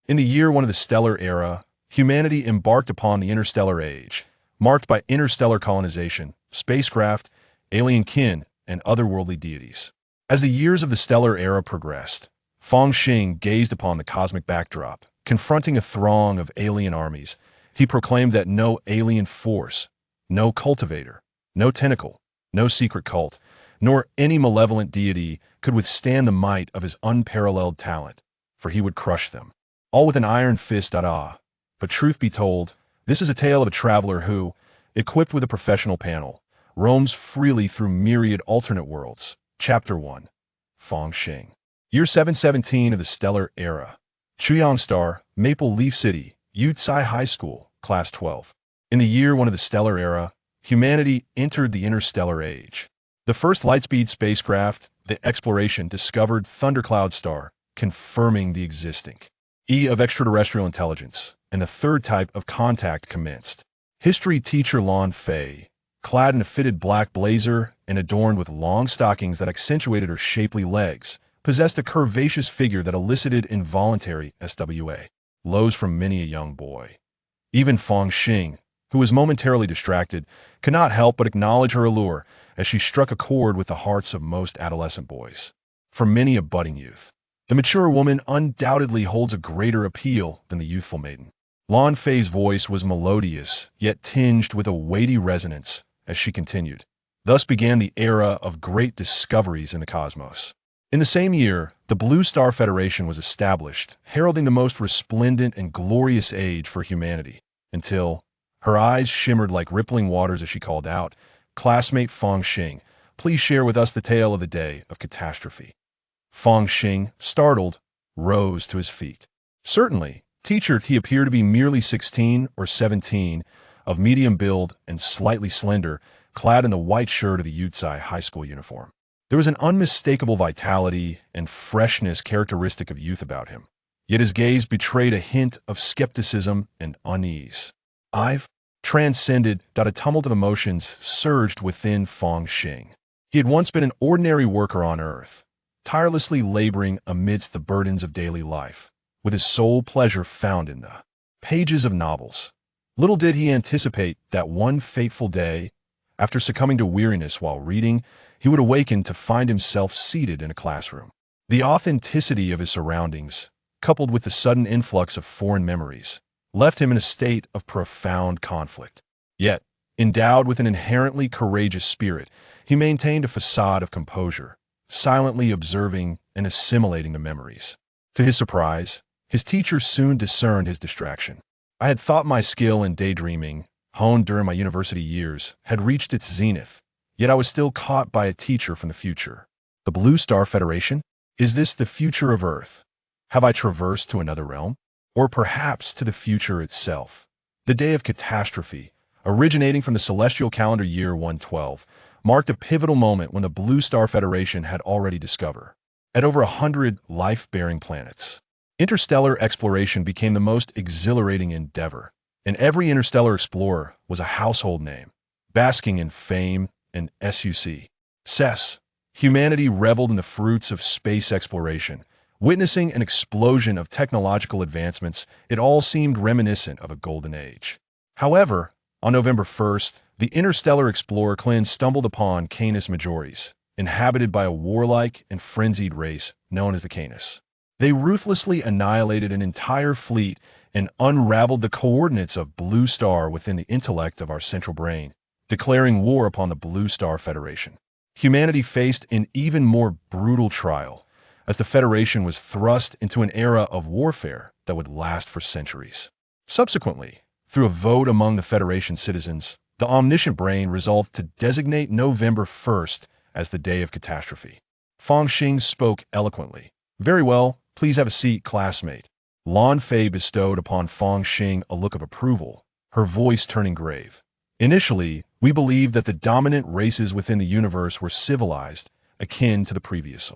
In the year one of the stellar era, humanity embarked upon the interstellar age, marked by interstellar colonization, spacecraft, alien kin, and otherworldly deities. As the years of the stellar era progressed, Fang Xing gazed upon the cosmic backdrop. Confronting a throng of alien armies, he proclaimed that no alien force, no cultivator, no tentacle, no secret cult, nor any malevolent deity could withstand the might of his unparalleled talent, for he would crush them, all with an iron fist. But truth be told, this is a tale of a traveler who, equipped with a professional panel, roams freely through myriad alternate worlds. Chapter 1. Fang Xing. Year 717 of the stellar era. Chuyang Star, Maple Leaf City, Yutsai High School, Class 12. In the year one of the stellar era, humanity entered the interstellar age. The first lightspeed spacecraft, the exploration, discovered Thundercloud Star, confirming the existing of extraterrestrial intelligence, and the third type of contact commenced. History teacher Lan Fei, clad in a fitted black blazer and adorned with long stockings that accentuated her shapely legs, possessed a curvaceous figure that elicited involuntary lows from many a young boy. Even Fang Xing, who was momentarily distracted, could not help but acknowledge her allure as she struck a chord with the hearts of most adolescent boys. For many a budding youth, the mature woman undoubtedly holds a greater appeal than the youthful maiden. Lan Fei's voice was melodious, yet tinged with a weighty resonance as she continued. Thus began the era of great discoveries in the cosmos. In the same year, the Blue Star Federation was established, heralding the most resplendent and glorious age for humanity, until her eyes shimmered like rippling waters as she called out, "Classmate Fang Xing, please share with us the tale of the day of catastrophe." Fang Xing, startled, rose to his feet. Certainly, teacher, he appeared to be merely 16 or 17, of medium build and slightly slender, clad in the white shirt of the Yutsai High School uniform. There was an unmistakable vitality and freshness characteristic of youth about him, yet his gaze betrayed a hint of skepticism and unease. I've transcended. A tumult of emotions surged within Fang Xing. He had once been an ordinary worker on Earth, tirelessly laboring amidst the burdens of daily life, with his sole pleasure found in the pages of novels. Little did he anticipate that one fateful day, after succumbing to weariness while reading, he would awaken to find himself seated in a classroom. The authenticity of his surroundings, coupled with the sudden influx of foreign memories, left him in a state of profound conflict. Yet, endowed with an inherently courageous spirit, he maintained a facade of composure, silently observing and assimilating the memories. To his surprise, his teacher soon discerned his distraction. I had thought my skill in daydreaming, honed during my university years, had reached its zenith, yet I was still caught by a teacher from the future. The Blue Star Federation? Is this the future of Earth? Have I traversed to another realm? Or perhaps to the future itself? The day of catastrophe, originating from the celestial calendar year 112, marked a pivotal moment when the Blue Star Federation had already discovered at over 100 life-bearing planets. Interstellar exploration became the most exhilarating endeavor, and every interstellar explorer was a household name, basking in fame and success. Humanity reveled in the fruits of space exploration, witnessing an explosion of technological advancements. It all seemed reminiscent of a golden age. However, on November 1st, the interstellar explorer clan stumbled upon Canis Majoris, inhabited by a warlike and frenzied race known as the Canis. They ruthlessly annihilated an entire fleet and unraveled the coordinates of Blue Star within the intellect of our central brain, declaring war upon the Blue Star Federation. Humanity faced an even more brutal trial, as the Federation was thrust into an era of warfare that would last for centuries. Subsequently, through a vote among the Federation citizens, the omniscient brain resolved to designate November 1st as the day of catastrophe. Fang Xing spoke eloquently. "Very well, please have a seat, classmate." Lan Fei bestowed upon Fang Xing a look of approval, her voice turning grave. "Initially, we believed that the dominant races within the universe were civilized, akin to the previous.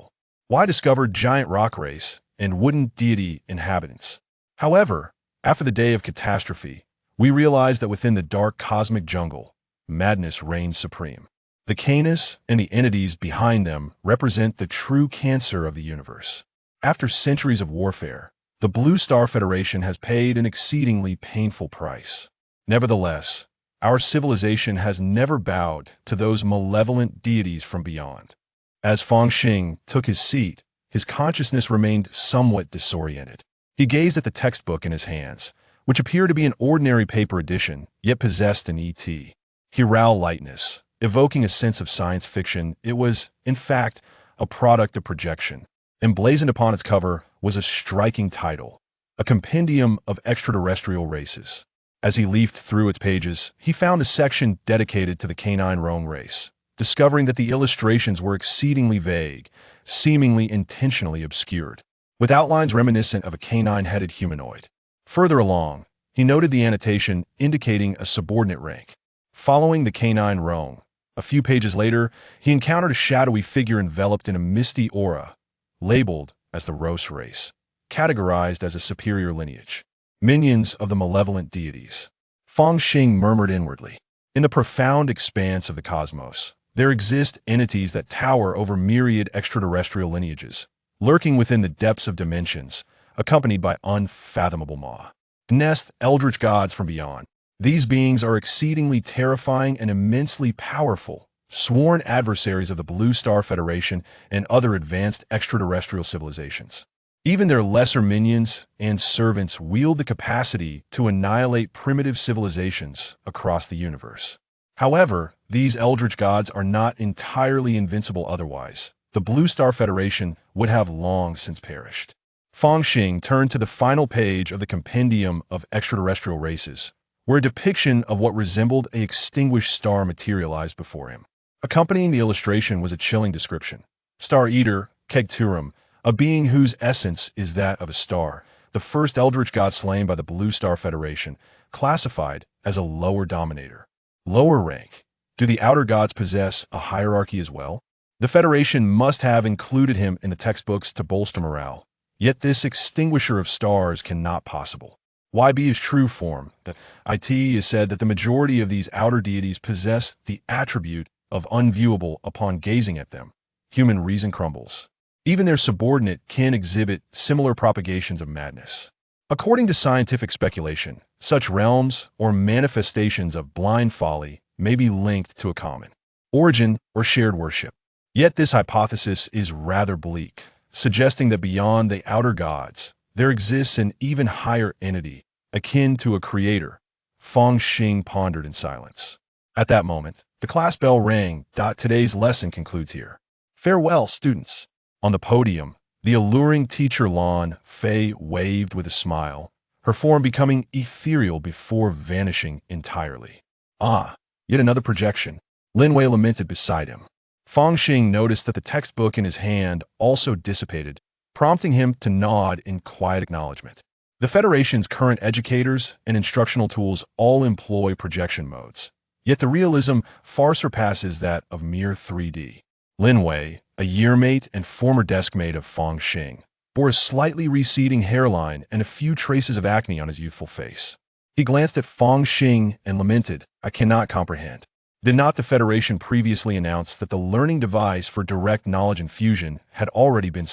Why discovered giant rock race and wooden deity inhabitants? However, after the day of catastrophe, we realized that within the dark cosmic jungle, madness reigns supreme. The Canis and the entities behind them represent the true cancer of the universe. After centuries of warfare, the Blue Star Federation has paid an exceedingly painful price. Nevertheless, our civilization has never bowed to those malevolent deities from beyond. As Fang Xing took his seat, his consciousness remained somewhat disoriented. He gazed at the textbook in his hands, which appeared to be an ordinary paper edition, yet possessed an E.T. Hiral lightness, evoking a sense of science fiction. It was, in fact, a product of projection. Emblazoned upon its cover was a striking title, A Compendium of Extraterrestrial Races. As he leafed through its pages, he found a section dedicated to the canine roan race, discovering that the illustrations were exceedingly vague, seemingly intentionally obscured, with outlines reminiscent of a canine-headed humanoid. Further along, he noted the annotation indicating a subordinate rank. Following the canine roan, a few pages later, he encountered a shadowy figure enveloped in a misty aura, labeled as the Rose race, categorized as a superior lineage, minions of the malevolent deities. Fang Xing murmured inwardly. In the profound expanse of the cosmos, there exist entities that tower over myriad extraterrestrial lineages, lurking within the depths of dimensions, accompanied by unfathomable maw. Nest eldritch gods from beyond. These beings are exceedingly terrifying and immensely powerful, sworn adversaries of the Blue Star Federation and other advanced extraterrestrial civilizations. Even their lesser minions and servants wield the capacity to annihilate primitive civilizations across the universe. However, these eldritch gods are not entirely invincible otherwise. The Blue Star Federation would have long since perished. Fang Xing turned to the final page of the Compendium of Extraterrestrial Races, where a depiction of what resembled an extinguished star materialized before him. Accompanying the illustration was a chilling description. Star Eater, Kegturum, a being whose essence is that of a star, the first eldritch god slain by the Blue Star Federation, classified as a lower dominator. Lower rank. Do the outer gods possess a hierarchy as well? The Federation must have included him in the textbooks to bolster morale. Yet this extinguisher of stars cannot possible. YB is true form. The IT is said that the majority of these outer deities possess the attribute of unviewable upon gazing at them. Human reason crumbles. Even their subordinate can exhibit similar propagations of madness. According to scientific speculation, such realms or manifestations of blind folly may be linked to a common origin or shared worship. Yet this hypothesis is rather bleak, suggesting that beyond the outer gods, there exists an even higher entity, akin to a creator. Fang Xing pondered in silence. At that moment, the class bell rang. Today's lesson concludes here. Farewell, students. On the podium, the alluring teacher Lan Fei waved with a smile, her form becoming ethereal before vanishing entirely. Ah, yet another projection. Lin Wei lamented beside him. Fang Xing noticed that the textbook in his hand also dissipated, prompting him to nod in quiet acknowledgement. The Federation's current educators and instructional tools all employ projection modes, yet the realism far surpasses that of mere 3D. Lin Wei, a yearmate and former deskmate of Fang Xing, bore a slightly receding hairline and a few traces of acne on his youthful face. He glanced at Fang Xing and lamented, "I cannot comprehend. Did not the Federation previously announce that the learning device for direct knowledge infusion had already been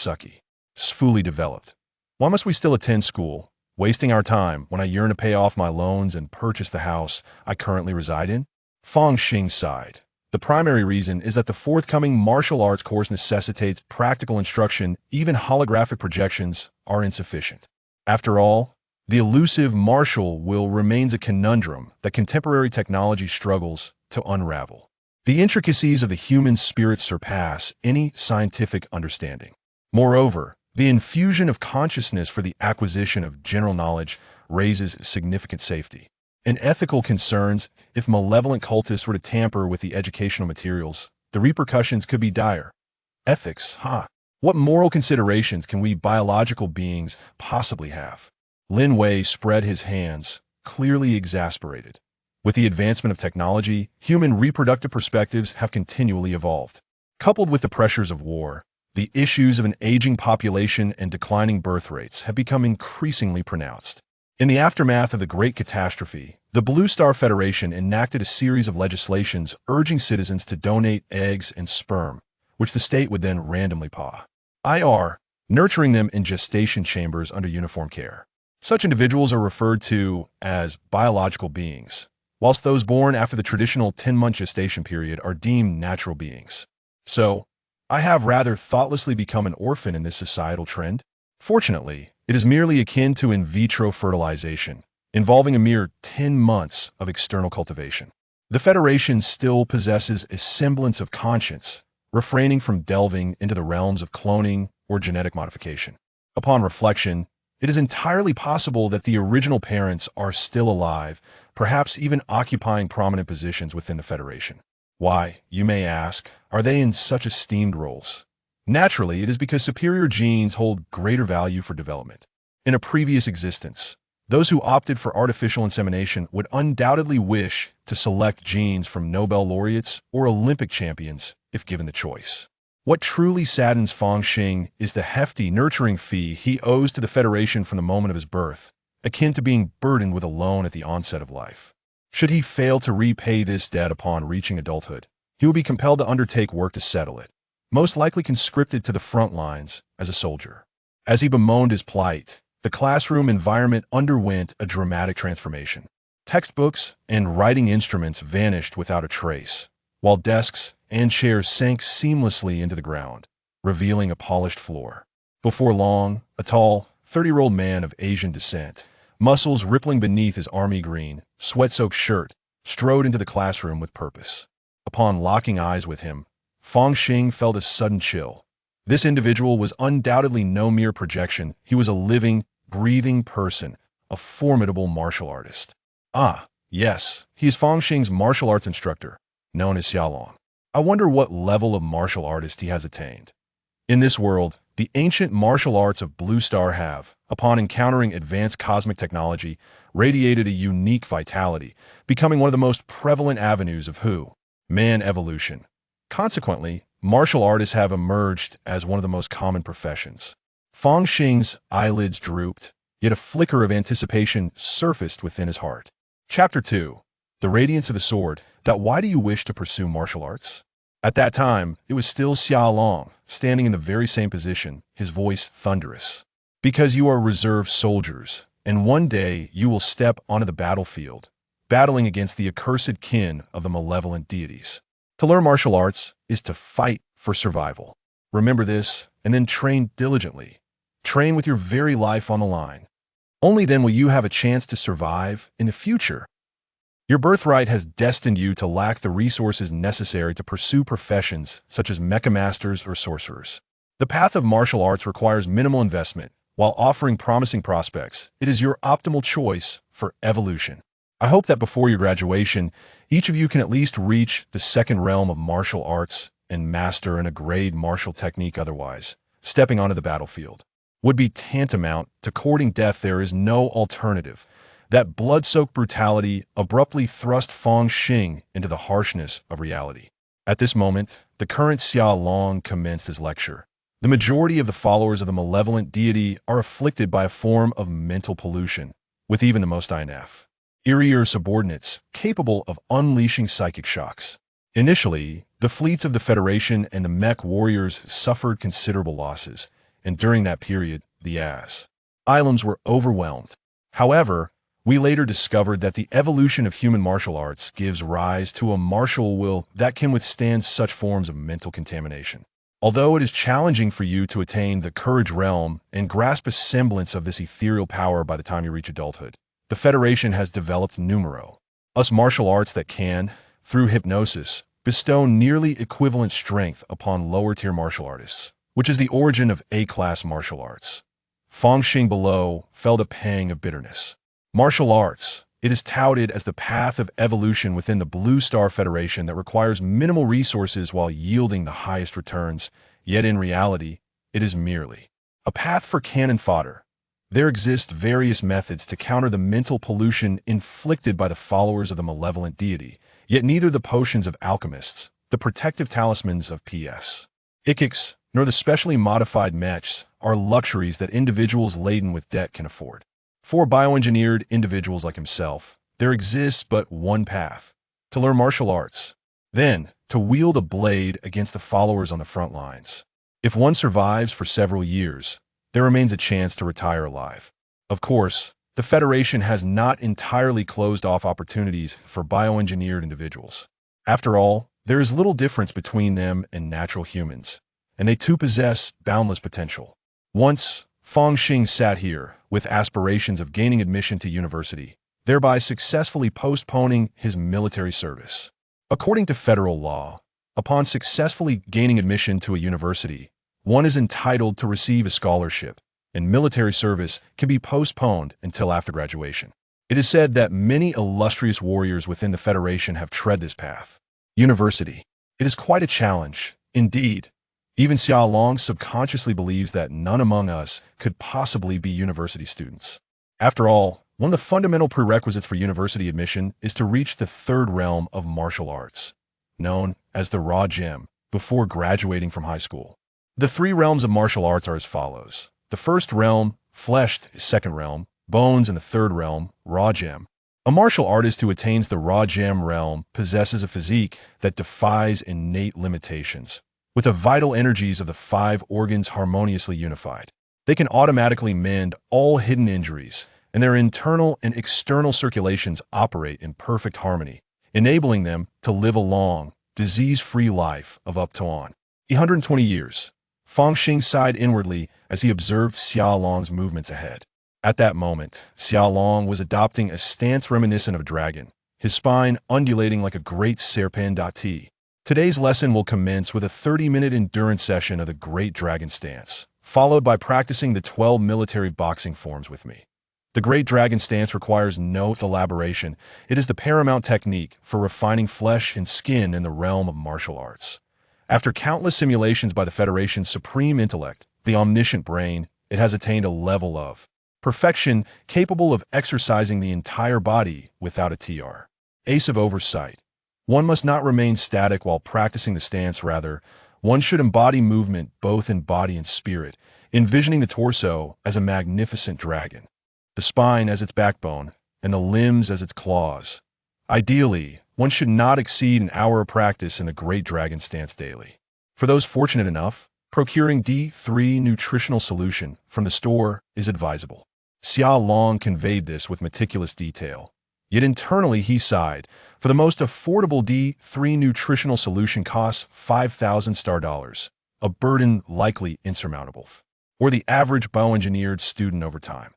fully developed? Why must we still attend school, wasting our time when I yearn to pay off my loans and purchase the house I currently reside in?" Fang Xing sighed. The primary reason is that the forthcoming martial arts course necessitates practical instruction. Even holographic projections are insufficient. After all, the elusive martial will remains a conundrum that contemporary technology struggles to unravel. The intricacies of the human spirit surpass any scientific understanding. Moreover, the infusion of consciousness for the acquisition of general knowledge raises significant safety and ethical concerns. If malevolent cultists were to tamper with the educational materials, the repercussions could be dire. Ethics, What moral considerations can we biological beings possibly have? Lin Wei spread his hands, clearly exasperated. With the advancement of technology, human reproductive perspectives have continually evolved. Coupled with the pressures of war, the issues of an aging population and declining birth rates have become increasingly pronounced. In the aftermath of the Great Catastrophe, the Blue Star Federation enacted a series of legislations urging citizens to donate eggs and sperm, which the state would then randomly paw. nurturing them in gestation chambers under uniform care. Such individuals are referred to as biological beings, whilst those born after the traditional 10-month gestation period are deemed natural beings. So, I have rather thoughtlessly become an orphan in this societal trend. Fortunately, it is merely akin to in vitro fertilization, involving a mere 10 months of external cultivation. The Federation still possesses a semblance of conscience, refraining from delving into the realms of cloning or genetic modification. Upon reflection, it is entirely possible that the original parents are still alive, perhaps even occupying prominent positions within the Federation. Why, you may ask, are they in such esteemed roles? Naturally, it is because superior genes hold greater value for development. In a previous existence, those who opted for artificial insemination would undoubtedly wish to select genes from Nobel laureates or Olympic champions if given the choice. What truly saddens Fang Xing is the hefty nurturing fee he owes to the Federation from the moment of his birth, akin to being burdened with a loan at the onset of life. Should he fail to repay this debt upon reaching adulthood, he will be compelled to undertake work to settle it, most likely conscripted to the front lines as a soldier. As he bemoaned his plight, the classroom environment underwent a dramatic transformation. Textbooks and writing instruments vanished without a trace, while desks and chairs sank seamlessly into the ground, revealing a polished floor. Before long, a tall, 30-year-old man of Asian descent, muscles rippling beneath his army green, sweat-soaked shirt, strode into the classroom with purpose. Upon locking eyes with him, Fang Xing felt a sudden chill. This individual was undoubtedly no mere projection. He was a living, breathing person, a formidable martial artist. Ah, yes, he is Fang Xing's martial arts instructor, known as Xiaolong. I wonder what level of martial artist he has attained. In this world, the ancient martial arts of Blue Star have, upon encountering advanced cosmic technology, radiated a unique vitality, becoming one of the most prevalent avenues of man evolution. Consequently, martial artists have emerged as one of the most common professions. Fang Xing's eyelids drooped, yet a flicker of anticipation surfaced within his heart. Chapter 2. The Radiance of the Sword. Why do you wish to pursue martial arts? At that time, it was still Xiaolong, standing in the very same position, his voice thunderous. Because you are reserve soldiers, and one day you will step onto the battlefield, battling against the accursed kin of the malevolent deities. To learn martial arts is to fight for survival. Remember this, and then train diligently. Train with your very life on the line. Only then will you have a chance to survive in the future. Your birthright has destined you to lack the resources necessary to pursue professions such as mecha masters or sorcerers. The path of martial arts requires minimal investment. While offering promising prospects, it is your optimal choice for evolution. I hope that before your graduation, each of you can at least reach the second realm of martial arts and master an grade martial technique. Otherwise, stepping onto the battlefield would be tantamount to courting death. There is no alternative. That blood-soaked brutality abruptly thrust Fang Xing into the harshness of reality. At this moment, the current Xiaolong commenced his lecture. The majority of the followers of the malevolent deity are afflicted by a form of mental pollution, with even the most INF. Eerie subordinates capable of unleashing psychic shocks. Initially, the fleets of the Federation and the mech warriors suffered considerable losses, and during that period, the islands were overwhelmed. However, we later discovered that the evolution of human martial arts gives rise to a martial will that can withstand such forms of mental contamination. Although it is challenging for you to attain the courage realm and grasp a semblance of this ethereal power by the time you reach adulthood, the Federation has developed numerous martial arts that can, through hypnosis, bestow nearly equivalent strength upon lower-tier martial artists, which is the origin of A-class martial arts. Fang Xing below felt a pang of bitterness. Martial arts, it is touted as the path of evolution within the Blue Star Federation that requires minimal resources while yielding the highest returns, yet in reality, it is merely a path for cannon fodder. There exist various methods to counter the mental pollution inflicted by the followers of the malevolent deity, yet neither the potions of alchemists, the protective talismans of P.S. Ikiks, nor the specially modified mechs are luxuries that individuals laden with debt can afford. For bioengineered individuals like himself, there exists but one path: to learn martial arts, then to wield a blade against the followers on the front lines. If one survives for several years, there remains a chance to retire alive. Of course, the Federation has not entirely closed off opportunities for bioengineered individuals. After all, there is little difference between them and natural humans, and they too possess boundless potential. Once, Fang Xing sat here with aspirations of gaining admission to university, thereby successfully postponing his military service. According to federal law, upon successfully gaining admission to a university, one is entitled to receive a scholarship, and military service can be postponed until after graduation. It is said that many illustrious warriors within the Federation have tread this path. University. It is quite a challenge, indeed. Even Xia Long subconsciously believes that none among us could possibly be university students. After all, one of the fundamental prerequisites for university admission is to reach the third realm of martial arts, known as the Raw Gem, before graduating from high school. The three realms of martial arts are as follows. The first realm, flesh; the second realm, bones; and the third realm, Raw Gem. A martial artist who attains the Raw Gem realm possesses a physique that defies innate limitations, with the vital energies of the five organs harmoniously unified. They can automatically mend all hidden injuries, and their internal and external circulations operate in perfect harmony, enabling them to live a long, disease-free life of up to 120 years. Fang Xing sighed inwardly as he observed Xia Long's movements ahead. At that moment, Xia Long was adopting a stance reminiscent of a dragon, his spine undulating like a great serpent. Today's lesson will commence with a 30-minute endurance session of the Great Dragon Stance, followed by practicing the 12 military boxing forms with me. The Great Dragon Stance requires no elaboration. It is the paramount technique for refining flesh and skin in the realm of martial arts. After countless simulations by the Federation's supreme intellect, the omniscient brain, it has attained a level of perfection capable of exercising the entire body without a TR. Ace of oversight. One must not remain static while practicing the stance, rather, one should embody movement both in body and spirit, envisioning the torso as a magnificent dragon, the spine as its backbone, and the limbs as its claws. Ideally, one should not exceed an hour of practice in the Great Dragon Stance daily. For those fortunate enough, procuring D3 nutritional solution from the store is advisable. Xia Long conveyed this with meticulous detail. Yet internally he sighed, for the most affordable D3 nutritional solution costs 5,000 star dollars, a burden likely insurmountable, or the average bioengineered student over time.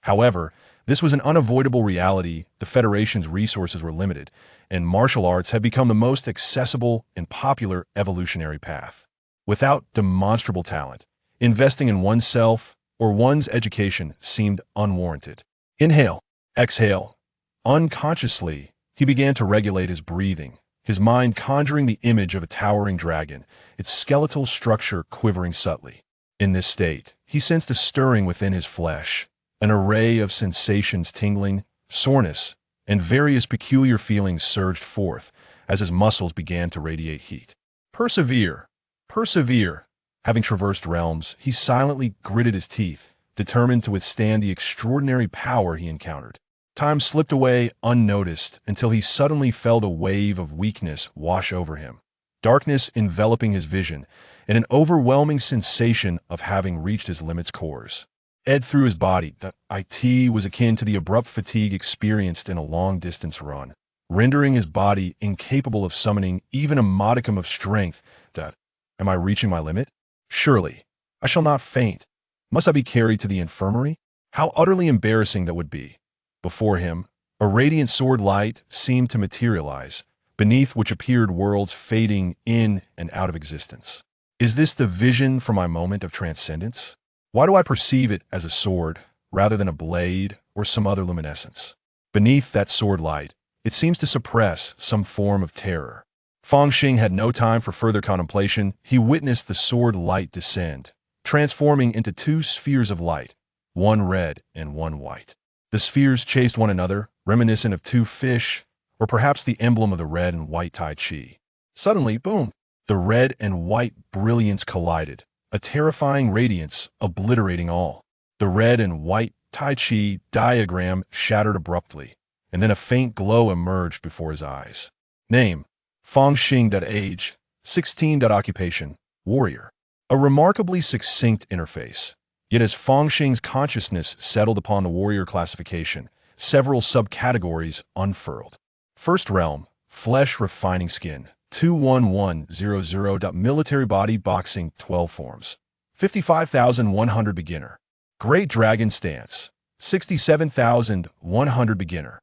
However, this was an unavoidable reality. The Federation's resources were limited, and martial arts had become the most accessible and popular evolutionary path. Without demonstrable talent, investing in oneself or one's education seemed unwarranted. Inhale, exhale. Unconsciously, he began to regulate his breathing, his mind conjuring the image of a towering dragon, its skeletal structure quivering subtly. In this state, he sensed a stirring within his flesh, an array of sensations: tingling, soreness, and various peculiar feelings surged forth as his muscles began to radiate heat. Persevere, persevere. Having traversed realms, he silently gritted his teeth, determined to withstand the extraordinary power he encountered. Time slipped away unnoticed until he suddenly felt a wave of weakness wash over him, darkness enveloping his vision, and an overwhelming sensation of having reached his limit's cores. Ed through his body, that it was akin to the abrupt fatigue experienced in a long-distance run, rendering his body incapable of summoning even a modicum of strength. Am I reaching my limit? Surely, I shall not faint. Must I be carried to the infirmary? How utterly embarrassing that would be. Before him, a radiant sword light seemed to materialize, beneath which appeared worlds fading in and out of existence. Is this the vision for my moment of transcendence? Why do I perceive it as a sword, rather than a blade or some other luminescence? Beneath that sword light, it seems to suppress some form of terror. Fang Xing had no time for further contemplation. He witnessed the sword light descend, transforming into two spheres of light, one red and one white. The spheres chased one another, reminiscent of two fish, or perhaps the emblem of the red and white Tai Chi. Suddenly, boom, the red and white brilliance collided, a terrifying radiance obliterating all. The red and white Tai Chi diagram shattered abruptly, and then a faint glow emerged before his eyes. Name: Fang Xing. Age: 16. Occupation: warrior. A remarkably succinct interface. Yet as Fang Xing's consciousness settled upon the warrior classification, several subcategories unfurled. First realm, flesh refining skin, 21100. Military body boxing, 12 forms. 55,100 beginner. Great dragon stance, 67,100 beginner.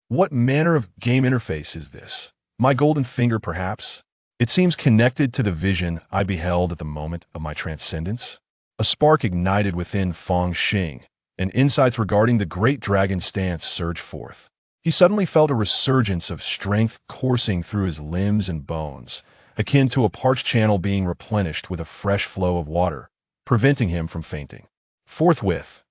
What manner of game interface is this? My golden finger, perhaps? It seems connected to the vision I beheld at the moment of my transcendence. A spark ignited within Fang Xing, and insights regarding the great dragon stance surged forth. He suddenly felt a resurgence of strength coursing through his limbs and bones, akin to a parched channel being replenished with a fresh flow of water, preventing him from fainting. Forthwith,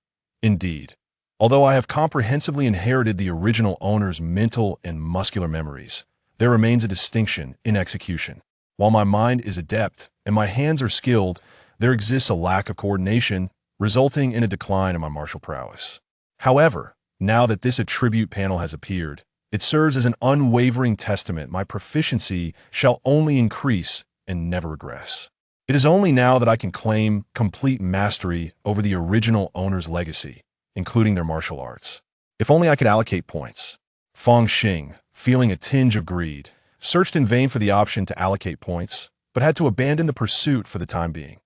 indeed, although I have comprehensively inherited the original owner's mental and muscular memories, there remains a distinction in execution. While my mind is adept and my hands are skilled, there exists a lack of coordination, resulting in a decline in my martial prowess. However, now that this attribute panel has appeared, it serves as an unwavering testament my proficiency shall only increase and never regress. It is only now that I can claim complete mastery over the original owner's legacy, including their martial arts. If only I could allocate points. Fang Xing, feeling a tinge of greed, searched in vain for the option to allocate points, but had to abandon the pursuit for the time being.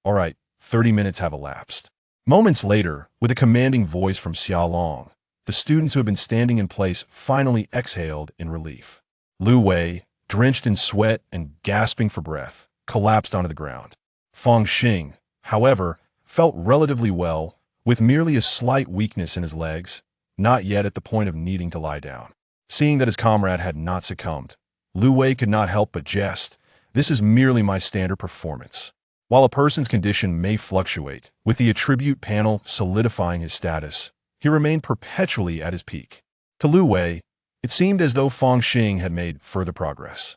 All right, 30 minutes have elapsed. Moments later, with a commanding voice from Xiaolong, the students who had been standing in place finally exhaled in relief. Lu Wei, drenched in sweat and gasping for breath, collapsed onto the ground. Fang Xing, however, felt relatively well, with merely a slight weakness in his legs, not yet at the point of needing to lie down. Seeing that his comrade had not succumbed, Lu Wei could not help but jest. This is merely my standard performance. While a person's condition may fluctuate, with the attribute panel solidifying his status, he remained perpetually at his peak. To Lu Wei, it seemed as though Fang Xing had made further progress.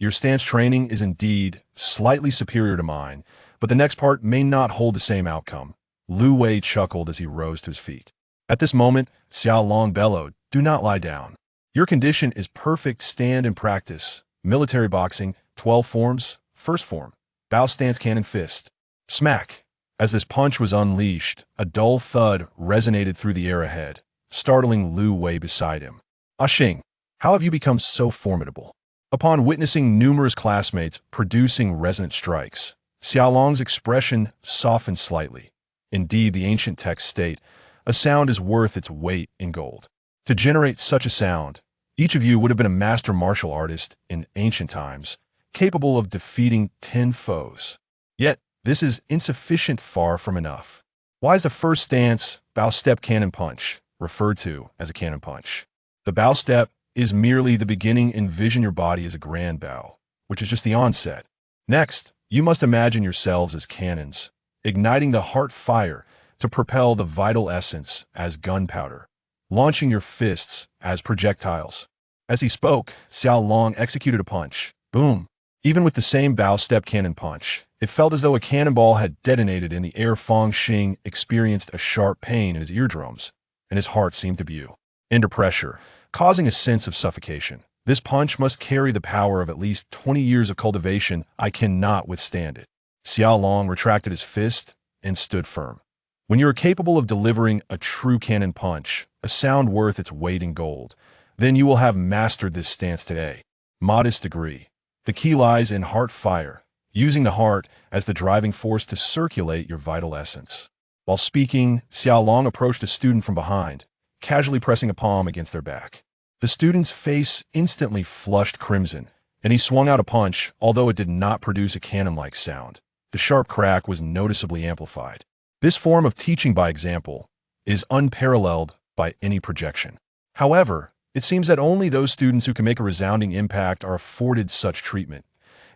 Your stance training is indeed slightly superior to mine, but the next part may not hold the same outcome. Lu Wei chuckled as he rose to his feet. At this moment, Xiaolong bellowed, "Do not lie down. Your condition is perfect stand and practice. Military boxing, 12 forms, first form. Bow stance cannon fist." Smack! As this punch was unleashed, a dull thud resonated through the air ahead, startling Lu Wei beside him. "Ah Xing, how have you become so formidable?" Upon witnessing numerous classmates producing resonant strikes, Xiaolong's expression softened slightly. Indeed, the ancient texts state, "A sound is worth its weight in gold." To generate such a sound, each of you would have been a master martial artist in ancient times, capable of defeating 10 foes. Yet, this is insufficient, far from enough. Why is the first stance, bow step cannon punch, referred to as a cannon punch? The bow step is merely the beginning. Envision your body as a grand bow, which is just the onset. Next, you must imagine yourselves as cannons, igniting the heart fire to propel the vital essence as gunpowder, launching your fists as projectiles. As he spoke, Xiaolong executed a punch. Boom! Even with the same bow step cannon punch, it felt as though a cannonball had detonated in the air. Fang Xing experienced a sharp pain in his eardrums, and his heart seemed to be under pressure, causing a sense of suffocation. This punch must carry the power of at least 20 years of cultivation. I cannot withstand it. Xiaolong retracted his fist and stood firm. When you are capable of delivering a true cannon punch, a sound worth its weight in gold, then you will have mastered this stance today. Modest degree. The key lies in heart fire, using the heart as the driving force to circulate your vital essence. While speaking, Xiaolong approached a student from behind, casually pressing a palm against their back. The student's face instantly flushed crimson, and he swung out a punch, although it did not produce a cannon-like sound. The sharp crack was noticeably amplified. This form of teaching by example is unparalleled by any projection. However, it seems that only those students who can make a resounding impact are afforded such treatment.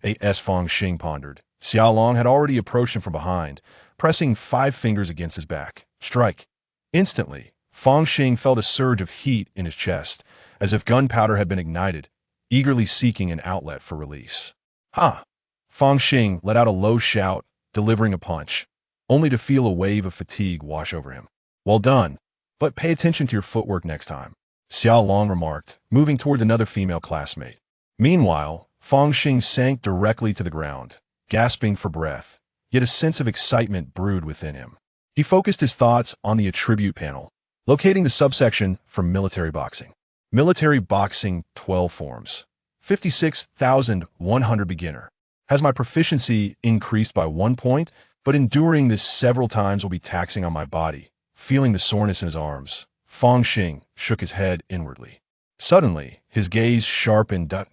A.S. Fang Xing pondered. Xiaolong had already approached him from behind, pressing 5 fingers against his back. Strike! Instantly, Fang Xing felt a surge of heat in his chest, as if gunpowder had been ignited, eagerly seeking an outlet for release. Ha! Fang Xing let out a low shout, delivering a punch, only to feel a wave of fatigue wash over him. Well done, but pay attention to your footwork next time, Xiaolong remarked, moving towards another female classmate. Meanwhile, Fang Xing sank directly to the ground, gasping for breath, yet a sense of excitement brewed within him. He focused his thoughts on the attribute panel, locating the subsection for military boxing. Military boxing 12 forms. 56,100 beginner. Has my proficiency increased by 1 point, but enduring this several times will be taxing on my body. Feeling the soreness in his arms, Fang Xing shook his head inwardly. Suddenly, his gaze sharpened at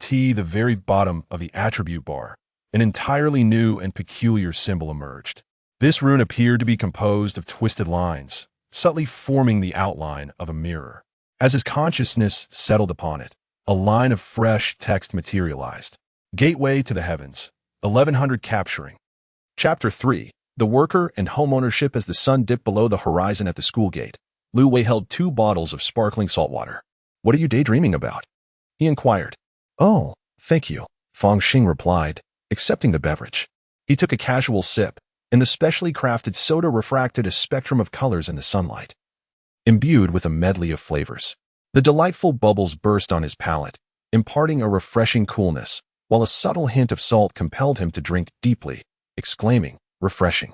the very bottom of the attribute bar. An entirely new and peculiar symbol emerged. This rune appeared to be composed of twisted lines, subtly forming the outline of a mirror. As his consciousness settled upon it, a line of fresh text materialized. Gateway to the Heavens, 1100 capturing. Chapter 3. The Worker and Homeownership. As the sun dipped below the horizon at the school gate, Lu Wei held 2 bottles of sparkling salt water. "What are you daydreaming about?" he inquired. "Oh, thank you," Fang Xing replied, accepting the beverage. He took a casual sip, and the specially crafted soda refracted a spectrum of colors in the sunlight. Imbued with a medley of flavors, the delightful bubbles burst on his palate, imparting a refreshing coolness, while a subtle hint of salt compelled him to drink deeply, exclaiming, "Refreshing."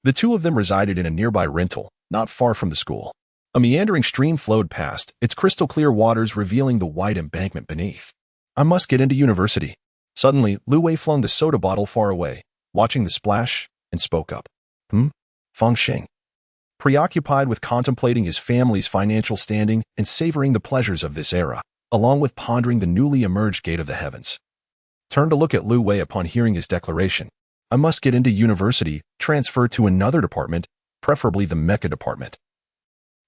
The two of them resided in a nearby rental, not far from the school. A meandering stream flowed past, its crystal-clear waters revealing the white embankment beneath. "I must get into university." Suddenly, Lu Wei flung the soda bottle far away, watching the splash, and spoke up. Fang Xing, preoccupied with contemplating his family's financial standing and savoring the pleasures of this era, along with pondering the newly emerged gate of the heavens, turned to look at Lu Wei upon hearing his declaration. "I must get into university, transfer to another department, preferably the mecha department."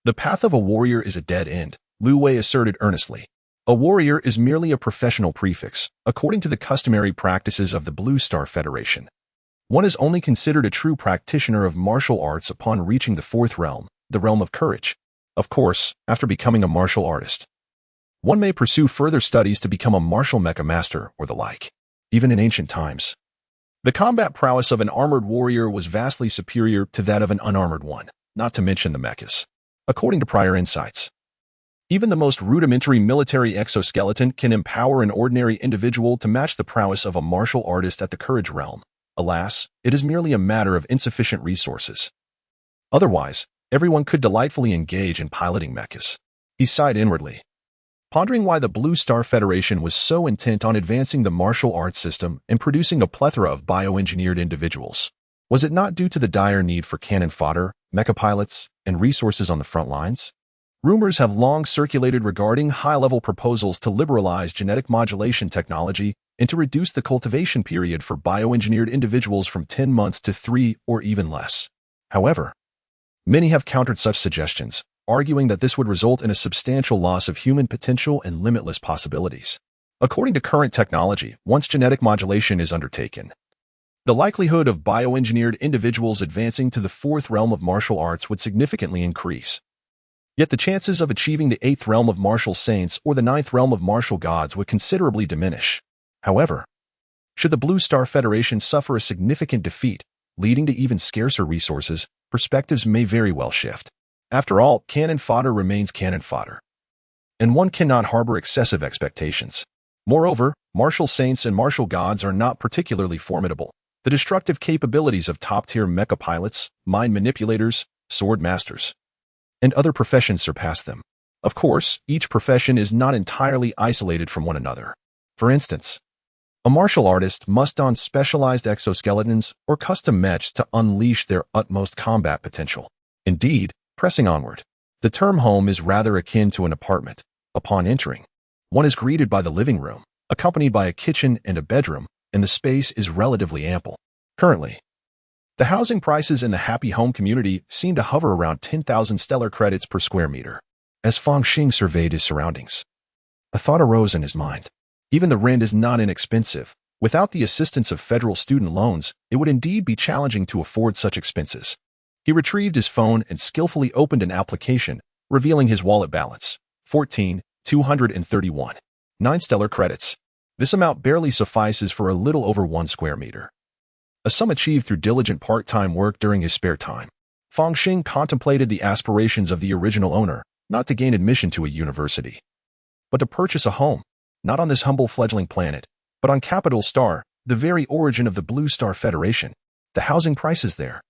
"The path of a warrior is a dead end," Lu Wei asserted earnestly. "A warrior is merely a professional prefix, according to the customary practices of the Blue Star Federation. One is only considered a true practitioner of martial arts upon reaching the 4th realm, the realm of courage. Of course, after becoming a martial artist, one may pursue further studies to become a martial mecha master or the like. Even in ancient times, the combat prowess of an armored warrior was vastly superior to that of an unarmored one, not to mention the mechas. According to prior insights, even the most rudimentary military exoskeleton can empower an ordinary individual to match the prowess of a martial artist at the courage realm. Alas, it is merely a matter of insufficient resources. Otherwise, everyone could delightfully engage in piloting mechas. He sighed inwardly, pondering why the Blue Star Federation was so intent on advancing the martial arts system and producing a plethora of bioengineered individuals. Was it not due to the dire need for cannon fodder, mecha pilots, and resources on the front lines? Rumors have long circulated regarding high-level proposals to liberalize genetic modulation technology and to reduce the cultivation period for bioengineered individuals from 10 months to 3 or even less. However, many have countered such suggestions, arguing that this would result in a substantial loss of human potential and limitless possibilities. According to current technology, once genetic modulation is undertaken, the likelihood of bioengineered individuals advancing to the 4th realm of martial arts would significantly increase. Yet the chances of achieving the 8th realm of martial saints or the 9th realm of martial gods would considerably diminish. However, should the Blue Star Federation suffer a significant defeat, leading to even scarcer resources, perspectives may very well shift. After all, cannon fodder remains cannon fodder, and one cannot harbor excessive expectations. Moreover, martial saints and martial gods are not particularly formidable. The destructive capabilities of top-tier mecha pilots, mind manipulators, sword masters, and other professions surpass them. Of course, each profession is not entirely isolated from one another. For instance, a martial artist must don specialized exoskeletons or custom mechs to unleash their utmost combat potential. Indeed, pressing onward, the term home is rather akin to an apartment. Upon entering, one is greeted by the living room, accompanied by a kitchen and a bedroom, and the space is relatively ample. Currently, the housing prices in the Happy Home community seem to hover around 10,000 stellar credits per square meter. As Fang Xing surveyed his surroundings, a thought arose in his mind. Even the rent is not inexpensive. Without the assistance of federal student loans, it would indeed be challenging to afford such expenses. He retrieved his phone and skillfully opened an application, revealing his wallet balance, 14,231. 9 stellar credits. This amount barely suffices for a little over 1 square meter. A sum achieved through diligent part-time work during his spare time. Fang Xing contemplated the aspirations of the original owner, not to gain admission to a university, but to purchase a home, not on this humble fledgling planet, but on Capital Star, the very origin of the Blue Star Federation. The housing prices there,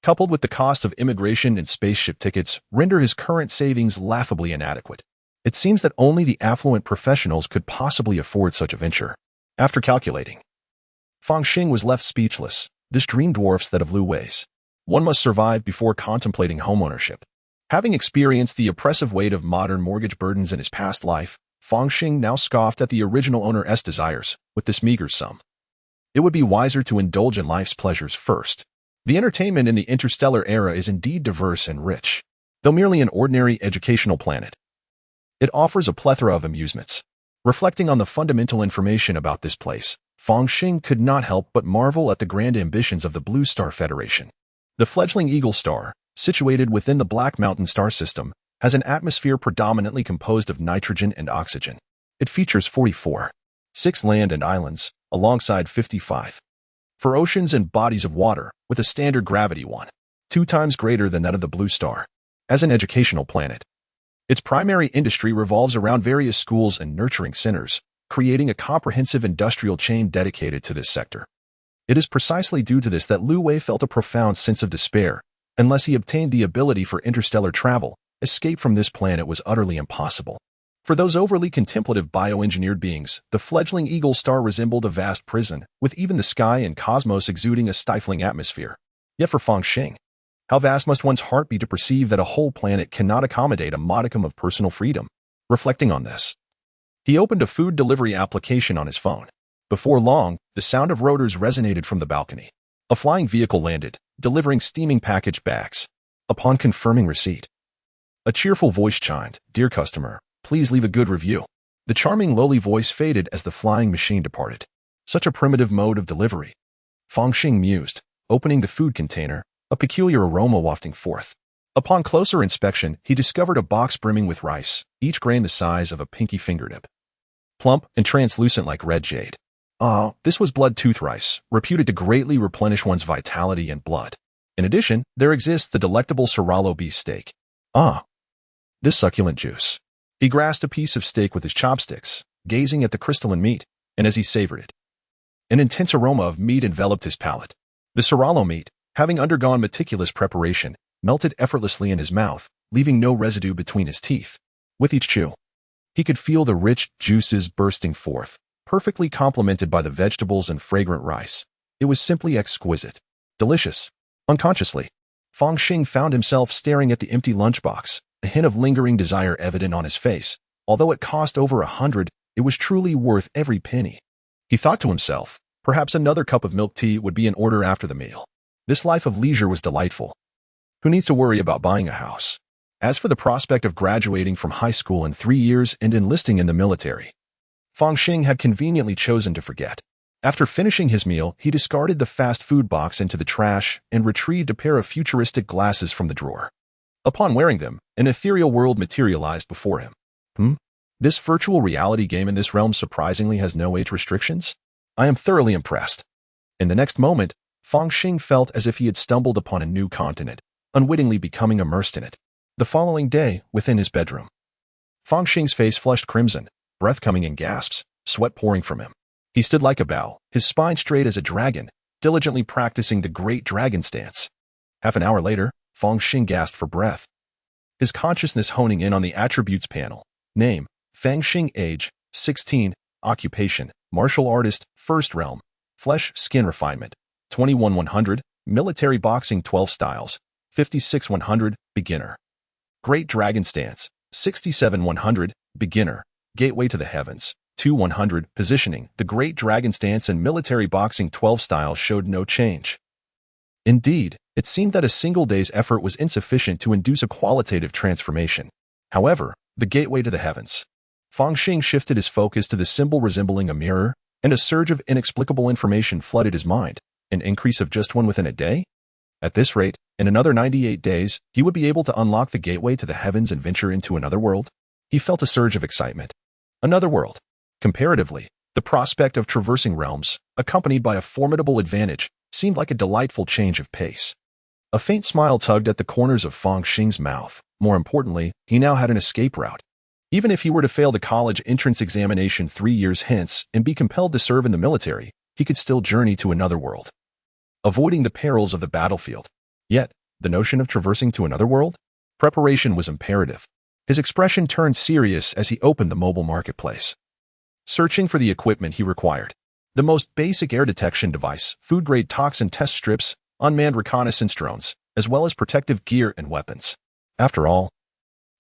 coupled with the cost of immigration and spaceship tickets, render his current savings laughably inadequate. It seems that only the affluent professionals could possibly afford such a venture. After calculating, Fang Xing was left speechless. This dream dwarfs that of Lu Wei's. One must survive before contemplating homeownership. Having experienced the oppressive weight of modern mortgage burdens in his past life, Fang Xing now scoffed at the original owner's desires with this meager sum. It would be wiser to indulge in life's pleasures first. The entertainment in the interstellar era is indeed diverse and rich. Though merely an ordinary educational planet, it offers a plethora of amusements. Reflecting on the fundamental information about this place, Fang Xing could not help but marvel at the grand ambitions of the Blue Star Federation. The fledgling Eagle Star, situated within the Black Mountain star system, has an atmosphere predominantly composed of nitrogen and oxygen. It features 6 land and islands, alongside 55 for oceans and bodies of water, with a standard gravity 2 times greater than that of the Blue Star. As an educational planet, its primary industry revolves around various schools and nurturing centers, creating a comprehensive industrial chain dedicated to this sector. It is precisely due to this that Lu Wei felt a profound sense of despair. Unless he obtained the ability for interstellar travel, escape from this planet was utterly impossible. For those overly contemplative bioengineered beings, the fledgling Eagle Star resembled a vast prison, with even the sky and cosmos exuding a stifling atmosphere. Yet for Fang Xing, how vast must one's heart be to perceive that a whole planet cannot accommodate a modicum of personal freedom? Reflecting on this, he opened a food delivery application on his phone. Before long, the sound of rotors resonated from the balcony. A flying vehicle landed, delivering steaming packaged bags. Upon confirming receipt, a cheerful voice chimed, "Dear customer, please leave a good review." The charming lowly voice faded as the flying machine departed. Such a primitive mode of delivery. Fang Xing mused, opening the food container, a peculiar aroma wafting forth. Upon closer inspection, he discovered a box brimming with rice, each grain the size of a pinky fingertip. Plump and translucent like red jade. This was blood tooth rice, reputed to greatly replenish one's vitality and blood. In addition, there exists the delectable Serralo beef steak. This succulent juice. He grasped a piece of steak with his chopsticks, gazing at the crystalline meat, and as he savored it, an intense aroma of meat enveloped his palate. The Serralo meat, having undergone meticulous preparation, melted effortlessly in his mouth, leaving no residue between his teeth. With each chew, he could feel the rich juices bursting forth, perfectly complemented by the vegetables and fragrant rice. It was simply exquisite. Delicious. Unconsciously, Fang Xing found himself staring at the empty lunchbox, a hint of lingering desire evident on his face. Although it cost over 100, it was truly worth every penny. He thought to himself, perhaps another cup of milk tea would be in order after the meal. This life of leisure was delightful. Who needs to worry about buying a house? As for the prospect of graduating from high school in 3 years and enlisting in the military, Fang Xing had conveniently chosen to forget. After finishing his meal, he discarded the fast food box into the trash and retrieved a pair of futuristic glasses from the drawer. Upon wearing them, an ethereal world materialized before him. This virtual reality game in this realm surprisingly has no age restrictions? I am thoroughly impressed. In the next moment, Fang Xing felt as if he had stumbled upon a new continent, unwittingly becoming immersed in it. The following day, within his bedroom, Fang Xing's face flushed crimson, breath coming in gasps, sweat pouring from him. He stood like a bow, his spine straight as a dragon, diligently practicing the great dragon stance. Half an hour later, Fang Xing gasped for breath, his consciousness honing in on the attributes panel. Name, Fang Xing. Age, 16. Occupation, martial artist, first realm. Flesh, skin refinement, 21-100. Military boxing 12 styles, 56-100. Beginner. Great dragon stance, 67-100. Beginner. Gateway to the heavens, 2-100. Positioning, the great dragon stance and military boxing 12 styles showed no change. Indeed, it seemed that a single day's effort was insufficient to induce a qualitative transformation. However, the gateway to the heavens. Fang Xing shifted his focus to the symbol resembling a mirror, and a surge of inexplicable information flooded his mind. An increase of just one within a day? At this rate, in another 98 days, he would be able to unlock the gateway to the heavens and venture into another world. He felt a surge of excitement. Another world. Comparatively, the prospect of traversing realms, accompanied by a formidable advantage, seemed like a delightful change of pace. A faint smile tugged at the corners of Fang Xing's mouth. More importantly, he now had an escape route. Even if he were to fail the college entrance examination 3 years hence and be compelled to serve in the military, he could still journey to another world, avoiding the perils of the battlefield. Yet, the notion of traversing to another world? Preparation was imperative. His expression turned serious as he opened the mobile marketplace, searching for the equipment he required. The most basic air detection device, food-grade toxin test strips, unmanned reconnaissance drones, as well as protective gear and weapons. After all,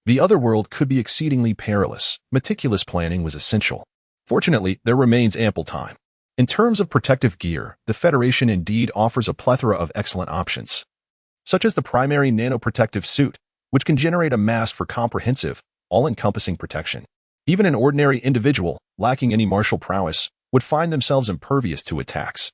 the other world could be exceedingly perilous. Meticulous planning was essential. Fortunately, there remains ample time. In terms of protective gear, the Federation indeed offers a plethora of excellent options, such as the primary nanoprotective suit, which can generate a mask for comprehensive, all-encompassing protection. Even an ordinary individual, lacking any martial prowess, would find themselves impervious to attacks,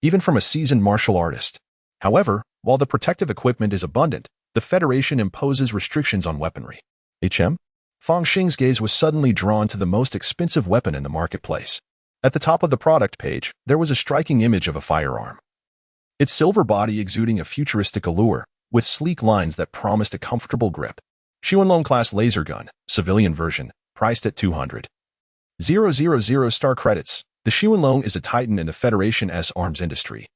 even from a seasoned martial artist. However, while the protective equipment is abundant, the Federation imposes restrictions on weaponry. Fang Xing's gaze was suddenly drawn to the most expensive weapon in the marketplace. At the top of the product page, there was a striking image of a firearm, its silver body exuding a futuristic allure, with sleek lines that promised a comfortable grip. Xuanlong-class laser gun, civilian version, priced at 200,000 star credits. The Xuanlong is a titan in the Federation's arms industry.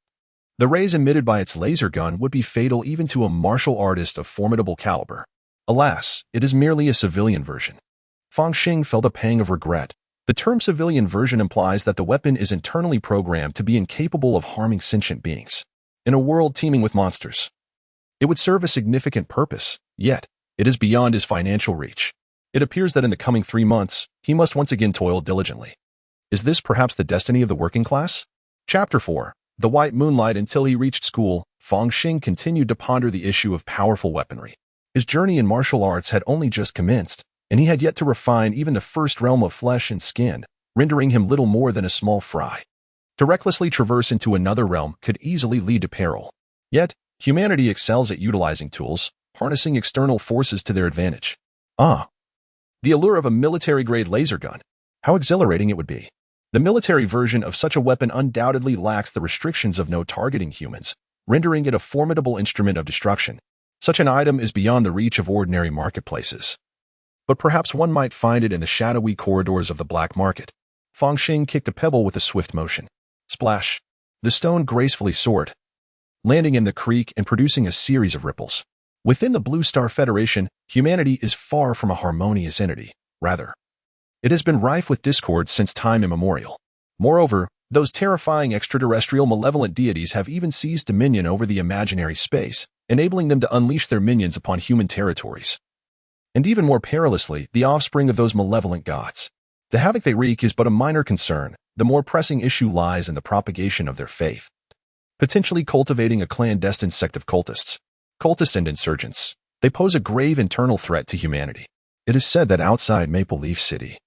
The rays emitted by its laser gun would be fatal even to a martial artist of formidable caliber. Alas, it is merely a civilian version. Fang Xing felt a pang of regret. The term civilian version implies that the weapon is internally programmed to be incapable of harming sentient beings. In a world teeming with monsters, it would serve a significant purpose, yet it is beyond his financial reach. It appears that in the coming 3 months, he must once again toil diligently. Is this perhaps the destiny of the working class? Chapter 4. The White Moonlight. Until he reached school, Fang Xing continued to ponder the issue of powerful weaponry. His journey in martial arts had only just commenced, and he had yet to refine even the first realm of flesh and skin, rendering him little more than a small fry. To recklessly traverse into another realm could easily lead to peril. Yet, humanity excels at utilizing tools, harnessing external forces to their advantage. The allure of a military-grade laser gun. How exhilarating it would be. The military version of such a weapon undoubtedly lacks the restrictions of no targeting humans, rendering it a formidable instrument of destruction. Such an item is beyond the reach of ordinary marketplaces. But perhaps one might find it in the shadowy corridors of the black market. Fang Xing kicked a pebble with a swift motion. Splash! The stone gracefully soared, landing in the creek and producing a series of ripples. Within the Blue Star Federation, humanity is far from a harmonious entity. Rather, it has been rife with discord since time immemorial. Moreover, those terrifying extraterrestrial malevolent deities have even seized dominion over the imaginary space, enabling them to unleash their minions upon human territories. And even more perilously, the offspring of those malevolent gods. The havoc they wreak is but a minor concern. The more pressing issue lies in the propagation of their faith, potentially cultivating a clandestine sect of cultists. Cultists and insurgents. They pose a grave internal threat to humanity. It is said that outside Maple Leaf City,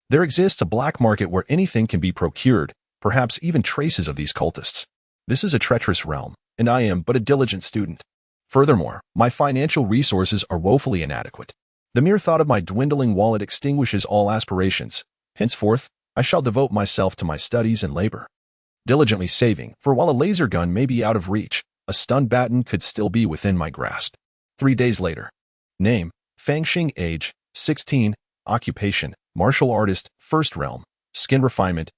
there exists a black market where anything can be procured, perhaps even traces of these cultists. This is a treacherous realm, and I am but a diligent student. Furthermore, my financial resources are woefully inadequate. The mere thought of my dwindling wallet extinguishes all aspirations. Henceforth, I shall devote myself to my studies and labor, diligently saving, for while a laser gun may be out of reach, a stun baton could still be within my grasp. 3 days later. Name, Fang Xing. Age, 16. Occupation, martial artist, first realm. Skin refinement,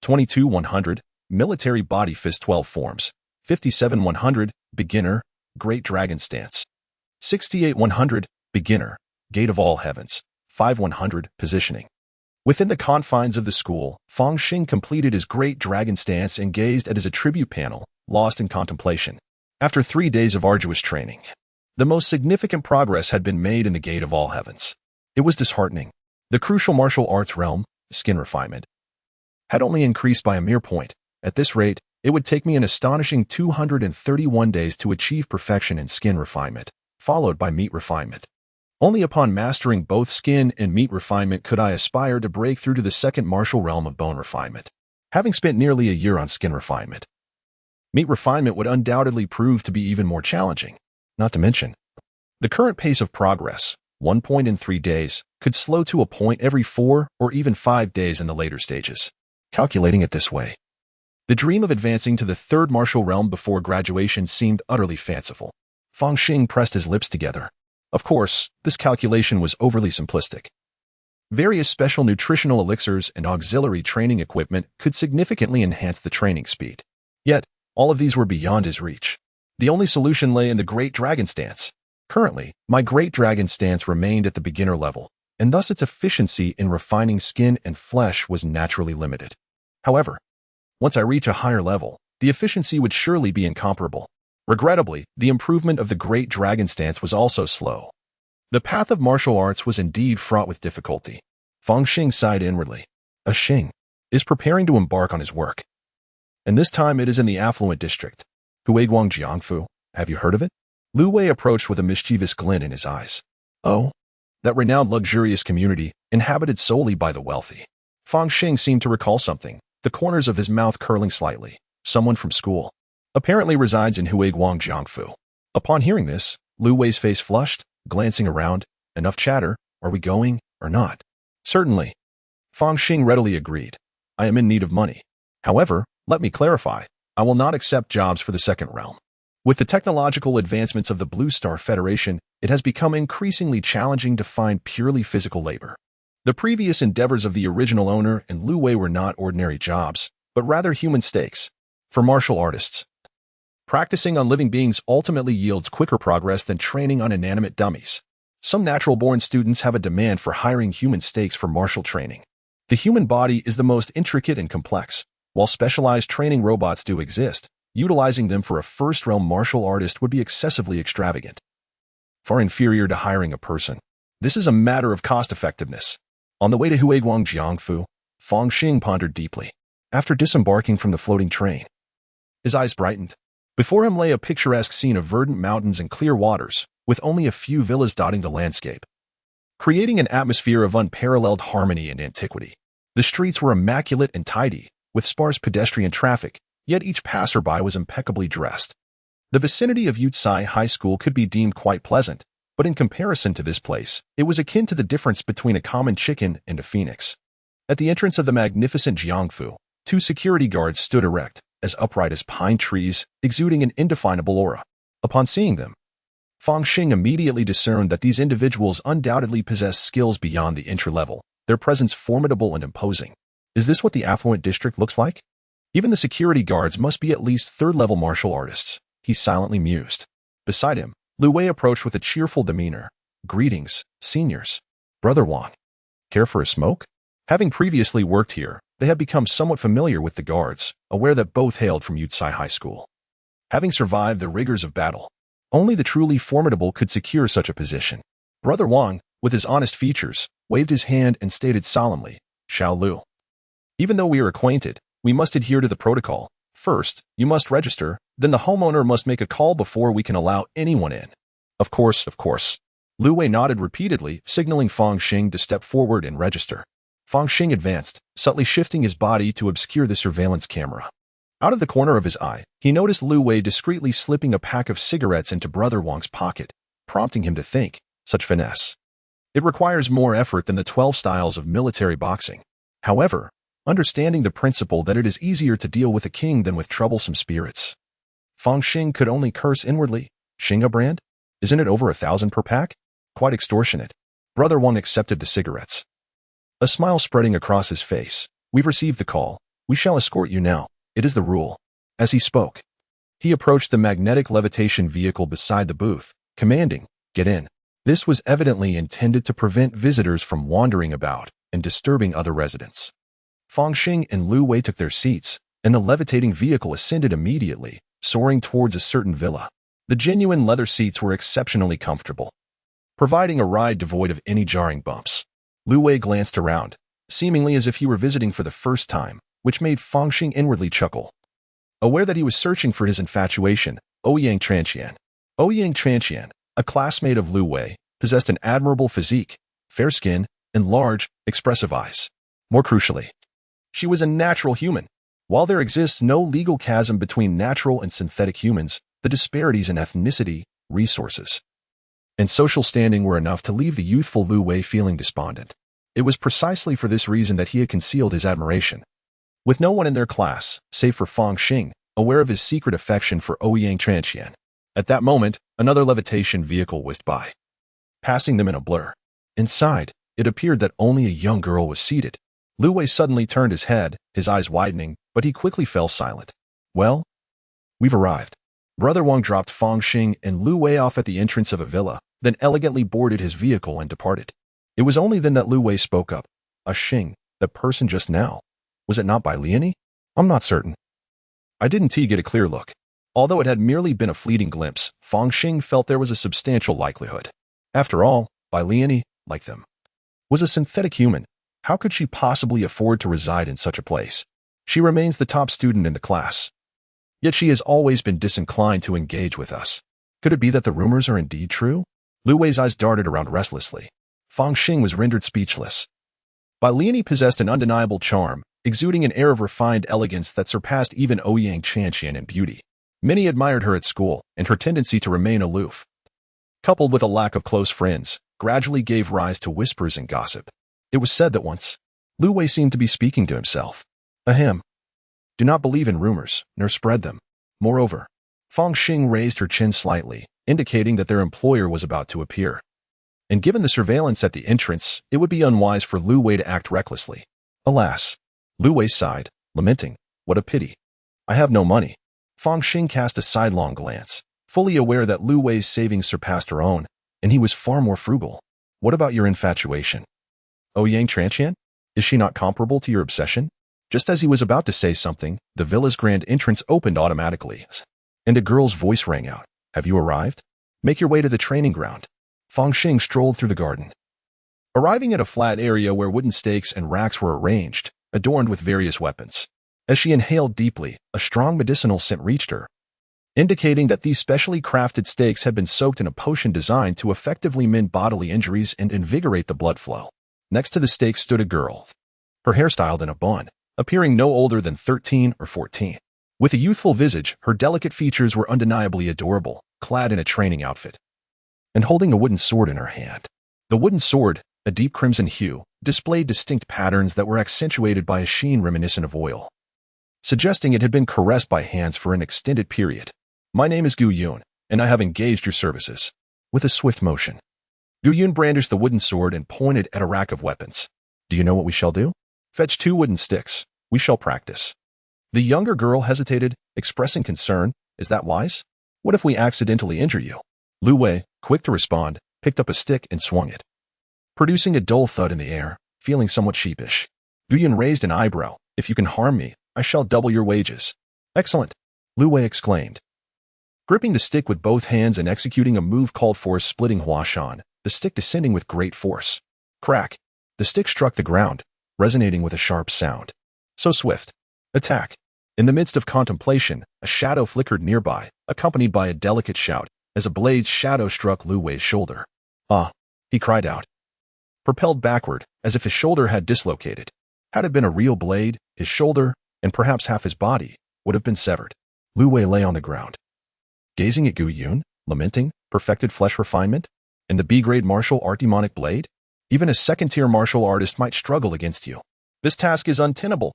22-100. Military body fist 12 forms. 57-100. Beginner, Great Dragon Stance. 68-100. Beginner, Gate of All Heavens. 5-100. Positioning. Within the confines of the school, Fang Xing completed his Great Dragon Stance and gazed at his attribute panel, lost in contemplation. After 3 days of arduous training, the most significant progress had been made in the Gate of All Heavens. It was disheartening. The crucial martial arts realm, skin refinement, had only increased by a mere point. At this rate, it would take me an astonishing 231 days to achieve perfection in skin refinement, followed by meat refinement. Only upon mastering both skin and meat refinement could I aspire to break through to the second martial realm of bone refinement. Having spent nearly a year on skin refinement, meat refinement would undoubtedly prove to be even more challenging. Not to mention, the current pace of progress, 1 point in 3 days, could slow to a point every 4 or even 5 days in the later stages. Calculating it this way, the dream of advancing to the third martial realm before graduation seemed utterly fanciful. Fang Xing pressed his lips together. Of course, this calculation was overly simplistic. Various special nutritional elixirs and auxiliary training equipment could significantly enhance the training speed. Yet, all of these were beyond his reach. The only solution lay in the Great Dragon Stance. Currently, my Great Dragon Stance remained at the beginner level, and thus its efficiency in refining skin and flesh was naturally limited. However, once I reach a higher level, the efficiency would surely be incomparable. Regrettably, the improvement of the Great Dragon Stance was also slow. The path of martial arts was indeed fraught with difficulty. Fang Xing sighed inwardly. A Xing is preparing to embark on his work. And this time it is in the affluent district. Huiguang Jiangfu, have you heard of it? Lu Wei approached with a mischievous glint in his eyes. Oh, that renowned luxurious community, inhabited solely by the wealthy. Fang Xing seemed to recall something, the corners of his mouth curling slightly. Someone from school. Apparently resides in Huiguang Jiangfu. Upon hearing this, Lu Wei's face flushed, glancing around. Enough chatter, are we going, or not? Certainly. Fang Xing readily agreed. I am in need of money. However, let me clarify, I will not accept jobs for the second realm. With the technological advancements of the Blue Star Federation, it has become increasingly challenging to find purely physical labor. The previous endeavors of the original owner and Lu Wei were not ordinary jobs, but rather human stakes. For martial artists, practicing on living beings ultimately yields quicker progress than training on inanimate dummies. Some natural-born students have a demand for hiring human stakes for martial training. The human body is the most intricate and complex. While specialized training robots do exist, utilizing them for a first-realm martial artist would be excessively extravagant. Far inferior to hiring a person. This is a matter of cost-effectiveness. On the way to Huiguang Jiangfu, Fang Xing pondered deeply. After disembarking from the floating train, his eyes brightened. Before him lay a picturesque scene of verdant mountains and clear waters, with only a few villas dotting the landscape, creating an atmosphere of unparalleled harmony and antiquity. The streets were immaculate and tidy, with sparse pedestrian traffic, yet each passerby was impeccably dressed. The vicinity of Yutsai High School could be deemed quite pleasant, but in comparison to this place, it was akin to the difference between a common chicken and a phoenix. At the entrance of the magnificent Jiangfu, 2 security guards stood erect, as upright as pine trees, exuding an indefinable aura. Upon seeing them, Fang Xing immediately discerned that these individuals undoubtedly possessed skills beyond the entry-level, their presence formidable and imposing. Is this what the affluent district looks like? Even the security guards must be at least third-level martial artists, he silently mused. Beside him, Lu Wei approached with a cheerful demeanor. Greetings, seniors. Brother Wang. Care for a smoke? Having previously worked here, they had become somewhat familiar with the guards, aware that both hailed from Yutsai High School. Having survived the rigors of battle, only the truly formidable could secure such a position. Brother Wang, with his honest features, waved his hand and stated solemnly, Xiao Lu. Even though we are acquainted, we must adhere to the protocol. First, you must register, then the homeowner must make a call before we can allow anyone in. Of course. Lu Wei nodded repeatedly, signaling Fang Xing to step forward and register. Fang Xing advanced, subtly shifting his body to obscure the surveillance camera. Out of the corner of his eye, he noticed Lu Wei discreetly slipping a pack of cigarettes into Brother Wang's pocket, prompting him to think, such finesse. It requires more effort than the 12 styles of military boxing. However, understanding the principle that it is easier to deal with a king than with troublesome spirits, Fang Xing could only curse inwardly. Xinga brand? Isn't it over 1,000 per pack? Quite extortionate. Brother Wang accepted the cigarettes. A smile spreading across his face. We've received the call. We shall escort you now. It is the rule. As he spoke, he approached the magnetic levitation vehicle beside the booth, commanding, get in. This was evidently intended to prevent visitors from wandering about and disturbing other residents. Fang Xing and Lu Wei took their seats, and the levitating vehicle ascended immediately, soaring towards a certain villa. The genuine leather seats were exceptionally comfortable, providing a ride devoid of any jarring bumps. Lu Wei glanced around, seemingly as if he were visiting for the first time, which made Fang Xing inwardly chuckle. Aware that he was searching for his infatuation, Ouyang Tranqian. Ouyang Tranqian, a classmate of Lu Wei, possessed an admirable physique, fair skin, and large, expressive eyes. More crucially, she was a natural human. While there exists no legal chasm between natural and synthetic humans, the disparities in ethnicity, resources, and social standing were enough to leave the youthful Lu Wei feeling despondent. It was precisely for this reason that he had concealed his admiration. With no one in their class, save for Fang Xing, aware of his secret affection for Ouyang Tranqian. At that moment, another levitation vehicle whizzed by, passing them in a blur. Inside, It appeared that only a young girl was seated. Lu Wei suddenly turned his head, his eyes widening, but he quickly fell silent. Well, we've arrived. Brother Wang dropped Fang Xing and Lu Wei off at the entrance of a villa, then elegantly boarded his vehicle and departed. It was only then that Lu Wei spoke up. Xing, the person just now. Was it not Bai Liani? I'm not certain. I didn't get a clear look. Although it had merely been a fleeting glimpse, Fang Xing felt there was a substantial likelihood. After all, Bai Liani, like them, was a synthetic human. How could she possibly afford to reside in such a place? She remains the top student in the class. Yet she has always been disinclined to engage with us. Could it be that the rumors are indeed true? Lu Wei's eyes darted around restlessly. Fang Xing was rendered speechless. Bai Liani possessed an undeniable charm, exuding an air of refined elegance that surpassed even Ouyang Chanxian in beauty. Many admired her at school, and her tendency to remain aloof, coupled with a lack of close friends, gradually gave rise to whispers and gossip. It was said that once, Lu Wei seemed to be speaking to himself. Ahem. Do not believe in rumors, nor spread them. Moreover, Fang Xing raised her chin slightly, indicating that their employer was about to appear. And given the surveillance at the entrance, it would be unwise for Lu Wei to act recklessly. Alas. Lu Wei sighed, lamenting, what a pity. I have no money. Fang Xing cast a sidelong glance, fully aware that Lu Wei's savings surpassed her own, and he was far more frugal. What about your infatuation? Ouyang Chanxian? Is she not comparable to your obsession? Just as he was about to say something, the villa's grand entrance opened automatically, and a girl's voice rang out. Have you arrived? Make your way to the training ground. Fang Xing strolled through the garden. Arriving at a flat area where wooden stakes and racks were arranged, adorned with various weapons. As she inhaled deeply, a strong medicinal scent reached her, indicating that these specially crafted stakes had been soaked in a potion designed to effectively mend bodily injuries and invigorate the blood flow. Next to the stakes stood a girl, her hair styled in a bun, appearing no older than 13 or 14. With a youthful visage, her delicate features were undeniably adorable, clad in a training outfit, and holding a wooden sword in her hand. The wooden sword, a deep crimson hue, displayed distinct patterns that were accentuated by a sheen reminiscent of oil, suggesting it had been caressed by hands for an extended period. My name is Gu Yun, and I have engaged your services. With a swift motion, Gu Yun brandished the wooden sword and pointed at a rack of weapons. Do you know what we shall do? Fetch 2 wooden sticks. We shall practice. The younger girl hesitated, expressing concern. Is that wise? What if we accidentally injure you? Lu Wei, quick to respond, picked up a stick and swung it, producing a dull thud in the air, feeling somewhat sheepish. Gu Yun raised an eyebrow. If you can harm me, I shall double your wages. Excellent, Lu Wei exclaimed. Gripping the stick with both hands and executing a move called for splitting Huashan, the stick descending with great force. Crack. The stick struck the ground, resonating with a sharp sound. So swift. Attack. In the midst of contemplation, a shadow flickered nearby, accompanied by a delicate shout, as a blade's shadow struck Lu Wei's shoulder. Ah! He cried out, propelled backward, as if his shoulder had dislocated. Had it been a real blade, his shoulder, and perhaps half his body, would have been severed. Lu Wei lay on the ground, gazing at Gu Yun, lamenting, perfected flesh refinement, and the B-grade martial art demonic blade? Even a second-tier martial artist might struggle against you. This task is untenable.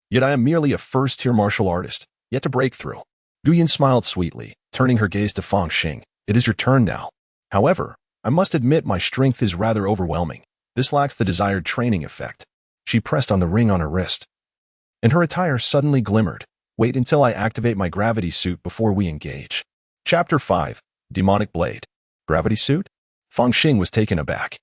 Yet I am merely a first-tier martial artist, yet to break through. Gu Yun smiled sweetly, turning her gaze to Fang Xing. It is your turn now. However, I must admit my strength is rather overwhelming. This lacks the desired training effect. She pressed on the ring on her wrist, and her attire suddenly glimmered. Wait until I activate my gravity suit before we engage. Chapter 5. Demonic Blade. Gravity suit? Fang Xing was taken aback.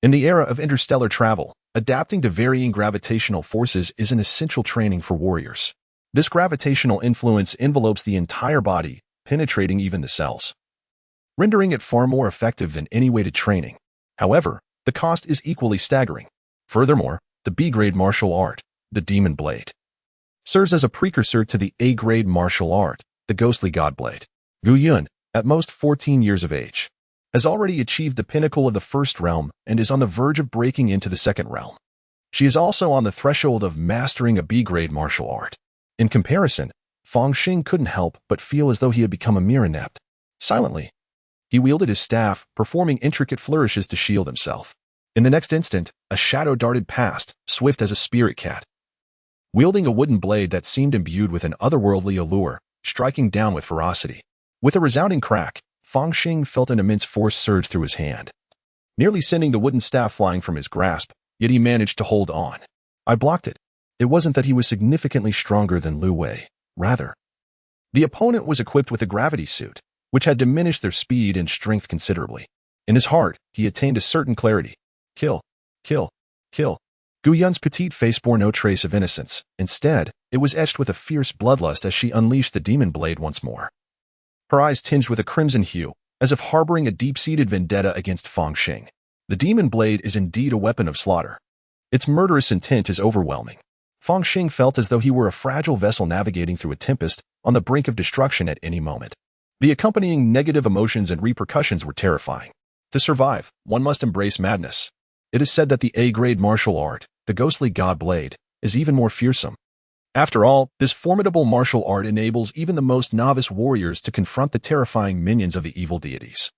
In the era of interstellar travel, adapting to varying gravitational forces is an essential training for warriors. This gravitational influence envelopes the entire body, penetrating even the cells, rendering it far more effective than any weighted training. However, the cost is equally staggering. Furthermore, the B-grade martial art, the Demon Blade, serves as a precursor to the A-grade martial art, the Ghostly God Blade. Gu Yun, at most 14 years of age, has already achieved the pinnacle of the first realm and is on the verge of breaking into the second realm. She is also on the threshold of mastering a B-grade martial art. In comparison, Fang Xing couldn't help but feel as though he had become a mere inept. Silently, he wielded his staff, performing intricate flourishes to shield himself. In the next instant, a shadow darted past, swift as a spirit cat, wielding a wooden blade that seemed imbued with an otherworldly allure, striking down with ferocity. With a resounding crack, Fang Xing felt an immense force surge through his hand. nearly sending the wooden staff flying from his grasp, yet he managed to hold on. I blocked it. It wasn't that he was significantly stronger than Lu Wei. Rather, the opponent was equipped with a gravity suit, which had diminished their speed and strength considerably. In his heart, he attained a certain clarity. Kill. Kill. Kill. Gu Yun's petite face bore no trace of innocence. Instead, it was etched with a fierce bloodlust as she unleashed the demon blade once more. Her eyes tinged with a crimson hue, as if harboring a deep-seated vendetta against Fang Xing. The demon blade is indeed a weapon of slaughter. Its murderous intent is overwhelming. Fang Xing felt as though he were a fragile vessel navigating through a tempest on the brink of destruction at any moment. The accompanying negative emotions and repercussions were terrifying. To survive, one must embrace madness. It is said that the A-grade martial art, the ghostly god blade, is even more fearsome. After all, this formidable martial art enables even the most novice warriors to confront the terrifying minions of the evil deities.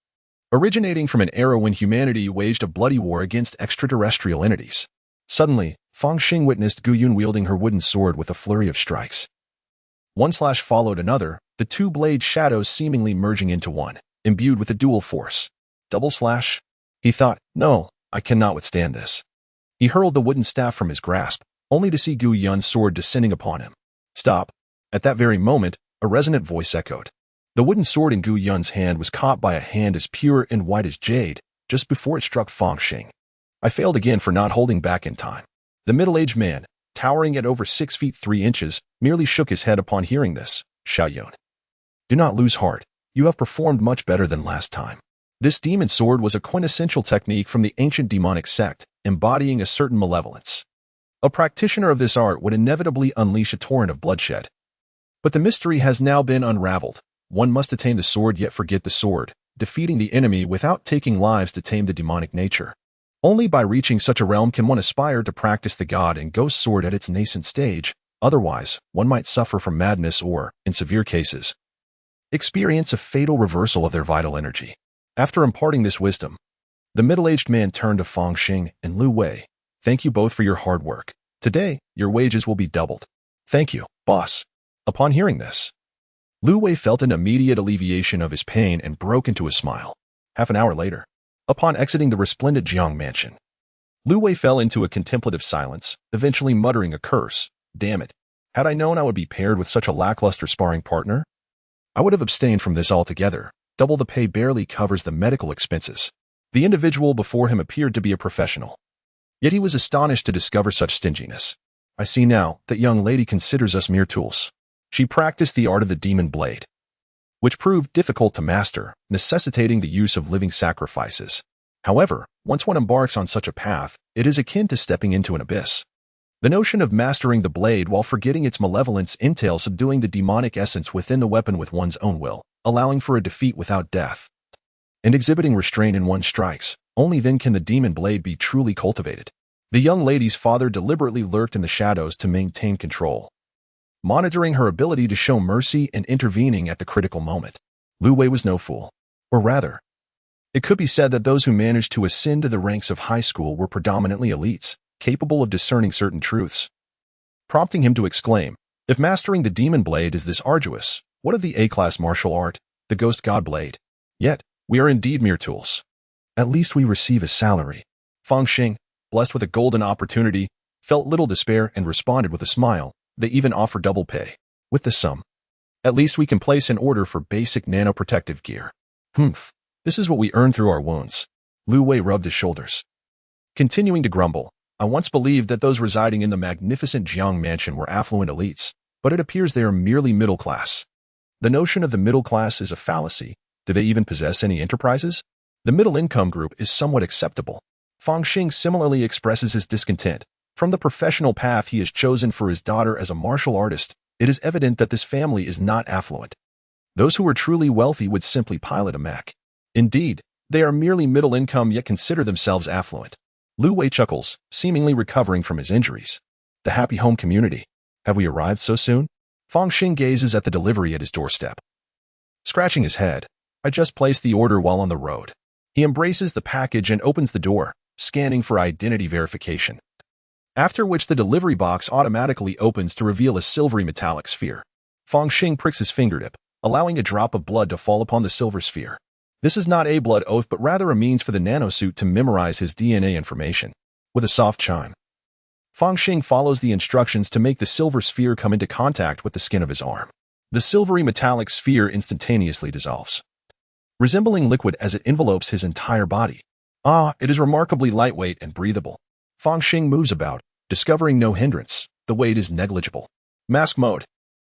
Originating from an era when humanity waged a bloody war against extraterrestrial entities. Suddenly, Fang Xing witnessed Gu Yun wielding her wooden sword with a flurry of strikes. One slash followed another, the two blade shadows seemingly merging into one, imbued with a dual force. Double slash? He thought, no, I cannot withstand this. He hurled the wooden staff from his grasp, only to see Gu Yun's sword descending upon him. Stop. At that very moment, a resonant voice echoed. The wooden sword in Gu Yun's hand was caught by a hand as pure and white as jade, just before it struck Fang Xing. I failed again for not holding back in time. The middle-aged man, towering at over 6 feet 3 inches, merely shook his head upon hearing this. Xiaoyun. Do not lose heart. You have performed much better than last time. This demon sword was a quintessential technique from the ancient demonic sect, embodying a certain malevolence. A practitioner of this art would inevitably unleash a torrent of bloodshed. But the mystery has now been unraveled. One must attain the sword yet forget the sword, defeating the enemy without taking lives to tame the demonic nature. Only by reaching such a realm can one aspire to practice the god and ghost sword at its nascent stage. Otherwise, one might suffer from madness or, in severe cases, experience a fatal reversal of their vital energy. After imparting this wisdom, the middle-aged man turned to Fang Xing and Lu Wei. Thank you both for your hard work. Today, your wages will be doubled. Thank you, boss. Upon hearing this, Lu Wei felt an immediate alleviation of his pain and broke into a smile. Half an hour later, upon exiting the resplendent Jiang mansion, Lu Wei fell into a contemplative silence, eventually muttering a curse. Damn it. Had I known I would be paired with such a lackluster sparring partner, I would have abstained from this altogether. Double the pay barely covers the medical expenses. The individual before him appeared to be a professional. Yet he was astonished to discover such stinginess. I see now that young lady considers us mere tools. She practiced the art of the demon blade, which proved difficult to master, necessitating the use of living sacrifices. However, once one embarks on such a path, it is akin to stepping into an abyss. The notion of mastering the blade while forgetting its malevolence entails subduing the demonic essence within the weapon with one's own will, allowing for a defeat without death, and exhibiting restraint in one's strikes. Only then can the demon blade be truly cultivated. The young lady's father deliberately lurked in the shadows to maintain control, monitoring her ability to show mercy and intervening at the critical moment. Lu Wei was no fool. Or rather, it could be said that those who managed to ascend to the ranks of high school were predominantly elites, capable of discerning certain truths, prompting him to exclaim, if mastering the demon blade is this arduous, what of the A-class martial art, the ghost god blade? Yet, we are indeed mere tools. At least we receive a salary. Fang Xing, blessed with a golden opportunity, felt little despair and responded with a smile. They even offer double pay. With the sum, at least we can place an order for basic nanoprotective gear. Humph, this is what we earn through our wounds. Lu Wei rubbed his shoulders, continuing to grumble. I once believed that those residing in the magnificent Jiang mansion were affluent elites, but it appears they are merely middle class. The notion of the middle class is a fallacy. Do they even possess any enterprises? The middle income group is somewhat acceptable. Fang Xing similarly expresses his discontent. From the professional path he has chosen for his daughter as a martial artist, it is evident that this family is not affluent. Those who are truly wealthy would simply pilot a mech. Indeed, they are merely middle income yet consider themselves affluent. Lu Wei chuckles, seemingly recovering from his injuries. The happy home community. Have we arrived so soon? Fang Xing gazes at the delivery at his doorstep, scratching his head. I just placed the order while on the road. He embraces the package and opens the door, scanning for identity verification, after which the delivery box automatically opens to reveal a silvery metallic sphere. Fang Xing pricks his fingertip, allowing a drop of blood to fall upon the silver sphere. This is not a blood oath, but rather a means for the nanosuit to memorize his DNA information. With a soft chime, Fang Xing follows the instructions to make the silver sphere come into contact with the skin of his arm. The silvery metallic sphere instantaneously dissolves, resembling liquid as it envelopes his entire body. It is remarkably lightweight and breathable. Fang Xing moves about, discovering no hindrance. The weight is negligible. Mask mode,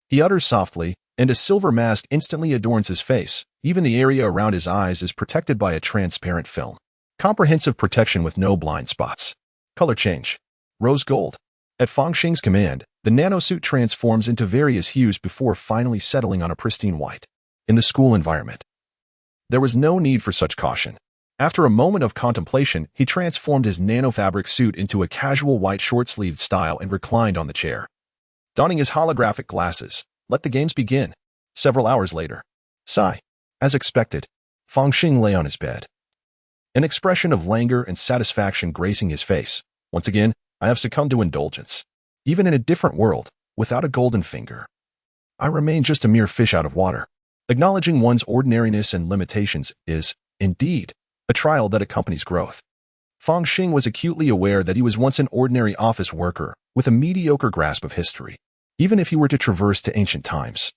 he utters softly, and a silver mask instantly adorns his face. Even the area around his eyes is protected by a transparent film. Comprehensive protection with no blind spots. Color change, rose gold. At Fang Xing's command, the nanosuit transforms into various hues before finally settling on a pristine white. In the school environment, there was no need for such caution. After a moment of contemplation, he transformed his nanofabric suit into a casual white short-sleeved style and reclined on the chair. Donning his holographic glasses, let the games begin. Several hours later, sigh. As expected, Fang Xing lay on his bed, an expression of languor and satisfaction gracing his face. Once again, I have succumbed to indulgence. Even in a different world, without a golden finger, I remain just a mere fish out of water. Acknowledging one's ordinariness and limitations is, indeed, a trial that accompanies growth. Fang Xing was acutely aware that he was once an ordinary office worker with a mediocre grasp of history. Even if he were to traverse to ancient times,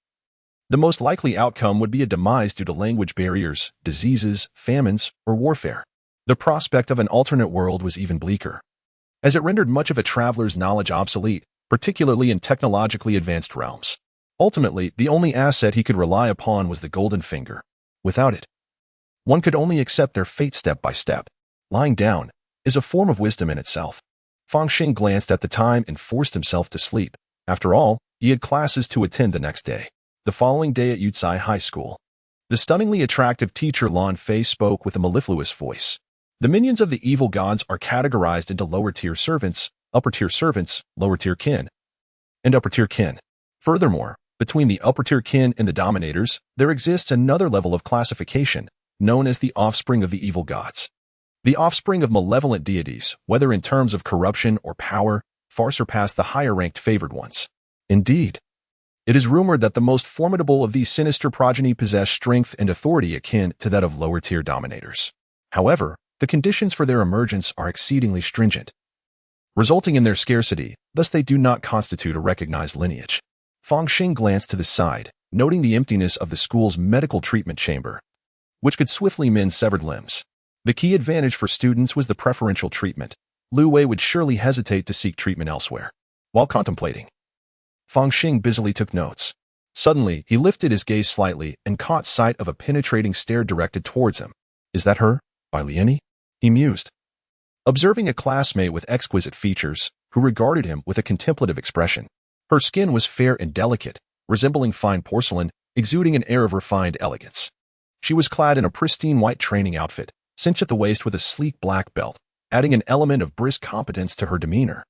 the most likely outcome would be a demise due to language barriers, diseases, famines, or warfare. The prospect of an alternate world was even bleaker, as it rendered much of a traveler's knowledge obsolete, particularly in technologically advanced realms. Ultimately, the only asset he could rely upon was the golden finger. Without it, one could only accept their fate step by step. Lying down is a form of wisdom in itself. Fang Xing glanced at the time and forced himself to sleep. After all, he had classes to attend the next day. The following day at Yutsai High School, the stunningly attractive teacher Lan Fei spoke with a mellifluous voice. The minions of the evil gods are categorized into lower-tier servants, lower-tier kin, and upper-tier kin. Furthermore, between the upper-tier kin and the dominators, there exists another level of classification, known as the offspring of the evil gods. The offspring of malevolent deities, whether in terms of corruption or power, far surpass the higher-ranked favored ones. Indeed, it is rumored that the most formidable of these sinister progeny possess strength and authority akin to that of lower-tier dominators. However, the conditions for their emergence are exceedingly stringent, resulting in their scarcity, thus they do not constitute a recognized lineage. Fang Xing glanced to the side, noting the emptiness of the school's medical treatment chamber, which could swiftly mend severed limbs. The key advantage for students was the preferential treatment. Lu Wei would surely hesitate to seek treatment elsewhere. While contemplating, Fang Xing busily took notes. Suddenly, he lifted his gaze slightly and caught sight of a penetrating stare directed towards him. Is that her, Bai Liani? He mused, observing a classmate with exquisite features, who regarded him with a contemplative expression. Her skin was fair and delicate, resembling fine porcelain, exuding an air of refined elegance. She was clad in a pristine white training outfit, cinched at the waist with a sleek black belt, adding an element of brisk competence to her demeanor.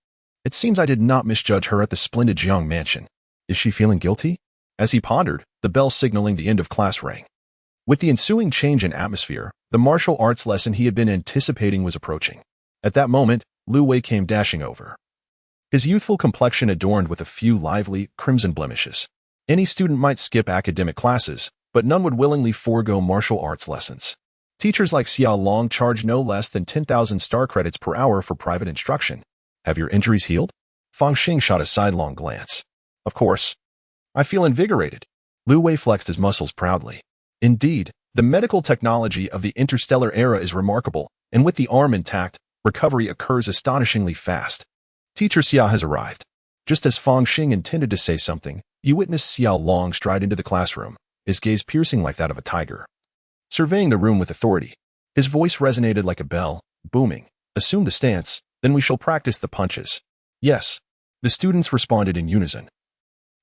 It seems I did not misjudge her at the splendid Jiang mansion. Is she feeling guilty? As he pondered, the bell signaling the end of class rang. With the ensuing change in atmosphere, the martial arts lesson he had been anticipating was approaching. At that moment, Lu Wei came dashing over, his youthful complexion adorned with a few lively, crimson blemishes. Any student might skip academic classes, but none would willingly forego martial arts lessons. Teachers like Xiao Long charge no less than 10,000 star credits per hour for private instruction. Have your injuries healed? Fang Xing shot a sidelong glance. Of course. I feel invigorated. Lu Wei flexed his muscles proudly. Indeed, the medical technology of the interstellar era is remarkable, and with the arm intact, recovery occurs astonishingly fast. Teacher Xia has arrived. Just as Fang Xing intended to say something, he witnessed Xiao Long stride into the classroom, his gaze piercing like that of a tiger. Surveying the room with authority, his voice resonated like a bell, booming. Assume the stance, then we shall practice the punches. Yes. The students responded in unison,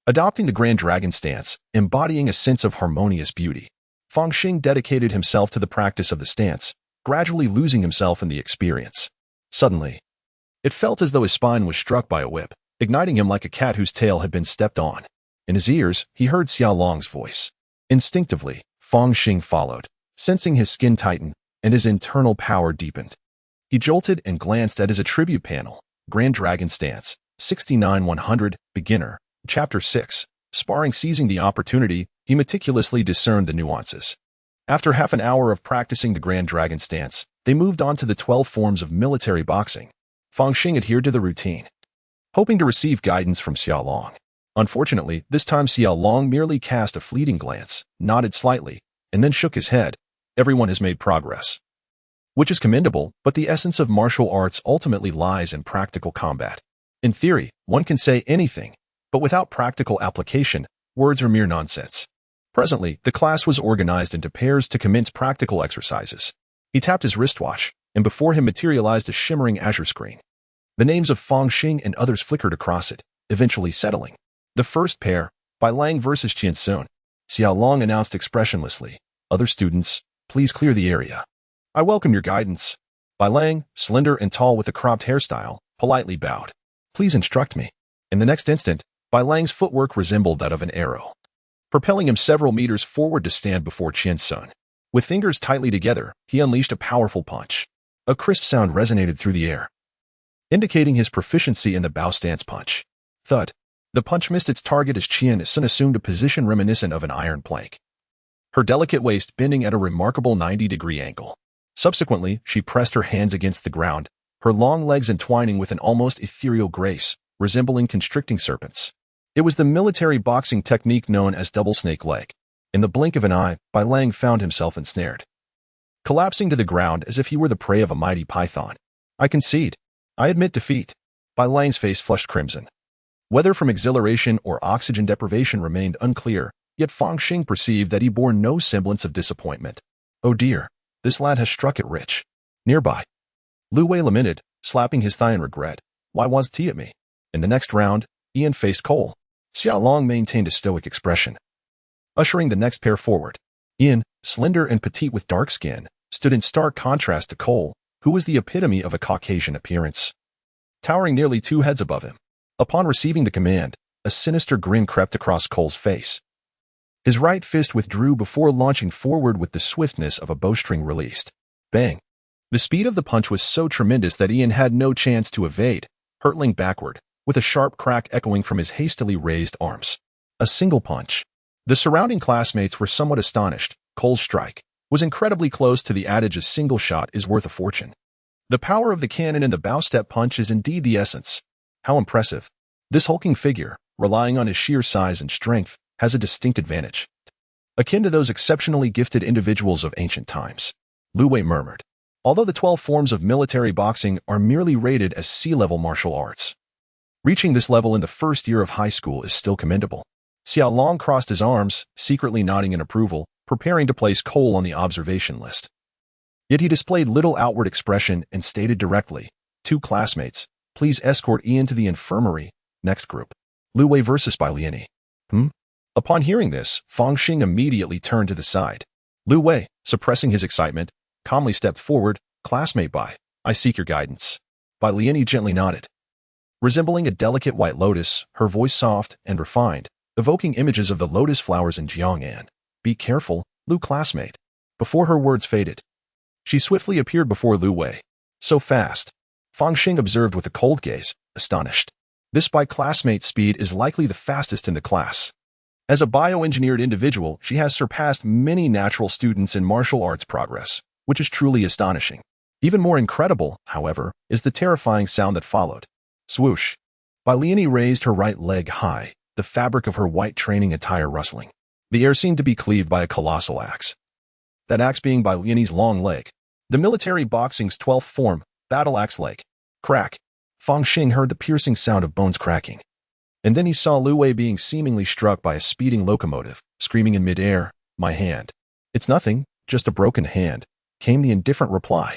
adopting the Grand Dragon stance, embodying a sense of harmonious beauty. Fang Xing dedicated himself to the practice of the stance, gradually losing himself in the experience. Suddenly, it felt as though his spine was struck by a whip, igniting him like a cat whose tail had been stepped on. In his ears, he heard Xiao Long's voice. Instinctively, Fang Xing followed, sensing his skin tighten and his internal power deepened. He jolted and glanced at his attribute panel. Grand Dragon Stance, 69-100, Beginner, Chapter 6. Sparring. Seizing the opportunity, he meticulously discerned the nuances. After half an hour of practicing the Grand Dragon stance, they moved on to the 12 forms of military boxing. Fang Xing adhered to the routine, hoping to receive guidance from Xiaolong. Unfortunately, this time Xiaolong merely cast a fleeting glance, nodded slightly, and then shook his head. Everyone has made progress, which is commendable, but the essence of martial arts ultimately lies in practical combat. In theory, one can say anything, but without practical application, words are mere nonsense. Presently, the class was organized into pairs to commence practical exercises. He tapped his wristwatch, and before him materialized a shimmering azure screen. The names of Fang Xing and others flickered across it, eventually settling. The first pair, Bai Lang versus Qian Sun. Xiaolong announced expressionlessly, "Other students, please clear the area. I welcome your guidance." Bai Lang, slender and tall with a cropped hairstyle, politely bowed. "Please instruct me." In the next instant, Bai Lang's footwork resembled that of an arrow, propelling him several meters forward to stand before Qian Sun. With fingers tightly together, he unleashed a powerful punch. A crisp sound resonated through the air, indicating his proficiency in the bow stance punch. Thud. The punch missed its target as Qian Sun assumed a position reminiscent of an iron plank, her delicate waist bending at a remarkable 90-degree angle. Subsequently, she pressed her hands against the ground, her long legs entwining with an almost ethereal grace, resembling constricting serpents. It was the military boxing technique known as double snake leg. In the blink of an eye, Bai Lang found himself ensnared, collapsing to the ground as if he were the prey of a mighty python. "I concede. I admit defeat." Bai Lang's face flushed crimson. Whether from exhilaration or oxygen deprivation remained unclear, yet Fang Xing perceived that he bore no semblance of disappointment. "Oh dear, this lad has struck it rich." Nearby, Lu Wei lamented, slapping his thigh in regret. "Why wasn't he at me?" In the next round, Ian faced Cole. Xiaolong maintained a stoic expression, ushering the next pair forward. Ian, slender and petite with dark skin, stood in stark contrast to Cole, who was the epitome of a Caucasian appearance, towering nearly 2 heads above him. Upon receiving the command, a sinister grin crept across Cole's face. His right fist withdrew before launching forward with the swiftness of a bowstring released. Bang! The speed of the punch was so tremendous that Ian had no chance to evade, hurtling backward, with a sharp crack echoing from his hastily raised arms. A single punch. The surrounding classmates were somewhat astonished. Cole's strike was incredibly close to the adage "a single shot is worth a fortune." The power of the cannon and the bow step punch is indeed the essence. How impressive. This hulking figure, relying on his sheer size and strength, has a distinct advantage, akin to those exceptionally gifted individuals of ancient times. Lu Wei murmured. Although the 12 forms of military boxing are merely rated as sea-level martial arts, reaching this level in the first year of high school is still commendable. Xiaolong crossed his arms, secretly nodding in approval, preparing to place Cole on the observation list. Yet he displayed little outward expression and stated directly, "Two classmates, please escort Ian to the infirmary." Next group. Lu Wei versus Bai Liani. Upon hearing this, Fang Xing immediately turned to the side. Lu Wei, suppressing his excitement, calmly stepped forward. "Classmate Bai, I seek your guidance." Bai Liani gently nodded. Resembling a delicate white lotus, her voice soft and refined, evoking images of the lotus flowers in Jiang'an. "Be careful, Lu classmate." Before her words faded, she swiftly appeared before Lu Wei. So fast. Fang Xing observed with a cold gaze, astonished. This Bai classmate's speed is likely the fastest in the class. As a bioengineered individual, she has surpassed many natural students in martial arts progress, which is truly astonishing. Even more incredible, however, is the terrifying sound that followed. Swoosh. Bai Liani raised her right leg high, the fabric of her white training attire rustling. The air seemed to be cleaved by a colossal axe. That axe being Bai Liani's long leg. The military boxing's 12th form, battle axe leg. Crack. Fang Xing heard the piercing sound of bones cracking. And then he saw Lu Wei being seemingly struck by a speeding locomotive, screaming in midair, "My hand." "It's nothing, just a broken hand," came the indifferent reply.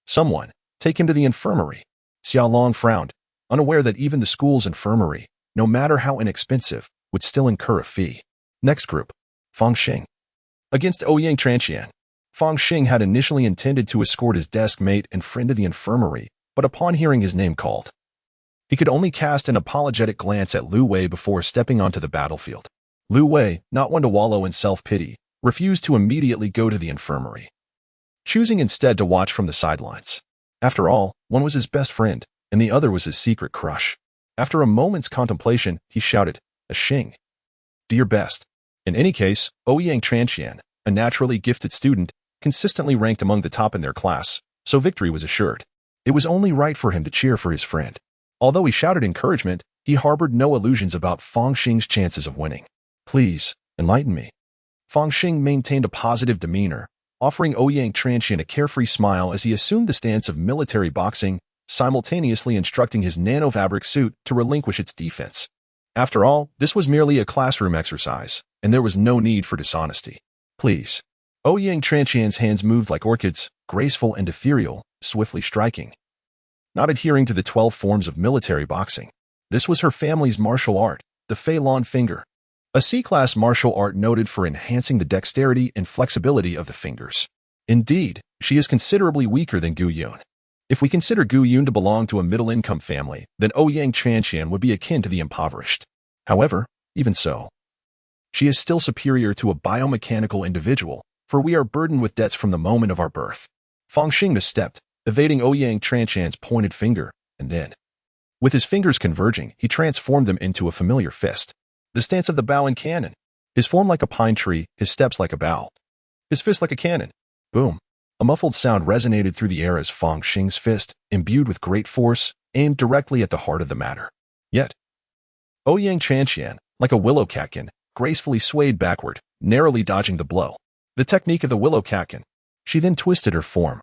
"Someone, take him to the infirmary." Xiaolong frowned, unaware that even the school's infirmary, no matter how inexpensive, would still incur a fee. Next group. Fang Xing. Against Ouyang Tranqian. Fang Xing had initially intended to escort his desk mate and friend to the infirmary, but upon hearing his name called, he could only cast an apologetic glance at Lu Wei before stepping onto the battlefield. Lu Wei, not one to wallow in self-pity, refused to immediately go to the infirmary, choosing instead to watch from the sidelines. After all, one was his best friend, and the other was his secret crush. After a moment's contemplation, he shouted, "A Xing. Do your best." In any case, Ouyang Tranqian, a naturally gifted student, consistently ranked among the top in their class, so victory was assured. It was only right for him to cheer for his friend. Although he shouted encouragement, he harbored no illusions about Fang Xing's chances of winning. Please, enlighten me. Fang Xing maintained a positive demeanor, offering Ouyang Tranxian a carefree smile as he assumed the stance of military boxing, simultaneously instructing his nanofabric suit to relinquish its defense. After all, this was merely a classroom exercise, and there was no need for dishonesty. Please. Ouyang Tranxian's hands moved like orchids, graceful and ethereal, swiftly striking. Not adhering to the 12 forms of military boxing. This was her family's martial art, the Fei Lan finger. A C-class martial art noted for enhancing the dexterity and flexibility of the fingers. Indeed, she is considerably weaker than Gu Yun. If we consider Gu Yun to belong to a middle-income family, then Ouyang Tranxian would be akin to the impoverished. However, even so, she is still superior to a biomechanical individual, for we are burdened with debts from the moment of our birth. Fang Xing misstepped, evading Ouyang Tranxian's pointed finger, and then, with his fingers converging, he transformed them into a familiar fist. The stance of the bow and cannon. His form like a pine tree, his steps like a bow. His fist like a cannon. Boom. A muffled sound resonated through the air as Fang Xing's fist, imbued with great force, aimed directly at the heart of the matter. Yet, Ouyang Tranxian, like a willow catkin, gracefully swayed backward, narrowly dodging the blow. The technique of the willow catkin. She then twisted her form,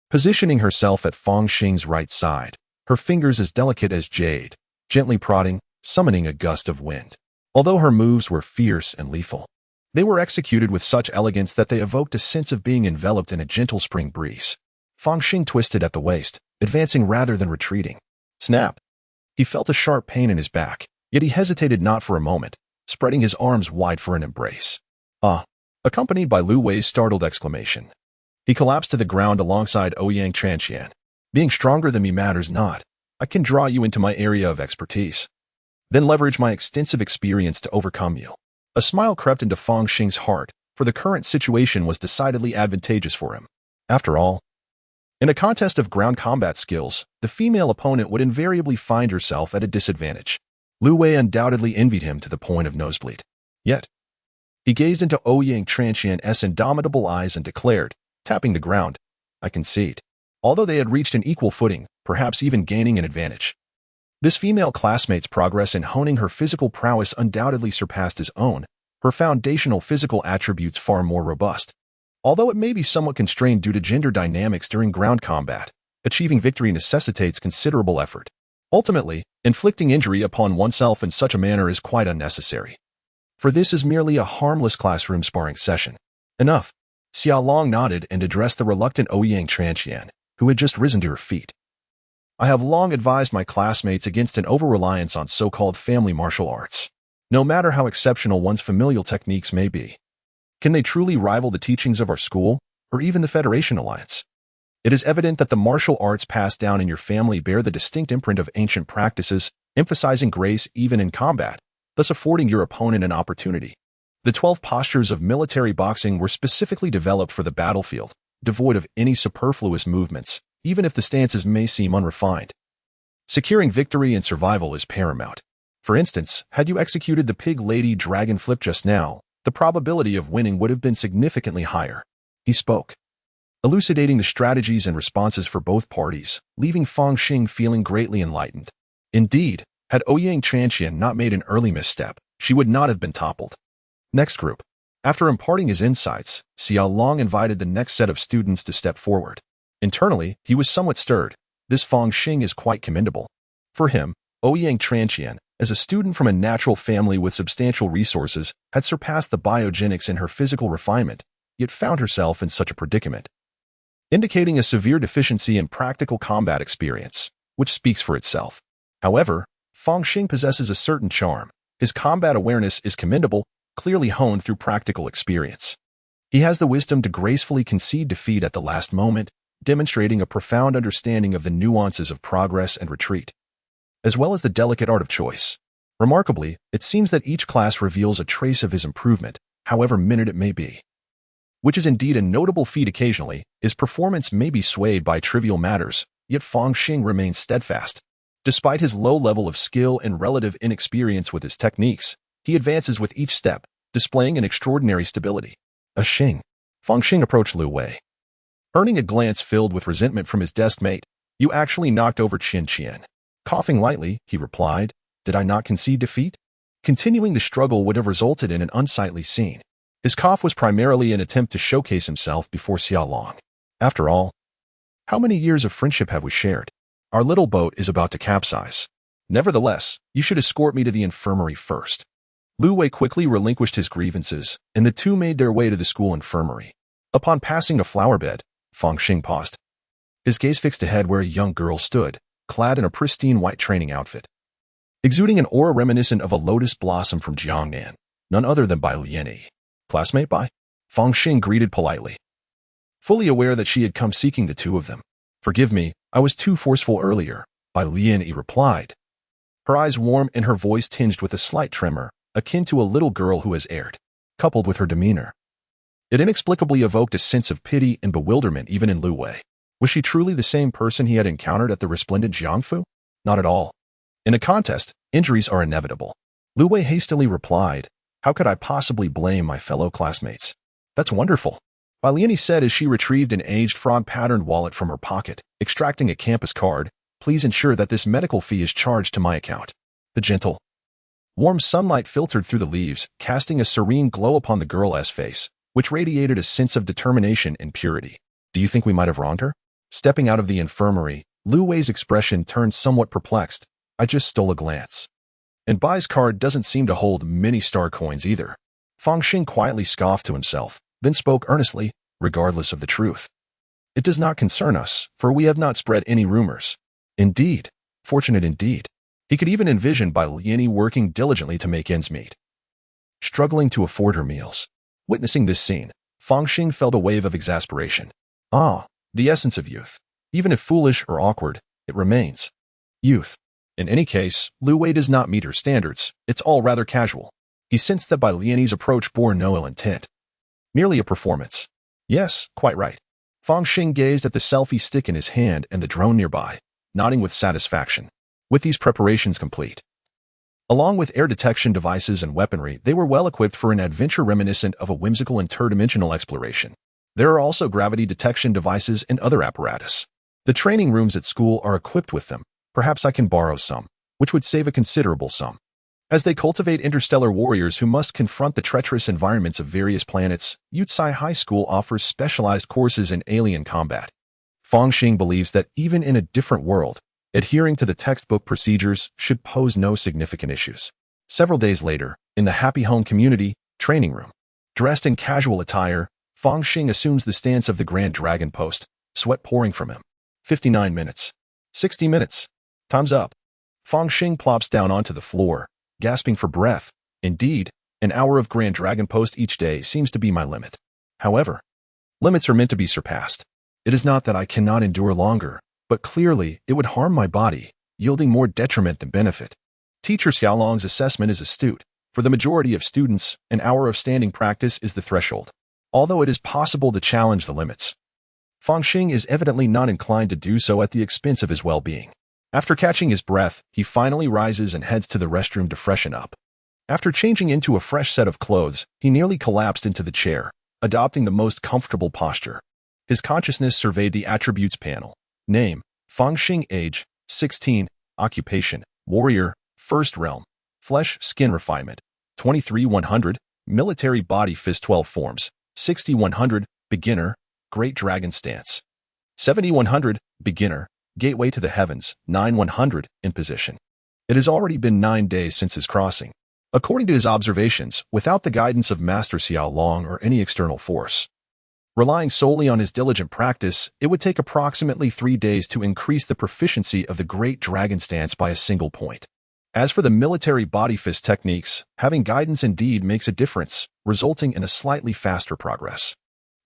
positioning herself at Fang Xing's right side, her fingers as delicate as jade, gently prodding, summoning a gust of wind. Although her moves were fierce and lethal, they were executed with such elegance that they evoked a sense of being enveloped in a gentle spring breeze. Fang Xing twisted at the waist, advancing rather than retreating. Snap! He felt a sharp pain in his back, yet he hesitated not for a moment, spreading his arms wide for an embrace. Ah! Accompanied by Lu Wei's startled exclamation. He collapsed to the ground alongside Ouyang Tranxian. Being stronger than me matters not. I can draw you into my area of expertise. Then leverage my extensive experience to overcome you. A smile crept into Fang Xing's heart, for the current situation was decidedly advantageous for him. After all, in a contest of ground combat skills, the female opponent would invariably find herself at a disadvantage. Lu Wei undoubtedly envied him to the point of nosebleed. Yet, he gazed into Ouyang Tranxian's indomitable eyes and declared, tapping the ground, I concede. Although they had reached an equal footing, perhaps even gaining an advantage. This female classmate's progress in honing her physical prowess undoubtedly surpassed his own, her foundational physical attributes far more robust. Although it may be somewhat constrained due to gender dynamics during ground combat, achieving victory necessitates considerable effort. Ultimately, inflicting injury upon oneself in such a manner is quite unnecessary. For this is merely a harmless classroom sparring session. Enough. Xia Long nodded and addressed the reluctant Ouyang Tranxian, who had just risen to her feet. I have long advised my classmates against an over-reliance on so-called family martial arts. No matter how exceptional one's familial techniques may be, can they truly rival the teachings of our school, or even the Federation Alliance? It is evident that the martial arts passed down in your family bear the distinct imprint of ancient practices, emphasizing grace even in combat, thus affording your opponent an opportunity. The 12 postures of military boxing were specifically developed for the battlefield, devoid of any superfluous movements, even if the stances may seem unrefined. Securing victory and survival is paramount. For instance, had you executed the Pig Lady Dragon Flip just now, the probability of winning would have been significantly higher. He spoke, elucidating the strategies and responses for both parties, leaving Fang Xing feeling greatly enlightened. Indeed, had Ouyang Tranxian not made an early misstep, she would not have been toppled. Next group. After imparting his insights, Xia Long invited the next set of students to step forward. Internally, he was somewhat stirred. This Fang Xing is quite commendable. For him, Ouyang Tranxian, as a student from a natural family with substantial resources, had surpassed the biogenics in her physical refinement, yet found herself in such a predicament, indicating a severe deficiency in practical combat experience, which speaks for itself. However, Fang Xing possesses a certain charm. His combat awareness is commendable, clearly honed through practical experience. He has the wisdom to gracefully concede defeat at the last moment, demonstrating a profound understanding of the nuances of progress and retreat, as well as the delicate art of choice. Remarkably, it seems that each class reveals a trace of his improvement, however minute it may be. Which is indeed a notable feat occasionally. His performance may be swayed by trivial matters, yet Fang Xing remains steadfast. Despite his low level of skill and relative inexperience with his techniques, he advances with each step, displaying an extraordinary stability. A Xing. Fang Xing approached Lu Wei. Earning a glance filled with resentment from his desk mate, "You actually knocked over Qian Qian." Coughing lightly, he replied, "Did I not concede defeat?" Continuing the struggle would have resulted in an unsightly scene. His cough was primarily an attempt to showcase himself before Xiaolong. After all, how many years of friendship have we shared? Our little boat is about to capsize. Nevertheless, you should escort me to the infirmary first. Lu Wei quickly relinquished his grievances, and the two made their way to the school infirmary. Upon passing a flower bed, Fang Xing paused. His gaze fixed ahead where a young girl stood, clad in a pristine white training outfit. Exuding an aura reminiscent of a lotus blossom from Jiangnan, none other than Bai Lianyi. "Classmate Bai?" Fang Xing greeted politely. Fully aware that she had come seeking the two of them. "Forgive me, I was too forceful earlier," Bai Lianyi replied. Her eyes warm and her voice tinged with a slight tremor, akin to a little girl who has erred, coupled with her demeanor. It inexplicably evoked a sense of pity and bewilderment even in Lu Wei. Was she truly the same person he had encountered at the resplendent Jiangfu? Not at all. In a contest, injuries are inevitable. Lu Wei hastily replied, "How could I possibly blame my fellow classmates?" "That's wonderful," Bai Lianyi said as she retrieved an aged frog-patterned wallet from her pocket, extracting a campus card. "Please ensure that this medical fee is charged to my account." The gentle, warm sunlight filtered through the leaves, casting a serene glow upon the girl's face, which radiated a sense of determination and purity. "Do you think we might have wronged her?" Stepping out of the infirmary, Lu Wei's expression turned somewhat perplexed. "I just stole a glance. And Bai's card doesn't seem to hold many star coins either." Fang Xing quietly scoffed to himself, then spoke earnestly, regardless of the truth. "It does not concern us, for we have not spread any rumors." Indeed. Fortunate indeed. He could even envision Bai Lianyi working diligently to make ends meet, struggling to afford her meals. Witnessing this scene, Fang Xing felt a wave of exasperation. The essence of youth. Even if foolish or awkward, it remains youth. In any case, Lu Wei does not meet her standards. It's all rather casual. He sensed that Bai Lianyi's approach bore no ill intent. Merely a performance. Yes, quite right. Fang Xing gazed at the selfie stick in his hand and the drone nearby, nodding with satisfaction. With these preparations complete, along with air detection devices and weaponry, they were well equipped for an adventure reminiscent of a whimsical interdimensional exploration. There are also gravity detection devices and other apparatus. The training rooms at school are equipped with them. Perhaps I can borrow some, which would save a considerable sum. As they cultivate interstellar warriors who must confront the treacherous environments of various planets, Yutsai High School offers specialized courses in alien combat. Fang Xing believes that even in a different world, adhering to the textbook procedures should pose no significant issues. Several days later, in the Happy Home Community training room, dressed in casual attire, Fang Xing assumes the stance of the Grand Dragon Post, sweat pouring from him. 59 minutes. 60 minutes. Time's up. Fang Xing plops down onto the floor, gasping for breath. Indeed, an hour of Grand Dragon Post each day seems to be my limit. However, limits are meant to be surpassed. It is not that I cannot endure longer, but clearly it would harm my body, yielding more detriment than benefit. Teacher Xiaolong's assessment is astute. For the majority of students, an hour of standing practice is the threshold. Although it is possible to challenge the limits, Fang Xing is evidently not inclined to do so at the expense of his well-being. After catching his breath, he finally rises and heads to the restroom to freshen up. After changing into a fresh set of clothes, he nearly collapsed into the chair, adopting the most comfortable posture. His consciousness surveyed the attributes panel. Name, Fang Xing. Age, 16. Occupation, warrior, first realm. Flesh, skin refinement, 23-100. Military body fist 12 forms, 60-100. Beginner, Great Dragon Stance. 70-100. Beginner, Gateway to the Heavens, 9-100. In position. It has already been 9 days since his crossing. According to his observations, without the guidance of Master Xiaolong or any external force, relying solely on his diligent practice, it would take approximately 3 days to increase the proficiency of the Great Dragon Stance by a single point. As for the military body fist techniques, having guidance indeed makes a difference, resulting in a slightly faster progress.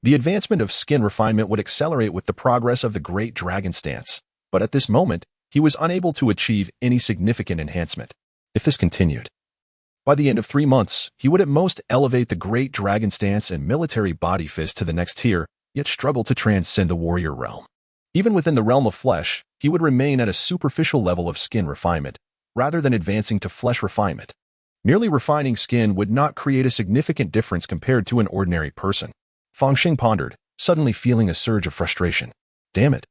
The advancement of skin refinement would accelerate with the progress of the Great Dragon Stance, but at this moment, he was unable to achieve any significant enhancement. If this continued, by the end of 3 months, he would at most elevate the Great Dragon Stance and military body fist to the next tier, yet struggle to transcend the warrior realm. Even within the realm of flesh, he would remain at a superficial level of skin refinement, rather than advancing to flesh refinement. Merely refining skin would not create a significant difference compared to an ordinary person. Fang Xing pondered, suddenly feeling a surge of frustration. Damn it.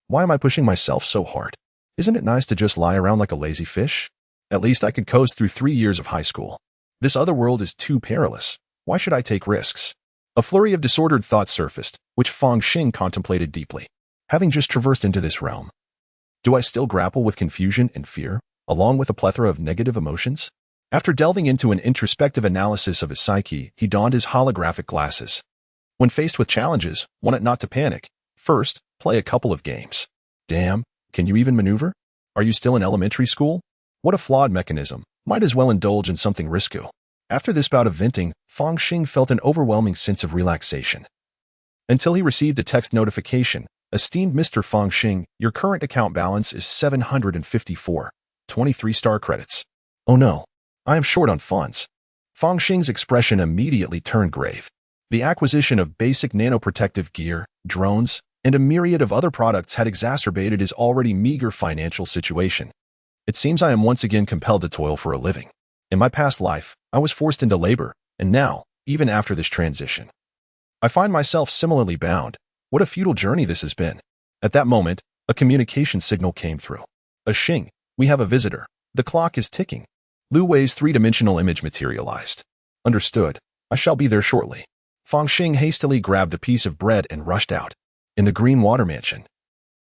Why am I pushing myself so hard? Isn't it nice to just lie around like a lazy fish? At least I could coast through 3 years of high school. This other world is too perilous. Why should I take risks? A flurry of disordered thoughts surfaced, which Fang Xing contemplated deeply. Having just traversed into this realm, do I still grapple with confusion and fear, along with a plethora of negative emotions? After delving into an introspective analysis of his psyche, he donned his holographic glasses. When faced with challenges, want it not to panic. First, play a couple of games. Damn, can you even maneuver? Are you still in elementary school? What a flawed mechanism. Might as well indulge in something risky. After this bout of venting, Fang Xing felt an overwhelming sense of relaxation. Until he received a text notification. Esteemed Mr. Fang Xing, your current account balance is 754. 23 star credits. Oh no, I am short on funds. Fang Xing's expression immediately turned grave. The acquisition of basic nanoprotective gear, drones, and a myriad of other products had exacerbated his already meager financial situation. It seems I am once again compelled to toil for a living. In my past life, I was forced into labor, and now, even after this transition, I find myself similarly bound. What a futile journey this has been. At that moment, a communication signal came through. Xing, we have a visitor. The clock is ticking. Lu Wei's three-dimensional image materialized. Understood. I shall be there shortly. Fang Xing hastily grabbed a piece of bread and rushed out. In the Green Water Mansion,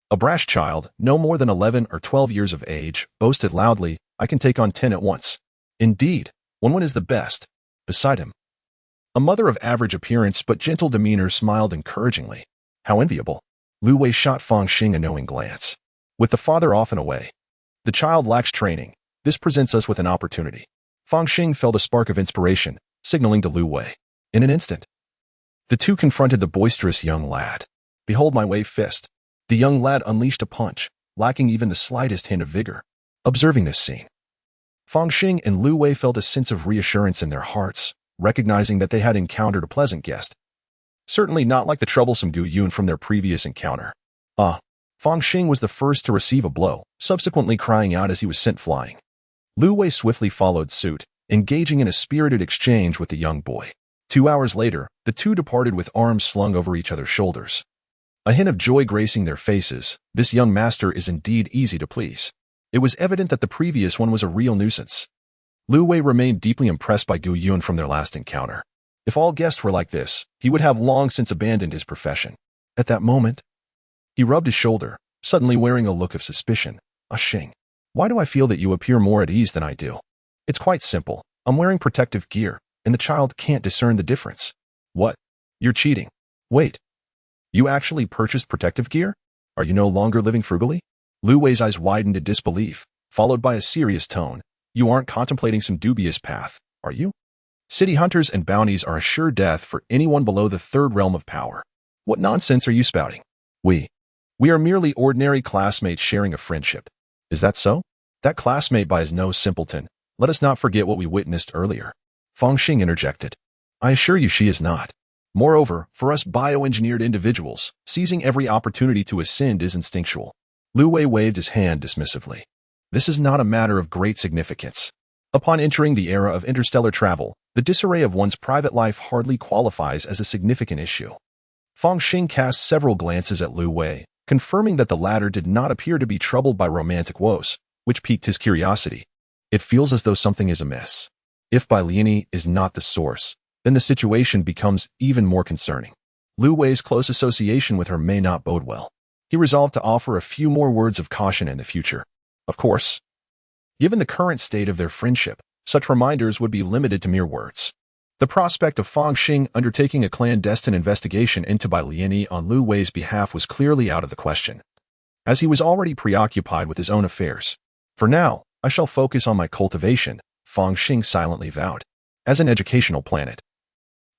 a brash child, no more than 11 or 12 years of age, boasted loudly, I can take on 10 at once. Indeed, one is the best. Beside him, a mother of average appearance but gentle demeanor smiled encouragingly. How enviable. Lu Wei shot Fang Xing a knowing glance. With the father off and away, the child lacks training. This presents us with an opportunity. Fang Xing felt a spark of inspiration, signaling to Lu Wei. In an instant, the two confronted the boisterous young lad. Behold my wave fist. The young lad unleashed a punch, lacking even the slightest hint of vigor. Observing this scene, Fang Xing and Lu Wei felt a sense of reassurance in their hearts, recognizing that they had encountered a pleasant guest. Certainly not like the troublesome Gu Yun from their previous encounter. Fang Xing was the first to receive a blow, subsequently crying out as he was sent flying. Lu Wei swiftly followed suit, engaging in a spirited exchange with the young boy. 2 hours later, the two departed with arms slung over each other's shoulders. A hint of joy gracing their faces. This young master is indeed easy to please. It was evident that the previous one was a real nuisance. Lu Wei remained deeply impressed by Gu Yun from their last encounter. If all guests were like this, he would have long since abandoned his profession. At that moment, he rubbed his shoulder, suddenly wearing a look of suspicion. Xing, why do I feel that you appear more at ease than I do? It's quite simple. I'm wearing protective gear, and the child can't discern the difference. What? You're cheating. Wait. You actually purchased protective gear? Are you no longer living frugally? Lu Wei's eyes widened in disbelief, followed by a serious tone. You aren't contemplating some dubious path, are you? City hunters and bounties are a sure death for anyone below the third realm of power. What nonsense are you spouting? We are merely ordinary classmates sharing a friendship. Is that so? That classmate buys no simpleton. Let us not forget what we witnessed earlier. Fang Xing interjected. I assure you she is not. Moreover, for us bioengineered individuals, seizing every opportunity to ascend is instinctual. Lu Wei waved his hand dismissively. This is not a matter of great significance. Upon entering the era of interstellar travel, the disarray of one's private life hardly qualifies as a significant issue. Fang Xing cast several glances at Lu Wei, confirming that the latter did not appear to be troubled by romantic woes, which piqued his curiosity. It feels as though something is amiss. If Biliani is not the source, then the situation becomes even more concerning. Lu Wei's close association with her may not bode well. He resolved to offer a few more words of caution in the future. Of course, given the current state of their friendship, such reminders would be limited to mere words. The prospect of Fang Xing undertaking a clandestine investigation into Biliani on Lu Wei's behalf was clearly out of the question, as he was already preoccupied with his own affairs. For now, I shall focus on my cultivation, Fang Xing silently vowed. As an educational planet,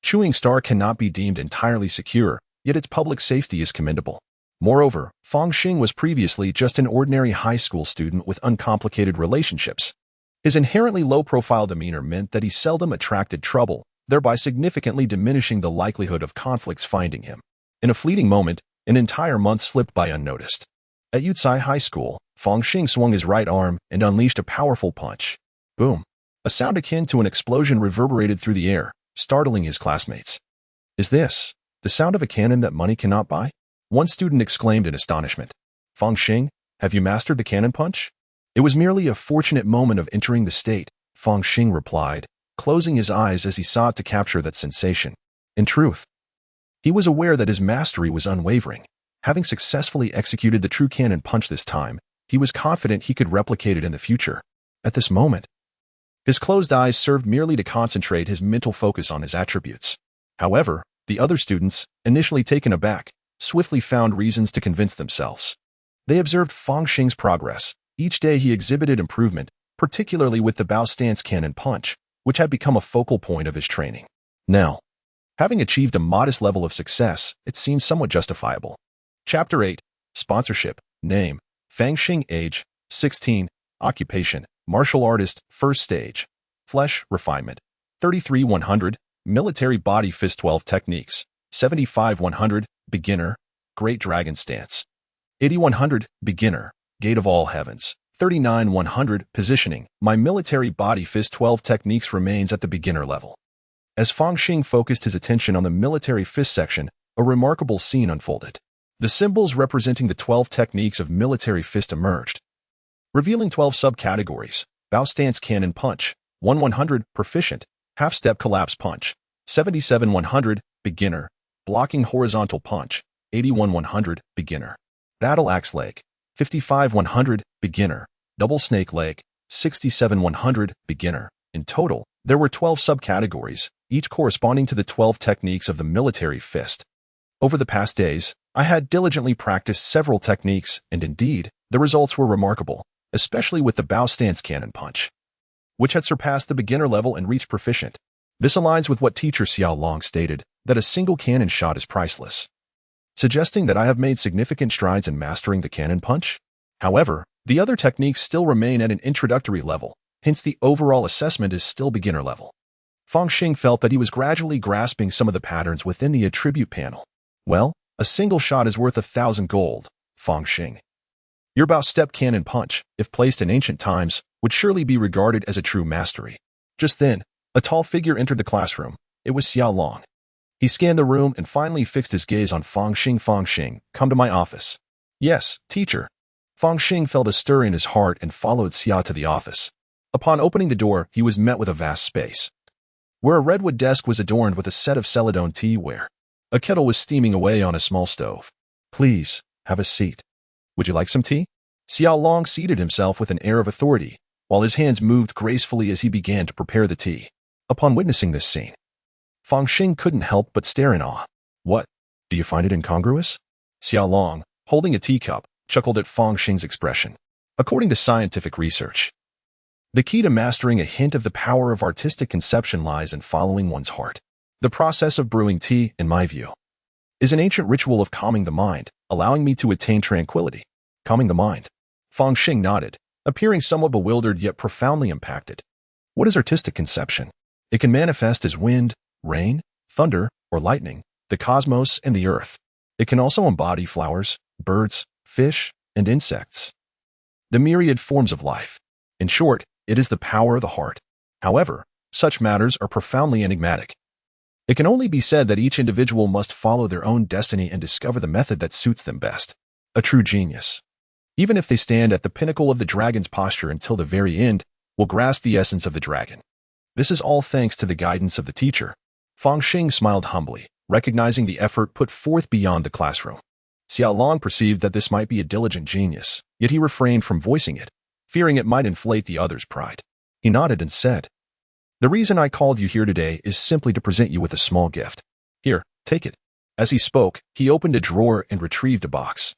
Chewing Star cannot be deemed entirely secure, yet its public safety is commendable. Moreover, Fang Xing was previously just an ordinary high school student with uncomplicated relationships. His inherently low-profile demeanor meant that he seldom attracted trouble, thereby significantly diminishing the likelihood of conflicts finding him. In a fleeting moment, an entire month slipped by unnoticed. At Yucai High School, Fang Xing swung his right arm and unleashed a powerful punch. Boom. A sound akin to an explosion reverberated through the air, startling his classmates. Is this The sound of a cannon that money cannot buy? One student exclaimed in astonishment. Fang Xing, have you mastered the cannon punch? It was merely a fortunate moment of entering the state, Fang Xing replied, closing his eyes as he sought to capture that sensation. In truth, he was aware that his mastery was unwavering. Having successfully executed the true cannon punch this time, he was confident he could replicate it in the future. At this moment, his closed eyes served merely to concentrate his mental focus on his attributes. However, the other students, initially taken aback, swiftly found reasons to convince themselves. They observed Fang Xing's progress. Each day he exhibited improvement, particularly with the bow stance cannon punch, which had become a focal point of his training. Now, having achieved a modest level of success, it seemed somewhat justifiable. Chapter 8. Sponsorship. Name: Fang Xing. Age: 16. Occupation: martial artist. First stage. Flesh refinement: 33-100. Military body fist. 12 techniques: 75-100. Beginner: Great Dragon Stance. 80-100. Beginner: Gate of All Heavens. 39-100. Positioning: my military body fist. 12 techniques remains at the beginner level. As Fang Xing focused his attention on the military fist section, a remarkable scene unfolded. The symbols representing the 12 techniques of military fist emerged, revealing 12 subcategories: bow stance cannon punch, 1-100, proficient, half-step collapse punch, 77-100, beginner, blocking horizontal punch, 81-100, beginner, battle axe leg, 55-100, beginner, double snake leg, 67-100, beginner. In total, there were 12 subcategories, each corresponding to the 12 techniques of the military fist. Over the past days, I had diligently practiced several techniques, and indeed, the results were remarkable, especially with the bow stance cannon punch, which had surpassed the beginner level and reached proficient. This aligns with what teacher Xiao Long stated, that a single cannon shot is priceless, suggesting that I have made significant strides in mastering the cannon punch. However, the other techniques still remain at an introductory level, hence the overall assessment is still beginner level. Fang Xing felt that he was gradually grasping some of the patterns within the attribute panel. Well, a single shot is worth 1,000 gold, Fang Xing. Your bow step cannon punch, if placed in ancient times, would surely be regarded as a true mastery. Just then, a tall figure entered the classroom. It was Xiao Long. He scanned the room and finally fixed his gaze on Fang Xing. Fang Xing, come to my office. Yes, teacher. Fang Xing felt a stir in his heart and followed Xiao to the office. Upon opening the door, he was met with a vast space, where a redwood desk was adorned with a set of celadone teaware. A kettle was steaming away on a small stove. Please, have a seat. Would you like some tea? Xiao Long seated himself with an air of authority, while his hands moved gracefully as he began to prepare the tea. Upon witnessing this scene, Fang Xing couldn't help but stare in awe. What? Do you find it incongruous? Xiao Long, holding a teacup, chuckled at Fang Xing's expression. According to scientific research, the key to mastering a hint of the power of artistic conception lies in following one's heart. The process of brewing tea, in my view, is an ancient ritual of calming the mind, allowing me to attain tranquility. Calming the mind. Fang Xing nodded, appearing somewhat bewildered yet profoundly impacted. What is artistic conception? It can manifest as wind, rain, thunder, or lightning, the cosmos and the earth. It can also embody flowers, birds, fish, and insects, the myriad forms of life. In short, it is the power of the heart. However, such matters are profoundly enigmatic. It can only be said that each individual must follow their own destiny and discover the method that suits them best. A true genius, even if they stand at the pinnacle of the dragon's posture until the very end, will grasp the essence of the dragon. This is all thanks to the guidance of the teacher. Fang Xing smiled humbly, recognizing the effort put forth beyond the classroom. Xiao Long perceived that this might be a diligent genius, yet he refrained from voicing it, fearing it might inflate the other's pride. He nodded and said, "The reason I called you here today is simply to present you with a small gift. Here, take it." As he spoke, he opened a drawer and retrieved a box,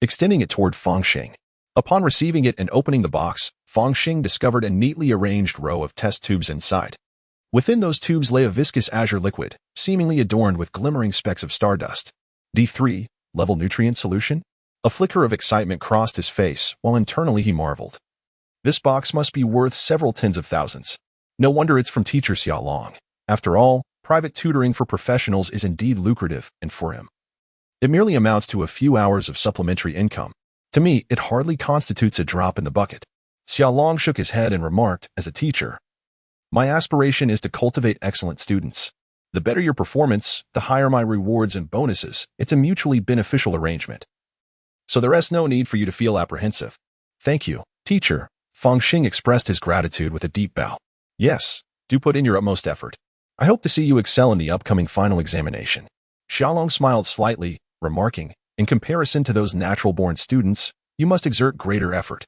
extending it toward Fang Xing. Upon receiving it and opening the box, Fang Xing discovered a neatly arranged row of test tubes inside. Within those tubes lay a viscous azure liquid, seemingly adorned with glimmering specks of stardust. D3, level nutrient solution? A flicker of excitement crossed his face, while internally he marveled. This box must be worth several tens of thousands. No wonder it's from teacher Xiao Long. After all, private tutoring for professionals is indeed lucrative, and for him, it merely amounts to a few hours of supplementary income. To me, it hardly constitutes a drop in the bucket. Xiao Long shook his head and remarked, as a teacher, my aspiration is to cultivate excellent students. The better your performance, the higher my rewards and bonuses. It's a mutually beneficial arrangement. So there is no need for you to feel apprehensive. Thank you, teacher. Fang Xing expressed his gratitude with a deep bow. Yes, do put in your utmost effort. I hope to see you excel in the upcoming final examination. Xiaolong smiled slightly, remarking, in comparison to those natural-born students, you must exert greater effort.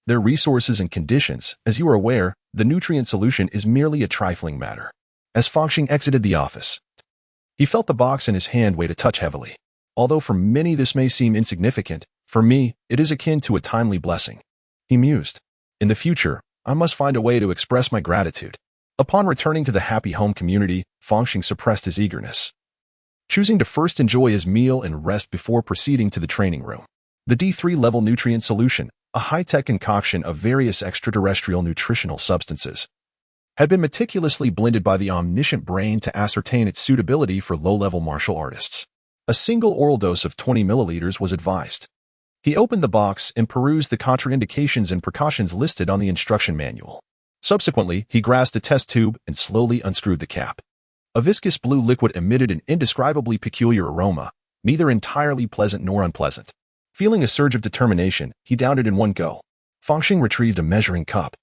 Their resources and conditions, as you are aware, the nutrient solution is merely a trifling matter. As Fang Xing exited the office, he felt the box in his hand weigh a touch heavily. Although for many this may seem insignificant, for me, it is akin to a timely blessing. He mused. In the future, I must find a way to express my gratitude. Upon returning to the happy home community, Fang Xing suppressed his eagerness, choosing to first enjoy his meal and rest before proceeding to the training room. The D3 level nutrient solution, a high-tech concoction of various extraterrestrial nutritional substances, had been meticulously blended by the omniscient brain to ascertain its suitability for low-level martial artists. A single oral dose of 20 milliliters was advised. He opened the box and perused the contraindications and precautions listed on the instruction manual. Subsequently, he grasped a test tube and slowly unscrewed the cap. A viscous blue liquid emitted an indescribably peculiar aroma, neither entirely pleasant nor unpleasant. Feeling a surge of determination, he downed it in one go. Fang Xing retrieved a measuring cup,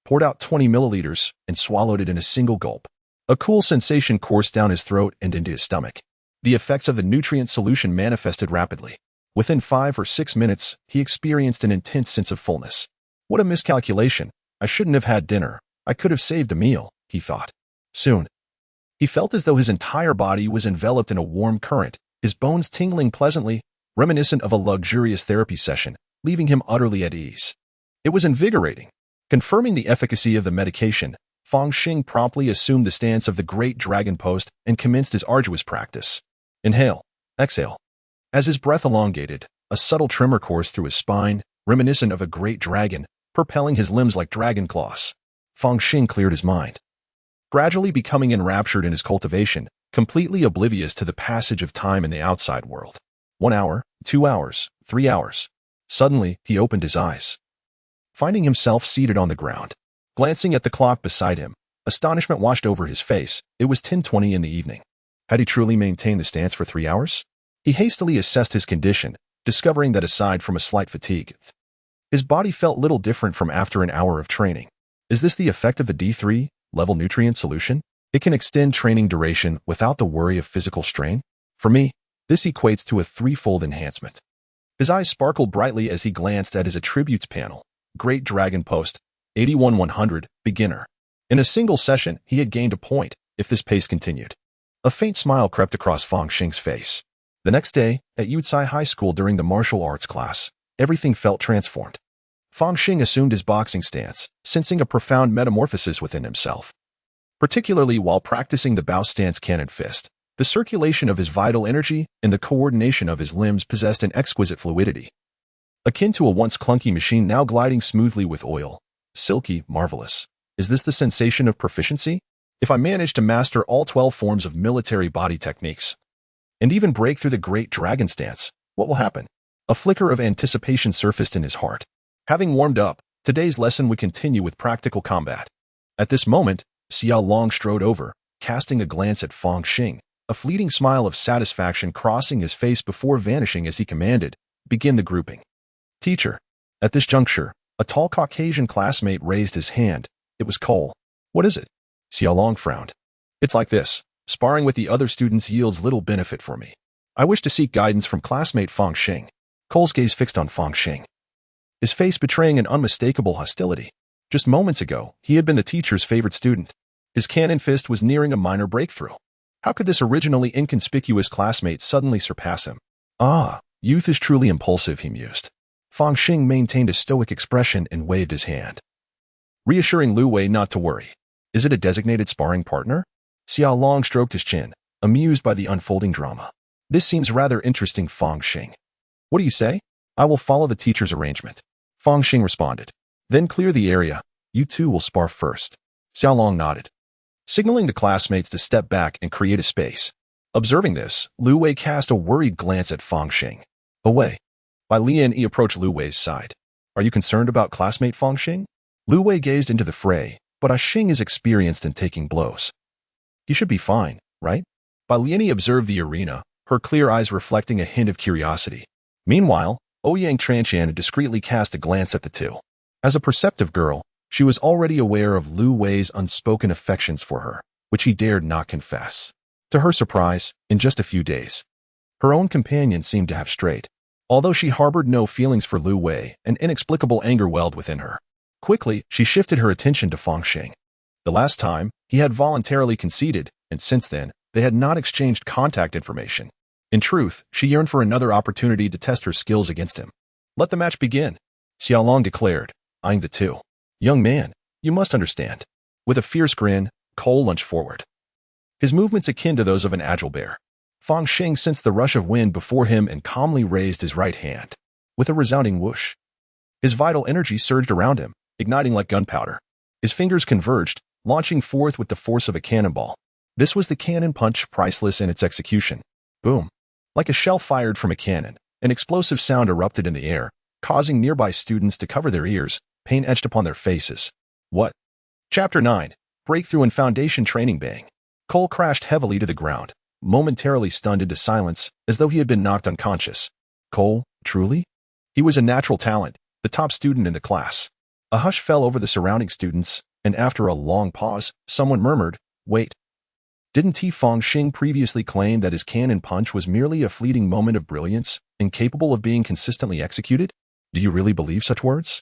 poured out 20 milliliters, and swallowed it in a single gulp. A cool sensation coursed down his throat and into his stomach. The effects of the nutrient solution manifested rapidly. Within 5 or 6 minutes, he experienced an intense sense of fullness. What a miscalculation. I shouldn't have had dinner. I could have saved a meal, he thought. Soon, he felt as though his entire body was enveloped in a warm current, his bones tingling pleasantly, reminiscent of a luxurious therapy session, leaving him utterly at ease. It was invigorating. Confirming the efficacy of the medication, Fang Xing promptly assumed the stance of the Great Dragon Post and commenced his arduous practice. Inhale, exhale. As his breath elongated, a subtle tremor coursed through his spine, reminiscent of a great dragon, propelling his limbs like dragon claws. Fang Xing cleared his mind, gradually becoming enraptured in his cultivation, completely oblivious to the passage of time in the outside world. 1 hour, 2 hours, 3 hours. Suddenly, he opened his eyes, finding himself seated on the ground. Glancing at the clock beside him, astonishment washed over his face. It was 10:20 in the evening. Had he truly maintained the stance for 3 hours? He hastily assessed his condition, discovering that aside from a slight fatigue, his body felt little different from after an hour of training. Is this the effect of the D3 level nutrient solution? It can extend training duration without the worry of physical strain? For me, this equates to a threefold enhancement. His eyes sparkled brightly as he glanced at his attributes panel. Great Dragon Post, 81-100, beginner. In a single session, he had gained a point, if this pace continued. A faint smile crept across Fang Xing's face. The next day, at Yucai High School during the martial arts class, everything felt transformed. Fang Xing assumed his boxing stance, sensing a profound metamorphosis within himself. Particularly while practicing the bow stance cannon fist, the circulation of his vital energy and the coordination of his limbs possessed an exquisite fluidity, akin to a once clunky machine now gliding smoothly with oil. Silky, marvelous. Is this the sensation of proficiency? If I manage to master all 12 forms of military body techniques, and even break through the great dragon stance, what will happen? A flicker of anticipation surfaced in his heart. Having warmed up, today's lesson would continue with practical combat. At this moment, Xiaolong strode over, casting a glance at Fang Xing, a fleeting smile of satisfaction crossing his face before vanishing as he commanded, "Begin the grouping." Teacher. At this juncture, a tall Caucasian classmate raised his hand. It was Cole. What is it? Xiaolong frowned. It's like this. Sparring with the other students yields little benefit for me. I wish to seek guidance from classmate Fang Xing. Cole's gaze fixed on Fang Xing, his face betraying an unmistakable hostility. Just moments ago, he had been the teacher's favorite student. His cannon fist was nearing a minor breakthrough. How could this originally inconspicuous classmate suddenly surpass him? Ah, youth is truly impulsive, he mused. Fang Xing maintained a stoic expression and waved his hand, reassuring Lu Wei not to worry. Is it a designated sparring partner? Xiaolong stroked his chin, amused by the unfolding drama. This seems rather interesting, Fang Xing. What do you say? I will follow the teacher's arrangement. Fang Xing responded. Then clear the area. You two will spar first. Xiaolong nodded, signaling the classmates to step back and create a space. Observing this, Lu Wei cast a worried glance at Fang Xing. Away. By Lian, he approached Lu Wei's side. Are you concerned about classmate Fang Xing? Lu Wei gazed into the fray, but Xing is experienced in taking blows. He should be fine. right? Liani observed the arena, her clear eyes reflecting a hint of curiosity. Meanwhile, Ouyang Tranqian had discreetly cast a glance at the two. As a perceptive girl, she was already aware of Lu Wei's unspoken affections for her, which he dared not confess. To her surprise, in just a few days, her own companion seemed to have strayed. Although she harbored no feelings for Lu Wei, an inexplicable anger welled within her. Quickly, she shifted her attention to Fang Xing. The last time, he had voluntarily conceded, and since then, they had not exchanged contact information. In truth, she yearned for another opportunity to test her skills against him. Let the match begin, Xiaolong declared, eyeing the two. Young man, you must understand. With a fierce grin, Cole lunged forward. His movements akin to those of an agile bear. Fang Xing sensed the rush of wind before him and calmly raised his right hand. With a resounding whoosh, his vital energy surged around him, igniting like gunpowder. His fingers converged, launching forth with the force of a cannonball. This was the cannon punch, priceless in its execution. Boom. Like a shell fired from a cannon, an explosive sound erupted in the air, causing nearby students to cover their ears, pain etched upon their faces. What? Chapter 9. Breakthrough in Foundation Training. Bang. Cole crashed heavily to the ground, momentarily stunned into silence, as though he had been knocked unconscious. Cole, truly? He was a natural talent, the top student in the class. A hush fell over the surrounding students, and after a long pause, someone murmured, wait. Didn't Fang Xing previously claim that his cannon punch was merely a fleeting moment of brilliance, incapable of being consistently executed? Do you really believe such words?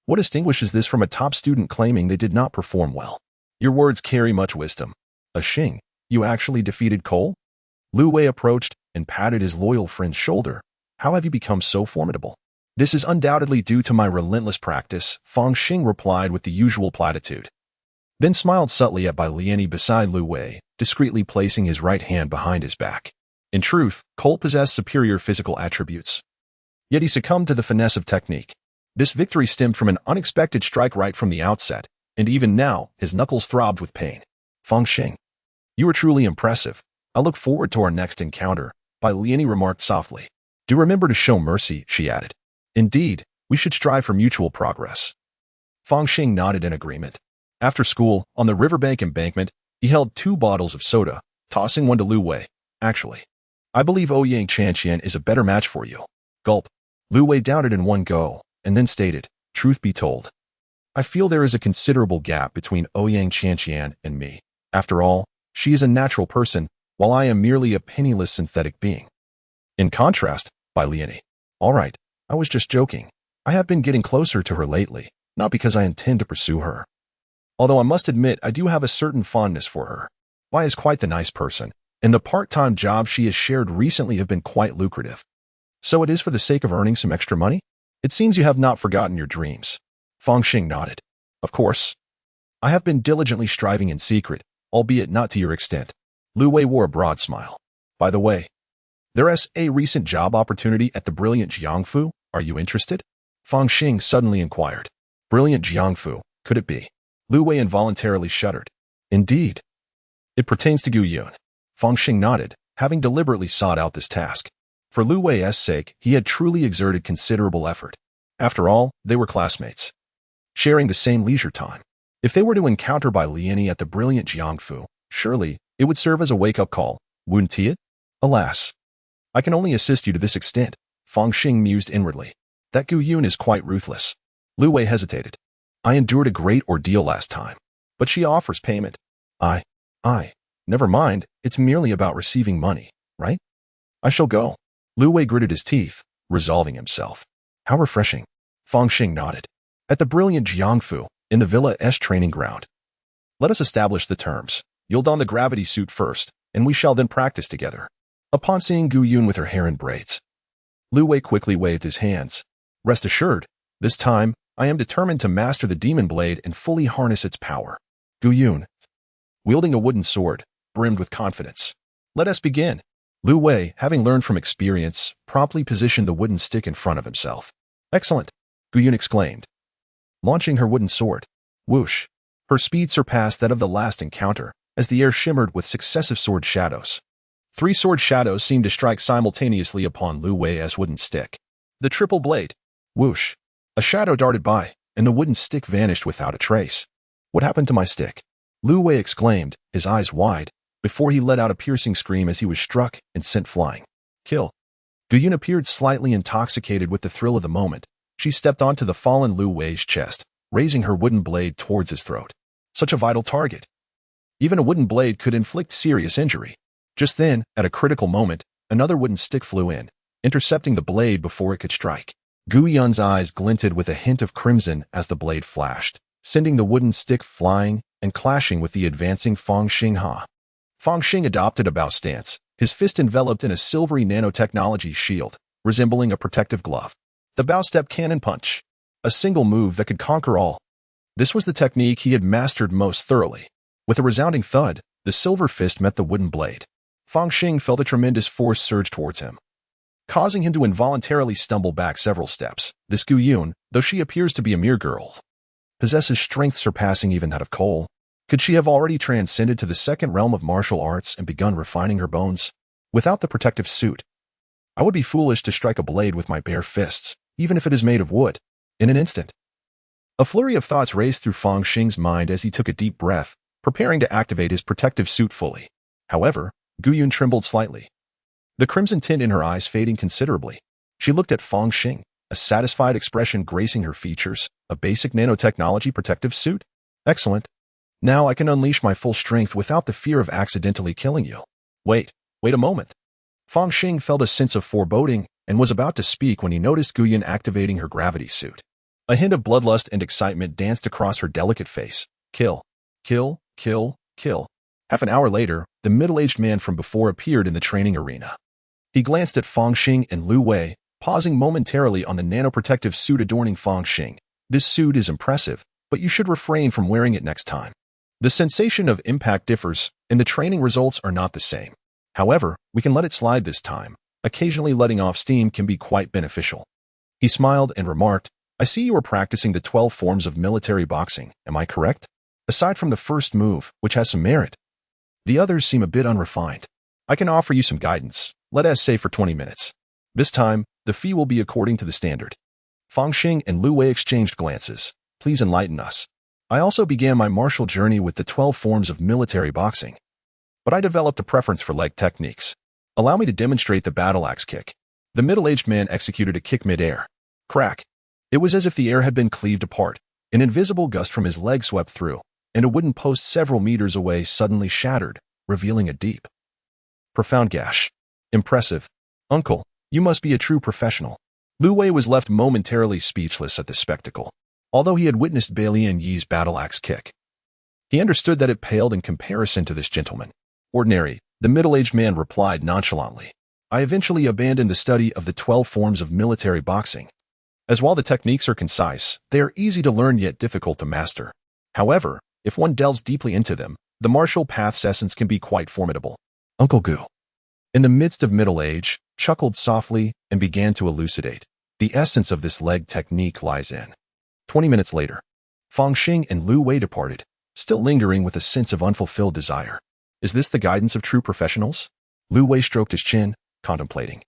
What distinguishes this from a top student claiming they did not perform well? Your words carry much wisdom. Xing, you actually defeated Cole? Lu Wei approached and patted his loyal friend's shoulder. How have you become so formidable? This is undoubtedly due to my relentless practice, Fang Xing replied with the usual platitude. Then smiled subtly at Liani beside Lu Wei, discreetly placing his right hand behind his back. In truth, Cole possessed superior physical attributes. Yet he succumbed to the finesse of technique. This victory stemmed from an unexpected strike right from the outset, and even now, his knuckles throbbed with pain. Fang Xing, you are truly impressive. I look forward to our next encounter, Liani remarked softly. Do remember to show mercy, she added. Indeed, we should strive for mutual progress. Fang Xing nodded in agreement. After school, on the riverbank embankment, he held 2 bottles of soda, tossing one to Lu Wei. Actually, I believe Ouyang Tranqian is a better match for you. Gulp. Lu Wei downed it in one go, and then stated, truth be told, I feel there is a considerable gap between Ouyang Tranqian and me. After all, she is a natural person, while I am merely a penniless synthetic being. In contrast, Liani. All right, I was just joking. I have been getting closer to her lately, not because I intend to pursue her. Although I must admit I do have a certain fondness for her. Bai is quite the nice person, and the part-time jobs she has shared recently have been quite lucrative. So it is for the sake of earning some extra money? It seems you have not forgotten your dreams. Fang Xing nodded. Of course. I have been diligently striving in secret, albeit not to your extent. Lu Wei wore a broad smile. By the way, there is a recent job opportunity at the brilliant Jiangfu. Are you interested? Fang Xing suddenly inquired. Brilliant Jiangfu, could it be? Lu Wei involuntarily shuddered. Indeed. It pertains to Gu Yun. Fang Xing nodded, having deliberately sought out this task. For Lu Wei's sake, he had truly exerted considerable effort. After all, they were classmates, sharing the same leisure time. If they were to encounter Liani at the brilliant Jiangfu, surely it would serve as a wake-up call, wouldn't it? Alas, I can only assist you to this extent, Fang Xing mused inwardly. That Gu Yun is quite ruthless. Lu Wei hesitated. I endured a great ordeal last time, but she offers payment. Never mind, it's merely about receiving money, right? I shall go. Lu Wei gritted his teeth, resolving himself. How refreshing. Fang Xing nodded. At the brilliant Jiangfu, in the Villa S training ground. Let us establish the terms. You'll don the gravity suit first, and we shall then practice together. Upon seeing Gu Yun with her hair in braids, Lu Wei quickly waved his hands. Rest assured, this time, I am determined to master the demon blade and fully harness its power. Gu Yun, wielding a wooden sword, brimmed with confidence. Let us begin. Lu Wei, having learned from experience, promptly positioned the wooden stick in front of himself. Excellent, Gu Yun exclaimed, launching her wooden sword. Whoosh! Her speed surpassed that of the last encounter, as the air shimmered with successive sword shadows. 3 sword shadows seemed to strike simultaneously upon Lu Wei's wooden stick. The triple blade. Whoosh! A shadow darted by, and the wooden stick vanished without a trace. What happened to my stick? Lu Wei exclaimed, his eyes wide. before he let out a piercing scream as he was struck and sent flying. Kill. Guyun appeared slightly intoxicated with the thrill of the moment. She stepped onto the fallen Lu Wei's chest, raising her wooden blade towards his throat. Such a vital target. Even a wooden blade could inflict serious injury. Just then, at a critical moment, another wooden stick flew in, intercepting the blade before it could strike. Guyun's eyes glinted with a hint of crimson as the blade flashed, sending the wooden stick flying and clashing with the advancing Fang Xing. Fang Xing adopted a bow stance, his fist enveloped in a silvery nanotechnology shield, resembling a protective glove. The bow step cannon punch. A single move that could conquer all. This was the technique he had mastered most thoroughly. With a resounding thud, the silver fist met the wooden blade. Fang Xing felt a tremendous force surge towards him, causing him to involuntarily stumble back several steps. This Guyun, though she appears to be a mere girl, possesses strength surpassing even that of Cole. Could she have already transcended to the second realm of martial arts and begun refining her bones? Without the protective suit, I would be foolish to strike a blade with my bare fists, even if it is made of wood. In an instant, a flurry of thoughts raced through Fang Xing's mind as he took a deep breath, preparing to activate his protective suit fully. However, Guyun trembled slightly, the crimson tint in her eyes fading considerably. She looked at Fang Xing, a satisfied expression gracing her features. A basic nanotechnology protective suit? Excellent. Now I can unleash my full strength without the fear of accidentally killing you. Wait a moment. Fang Xing felt a sense of foreboding and was about to speak when he noticed Guyun activating her gravity suit. A hint of bloodlust and excitement danced across her delicate face. Kill. Kill. Kill. Kill. Half an hour later, the middle-aged man from before appeared in the training arena. He glanced at Fang Xing and Lu Wei, pausing momentarily on the nanoprotective suit adorning Fang Xing. This suit is impressive, but you should refrain from wearing it next time. The sensation of impact differs, and the training results are not the same. However, we can let it slide this time. Occasionally letting off steam can be quite beneficial. He smiled and remarked, I see you are practicing the 12 forms of military boxing, am I correct? Aside from the first move, which has some merit, the others seem a bit unrefined. I can offer you some guidance, let us say for 20 minutes. This time, the fee will be according to the standard. Fang Xing and Lu Wei exchanged glances. Please enlighten us. I also began my martial journey with the 12 forms of military boxing, but I developed a preference for leg techniques. Allow me to demonstrate the battle axe kick. The middle-aged man executed a kick mid-air. Crack. It was as if the air had been cleaved apart. An invisible gust from his leg swept through, and a wooden post several meters away suddenly shattered, revealing a deep, profound gash. Impressive. Uncle, you must be a true professional. Lu Wei was left momentarily speechless at the spectacle. Although he had witnessed Bailian Yi's battle axe kick, he understood that it paled in comparison to this gentleman. Ordinary, the middle-aged man replied nonchalantly. I eventually abandoned the study of the 12 forms of military boxing, as while the techniques are concise, they are easy to learn yet difficult to master. However, if one delves deeply into them, the martial path's essence can be quite formidable. Uncle Gu, in the midst of middle age, chuckled softly and began to elucidate. The essence of this leg technique lies in. 20 minutes later, Fang Xing and Lu Wei departed, still lingering with a sense of unfulfilled desire. Is this the guidance of true professionals? Lu Wei stroked his chin, contemplating.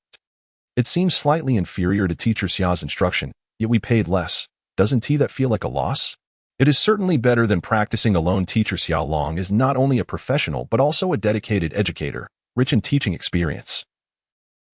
It seems slightly inferior to Teacher Xia's instruction, yet we paid less. Doesn't that feel like a loss? It is certainly better than practicing alone. Teacher Xia Long is not only a professional but also a dedicated educator, rich in teaching experience.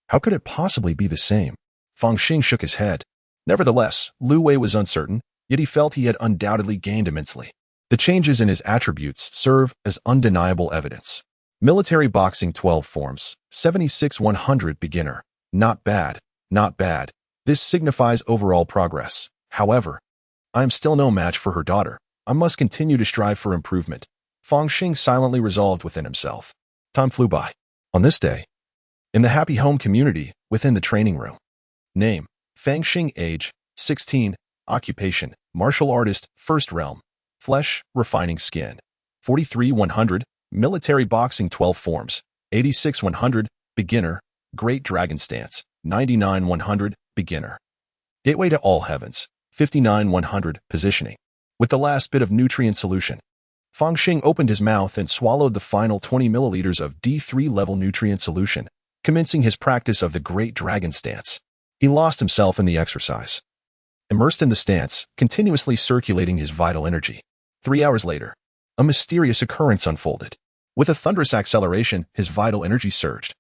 How could it possibly be the same? Fang Xing shook his head. Nevertheless, Lu Wei was uncertain, yet he felt he had undoubtedly gained immensely. The changes in his attributes serve as undeniable evidence. Military boxing 12 forms, 76-100 beginner. Not bad, not bad. This signifies overall progress. However, I am still no match for her daughter. I must continue to strive for improvement. Fang Xing silently resolved within himself. Time flew by. On this day, in the happy home community, within the training room. Name, Fang Xing. Age, 16. Occupation, martial artist, first realm. Flesh, refining skin. 43-100, military boxing 12 forms. 86-100, beginner. Great dragon stance. 99-100, beginner. Gateway to all heavens. 59-100, positioning. With the last bit of nutrient solution, Fang Xing opened his mouth and swallowed the final 20 milliliters of D3 level nutrient solution, commencing his practice of the great dragon stance. He lost himself in the exercise, immersed in the stance, continuously circulating his vital energy. 3 hours later, a mysterious occurrence unfolded. With a thunderous acceleration, his vital energy surged,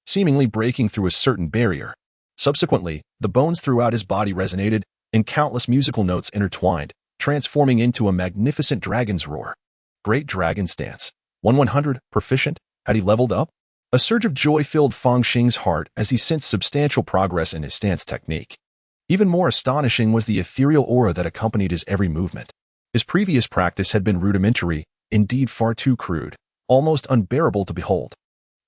seemingly breaking through a certain barrier. Subsequently, the bones throughout his body resonated, and countless musical notes intertwined, transforming into a magnificent dragon's roar. Great Dragon Stance. 100, proficient. Had he leveled up? A surge of joy filled Fang Xing's heart as he sensed substantial progress in his stance technique. Even more astonishing was the ethereal aura that accompanied his every movement. His previous practice had been rudimentary, indeed far too crude, almost unbearable to behold.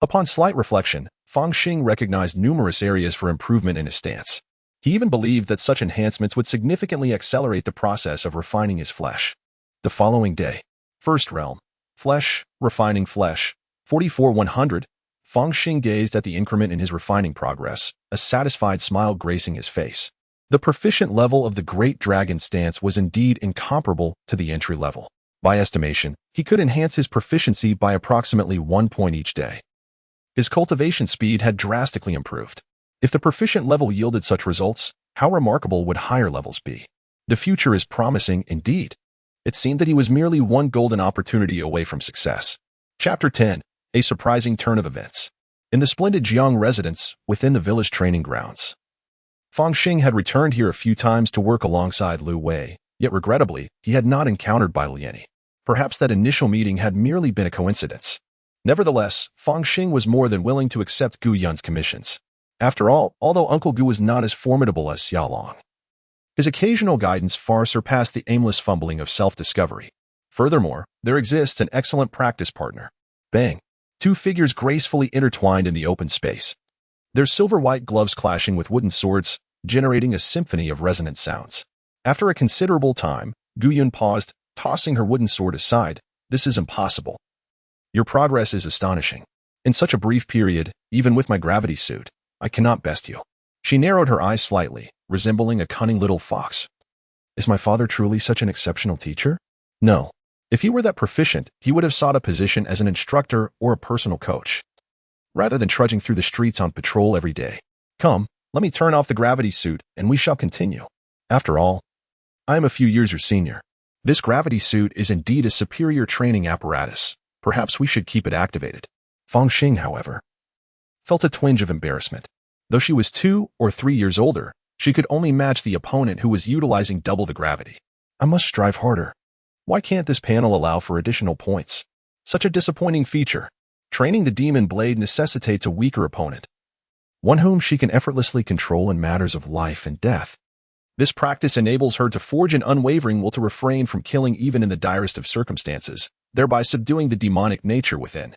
Upon slight reflection, Fang Xing recognized numerous areas for improvement in his stance. He even believed that such enhancements would significantly accelerate the process of refining his flesh. The following day. First realm. Flesh, refining flesh. 44-100. Fang Xing gazed at the increment in his refining progress, a satisfied smile gracing his face. The proficient level of the Great Dragon Stance was indeed incomparable to the entry level. By estimation, he could enhance his proficiency by approximately 1 point each day. His cultivation speed had drastically improved. If the proficient level yielded such results, how remarkable would higher levels be? The future is promising indeed. It seemed that he was merely one golden opportunity away from success. Chapter 10. A surprising turn of events. In the splendid Jiang residence, within the village training grounds. Fang Xing had returned here a few times to work alongside Lu Wei, yet regrettably, he had not encountered Bai Liani. Perhaps that initial meeting had merely been a coincidence. Nevertheless, Fang Xing was more than willing to accept Gu Yun's commissions. After all, although Uncle Gu was not as formidable as Xiaolong, his occasional guidance far surpassed the aimless fumbling of self-discovery. Furthermore, there exists an excellent practice partner. Bang! Two figures gracefully intertwined in the open space. Their silver-white gloves clashing with wooden swords, generating a symphony of resonant sounds. After a considerable time, Gu Yun paused, tossing her wooden sword aside. This is impossible. Your progress is astonishing. In such a brief period, even with my gravity suit, I cannot best you. She narrowed her eyes slightly, resembling a cunning little fox. Is my father truly such an exceptional teacher? No. If he were that proficient, he would have sought a position as an instructor or a personal coach, rather than trudging through the streets on patrol every day. Come, let me turn off the gravity suit, and we shall continue. After all, I am a few years your senior. This gravity suit is indeed a superior training apparatus. Perhaps we should keep it activated. Fang Xing, however, felt a twinge of embarrassment. Though she was 2 or 3 years older, she could only match the opponent who was utilizing double the gravity. I must strive harder. Why can't this panel allow for additional points? Such a disappointing feature. Training the demon blade necessitates a weaker opponent, one whom she can effortlessly control in matters of life and death. This practice enables her to forge an unwavering will to refrain from killing even in the direst of circumstances, thereby subduing the demonic nature within.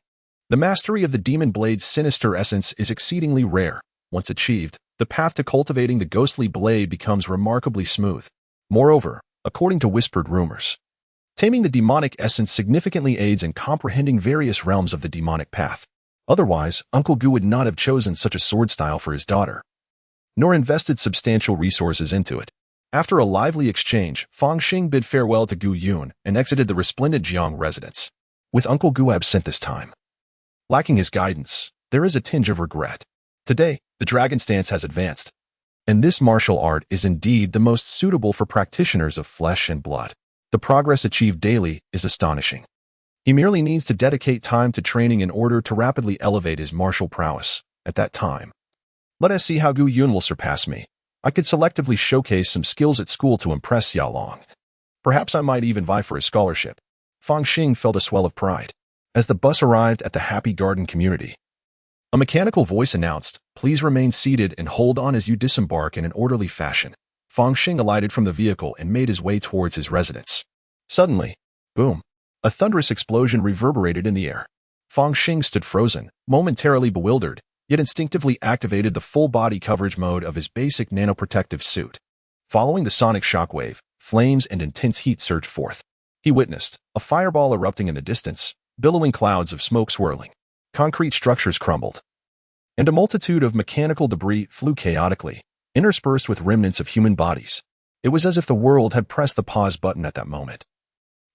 The mastery of the demon blade's sinister essence is exceedingly rare. Once achieved, the path to cultivating the ghostly blade becomes remarkably smooth. Moreover, according to whispered rumors, taming the demonic essence significantly aids in comprehending various realms of the demonic path. Otherwise, Uncle Gu would not have chosen such a sword style for his daughter, nor invested substantial resources into it. After a lively exchange, Fang Xing bid farewell to Gu Yun and exited the resplendent Jiang residence. With Uncle Gu absent this time, lacking his guidance, there is a tinge of regret. Today, the dragon stance has advanced, and this martial art is indeed the most suitable for practitioners of flesh and blood. The progress achieved daily is astonishing. He merely needs to dedicate time to training in order to rapidly elevate his martial prowess. At that time, let us see how Gu Yun will surpass me. I could selectively showcase some skills at school to impress Xiaolong. Perhaps I might even vie for a scholarship. Fang Xing felt a swell of pride. As the bus arrived at the Happy Garden community, a mechanical voice announced, "Please remain seated and hold on as you disembark in an orderly fashion." Fang Xing alighted from the vehicle and made his way towards his residence. Suddenly, boom, a thunderous explosion reverberated in the air. Fang Xing stood frozen, momentarily bewildered, yet instinctively activated the full body coverage mode of his basic nanoprotective suit. Following the sonic shockwave, flames and intense heat surged forth. He witnessed a fireball erupting in the distance, billowing clouds of smoke swirling. Concrete structures crumbled, and a multitude of mechanical debris flew chaotically, interspersed with remnants of human bodies. It was as if the world had pressed the pause button at that moment,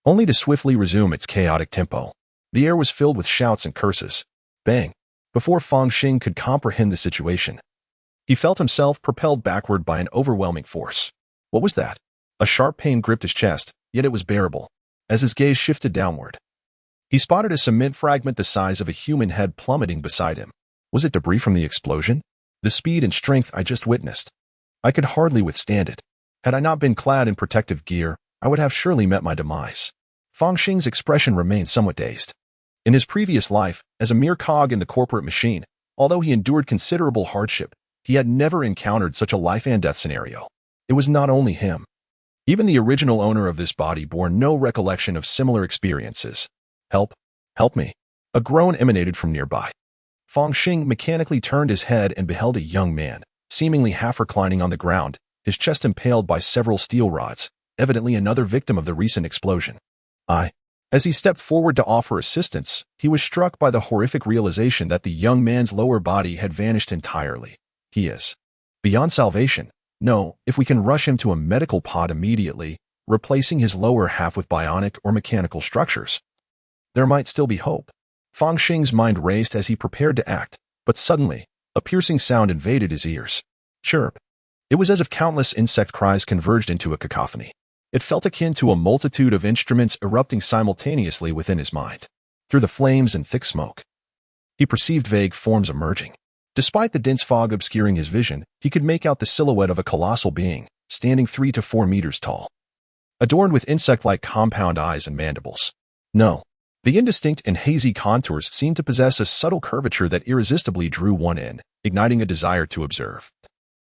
only to swiftly resume its chaotic tempo. The air was filled with shouts and curses. Bang! Before Fang Xing could comprehend the situation, he felt himself propelled backward by an overwhelming force. What was that? A sharp pain gripped his chest, yet it was bearable. As his gaze shifted downward, He spotted a cement fragment the size of a human head plummeting beside him. Was it debris from the explosion? The speed and strength I just witnessed. I could hardly withstand it. Had I not been clad in protective gear, I would have surely met my demise. Fang Xing's expression remained somewhat dazed. In his previous life, as a mere cog in the corporate machine, although he endured considerable hardship, he had never encountered such a life-and-death scenario. It was not only him. Even the original owner of this body bore no recollection of similar experiences. Help! Help me! A groan emanated from nearby. Fang Xing mechanically turned his head and beheld a young man, seemingly half reclining on the ground, his chest impaled by several steel rods, evidently another victim of the recent explosion. As he stepped forward to offer assistance, he was struck by the horrific realization that the young man's lower body had vanished entirely. He is beyond salvation. No, if we can rush him to a medical pod immediately, replacing his lower half with bionic or mechanical structures, there might still be hope. Fang Xing's mind raced as he prepared to act, but suddenly, a piercing sound invaded his ears. Chirp. It was as if countless insect cries converged into a cacophony. It felt akin to a multitude of instruments erupting simultaneously within his mind. Through the flames and thick smoke, he perceived vague forms emerging. Despite the dense fog obscuring his vision, he could make out the silhouette of a colossal being, standing 3 to 4 meters tall, adorned with insect-like compound eyes and mandibles. No, the indistinct and hazy contours seemed to possess a subtle curvature that irresistibly drew one in, igniting a desire to observe,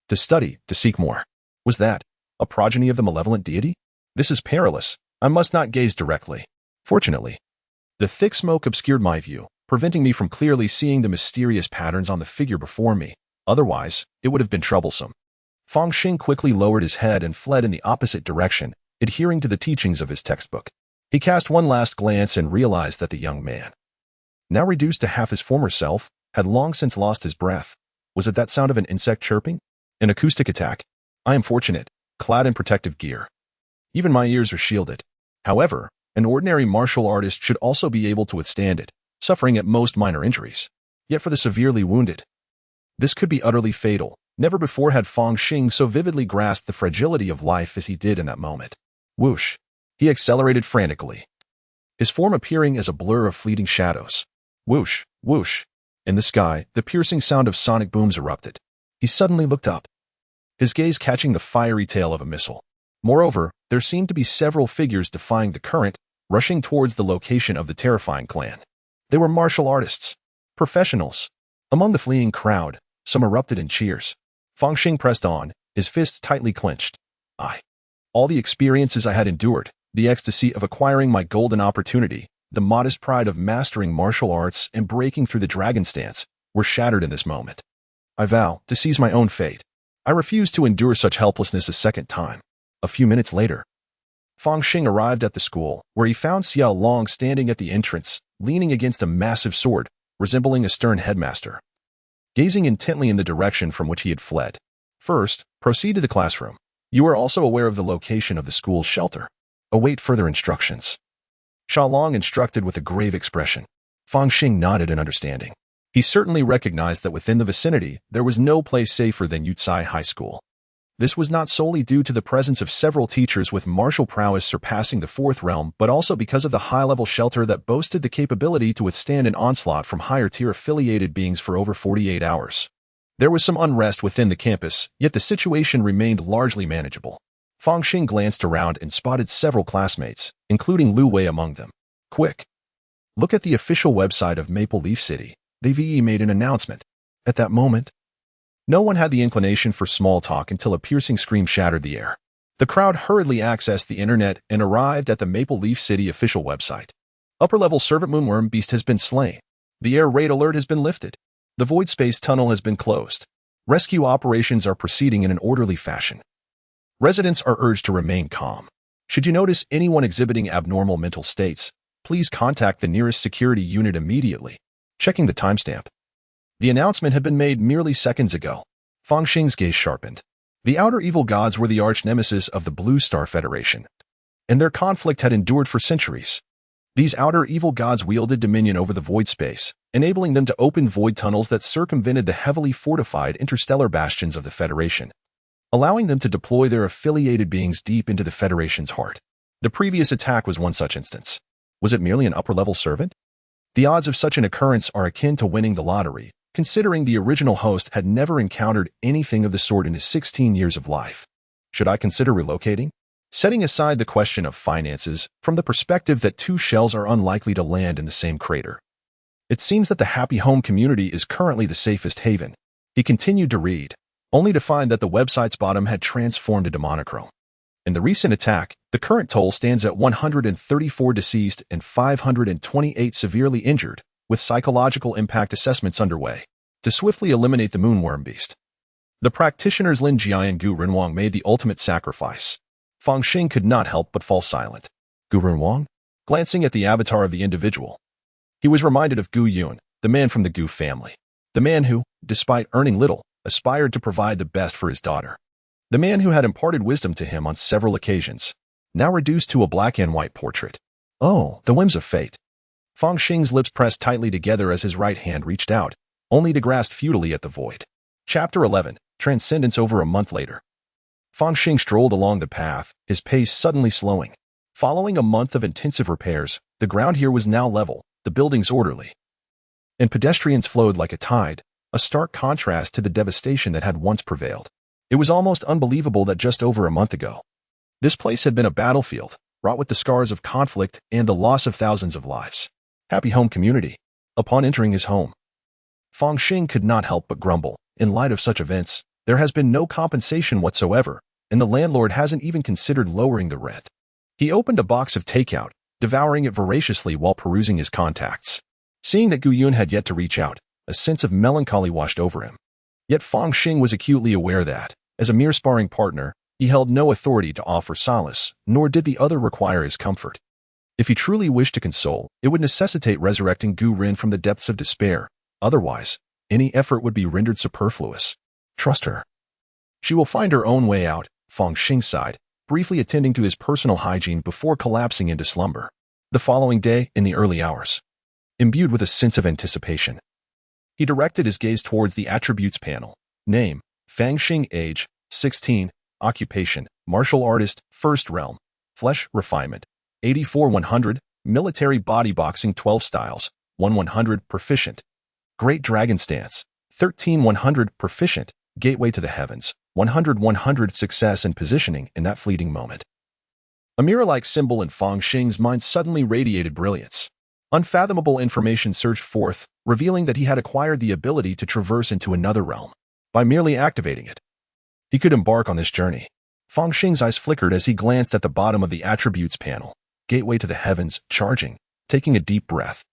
to study, to seek more. Was that a progeny of the malevolent deity? This is perilous. I must not gaze directly. Fortunately, the thick smoke obscured my view, preventing me from clearly seeing the mysterious patterns on the figure before me. Otherwise, it would have been troublesome. Fang Xing quickly lowered his head and fled in the opposite direction, adhering to the teachings of his textbook. He cast one last glance and realized that the young man, now reduced to half his former self, had long since lost his breath. Was it that sound of an insect chirping? An acoustic attack? I am fortunate, clad in protective gear. Even my ears are shielded. However, an ordinary martial artist should also be able to withstand it, suffering at most minor injuries. Yet for the severely wounded, this could be utterly fatal. Never before had Fang Xing so vividly grasped the fragility of life as he did in that moment. Whoosh! He accelerated frantically, his form appearing as a blur of fleeting shadows. Whoosh! Whoosh! In the sky, the piercing sound of sonic booms erupted. He suddenly looked up, his gaze catching the fiery tail of a missile. Moreover, there seemed to be several figures defying the current, rushing towards the location of the terrifying clan. They were martial artists, professionals. Among the fleeing crowd, some erupted in cheers. Fang Xing pressed on, his fists tightly clenched. All the experiences I had endured, the ecstasy of acquiring my golden opportunity, the modest pride of mastering martial arts and breaking through the dragon stance, were shattered in this moment. I vow to seize my own fate. I refuse to endure such helplessness a second time. A few minutes later, Fang Xing arrived at the school, where he found Xiao Long standing at the entrance, leaning against a massive sword, resembling a stern headmaster, gazing intently in the direction from which he had fled. First, proceed to the classroom. You are also aware of the location of the school's shelter. Await further instructions. Xiao Long instructed with a grave expression. Fang Xing nodded in understanding. He certainly recognized that within the vicinity, there was no place safer than Yucai High School. This was not solely due to the presence of several teachers with martial prowess surpassing the fourth realm, but also because of the high-level shelter that boasted the capability to withstand an onslaught from higher-tier affiliated beings for over 48 hours. There was some unrest within the campus, yet the situation remained largely manageable. Fang Xing glanced around and spotted several classmates, including Lu Wei among them. Quick! Look at the official website of Maple Leaf City. The VE made an announcement. At that moment, no one had the inclination for small talk until a piercing scream shattered the air. The crowd hurriedly accessed the internet and arrived at the Maple Leaf City official website. Upper-level servant Moonworm Beast has been slain. The air raid alert has been lifted. The void space tunnel has been closed. Rescue operations are proceeding in an orderly fashion. Residents are urged to remain calm. Should you notice anyone exhibiting abnormal mental states, please contact the nearest security unit immediately. Checking the timestamp. The announcement had been made merely seconds ago. Fang Xing's gaze sharpened. The outer evil gods were the arch-nemesis of the Blue Star Federation, and their conflict had endured for centuries. These outer evil gods wielded dominion over the void space, enabling them to open void tunnels that circumvented the heavily fortified interstellar bastions of the Federation, allowing them to deploy their affiliated beings deep into the Federation's heart. The previous attack was one such instance. Was it merely an upper-level servant? The odds of such an occurrence are akin to winning the lottery, considering the original host had never encountered anything of the sort in his 16 years of life. Should I consider relocating? Setting aside the question of finances from the perspective that two shells are unlikely to land in the same crater. It seems that the Happy Home community is currently the safest haven. He continued to read, only to find that the website's bottom had transformed into monochrome. In the recent attack, the current toll stands at 134 deceased and 528 severely injured, with psychological impact assessments underway to swiftly eliminate the moonworm beast. The practitioners Lin Jiai and Gu Renwang made the ultimate sacrifice. Fang Xing could not help but fall silent. Gu Renwang? Glancing at the avatar of the individual, he was reminded of Gu Yun, the man from the Gu family. The man who, despite earning little, aspired to provide the best for his daughter. The man who had imparted wisdom to him on several occasions, now reduced to a black and white portrait. Oh, the whims of fate. Fang Xing's lips pressed tightly together as his right hand reached out, only to grasp futilely at the void. Chapter 11, Transcendence. Over a month later, Fang Xing strolled along the path, his pace suddenly slowing. Following a month of intensive repairs, the ground here was now level, the buildings orderly, and pedestrians flowed like a tide, a stark contrast to the devastation that had once prevailed. It was almost unbelievable that just over a month ago, this place had been a battlefield, wrought with the scars of conflict and the loss of thousands of lives. Happy Home community. Upon entering his home, Fang Xing could not help but grumble. In light of such events, there has been no compensation whatsoever, and the landlord hasn't even considered lowering the rent. He opened a box of takeout, devouring it voraciously while perusing his contacts. Seeing that Gu Yun had yet to reach out, a sense of melancholy washed over him. Yet Fang Xing was acutely aware that, as a mere sparring partner, he held no authority to offer solace, nor did the other require his comfort. If he truly wished to console, it would necessitate resurrecting Gu Rin from the depths of despair. Otherwise, any effort would be rendered superfluous. Trust her. She will find her own way out, Fang Xing sighed, briefly attending to his personal hygiene before collapsing into slumber. The following day, in the early hours, imbued with a sense of anticipation, he directed his gaze towards the attributes panel. Name, Fang Xing. Age, 16. Occupation, martial artist, first realm. Flesh, refinement, 84-100. Military body boxing, 12 styles, 1-100. Proficient. Great dragon stance, 13-100. Proficient. Gateway to the heavens, 100-100. Success and positioning in that fleeting moment. A mirror-like symbol in Fang Xing's mind suddenly radiated brilliance. Unfathomable information surged forth, revealing that he had acquired the ability to traverse into another realm. By merely activating it, he could embark on this journey. Fang Xing's eyes flickered as he glanced at the bottom of the attributes panel. Gateway to the heavens, charging, taking a deep breath.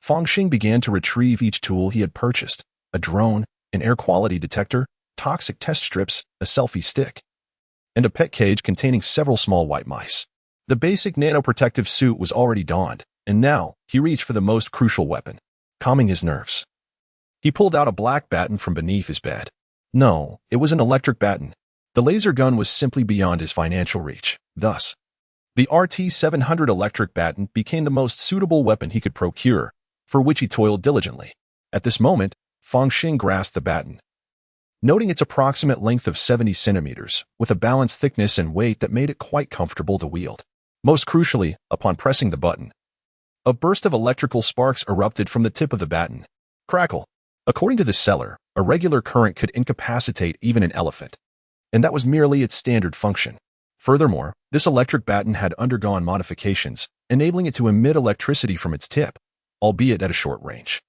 Fang Xing began to retrieve each tool he had purchased: a drone, an air quality detector, toxic test strips, a selfie stick, and a pet cage containing several small white mice. The basic nanoprotective suit was already donned, and now he reached for the most crucial weapon. Calming his nerves, he pulled out a black baton from beneath his bed. No, it was an electric baton. The laser gun was simply beyond his financial reach. Thus, the RT-700 electric baton became the most suitable weapon he could procure, for which he toiled diligently. At this moment, Fang Xing grasped the baton, noting its approximate length of 70 centimeters, with a balanced thickness and weight that made it quite comfortable to wield. Most crucially, upon pressing the button, a burst of electrical sparks erupted from the tip of the baton. Crackle. According to the seller, a regular current could incapacitate even an elephant, and that was merely its standard function. Furthermore, this electric baton had undergone modifications, enabling it to emit electricity from its tip, albeit at a short range.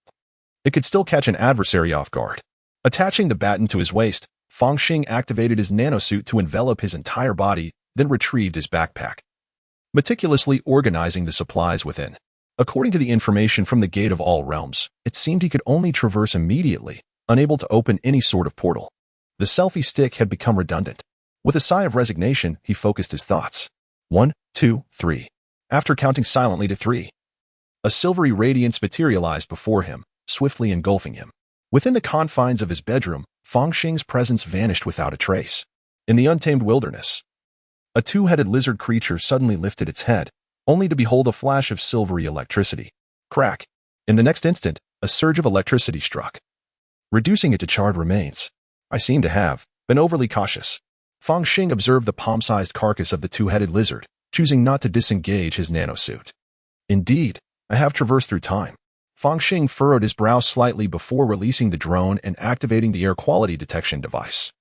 It could still catch an adversary off guard. Attaching the baton to his waist, Fang Xing activated his nanosuit to envelop his entire body, then retrieved his backpack, meticulously organizing the supplies within. According to the information from the Gate of All Realms, it seemed he could only traverse immediately, unable to open any sort of portal. The selfie stick had become redundant. With a sigh of resignation, he focused his thoughts. 1, 2, 3. After counting silently to 3, a silvery radiance materialized before him, swiftly engulfing him. Within the confines of his bedroom, Fang Xing's presence vanished without a trace. In the untamed wilderness, a two-headed lizard creature suddenly lifted its head, only to behold a flash of silvery electricity. Crack! In the next instant, a surge of electricity struck, reducing it to charred remains. I seem to have been overly cautious. Fang Xing observed the palm-sized carcass of the two-headed lizard, choosing not to disengage his nanosuit. Indeed, I have traversed through time. Fang Xing furrowed his brow slightly before releasing the drone and activating the air quality detection device.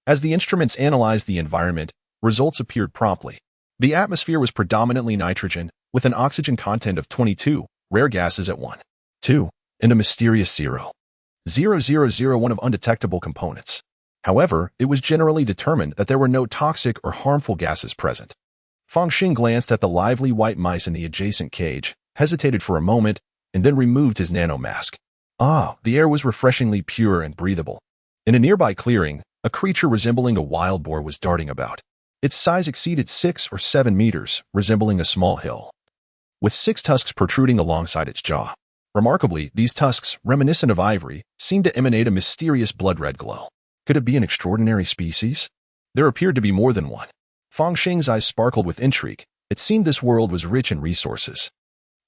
As the instruments analyzed the environment, results appeared promptly. The atmosphere was predominantly nitrogen, with an oxygen content of 22, rare gases at 1, 2, and a mysterious 0.0001 of undetectable components. However, it was generally determined that there were no toxic or harmful gases present. Fang Xing glanced at the lively white mice in the adjacent cage, hesitated for a moment, and then removed his nanomask. The air was refreshingly pure and breathable. In a nearby clearing, a creature resembling a wild boar was darting about. Its size exceeded 6 or 7 meters, resembling a small hill, with 6 tusks protruding alongside its jaw. Remarkably, these tusks, reminiscent of ivory, seemed to emanate a mysterious blood-red glow. Could it be an extraordinary species? There appeared to be more than one. Fang Xing's eyes sparkled with intrigue. It seemed this world was rich in resources.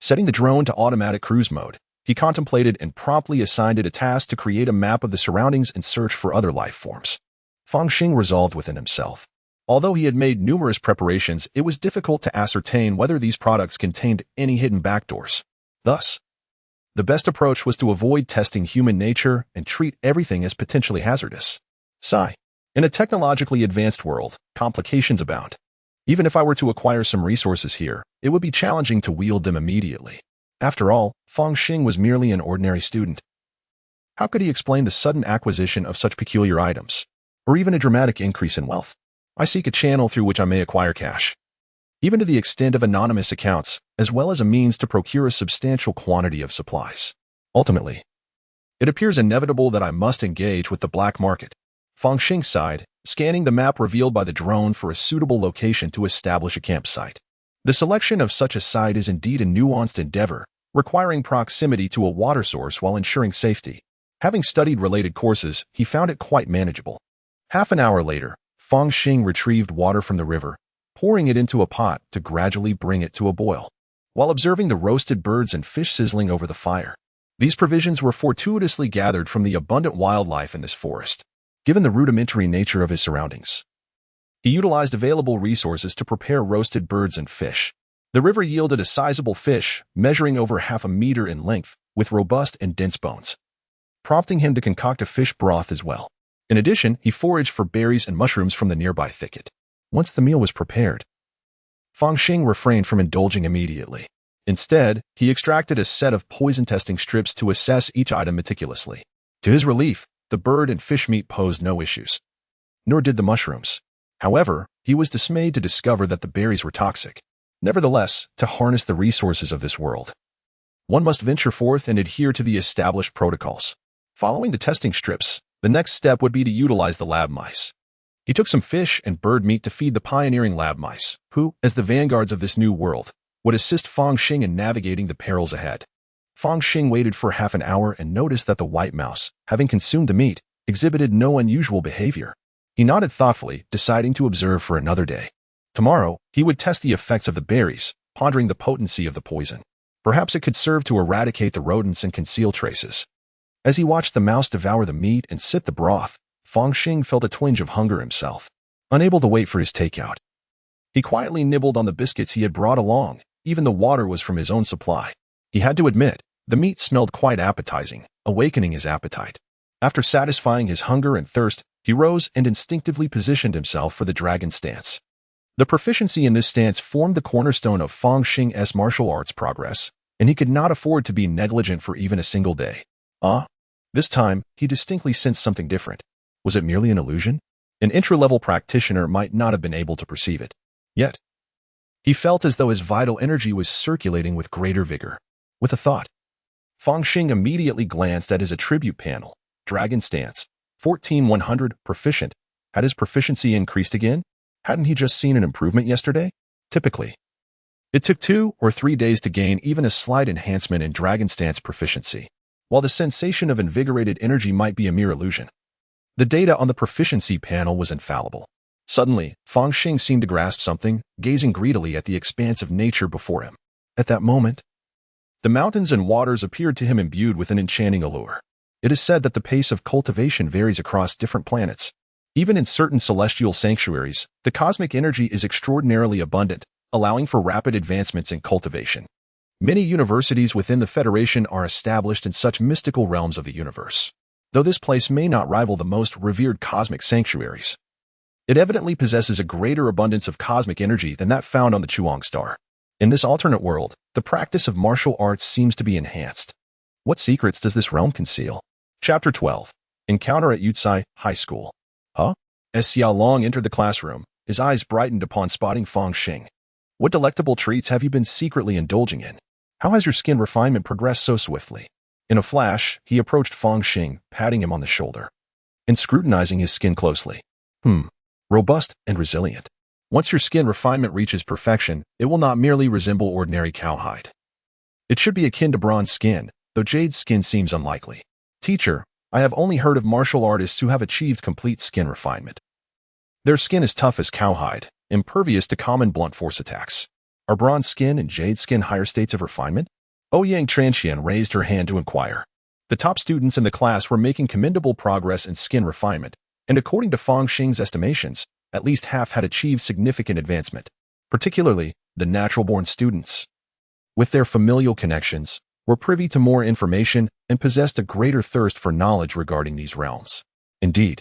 Setting the drone to automatic cruise mode, he contemplated and promptly assigned it a task to create a map of the surroundings and search for other life forms. Fang Xing resolved within himself. Although he had made numerous preparations, it was difficult to ascertain whether these products contained any hidden backdoors. Thus, the best approach was to avoid testing human nature and treat everything as potentially hazardous. Sigh. In a technologically advanced world, complications abound. Even if I were to acquire some resources here, it would be challenging to wield them immediately. After all, Fang Xing was merely an ordinary student. How could he explain the sudden acquisition of such peculiar items, or even a dramatic increase in wealth? I seek a channel through which I may acquire cash, even to the extent of anonymous accounts, as well as a means to procure a substantial quantity of supplies. Ultimately, it appears inevitable that I must engage with the black market. Fang Xing sighed, scanning the map revealed by the drone for a suitable location to establish a campsite. The selection of such a site is indeed a nuanced endeavor, requiring proximity to a water source while ensuring safety. Having studied related courses, he found it quite manageable. Half an hour later, Fang Xing retrieved water from the river, pouring it into a pot to gradually bring it to a boil, while observing the roasted birds and fish sizzling over the fire. These provisions were fortuitously gathered from the abundant wildlife in this forest, given the rudimentary nature of his surroundings. He utilized available resources to prepare roasted birds and fish. The river yielded a sizable fish, measuring over half a meter in length, with robust and dense bones, prompting him to concoct a fish broth as well. In addition, he foraged for berries and mushrooms from the nearby thicket. Once the meal was prepared, Fang Xing refrained from indulging immediately. Instead, he extracted a set of poison testing strips to assess each item meticulously. To his relief, the bird and fish meat posed no issues, nor did the mushrooms. However, he was dismayed to discover that the berries were toxic. Nevertheless, to harness the resources of this world, one must venture forth and adhere to the established protocols. Following the testing strips, the next step would be to utilize the lab mice. He took some fish and bird meat to feed the pioneering lab mice, who, as the vanguards of this new world, would assist Fang Xing in navigating the perils ahead. Fang Xing waited for half an hour and noticed that the white mouse, having consumed the meat, exhibited no unusual behavior. He nodded thoughtfully, deciding to observe for another day. Tomorrow, he would test the effects of the berries, pondering the potency of the poison. Perhaps it could serve to eradicate the rodents and conceal traces. As he watched the mouse devour the meat and sip the broth, Fang Xing felt a twinge of hunger himself. Unable to wait for his takeout, he quietly nibbled on the biscuits he had brought along. Even the water was from his own supply. He had to admit, the meat smelled quite appetizing, awakening his appetite. After satisfying his hunger and thirst, he rose and instinctively positioned himself for the dragon stance. The proficiency in this stance formed the cornerstone of Fang Xing's martial arts progress, and he could not afford to be negligent for even a single day. This time, he distinctly sensed something different. Was it merely an illusion? An intra-level practitioner might not have been able to perceive it. Yet, he felt as though his vital energy was circulating with greater vigor. With a thought, Fang Xing immediately glanced at his attribute panel. Dragon stance, 14,100, proficient. Had his proficiency increased again? Hadn't he just seen an improvement yesterday? Typically, it took 2 or 3 days to gain even a slight enhancement in dragon stance proficiency. While the sensation of invigorated energy might be a mere illusion, the data on the proficiency panel was infallible. Suddenly, Fang Xing seemed to grasp something, gazing greedily at the expanse of nature before him. At that moment, the mountains and waters appeared to him imbued with an enchanting allure. It is said that the pace of cultivation varies across different planets. Even in certain celestial sanctuaries, the cosmic energy is extraordinarily abundant, allowing for rapid advancements in cultivation. Many universities within the Federation are established in such mystical realms of the universe, though this place may not rival the most revered cosmic sanctuaries. It evidently possesses a greater abundance of cosmic energy than that found on the Chuang star. In this alternate world, the practice of martial arts seems to be enhanced. What secrets does this realm conceal? Chapter 12. Encounter at Yutsai High School. Huh? As Xiao Long entered the classroom, his eyes brightened upon spotting Fang Xing. What delectable treats have you been secretly indulging in? How has your skin refinement progressed so swiftly? In a flash, he approached Fang Xing, patting him on the shoulder and scrutinizing his skin closely. Robust and resilient. Once your skin refinement reaches perfection, it will not merely resemble ordinary cowhide. It should be akin to bronze skin, though jade skin seems unlikely. Teacher, I have only heard of martial artists who have achieved complete skin refinement. Their skin is tough as cowhide, impervious to common blunt force attacks. Are bronze skin and jade skin higher states of refinement? Ouyang Tranxian raised her hand to inquire. The top students in the class were making commendable progress in skin refinement, and according to Fang Xing's estimations, at least half had achieved significant advancement, particularly the natural-born students. With their familial connections, were privy to more information and possessed a greater thirst for knowledge regarding these realms. Indeed,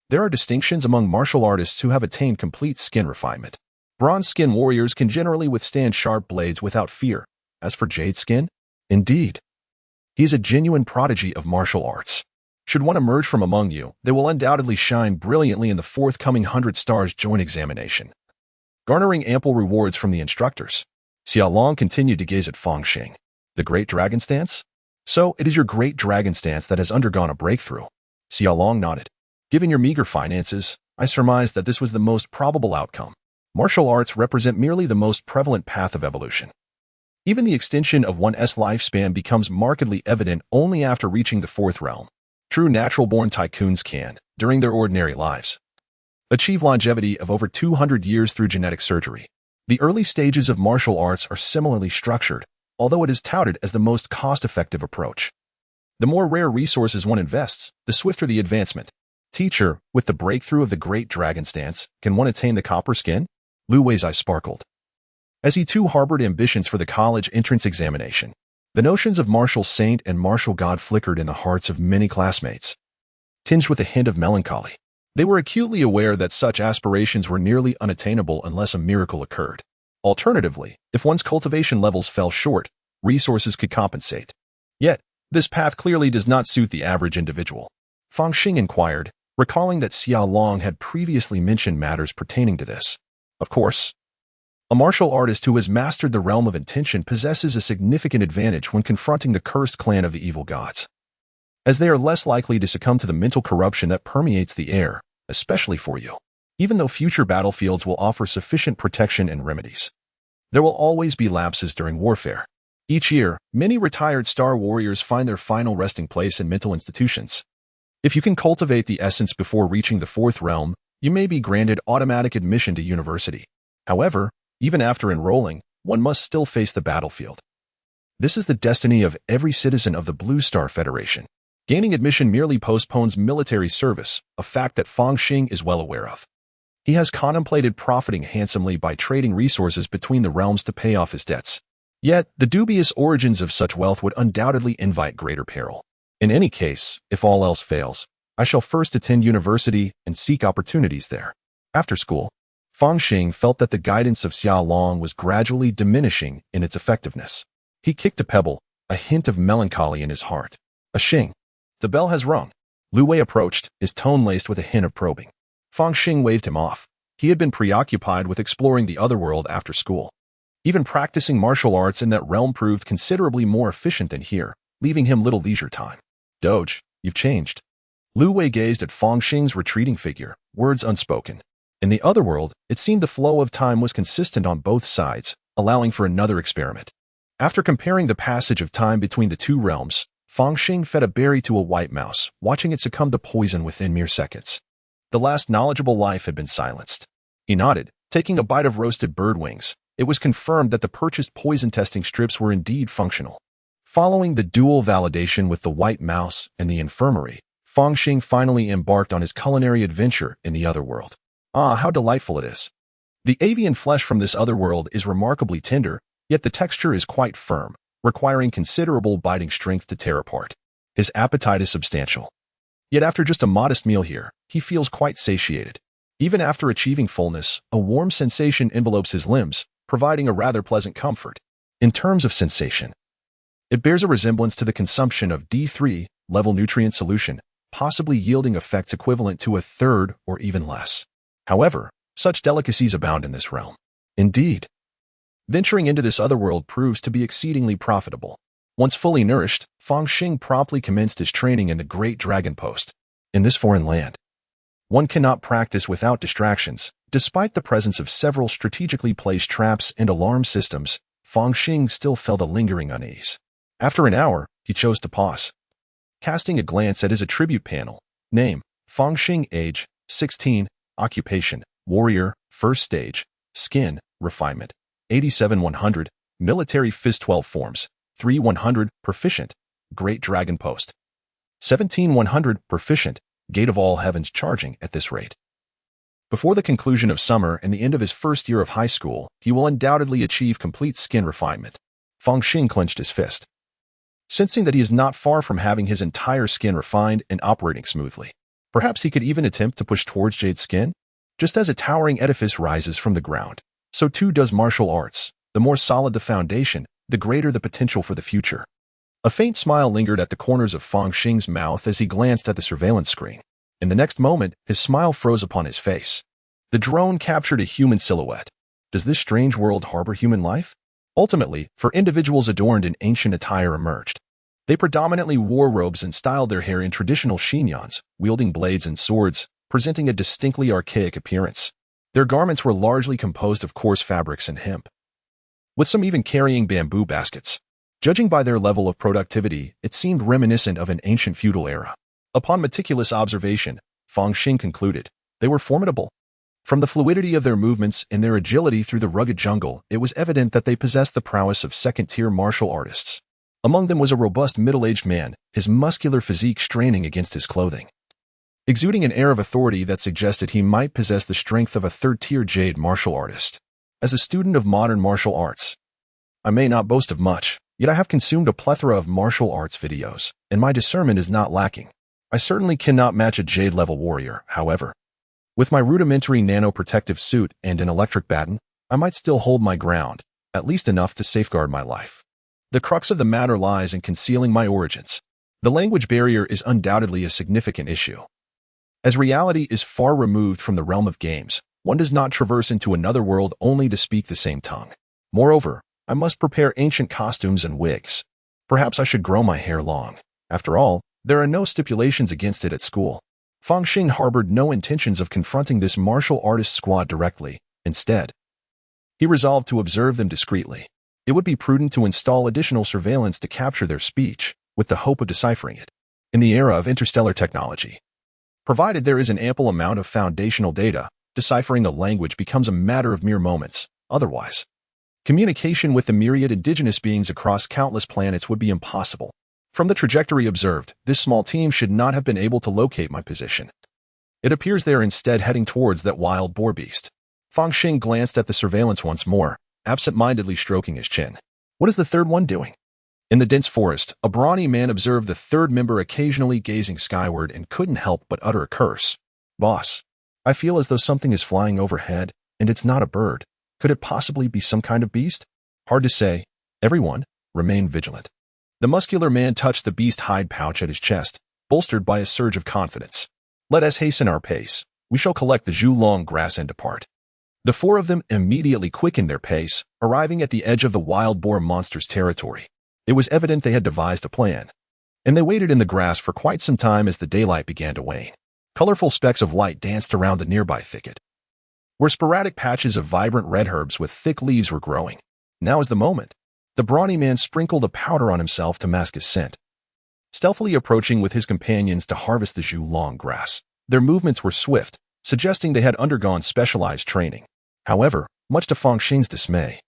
there are distinctions among martial artists who have attained complete skin refinement. Bronze skin warriors can generally withstand sharp blades without fear. As for jade skin, indeed, he is a genuine prodigy of martial arts. Should one emerge from among you, they will undoubtedly shine brilliantly in the forthcoming 100 Stars joint examination, garnering ample rewards from the instructors. Xiao Long continued to gaze at Fang Xing. The Great Dragon Stance? So, it is your Great Dragon Stance that has undergone a breakthrough. Xiao Long nodded. Given your meager finances, I surmised that this was the most probable outcome. Martial arts represent merely the most prevalent path of evolution. Even the extension of one's lifespan becomes markedly evident only after reaching the fourth realm. True natural-born tycoons can, during their ordinary lives, achieve longevity of over 200 years through genetic surgery. The early stages of martial arts are similarly structured, although it is touted as the most cost-effective approach. The more rare resources one invests, the swifter the advancement. Teacher, with the breakthrough of the Great Dragon Stance, can one attain the copper skin? Lu Wei's eyes sparkled, as he too harbored ambitions for the college entrance examination. The notions of martial saint and martial god flickered in the hearts of many classmates, tinged with a hint of melancholy. They were acutely aware that such aspirations were nearly unattainable unless a miracle occurred. Alternatively, if one's cultivation levels fell short, resources could compensate. Yet, this path clearly does not suit the average individual. Fang Xing inquired, recalling that Xiao Long had previously mentioned matters pertaining to this. Of course, a martial artist who has mastered the realm of intention possesses a significant advantage when confronting the cursed clan of the evil gods, as they are less likely to succumb to the mental corruption that permeates the air, especially for you. Even though future battlefields will offer sufficient protection and remedies, there will always be lapses during warfare. Each year, many retired star warriors find their final resting place in mental institutions. If you can cultivate the essence before reaching the fourth realm, you may be granted automatic admission to university. However, even after enrolling, one must still face the battlefield. This is the destiny of every citizen of the Blue Star Federation. Gaining admission merely postpones military service, a fact that Fang Xing is well aware of. He has contemplated profiting handsomely by trading resources between the realms to pay off his debts. Yet, the dubious origins of such wealth would undoubtedly invite greater peril. In any case, if all else fails, I shall first attend university and seek opportunities there. After school, Fang Xing felt that the guidance of Xiao Long was gradually diminishing in its effectiveness. He kicked a pebble, a hint of melancholy in his heart. A Xing. The bell has rung. Lu Wei approached, his tone laced with a hint of probing. Fang Xing waved him off. He had been preoccupied with exploring the other world after school. Even practicing martial arts in that realm proved considerably more efficient than here, leaving him little leisure time. Doge, you've changed. Lu Wei gazed at Fang Xing's retreating figure, words unspoken. In the other world, it seemed the flow of time was consistent on both sides, allowing for another experiment. After comparing the passage of time between the two realms, Fang Xing fed a berry to a white mouse, watching it succumb to poison within mere seconds. The last knowledgeable life had been silenced. He nodded, taking a bite of roasted bird wings. It was confirmed that the purchased poison testing strips were indeed functional. Following the dual validation with the white mouse and the infirmary, Fang Xing finally embarked on his culinary adventure in the other world. Ah, how delightful it is. The avian flesh from this other world is remarkably tender, yet the texture is quite firm, requiring considerable biting strength to tear apart. His appetite is substantial. Yet after just a modest meal here, he feels quite satiated. Even after achieving fullness, a warm sensation envelopes his limbs, providing a rather pleasant comfort. In terms of sensation, it bears a resemblance to the consumption of D3 level nutrient solution, possibly yielding effects equivalent to a third or even less. However, such delicacies abound in this realm. Indeed, venturing into this other world proves to be exceedingly profitable. Once fully nourished, Fang Xing promptly commenced his training in the Great Dragon Post. In this foreign land, one cannot practice without distractions. Despite the presence of several strategically placed traps and alarm systems, Fang Xing still felt a lingering unease. After an hour, he chose to pause. Casting a glance at his attribute panel, name, Fang Xing, age, 16, occupation, warrior, first stage, skin, refinement, 87-100, military phys 12 forms, 3-100, proficient, Great Dragon Post, 17-100, proficient, Gate of All Heavens charging at this rate. Before the conclusion of summer and the end of his first year of high school, he will undoubtedly achieve complete skin refinement. Fang Xing clenched his fist, sensing that he is not far from having his entire skin refined and operating smoothly. Perhaps he could even attempt to push towards Jade's skin? Just as a towering edifice rises from the ground, so too does martial arts. The more solid the foundation, the greater the potential for the future. A faint smile lingered at the corners of Fang Xing's mouth as he glanced at the surveillance screen. In the next moment, his smile froze upon his face. The drone captured a human silhouette. Does this strange world harbor human life? Ultimately, for individuals adorned in ancient attire emerged. They predominantly wore robes and styled their hair in traditional chignons, wielding blades and swords, presenting a distinctly archaic appearance. Their garments were largely composed of coarse fabrics and hemp, with some even carrying bamboo baskets. Judging by their level of productivity, it seemed reminiscent of an ancient feudal era. Upon meticulous observation, Fang Xing concluded, they were formidable. From the fluidity of their movements and their agility through the rugged jungle, it was evident that they possessed the prowess of second-tier martial artists. Among them was a robust middle-aged man, his muscular physique straining against his clothing, exuding an air of authority that suggested he might possess the strength of a third-tier jade martial artist. As a student of modern martial arts, I may not boast of much, yet I have consumed a plethora of martial arts videos, and my discernment is not lacking. I certainly cannot match a jade-level warrior, however. With my rudimentary nano-protective suit and an electric baton, I might still hold my ground, at least enough to safeguard my life. The crux of the matter lies in concealing my origins. The language barrier is undoubtedly a significant issue. As reality is far removed from the realm of games, one does not traverse into another world only to speak the same tongue. Moreover, I must prepare ancient costumes and wigs. Perhaps I should grow my hair long. After all, there are no stipulations against it at school. Fang Xing harbored no intentions of confronting this martial artist squad directly. Instead, he resolved to observe them discreetly. It would be prudent to install additional surveillance to capture their speech, with the hope of deciphering it. In the era of interstellar technology, provided there is an ample amount of foundational data, deciphering a language becomes a matter of mere moments. Otherwise, communication with the myriad indigenous beings across countless planets would be impossible. From the trajectory observed, this small team should not have been able to locate my position. It appears they are instead heading towards that wild boar beast. Fang Xing glanced at the surveillance once more, absent-mindedly stroking his chin. What is the third one doing? In the dense forest, a brawny man observed the third member occasionally gazing skyward and couldn't help but utter a curse. Boss, I feel as though something is flying overhead, and it's not a bird. Could it possibly be some kind of beast? Hard to say. Everyone, remain vigilant. The muscular man touched the beast hide pouch at his chest, bolstered by a surge of confidence. Let us hasten our pace. We shall collect the Zhulong grass and depart. The four of them immediately quickened their pace, arriving at the edge of the wild boar monster's territory. It was evident they had devised a plan, and they waited in the grass for quite some time as the daylight began to wane. Colorful specks of light danced around the nearby thicket, where sporadic patches of vibrant red herbs with thick leaves were growing. Now is the moment. The brawny man sprinkled a powder on himself to mask his scent, stealthily approaching with his companions to harvest the Zhulong grass. Their movements were swift, suggesting they had undergone specialized training. However, much to Fang Xing's dismay,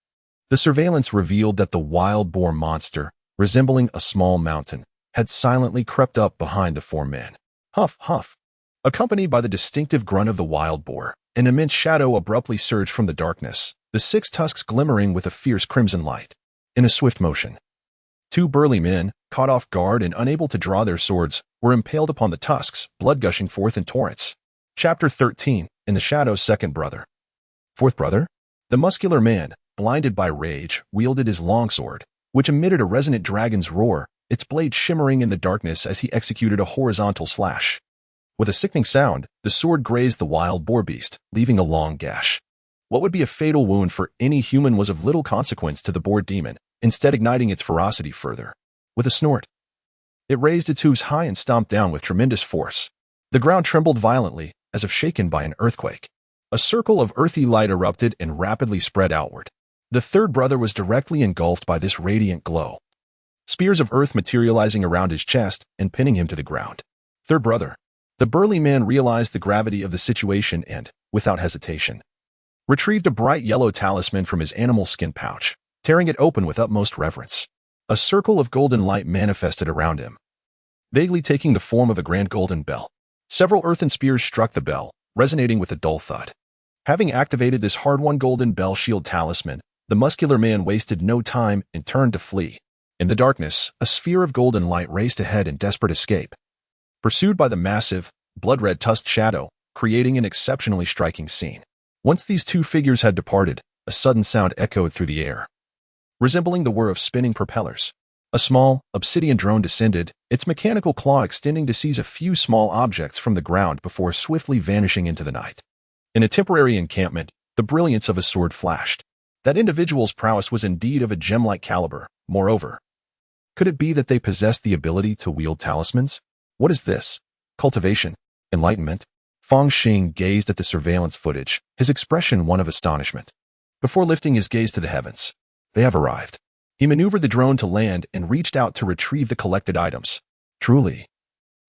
the surveillance revealed that the wild boar monster, resembling a small mountain, had silently crept up behind the four men. Huff, huff. Accompanied by the distinctive grunt of the wild boar, an immense shadow abruptly surged from the darkness, the six tusks glimmering with a fierce crimson light. In a swift motion, Two burly men, caught off guard and unable to draw their swords, were impaled upon the tusks, blood gushing forth in torrents. Chapter 13. In the Shadow's Second Brother. Fourth brother? The muscular man, blinded by rage, wielded his longsword, which emitted a resonant dragon's roar, its blade shimmering in the darkness as he executed a horizontal slash. With a sickening sound, the sword grazed the wild boar beast, leaving a long gash. What would be a fatal wound for any human was of little consequence to the boar demon, instead igniting its ferocity further. With a snort, it raised its hooves high and stomped down with tremendous force. The ground trembled violently, as if shaken by an earthquake. A circle of earthy light erupted and rapidly spread outward. The third brother was directly engulfed by this radiant glow, spears of earth materializing around his chest and pinning him to the ground. Third brother. The burly man realized the gravity of the situation and, without hesitation, retrieved a bright yellow talisman from his animal skin pouch, tearing it open with utmost reverence. A circle of golden light manifested around him, vaguely taking the form of a grand golden bell. Several earthen spears struck the bell, resonating with a dull thud. Having activated this hard-won golden bell shield talisman, the muscular man wasted no time and turned to flee. In the darkness, a sphere of golden light raced ahead in desperate escape, pursued by the massive, blood-red tusked shadow, creating an exceptionally striking scene. Once these two figures had departed, a sudden sound echoed through the air, resembling the whir of spinning propellers. A small, obsidian drone descended, its mechanical claw extending to seize a few small objects from the ground before swiftly vanishing into the night. In a temporary encampment, the brilliance of a sword flashed. That individual's prowess was indeed of a gem-like caliber. Moreover, could it be that they possessed the ability to wield talismans? What is this? Cultivation? Enlightenment? Fang Xing gazed at the surveillance footage, his expression one of astonishment. Before lifting his gaze to the heavens, they have arrived. He maneuvered the drone to land and reached out to retrieve the collected items. Truly,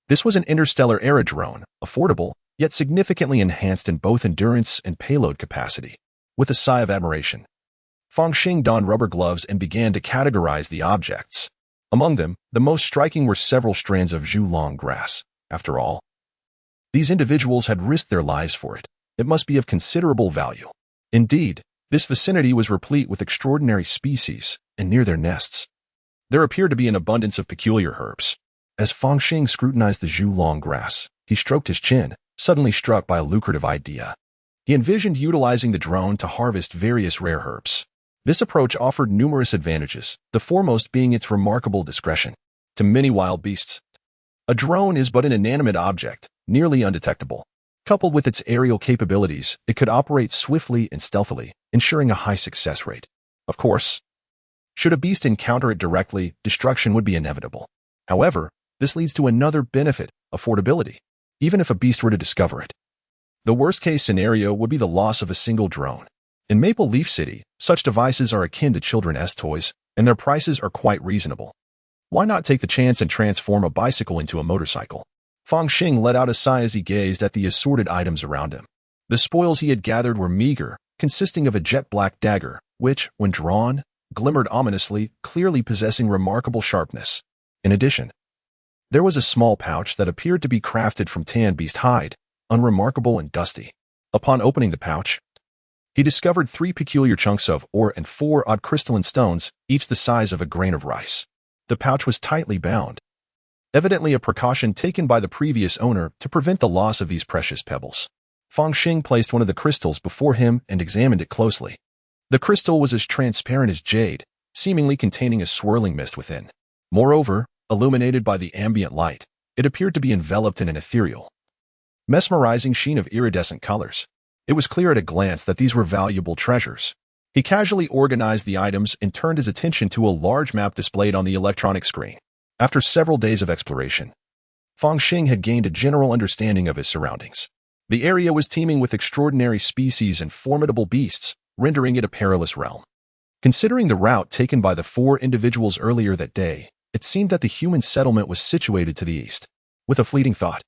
this was an Interstellar-era drone, affordable, yet significantly enhanced in both endurance and payload capacity. With a sigh of admiration, Fang Xing donned rubber gloves and began to categorize the objects. Among them, the most striking were several strands of zhulong grass. After all, these individuals had risked their lives for it. It must be of considerable value. Indeed, this vicinity was replete with extraordinary species, and near their nests, there appeared to be an abundance of peculiar herbs. As Fang Xing scrutinized the zhulong grass, he stroked his chin, suddenly struck by a lucrative idea. He envisioned utilizing the drone to harvest various rare herbs. This approach offered numerous advantages, the foremost being its remarkable discretion. To many wild beasts, a drone is but an inanimate object, nearly undetectable. Coupled with its aerial capabilities, it could operate swiftly and stealthily, ensuring a high success rate. Of course, should a beast encounter it directly, destruction would be inevitable. However, this leads to another benefit, affordability. Even if a beast were to discover it, the worst-case scenario would be the loss of a single drone. In Maple Leaf City, such devices are akin to children's toys, and their prices are quite reasonable. Why not take the chance and transform a bicycle into a motorcycle? Fang Xing let out a sigh as he gazed at the assorted items around him. The spoils he had gathered were meager, consisting of a jet-black dagger, which, when drawn, glimmered ominously, clearly possessing remarkable sharpness. In addition, there was a small pouch that appeared to be crafted from tan beast hide, unremarkable and dusty. Upon opening the pouch, he discovered 3 peculiar chunks of ore and 4 odd crystalline stones, each the size of a grain of rice. The pouch was tightly bound, evidently a precaution taken by the previous owner to prevent the loss of these precious pebbles. Fang Xing placed one of the crystals before him and examined it closely. The crystal was as transparent as jade, seemingly containing a swirling mist within. Moreover, illuminated by the ambient light, it appeared to be enveloped in an ethereal, mesmerizing sheen of iridescent colors. It was clear at a glance that these were valuable treasures. He casually organized the items and turned his attention to a large map displayed on the electronic screen. After several days of exploration, Fang Xing had gained a general understanding of his surroundings. The area was teeming with extraordinary species and formidable beasts, rendering it a perilous realm. Considering the route taken by the 4 individuals earlier that day, it seemed that the human settlement was situated to the east. With a fleeting thought,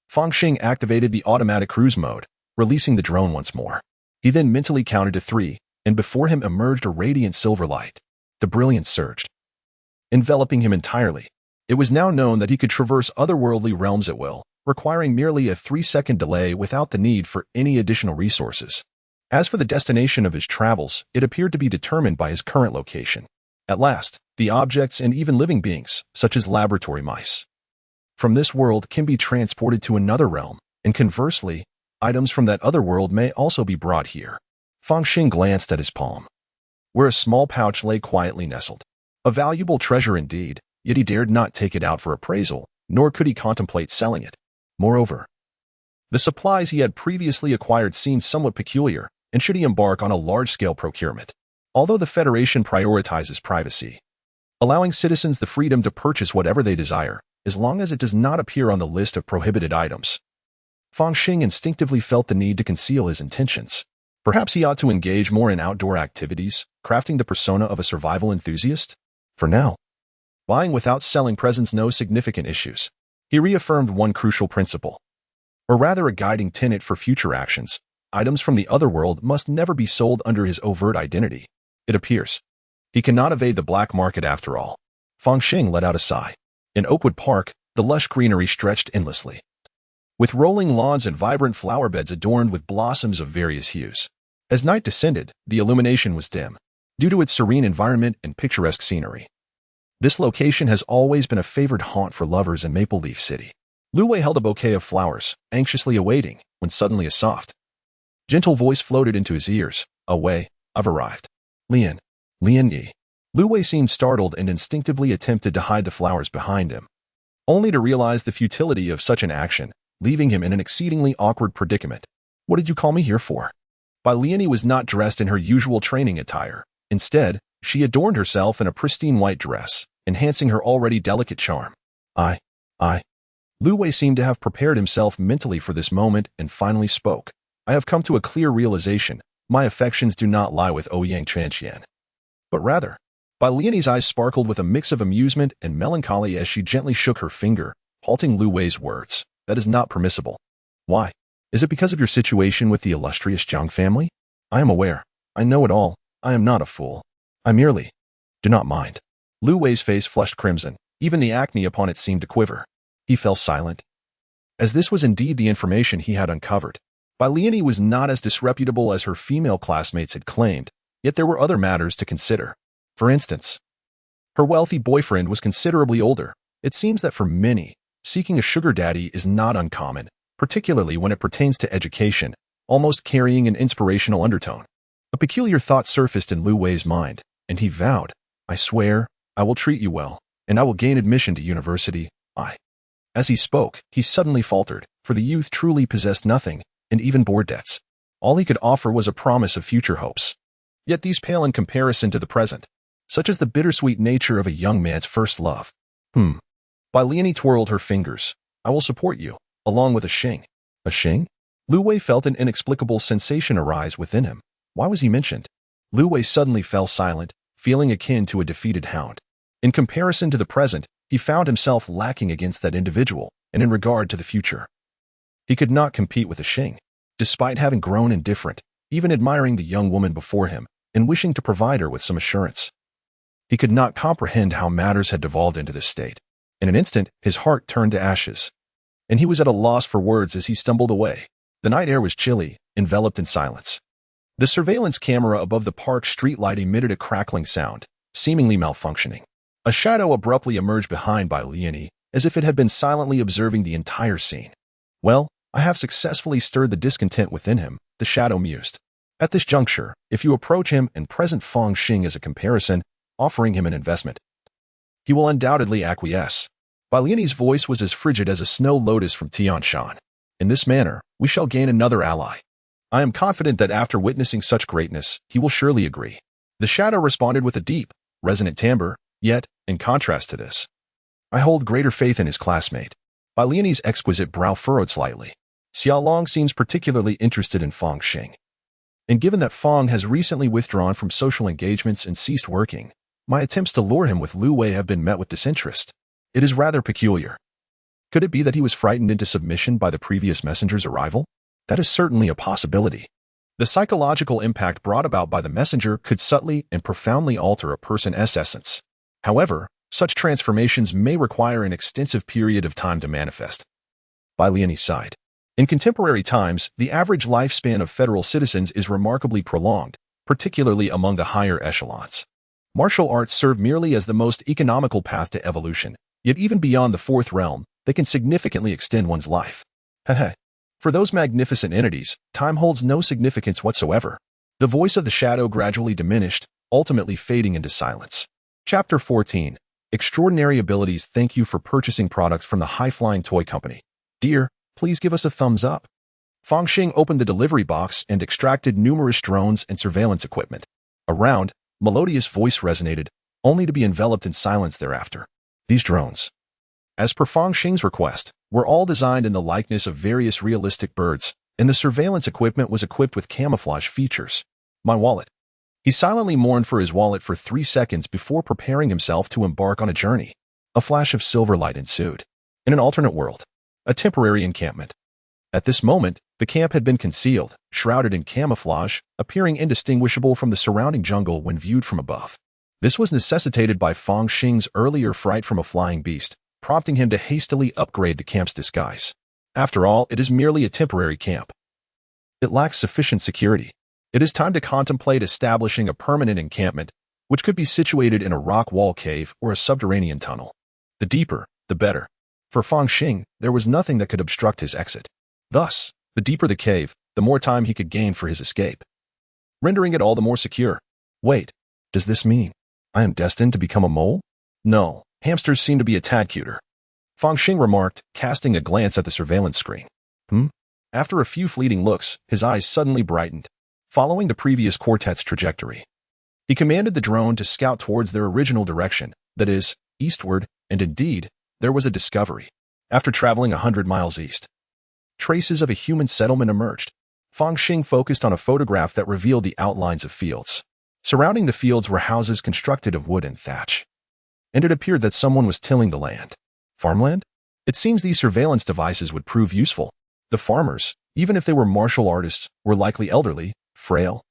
Fang Xing activated the automatic cruise mode, releasing the drone once more. He then mentally counted to 3, and before him emerged a radiant silver light. The brilliance surged, enveloping him entirely. It was now known that he could traverse otherworldly realms at will, requiring merely a 3-second delay without the need for any additional resources. As for the destination of his travels, it appeared to be determined by his current location. At last, the objects and even living beings, such as laboratory mice, from this world can be transported to another realm, and conversely, items from that other world may also be brought here. Fang Xing glanced at his palm, where a small pouch lay quietly nestled. A valuable treasure indeed, yet he dared not take it out for appraisal, nor could he contemplate selling it. Moreover, the supplies he had previously acquired seemed somewhat peculiar, and should he embark on a large-scale procurement. Although the Federation prioritizes privacy, allowing citizens the freedom to purchase whatever they desire, as long as it does not appear on the list of prohibited items, Fang Xing instinctively felt the need to conceal his intentions. Perhaps he ought to engage more in outdoor activities, crafting the persona of a survival enthusiast? For now, buying without selling presents no significant issues. He reaffirmed one crucial principle, or rather a guiding tenet for future actions. Items from the other world must never be sold under his overt identity. It appears he cannot evade the black market after all. Fang Xing let out a sigh. In Oakwood Park, the lush greenery stretched endlessly, with rolling lawns and vibrant flower beds adorned with blossoms of various hues. As night descended, the illumination was dim, due to its serene environment and picturesque scenery. This location has always been a favored haunt for lovers in Maple Leaf City. Lu Wei held a bouquet of flowers, anxiously awaiting, when suddenly a soft, gentle voice floated into his ears. "Away, I've arrived. Lian Yi." Lu Wei seemed startled and instinctively attempted to hide the flowers behind him, only to realize the futility of such an action, leaving him in an exceedingly awkward predicament. "What did you call me here for?" Lian Yi was not dressed in her usual training attire. Instead, she adorned herself in a pristine white dress, enhancing her already delicate charm. I. Lu Wei seemed to have prepared himself mentally for this moment and finally spoke. "I have come to a clear realization. My affections do not lie with Ouyang Chanxian, but rather..." Lian Yi's eyes sparkled with a mix of amusement and melancholy as she gently shook her finger, halting Lu Wei's words. "That is not permissible." "Why? Is it because of your situation with the illustrious Jiang family?" "I am aware. I know it all. I am not a fool. I merely..." "Do not mind." Lu Wei's face flushed crimson. Even the acne upon it seemed to quiver. He fell silent, as this was indeed the information he had uncovered. Lian Yi was not as disreputable as her female classmates had claimed, yet there were other matters to consider. For instance, her wealthy boyfriend was considerably older. It seems that for many, seeking a sugar daddy is not uncommon, particularly when it pertains to education, almost carrying an inspirational undertone. A peculiar thought surfaced in Lu Wei's mind, and he vowed, "I swear, I will treat you well, and I will gain admission to university. As he spoke, he suddenly faltered, for the youth truly possessed nothing, and even bore debts. All he could offer was a promise of future hopes. Yet these pale in comparison to the present, such as the bittersweet nature of a young man's first love. Lian Yi twirled her fingers. "I will support you, along with a Xing." "A Xing?" Lu Wei felt an inexplicable sensation arise within him. Why was he mentioned? Lu Wei suddenly fell silent, feeling akin to a defeated hound. In comparison to the present, he found himself lacking against that individual, and in regard to the future, he could not compete with a Xing. Despite having grown indifferent, even admiring the young woman before him, and wishing to provide her with some assurance, he could not comprehend how matters had devolved into this state. In an instant, his heart turned to ashes, and he was at a loss for words as he stumbled away. The night air was chilly, enveloped in silence. The surveillance camera above the park streetlight emitted a crackling sound, seemingly malfunctioning. A shadow abruptly emerged behind Lian Yi, as if it had been silently observing the entire scene. "Well, I have successfully stirred the discontent within him," the shadow mused. "At this juncture, if you approach him and present Fang Xing as a comparison, offering him an investment, he will undoubtedly acquiesce." Lian Yi's voice was as frigid as a snow lotus from Tianshan. "In this manner, we shall gain another ally. I am confident that after witnessing such greatness, he will surely agree." The shadow responded with a deep, resonant timbre, yet, in contrast to this, I hold greater faith in his classmate. Lian Yi's exquisite brow furrowed slightly. Xiaolong seems particularly interested in Fang Xing. And given that Fang has recently withdrawn from social engagements and ceased working, my attempts to lure him with Lu Wei have been met with disinterest. It is rather peculiar. Could it be that he was frightened into submission by the previous messenger's arrival? That is certainly a possibility. The psychological impact brought about by the messenger could subtly and profoundly alter a person's essence. However, such transformations may require an extensive period of time to manifest. Lian Yi sighed. In contemporary times, the average lifespan of federal citizens is remarkably prolonged, particularly among the higher echelons. Martial arts serve merely as the most economical path to evolution, yet even beyond the fourth realm, they can significantly extend one's life. Heh. For those magnificent entities, time holds no significance whatsoever. The voice of the shadow gradually diminished, ultimately fading into silence. Chapter 14. Extraordinary Abilities. Thank you for purchasing products from the high-flying toy company. Dear, please give us a thumbs up. Fang Xing opened the delivery box and extracted numerous drones and surveillance equipment. A round, melodious voice resonated, only to be enveloped in silence thereafter. These drones, as per Fang Xing's request, were all designed in the likeness of various realistic birds, and the surveillance equipment was equipped with camouflage features. My wallet. He silently mourned for his wallet for 3 seconds before preparing himself to embark on a journey. A flash of silver light ensued. In an alternate world, a temporary encampment. At this moment, the camp had been concealed, shrouded in camouflage, appearing indistinguishable from the surrounding jungle when viewed from above. This was necessitated by Fang Xing's earlier fright from a flying beast, prompting him to hastily upgrade the camp's disguise. After all, it is merely a temporary camp. It lacks sufficient security. It is time to contemplate establishing a permanent encampment, which could be situated in a rock wall cave or a subterranean tunnel. The deeper, the better. For Fang Xing, there was nothing that could obstruct his exit. Thus, the deeper the cave, the more time he could gain for his escape, rendering it all the more secure. Wait, does this mean I am destined to become a mole? No, hamsters seem to be a tad cuter. Fang Xing remarked, casting a glance at the surveillance screen. After a few fleeting looks, his eyes suddenly brightened, following the previous quartet's trajectory. He commanded the drone to scout towards their original direction, that is, eastward, and indeed, there was a discovery. After traveling 100 miles east, traces of a human settlement emerged. Fang Xing focused on a photograph that revealed the outlines of fields. Surrounding the fields were houses constructed of wood and thatch. And it appeared that someone was tilling the land. Farmland? It seems these surveillance devices would prove useful. The farmers, even if they were martial artists, were likely elderly, frail,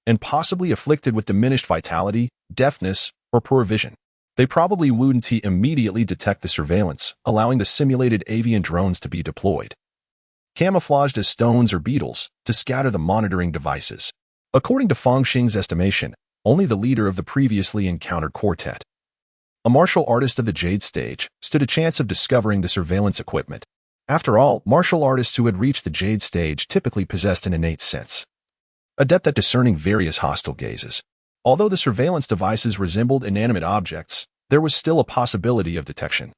and possibly afflicted with diminished vitality, deafness, or poor vision. They probably wouldn't immediately detect the surveillance, allowing the simulated avian drones to be deployed, camouflaged as stones or beetles, to scatter the monitoring devices. According to Fang Xing's estimation, only the leader of the previously encountered quartet, a martial artist of the Jade stage, stood a chance of discovering the surveillance equipment. After all, martial artists who had reached the Jade stage typically possessed an innate sense, adept at discerning various hostile gazes. Although the surveillance devices resembled inanimate objects, there was still a possibility of detection.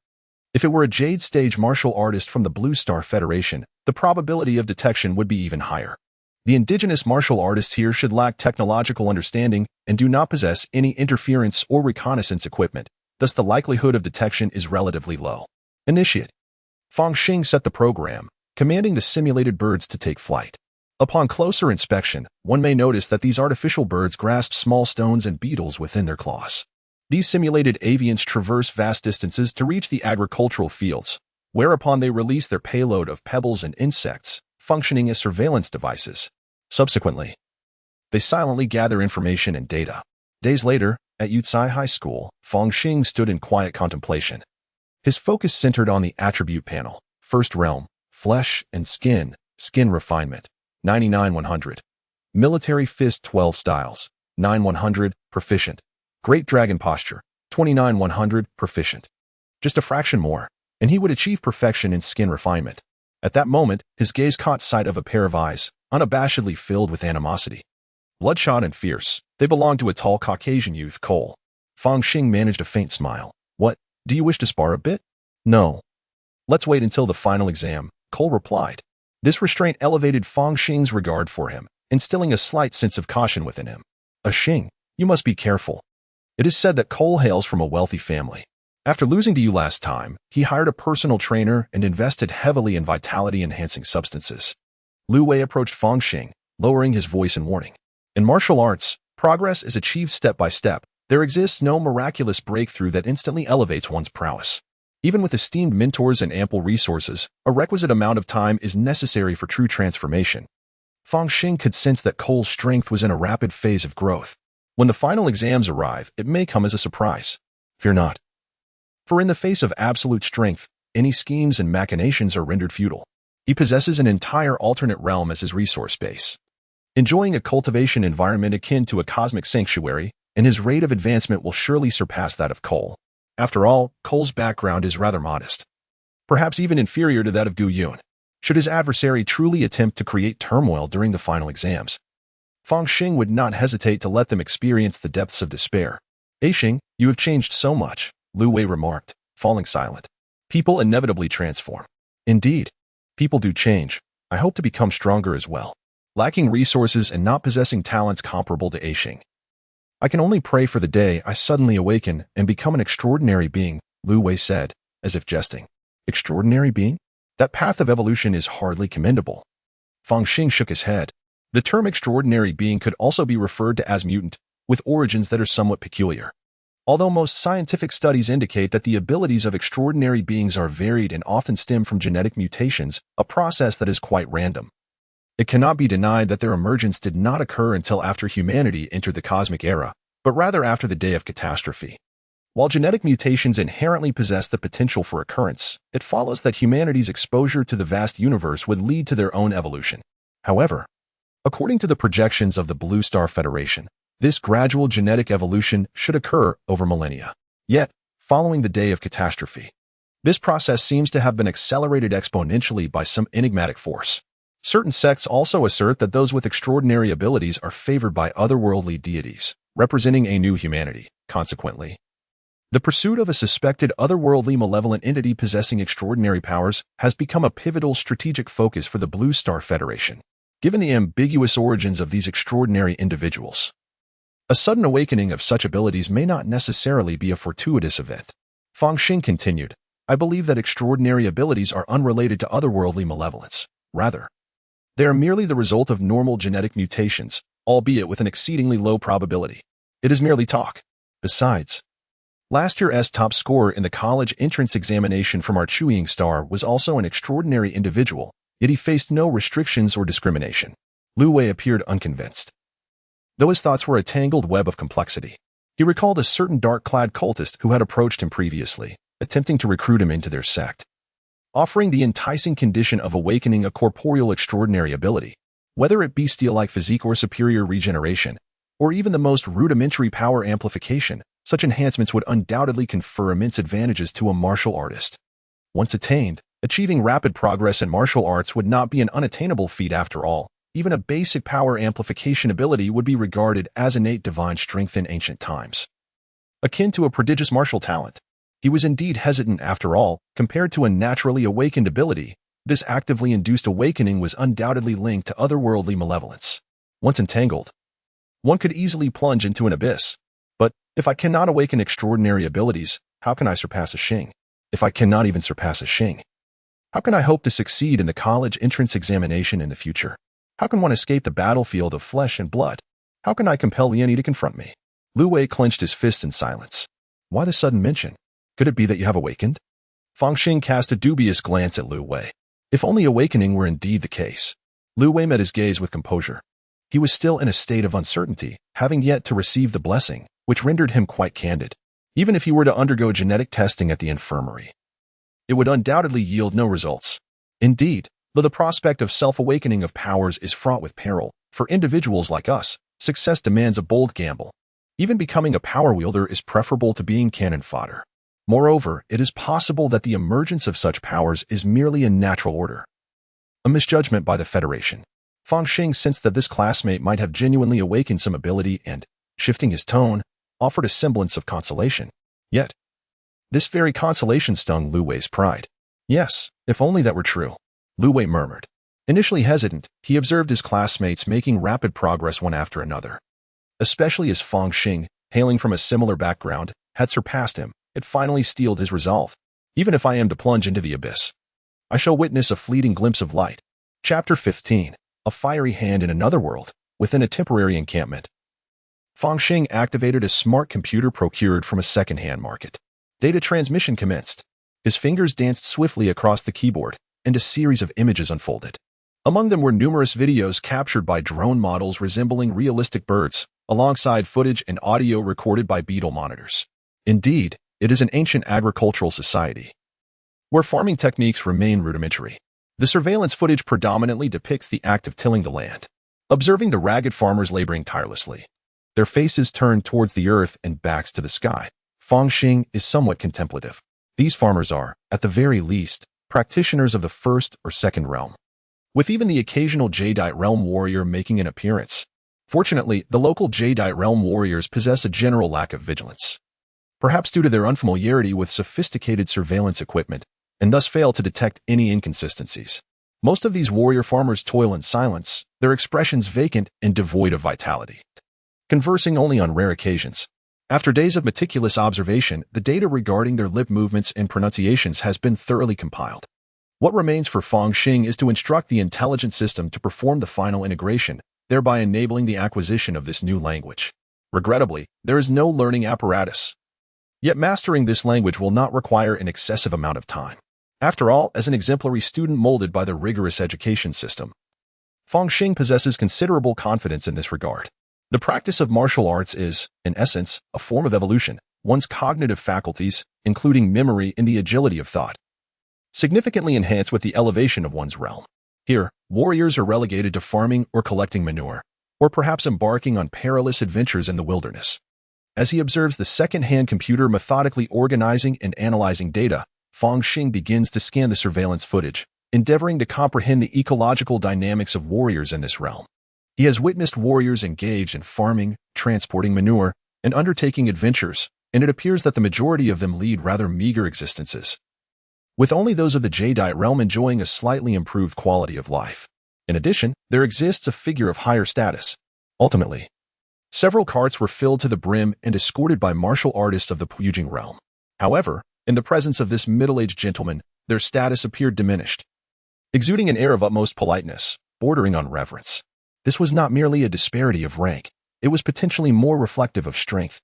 If it were a Jade stage martial artist from the Blue Star Federation, the probability of detection would be even higher. The indigenous martial artists here should lack technological understanding and do not possess any interference or reconnaissance equipment, thus the likelihood of detection is relatively low. Initiate. Fang Xing set the program, commanding the simulated birds to take flight. Upon closer inspection, one may notice that these artificial birds grasp small stones and beetles within their claws. These simulated avians traverse vast distances to reach the agricultural fields, whereupon they release their payload of pebbles and insects, functioning as surveillance devices. Subsequently, they silently gather information and data. Days later, at Yucai High School, Fang Xing stood in quiet contemplation. His focus centered on the attribute panel, first realm, flesh and skin refinement, 99-100. Military fist 12 styles, 9-100, proficient. Great dragon posture, 29-100, proficient. Just a fraction more, and he would achieve perfection in skin refinement. At that moment, his gaze caught sight of a pair of eyes, unabashedly filled with animosity. Bloodshot and fierce, they belonged to a tall Caucasian youth, Cole. Fang Xing managed a faint smile. What, do you wish to spar a bit? No. Let's wait until the final exam, Cole replied. This restraint elevated Fang Xing's regard for him, instilling a slight sense of caution within him. Xing, you must be careful. It is said that Cole hails from a wealthy family. After losing to you last time, he hired a personal trainer and invested heavily in vitality-enhancing substances. Lu Wei approached Fang Xing, lowering his voice in warning. In martial arts, progress is achieved step by step. There exists no miraculous breakthrough that instantly elevates one's prowess. Even with esteemed mentors and ample resources, a requisite amount of time is necessary for true transformation. Fang Xing could sense that Cole's strength was in a rapid phase of growth. When the final exams arrive, it may come as a surprise. Fear not. For in the face of absolute strength, any schemes and machinations are rendered futile. He possesses an entire alternate realm as his resource base. Enjoying a cultivation environment akin to a cosmic sanctuary, and his rate of advancement will surely surpass that of Cole. After all, Cole's background is rather modest, perhaps even inferior to that of Gu Yun, should his adversary truly attempt to create turmoil during the final exams. Fang Xing would not hesitate to let them experience the depths of despair. Xing, you have changed so much, Lu Wei remarked, falling silent. People inevitably transform. Indeed, people do change. I hope to become stronger as well. Lacking resources and not possessing talents comparable to Xing, I can only pray for the day I suddenly awaken and become an extraordinary being, Lu Wei said, as if jesting. Extraordinary being? That path of evolution is hardly commendable. Fang Xing shook his head. The term extraordinary being could also be referred to as mutant, with origins that are somewhat peculiar. Although most scientific studies indicate that the abilities of extraordinary beings are varied and often stem from genetic mutations, a process that is quite random. It cannot be denied that their emergence did not occur until after humanity entered the cosmic era, but rather after the day of catastrophe. While genetic mutations inherently possess the potential for occurrence, it follows that humanity's exposure to the vast universe would lead to their own evolution. However, according to the projections of the Blue Star Federation, this gradual genetic evolution should occur over millennia. Yet, following the day of catastrophe, this process seems to have been accelerated exponentially by some enigmatic force. Certain sects also assert that those with extraordinary abilities are favored by otherworldly deities, representing a new humanity. Consequently, the pursuit of a suspected otherworldly malevolent entity possessing extraordinary powers has become a pivotal strategic focus for the Blue Star Federation. Given the ambiguous origins of these extraordinary individuals, a sudden awakening of such abilities may not necessarily be a fortuitous event. Fang Xing continued, I believe that extraordinary abilities are unrelated to otherworldly malevolence. Rather, they are merely the result of normal genetic mutations, albeit with an exceedingly low probability. It is merely talk. Besides, last year's top scorer in the college entrance examination from our Chuying Star was also an extraordinary individual, yet he faced no restrictions or discrimination. Lu Wei appeared unconvinced, though his thoughts were a tangled web of complexity. He recalled a certain dark-clad cultist who had approached him previously, attempting to recruit him into their sect, offering the enticing condition of awakening a corporeal extraordinary ability. Whether it be steel-like physique or superior regeneration, or even the most rudimentary power amplification, such enhancements would undoubtedly confer immense advantages to a martial artist. Once attained, achieving rapid progress in martial arts would not be an unattainable feat after all. Even a basic power amplification ability would be regarded as innate divine strength in ancient times, akin to a prodigious martial talent. He was indeed hesitant after all. Compared to a naturally awakened ability, this actively induced awakening was undoubtedly linked to otherworldly malevolence. Once entangled, one could easily plunge into an abyss. But if I cannot awaken extraordinary abilities, how can I surpass a Xing? If I cannot even surpass a Xing, how can I hope to succeed in the college entrance examination in the future? How can one escape the battlefield of flesh and blood? How can I compel Liani to confront me? Lu Wei clenched his fist in silence. Why the sudden mention? Could it be that you have awakened? Fang Xing cast a dubious glance at Lu Wei. If only awakening were indeed the case. Lu Wei met his gaze with composure. He was still in a state of uncertainty, having yet to receive the blessing, which rendered him quite candid. Even if he were to undergo genetic testing at the infirmary, it would undoubtedly yield no results. Indeed, though the prospect of self-awakening of powers is fraught with peril, for individuals like us, success demands a bold gamble. Even becoming a power wielder is preferable to being cannon fodder. Moreover, it is possible that the emergence of such powers is merely in natural order, a misjudgment by the Federation. Fang Xing sensed that this classmate might have genuinely awakened some ability and, shifting his tone, offered a semblance of consolation. Yet, this very consolation stung Lu Wei's pride. Yes, if only that were true, Lu Wei murmured. Initially hesitant, he observed his classmates making rapid progress one after another. Especially as Fang Xing, hailing from a similar background, had surpassed him. It finally steeled his resolve. Even if I am to plunge into the abyss, I shall witness a fleeting glimpse of light. Chapter 15. A fiery hand in another world, within a temporary encampment. Fang Xing activated a smart computer procured from a second-hand market. Data transmission commenced. His fingers danced swiftly across the keyboard, and a series of images unfolded. Among them were numerous videos captured by drone models resembling realistic birds, alongside footage and audio recorded by beetle monitors. Indeed, it is an ancient agricultural society, where farming techniques remain rudimentary. The surveillance footage predominantly depicts the act of tilling the land, observing the ragged farmers laboring tirelessly. their faces turned towards the earth and backs to the sky. Fang Xing is somewhat contemplative. These farmers are, at the very least, practitioners of the first or second realm, with even the occasional Jadeite realm warrior making an appearance. Fortunately, the local Jadeite realm warriors possess a general lack of vigilance, perhaps due to their unfamiliarity with sophisticated surveillance equipment, and thus fail to detect any inconsistencies. Most of these warrior farmers toil in silence, their expressions vacant and devoid of vitality, conversing only on rare occasions. After days of meticulous observation, the data regarding their lip movements and pronunciations has been thoroughly compiled. What remains for Fang Xing is to instruct the intelligent system to perform the final integration, thereby enabling the acquisition of this new language. Regrettably, there is no learning apparatus. Yet mastering this language will not require an excessive amount of time. After all, as an exemplary student molded by the rigorous education system, Fang Xing possesses considerable confidence in this regard. The practice of martial arts is, in essence, a form of evolution. One's cognitive faculties, including memory and the agility of thought, significantly enhanced with the elevation of one's realm. Here, warriors are relegated to farming or collecting manure, or perhaps embarking on perilous adventures in the wilderness. As he observes the second-hand computer methodically organizing and analyzing data, Fang Xing begins to scan the surveillance footage, endeavoring to comprehend the ecological dynamics of warriors in this realm. He has witnessed warriors engaged in farming, transporting manure, and undertaking adventures, and it appears that the majority of them lead rather meager existences, with only those of the Jadeite realm enjoying a slightly improved quality of life. In addition, there exists a figure of higher status. Ultimately, several carts were filled to the brim and escorted by martial artists of the Pujing realm. However, in the presence of this middle-aged gentleman, their status appeared diminished, exuding an air of utmost politeness, bordering on reverence. This was not merely a disparity of rank, it was potentially more reflective of strength.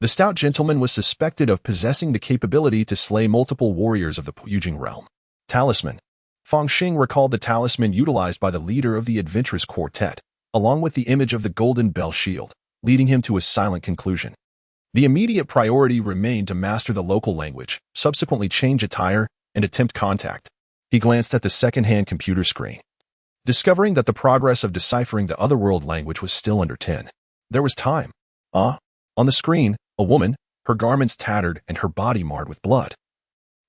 The stout gentleman was suspected of possessing the capability to slay multiple warriors of the Pujing realm. Talisman. Fang Xing recalled the talisman utilized by the leader of the adventurous quartet, along with the image of the golden bell shield, leading him to a silent conclusion. The immediate priority remained to master the local language, subsequently change attire, and attempt contact. He glanced at the second-hand computer screen, discovering that the progress of deciphering the otherworld language was still under 10. There was time. On the screen, a woman, her garments tattered and her body marred with blood,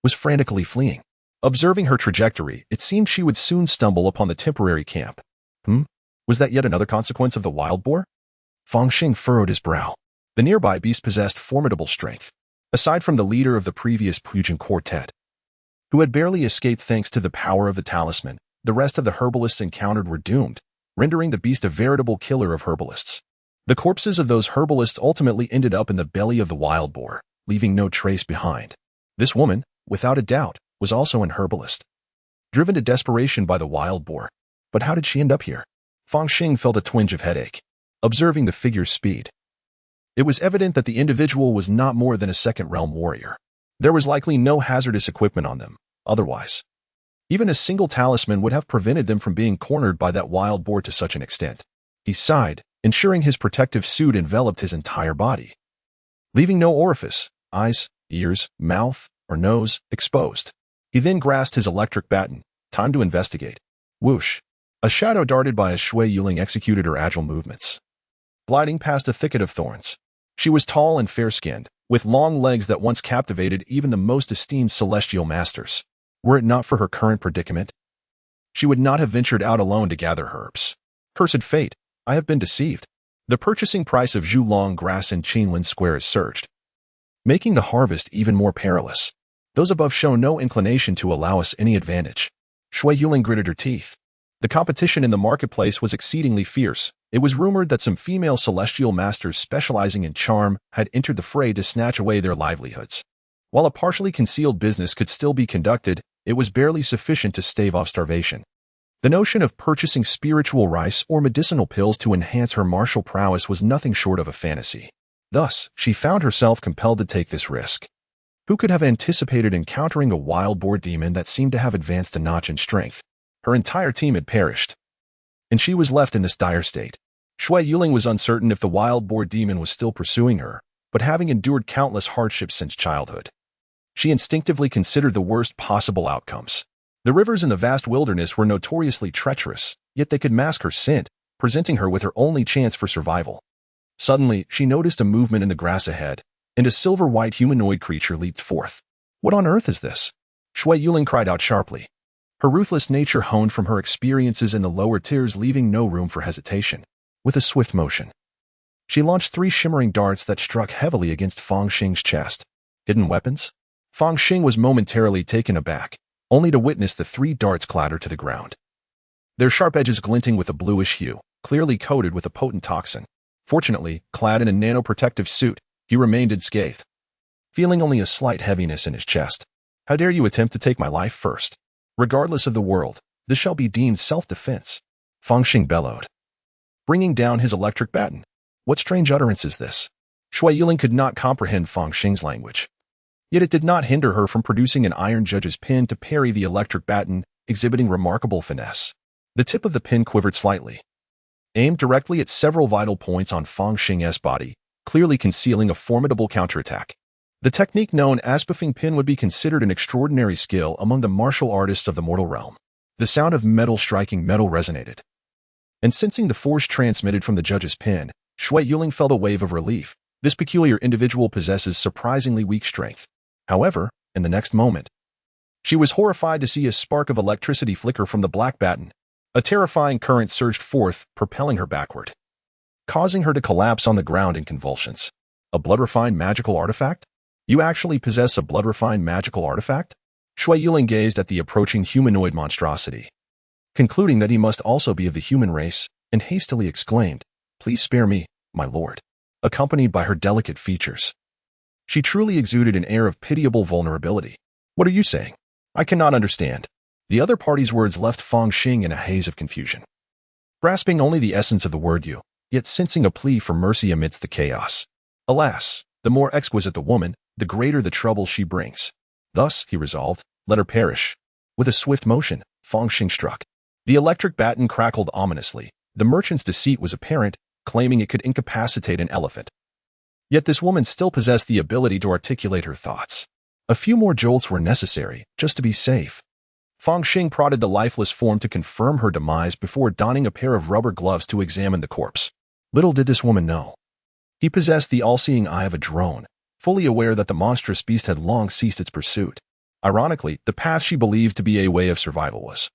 was frantically fleeing. Observing her trajectory, it seemed she would soon stumble upon the temporary camp. Was that yet another consequence of the wild boar? Fang Xing furrowed his brow. The nearby beast possessed formidable strength. Aside from the leader of the previous Pujing quartet, who had barely escaped thanks to the power of the talisman, the rest of the herbalists encountered were doomed, rendering the beast a veritable killer of herbalists. The corpses of those herbalists ultimately ended up in the belly of the wild boar, leaving no trace behind. This woman, without a doubt, was also an herbalist, driven to desperation by the wild boar. But how did she end up here? Fang Xing felt a twinge of headache, observing the figure's speed. It was evident that the individual was not more than a second-realm warrior. There was likely no hazardous equipment on them, otherwise. Even a single talisman would have prevented them from being cornered by that wild boar to such an extent. He sighed, ensuring his protective suit enveloped his entire body, leaving no orifice, eyes, ears, mouth, or nose, exposed. He then grasped his electric baton. Time to investigate. Whoosh! A shadow darted by as Shui Yuling executed her agile movements, gliding past a thicket of thorns. She was tall and fair-skinned, with long legs that once captivated even the most esteemed celestial masters. Were it not for her current predicament, she would not have ventured out alone to gather herbs. Cursed fate, I have been deceived. The purchasing price of Zhulong grass in Qinlin Square has surged, making the harvest even more perilous. Those above show no inclination to allow us any advantage. Shui Yuling gritted her teeth. The competition in the marketplace was exceedingly fierce. It was rumored that some female celestial masters specializing in charm had entered the fray to snatch away their livelihoods. While a partially concealed business could still be conducted, it was barely sufficient to stave off starvation. The notion of purchasing spiritual rice or medicinal pills to enhance her martial prowess was nothing short of a fantasy. Thus, she found herself compelled to take this risk. Who could have anticipated encountering a wild boar demon that seemed to have advanced a notch in strength? Her entire team had perished, and she was left in this dire state. Shui Yuling was uncertain if the wild boar demon was still pursuing her, but having endured countless hardships since childhood, she instinctively considered the worst possible outcomes. The rivers in the vast wilderness were notoriously treacherous, yet they could mask her scent, presenting her with her only chance for survival. Suddenly, she noticed a movement in the grass ahead, and a silver-white humanoid creature leaped forth. What on earth is this? Shui Yuling cried out sharply. Her ruthless nature honed from her experiences in the lower tiers, leaving no room for hesitation. With a swift motion, she launched 3 shimmering darts that struck heavily against Fang Xing's chest. Hidden weapons? Fang Xing was momentarily taken aback, only to witness the 3 darts clatter to the ground. Their sharp edges glinting with a bluish hue, clearly coated with a potent toxin. Fortunately, clad in a nanoprotective suit, he remained unscathed, feeling only a slight heaviness in his chest. How dare you attempt to take my life first? Regardless of the world, this shall be deemed self-defense, Fang Xing bellowed, bringing down his electric baton. What strange utterance is this? Shui Yuling could not comprehend Fang Xing's language. Yet it did not hinder her from producing an iron judge's pin to parry the electric baton, exhibiting remarkable finesse. The tip of the pin quivered slightly, aimed directly at several vital points on Fang Xing's body, clearly concealing a formidable counterattack. The technique known as buffing pin would be considered an extraordinary skill among the martial artists of the mortal realm. The sound of metal striking metal resonated, and sensing the force transmitted from the judge's pin, Shui Yuling felt a wave of relief. This peculiar individual possesses surprisingly weak strength. However, in the next moment, she was horrified to see a spark of electricity flicker from the black baton. A terrifying current surged forth, propelling her backward, causing her to collapse on the ground in convulsions. A blood-refined magical artifact? You actually possess a blood-refined magical artifact? Shui Yuling gazed at the approaching humanoid monstrosity, concluding that he must also be of the human race, and hastily exclaimed, "Please spare me, my lord," accompanied by her delicate features. She truly exuded an air of pitiable vulnerability. What are you saying? I cannot understand. The other party's words left Fang Xing in a haze of confusion, grasping only the essence of the word you, yet sensing a plea for mercy amidst the chaos. Alas, the more exquisite the woman, the greater the trouble she brings. Thus, he resolved, let her perish. With a swift motion, Fang Xing struck. The electric baton crackled ominously. The merchant's deceit was apparent, claiming it could incapacitate an elephant. Yet this woman still possessed the ability to articulate her thoughts. A few more jolts were necessary, just to be safe. Fang Xing prodded the lifeless form to confirm her demise before donning a pair of rubber gloves to examine the corpse. Little did this woman know. He possessed the all-seeing eye of a drone, fully aware that the monstrous beast had long ceased its pursuit. Ironically, the path she believed to be a way of survival was,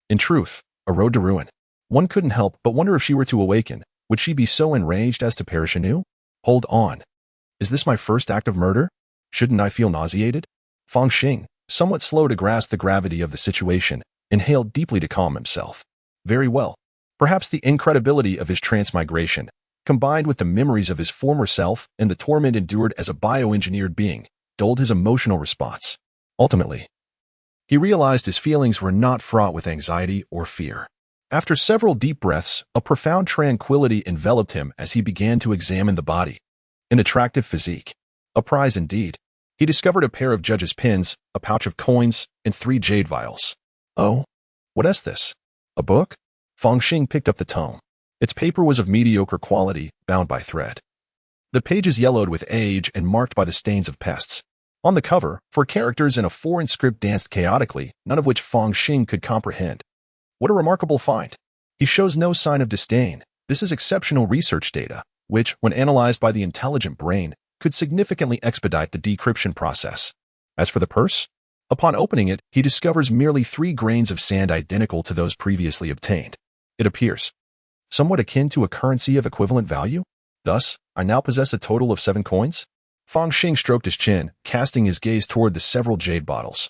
in truth, a road to ruin. One couldn't help but wonder if she were to awaken, would she be so enraged as to perish anew? Hold on. Is this my first act of murder? Shouldn't I feel nauseated? Fang Xing, somewhat slow to grasp the gravity of the situation, inhaled deeply to calm himself. Very well. Perhaps the incredibility of his transmigration, combined with the memories of his former self and the torment endured as a bioengineered being, dulled his emotional response. Ultimately, he realized his feelings were not fraught with anxiety or fear. After several deep breaths, a profound tranquility enveloped him as he began to examine the body. An attractive physique. A prize indeed. He discovered a pair of judge's pins, a pouch of coins, and 3 jade vials. Oh, what is this? A book? Fang Xing picked up the tome. Its paper was of mediocre quality, bound by thread. The pages yellowed with age and marked by the stains of pests. On the cover, 4 characters in a foreign script danced chaotically, none of which Fang Xing could comprehend. What a remarkable find. He shows no sign of disdain. This is exceptional research data, which, when analyzed by the intelligent brain, could significantly expedite the decryption process. As for the purse, upon opening it, he discovers merely 3 grains of sand identical to those previously obtained. It appears somewhat akin to a currency of equivalent value. Thus, I now possess a total of 7 coins? Fang Xing stroked his chin, casting his gaze toward the several jade bottles.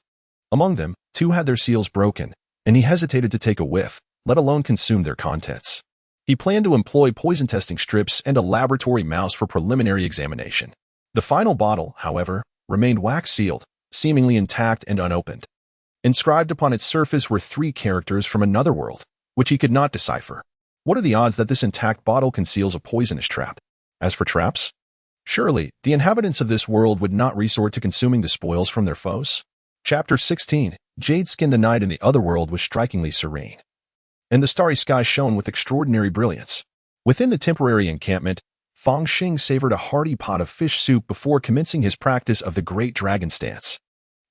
Among them, 2 had their seals broken, and he hesitated to take a whiff, let alone consume their contents. He planned to employ poison testing strips and a laboratory mouse for preliminary examination. The final bottle, however, remained wax-sealed, seemingly intact and unopened. Inscribed upon its surface were 3 characters from another world, which he could not decipher. What are the odds that this intact bottle conceals a poisonous trap? As for traps, surely the inhabitants of this world would not resort to consuming the spoils from their foes. Chapter 16. Jade Skin. The night in the other world was strikingly serene, and the starry sky shone with extraordinary brilliance. Within the temporary encampment, Fang Xing savored a hearty pot of fish soup before commencing his practice of the great dragon stance.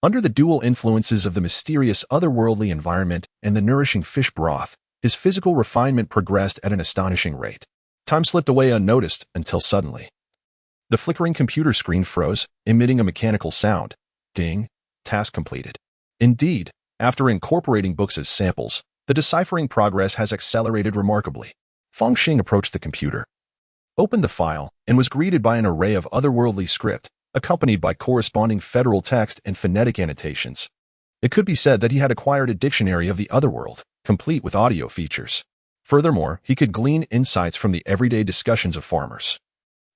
Under the dual influences of the mysterious otherworldly environment and the nourishing fish broth, his physical refinement progressed at an astonishing rate. Time slipped away unnoticed until suddenly. The flickering computer screen froze, emitting a mechanical sound. Ding. Task completed. Indeed, after incorporating books as samples, the deciphering progress has accelerated remarkably. Fang Xing approached the computer, opened the file, and was greeted by an array of otherworldly script, accompanied by corresponding federal text and phonetic annotations. It could be said that he had acquired a dictionary of the otherworld, complete with audio features. Furthermore, he could glean insights from the everyday discussions of farmers,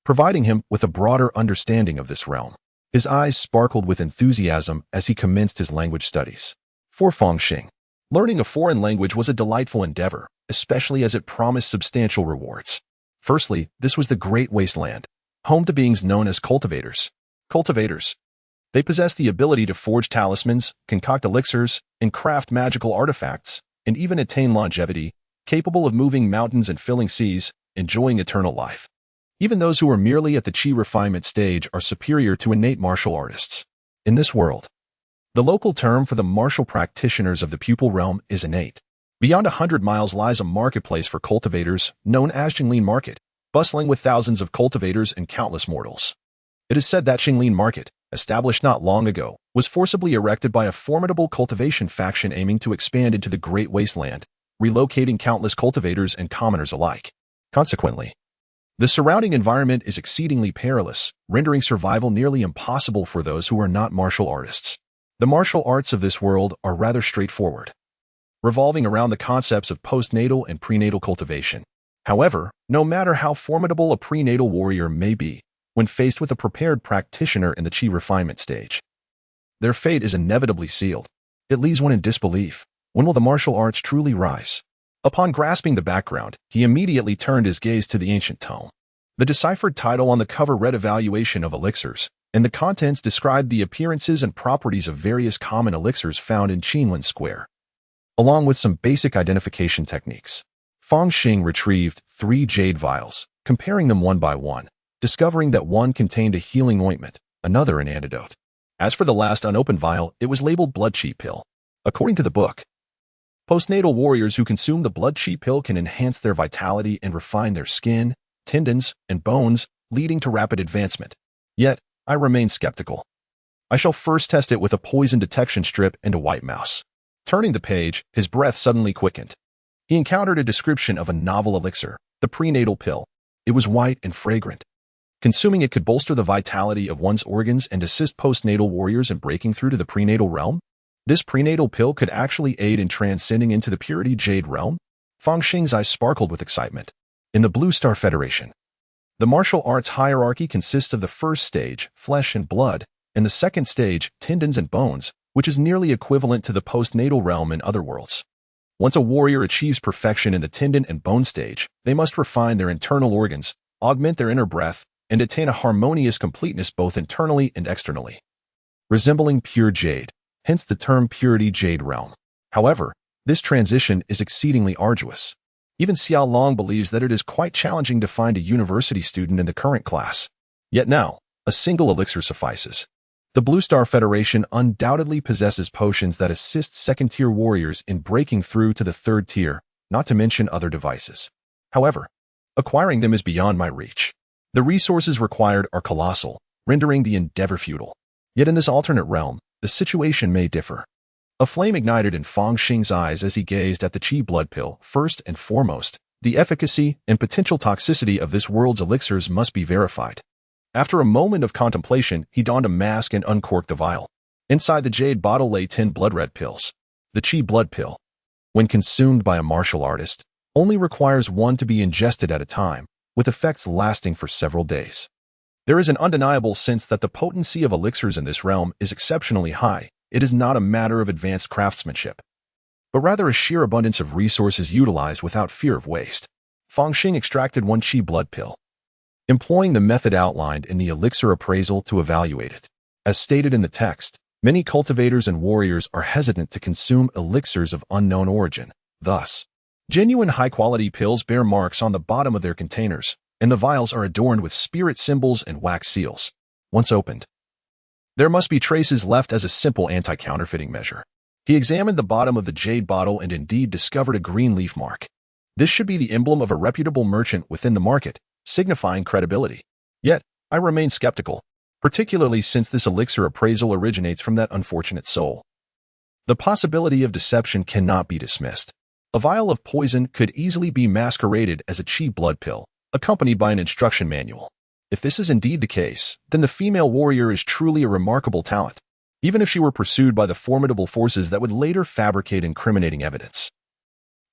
providing him with a broader understanding of this realm. His eyes sparkled with enthusiasm as he commenced his language studies. For Fang Xing, learning a foreign language was a delightful endeavor, especially as it promised substantial rewards. Firstly, this was the Great Wasteland, home to beings known as cultivators. Cultivators. They possess the ability to forge talismans, concoct elixirs, and craft magical artifacts, and even attain longevity, capable of moving mountains and filling seas, enjoying eternal life. Even those who are merely at the chi refinement stage are superior to innate martial artists. In this world, the local term for the martial practitioners of the pupil realm is innate. Beyond 100 miles lies a marketplace for cultivators, known as Xinglin Market, bustling with thousands of cultivators and countless mortals. It is said that Xinglin Market, established not long ago, was forcibly erected by a formidable cultivation faction aiming to expand into the Great Wasteland, relocating countless cultivators and commoners alike. Consequently, the surrounding environment is exceedingly perilous, rendering survival nearly impossible for those who are not martial artists. The martial arts of this world are rather straightforward, revolving around the concepts of postnatal and prenatal cultivation. However, no matter how formidable a prenatal warrior may be, when faced with a prepared practitioner in the chi refinement stage, their fate is inevitably sealed. It leaves one in disbelief. When will the martial arts truly rise? Upon grasping the background, he immediately turned his gaze to the ancient tome. The deciphered title on the cover read Evaluation of Elixirs, and the contents described the appearances and properties of various common elixirs found in Qinlin Square, along with some basic identification techniques. Fang Xing retrieved 3 jade vials, comparing them one by one, discovering that one contained a healing ointment, another an antidote. As for the last unopened vial, it was labeled blood chi pill. According to the book, postnatal warriors who consume the blood chi pill can enhance their vitality and refine their skin, tendons, and bones, leading to rapid advancement. Yet, I remain skeptical. I shall first test it with a poison detection strip and a white mouse. Turning the page, his breath suddenly quickened. He encountered a description of a novel elixir, the prenatal pill. It was white and fragrant. Consuming it could bolster the vitality of one's organs and assist postnatal warriors in breaking through to the prenatal realm. This prenatal pill could actually aid in transcending into the purity jade realm. Fang Xing's eyes sparkled with excitement. In the Blue Star Federation, the martial arts hierarchy consists of the first stage, flesh and blood, and the second stage, tendons and bones, which is nearly equivalent to the postnatal realm in other worlds. Once a warrior achieves perfection in the tendon and bone stage, they must refine their internal organs, augment their inner breath, and attain a harmonious completeness both internally and externally, resembling pure jade, hence the term purity jade realm. However, this transition is exceedingly arduous. Even Xiao Long believes that it is quite challenging to find a university student in the current class. Yet now, a single elixir suffices. The Blue Star Federation undoubtedly possesses potions that assist second-tier warriors in breaking through to the third tier, not to mention other devices. However, acquiring them is beyond my reach. The resources required are colossal, rendering the endeavor futile. Yet in this alternate realm, the situation may differ. A flame ignited in Fang Xing's eyes as he gazed at the chi blood pill. First and foremost, the efficacy and potential toxicity of this world's elixirs must be verified. After a moment of contemplation, he donned a mask and uncorked the vial. Inside the jade bottle lay 10 blood-red pills. The chi blood pill, when consumed by a martial artist, only requires one to be ingested at a time, with effects lasting for several days. There is an undeniable sense that the potency of elixirs in this realm is exceptionally high. It is not a matter of advanced craftsmanship, but rather a sheer abundance of resources utilized without fear of waste. Fang Xing extracted 1 chi blood pill, employing the method outlined in the elixir appraisal to evaluate it. As stated in the text, many cultivators and warriors are hesitant to consume elixirs of unknown origin. Thus, genuine high-quality pills bear marks on the bottom of their containers, and the vials are adorned with spirit symbols and wax seals. Once opened, there must be traces left as a simple anti-counterfeiting measure. He examined the bottom of the jade bottle and indeed discovered a green leaf mark. This should be the emblem of a reputable merchant within the market, signifying credibility. Yet, I remain skeptical, particularly since this elixir appraisal originates from that unfortunate soul. The possibility of deception cannot be dismissed. A vial of poison could easily be masqueraded as a cheap blood pill, accompanied by an instruction manual. If this is indeed the case, then the female warrior is truly a remarkable talent, even if she were pursued by the formidable forces that would later fabricate incriminating evidence.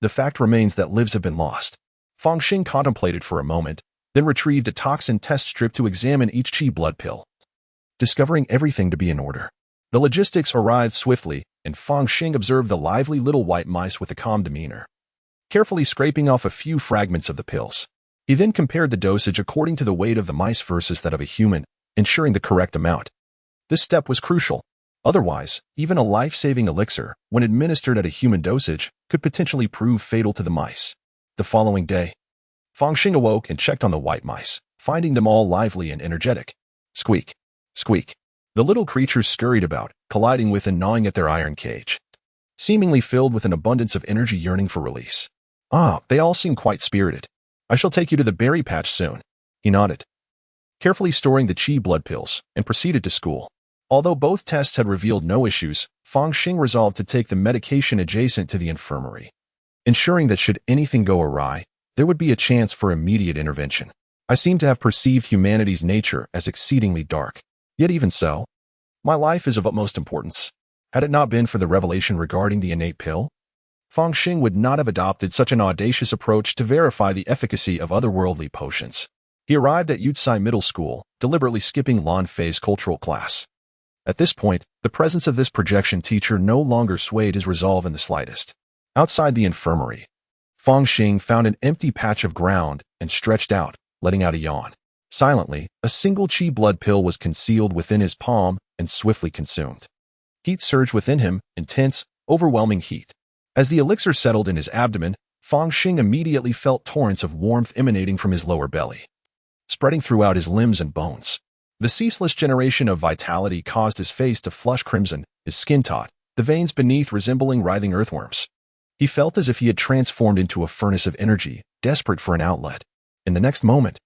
The fact remains that lives have been lost. Fang Xing contemplated for a moment, then retrieved a toxin test strip to examine each chi blood pill, discovering everything to be in order. The logistics arrived swiftly, and Fang Xing observed the lively little white mice with a calm demeanor, carefully scraping off a few fragments of the pills. He then compared the dosage according to the weight of the mice versus that of a human, ensuring the correct amount. This step was crucial. Otherwise, even a life-saving elixir, when administered at a human dosage, could potentially prove fatal to the mice. The following day, Fang Xing awoke and checked on the white mice, finding them all lively and energetic. Squeak, squeak. The little creatures scurried about, colliding with and gnawing at their iron cage, seemingly filled with an abundance of energy yearning for release. They all seem quite spirited. I shall take you to the berry patch soon. He nodded, carefully storing the chi blood pills, and proceeded to school. Although both tests had revealed no issues, Fang Xing resolved to take the medication adjacent to the infirmary, ensuring that should anything go awry, there would be a chance for immediate intervention. I seem to have perceived humanity's nature as exceedingly dark. Yet even so, my life is of utmost importance. Had it not been for the revelation regarding the innate pill, Fang Xing would not have adopted such an audacious approach to verify the efficacy of otherworldly potions. He arrived at Yutsai Middle School, deliberately skipping Lan Fei's cultural class. At this point, the presence of this projection teacher no longer swayed his resolve in the slightest. Outside the infirmary, Fang Xing found an empty patch of ground and stretched out, letting out a yawn. Silently, a single chi blood pill was concealed within his palm and swiftly consumed. Heat surged within him, intense, overwhelming heat. As the elixir settled in his abdomen, Fang Xing immediately felt torrents of warmth emanating from his lower belly, spreading throughout his limbs and bones. The ceaseless generation of vitality caused his face to flush crimson, his skin taut, the veins beneath resembling writhing earthworms. He felt as if he had transformed into a furnace of energy, desperate for an outlet. In the next moment,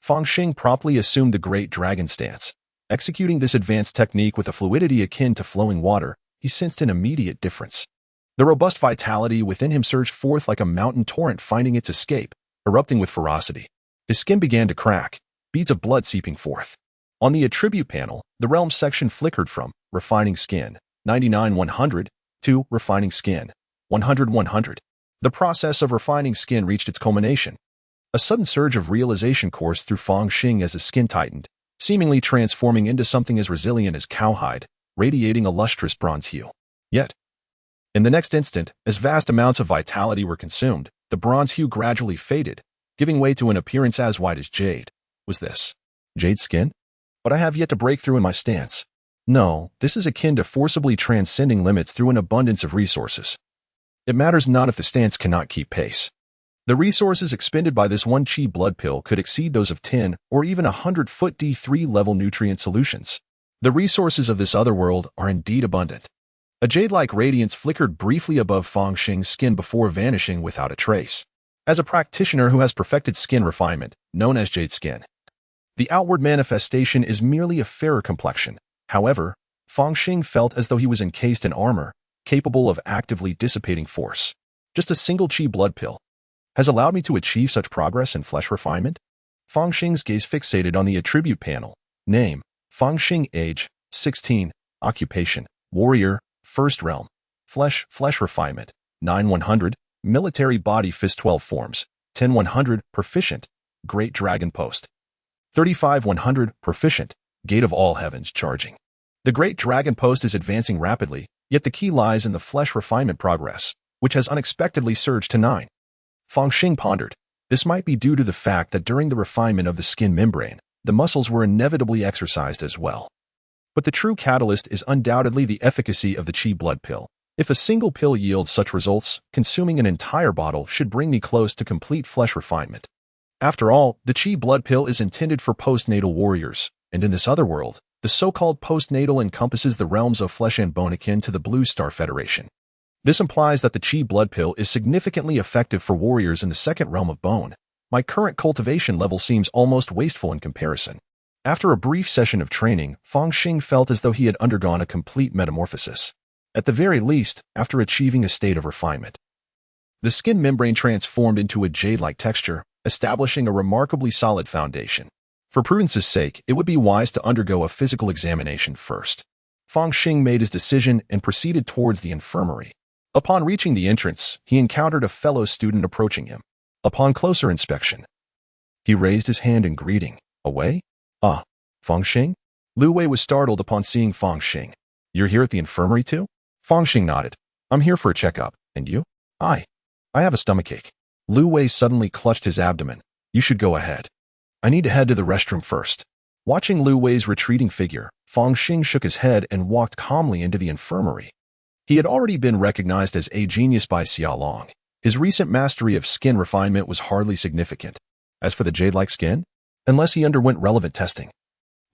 Fang Xing promptly assumed the great dragon stance. Executing this advanced technique with a fluidity akin to flowing water, he sensed an immediate difference. The robust vitality within him surged forth like a mountain torrent finding its escape, erupting with ferocity. His skin began to crack, beads of blood seeping forth. On the attribute panel, the realm section flickered from refining skin, 99-100, to refining skin, 100-100. The process of refining skin reached its culmination. A sudden surge of realization coursed through Fang Xing as his skin tightened, seemingly transforming into something as resilient as cowhide, radiating a lustrous bronze hue. Yet, in the next instant, as vast amounts of vitality were consumed, the bronze hue gradually faded, giving way to an appearance as white as jade. Was this jade skin? But I have yet to break through in my stance. No, this is akin to forcibly transcending limits through an abundance of resources. It matters not if the stance cannot keep pace. The resources expended by this one chi blood pill could exceed those of 10 or even 100-foot D3 level nutrient solutions. The resources of this other world are indeed abundant. A jade-like radiance flickered briefly above Fang Xing's skin before vanishing without a trace. As a practitioner who has perfected skin refinement, known as jade skin, the outward manifestation is merely a fairer complexion. However, Fang Xing felt as though he was encased in armor, capable of actively dissipating force. Just a single chi blood pill has allowed me to achieve such progress in flesh refinement? Fang Xing's gaze fixated on the attribute panel. Name, Fang Xing. Age, 16. Occupation, warrior, first realm. Flesh refinement, 9-100. Military body fist 12 forms, 10-100. Proficient, great dragon post, 35-100. Proficient, gate of all heavens charging. The great dragon post is advancing rapidly, yet the key lies in the flesh refinement progress, which has unexpectedly surged to 9. Fang Xing pondered. This might be due to the fact that during the refinement of the skin membrane, the muscles were inevitably exercised as well. But the true catalyst is undoubtedly the efficacy of the chi blood pill. If a single pill yields such results, consuming an entire bottle should bring me close to complete flesh refinement. After all, the chi blood pill is intended for postnatal warriors, and in this other world, the so-called postnatal encompasses the realms of flesh and bone akin to the Blue Star Federation. This implies that the Qi blood pill is significantly effective for warriors in the second realm of bone. My current cultivation level seems almost wasteful in comparison. After a brief session of training, Fang Xing felt as though he had undergone a complete metamorphosis. At the very least, after achieving a state of refinement. The skin membrane transformed into a jade-like texture, establishing a remarkably solid foundation. For prudence's sake, it would be wise to undergo a physical examination first. Fang Xing made his decision and proceeded towards the infirmary. Upon reaching the entrance, he encountered a fellow student approaching him. Upon closer inspection, he raised his hand in greeting. Away? Ah, Fang Xing? Lu Wei was startled upon seeing Fang Xing. You're here at the infirmary too? Fang Xing nodded. I'm here for a checkup. And you? I have a stomachache. Lu Wei suddenly clutched his abdomen. You should go ahead. I need to head to the restroom first. Watching Lu Wei's retreating figure, Fang Xing shook his head and walked calmly into the infirmary. He had already been recognized as a genius by Xia Long. His recent mastery of skin refinement was hardly significant. As for the jade-like skin, unless he underwent relevant testing,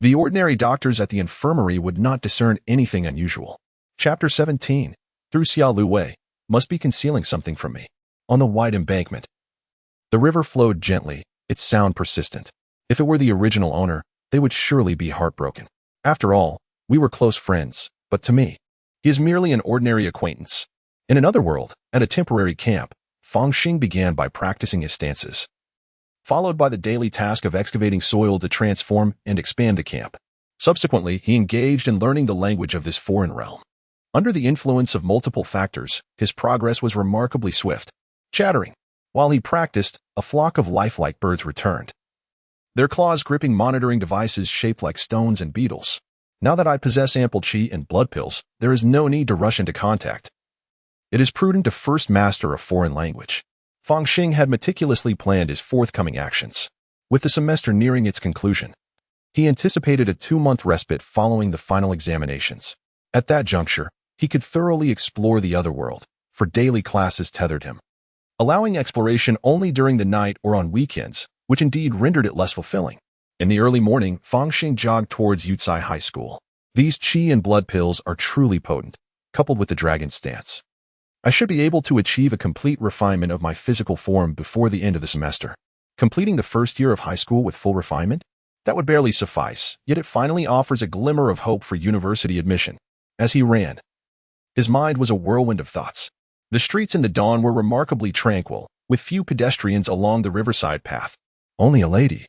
the ordinary doctors at the infirmary would not discern anything unusual. Chapter 17. Through Xia Lu Wei, must be concealing something from me. On the wide embankment, the river flowed gently, its sound persistent. If it were the original owner, they would surely be heartbroken. After all, we were close friends, but to me, he is merely an ordinary acquaintance. In another world, at a temporary camp, Fang Xing began by practicing his stances, followed by the daily task of excavating soil to transform and expand the camp. Subsequently, he engaged in learning the language of this foreign realm. Under the influence of multiple factors, his progress was remarkably swift. Chattering. While he practiced, a flock of lifelike birds returned, their claws gripping monitoring devices shaped like stones and beetles. Now that I possess ample qi and blood pills, there is no need to rush into contact. It is prudent to first master a foreign language. Fang Xing had meticulously planned his forthcoming actions. With the semester nearing its conclusion, he anticipated a 2-month respite following the final examinations. At that juncture, he could thoroughly explore the other world, for daily classes tethered him, allowing exploration only during the night or on weekends, which indeed rendered it less fulfilling. In the early morning, Fang Xing jogged towards Yucai High School. These qi and blood pills are truly potent, coupled with the dragon stance. I should be able to achieve a complete refinement of my physical form before the end of the semester. Completing the first year of high school with full refinement? That would barely suffice, yet it finally offers a glimmer of hope for university admission. As he ran, his mind was a whirlwind of thoughts. The streets in the dawn were remarkably tranquil, with few pedestrians along the riverside path. Only a lady,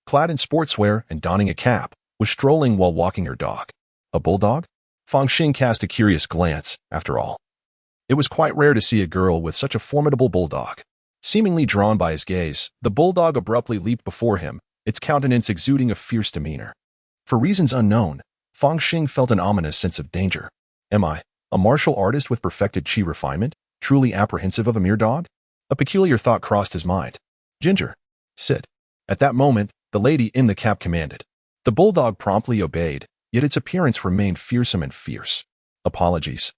clad in sportswear and donning a cap, was strolling while walking her dog. A bulldog? Fang Xing cast a curious glance, after all. It was quite rare to see a girl with such a formidable bulldog. Seemingly drawn by his gaze, the bulldog abruptly leaped before him, its countenance exuding a fierce demeanor. For reasons unknown, Fang Xing felt an ominous sense of danger. Am I, a martial artist with perfected qi refinement, truly apprehensive of a mere dog? A peculiar thought crossed his mind. Ginger, sit. At that moment, the lady in the cap commanded. The bulldog promptly obeyed, yet its appearance remained fearsome and fierce. Apologies,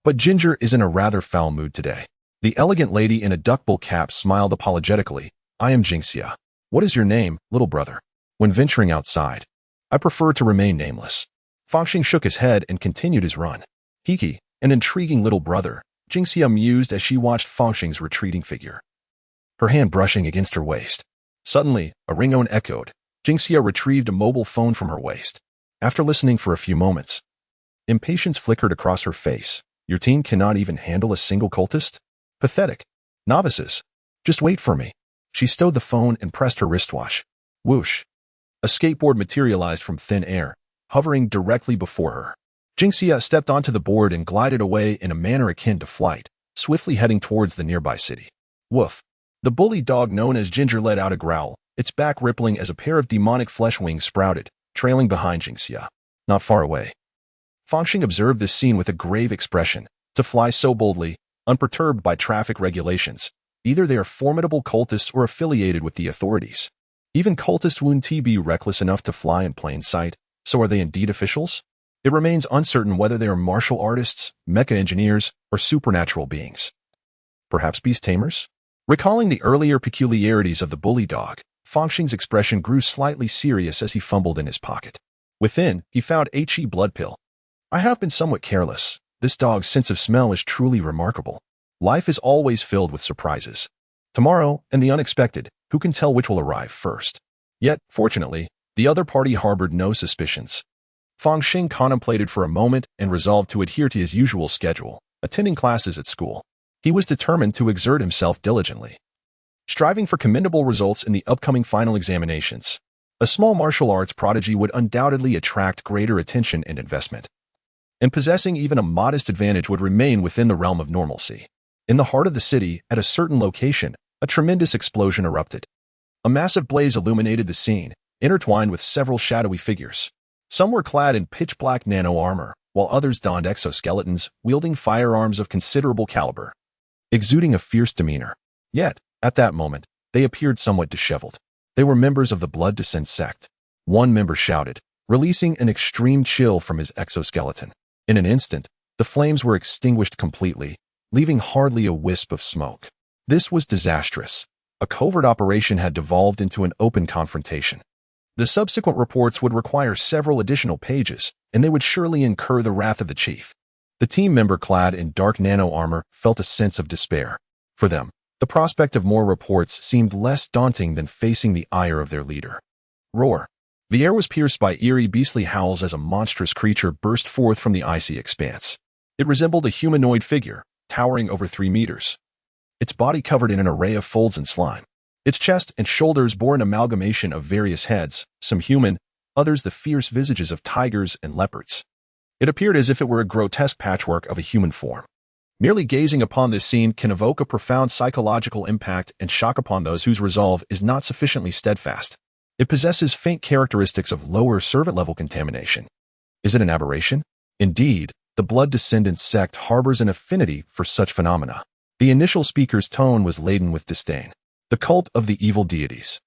but Ginger is in a rather foul mood today. The elegant lady in a duckbill cap smiled apologetically. I am Jingxia. What is your name, little brother? When venturing outside, I prefer to remain nameless. Fang Xing shook his head and continued his run. Hiki, an intriguing little brother, Jingxia mused as she watched Fang Xing's retreating figure, her hand brushing against her waist. Suddenly, a ringtone echoed. Jingxia retrieved a mobile phone from her waist. After listening for a few moments, impatience flickered across her face. Your team cannot even handle a single cultist? Pathetic. Novices. Just wait for me. She stowed the phone and pressed her wristwatch. Whoosh. A skateboard materialized from thin air, hovering directly before her. Jingxia stepped onto the board and glided away in a manner akin to flight, swiftly heading towards the nearby city. Woof. The bully dog known as Ginger let out a growl, its back rippling as a pair of demonic flesh wings sprouted, trailing behind Jingxia. Not far away, Fang Xing observed this scene with a grave expression. To fly so boldly, unperturbed by traffic regulations, either they are formidable cultists or affiliated with the authorities. Even cultists wouldn't be reckless enough to fly in plain sight, so are they indeed officials? It remains uncertain whether they are martial artists, mecha engineers, or supernatural beings. Perhaps beast tamers? Recalling the earlier peculiarities of the bully dog, Fang Xing's expression grew slightly serious as he fumbled in his pocket. Within, he found a qi blood pill. I have been somewhat careless, This dog's sense of smell is truly remarkable. Life is always filled with surprises. Tomorrow and the unexpected, who can tell which will arrive first? Yet, fortunately, the other party harbored no suspicions. Fang Xing contemplated for a moment and resolved to adhere to his usual schedule, attending classes at school. He was determined to exert himself diligently, striving for commendable results in the upcoming final examinations. A small martial arts prodigy would undoubtedly attract greater attention and investment, and possessing even a modest advantage would remain within the realm of normalcy. In the heart of the city, at a certain location, a tremendous explosion erupted. A massive blaze illuminated the scene, intertwined with several shadowy figures. Some were clad in pitch-black nano-armor, while others donned exoskeletons, wielding firearms of considerable caliber, exuding a fierce demeanor. Yet, at that moment, they appeared somewhat disheveled. They were members of the Blood Descent sect. One member shouted, releasing an extreme chill from his exoskeleton. In an instant, the flames were extinguished completely, leaving hardly a wisp of smoke. This was disastrous. A covert operation had devolved into an open confrontation. The subsequent reports would require several additional pages, and they would surely incur the wrath of the chief. The team member clad in dark nano-armor felt a sense of despair. For them, the prospect of more reports seemed less daunting than facing the ire of their leader. Roar. The air was pierced by eerie beastly howls as a monstrous creature burst forth from the icy expanse. It resembled a humanoid figure, towering over 3 meters. Its body covered in an array of folds and slime. Its chest and shoulders bore an amalgamation of various heads, some human, others the fierce visages of tigers and leopards. It appeared as if it were a grotesque patchwork of a human form. Merely gazing upon this scene can evoke a profound psychological impact and shock upon those whose resolve is not sufficiently steadfast. It possesses faint characteristics of lower servant-level contamination. Is it an aberration? Indeed, the Blood Descendant sect harbors an affinity for such phenomena. The initial speaker's tone was laden with disdain. The cult of the evil deities.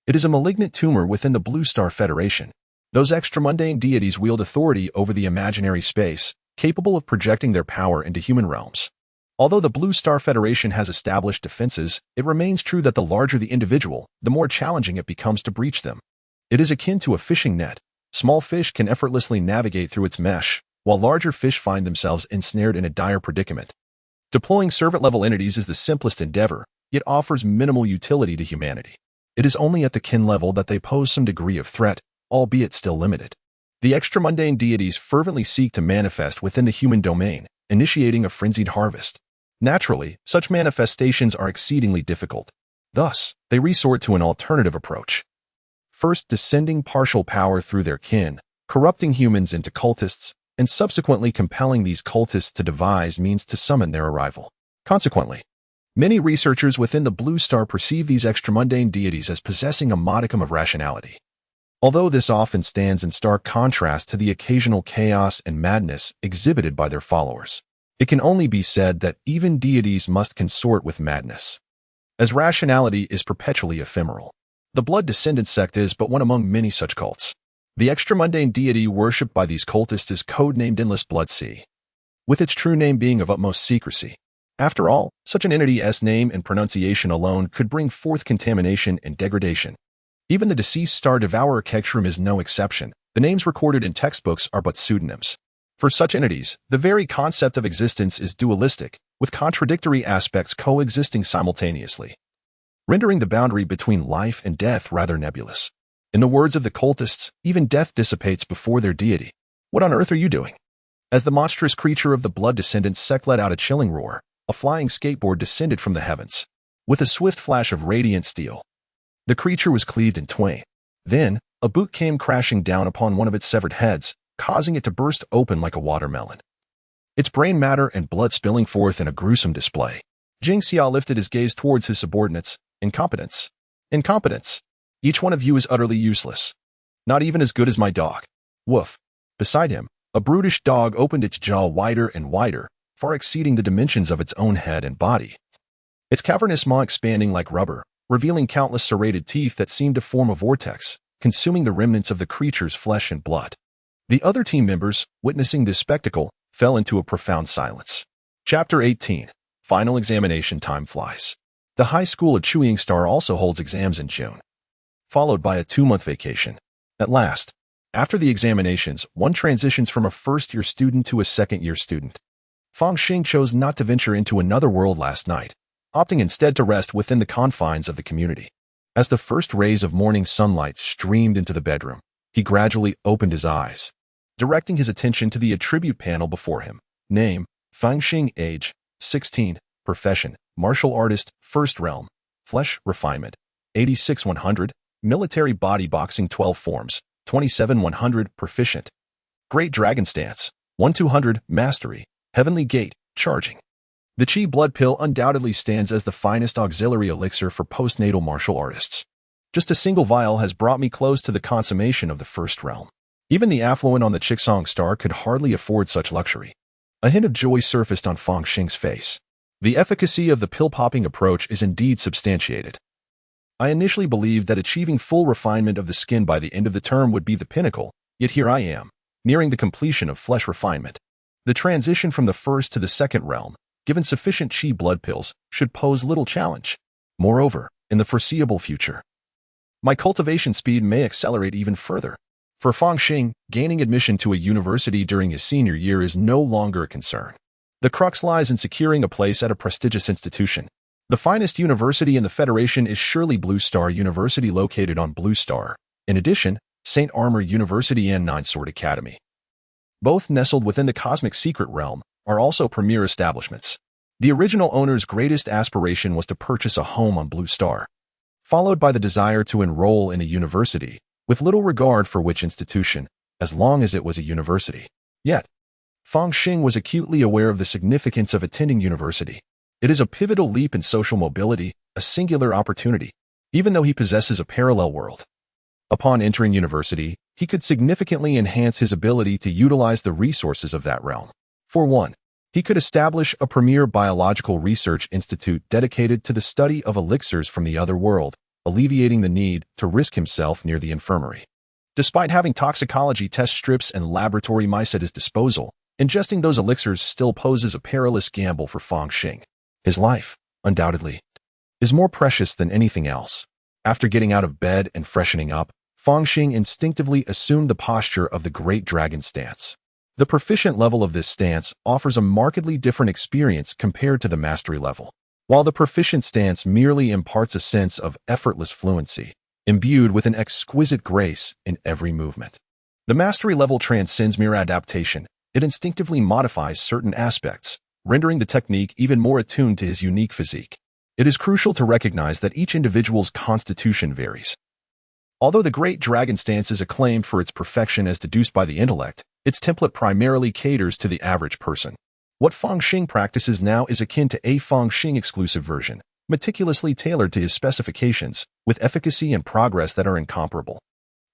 It is a malignant tumor within the Blue Star Federation. Those extramundane deities wield authority over the imaginary space, capable of projecting their power into human realms. Although the Blue Star Federation has established defenses, it remains true that the larger the individual, the more challenging it becomes to breach them. It is akin to a fishing net. Small fish can effortlessly navigate through its mesh, while larger fish find themselves ensnared in a dire predicament. Deploying servant-level entities is the simplest endeavor, yet offers minimal utility to humanity. It is only at the kin level that they pose some degree of threat, albeit still limited. The extramundane deities fervently seek to manifest within the human domain, initiating a frenzied harvest. Naturally, such manifestations are exceedingly difficult. Thus, they resort to an alternative approach. First, descending partial power through their kin, corrupting humans into cultists, and subsequently compelling these cultists to devise means to summon their arrival. Consequently, many researchers within the Blue Star perceive these extramundane deities as possessing a modicum of rationality. Although this often stands in stark contrast to the occasional chaos and madness exhibited by their followers, it can only be said that even deities must consort with madness, as rationality is perpetually ephemeral. The Blood Descendant sect is but one among many such cults. The extramundane deity worshipped by these cultists is codenamed Endless Blood Sea, with its true name being of utmost secrecy. After all, such an entity's name and pronunciation alone could bring forth contamination and degradation. Even the deceased Star Devourer Kekshrim is no exception. The names recorded in textbooks are but pseudonyms. For such entities, the very concept of existence is dualistic, with contradictory aspects coexisting simultaneously, rendering the boundary between life and death rather nebulous. In the words of the cultists, even death dissipates before their deity. What on earth are you doing? As the monstrous creature of the Blood Descendant sect let out a chilling roar, a flying skateboard descended from the heavens. With a swift flash of radiant steel, the creature was cleaved in twain. Then, a boot came crashing down upon one of its severed heads, causing it to burst open like a watermelon, its brain matter and blood spilling forth in a gruesome display. Jing Xia lifted his gaze towards his subordinates. Incompetence. Incompetence. Each one of you is utterly useless. Not even as good as my dog. Woof. Beside him, a brutish dog opened its jaw wider and wider, far exceeding the dimensions of its own head and body, its cavernous maw expanding like rubber, revealing countless serrated teeth that seemed to form a vortex, consuming the remnants of the creature's flesh and blood. The other team members, witnessing this spectacle, fell into a profound silence. Chapter 18. Final examination. Time flies. The High School of Chuying Star also holds exams in June, followed by a 2-month vacation. At last, after the examinations, one transitions from a first-year student to a second-year student. Fang Xing chose not to venture into another world last night, opting instead to rest within the confines of the community. As the first rays of morning sunlight streamed into the bedroom, he gradually opened his eyes, directing his attention to the attribute panel before him. Name, Fang Xing. Age, 16. Profession, martial artist, first realm. Flesh, refinement, 86-100. Military body boxing 12 forms, 27-100. Proficient. Great Dragon Stance, 1-200. Mastery, Heavenly Gate, charging. The Chi Blood Pill undoubtedly stands as the finest auxiliary elixir for postnatal martial artists. Just a single vial has brought me close to the consummation of the first realm. Even the affluent on the Chiksong star could hardly afford such luxury. A hint of joy surfaced on Fang Xing's face. The efficacy of the pill-popping approach is indeed substantiated. I initially believed that achieving full refinement of the skin by the end of the term would be the pinnacle, yet here I am, nearing the completion of flesh refinement. The transition from the first to the second realm, given sufficient Chi blood pills, should pose little challenge. Moreover, in the foreseeable future, my cultivation speed may accelerate even further. For Fang Xing, gaining admission to a university during his senior year is no longer a concern. The crux lies in securing a place at a prestigious institution. The finest university in the Federation is surely Blue Star University, located on Blue Star. In addition, St. Armor University and Nine Sword Academy, both nestled within the cosmic secret realm, are also premier establishments. The original owner's greatest aspiration was to purchase a home on Blue Star, followed by the desire to enroll in a university, with little regard for which institution, as long as it was a university. Yet, Fang Xing was acutely aware of the significance of attending university. It is a pivotal leap in social mobility, a singular opportunity, even though he possesses a parallel world. Upon entering university, he could significantly enhance his ability to utilize the resources of that realm. For one, he could establish a premier biological research institute dedicated to the study of elixirs from the other world, alleviating the need to risk himself near the infirmary. Despite having toxicology test strips and laboratory mice at his disposal, ingesting those elixirs still poses a perilous gamble for Fang Xing. His life, undoubtedly, is more precious than anything else. After getting out of bed and freshening up, Fang Xing instinctively assumed the posture of the Great Dragon Stance. The proficient level of this stance offers a markedly different experience compared to the mastery level. While the proficient stance merely imparts a sense of effortless fluency, imbued with an exquisite grace in every movement, the mastery level transcends mere adaptation. It instinctively modifies certain aspects, rendering the technique even more attuned to his unique physique. It is crucial to recognize that each individual's constitution varies. Although the Great Dragon Stance is acclaimed for its perfection as deduced by the intellect, its template primarily caters to the average person. What Fang Xing practices now is akin to a Fang Xing exclusive version, meticulously tailored to his specifications, with efficacy and progress that are incomparable.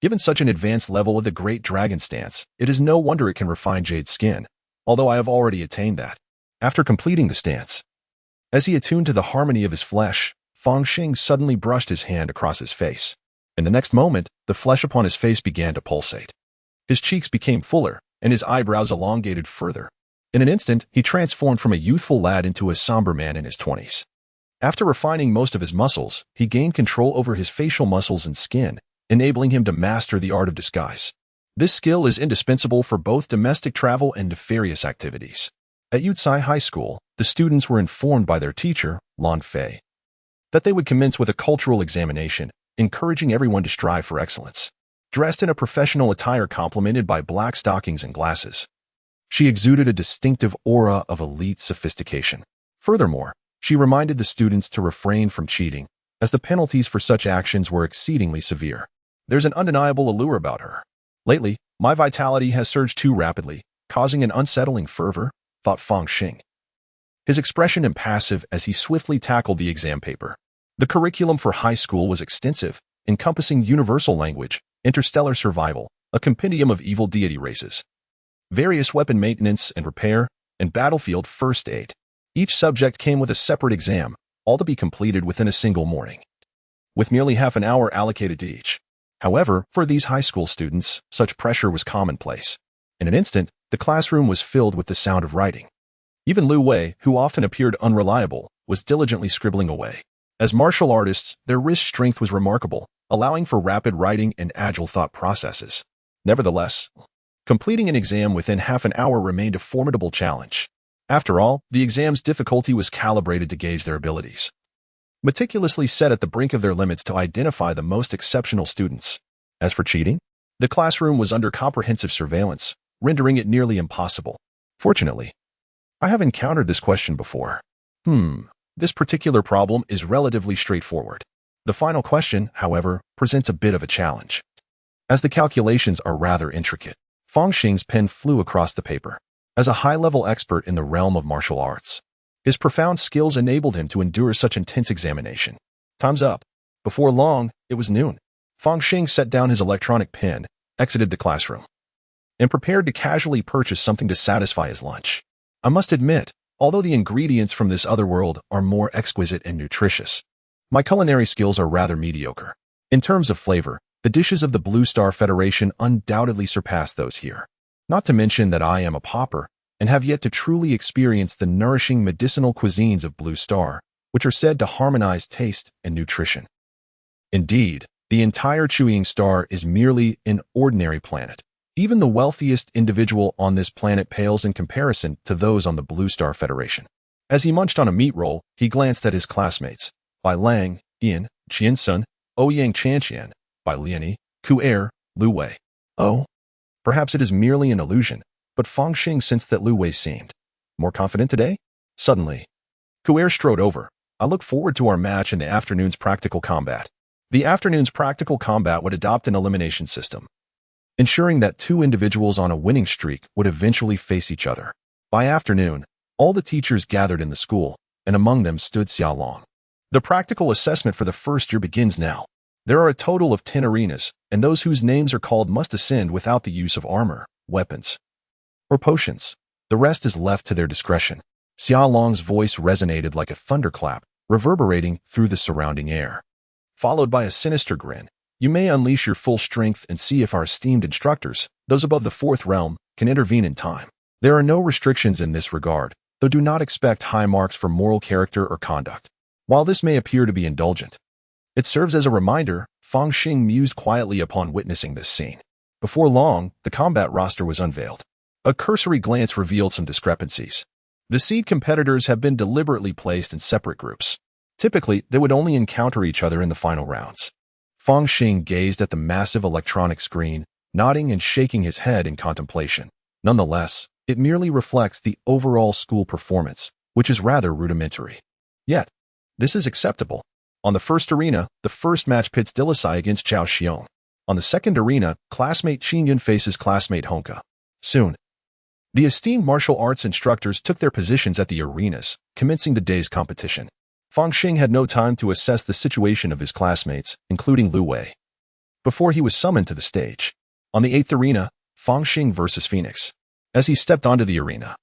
Given such an advanced level of the Great Dragon Stance, it is no wonder it can refine Jade's skin, although I have already attained that. After completing the stance, as he attuned to the harmony of his flesh, Fang Xing suddenly brushed his hand across his face. In the next moment, the flesh upon his face began to pulsate. His cheeks became fuller, and his eyebrows elongated further. In an instant, he transformed from a youthful lad into a somber man in his 20s. After refining most of his muscles, he gained control over his facial muscles and skin, enabling him to master the art of disguise. This skill is indispensable for both domestic travel and nefarious activities. At Yutsai High School, the students were informed by their teacher, Lan Fei, that they would commence with a cultural examination, encouraging everyone to strive for excellence. Dressed in a professional attire complemented by black stockings and glasses, she exuded a distinctive aura of elite sophistication. Furthermore, she reminded the students to refrain from cheating, as the penalties for such actions were exceedingly severe. There's an undeniable allure about her. Lately, my vitality has surged too rapidly, causing an unsettling fervor, thought Fang Xing, his expression impassive as he swiftly tackled the exam paper. The curriculum for high school was extensive, encompassing universal language, interstellar survival, a compendium of evil deity races, various weapon maintenance and repair, and battlefield first aid. Each subject came with a separate exam, all to be completed within a single morning, with merely half an hour allocated to each. However, for these high school students, such pressure was commonplace. In an instant, the classroom was filled with the sound of writing. Even Lu Wei, who often appeared unreliable, was diligently scribbling away. As martial artists, their wrist strength was remarkable, allowing for rapid writing and agile thought processes. Nevertheless, completing an exam within half an hour remained a formidable challenge. After all, the exam's difficulty was calibrated to gauge their abilities, meticulously set at the brink of their limits to identify the most exceptional students. As for cheating, the classroom was under comprehensive surveillance, rendering it nearly impossible. Fortunately, I have encountered this question before. This particular problem is relatively straightforward. The final question, however, presents a bit of a challenge, as the calculations are rather intricate. Fang Xing's pen flew across the paper. As a high-level expert in the realm of martial arts, his profound skills enabled him to endure such intense examination. Time's up. Before long, it was noon. Fang Xing set down his electronic pen, exited the classroom, and prepared to casually purchase something to satisfy his lunch. I must admit, although the ingredients from this other world are more exquisite and nutritious, my culinary skills are rather mediocre. In terms of flavor, the dishes of the Blue Star Federation undoubtedly surpass those here. Not to mention that I am a pauper and have yet to truly experience the nourishing medicinal cuisines of Blue Star, which are said to harmonize taste and nutrition. Indeed, the entire Chuying star is merely an ordinary planet. Even the wealthiest individual on this planet pales in comparison to those on the Blue Star Federation. As he munched on a meat roll, he glanced at his classmates. By Lang, Ian, Qiansun, Ouyang Chanqian, by Liani, Ku'er, Lu Wei. Oh, perhaps it is merely an illusion, but Fang Xing sensed that Lu Wei seemed more confident today. Suddenly, Ku'er strode over. I look forward to our match in the afternoon's practical combat. The afternoon's practical combat would adopt an elimination system, ensuring that two individuals on a winning streak would eventually face each other. By afternoon, all the teachers gathered in the school, and among them stood Xiaolong. The practical assessment for the first year begins now. There are a total of 10 arenas, and those whose names are called must ascend without the use of armor, weapons, or potions. The rest is left to their discretion. Xiaolong's voice resonated like a thunderclap, reverberating through the surrounding air. Followed by a sinister grin, you may unleash your full strength and see if our esteemed instructors, those above the fourth realm, can intervene in time. There are no restrictions in this regard, though do not expect high marks for moral character or conduct. While this may appear to be indulgent, it serves as a reminder. Fang Xing mused quietly upon witnessing this scene. Before long, the combat roster was unveiled. A cursory glance revealed some discrepancies. The seed competitors have been deliberately placed in separate groups. Typically, they would only encounter each other in the final rounds. Fang Xing gazed at the massive electronic screen, nodding and shaking his head in contemplation. Nonetheless, it merely reflects the overall school performance, which is rather rudimentary. Yet, this is acceptable. On the first arena, the first match pits Dilisai against Chao Xiong. On the second arena, classmate Qingyun faces classmate Honka. Soon, the esteemed martial arts instructors took their positions at the arenas, commencing the day's competition. Fang Xing had no time to assess the situation of his classmates, including Lu Wei, before he was summoned to the stage. On the 8th arena, Fang Xing versus Phoenix. As he stepped onto the arena,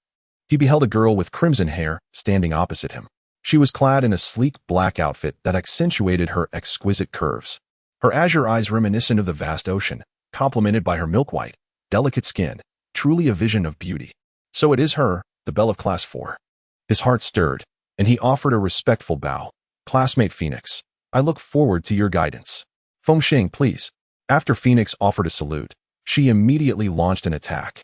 he beheld a girl with crimson hair standing opposite him. She was clad in a sleek black outfit that accentuated her exquisite curves. Her azure eyes reminiscent of the vast ocean, complemented by her milk-white, delicate skin, truly a vision of beauty. So it is her, the belle of Class 4. His heart stirred, and he offered a respectful bow. Classmate Phoenix, I look forward to your guidance. Feng Xing, please. After Phoenix offered a salute, she immediately launched an attack.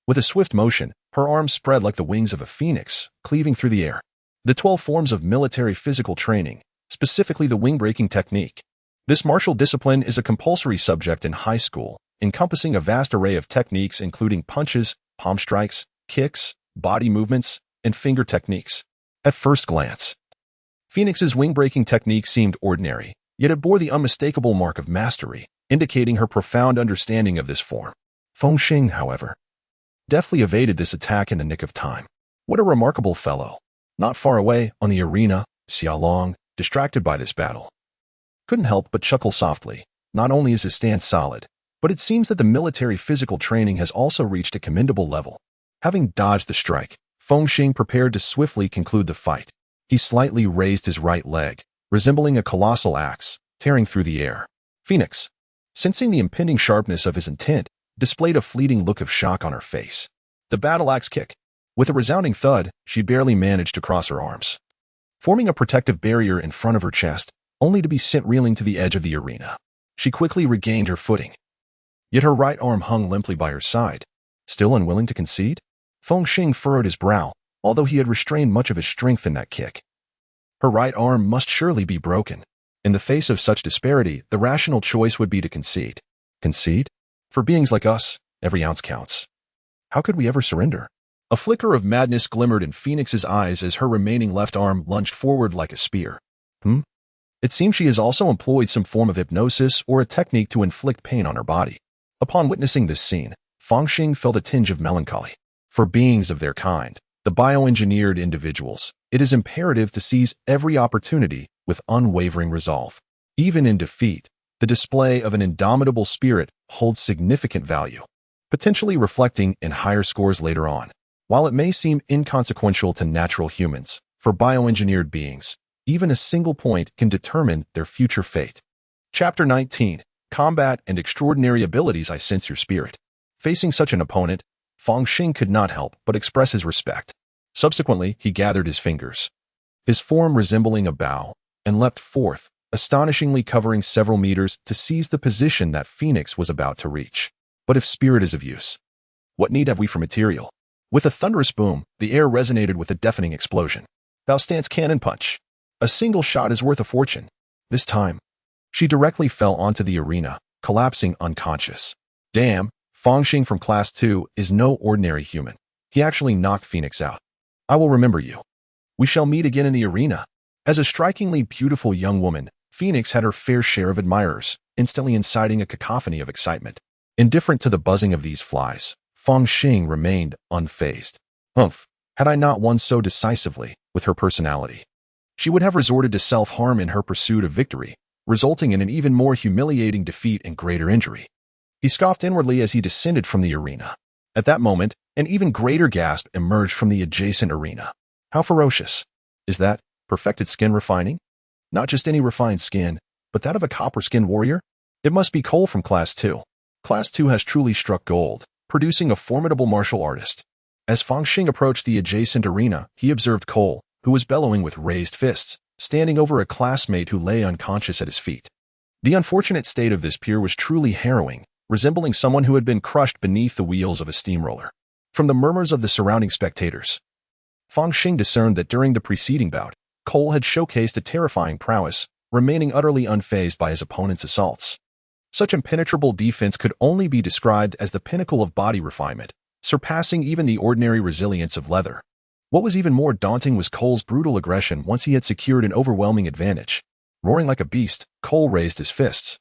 With a swift motion, her arms spread like the wings of a phoenix, cleaving through the air. The 12 forms of military physical training, specifically the wing-breaking technique. This martial discipline is a compulsory subject in high school, encompassing a vast array of techniques including punches, palm strikes, kicks, body movements, and finger techniques. At first glance, Phoenix's wing-breaking technique seemed ordinary, yet it bore the unmistakable mark of mastery, indicating her profound understanding of this form. Feng Xing, however, deftly evaded this attack in the nick of time. What a remarkable fellow. Not far away, on the arena, Xiaolong, distracted by this battle, couldn't help but chuckle softly. Not only is his stance solid, but it seems that the military physical training has also reached a commendable level. Having dodged the strike, Feng Xing prepared to swiftly conclude the fight. He slightly raised his right leg, resembling a colossal axe, tearing through the air. Phoenix, sensing the impending sharpness of his intent, displayed a fleeting look of shock on her face. The battle axe kick. With a resounding thud, she barely managed to cross her arms, forming a protective barrier in front of her chest, only to be sent reeling to the edge of the arena. She quickly regained her footing, yet her right arm hung limply by her side. Still unwilling to concede, Feng Xing furrowed his brow, although he had restrained much of his strength in that kick. Her right arm must surely be broken. In the face of such disparity, the rational choice would be to concede. Concede? For beings like us, every ounce counts. How could we ever surrender? A flicker of madness glimmered in Phoenix's eyes as her remaining left arm lunged forward like a spear. It seems she has also employed some form of hypnosis or a technique to inflict pain on her body. Upon witnessing this scene, Fang Xing felt a tinge of melancholy. For beings of their kind, the bioengineered individuals, it is imperative to seize every opportunity with unwavering resolve. Even in defeat, the display of an indomitable spirit holds significant value, potentially reflecting in higher scores later on. While it may seem inconsequential to natural humans, for bioengineered beings, even a single point can determine their future fate. Chapter 19. Combat and Extraordinary Abilities. I sense your spirit. Facing such an opponent, Fang Xing could not help but express his respect. Subsequently, he gathered his fingers, his form resembling a bow, and leapt forth, astonishingly covering several meters to seize the position that Phoenix was about to reach. But if spirit is of use, what need have we for material? With a thunderous boom, the air resonated with a deafening explosion. Thou standst cannon punch. A single shot is worth a fortune. This time, she directly fell onto the arena, collapsing unconscious. Damn, Fang Xing from Class 2 is no ordinary human. He actually knocked Phoenix out. I will remember you. We shall meet again in the arena. As a strikingly beautiful young woman, Phoenix had her fair share of admirers, instantly inciting a cacophony of excitement. Indifferent to the buzzing of these flies, Fang Xing remained unfazed. Had I not won so decisively with her personality, she would have resorted to self-harm in her pursuit of victory, resulting in an even more humiliating defeat and greater injury. He scoffed inwardly as he descended from the arena. At that moment, an even greater gasp emerged from the adjacent arena. How ferocious! Is that perfected skin refining? Not just any refined skin, but that of a copper-skinned warrior? It must be Cole from Class 2. Class 2 has truly struck gold, producing a formidable martial artist. As Fang Xing approached the adjacent arena, he observed Cole, who was bellowing with raised fists, standing over a classmate who lay unconscious at his feet. The unfortunate state of this peer was truly harrowing, resembling someone who had been crushed beneath the wheels of a steamroller. From the murmurs of the surrounding spectators, Fang Xing discerned that during the preceding bout, Cole had showcased a terrifying prowess, remaining utterly unfazed by his opponent's assaults. Such impenetrable defense could only be described as the pinnacle of body refinement, surpassing even the ordinary resilience of leather. What was even more daunting was Cole's brutal aggression once he had secured an overwhelming advantage. Roaring like a beast, Cole raised his fists,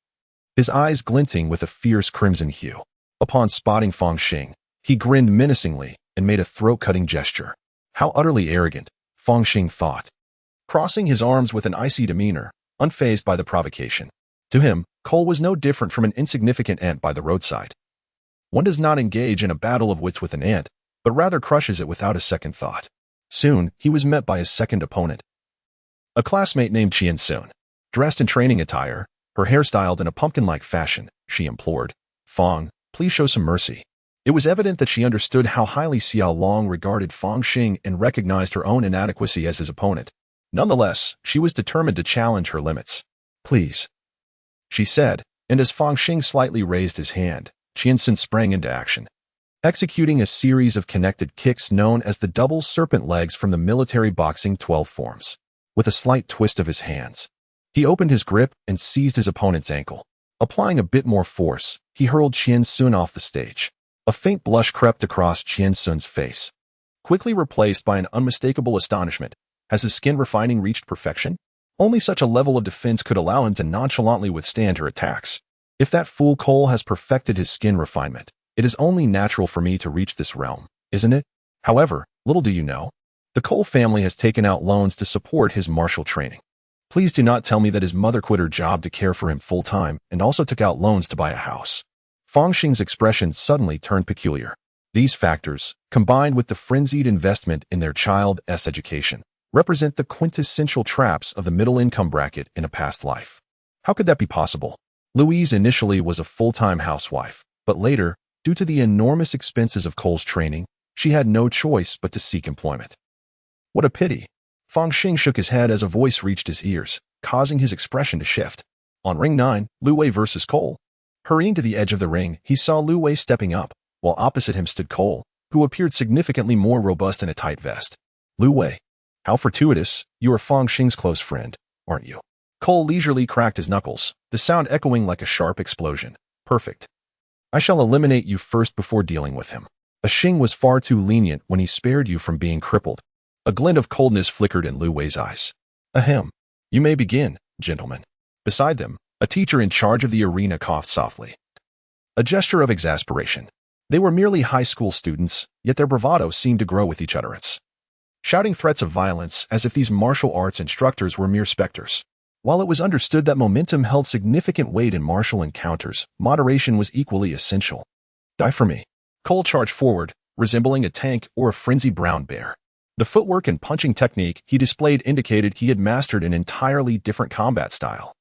his eyes glinting with a fierce crimson hue. Upon spotting Fang Xing, he grinned menacingly and made a throat-cutting gesture. How utterly arrogant, Fang Xing thought, crossing his arms with an icy demeanor, unfazed by the provocation. To him, Cole was no different from an insignificant ant by the roadside. One does not engage in a battle of wits with an ant, but rather crushes it without a second thought. Soon, he was met by his second opponent, a classmate named Qian Sun. Dressed in training attire, her hair styled in a pumpkin-like fashion, she implored, Fang, please show some mercy. It was evident that she understood how highly Xiao Long regarded Fang Xing and recognized her own inadequacy as his opponent. Nonetheless, she was determined to challenge her limits. Please, she said, and as Fang Xing slightly raised his hand, Qian Sun sprang into action, executing a series of connected kicks known as the double serpent legs from the military boxing 12 forms. With a slight twist of his hands, he opened his grip and seized his opponent's ankle. Applying a bit more force, he hurled Qian Sun off the stage. A faint blush crept across Qian Sun's face, quickly replaced by an unmistakable astonishment. Has his skin refining reached perfection? Only such a level of defense could allow him to nonchalantly withstand her attacks. If that fool Cole has perfected his skin refinement, it is only natural for me to reach this realm, isn't it? However, little do you know, the Cole family has taken out loans to support his martial training. Please do not tell me that his mother quit her job to care for him full-time and also took out loans to buy a house. Fang Xing's expression suddenly turned peculiar. These factors, combined with the frenzied investment in their child's education, represent the quintessential traps of the middle-income bracket in a past life. How could that be possible? Louise initially was a full-time housewife, but later, due to the enormous expenses of Cole's training, she had no choice but to seek employment. What a pity. Fang Xing shook his head as a voice reached his ears, causing his expression to shift. On Ring 9, Lu Wei versus Cole. Hurrying to the edge of the ring, he saw Lu Wei stepping up, while opposite him stood Cole, who appeared significantly more robust in a tight vest. Lu Wei, how fortuitous, you are Fang Xing's close friend, aren't you? Cole leisurely cracked his knuckles, the sound echoing like a sharp explosion. Perfect. I shall eliminate you first before dealing with him. Xing was far too lenient when he spared you from being crippled. A glint of coldness flickered in Lu Wei's eyes. Ahem. You may begin, gentlemen. Beside them, a teacher in charge of the arena coughed softly. A gesture of exasperation. They were merely high school students, yet their bravado seemed to grow with each utterance, shouting threats of violence as if these martial arts instructors were mere specters. While it was understood that momentum held significant weight in martial encounters, moderation was equally essential. Die for me. Cole charged forward, resembling a tank or a frenzied brown bear. The footwork and punching technique he displayed indicated he had mastered an entirely different combat style,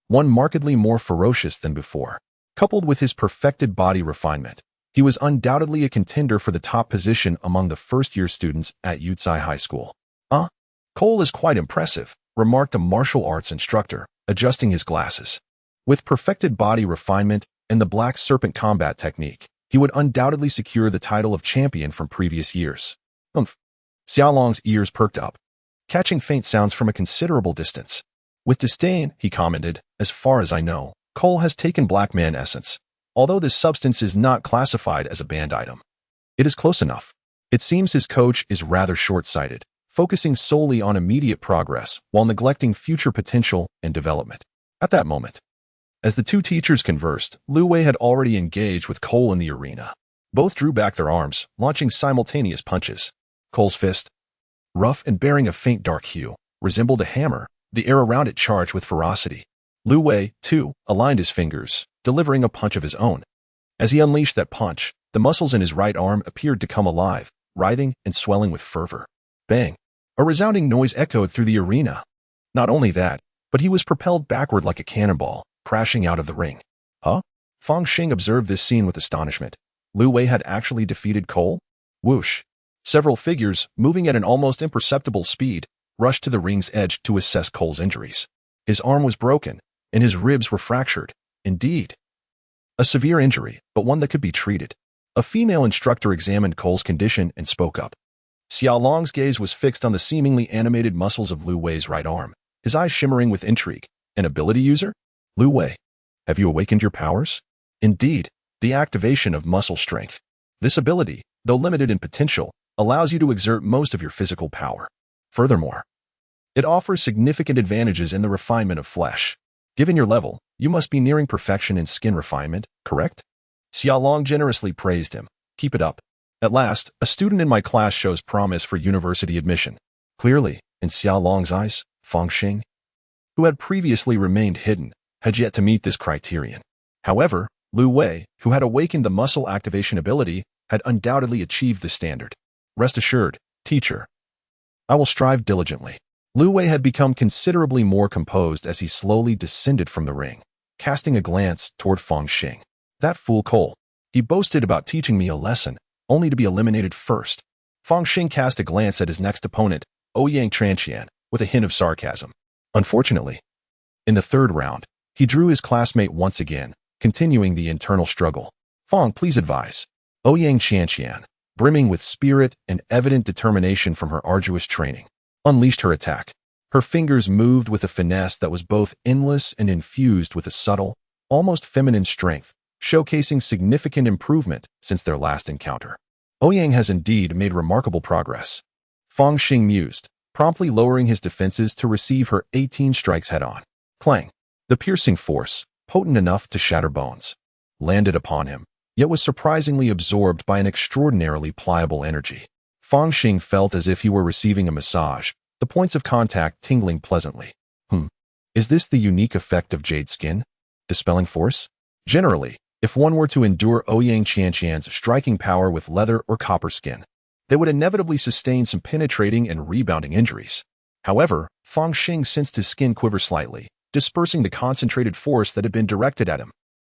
one markedly more ferocious than before. Coupled with his perfected body refinement, he was undoubtedly a contender for the top position among the first-year students at Yutsai High School. Cole is quite impressive, remarked a martial arts instructor, adjusting his glasses. With perfected body refinement and the black serpent combat technique, he would undoubtedly secure the title of champion from previous years. Xiaolong's ears perked up, catching faint sounds from a considerable distance. With disdain, he commented, as far as I know, Cole has taken black man essence, although this substance is not classified as a banned item. It is close enough. It seems his coach is rather short-sighted, focusing solely on immediate progress while neglecting future potential and development. At that moment, as the two teachers conversed, Lu Wei had already engaged with Cole in the arena. Both drew back their arms, launching simultaneous punches. Cole's fist, rough and bearing a faint dark hue, resembled a hammer, the air around it charged with ferocity. Lu Wei, too, aligned his fingers, delivering a punch of his own. As he unleashed that punch, the muscles in his right arm appeared to come alive, writhing and swelling with fervor. Bang! A resounding noise echoed through the arena. Not only that, but he was propelled backward like a cannonball, crashing out of the ring. Fang Xing observed this scene with astonishment. Lu Wei had actually defeated Cole? Whoosh! Several figures, moving at an almost imperceptible speed, rushed to the ring's edge to assess Cole's injuries. His arm was broken, and his ribs were fractured. Indeed, a severe injury, but one that could be treated. A female instructor examined Cole's condition and spoke up. Xiaolong's gaze was fixed on the seemingly animated muscles of Lu Wei's right arm, his eyes shimmering with intrigue. An ability user? Lu Wei, have you awakened your powers? Indeed, the activation of muscle strength. This ability, though limited in potential, allows you to exert most of your physical power. Furthermore, it offers significant advantages in the refinement of flesh. Given your level, you must be nearing perfection in skin refinement, correct? Xiaolong generously praised him. Keep it up. At last, a student in my class shows promise for university admission. Clearly, in Xiaolong's eyes, Fang Xing, who had previously remained hidden, had yet to meet this criterion. However, Lu Wei, who had awakened the muscle activation ability, had undoubtedly achieved the standard. Rest assured, teacher, I will strive diligently. Lu Wei had become considerably more composed as he slowly descended from the ring, casting a glance toward Fang Xing. That fool Cole. He boasted about teaching me a lesson, only to be eliminated first. Fang Xing cast a glance at his next opponent, Ouyang Chanqian, with a hint of sarcasm. Unfortunately, in the third round, he drew his classmate once again, continuing the internal struggle. Fang, please advise. Ouyang Chanqian, brimming with spirit and evident determination from her arduous training, unleashed her attack. Her fingers moved with a finesse that was both endless and infused with a subtle, almost feminine strength, showcasing significant improvement since their last encounter. Ouyang has indeed made remarkable progress. Fang Xing mused, promptly lowering his defenses to receive her 18 strikes head-on. Clang! The piercing force, potent enough to shatter bones, landed upon him, yet was surprisingly absorbed by an extraordinarily pliable energy. Fang Xing felt as if he were receiving a massage, the points of contact tingling pleasantly. Is this the unique effect of jade skin? Dispelling force? Generally, if one were to endure Ouyang Chanqian's striking power with leather or copper skin, they would inevitably sustain some penetrating and rebounding injuries. However, Fang Xing sensed his skin quiver slightly, dispersing the concentrated force that had been directed at him.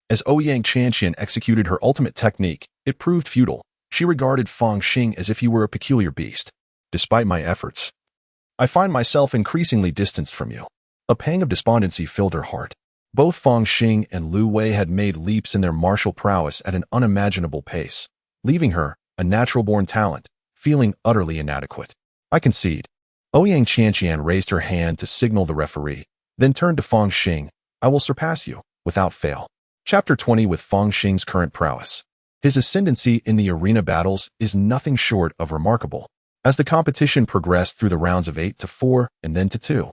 As Ouyang Chanqian executed her ultimate technique, it proved futile. She regarded Fang Xing as if he were a peculiar beast. Despite my efforts, I find myself increasingly distanced from you. A pang of despondency filled her heart. Both Fang Xing and Lu Wei had made leaps in their martial prowess at an unimaginable pace, leaving her, a natural-born talent, feeling utterly inadequate. I concede. Ouyang Qianqian raised her hand to signal the referee, then turned to Fang Xing. I will surpass you, without fail. Chapter 20 with Fang Xing's current prowess. His ascendancy in the arena battles is nothing short of remarkable. As the competition progressed through the rounds of 8 to 4 and then to 2,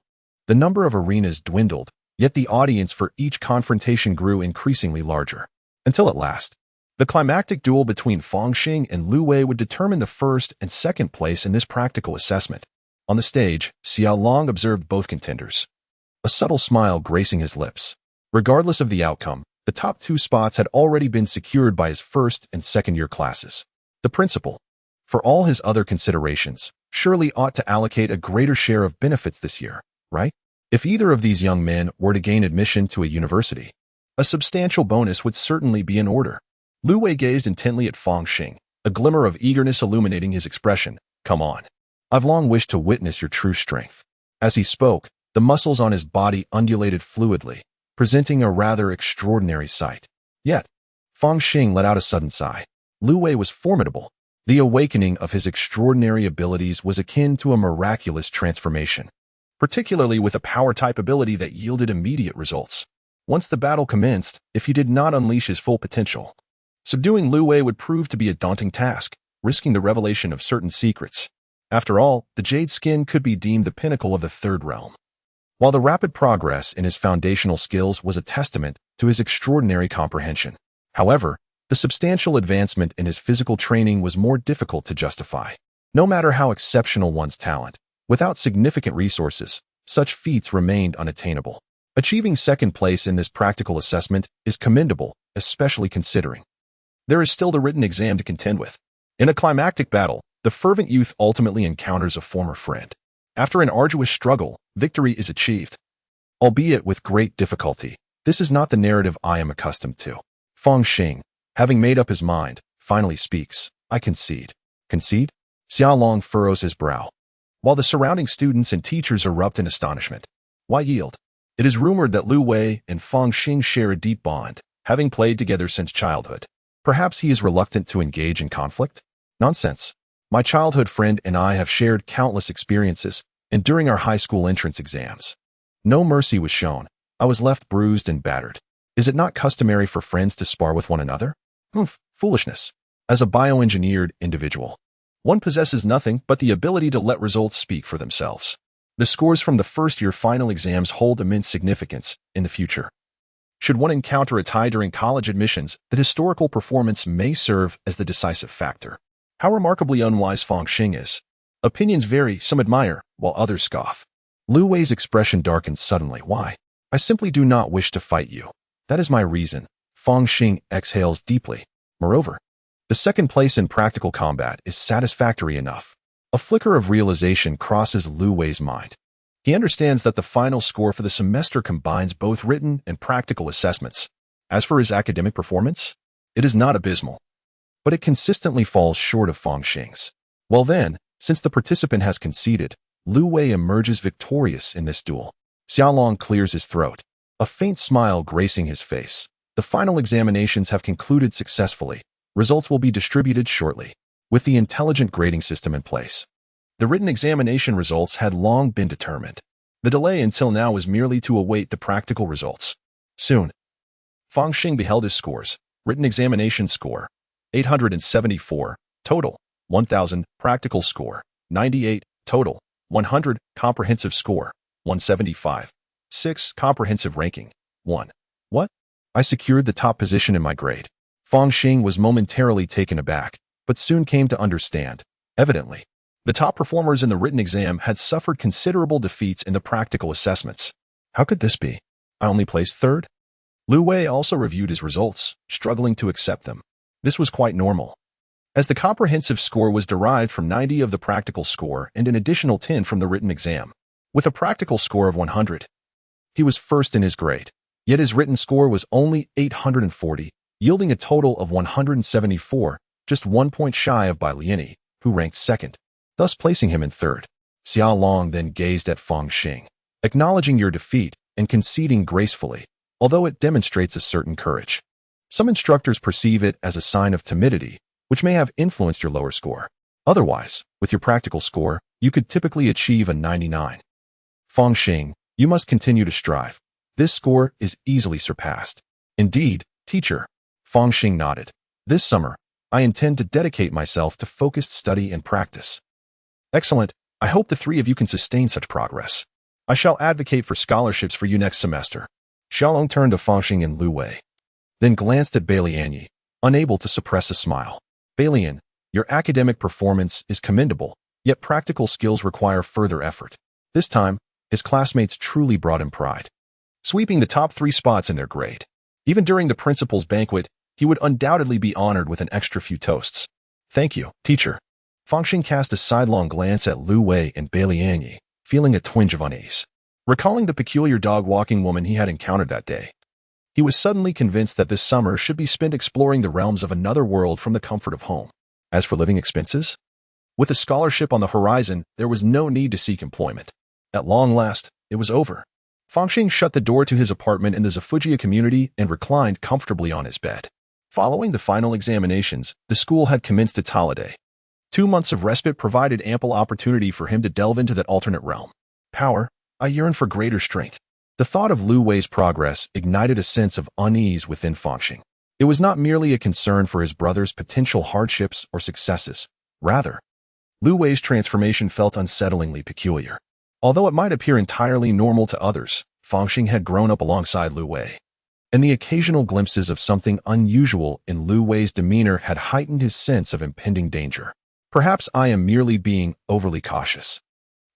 the number of arenas dwindled, yet the audience for each confrontation grew increasingly larger. Until at last, the climactic duel between Fang Xing and Lu Wei would determine the first and second place in this practical assessment. On the stage, Xiao Long observed both contenders, a subtle smile gracing his lips. Regardless of the outcome, the top 2 spots had already been secured by his first and second-year classes. The principal, for all his other considerations, surely ought to allocate a greater share of benefits this year, right? If either of these young men were to gain admission to a university, a substantial bonus would certainly be in order. Lu Wei gazed intently at Fang Xing, a glimmer of eagerness illuminating his expression. Come on. I've long wished to witness your true strength. As he spoke, the muscles on his body undulated fluidly, presenting a rather extraordinary sight. Yet, Fang Xing let out a sudden sigh. Lu Wei was formidable. The awakening of his extraordinary abilities was akin to a miraculous transformation, particularly with a power-type ability that yielded immediate results. Once the battle commenced, if he did not unleash his full potential, subduing Lu Wei would prove to be a daunting task, risking the revelation of certain secrets. After all, the Jade Skin could be deemed the pinnacle of the third realm. While the rapid progress in his foundational skills was a testament to his extraordinary comprehension, however, the substantial advancement in his physical training was more difficult to justify. No matter how exceptional one's talent, without significant resources, such feats remained unattainable. Achieving second place in this practical assessment is commendable, especially considering there is still the written exam to contend with. In a climactic battle, the fervent youth ultimately encounters a former friend. After an arduous struggle, victory is achieved, albeit with great difficulty. This is not the narrative I am accustomed to. Fang Xing, having made up his mind, finally speaks. I concede. Concede? Xiao Long furrows his brow, while the surrounding students and teachers erupt in astonishment. Why yield? It is rumored that Lu Wei and Fang Xing share a deep bond, having played together since childhood. Perhaps he is reluctant to engage in conflict? Nonsense. My childhood friend and I have shared countless experiences, and during our high school entrance exams, no mercy was shown. I was left bruised and battered. Is it not customary for friends to spar with one another? Foolishness. As a bioengineered individual, one possesses nothing but the ability to let results speak for themselves. The scores from the first-year final exams hold immense significance in the future. Should one encounter a tie during college admissions, the historical performance may serve as the decisive factor. How remarkably unwise Fang Xing is. Opinions vary, some admire, while others scoff. Lu Wei's expression darkened suddenly. Why? I simply do not wish to fight you. That is my reason. Fang Xing exhales deeply. Moreover, the second place in practical combat is satisfactory enough. A flicker of realization crosses Lu Wei's mind. He understands that the final score for the semester combines both written and practical assessments. As for his academic performance, it is not abysmal, but it consistently falls short of Fang Xing's. Well then, since the participant has conceded, Lu Wei emerges victorious in this duel. Xiaolong clears his throat, a faint smile gracing his face. The final examinations have concluded successfully. Results will be distributed shortly. With the intelligent grading system in place, the written examination results had long been determined. The delay until now was merely to await the practical results. Soon, Fang Xing beheld his scores. Written examination score, 874, total, 1,000, practical score, 98, total, 100, comprehensive score, 175, 6, comprehensive ranking, 1. What? I secured the top position in my grade. Fang Xing was momentarily taken aback, but soon came to understand. Evidently, the top performers in the written exam had suffered considerable defeats in the practical assessments. How could this be? I only placed third? Lu Wei also reviewed his results, struggling to accept them. This was quite normal, as the comprehensive score was derived from 90 of the practical score and an additional 10 from the written exam. With a practical score of 100, he was first in his grade, yet his written score was only 840, yielding a total of 174, just 1 point shy of Bai Liani, who ranked second, thus placing him in third. Xiao Long then gazed at Fang Xing, acknowledging your defeat and conceding gracefully, although it demonstrates a certain courage. Some instructors perceive it as a sign of timidity, which may have influenced your lower score. Otherwise, with your practical score, you could typically achieve a 99. Fang Xing, you must continue to strive. This score is easily surpassed. Indeed, teacher. Fang Xing nodded. This summer, I intend to dedicate myself to focused study and practice. Excellent. I hope the three of you can sustain such progress. I shall advocate for scholarships for you next semester. Xiaolong turned to Fang Xing and Lu Wei, then glanced at Balian, unable to suppress a smile. Balian, your academic performance is commendable, yet practical skills require further effort. This time, his classmates truly brought him pride, sweeping the top 3 spots in their grade. Even during the principal's banquet, he would undoubtedly be honored with an extra few toasts. Thank you, teacher. Fang Xing cast a sidelong glance at Lu Wei and Balian, feeling a twinge of unease. Recalling the peculiar dog-walking woman he had encountered that day, he was suddenly convinced that this summer should be spent exploring the realms of another world from the comfort of home. As for living expenses, with a scholarship on the horizon, there was no need to seek employment. At long last, it was over. Fang Xing shut the door to his apartment in the Zafugia community and reclined comfortably on his bed. Following the final examinations, the school had commenced its holiday. 2 months of respite provided ample opportunity for him to delve into that alternate realm. Power, I yearn for greater strength. The thought of Lu Wei's progress ignited a sense of unease within Fang Xing. It was not merely a concern for his brother's potential hardships or successes. Rather, Lu Wei's transformation felt unsettlingly peculiar. Although it might appear entirely normal to others, Fang Xing had grown up alongside Lu Wei, and the occasional glimpses of something unusual in Lu Wei's demeanor had heightened his sense of impending danger. Perhaps I am merely being overly cautious.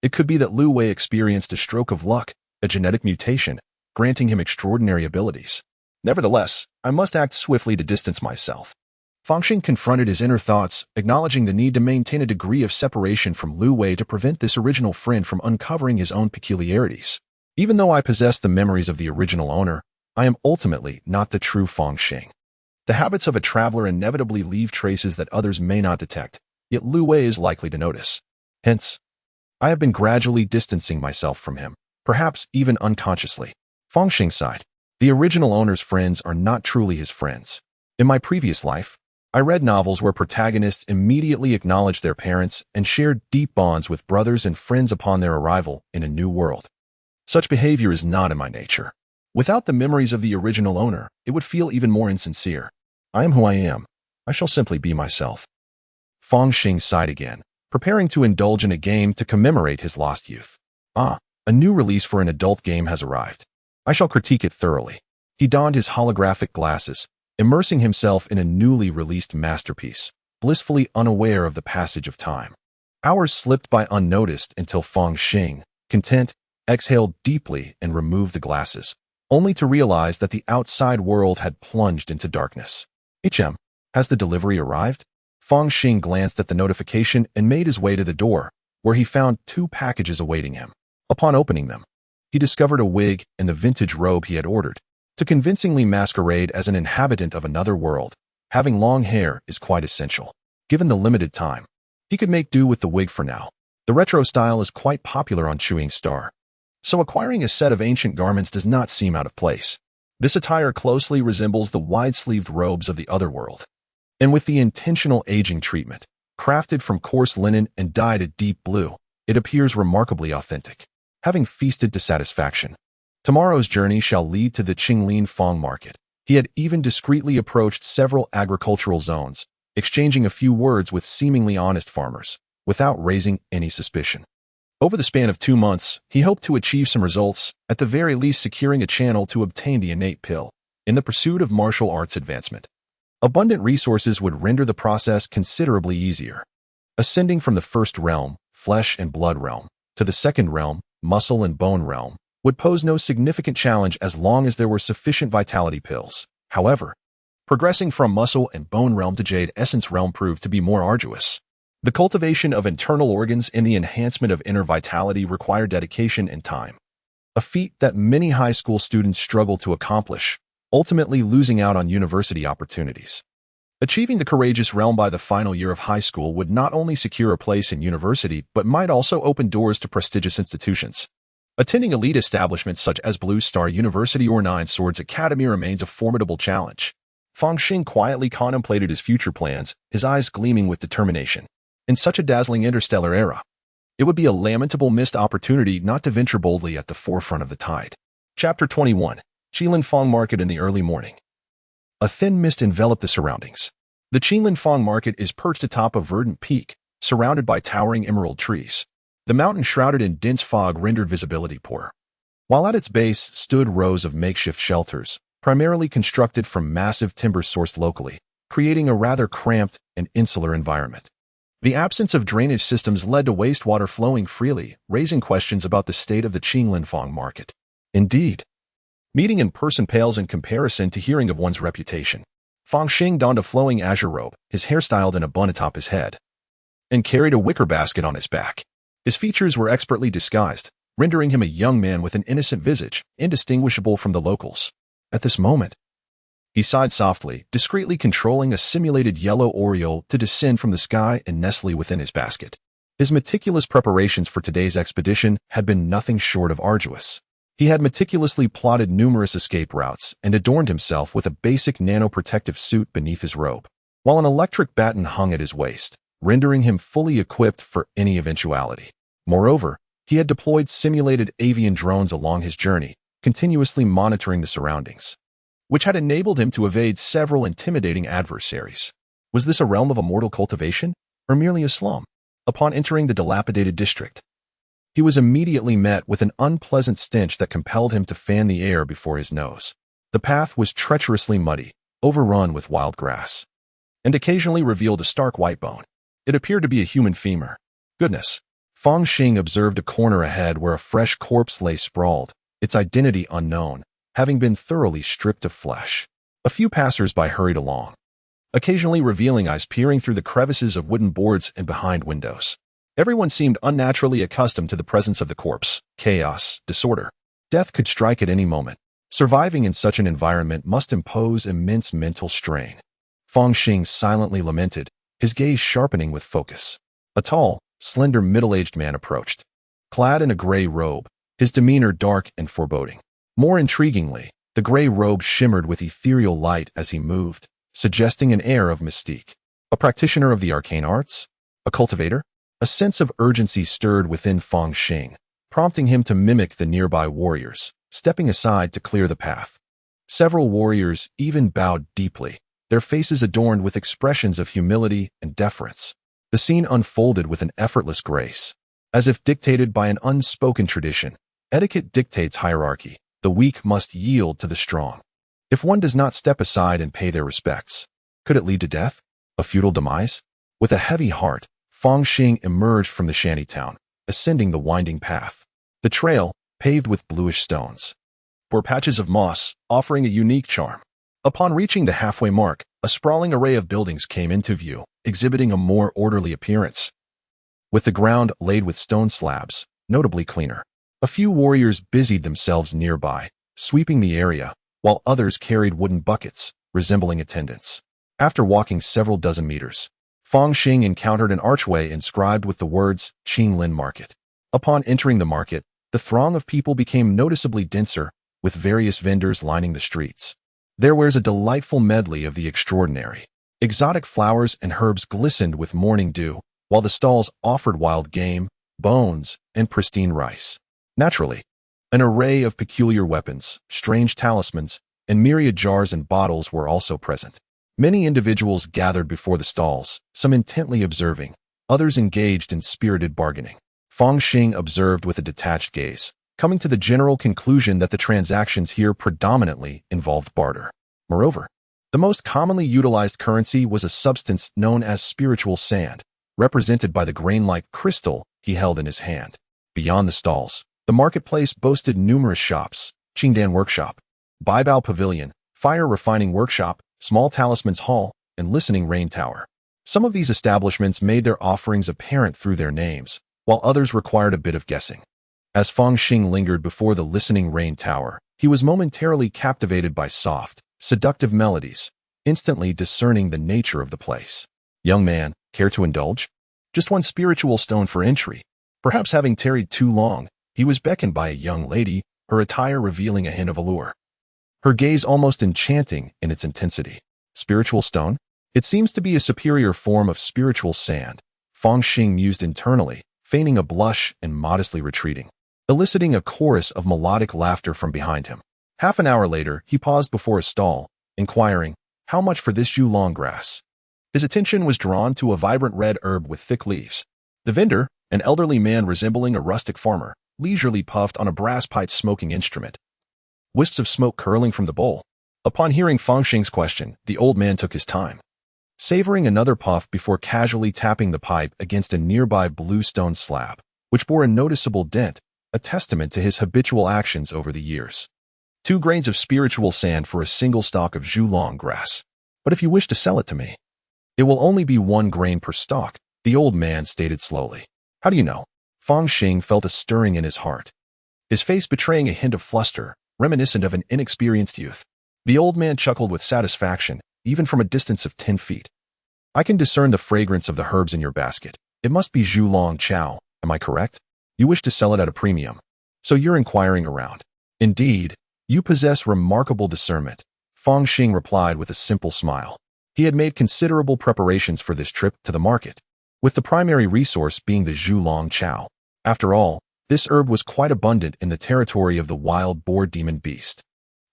It could be that Lu Wei experienced a stroke of luck, a genetic mutation, granting him extraordinary abilities. Nevertheless, I must act swiftly to distance myself. Fang Xing confronted his inner thoughts, acknowledging the need to maintain a degree of separation from Lu Wei to prevent this original friend from uncovering his own peculiarities. Even though I possess the memories of the original owner, I am ultimately not the true Fang Xing. The habits of a traveler inevitably leave traces that others may not detect, yet Lu Wei is likely to notice. Hence, I have been gradually distancing myself from him, perhaps even unconsciously. Fang Xing sighed. The original owner's friends are not truly his friends. In my previous life, I read novels where protagonists immediately acknowledged their parents and shared deep bonds with brothers and friends upon their arrival in a new world. Such behavior is not in my nature. Without the memories of the original owner, it would feel even more insincere. I am who I am. I shall simply be myself. Fang Xing sighed again, preparing to indulge in a game to commemorate his lost youth. Ah, a new release for an adult game has arrived. I shall critique it thoroughly. He donned his holographic glasses, immersing himself in a newly released masterpiece, blissfully unaware of the passage of time. Hours slipped by unnoticed until Fang Xing, content, exhaled deeply and removed the glasses, only to realize that the outside world had plunged into darkness. Has the delivery arrived? Fang Xing glanced at the notification and made his way to the door, where he found 2 packages awaiting him. Upon opening them, he discovered a wig and the vintage robe he had ordered. To convincingly masquerade as an inhabitant of another world, having long hair is quite essential. Given the limited time, he could make do with the wig for now. The retro style is quite popular on Chewing Star, so acquiring a set of ancient garments does not seem out of place. This attire closely resembles the wide-sleeved robes of the other world, and with the intentional aging treatment, crafted from coarse linen and dyed a deep blue, it appears remarkably authentic. Having feasted to satisfaction, tomorrow's journey shall lead to the Qinglin Fang market. He had even discreetly approached several agricultural zones, exchanging a few words with seemingly honest farmers, without raising any suspicion. Over the span of 2 months, he hoped to achieve some results, at the very least securing a channel to obtain the innate pill, in the pursuit of martial arts advancement. Abundant resources would render the process considerably easier. Ascending from the first realm, flesh and blood realm, to the second realm, muscle and bone realm, would pose no significant challenge as long as there were sufficient vitality pills. However, progressing from muscle and bone realm to jade essence realm proved to be more arduous. The cultivation of internal organs and the enhancement of inner vitality require dedication and time, a feat that many high school students struggle to accomplish, ultimately losing out on university opportunities. Achieving the courageous realm by the final year of high school would not only secure a place in university but might also open doors to prestigious institutions. Attending elite establishments such as Blue Star University or Nine Swords Academy remains a formidable challenge. Fang Xing quietly contemplated his future plans, his eyes gleaming with determination. In such a dazzling interstellar era, It would be a lamentable missed opportunity not to venture boldly at the forefront of the tide. Chapter 21. Qilin Fang Market in the early morning. A thin mist enveloped the surroundings. The Qilin Fang Market is perched atop a verdant peak, surrounded by towering emerald trees. The mountain shrouded in dense fog rendered visibility poor. While at its base stood rows of makeshift shelters, primarily constructed from massive timber sourced locally, creating a rather cramped and insular environment. The absence of drainage systems led to wastewater flowing freely, raising questions about the state of the Qilin Fang Market. Indeed, meeting in person pales in comparison to hearing of one's reputation. Fang Xing donned a flowing azure robe, his hair styled in a bun atop his head, and carried a wicker basket on his back. His features were expertly disguised, rendering him a young man with an innocent visage, indistinguishable from the locals. At this moment, he sighed softly, discreetly controlling a simulated yellow oriole to descend from the sky and nestle within his basket. His meticulous preparations for today's expedition had been nothing short of arduous. He had meticulously plotted numerous escape routes and adorned himself with a basic nanoprotective suit beneath his robe, while an electric baton hung at his waist, rendering him fully equipped for any eventuality. Moreover, he had deployed simulated avian drones along his journey, continuously monitoring the surroundings, which had enabled him to evade several intimidating adversaries. Was this a realm of immortal cultivation, or merely a slum? Upon entering the dilapidated district, he was immediately met with an unpleasant stench that compelled him to fan the air before his nose. The path was treacherously muddy, overrun with wild grass, and occasionally revealed a stark white bone. It appeared to be a human femur. Goodness! Fang Xing observed a corner ahead where a fresh corpse lay sprawled, its identity unknown, having been thoroughly stripped of flesh. A few passers-by hurried along, occasionally revealing eyes peering through the crevices of wooden boards and behind windows. Everyone seemed unnaturally accustomed to the presence of the corpse, chaos, disorder. Death could strike at any moment. Surviving in such an environment must impose immense mental strain. Fang Xing silently lamented, his gaze sharpening with focus. A tall, slender middle-aged man approached, clad in a gray robe, his demeanor dark and foreboding. More intriguingly, the gray robe shimmered with ethereal light as he moved, suggesting an air of mystique. A practitioner of the arcane arts? A cultivator? A sense of urgency stirred within Fang Xing, prompting him to mimic the nearby warriors, stepping aside to clear the path. Several warriors even bowed deeply, their faces adorned with expressions of humility and deference. The scene unfolded with an effortless grace. As if dictated by an unspoken tradition, etiquette dictates hierarchy. The weak must yield to the strong. If one does not step aside and pay their respects, could it lead to death? A futile demise? With a heavy heart, Fang Xing emerged from the shantytown, ascending the winding path. The trail, paved with bluish stones, bore patches of moss, offering a unique charm. Upon reaching the halfway mark, a sprawling array of buildings came into view, exhibiting a more orderly appearance, with the ground laid with stone slabs, notably cleaner. A few warriors busied themselves nearby, sweeping the area, while others carried wooden buckets, resembling attendants. After walking several dozen meters, Fang Xing encountered an archway inscribed with the words Qilin Market. Upon entering the market, the throng of people became noticeably denser, with various vendors lining the streets. There was a delightful medley of the extraordinary. Exotic flowers and herbs glistened with morning dew, while the stalls offered wild game, bones, and pristine rice. Naturally, an array of peculiar weapons, strange talismans, and myriad jars and bottles were also present. Many individuals gathered before the stalls, some intently observing, others engaged in spirited bargaining. Fang Xing observed with a detached gaze, coming to the general conclusion that the transactions here predominantly involved barter. Moreover, the most commonly utilized currency was a substance known as spiritual sand, represented by the grain-like crystal he held in his hand. Beyond the stalls, the marketplace boasted numerous shops: Qingdan Workshop, Baibao Pavilion, Fire Refining Workshop, Small Talismans Hall, and Listening Rain Tower. Some of these establishments made their offerings apparent through their names, while others required a bit of guessing. As Fang Xing lingered before the Listening Rain Tower, he was momentarily captivated by soft, seductive melodies, instantly discerning the nature of the place. Young man, care to indulge? Just one spiritual stone for entry. Perhaps having tarried too long, he was beckoned by a young lady, her attire revealing a hint of allure, her gaze almost enchanting in its intensity. Spiritual stone? It seems to be a superior form of spiritual sand, Fang Xing mused internally, feigning a blush and modestly retreating, eliciting a chorus of melodic laughter from behind him. Half an hour later, he paused before a stall, inquiring, "How much for this Yulong grass?" His attention was drawn to a vibrant red herb with thick leaves. The vendor, an elderly man resembling a rustic farmer, leisurely puffed on a brass-piped smoking instrument, wisps of smoke curling from the bowl. Upon hearing Fang Xing's question, the old man took his time, savoring another puff before casually tapping the pipe against a nearby blue stone slab, which bore a noticeable dent, a testament to his habitual actions over the years. 2 grains of spiritual sand for a single stalk of Yulong grass. But if you wish to sell it to me, it will only be 1 grain per stalk, the old man stated slowly. How do you know? Fang Xing felt a stirring in his heart, his face betraying a hint of fluster, reminiscent of an inexperienced youth. The old man chuckled with satisfaction, even from a distance of 10 feet. I can discern the fragrance of the herbs in your basket. It must be Yulong Chao, am I correct? You wish to sell it at a premium, so you're inquiring around. Indeed, you possess remarkable discernment, Fang Xing replied with a simple smile. He had made considerable preparations for this trip to the market, with the primary resource being the Yulong Chao. After all, this herb was quite abundant in the territory of the wild boar demon beast.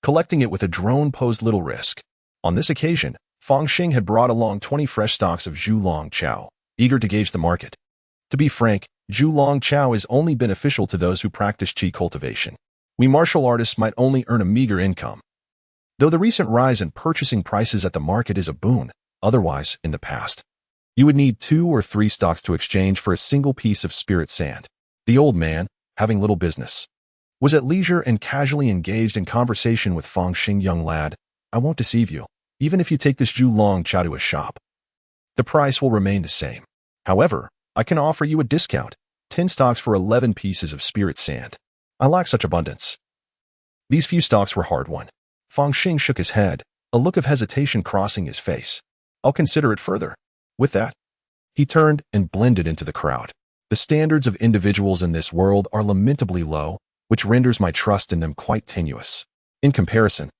Collecting it with a drone posed little risk. On this occasion, Fang Xing had brought along 20 fresh stalks of Yulong Chao, eager to gauge the market. To be frank, Yulong Chao is only beneficial to those who practice qi cultivation. We martial artists might only earn a meager income. Though the recent rise in purchasing prices at the market is a boon, otherwise, in the past, you would need 2 or 3 stalks to exchange for a single piece of spirit sand. The old man, having little business, was at leisure and casually engaged in conversation with Fang Xing. Young lad, I won't deceive you, even if you take this Yulong Chao to a shop. The price will remain the same. However, I can offer you a discount, 10 stalks for 11 pieces of spirit sand. I lack such abundance. These few stalks were hard-won. Fang Xing shook his head, a look of hesitation crossing his face. I'll consider it further. With that, he turned and blended into the crowd. The standards of individuals in this world are lamentably low, which renders my trust in them quite tenuous. In comparison,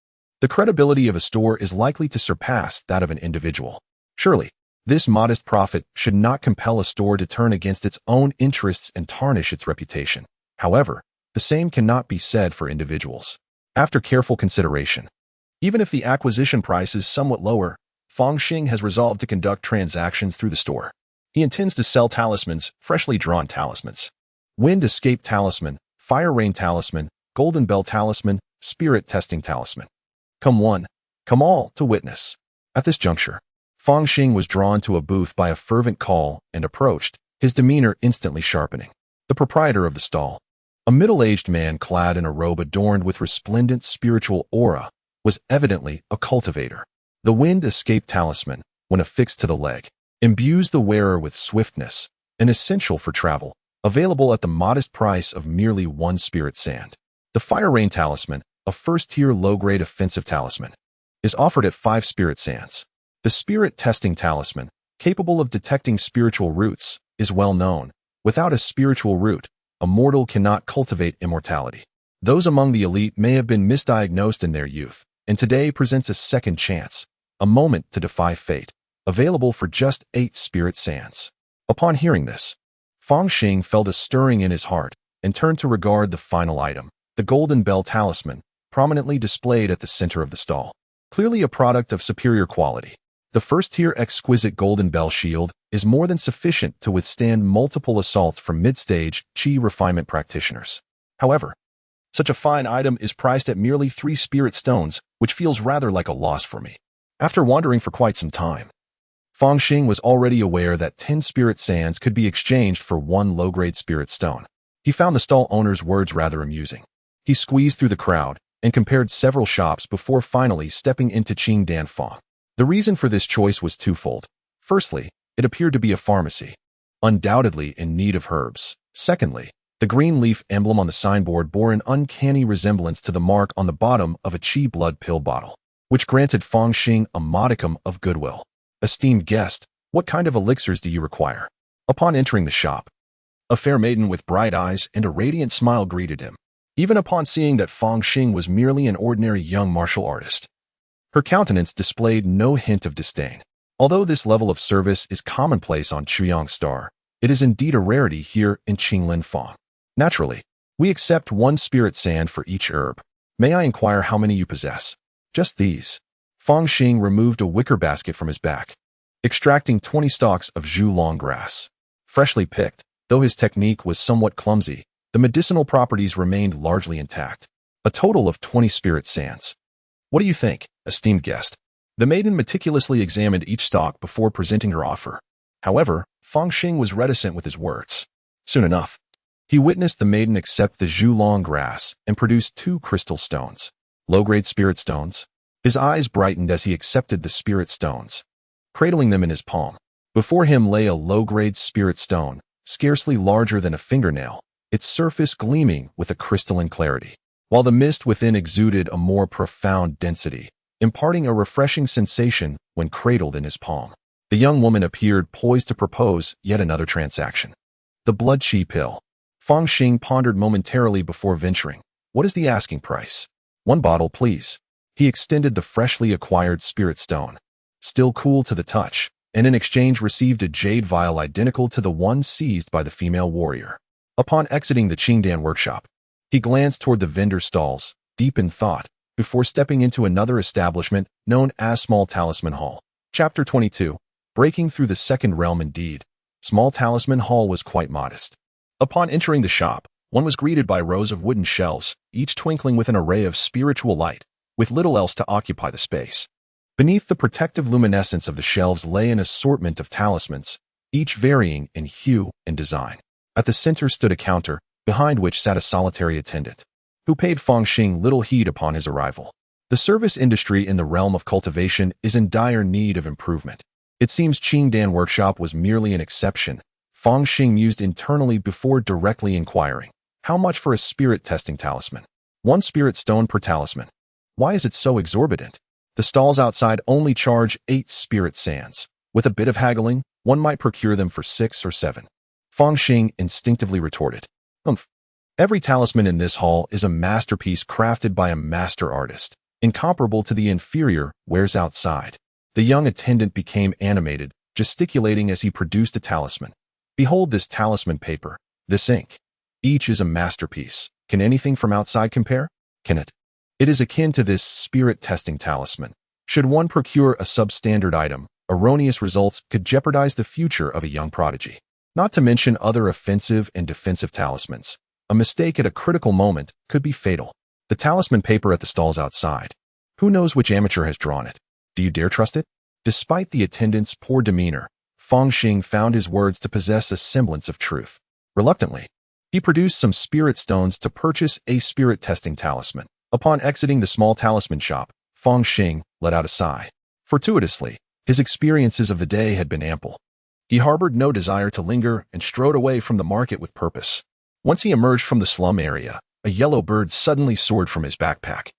the credibility of a store is likely to surpass that of an individual. Surely, this modest profit should not compel a store to turn against its own interests and tarnish its reputation. However, the same cannot be said for individuals. After careful consideration, even if the acquisition price is somewhat lower, Fang Xing has resolved to conduct transactions through the store. He intends to sell talismans, freshly drawn talismans. Wind Escape Talisman, Fire Rain Talisman, Golden Bell Talisman, Spirit Testing Talisman. Come one, come all to witness. At this juncture, Fang Xing was drawn to a booth by a fervent call and approached, his demeanor instantly sharpening. The proprietor of the stall, a middle-aged man clad in a robe adorned with resplendent spiritual aura, was evidently a cultivator. The Wind Escape Talisman, when affixed to the leg, imbues the wearer with swiftness, an essential for travel, available at the modest price of merely 1 spirit sand. The Fire Rain Talisman, a first-tier low-grade offensive talisman, is offered at 5 spirit sands. The Spirit Testing Talisman, capable of detecting spiritual roots, is well known. Without a spiritual root, a mortal cannot cultivate immortality. Those among the elite may have been misdiagnosed in their youth, and today presents a second chance, a moment to defy fate, available for just 8 spirit sands. Upon hearing this, Fang Xing felt a stirring in his heart and turned to regard the final item, the Golden Bell Talisman, prominently displayed at the center of the stall. Clearly a product of superior quality, the first-tier exquisite Golden Bell Shield is more than sufficient to withstand multiple assaults from mid-stage qi refinement practitioners. However, such a fine item is priced at merely 3 spirit stones, which feels rather like a loss for me. After wandering for quite some time, Fang Xing was already aware that 10 spirit sands could be exchanged for 1 low-grade spirit stone. He found the stall owner's words rather amusing. He squeezed through the crowd and compared several shops before finally stepping into Qing Dan Fang. The reason for this choice was twofold. Firstly, it appeared to be a pharmacy, undoubtedly in need of herbs. Secondly, the green leaf emblem on the signboard bore an uncanny resemblance to the mark on the bottom of a qi blood pill bottle, which granted Fang Xing a modicum of goodwill. Esteemed guest, what kind of elixirs do you require? Upon entering the shop, a fair maiden with bright eyes and a radiant smile greeted him. Even upon seeing that Fang Xing was merely an ordinary young martial artist, her countenance displayed no hint of disdain. Although this level of service is commonplace on Chuyang Star, It is indeed a rarity here in Qinglin Fang. Naturally, we accept 1 spirit sand for each herb. May I inquire how many you possess? Just these. Fang Xing removed a wicker basket from his back, extracting 20 stalks of zhulong grass. Freshly picked, though his technique was somewhat clumsy, the medicinal properties remained largely intact. A total of 20 spirit sands. What do you think, esteemed guest? The maiden meticulously examined each stalk before presenting her offer. However, Fang Xing was reticent with his words. Soon enough, he witnessed the maiden accept the zhulong grass and produce 2 crystal stones. Low-grade spirit stones. His eyes brightened as he accepted the spirit stones, cradling them in his palm. Before him lay a low-grade spirit stone, scarcely larger than a fingernail, its surface gleaming with a crystalline clarity, while the mist within exuded a more profound density, imparting a refreshing sensation when cradled in his palm. The young woman appeared poised to propose yet another transaction. The blood chi pill. Fang Xing pondered momentarily before venturing. What is the asking price? 1 bottle, please. He extended the freshly acquired spirit stone, still cool to the touch, and in exchange received a jade vial identical to the one seized by the female warrior. Upon exiting the Qingdan workshop, he glanced toward the vendor stalls, deep in thought, before stepping into another establishment known as Small Talisman Hall. Chapter 22. Breaking through the second realm indeed. Small Talisman Hall was quite modest. Upon entering the shop, one was greeted by rows of wooden shelves, each twinkling with an array of spiritual light, with little else to occupy the space. Beneath the protective luminescence of the shelves lay an assortment of talismans, each varying in hue and design. At the center stood a counter, behind which sat a solitary attendant, who paid Fang Xing little heed upon his arrival. The service industry in the realm of cultivation is in dire need of improvement. It seems Qingdan Workshop was merely an exception. Fang Xing mused internally before directly inquiring. How much for a spirit testing talisman? 1 spirit stone per talisman. Why is it so exorbitant? The stalls outside only charge 8 spirit sands. With a bit of haggling, one might procure them for 6 or 7. Fang Xing instinctively retorted. Every talisman in this hall is a masterpiece crafted by a master artist, incomparable to the inferior wares outside. The young attendant became animated, gesticulating as he produced a talisman. Behold this talisman paper, this ink. Each is a masterpiece. Can anything from outside compare? Can it? It is akin to this spirit testing talisman. Should one procure a substandard item, erroneous results could jeopardize the future of a young prodigy. Not to mention other offensive and defensive talismans. A mistake at a critical moment could be fatal. The talisman paper at the stalls outside. Who knows which amateur has drawn it? Do you dare trust it? Despite the attendant's poor demeanor, Fang Xing found his words to possess a semblance of truth. Reluctantly, he produced some spirit stones to purchase a spirit testing talisman. Upon exiting the small talisman shop, Fang Xing let out a sigh. Fortuitously, his experiences of the day had been ample. He harbored no desire to linger and strode away from the market with purpose. Once he emerged from the slum area, a yellow bird suddenly soared from his backpack,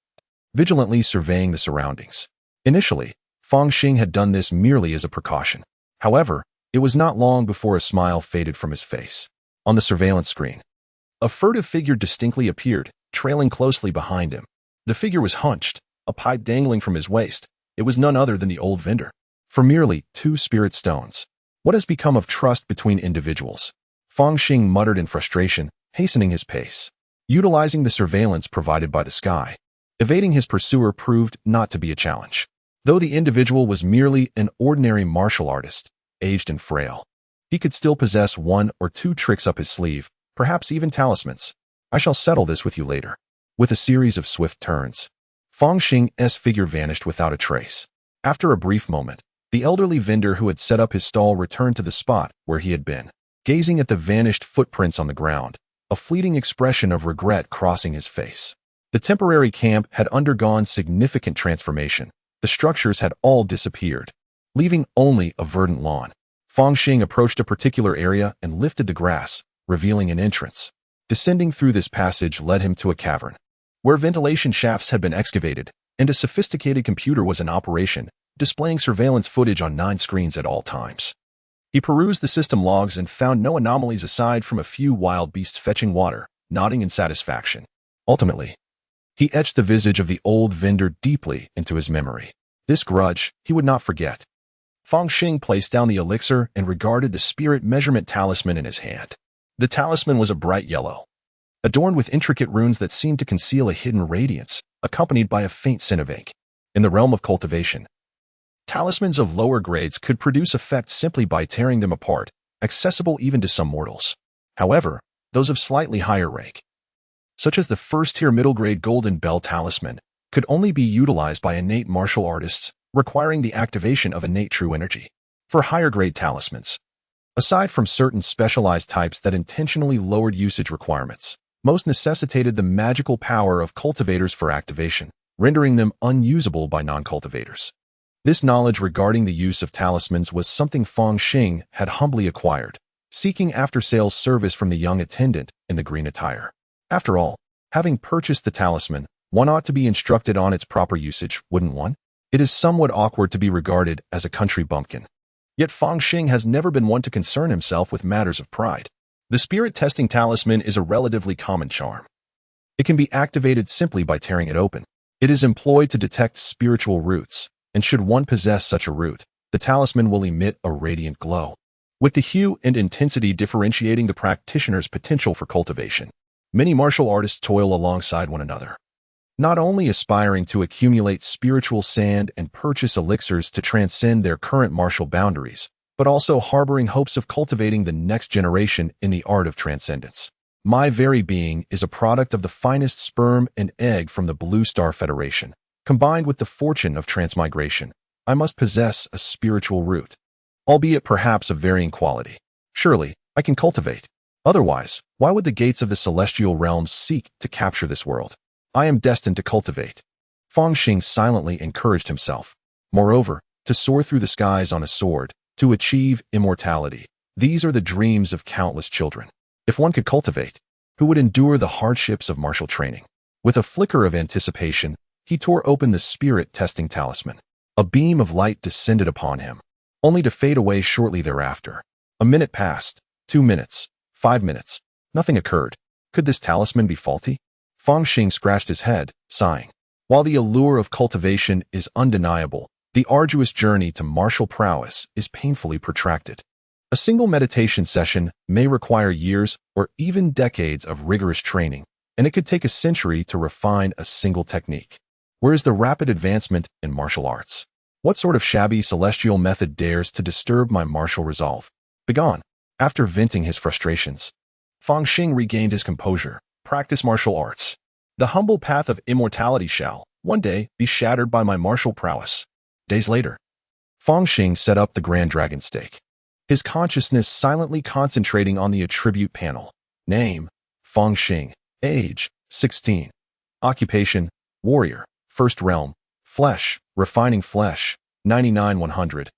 vigilantly surveying the surroundings. Initially, Fang Xing had done this merely as a precaution. However, it was not long before a smile faded from his face. On the surveillance screen, a furtive figure distinctly appeared, trailing closely behind him. The figure was hunched, a pipe dangling from his waist. It was none other than the old vendor. For merely 2 spirit stones. What has become of trust between individuals? Fang Xing muttered in frustration, hastening his pace. Utilizing the surveillance provided by the sky, evading his pursuer proved not to be a challenge. Though the individual was merely an ordinary martial artist, aged and frail, he could still possess 1 or 2 tricks up his sleeve, perhaps even talismans. I shall settle this with you later. With a series of swift turns, Fang Xing's figure vanished without a trace. After a brief moment, the elderly vendor who had set up his stall returned to the spot where he had been, gazing at the vanished footprints on the ground, a fleeting expression of regret crossing his face. The temporary camp had undergone significant transformation. The structures had all disappeared, leaving only a verdant lawn. Fang Xing approached a particular area and lifted the grass, revealing an entrance. Descending through this passage led him to a cavern, where ventilation shafts had been excavated, and a sophisticated computer was in operation, displaying surveillance footage on 9 screens at all times. He perused the system logs and found no anomalies aside from a few wild beasts fetching water, nodding in satisfaction. Ultimately, he etched the visage of the old vendor deeply into his memory. This grudge he would not forget. Fang Xing placed down the elixir and regarded the spirit measurement talisman in his hand. The talisman was a bright yellow, adorned with intricate runes that seemed to conceal a hidden radiance, accompanied by a faint scent of ink. In the realm of cultivation, talismans of lower grades could produce effects simply by tearing them apart, accessible even to some mortals. However, those of slightly higher rank, such as the first-tier middle-grade golden bell talisman, could only be utilized by innate martial artists, requiring the activation of innate true energy. For higher-grade talismans, aside from certain specialized types that intentionally lowered usage requirements, most necessitated the magical power of cultivators for activation, rendering them unusable by non-cultivators. This knowledge regarding the use of talismans was something Fang Xing had humbly acquired, seeking after-sales service from the young attendant in the green attire. After all, having purchased the talisman, one ought to be instructed on its proper usage, wouldn't one? It is somewhat awkward to be regarded as a country bumpkin. Yet Fang Xing has never been one to concern himself with matters of pride. The spirit-testing talisman is a relatively common charm. It can be activated simply by tearing it open. It is employed to detect spiritual roots, and should one possess such a root, the talisman will emit a radiant glow, with the hue and intensity differentiating the practitioner's potential for cultivation. Many martial artists toil alongside one another, not only aspiring to accumulate spiritual sand and purchase elixirs to transcend their current martial boundaries, but also harboring hopes of cultivating the next generation in the art of transcendence. My very being is a product of the finest sperm and egg from the Blue Star Federation. Combined with the fortune of transmigration, I must possess a spiritual root, albeit perhaps of varying quality. Surely, I can cultivate. Otherwise, why would the gates of the celestial realms seek to capture this world? I am destined to cultivate. Fang Xing silently encouraged himself. Moreover, to soar through the skies on a sword, to achieve immortality. These are the dreams of countless children. If one could cultivate, who would endure the hardships of martial training? With a flicker of anticipation, he tore open the spirit-testing talisman. A beam of light descended upon him, only to fade away shortly thereafter. A minute passed, 2 minutes, 5 minutes. Nothing occurred. Could this talisman be faulty? Fang Xing scratched his head, sighing. While the allure of cultivation is undeniable, the arduous journey to martial prowess is painfully protracted. A single meditation session may require years or even decades of rigorous training, and it could take a century to refine a single technique. Where is the rapid advancement in martial arts? What sort of shabby celestial method dares to disturb my martial resolve? Begone. After venting his frustrations, Fang Xing regained his composure. Practice martial arts. The humble path of immortality shall, one day, be shattered by my martial prowess. Days later, Fang Xing set up the Grand Dragon stake, his consciousness silently concentrating on the attribute panel. Name, Fang Xing. Age, 16. Occupation, warrior. First realm, flesh, refining flesh, 99-100.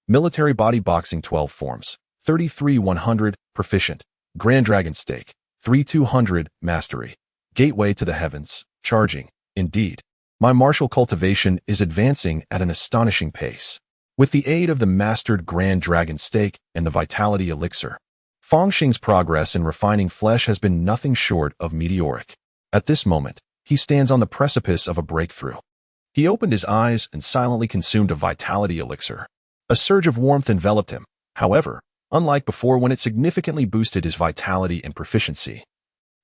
Military body boxing 12 forms, 33-100, proficient. Grand Dragon stake, 3-200, mastery. Gateway to the heavens, charging. Indeed, my martial cultivation is advancing at an astonishing pace. With the aid of the mastered Grand Dragon stake and the vitality elixir, Fang Xing's progress in refining flesh has been nothing short of meteoric. At this moment, he stands on the precipice of a breakthrough. He opened his eyes and silently consumed a vitality elixir. A surge of warmth enveloped him, however, unlike before when it significantly boosted his vitality and proficiency.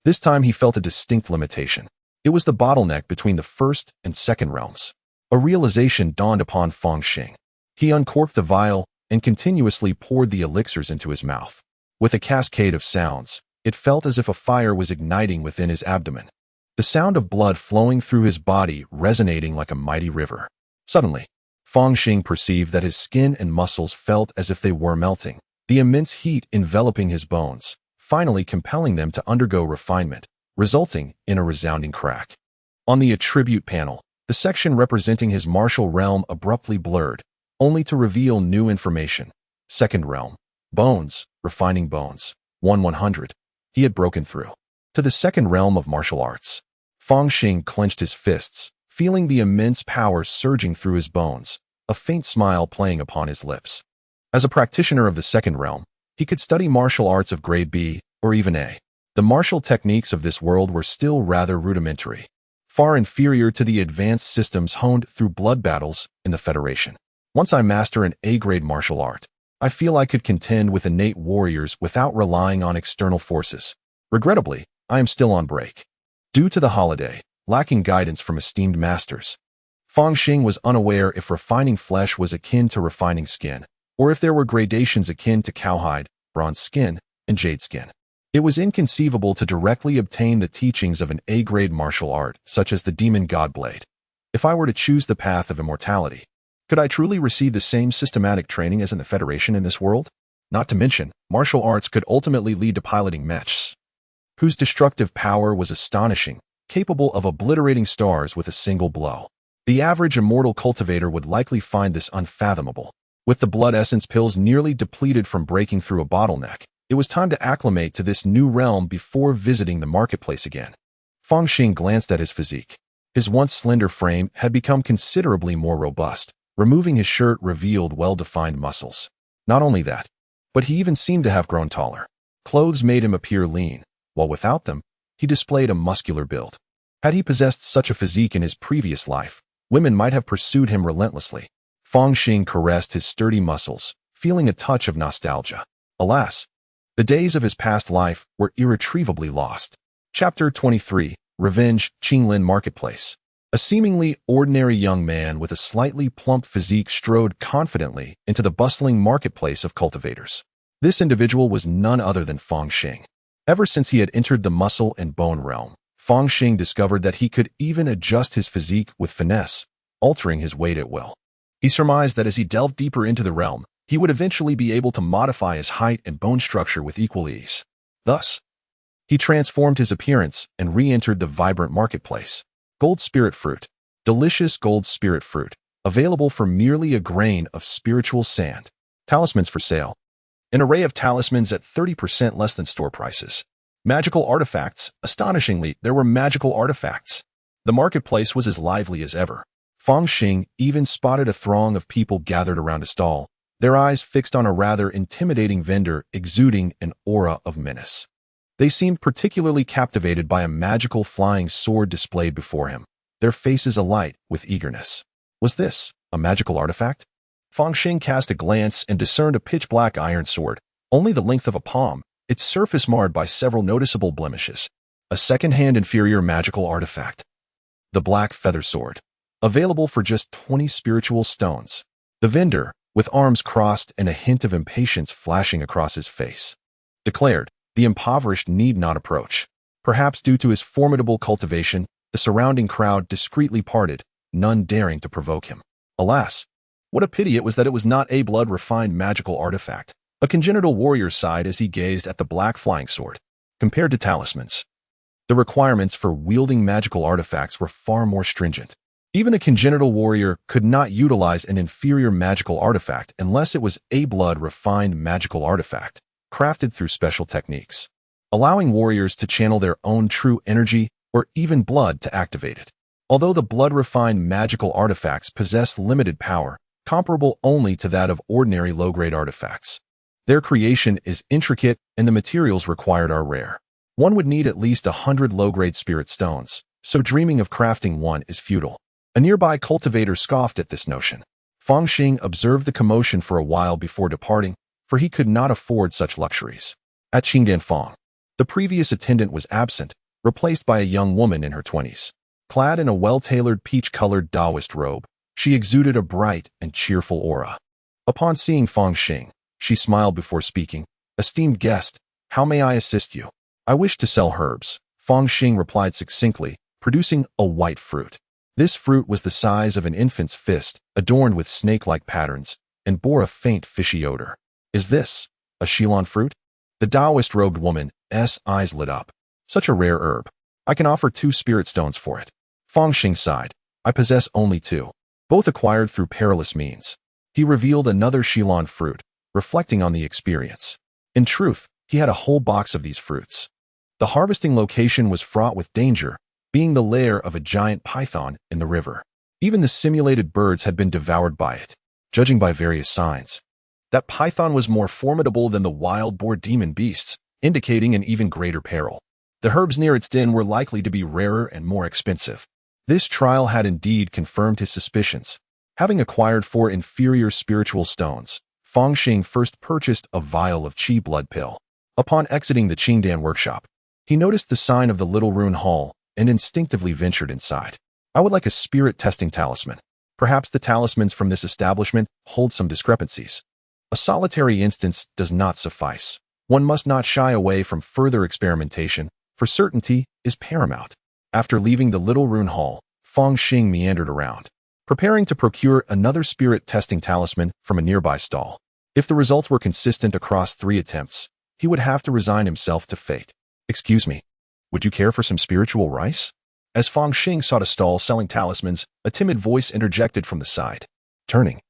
This time he felt a distinct limitation. It was the bottleneck between the first and second realms. A realization dawned upon Fang Xing. He uncorked the vial and continuously poured the elixirs into his mouth. With a cascade of sounds, it felt as if a fire was igniting within his abdomen. The sound of blood flowing through his body resonating like a mighty river. Suddenly, Fang Xing perceived that his skin and muscles felt as if they were melting, the immense heat enveloping his bones, finally compelling them to undergo refinement, resulting in a resounding crack. On the attribute panel, the section representing his martial realm abruptly blurred, only to reveal new information. Second realm, bones, refining bones, 1-100. He had broken through to the second realm of martial arts. Fang Xing clenched his fists, feeling the immense power surging through his bones, a faint smile playing upon his lips. As a practitioner of the second realm, he could study martial arts of grade B or even A. The martial techniques of this world were still rather rudimentary, far inferior to the advanced systems honed through blood battles in the Federation. Once I master an A-grade martial art, I feel I could contend with innate warriors without relying on external forces. Regrettably, I am still on break. Due to the holiday, lacking guidance from esteemed masters, Fang Xing was unaware if refining flesh was akin to refining skin, or if there were gradations akin to cowhide, bronze skin, and jade skin. It was inconceivable to directly obtain the teachings of an A-grade martial art, such as the Demon God Blade. If I were to choose the path of immortality, could I truly receive the same systematic training as in the Federation in this world? Not to mention, martial arts could ultimately lead to piloting mechs, whose destructive power was astonishing, capable of obliterating stars with a single blow. The average immortal cultivator would likely find this unfathomable. With the blood essence pills nearly depleted from breaking through a bottleneck, it was time to acclimate to this new realm before visiting the marketplace again. Fang Xing glanced at his physique. His once slender frame had become considerably more robust. Removing his shirt revealed well-defined muscles. Not only that, but he even seemed to have grown taller. Clothes made him appear lean, while without them, he displayed a muscular build. Had he possessed such a physique in his previous life, women might have pursued him relentlessly. Fang Xing caressed his sturdy muscles, feeling a touch of nostalgia. Alas, the days of his past life were irretrievably lost. Chapter 23, Revenge, Qinglin Marketplace. A seemingly ordinary young man with a slightly plump physique strode confidently into the bustling marketplace of cultivators. This individual was none other than Fang Xing. Ever since he had entered the muscle and bone realm, Fang Xing discovered that he could even adjust his physique with finesse, altering his weight at will. He surmised that as he delved deeper into the realm, he would eventually be able to modify his height and bone structure with equal ease. Thus, he transformed his appearance and re-entered the vibrant marketplace. Gold spirit fruit. Delicious gold spirit fruit, available for merely a grain of spiritual sand. Talismans for sale. An array of talismans at 30% less than store prices. Magical artifacts. Astonishingly, there were magical artifacts. The marketplace was as lively as ever. Fang Xing even spotted a throng of people gathered around a stall, their eyes fixed on a rather intimidating vendor exuding an aura of menace. They seemed particularly captivated by a magical flying sword displayed before him, their faces alight with eagerness. Was this a magical artifact? Fang Xing cast a glance and discerned a pitch-black iron sword, only the length of a palm, its surface marred by several noticeable blemishes. A second-hand inferior magical artifact. The black feather sword. Available for just 20 spiritual stones. The vendor, with arms crossed and a hint of impatience flashing across his face, declared, the impoverished need not approach. Perhaps due to his formidable cultivation, the surrounding crowd discreetly parted, none daring to provoke him. Alas, what a pity it was that it was not a blood-refined magical artifact. A congenital warrior sighed as he gazed at the black flying sword. Compared to talismans, the requirements for wielding magical artifacts were far more stringent. Even a congenital warrior could not utilize an inferior magical artifact unless it was a blood-refined magical artifact, crafted through special techniques, allowing warriors to channel their own true energy or even blood to activate it. Although the blood-refined magical artifacts possess limited power, comparable only to that of ordinary low-grade artifacts, their creation is intricate and the materials required are rare. One would need at least 100 low-grade spirit stones, so dreaming of crafting one is futile. A nearby cultivator scoffed at this notion. Fang Xing observed the commotion for a while before departing, for he could not afford such luxuries. At Qingdianfang, the previous attendant was absent, replaced by a young woman in her 20s. Clad in a well-tailored peach-colored Taoist robe, she exuded a bright and cheerful aura. Upon seeing Fang Xing, she smiled before speaking. Esteemed guest, how may I assist you? I wish to sell herbs, Fang Xing replied succinctly, producing a white fruit. This fruit was the size of an infant's fist, adorned with snake-like patterns, and bore a faint fishy odor. Is this a Shilon fruit? The Taoist-robed woman's eyes lit up. Such a rare herb. I can offer 2 spirit stones for it. Fang Xing sighed. I possess only 2, both acquired through perilous means. He revealed another Shilon fruit, reflecting on the experience. In truth, he had a whole box of these fruits. The harvesting location was fraught with danger, being the lair of a giant python in the river. Even the simulated birds had been devoured by it, judging by various signs. That python was more formidable than the wild boar demon beasts, indicating an even greater peril. The herbs near its den were likely to be rarer and more expensive. This trial had indeed confirmed his suspicions. Having acquired 4 inferior spiritual stones, Fang Xing first purchased a vial of Qi blood pill. Upon exiting the Qingdan workshop, he noticed the sign of the Little Rune Hall and instinctively ventured inside. I would like a spirit testing talisman. Perhaps the talismans from this establishment hold some discrepancies. A solitary instance does not suffice. One must not shy away from further experimentation, for certainty is paramount. After leaving the Little Rune Hall, Fang Xing meandered around, preparing to procure another spirit testing talisman from a nearby stall. If the results were consistent across 3 attempts, he would have to resign himself to fate. Excuse me, would you care for some spiritual rice? As Fang Xing sought a stall selling talismans, a timid voice interjected from the side. Turning,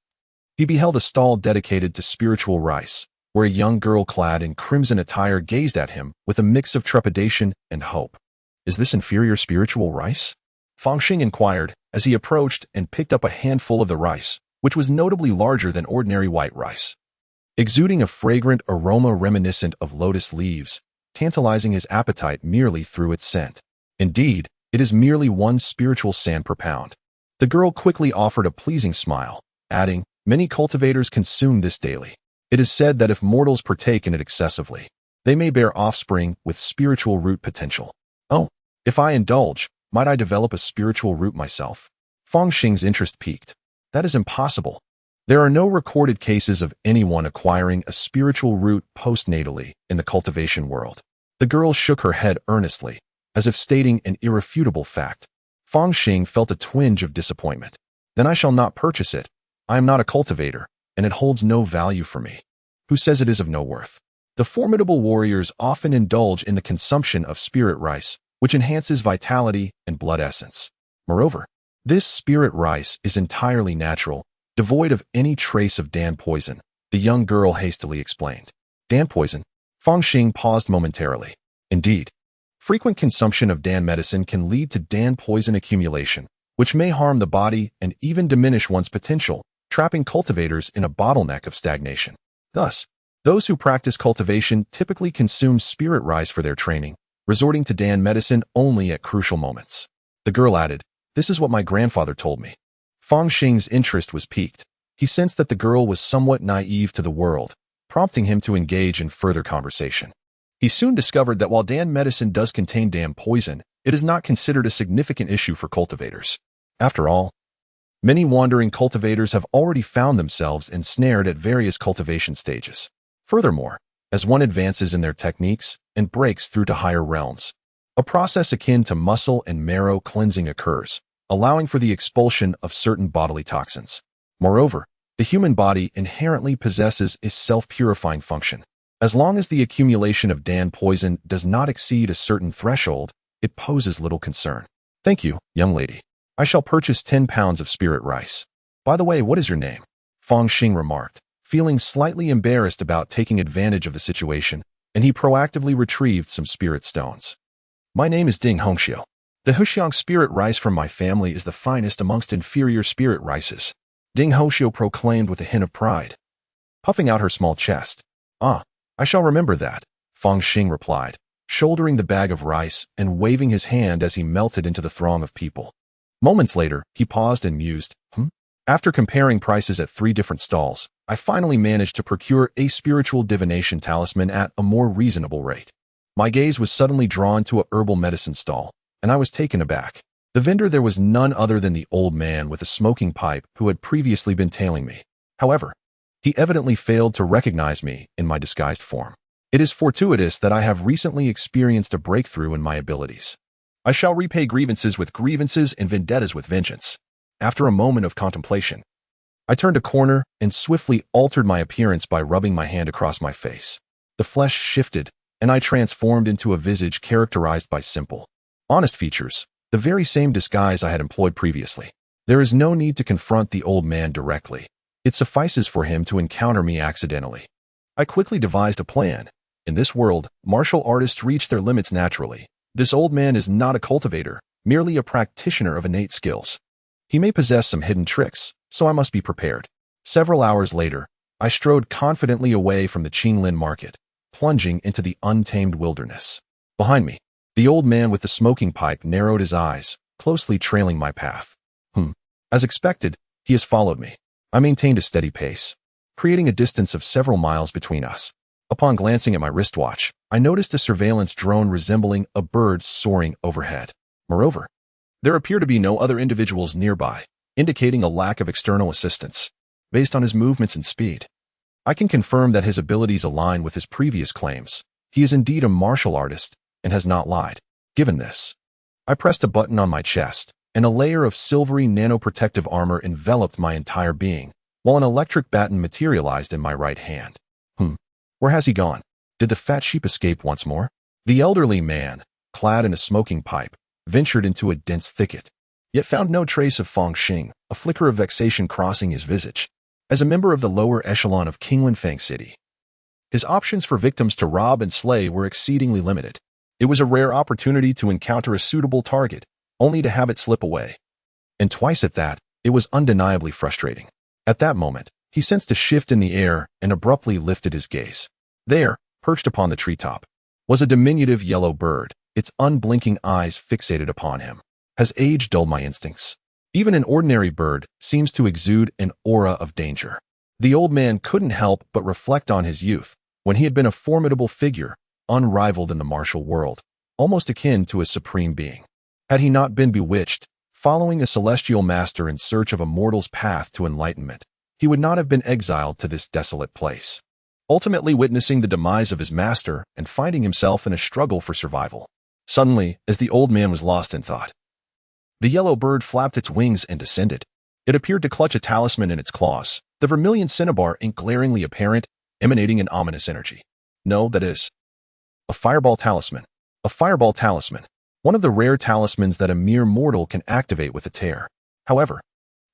he beheld a stall dedicated to spiritual rice, where a young girl clad in crimson attire gazed at him with a mix of trepidation and hope. Is this inferior spiritual rice? Fang Xing inquired as he approached and picked up a handful of the rice, which was notably larger than ordinary white rice. Exuding a fragrant aroma reminiscent of lotus leaves, tantalizing his appetite merely through its scent. Indeed, it is merely 1 spiritual sand per pound. The girl quickly offered a pleasing smile, adding, many cultivators consume this daily. It is said that if mortals partake in it excessively, they may bear offspring with spiritual root potential. Oh, if I indulge, might I develop a spiritual root myself? Fang Xing's interest piqued. That is impossible. There are no recorded cases of anyone acquiring a spiritual root postnatally in the cultivation world. The girl shook her head earnestly, as if stating an irrefutable fact. Fang Xing felt a twinge of disappointment. Then I shall not purchase it. I am not a cultivator, and it holds no value for me. Who says it is of no worth? The formidable warriors often indulge in the consumption of spirit rice, which enhances vitality and blood essence. Moreover, this spirit rice is entirely natural, devoid of any trace of Dan poison, the young girl hastily explained. Dan poison? Fang Xing paused momentarily. Indeed, frequent consumption of Dan medicine can lead to Dan poison accumulation, which may harm the body and even diminish one's potential, trapping cultivators in a bottleneck of stagnation. Thus, those who practice cultivation typically consume spirit rice for their training, resorting to Dan medicine only at crucial moments. The girl added, this is what my grandfather told me. Fang Xing's interest was piqued. He sensed that the girl was somewhat naive to the world, prompting him to engage in further conversation. He soon discovered that while Dan medicine does contain Dan poison, it is not considered a significant issue for cultivators. After all, many wandering cultivators have already found themselves ensnared at various cultivation stages. Furthermore, as one advances in their techniques and breaks through to higher realms, a process akin to muscle and marrow cleansing occurs, allowing for the expulsion of certain bodily toxins. Moreover, the human body inherently possesses a self-purifying function. As long as the accumulation of Dan poison does not exceed a certain threshold, it poses little concern. Thank you, young lady. I shall purchase 10 pounds of spirit rice. By the way, what is your name? Fang Xing remarked, feeling slightly embarrassed about taking advantage of the situation, and he proactively retrieved some spirit stones. My name is Ding Hongxiu. The Huxiang spirit rice from my family is the finest amongst inferior spirit rices, Ding Hongxiu proclaimed with a hint of pride, puffing out her small chest. Ah, I shall remember that, Fang Xing replied, shouldering the bag of rice and waving his hand as he melted into the throng of people. Moments later, he paused and mused, After comparing prices at 3 different stalls, I finally managed to procure a spiritual divination talisman at a more reasonable rate. My gaze was suddenly drawn to a herbal medicine stall, and I was taken aback. The vendor there was none other than the old man with a smoking pipe who had previously been tailing me. However, he evidently failed to recognize me in my disguised form. It is fortuitous that I have recently experienced a breakthrough in my abilities. I shall repay grievances with grievances and vendettas with vengeance. After a moment of contemplation, I turned a corner and swiftly altered my appearance by rubbing my hand across my face. The flesh shifted, and I transformed into a visage characterized by simple, honest features, the very same disguise I had employed previously. There is no need to confront the old man directly. It suffices for him to encounter me accidentally. I quickly devised a plan. In this world, martial artists reach their limits naturally. This old man is not a cultivator, merely a practitioner of innate skills. He may possess some hidden tricks, so I must be prepared. Several hours later, I strode confidently away from the Qinglin market, plunging into the untamed wilderness. Behind me, the old man with the smoking pipe narrowed his eyes, closely trailing my path. As expected, He has followed me. I maintained a steady pace, creating a distance of several miles between us. Upon glancing at my wristwatch, I noticed a surveillance drone resembling a bird soaring overhead. Moreover, there appear to be no other individuals nearby, indicating a lack of external assistance. Based on his movements and speed, I can confirm that his abilities align with his previous claims. He is indeed a martial artist and has not lied. Given this, I pressed a button on my chest, and a layer of silvery nanoprotective armor enveloped my entire being, while an electric baton materialized in my right hand. Where has he gone? Did the fat sheep escape once more? The elderly man, clad in a smoking pipe, ventured into a dense thicket, yet found no trace of Fang Xing, a flicker of vexation crossing his visage. As a member of the lower echelon of Kingland Fang City, his options for victims to rob and slay were exceedingly limited. It was a rare opportunity to encounter a suitable target, only to have it slip away. And twice at that, it was undeniably frustrating. At that moment, he sensed a shift in the air and abruptly lifted his gaze. There, perched upon the treetop, was a diminutive yellow bird, its unblinking eyes fixated upon him. Has age dulled my instincts? Even an ordinary bird seems to exude an aura of danger. The old man couldn't help but reflect on his youth, when he had been a formidable figure, unrivaled in the martial world, almost akin to a supreme being. Had he not been bewitched, following a celestial master in search of a mortal's path to enlightenment, he would not have been exiled to this desolate place, ultimately witnessing the demise of his master and finding himself in a struggle for survival. Suddenly, as the old man was lost in thought, the yellow bird flapped its wings and descended. It appeared to clutch a talisman in its claws, the vermilion cinnabar ink glaringly apparent, emanating an ominous energy. No, that is, a fireball talisman. A fireball talisman, one of the rare talismans that a mere mortal can activate with a tear. However,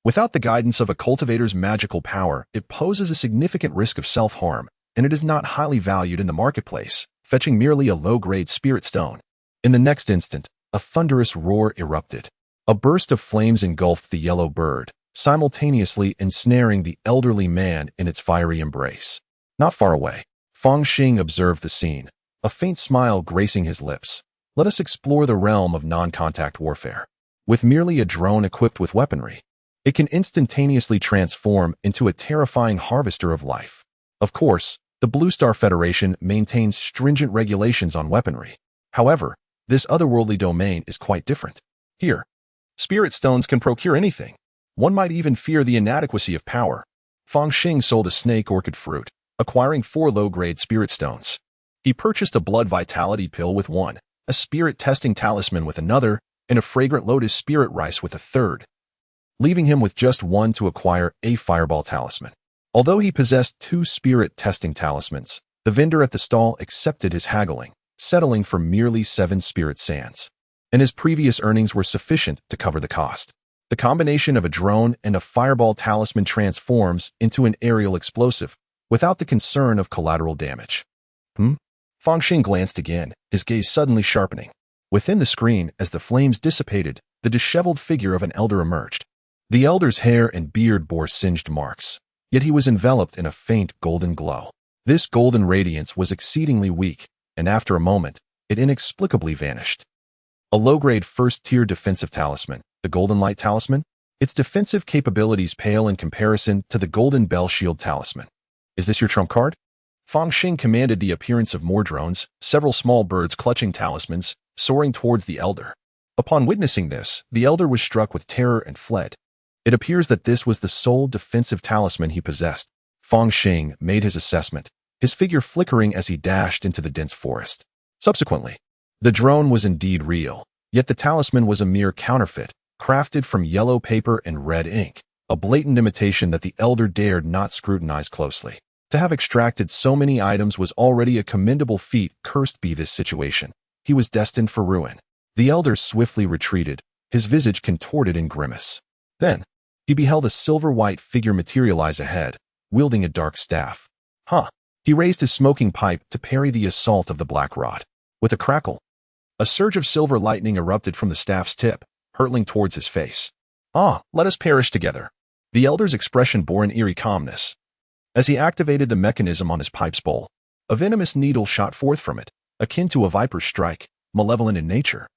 without the guidance of a cultivator's magical power, it poses a significant risk of self-harm, and it is not highly valued in the marketplace, fetching merely a low-grade spirit stone. In the next instant, a thunderous roar erupted. A burst of flames engulfed the yellow bird, simultaneously ensnaring the elderly man in its fiery embrace. Not far away, Fang Xing observed the scene, a faint smile gracing his lips. Let us explore the realm of non-contact warfare. With merely a drone equipped with weaponry, it can instantaneously transform into a terrifying harvester of life. Of course, the Blue Star Federation maintains stringent regulations on weaponry. However, this otherworldly domain is quite different. Here, spirit stones can procure anything. One might even fear the inadequacy of power. Fang Xing sold a snake orchid fruit, acquiring 4 low-grade spirit stones. He purchased a blood vitality pill with 1, a spirit testing talisman with another, and a fragrant lotus spirit rice with a 3rd, leaving him with just 1 to acquire a fireball talisman. Although he possessed 2 spirit testing talismans, the vendor at the stall accepted his haggling, settling for merely 7 spirit sands, and his previous earnings were sufficient to cover the cost. The combination of a drone and a fireball talisman transforms into an aerial explosive, without the concern of collateral damage. Fang Xing glanced again, his gaze suddenly sharpening. Within the screen, as the flames dissipated, the disheveled figure of an elder emerged. The elder's hair and beard bore singed marks, yet he was enveloped in a faint golden glow. This golden radiance was exceedingly weak, and after a moment, it inexplicably vanished. A low-grade first-tier defensive talisman, the Golden Light Talisman, its defensive capabilities pale in comparison to the Golden Bell Shield Talisman. Is this your trump card? Fang Xing commanded the appearance of more drones, several small birds clutching talismans, soaring towards the elder. Upon witnessing this, the elder was struck with terror and fled. It appears that this was the sole defensive talisman he possessed. Fang Xing made his assessment, his figure flickering as he dashed into the dense forest. Subsequently, the drone was indeed real, yet the talisman was a mere counterfeit, crafted from yellow paper and red ink, a blatant imitation that the elder dared not scrutinize closely. To have extracted so many items was already a commendable feat. Cursed be this situation. He was destined for ruin. The elder swiftly retreated, his visage contorted in grimace. Then, he beheld a silver-white figure materialize ahead, wielding a dark staff. He raised his smoking pipe to parry the assault of the black rod. With a crackle, a surge of silver lightning erupted from the staff's tip, hurtling towards his face. Let us perish together. The elder's expression bore an eerie calmness. As he activated the mechanism on his pipe's bowl, a venomous needle shot forth from it, akin to a viper's strike, malevolent in nature.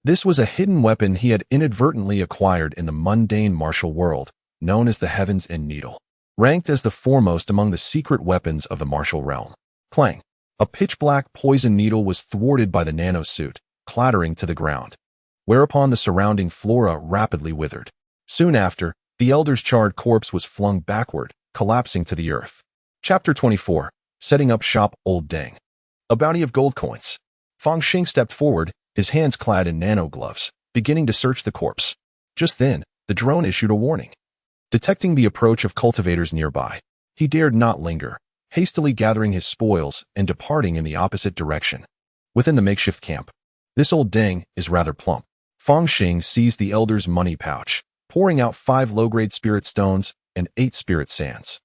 This was a hidden weapon he had inadvertently acquired in the mundane martial world, known as the Heavens and Needle, ranked as the foremost among the secret weapons of the martial realm. Clang! A pitch-black poison needle was thwarted by the nanosuit, clattering to the ground, whereupon the surrounding flora rapidly withered. Soon after, the elder's charred corpse was flung backward, collapsing to the earth. Chapter 24. Setting up shop. Old Deng. A bounty of gold coins. Fang Xing stepped forward, his hands clad in nano-gloves, beginning to search the corpse. Just then, the drone issued a warning. Detecting the approach of cultivators nearby, he dared not linger, hastily gathering his spoils and departing in the opposite direction. Within the makeshift camp, this old Deng is rather plump. Fang Xing seized the elder's money pouch, pouring out 5 low-grade spirit stones and 8 spirit sands.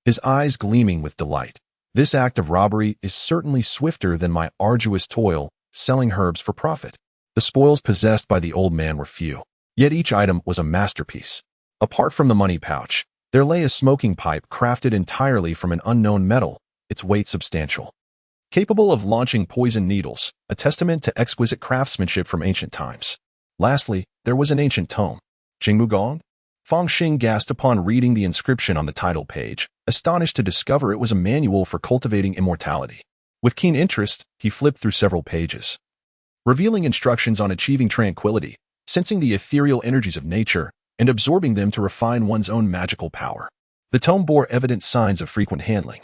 His eyes gleaming with delight. This act of robbery is certainly swifter than my arduous toil selling herbs for profit. The spoils possessed by the old man were few, yet each item was a masterpiece. Apart from the money pouch, there lay a smoking pipe crafted entirely from an unknown metal, its weight substantial. Capable of launching poison needles, a testament to exquisite craftsmanship from ancient times. Lastly, there was an ancient tome. Jingmu Gong? Fang Xing gasped upon reading the inscription on the title page, astonished to discover it was a manual for cultivating immortality. With keen interest, he flipped through several pages, revealing instructions on achieving tranquility, sensing the ethereal energies of nature, and absorbing them to refine one's own magical power. The tome bore evident signs of frequent handling,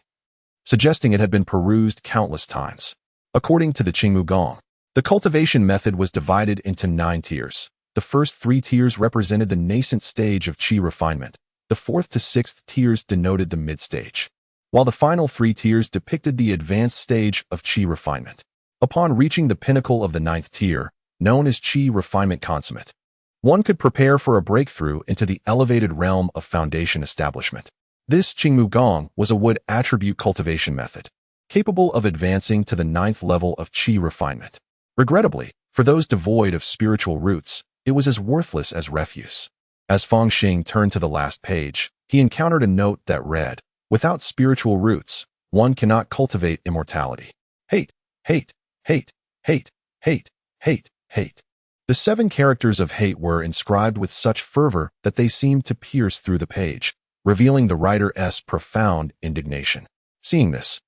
suggesting it had been perused countless times. According to the Qingmu Gong, the cultivation method was divided into 9 tiers. The first 3 tiers represented the nascent stage of qi refinement. The 4th to 6th tiers denoted the mid-stage, while the final 3 tiers depicted the advanced stage of qi refinement. Upon reaching the pinnacle of the 9th tier, known as qi refinement consummate, one could prepare for a breakthrough into the elevated realm of foundation establishment. This Qingmu Gong was a wood attribute cultivation method, capable of advancing to the 9th level of qi refinement. Regrettably, for those devoid of spiritual roots, it was as worthless as refuse. As Fang Xing turned to the last page, he encountered a note that read, "Without spiritual roots, one cannot cultivate immortality. Hate, hate, hate, hate, hate, hate, hate." The 7 characters of hate were inscribed with such fervor that they seemed to pierce through the page, revealing the writer's profound indignation. Seeing this,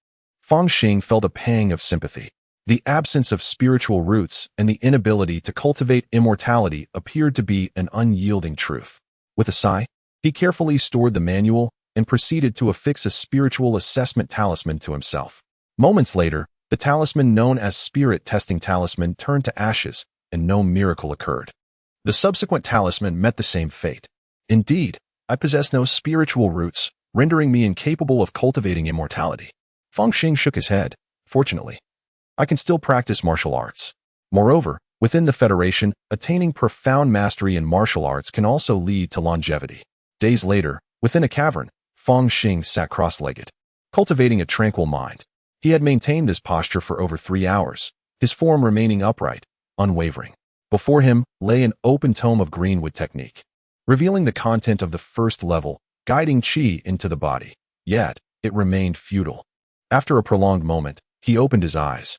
Fang Xing felt a pang of sympathy. The absence of spiritual roots and the inability to cultivate immortality appeared to be an unyielding truth. With a sigh, he carefully stored the manual and proceeded to affix a spiritual assessment talisman to himself. Moments later, the talisman known as Spirit Testing Talisman turned to ashes, and no miracle occurred. The subsequent talisman met the same fate. Indeed, I possess no spiritual roots, rendering me incapable of cultivating immortality. Fang Xing shook his head. Fortunately, I can still practice martial arts. Moreover, within the Federation, attaining profound mastery in martial arts can also lead to longevity. Days later, within a cavern, Fang Xing sat cross-legged, cultivating a tranquil mind. He had maintained this posture for over 3 hours, his form remaining upright, unwavering. Before him lay an open tome of greenwood technique, revealing the content of the first level, guiding qi into the body. Yet, it remained futile. After a prolonged moment, he opened his eyes,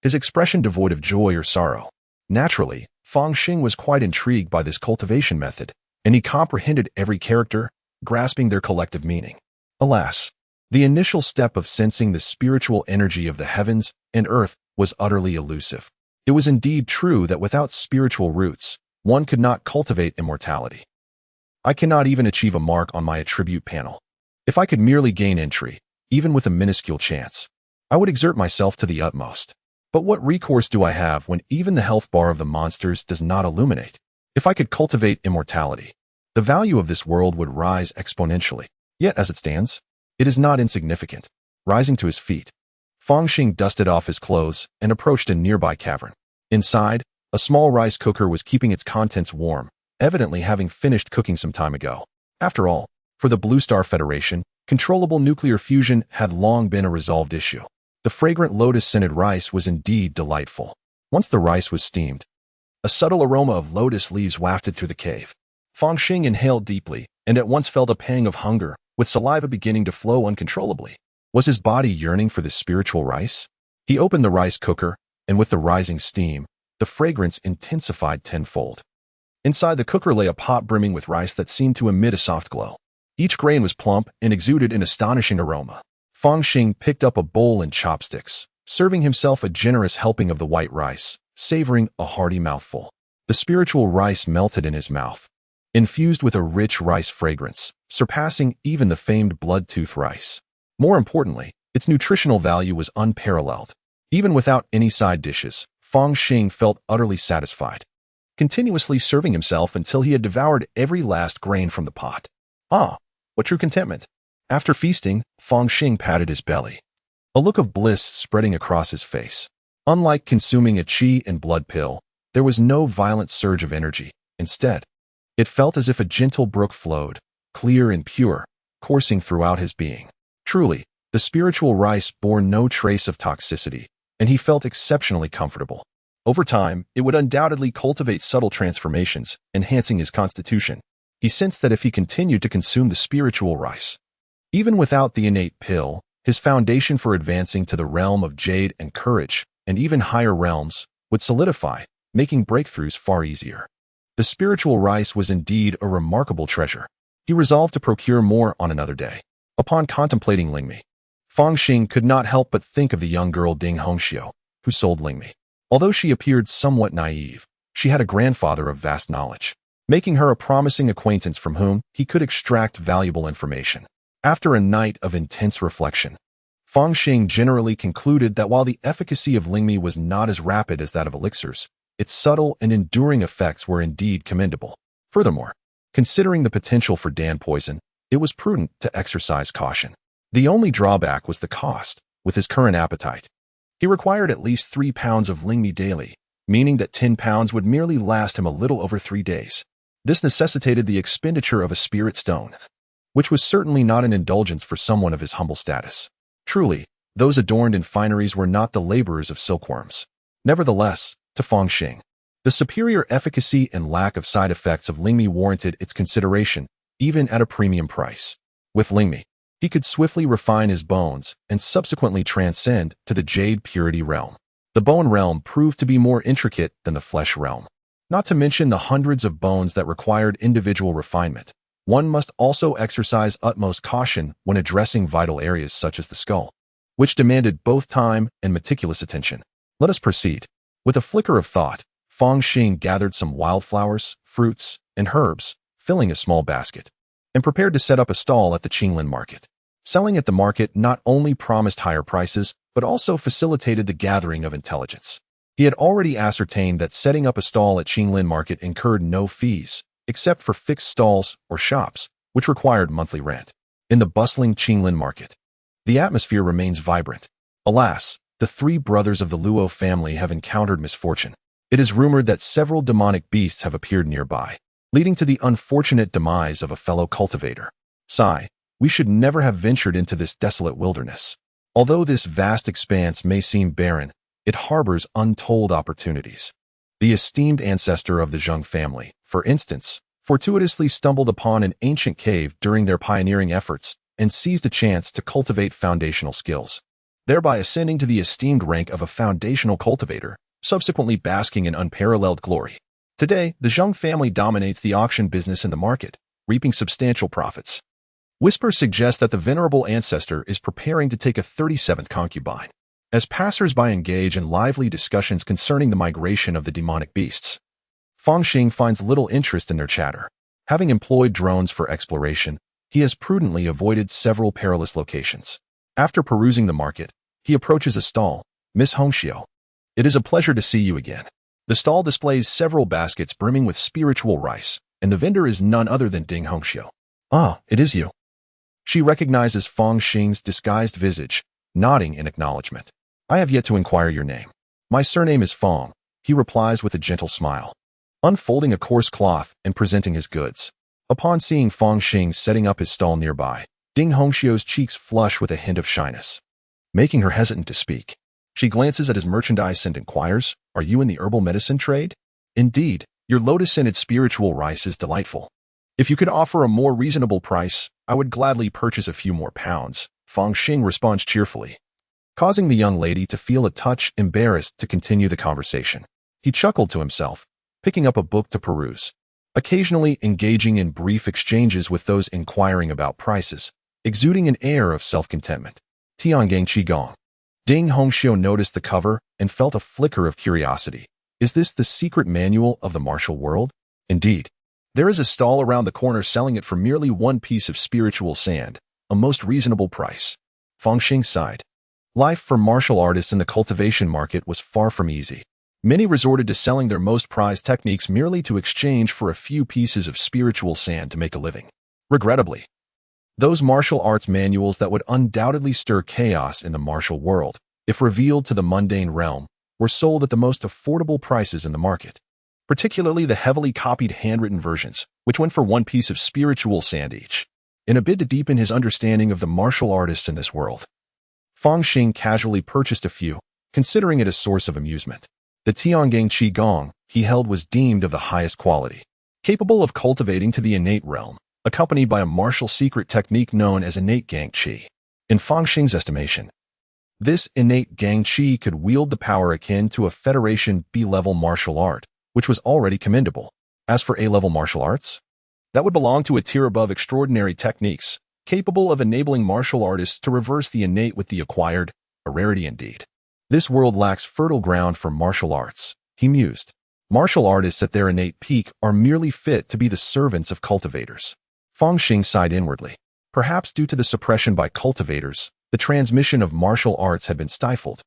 his expression devoid of joy or sorrow. Naturally, Fang Xing was quite intrigued by this cultivation method, and he comprehended every character, grasping their collective meaning. Alas, the initial step of sensing the spiritual energy of the heavens and earth was utterly elusive. It was indeed true that without spiritual roots, one could not cultivate immortality. I cannot even achieve a mark on my attribute panel. If I could merely gain entry, even with a minuscule chance, I would exert myself to the utmost. But what recourse do I have when even the health bar of the monsters does not illuminate? If I could cultivate immortality, the value of this world would rise exponentially. Yet as it stands, it is not insignificant. Rising to his feet, Fang Xing dusted off his clothes and approached a nearby cavern. Inside, a small rice cooker was keeping its contents warm, evidently having finished cooking some time ago. After all, for the Blue Star Federation, controllable nuclear fusion had long been a resolved issue. The fragrant lotus-scented rice was indeed delightful. Once the rice was steamed, a subtle aroma of lotus leaves wafted through the cave. Fang Xing inhaled deeply and at once felt a pang of hunger, with saliva beginning to flow uncontrollably. Was his body yearning for this spiritual rice? He opened the rice cooker, and with the rising steam, the fragrance intensified tenfold. Inside the cooker lay a pot brimming with rice that seemed to emit a soft glow. Each grain was plump and exuded an astonishing aroma. Fang Xing picked up a bowl and chopsticks, serving himself a generous helping of the white rice, savoring a hearty mouthful. The spiritual rice melted in his mouth, infused with a rich rice fragrance, surpassing even the famed blood-tooth rice. More importantly, its nutritional value was unparalleled. Even without any side dishes, Fang Xing felt utterly satisfied, continuously serving himself until he had devoured every last grain from the pot. Ah, what true contentment! After feasting, Fang Xing patted his belly, a look of bliss spreading across his face. Unlike consuming a qi and blood pill, there was no violent surge of energy. Instead, it felt as if a gentle brook flowed, clear and pure, coursing throughout his being. Truly, the spiritual rice bore no trace of toxicity, and he felt exceptionally comfortable. Over time, it would undoubtedly cultivate subtle transformations, enhancing his constitution. He sensed that if he continued to consume the spiritual rice, even without the innate pill, his foundation for advancing to the realm of jade and courage, and even higher realms, would solidify, making breakthroughs far easier. The spiritual rice was indeed a remarkable treasure. He resolved to procure more on another day. Upon contemplating Lingmi, Fang Xing could not help but think of the young girl Ding Hongxiu, who sold Lingmi. Although she appeared somewhat naive, she had a grandfather of vast knowledge, making her a promising acquaintance from whom he could extract valuable information. After a night of intense reflection, Fang Xing generally concluded that while the efficacy of Lingmi was not as rapid as that of elixirs, its subtle and enduring effects were indeed commendable. Furthermore, considering the potential for Dan poison, it was prudent to exercise caution. The only drawback was the cost. With his current appetite, he required at least 3 pounds of Lingmi daily, meaning that 10 pounds would merely last him a little over 3 days. This necessitated the expenditure of a spirit stone, which was certainly not an indulgence for someone of his humble status. Truly, those adorned in fineries were not the laborers of silkworms. Nevertheless, to Fang Xing, the superior efficacy and lack of side effects of Lingmi warranted its consideration, even at a premium price. With Lingmi, he could swiftly refine his bones and subsequently transcend to the jade purity realm. The bone realm proved to be more intricate than the flesh realm. Not to mention the hundreds of bones that required individual refinement. One must also exercise utmost caution when addressing vital areas such as the skull, which demanded both time and meticulous attention. Let us proceed. With a flicker of thought, Fang Xing gathered some wildflowers, fruits, and herbs, filling a small basket, and prepared to set up a stall at the Qinglin market. Selling at the market not only promised higher prices, but also facilitated the gathering of intelligence. He had already ascertained that setting up a stall at Qinglin market incurred no fees, except for fixed stalls or shops, which required monthly rent. In the bustling Qinglin market, the atmosphere remains vibrant. Alas, the 3 brothers of the Luo family have encountered misfortune. It is rumored that several demonic beasts have appeared nearby, leading to the unfortunate demise of a fellow cultivator. Sigh, we should never have ventured into this desolate wilderness. Although this vast expanse may seem barren, it harbors untold opportunities. The esteemed ancestor of the Zheng family, for instance, fortuitously stumbled upon an ancient cave during their pioneering efforts and seized a chance to cultivate foundational skills, thereby ascending to the esteemed rank of a foundational cultivator, subsequently basking in unparalleled glory. Today, the Zheng family dominates the auction business in the market, reaping substantial profits. Whispers suggest that the venerable ancestor is preparing to take a 37th concubine. As passers-by engage in lively discussions concerning the migration of the demonic beasts, Fang Xing finds little interest in their chatter. Having employed drones for exploration, he has prudently avoided several perilous locations. After perusing the market, he approaches a stall. Miss Hongxiu, it is a pleasure to see you again. The stall displays several baskets brimming with spiritual rice, and the vendor is none other than Ding Hongxiu. Ah, it is you. She recognizes Fang Xing's disguised visage, nodding in acknowledgement. I have yet to inquire your name. My surname is Fang, he replies with a gentle smile, unfolding a coarse cloth and presenting his goods. Upon seeing Fang Xing setting up his stall nearby, Ding Hongxiu's cheeks flush with a hint of shyness, making her hesitant to speak. She glances at his merchandise and inquires, "Are you in the herbal medicine trade?" "Indeed, your lotus-scented spiritual rice is delightful. If you could offer a more reasonable price, I would gladly purchase a few more pounds," Fang Xing responds cheerfully, causing the young lady to feel a touch embarrassed to continue the conversation. He chuckled to himself, picking up a book to peruse. occasionally engaging in brief exchanges with those inquiring about prices, exuding an air of self-contentment. Tiangang Qigong. Ding Hongxiu noticed the cover and felt a flicker of curiosity. Is this the secret manual of the martial world? Indeed. There is a stall around the corner selling it for merely one piece of spiritual sand, a most reasonable price. Fang Xing sighed. Life for martial artists in the cultivation market was far from easy. Many resorted to selling their most prized techniques merely to exchange for a few pieces of spiritual sand to make a living. Regrettably, those martial arts manuals that would undoubtedly stir chaos in the martial world, if revealed to the mundane realm, were sold at the most affordable prices in the market, particularly the heavily copied handwritten versions, which went for one piece of spiritual sand each. In a bid to deepen his understanding of the martial artists in this world, Fang Xing casually purchased a few, considering it a source of amusement. The Tiangang Qigong he held was deemed of the highest quality, capable of cultivating to the innate realm, accompanied by a martial secret technique known as innate Gang Qi. In Fang Xing's estimation, this innate Gang Qi could wield the power akin to a Federation B-level martial art, which was already commendable. As for A-level martial arts, that would belong to a tier above extraordinary techniques, capable of enabling martial artists to reverse the innate with the acquired, a rarity indeed. This world lacks fertile ground for martial arts, he mused. Martial artists at their innate peak are merely fit to be the servants of cultivators. Fang Xing sighed inwardly. Perhaps due to the suppression by cultivators, the transmission of martial arts had been stifled,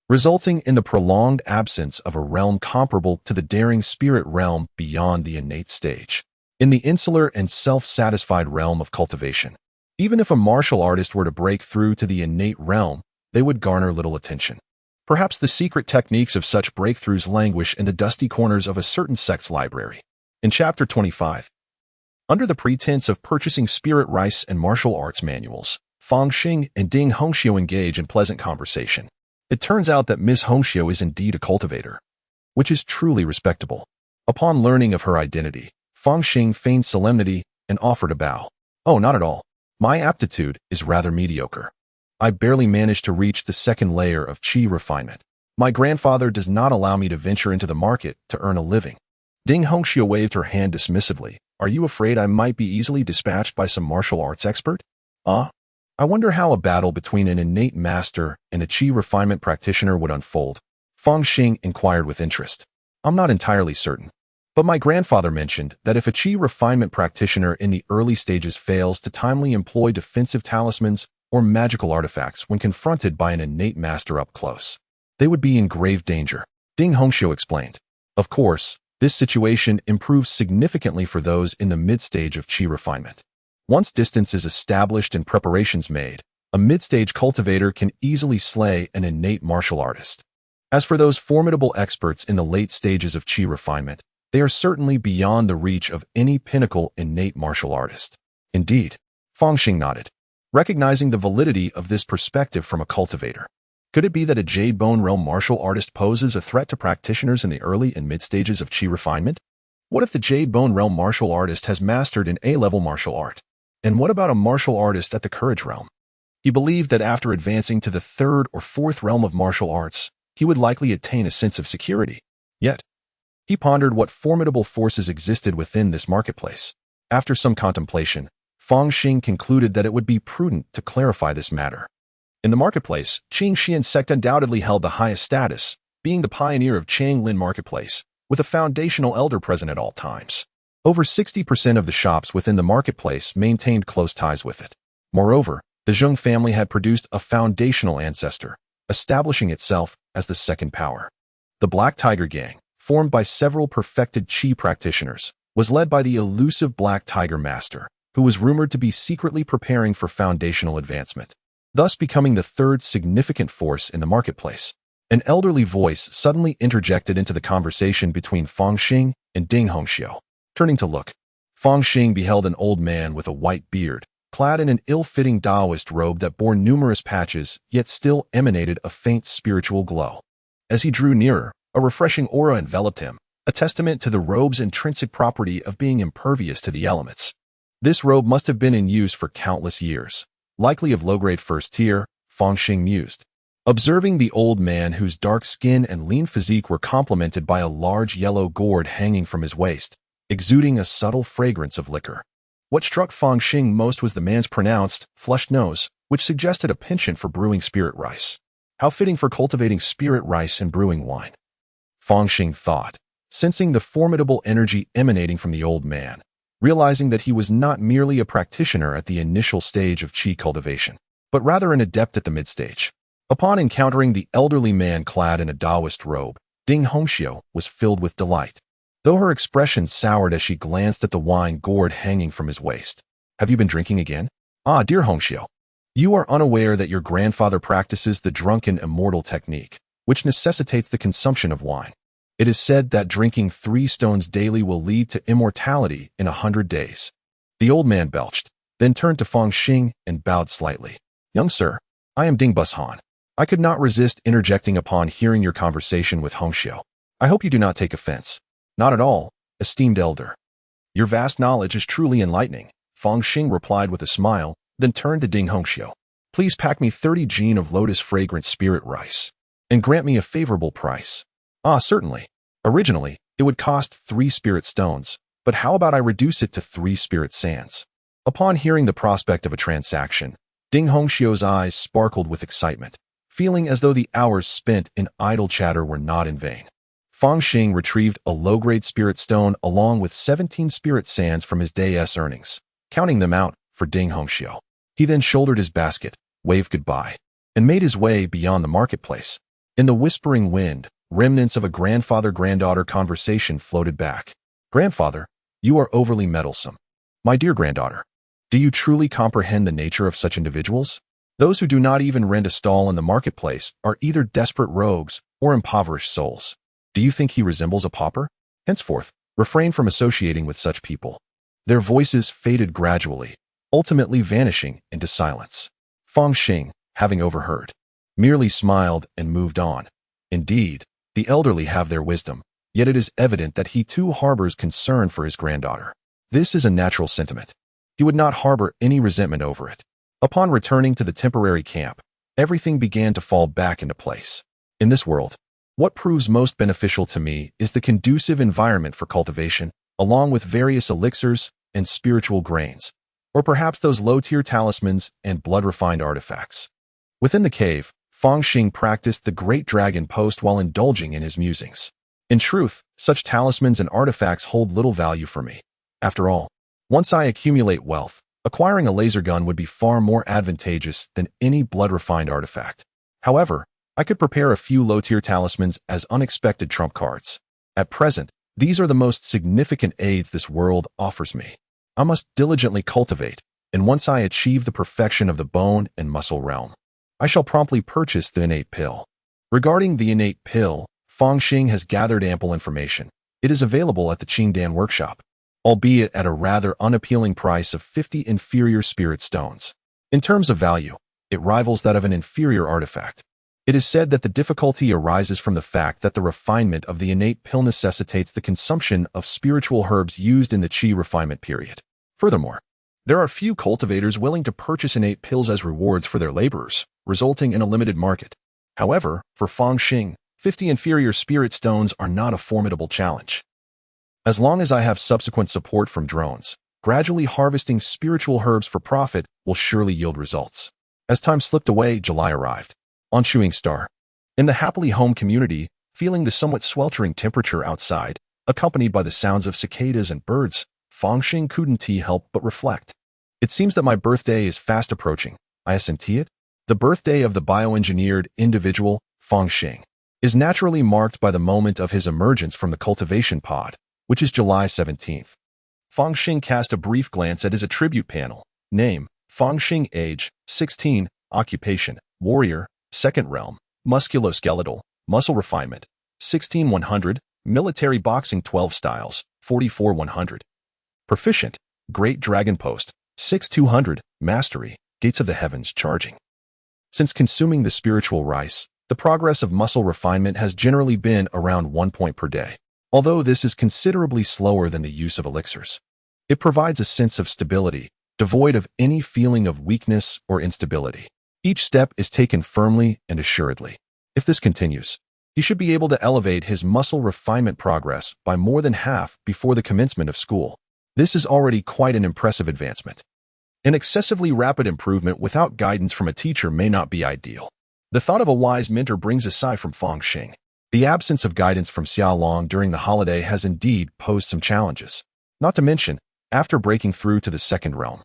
resulting in the prolonged absence of a realm comparable to the daring spirit realm beyond the innate stage. In the insular and self-satisfied realm of cultivation, even if a martial artist were to break through to the innate realm, they would garner little attention. Perhaps the secret techniques of such breakthroughs languish in the dusty corners of a certain sect's library. In Chapter 25, under the pretense of purchasing spirit rice and martial arts manuals, Fang Xing and Ding Hongxiu engage in pleasant conversation. It turns out that Miss Hongxiu is indeed a cultivator, which is truly respectable. Upon learning of her identity, Fang Xing feigned solemnity and offered a bow. Oh, not at all. My aptitude is rather mediocre. I barely managed to reach the second layer of qi refinement. My grandfather does not allow me to venture into the market to earn a living. Ding Hongxiu waved her hand dismissively. Are you afraid I might be easily dispatched by some martial arts expert? I wonder how a battle between an innate master and a qi refinement practitioner would unfold. Fang Xing inquired with interest. I'm not entirely certain, but my grandfather mentioned that if a qi refinement practitioner in the early stages fails to timely employ defensive talismans or magical artifacts when confronted by an innate master up close, they would be in grave danger. Ding Hongxiu explained. Of course, this situation improves significantly for those in the mid-stage of qi refinement. Once distance is established and preparations made, a mid-stage cultivator can easily slay an innate martial artist. As for those formidable experts in the late stages of qi refinement, they are certainly beyond the reach of any pinnacle innate martial artist. Indeed, Fang Xing nodded, recognizing the validity of this perspective from a cultivator. Could it be that a Jade Bone Realm martial artist poses a threat to practitioners in the early and mid-stages of qi refinement? What if the Jade Bone Realm martial artist has mastered an A-level martial art? And what about a martial artist at the Courage Realm? He believed that after advancing to the third or fourth realm of martial arts, he would likely attain a sense of security. Yet, he pondered what formidable forces existed within this marketplace. After some contemplation, Fang Xing concluded that it would be prudent to clarify this matter. In the marketplace, Qing Xian sect undoubtedly held the highest status, being the pioneer of Changlin Marketplace, with a foundational elder present at all times. Over 60% of the shops within the marketplace maintained close ties with it. Moreover, the Zheng family had produced a foundational ancestor, establishing itself as the second power. The Black Tiger Gang, formed by several perfected qi practitioners, was led by the elusive Black Tiger Master, who was rumored to be secretly preparing for foundational advancement, thus becoming the third significant force in the marketplace. An elderly voice suddenly interjected into the conversation between Fang Xing and Ding Hongxiu. Turning to look, Fang Xing beheld an old man with a white beard, clad in an ill-fitting Taoist robe that bore numerous patches, yet still emanated a faint spiritual glow. As he drew nearer, a refreshing aura enveloped him, a testament to the robe's intrinsic property of being impervious to the elements. This robe must have been in use for countless years, likely of low-grade first tier, Fang Xing mused. Observing the old man whose dark skin and lean physique were complemented by a large yellow gourd hanging from his waist, exuding a subtle fragrance of liquor. What struck Fang Xing most was the man's pronounced, flushed nose, which suggested a penchant for brewing spirit rice. How fitting for cultivating spirit rice and brewing wine. Fang Xing thought, sensing the formidable energy emanating from the old man, realizing that he was not merely a practitioner at the initial stage of qi cultivation, but rather an adept at the mid-stage. Upon encountering the elderly man clad in a Taoist robe, Ding Hongxiu was filled with delight, though her expression soured as she glanced at the wine gourd hanging from his waist. Have you been drinking again? Ah, dear Hongxiu, you are unaware that your grandfather practices the drunken immortal technique, which necessitates the consumption of wine. It is said that drinking 3 stones daily will lead to immortality in 100 days. The old man belched, then turned to Fang Xing and bowed slightly. Young sir, I am Ding Bushan. I could not resist interjecting upon hearing your conversation with Hongxiu. I hope you do not take offense. Not at all, esteemed elder. Your vast knowledge is truly enlightening, Fang Xing replied with a smile, then turned to Ding Hongxiu. Please pack me 30 jin of lotus-fragrant spirit rice, and grant me a favorable price. Ah, certainly. Originally, it would cost 3 spirit stones, but how about I reduce it to 3 spirit sands? Upon hearing the prospect of a transaction, Ding Hongxiu's eyes sparkled with excitement, feeling as though the hours spent in idle chatter were not in vain. Fang Xing retrieved a low-grade spirit stone along with 17 spirit sands from his day's earnings, counting them out for Ding Hongxiu. He then shouldered his basket, waved goodbye, and made his way beyond the marketplace. In the whispering wind, remnants of a grandfather-granddaughter conversation floated back. Grandfather, you are overly meddlesome. My dear granddaughter, do you truly comprehend the nature of such individuals? Those who do not even rent a stall in the marketplace are either desperate rogues or impoverished souls. Do you think he resembles a pauper? Henceforth, refrain from associating with such people. Their voices faded gradually, ultimately vanishing into silence. Fang Xing, having overheard, merely smiled and moved on. Indeed, the elderly have their wisdom, yet it is evident that he too harbors concern for his granddaughter. This is a natural sentiment. He would not harbor any resentment over it. Upon returning to the temporary camp, everything began to fall back into place. In this world, what proves most beneficial to me is the conducive environment for cultivation, along with various elixirs and spiritual grains, or perhaps those low-tier talismans and blood-refined artifacts. Within the cave, Fang Xing practiced the Great Dragon Post while indulging in his musings. In truth, such talismans and artifacts hold little value for me. After all, once I accumulate wealth, acquiring a laser gun would be far more advantageous than any blood-refined artifact. However, I could prepare a few low-tier talismans as unexpected trump cards. At present, these are the most significant aids this world offers me. I must diligently cultivate, and once I achieve the perfection of the bone and muscle realm, I shall promptly purchase the innate pill. Regarding the innate pill, Fang Xing has gathered ample information. It is available at the Qingdan workshop, albeit at a rather unappealing price of 50 inferior spirit stones. In terms of value, it rivals that of an inferior artifact. It is said that the difficulty arises from the fact that the refinement of the innate pill necessitates the consumption of spiritual herbs used in the qi refinement period. Furthermore, there are few cultivators willing to purchase innate pills as rewards for their laborers, resulting in a limited market. However, for Fang Xing, 50 inferior spirit stones are not a formidable challenge. As long as I have subsequent support from drones, gradually harvesting spiritual herbs for profit will surely yield results. As time slipped away, July arrived. On Chewing Star, in the happily home community, feeling the somewhat sweltering temperature outside, accompanied by the sounds of cicadas and birds, Fang Xing couldn't help but reflect. It seems that my birthday is fast approaching. I assent it. The birthday of the bioengineered individual, Fang Xing, is naturally marked by the moment of his emergence from the cultivation pod, which is July 17th. Fang Xing cast a brief glance at his attribute panel. Name, Fang Xing. Age, 16. Occupation, warrior. Second realm, musculoskeletal, muscle refinement, 16-100, military boxing 12 styles, 44-100. Proficient, Great Dragon Post, 6-200, mastery, gates of the heavens charging. Since consuming the spiritual rice, the progress of muscle refinement has generally been around 1 point per day, although this is considerably slower than the use of elixirs. It provides a sense of stability, devoid of any feeling of weakness or instability. Each step is taken firmly and assuredly. If this continues, He should be able to elevate his muscle refinement progress by more than half before the commencement of school. This is already quite an impressive advancement. An excessively rapid improvement without guidance from a teacher may not be ideal. The thought of a wise mentor brings a sigh from Fang Xing. The absence of guidance from Xiaolong during the holiday has indeed posed some challenges. Not to mention, after breaking through to the second realm,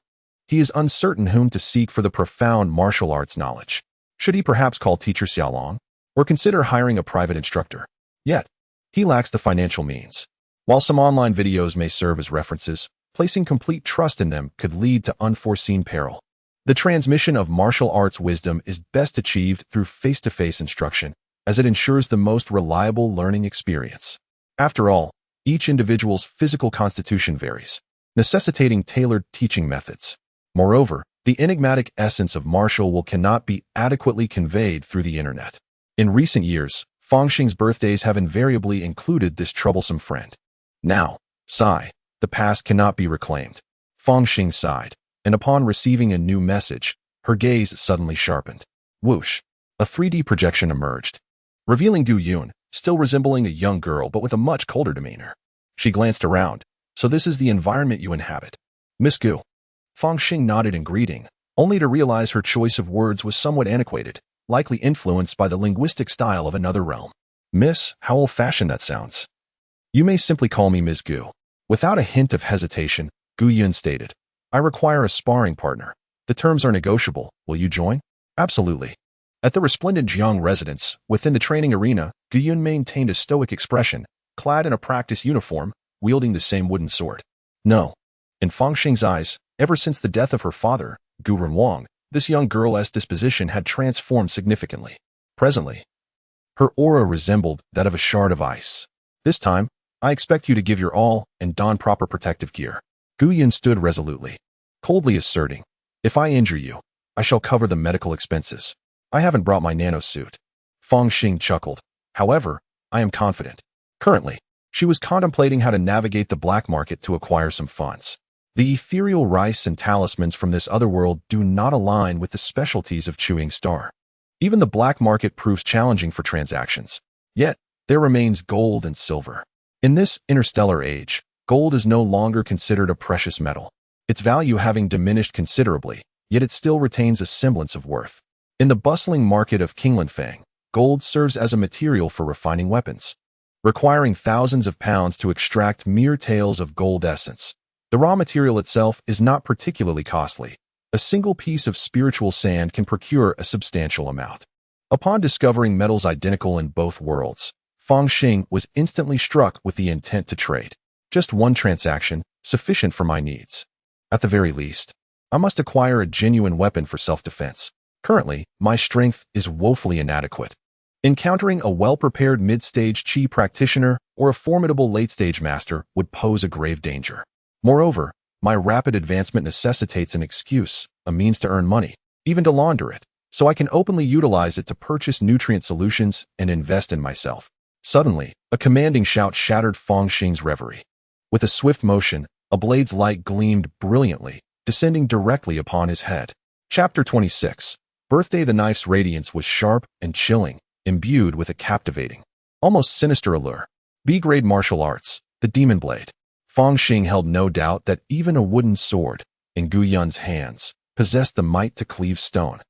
he is uncertain whom to seek for the profound martial arts knowledge. Should he perhaps call teacher Xiaolong, or consider hiring a private instructor? Yet, he lacks the financial means. While some online videos may serve as references, placing complete trust in them could lead to unforeseen peril. The transmission of martial arts wisdom is best achieved through face-to-face instruction, as it ensures the most reliable learning experience. After all, each individual's physical constitution varies, necessitating tailored teaching methods. Moreover, the enigmatic essence of martial will cannot be adequately conveyed through the internet. In recent years, Fang Xing's birthdays have invariably included this troublesome friend. Now, sigh, the past cannot be reclaimed. Fang Xing sighed, and upon receiving a new message, her gaze suddenly sharpened. Whoosh! A 3D projection emerged, revealing Gu Yun, still resembling a young girl but with a much colder demeanor. She glanced around. So this is the environment you inhabit. Miss Gu. Fang Xing nodded in greeting, only to realize her choice of words was somewhat antiquated, likely influenced by the linguistic style of another realm. Miss, how old-fashioned that sounds. You may simply call me Ms. Gu. Without a hint of hesitation, Gu Yun stated, I require a sparring partner. The terms are negotiable. Will you join? Absolutely. At the resplendent Jiang residence, within the training arena, Gu Yun maintained a stoic expression, clad in a practice uniform, wielding the same wooden sword. No. In Fang Xing's eyes, ever since the death of her father, Gu Renwang, this young girl's disposition had transformed significantly. Presently, her aura resembled that of a shard of ice. This time, I expect you to give your all and don proper protective gear. Gu Yun stood resolutely, coldly asserting, if I injure you, I shall cover the medical expenses. I haven't brought my nanosuit. Fang Xing chuckled. However, I am confident. Currently, she was contemplating how to navigate the black market to acquire some funds. The ethereal rice and talismans from this other world do not align with the specialties of Chewing Star. Even the black market proves challenging for transactions. Yet, there remains gold and silver. In this interstellar age, gold is no longer considered a precious metal, its value having diminished considerably, yet it still retains a semblance of worth. In the bustling market of Qinglanfang, gold serves as a material for refining weapons, requiring thousands of pounds to extract mere taels of gold essence. The raw material itself is not particularly costly. A single piece of spiritual sand can procure a substantial amount. Upon discovering metals identical in both worlds, Fang Xing was instantly struck with the intent to trade. Just one transaction, sufficient for my needs. At the very least, I must acquire a genuine weapon for self-defense. Currently, my strength is woefully inadequate. Encountering a well-prepared mid-stage Qi practitioner or a formidable late-stage master would pose a grave danger. Moreover, my rapid advancement necessitates an excuse, a means to earn money, even to launder it, so I can openly utilize it to purchase nutrient solutions and invest in myself. Suddenly, a commanding shout shattered Fang Xing's reverie. With a swift motion, a blade's light gleamed brilliantly, descending directly upon his head. Chapter 26. Birthday. The knife's radiance was sharp and chilling, imbued with a captivating, almost sinister allure. B-grade martial arts, the demon blade. Fang Xing held no doubt that even a wooden sword, in Gu Yun's hands, possessed the might to cleave stone.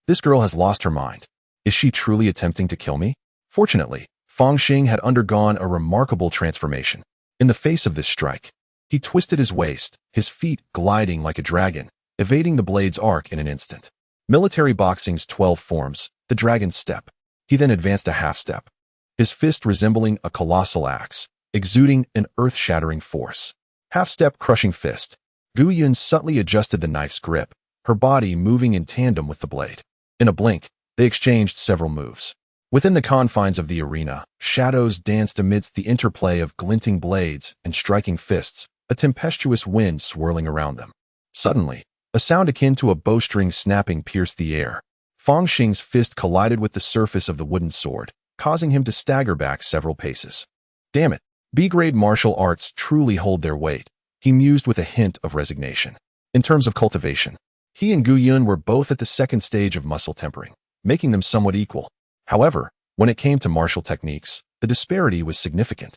This girl has lost her mind. Is she truly attempting to kill me? Fortunately, Fang Xing had undergone a remarkable transformation. In the face of this strike, he twisted his waist, his feet gliding like a dragon, evading the blade's arc in an instant. Military boxing's 12 forms, the dragon's step. He then advanced a half-step, his fist resembling a colossal axe, exuding an earth-shattering force. Half-step crushing fist. Gu Yun subtly adjusted the knife's grip, her body moving in tandem with the blade. In a blink, they exchanged several moves. Within the confines of the arena, shadows danced amidst the interplay of glinting blades and striking fists, a tempestuous wind swirling around them. Suddenly, a sound akin to a bowstring snapping pierced the air. Fang Xing's fist collided with the surface of the wooden sword, causing him to stagger back several paces. Damn it, B-grade martial arts truly hold their weight, he mused with a hint of resignation. In terms of cultivation, he and Gu Yun were both at the second stage of muscle tempering, making them somewhat equal. However, When it came to martial techniques, the disparity was significant.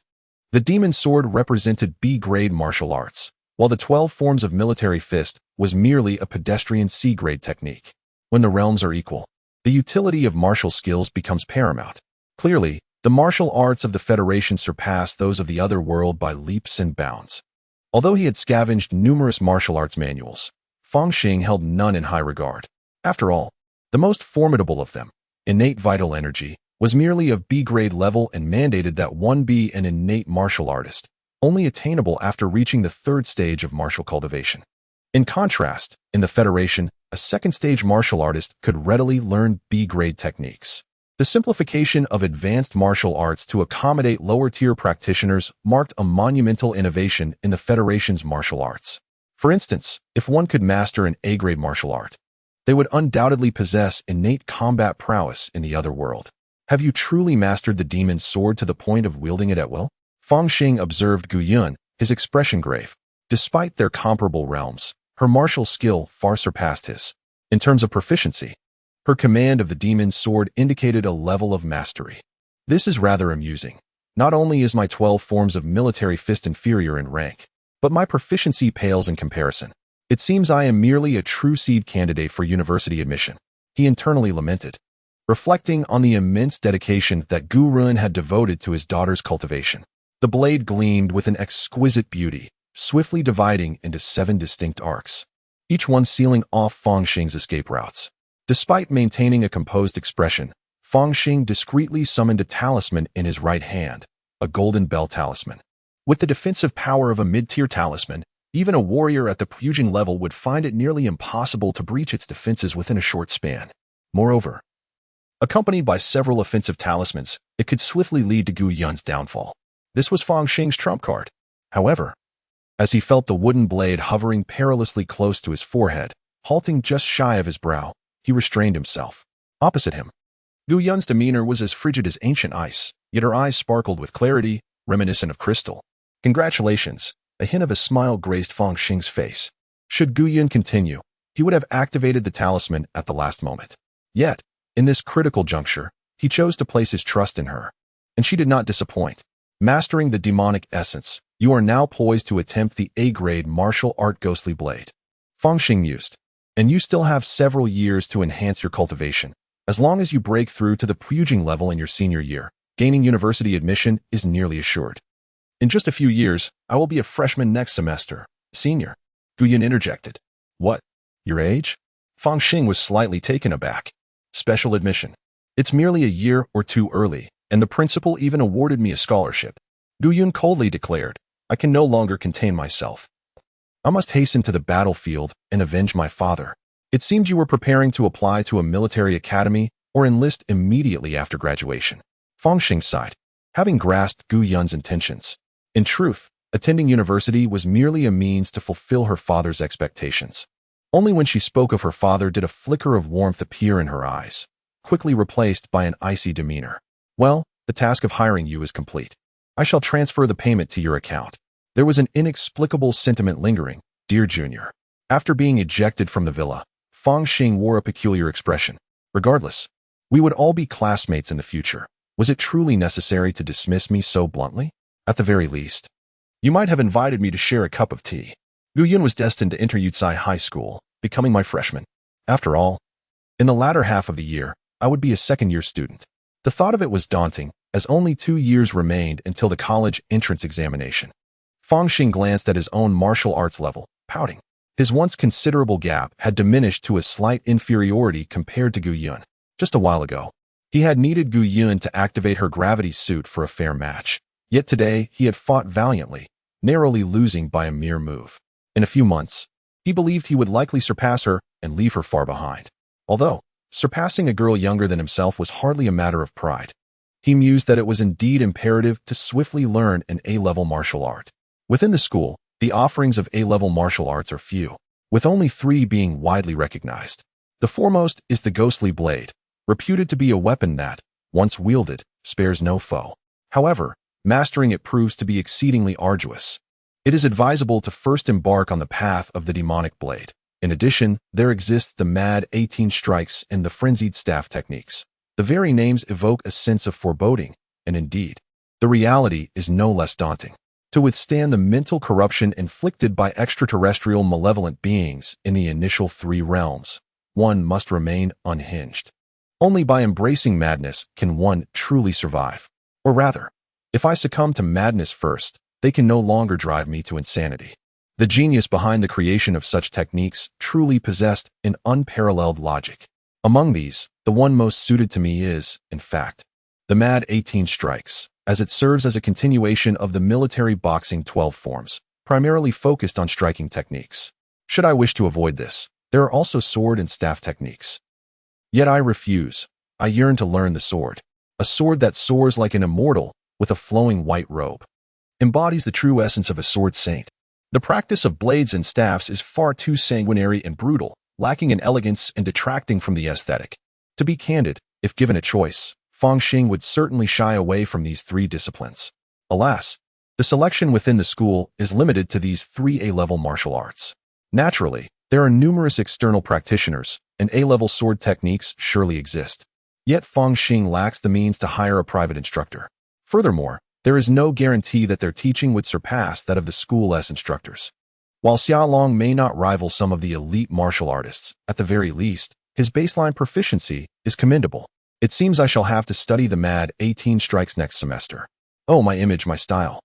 The demon sword represented B-grade martial arts, while the 12 forms of military fist was merely a pedestrian C-grade technique. When the realms are equal, the utility of martial skills becomes paramount. Clearly, the martial arts of the Federation surpassed those of the other world by leaps and bounds. Although he had scavenged numerous martial arts manuals, Fang Xing held none in high regard. After all, the most formidable of them, innate vital energy, was merely of B-grade level and mandated that one be an innate martial artist, only attainable after reaching the third stage of martial cultivation. In contrast, in the Federation, a second-stage martial artist could readily learn B-grade techniques. The simplification of advanced martial arts to accommodate lower-tier practitioners marked a monumental innovation in the Federation's martial arts. For instance, if one could master an A-grade martial art, they would undoubtedly possess innate combat prowess in the other world. Have you truly mastered the demon's sword to the point of wielding it at will? Fang Xing observed Gu Yun, his expression grave. Despite their comparable realms, her martial skill far surpassed his. In terms of proficiency, her command of the demon's sword indicated a level of mastery. This is rather amusing. Not only is my 12 forms of military fist inferior in rank, but my proficiency pales in comparison. It seems I am merely a true seed candidate for university admission, he internally lamented, reflecting on the immense dedication that Gu Run had devoted to his daughter's cultivation. The blade gleamed with an exquisite beauty, swiftly dividing into 7 distinct arcs, each one sealing off Fang Xing's escape routes. Despite maintaining a composed expression, Fang Xing discreetly summoned a talisman in his right hand, a golden bell talisman. With the defensive power of a mid-tier talisman, even a warrior at the Pujing level would find it nearly impossible to breach its defenses within a short span. Moreover, accompanied by several offensive talismans, it could swiftly lead to Gu Yun's downfall. This was Fang Xing's trump card. However, as he felt the wooden blade hovering perilously close to his forehead, halting just shy of his brow, he restrained himself. Opposite him, Gu Yun's demeanor was as frigid as ancient ice, yet her eyes sparkled with clarity, reminiscent of crystal. Congratulations, a hint of a smile graced Fang Xing's face. Should Gu Yun continue, he would have activated the talisman at the last moment. Yet, in this critical juncture, he chose to place his trust in her. And she did not disappoint. Mastering the demonic essence, you are now poised to attempt the A-grade martial art ghostly blade. Fang Xing mused. And you still have several years to enhance your cultivation. As long as you break through to the Pujing level in your senior year, gaining university admission is nearly assured. In just a few years, I will be a freshman next semester. Senior. Gu Yun interjected. What? Your age? Fang Xing was slightly taken aback. Special admission. It's merely a year or two early, and the principal even awarded me a scholarship. Gu Yun coldly declared, I can no longer contain myself. I must hasten to the battlefield and avenge my father. It seemed you were preparing to apply to a military academy or enlist immediately after graduation. Fang Xing sighed, having grasped Gu Yun's intentions. In truth, attending university was merely a means to fulfill her father's expectations. Only when she spoke of her father did a flicker of warmth appear in her eyes, quickly replaced by an icy demeanor. Well, the task of hiring you is complete. I shall transfer the payment to your account. There was an inexplicable sentiment lingering, dear Junior. After being ejected from the villa, Fang Xing wore a peculiar expression. Regardless, we would all be classmates in the future. Was it truly necessary to dismiss me so bluntly? At the very least, you might have invited me to share a cup of tea. Gu Yun was destined to enter Yutsai High School, becoming my freshman. After all, in the latter half of the year, I would be a second-year student. The thought of it was daunting, as only 2 years remained until the college entrance examination. Fang Xing glanced at his own martial arts level, pouting. His once considerable gap had diminished to a slight inferiority compared to Gu Yun. Just a while ago, he had needed Gu Yun to activate her gravity suit for a fair match. Yet today, he had fought valiantly, narrowly losing by a mere move. In a few months, he believed he would likely surpass her and leave her far behind. Although, surpassing a girl younger than himself was hardly a matter of pride. He mused that it was indeed imperative to swiftly learn an A-level martial art. Within the school, the offerings of A-level martial arts are few, with only 3 being widely recognized. The foremost is the ghostly blade, reputed to be a weapon that, once wielded, spares no foe. However, mastering it proves to be exceedingly arduous. It is advisable to first embark on the path of the demonic blade. In addition, there exists the mad 18 strikes and the frenzied staff techniques. The very names evoke a sense of foreboding, and indeed, the reality is no less daunting. To withstand the mental corruption inflicted by extraterrestrial malevolent beings in the initial three realms, one must remain unhinged. Only by embracing madness can one truly survive. Or rather, if I succumb to madness first, they can no longer drive me to insanity. The genius behind the creation of such techniques truly possessed an unparalleled logic. Among these, the one most suited to me is, in fact, the Mad 18 Strikes, as it serves as a continuation of the military boxing 12 forms, primarily focused on striking techniques. Should I wish to avoid this, there are also sword and staff techniques. Yet I refuse. I yearn to learn the sword. A sword that soars like an immortal, with a flowing white robe. Embodies the true essence of a sword saint. The practice of blades and staffs is far too sanguinary and brutal, lacking in elegance and detracting from the aesthetic. To be candid, if given a choice, Fang Xing would certainly shy away from these three disciplines. Alas, the selection within the school is limited to these three A-level martial arts. Naturally, there are numerous external practitioners, and A-level sword techniques surely exist. Yet Fang Xing lacks the means to hire a private instructor. Furthermore, there is no guarantee that their teaching would surpass that of the school-less instructors. While Xiaolong may not rival some of the elite martial artists, at the very least, his baseline proficiency is commendable. It seems I shall have to study the Mad 18 Strikes next semester. Oh, my image, my style.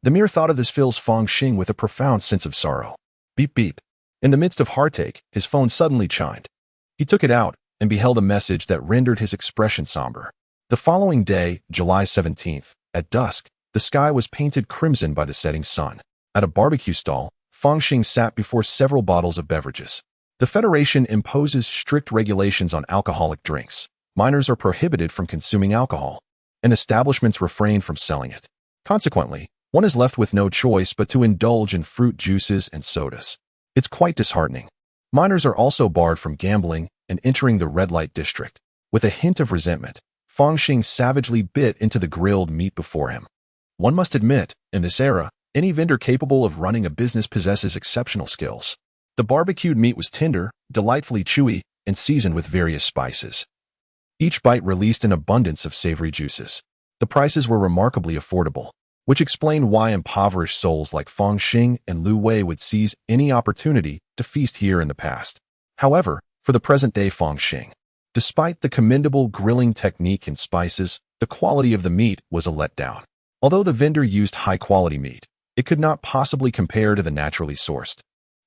The mere thought of this fills Fang Xing with a profound sense of sorrow. Beep beep. In the midst of heartache, his phone suddenly chimed. He took it out and beheld a message that rendered his expression somber. The following day, July 17th, at dusk, the sky was painted crimson by the setting sun. At a barbecue stall, Fang Xing sat before several bottles of beverages. The Federation imposes strict regulations on alcoholic drinks. Minors are prohibited from consuming alcohol, and establishments refrain from selling it. Consequently, one is left with no choice but to indulge in fruit juices and sodas. It's quite disheartening. Minors are also barred from gambling and entering the red light district. With a hint of resentment, Fang Xing savagely bit into the grilled meat before him. One must admit, in this era, any vendor capable of running a business possesses exceptional skills. The barbecued meat was tender, delightfully chewy, and seasoned with various spices. Each bite released an abundance of savory juices. The prices were remarkably affordable, which explained why impoverished souls like Fang Xing and Lu Wei would seize any opportunity to feast here in the past. However, for the present-day Fang Xing, despite the commendable grilling technique and spices, the quality of the meat was a letdown. Although the vendor used high-quality meat, it could not possibly compare to the naturally sourced,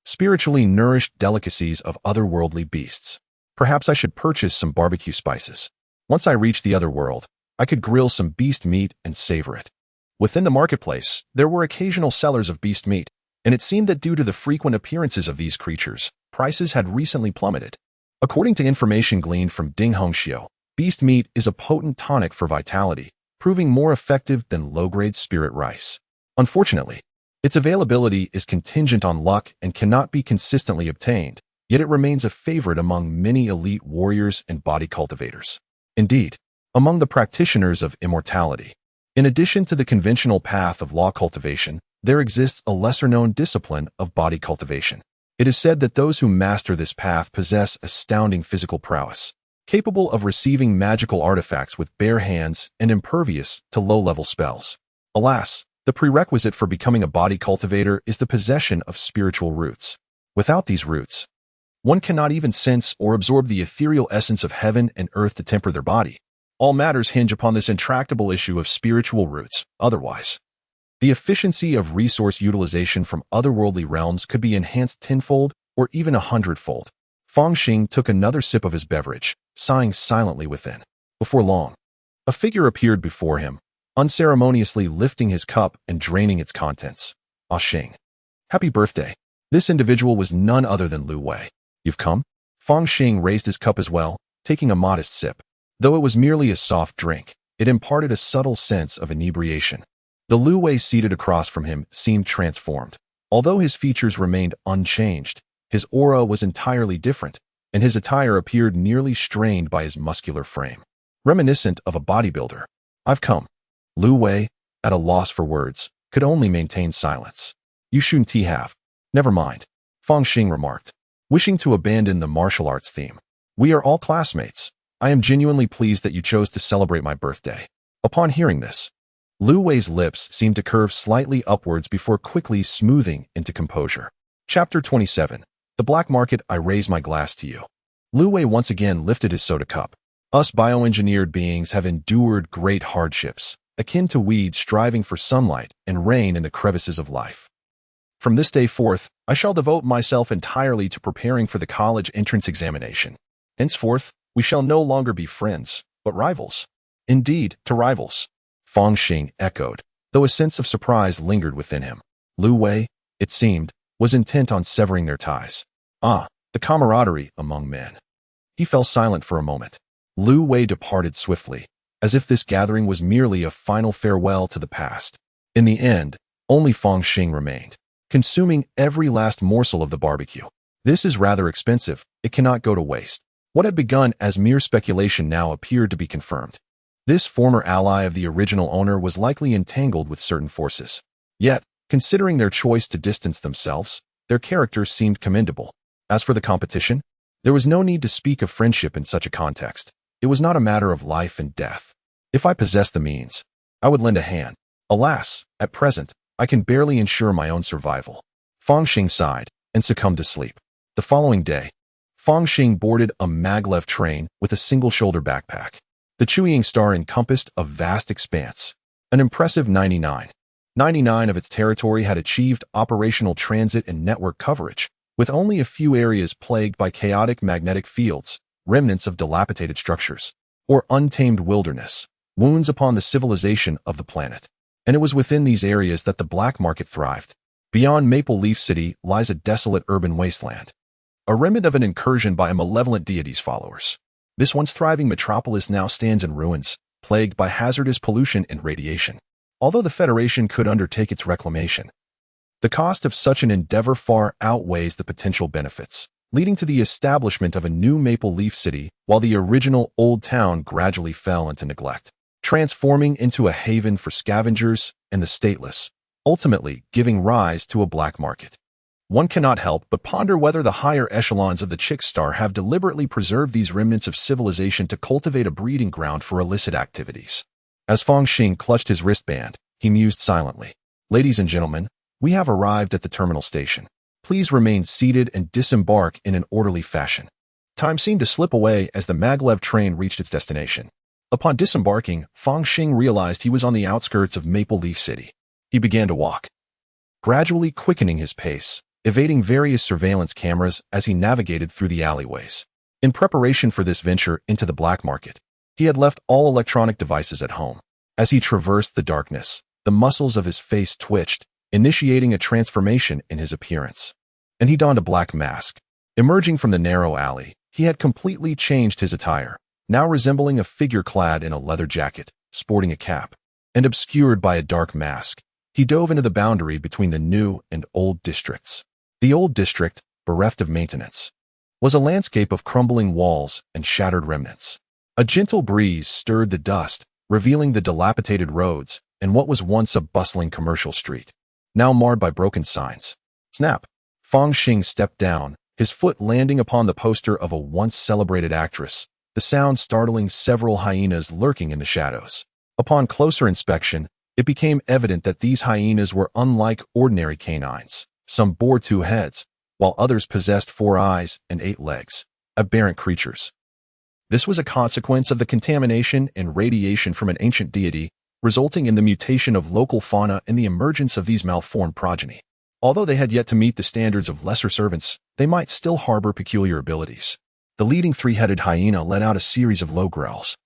spiritually nourished delicacies of otherworldly beasts. Perhaps I should purchase some barbecue spices. Once I reach the other world, I could grill some beast meat and savor it. Within the marketplace, there were occasional sellers of beast meat, and it seemed that due to the frequent appearances of these creatures, prices had recently plummeted. According to information gleaned from Ding Hongxiu, beast meat is a potent tonic for vitality, proving more effective than low-grade spirit rice. Unfortunately, its availability is contingent on luck and cannot be consistently obtained, yet it remains a favorite among many elite warriors and body cultivators. Indeed, among the practitioners of immortality, in addition to the conventional path of law cultivation, there exists a lesser-known discipline of body cultivation. It is said that those who master this path possess astounding physical prowess, capable of receiving magical artifacts with bare hands and impervious to low-level spells. Alas, the prerequisite for becoming a body cultivator is the possession of spiritual roots. Without these roots, one cannot even sense or absorb the ethereal essence of heaven and earth to temper their body. All matters hinge upon this intractable issue of spiritual roots. Otherwise, the efficiency of resource utilization from otherworldly realms could be enhanced tenfold or even 100-fold. Fang Xing took another sip of his beverage, sighing silently within. Before long, a figure appeared before him, unceremoniously lifting his cup and draining its contents. Ah Xing. Happy birthday. This individual was none other than Lu Wei. You've come? Fang Xing raised his cup as well, taking a modest sip. Though it was merely a soft drink, it imparted a subtle sense of inebriation. The Lu Wei seated across from him seemed transformed. Although his features remained unchanged, his aura was entirely different, and his attire appeared nearly strained by his muscular frame, reminiscent of a bodybuilder. I've come. Lu Wei, at a loss for words, could only maintain silence. You shouldn't have. Never mind, Fang Xing remarked, wishing to abandon the martial arts theme. We are all classmates. I am genuinely pleased that you chose to celebrate my birthday. Upon hearing this, Lu Wei's lips seemed to curve slightly upwards before quickly smoothing into composure. Chapter 27. The Black Market. I raise my glass to you. Lu Wei once again lifted his soda cup. Us bioengineered beings have endured great hardships, akin to weeds striving for sunlight and rain in the crevices of life. From this day forth, I shall devote myself entirely to preparing for the college entrance examination. Henceforth, we shall no longer be friends, but rivals. Indeed, to rivals. Fang Xing echoed, though a sense of surprise lingered within him. Lu Wei, it seemed, was intent on severing their ties. Ah, the camaraderie among men. He fell silent for a moment. Lu Wei departed swiftly, as if this gathering was merely a final farewell to the past. In the end, only Fang Xing remained, consuming every last morsel of the barbecue. This is rather expensive, it cannot go to waste. What had begun as mere speculation now appeared to be confirmed. This former ally of the original owner was likely entangled with certain forces. Yet, considering their choice to distance themselves, their characters seemed commendable. As for the competition, there was no need to speak of friendship in such a context. It was not a matter of life and death. If I possessed the means, I would lend a hand. Alas, at present, I can barely ensure my own survival. Fang Xing sighed and succumbed to sleep. The following day, Fang Xing boarded a maglev train with a single-shoulder backpack. The Chuying star encompassed a vast expanse. An impressive 99 of its territory had achieved operational transit and network coverage, with only a few areas plagued by chaotic magnetic fields, remnants of dilapidated structures, or untamed wilderness, wounds upon the civilization of the planet. And it was within these areas that the black market thrived. Beyond Maple Leaf City lies a desolate urban wasteland, a remnant of an incursion by a malevolent deity's followers. This once thriving metropolis now stands in ruins, plagued by hazardous pollution and radiation. Although the Federation could undertake its reclamation, the cost of such an endeavor far outweighs the potential benefits, leading to the establishment of a new Maple Leaf City, while the original old town gradually fell into neglect, transforming into a haven for scavengers and the stateless, ultimately giving rise to a black market. One cannot help but ponder whether the higher echelons of the Chick Star have deliberately preserved these remnants of civilization to cultivate a breeding ground for illicit activities. As Fang Xing clutched his wristband, he mused silently. Ladies and gentlemen, we have arrived at the terminal station. Please remain seated and disembark in an orderly fashion. Time seemed to slip away as the maglev train reached its destination. Upon disembarking, Fang Xing realized he was on the outskirts of Maple Leaf City. He began to walk, gradually quickening his pace, evading various surveillance cameras as he navigated through the alleyways. In preparation for this venture into the black market, he had left all electronic devices at home. As he traversed the darkness, the muscles of his face twitched, initiating a transformation in his appearance. And he donned a black mask. Emerging from the narrow alley, he had completely changed his attire, now resembling a figure clad in a leather jacket, sporting a cap, and obscured by a dark mask. He dove into the boundary between the new and old districts. The old district, bereft of maintenance, was a landscape of crumbling walls and shattered remnants. A gentle breeze stirred the dust, revealing the dilapidated roads and what was once a bustling commercial street, now marred by broken signs. Snap! Fang Xing stepped down, his foot landing upon the poster of a once celebrated actress, the sound startling several hyenas lurking in the shadows. Upon closer inspection, it became evident that these hyenas were unlike ordinary canines. Some bore 2 heads, while others possessed 4 eyes and 8 legs, aberrant creatures. This was a consequence of the contamination and radiation from an ancient deity, resulting in the mutation of local fauna and the emergence of these malformed progeny. Although they had yet to meet the standards of lesser servants, they might still harbor peculiar abilities. The leading 3-headed hyena let out a series of low growls,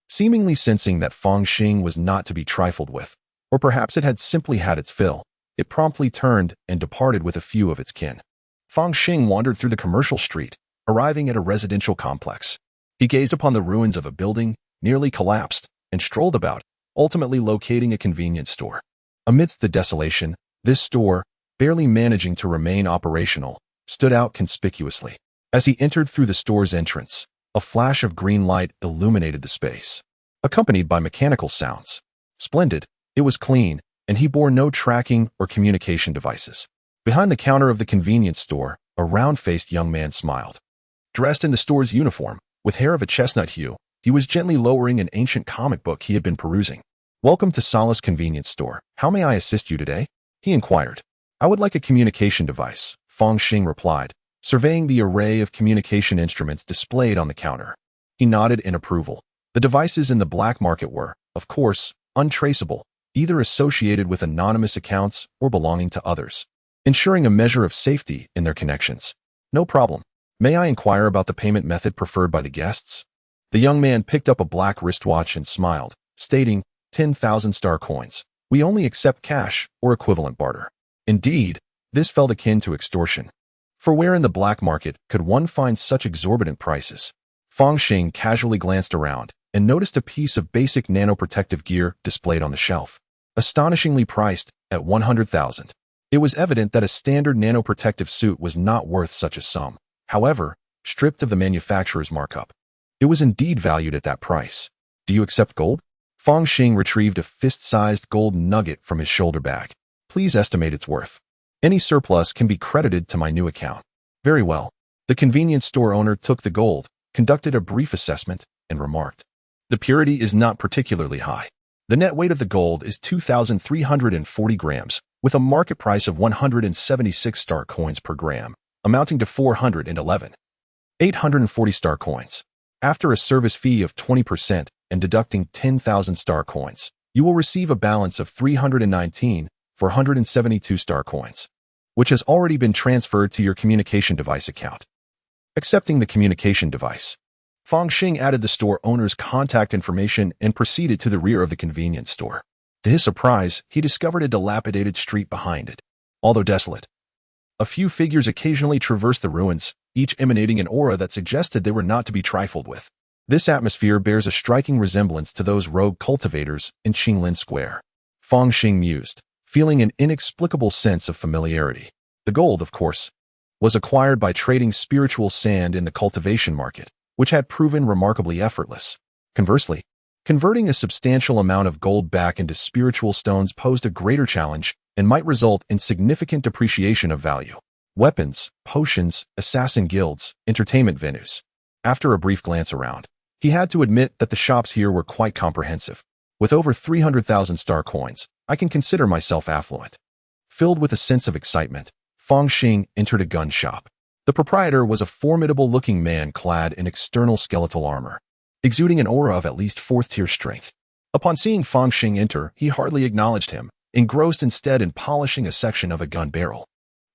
seemingly sensing that Fang Xing was not to be trifled with, or perhaps it had simply had its fill. It promptly turned and departed with a few of its kin. Fang Xing wandered through the commercial street, arriving at a residential complex. He gazed upon the ruins of a building, nearly collapsed, and strolled about, ultimately locating a convenience store. Amidst the desolation, this store, barely managing to remain operational, stood out conspicuously. As he entered through the store's entrance, a flash of green light illuminated the space, accompanied by mechanical sounds. Splendid, it was clean, and he bore no tracking or communication devices. Behind the counter of the convenience store, a round-faced young man smiled. Dressed in the store's uniform, With hair of a chestnut hue, he was gently lowering an ancient comic book he had been perusing. "Welcome to Solace Convenience Store. How may I assist you today?" he inquired. "I would like a communication device," Fang Xing replied, surveying the array of communication instruments displayed on the counter. He nodded in approval. The devices in the black market were, of course, untraceable, either associated with anonymous accounts or belonging to others, ensuring a measure of safety in their connections. "No problem. May I inquire about the payment method preferred by the guests?" The young man picked up a black wristwatch and smiled, stating, 10,000 star coins. "We only accept cash or equivalent barter." Indeed, this felt akin to extortion. For where in the black market could one find such exorbitant prices? Fang Xing casually glanced around and noticed a piece of basic nanoprotective gear displayed on the shelf, astonishingly priced at 100,000. It was evident that a standard nanoprotective suit was not worth such a sum. However, stripped of the manufacturer's markup, it was indeed valued at that price. "Do you accept gold?" Fang Xing retrieved a fist-sized gold nugget from his shoulder bag. "Please estimate its worth. Any surplus can be credited to my new account." "Very well." The convenience store owner took the gold, conducted a brief assessment, and remarked, "The purity is not particularly high. The net weight of the gold is 2,340 grams, with a market price of 176 star coins per gram, amounting to 411,840 star coins. After a service fee of 20% and deducting 10,000 star coins, you will receive a balance of 319,472 star coins, which has already been transferred to your communication device account." Accepting the communication device, Fang Xing added the store owner's contact information and proceeded to the rear of the convenience store. To his surprise, he discovered a dilapidated street behind it. Although desolate, a few figures occasionally traversed the ruins, each emanating an aura that suggested they were not to be trifled with. This atmosphere bears a striking resemblance to those rogue cultivators in Qinglin Square. Fang Xing mused, feeling an inexplicable sense of familiarity. The gold, of course, was acquired by trading spiritual sand in the cultivation market, which had proven remarkably effortless. Conversely, converting a substantial amount of gold back into spiritual stones posed a greater challenge and might result in significant depreciation of value. Weapons, potions, assassin guilds, entertainment venues. After a brief glance around, he had to admit that the shops here were quite comprehensive. With over 300,000 star coins, I can consider myself affluent. Filled with a sense of excitement, Fang Xing entered a gun shop. The proprietor was a formidable-looking man clad in external skeletal armor, exuding an aura of at least fourth-tier strength. Upon seeing Fang Xing enter, he hardly acknowledged him, engrossed instead in polishing a section of a gun barrel.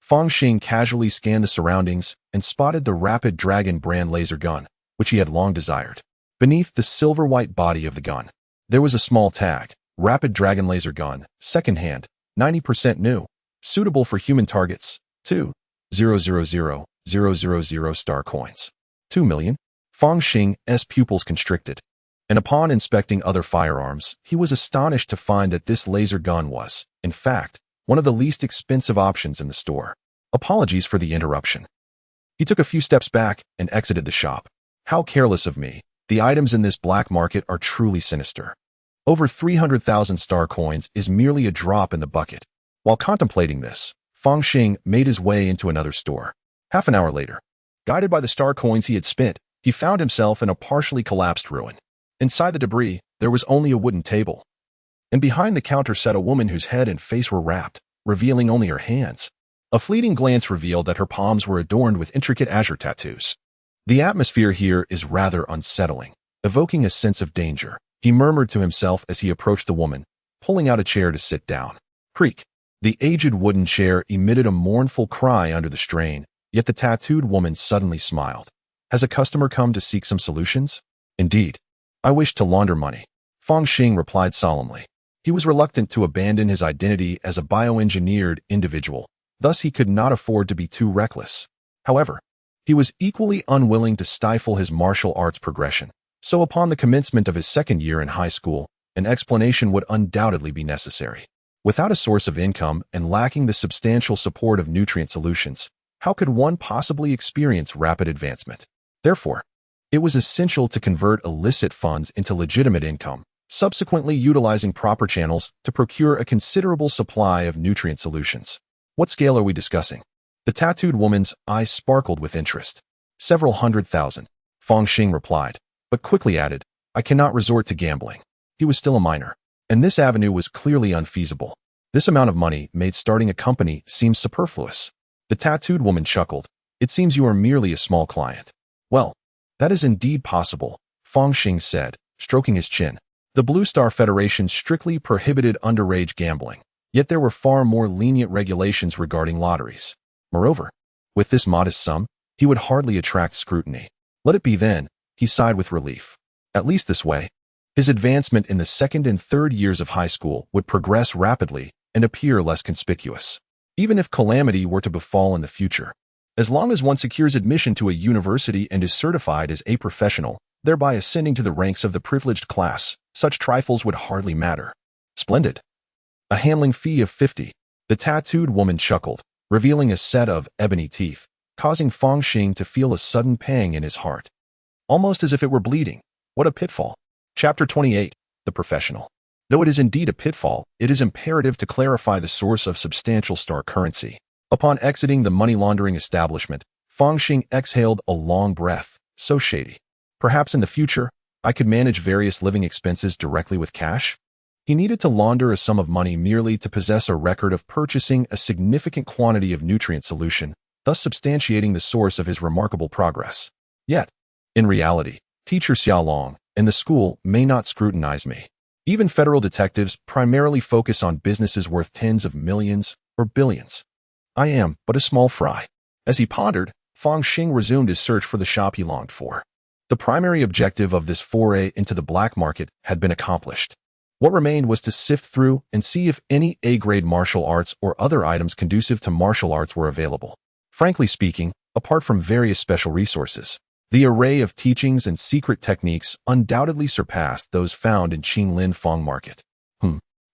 Fang Xing casually scanned the surroundings and spotted the Rapid Dragon brand laser gun, which he had long desired. Beneath the silver-white body of the gun, there was a small tag, Rapid Dragon Laser Gun, second-hand, 90% new, suitable for human targets, 2,000,000 star coins. 2 million? Fang Xing's pupils constricted, and upon inspecting other firearms, he was astonished to find that this laser gun was, in fact, one of the least expensive options in the store. Apologies for the interruption. He took a few steps back and exited the shop. How careless of me. The items in this black market are truly sinister. Over 300,000 star coins is merely a drop in the bucket. While contemplating this, Fang Xing made his way into another store. Half an hour later, guided by the star coins he had spent, he found himself in a partially collapsed ruin. Inside the debris, there was only a wooden table, and behind the counter sat a woman whose head and face were wrapped, revealing only her hands. A fleeting glance revealed that her palms were adorned with intricate azure tattoos. The atmosphere here is rather unsettling, evoking a sense of danger, he murmured to himself as he approached the woman, pulling out a chair to sit down. Creak. The aged wooden chair emitted a mournful cry under the strain, yet the tattooed woman suddenly smiled. Has a customer come to seek some solutions? Indeed. I wish to launder money. Fang Xing replied solemnly. He was reluctant to abandon his identity as a bioengineered individual, thus he could not afford to be too reckless. However, he was equally unwilling to stifle his martial arts progression, so upon the commencement of his second year in high school, an explanation would undoubtedly be necessary. Without a source of income and lacking the substantial support of nutrient solutions, how could one possibly experience rapid advancement? Therefore, it was essential to convert illicit funds into legitimate income, subsequently utilizing proper channels to procure a considerable supply of nutrient solutions. What scale are we discussing? The tattooed woman's eyes sparkled with interest. Several 100,000. Fang Xing replied, but quickly added, I cannot resort to gambling. He was still a minor, and this avenue was clearly unfeasible. This amount of money made starting a company seem superfluous. The tattooed woman chuckled. It seems you are merely a small client. Well, that is indeed possible, Fang Xing said, stroking his chin. The Blue Star Federation strictly prohibited underage gambling, yet there were far more lenient regulations regarding lotteries. Moreover, with this modest sum, he would hardly attract scrutiny. Let it be then, he sighed with relief. At least this way, his advancement in the second and third years of high school would progress rapidly and appear less conspicuous. Even if calamity were to befall in the future, as long as one secures admission to a university and is certified as a professional, thereby ascending to the ranks of the privileged class, such trifles would hardly matter. Splendid. A handling fee of 50. The tattooed woman chuckled, revealing a set of ebony teeth, causing Fang Xing to feel a sudden pang in his heart. Almost as if it were bleeding. What a pitfall. Chapter 28. The Professional. Though it is indeed a pitfall, it is imperative to clarify the source of substantial star currency. Upon exiting the money laundering establishment, Fang Xing exhaled a long breath. So shady. Perhaps in the future, I could manage various living expenses directly with cash? He needed to launder a sum of money merely to possess a record of purchasing a significant quantity of nutrient solution, thus substantiating the source of his remarkable progress. Yet, in reality, Teacher Xiaolong and the school may not scrutinize me. Even federal detectives primarily focus on businesses worth tens of millions or billions. I am but a small fry. As he pondered, Fang Xing resumed his search for the shop he longed for. The primary objective of this foray into the black market had been accomplished. What remained was to sift through and see if any A-grade martial arts or other items conducive to martial arts were available. Frankly speaking, apart from various special resources, the array of teachings and secret techniques undoubtedly surpassed those found in Qinglin Fang Market.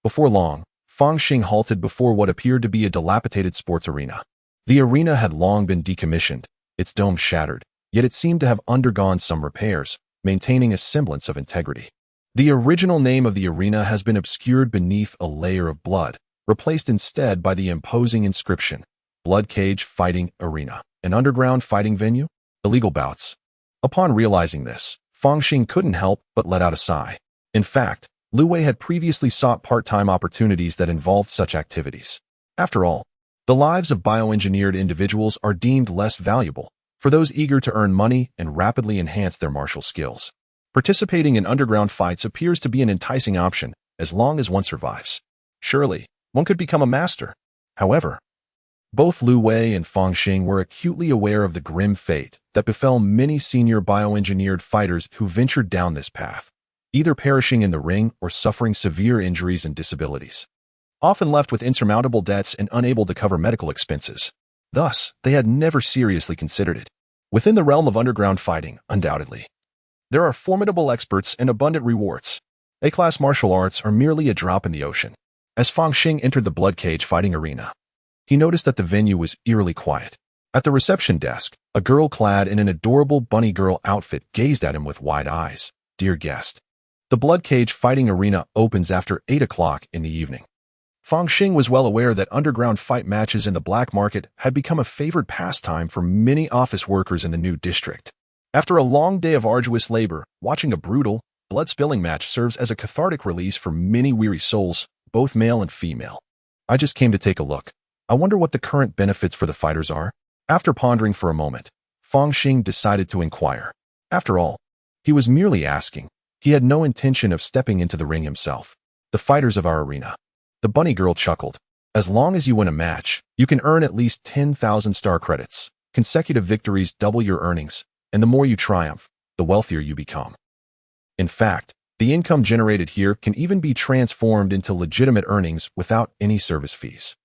Before long, Fang Xing halted before what appeared to be a dilapidated sports arena. The arena had long been decommissioned, its dome shattered, yet it seemed to have undergone some repairs, maintaining a semblance of integrity. The original name of the arena has been obscured beneath a layer of blood, replaced instead by the imposing inscription, Blood Cage Fighting Arena, an underground fighting venue, illegal bouts. Upon realizing this, Fang Xing couldn't help but let out a sigh. In fact, Lu Wei had previously sought part-time opportunities that involved such activities. After all, the lives of bioengineered individuals are deemed less valuable for those eager to earn money and rapidly enhance their martial skills. Participating in underground fights appears to be an enticing option as long as one survives. Surely, one could become a master. However, both Lu Wei and Fang Xing were acutely aware of the grim fate that befell many senior bioengineered fighters who ventured down this path, either perishing in the ring or suffering severe injuries and disabilities, often left with insurmountable debts and unable to cover medical expenses. Thus, they had never seriously considered it. Within the realm of underground fighting, undoubtedly, there are formidable experts and abundant rewards. A-class martial arts are merely a drop in the ocean. As Fang Xing entered the blood cage fighting arena, he noticed that the venue was eerily quiet. At the reception desk, a girl clad in an adorable bunny girl outfit gazed at him with wide eyes. Dear guest, the blood cage fighting arena opens after 8 o'clock in the evening. Fang Xing was well aware that underground fight matches in the black market had become a favored pastime for many office workers in the new district. After a long day of arduous labor, watching a brutal, blood-spilling match serves as a cathartic release for many weary souls, both male and female. I just came to take a look. I wonder what the current benefits for the fighters are? After pondering for a moment, Fang Xing decided to inquire. After all, he was merely asking. He had no intention of stepping into the ring himself. The fighters of our arena. The bunny girl chuckled. As long as you win a match, you can earn at least 10,000 star credits. Consecutive victories double your earnings, and the more you triumph, the wealthier you become. In fact, the income generated here can even be transformed into legitimate earnings without any service fees.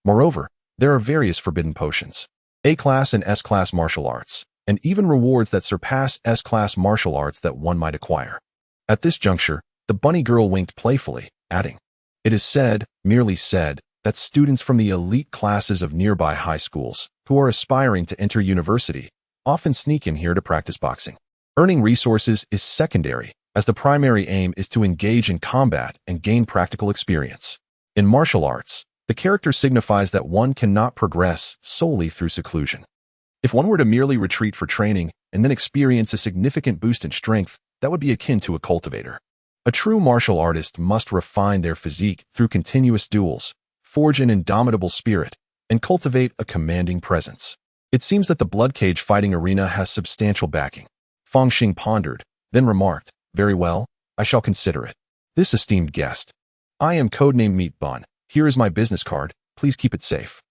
Moreover, there are various forbidden potions, A-class and S-class martial arts, and even rewards that surpass S-class martial arts that one might acquire. At this juncture, the bunny girl winked playfully, adding, It is said, merely said, that students from the elite classes of nearby high schools, who are aspiring to enter university, often sneak in here to practice boxing. Earning resources is secondary, as the primary aim is to engage in combat and gain practical experience. In martial arts, the character signifies that one cannot progress solely through seclusion. If one were to merely retreat for training and then experience a significant boost in strength that would be akin to a cultivator. A true martial artist must refine their physique through continuous duels, forge an indomitable spirit, and cultivate a commanding presence. It seems that the blood cage fighting arena has substantial backing. Fang Xing pondered, then remarked, "Very well, I shall consider it." This esteemed guest. "I am codenamed Meat Bun. Here is my business card. Please keep it safe."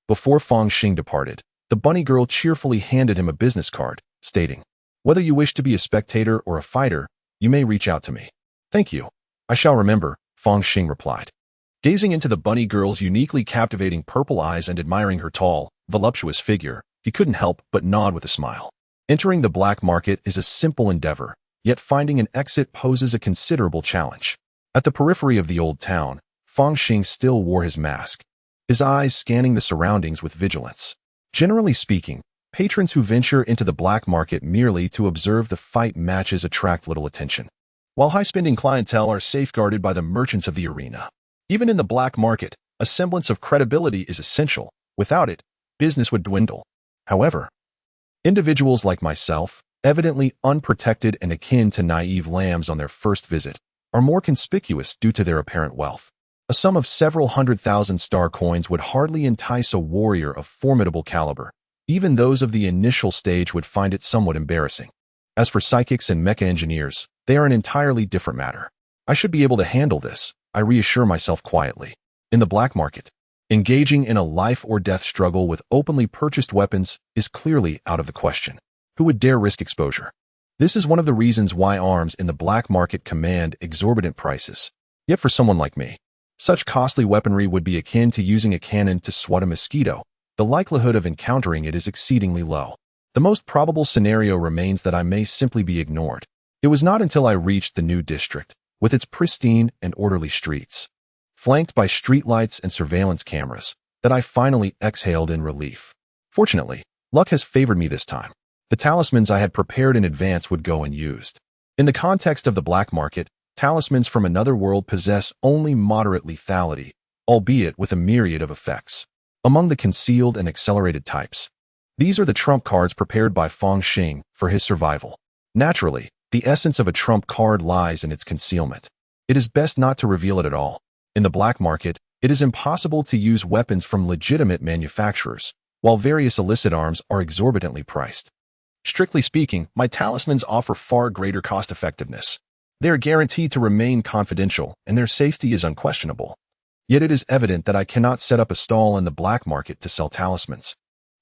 Before Fang Xing departed, the bunny girl cheerfully handed him a business card, stating, "Whether you wish to be a spectator or a fighter, you may reach out to me." "Thank you. I shall remember," Fang Xing replied. Gazing into the bunny girl's uniquely captivating purple eyes and admiring her tall, voluptuous figure, he couldn't help but nod with a smile. Entering the black market is a simple endeavor, yet finding an exit poses a considerable challenge. At the periphery of the old town, Fang Xing still wore his mask, his eyes scanning the surroundings with vigilance. Generally speaking, patrons who venture into the black market merely to observe the fight matches attract little attention, while high-spending clientele are safeguarded by the merchants of the arena. Even in the black market, a semblance of credibility is essential. Without it, business would dwindle. However, individuals like myself, evidently unprotected and akin to naive lambs on their first visit, are more conspicuous due to their apparent wealth. A sum of several 100,000 star coins would hardly entice a warrior of formidable caliber. Even those of the initial stage would find it somewhat embarrassing. As for psychics and mecha engineers, they are an entirely different matter. I should be able to handle this, I reassure myself quietly. In the black market, engaging in a life-or-death struggle with openly purchased weapons is clearly out of the question. Who would dare risk exposure? This is one of the reasons why arms in the black market command exorbitant prices. Yet for someone like me, such costly weaponry would be akin to using a cannon to swat a mosquito. The likelihood of encountering it is exceedingly low. The most probable scenario remains that I may simply be ignored. It was not until I reached the new district, with its pristine and orderly streets, flanked by streetlights and surveillance cameras, that I finally exhaled in relief. Fortunately, luck has favored me this time. The talismans I had prepared in advance would go unused. In the context of the black market, talismans from another world possess only moderate lethality, albeit with a myriad of effects. Among the concealed and accelerated types, these are the trump cards prepared by Fang Xing for his survival. Naturally, the essence of a trump card lies in its concealment. It is best not to reveal it at all. In the black market, it is impossible to use weapons from legitimate manufacturers, while various illicit arms are exorbitantly priced. Strictly speaking, my talismans offer far greater cost-effectiveness. They are guaranteed to remain confidential, and their safety is unquestionable. Yet it is evident that I cannot set up a stall in the black market to sell talismans.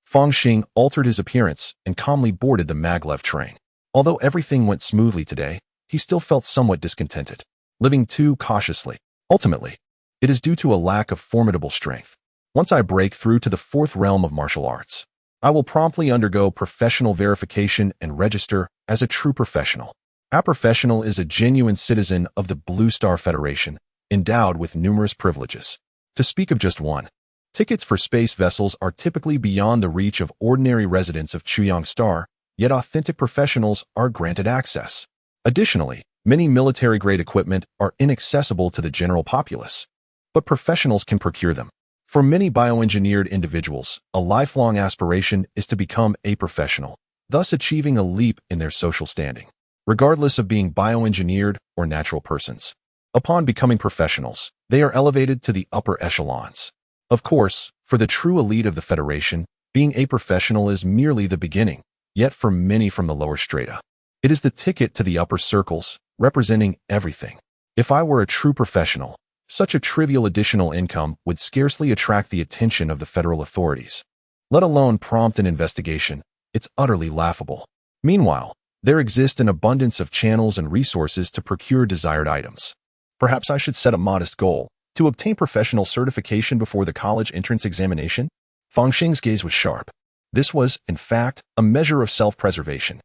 Fang Xing altered his appearance and calmly boarded the maglev train. Although everything went smoothly today, he still felt somewhat discontented, living too cautiously. Ultimately, it is due to a lack of formidable strength. Once I break through to the fourth realm of martial arts, I will promptly undergo professional verification and register as a true professional. A professional is a genuine citizen of the Blue Star Federation, endowed with numerous privileges. To speak of just one, tickets for space vessels are typically beyond the reach of ordinary residents of Chuyang Star, yet authentic professionals are granted access. Additionally, many military-grade equipment are inaccessible to the general populace, but professionals can procure them. For many bioengineered individuals, a lifelong aspiration is to become a professional, thus achieving a leap in their social standing, regardless of being bioengineered or natural persons. Upon becoming professionals, they are elevated to the upper echelons. Of course, for the true elite of the Federation, being a professional is merely the beginning, yet for many from the lower strata, it is the ticket to the upper circles, representing everything. If I were a true professional, such a trivial additional income would scarcely attract the attention of the federal authorities, let alone prompt an investigation. It's utterly laughable. Meanwhile, there exist an abundance of channels and resources to procure desired items. Perhaps I should set a modest goal to obtain professional certification before the college entrance examination? Fang Xing's gaze was sharp. This was, in fact, a measure of self-preservation.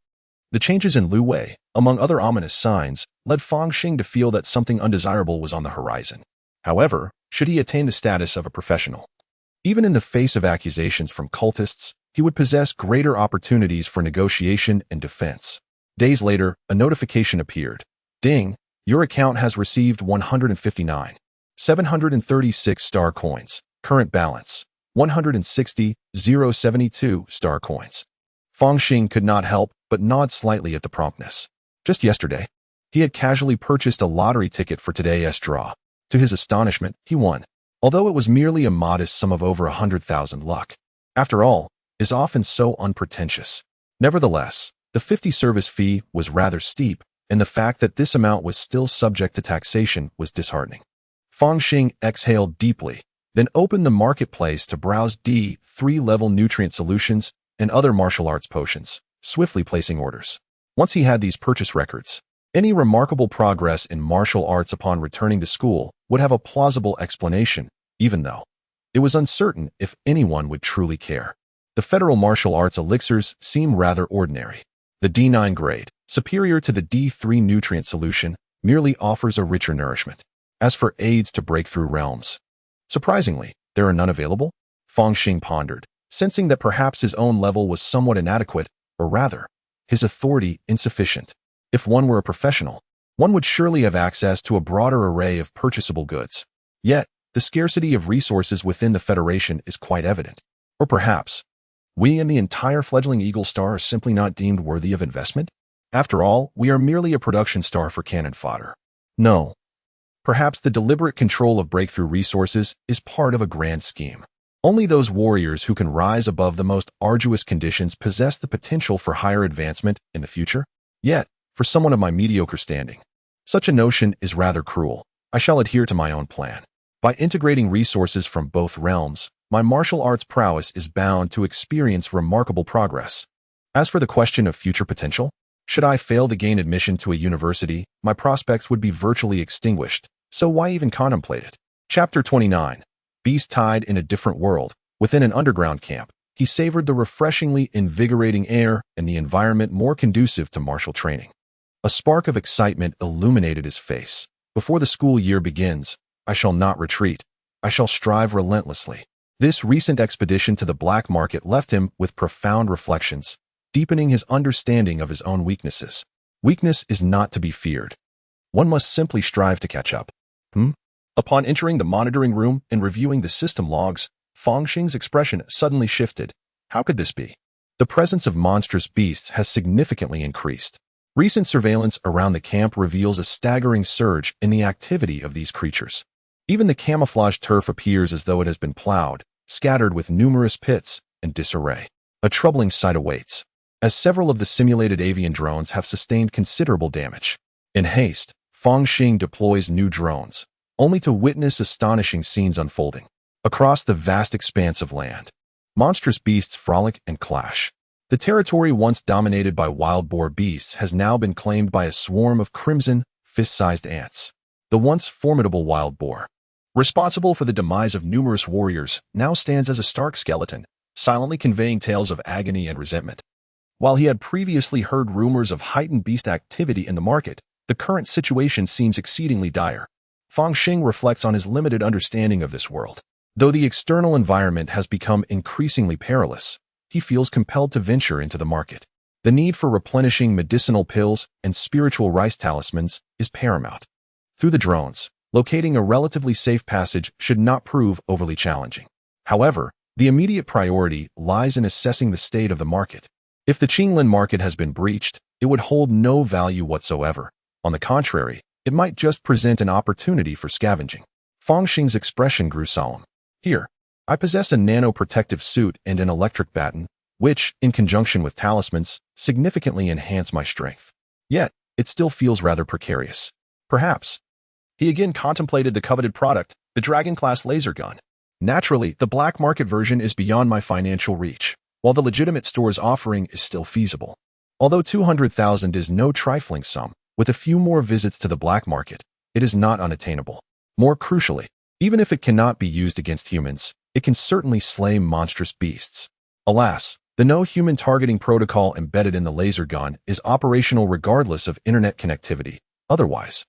The changes in Lu Wei, among other ominous signs, led Fang Xing to feel that something undesirable was on the horizon. However, should he attain the status of a professional, even in the face of accusations from cultists, he would possess greater opportunities for negotiation and defense. Days later, a notification appeared. Ding, your account has received 159,736 star coins. Current balance, 160,072 star coins. Fang Xing could not help but gnawed slightly at the promptness. Just yesterday, he had casually purchased a lottery ticket for today's draw. To his astonishment, he won, although it was merely a modest sum of over 100,000 luck. After all, is often so unpretentious. Nevertheless, the 50 service fee was rather steep, and the fact that this amount was still subject to taxation was disheartening. Fang Xing exhaled deeply, then opened the marketplace to browse D3-level nutrient solutions and other martial arts potions, swiftly placing orders. Once he had these purchase records, any remarkable progress in martial arts upon returning to school would have a plausible explanation, even though it was uncertain if anyone would truly care. The federal martial arts elixirs seem rather ordinary. The D9 grade, superior to the D3 nutrient solution, merely offers a richer nourishment. As for aids to break through realms, surprisingly, there are none available? Fang Xing pondered, sensing that perhaps his own level was somewhat inadequate, or rather, his authority insufficient. If one were a professional, one would surely have access to a broader array of purchasable goods. Yet, the scarcity of resources within the Federation is quite evident. Or perhaps, we and the entire fledgling Eagle Star are simply not deemed worthy of investment? After all, we are merely a production star for cannon fodder. No. Perhaps the deliberate control of breakthrough resources is part of a grand scheme. Only those warriors who can rise above the most arduous conditions possess the potential for higher advancement in the future. Yet, for someone of my mediocre standing, such a notion is rather cruel. I shall adhere to my own plan. By integrating resources from both realms, my martial arts prowess is bound to experience remarkable progress. As for the question of future potential, should I fail to gain admission to a university, my prospects would be virtually extinguished, so why even contemplate it? Chapter 29. Beast tied in a different world. Within an underground camp, he savored the refreshingly invigorating air and the environment more conducive to martial training. A spark of excitement illuminated his face. Before the school year begins, I shall not retreat. I shall strive relentlessly. This recent expedition to the black market left him with profound reflections, deepening his understanding of his own weaknesses. Weakness is not to be feared. One must simply strive to catch up. Upon entering the monitoring room and reviewing the system logs, Fang Xing's expression suddenly shifted. How could this be? The presence of monstrous beasts has significantly increased. Recent surveillance around the camp reveals a staggering surge in the activity of these creatures. Even the camouflaged turf appears as though it has been plowed, scattered with numerous pits and disarray. A troubling sight awaits, as several of the simulated avian drones have sustained considerable damage. In haste, Fang Xing deploys new drones, only to witness astonishing scenes unfolding. Across the vast expanse of land, monstrous beasts frolic and clash. The territory once dominated by wild boar beasts has now been claimed by a swarm of crimson, fist-sized ants. The once formidable wild boar, responsible for the demise of numerous warriors, now stands as a stark skeleton, silently conveying tales of agony and resentment. While he had previously heard rumors of heightened beast activity in the market, the current situation seems exceedingly dire. Fang Xing reflects on his limited understanding of this world. Though the external environment has become increasingly perilous, he feels compelled to venture into the market. The need for replenishing medicinal pills and spiritual rice talismans is paramount. Through the drones, locating a relatively safe passage should not prove overly challenging. However, the immediate priority lies in assessing the state of the market. If the Qinglin market has been breached, it would hold no value whatsoever. On the contrary, it might just present an opportunity for scavenging. Fang Xing's expression grew solemn. Here, I possess a nano-protective suit and an electric baton, which, in conjunction with talismans, significantly enhance my strength. Yet, it still feels rather precarious. Perhaps. He again contemplated the coveted product, the Dragon-class laser gun. Naturally, the black market version is beyond my financial reach, while the legitimate store's offering is still feasible. Although 200,000 is no trifling sum, with a few more visits to the black market, it is not unattainable. More crucially, even if it cannot be used against humans, it can certainly slay monstrous beasts. Alas, the no-human targeting protocol embedded in the laser gun is operational regardless of internet connectivity. Otherwise,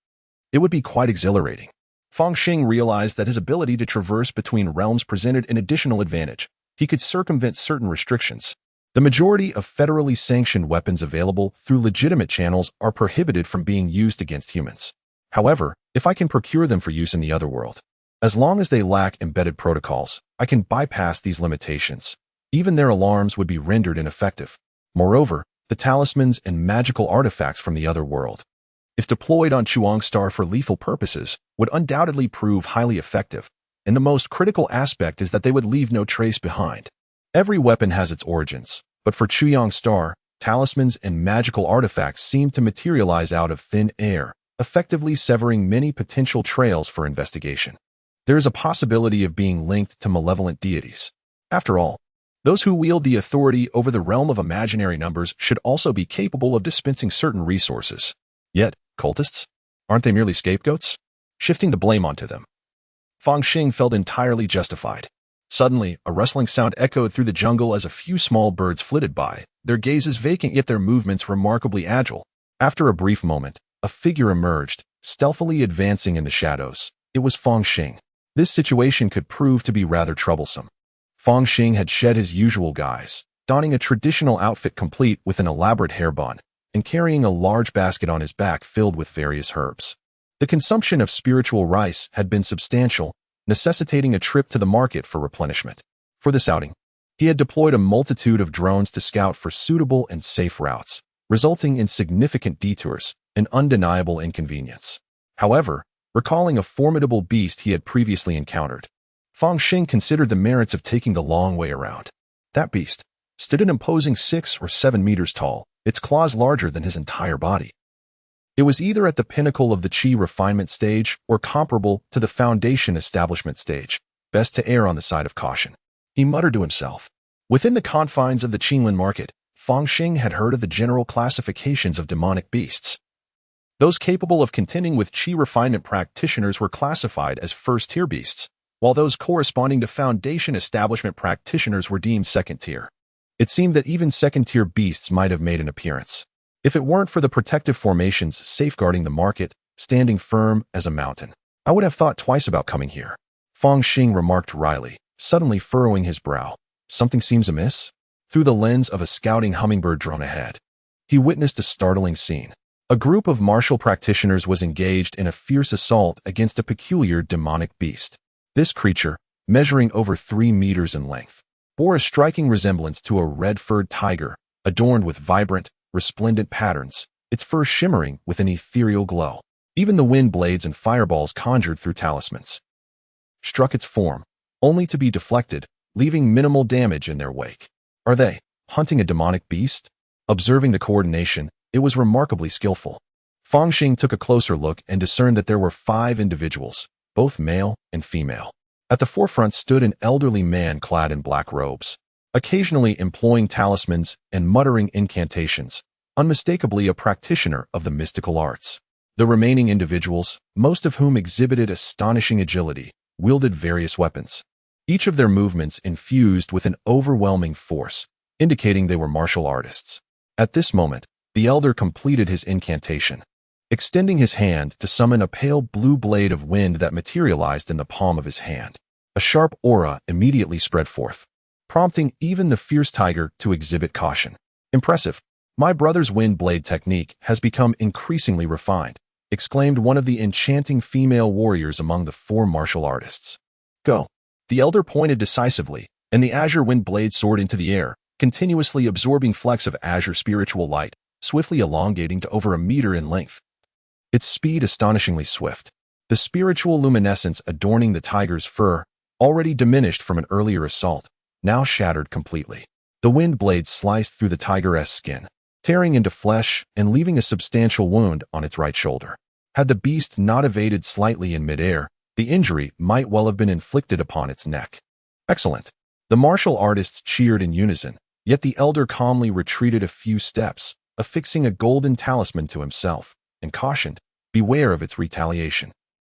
it would be quite exhilarating. Fang Xing realized that his ability to traverse between realms presented an additional advantage. He could circumvent certain restrictions. The majority of federally sanctioned weapons available through legitimate channels are prohibited from being used against humans. However, if I can procure them for use in the other world, as long as they lack embedded protocols, I can bypass these limitations. Even their alarms would be rendered ineffective. Moreover, the talismans and magical artifacts from the other world. If deployed on Chuang Star for lethal purposes, would undoubtedly prove highly effective, and the most critical aspect is that they would leave no trace behind. Every weapon has its origins, but for Chuang Star, talismans and magical artifacts seem to materialize out of thin air, effectively severing many potential trails for investigation. There is a possibility of being linked to malevolent deities. After all, those who wield the authority over the realm of imaginary numbers should also be capable of dispensing certain resources. Yet, cultists? Aren't they merely scapegoats? Shifting the blame onto them. Fang Xing felt entirely justified. Suddenly, a rustling sound echoed through the jungle as a few small birds flitted by, their gazes vacant yet their movements remarkably agile. After a brief moment, a figure emerged, stealthily advancing in the shadows. It was Fang Xing. This situation could prove to be rather troublesome. Fang Xing had shed his usual guise, donning a traditional outfit complete with an elaborate hairband, and carrying a large basket on his back filled with various herbs. The consumption of spiritual rice had been substantial, necessitating a trip to the market for replenishment. For this outing, he had deployed a multitude of drones to scout for suitable and safe routes, resulting in significant detours, an undeniable inconvenience. However, recalling a formidable beast he had previously encountered, Fang Xing considered the merits of taking the long way around. That beast stood an imposing 6 or 7 meters tall, its claws larger than his entire body. It was either at the pinnacle of the Qi refinement stage or comparable to the foundation establishment stage, best to err on the side of caution. He muttered to himself. Within the confines of the Qinglin market, Fang Xing had heard of the general classifications of demonic beasts. Those capable of contending with Qi refinement practitioners were classified as first-tier beasts, while those corresponding to foundation establishment practitioners were deemed second-tier. It seemed that even second-tier beasts might have made an appearance. If it weren't for the protective formations safeguarding the market, standing firm as a mountain, I would have thought twice about coming here. Fang Xing remarked wryly, suddenly furrowing his brow. Something seems amiss? Through the lens of a scouting hummingbird drone ahead, he witnessed a startling scene. A group of martial practitioners was engaged in a fierce assault against a peculiar demonic beast. This creature, measuring over 3 meters in length, bore a striking resemblance to a red-furred tiger, adorned with vibrant, resplendent patterns, its fur shimmering with an ethereal glow. Even the wind blades and fireballs conjured through talismans struck its form, only to be deflected, leaving minimal damage in their wake. Are they hunting a demonic beast? Observing the coordination, it was remarkably skillful. Fang Xing took a closer look and discerned that there were 5 individuals, both male and female. At the forefront stood an elderly man clad in black robes, occasionally employing talismans and muttering incantations, unmistakably a practitioner of the mystical arts. The remaining individuals, most of whom exhibited astonishing agility, wielded various weapons, each of their movements infused with an overwhelming force, indicating they were martial artists. At this moment, the elder completed his incantation, extending his hand to summon a pale blue blade of wind that materialized in the palm of his hand. A sharp aura immediately spread forth, prompting even the fierce tiger to exhibit caution. Impressive. My brother's wind blade technique has become increasingly refined, exclaimed one of the enchanting female warriors among the 4 martial artists. Go. The elder pointed decisively, and the azure wind blade soared into the air, continuously absorbing flecks of azure spiritual light, swiftly elongating to over 1 meter in length. Its speed astonishingly swift. The spiritual luminescence adorning the tiger's fur, already diminished from an earlier assault, now shattered completely. The wind blade sliced through the tiger's skin, tearing into flesh and leaving a substantial wound on its right shoulder. Had the beast not evaded slightly in midair, the injury might well have been inflicted upon its neck. Excellent. The martial artists cheered in unison, yet the elder calmly retreated a few steps, affixing a golden talisman to himself, and cautioned, beware of its retaliation.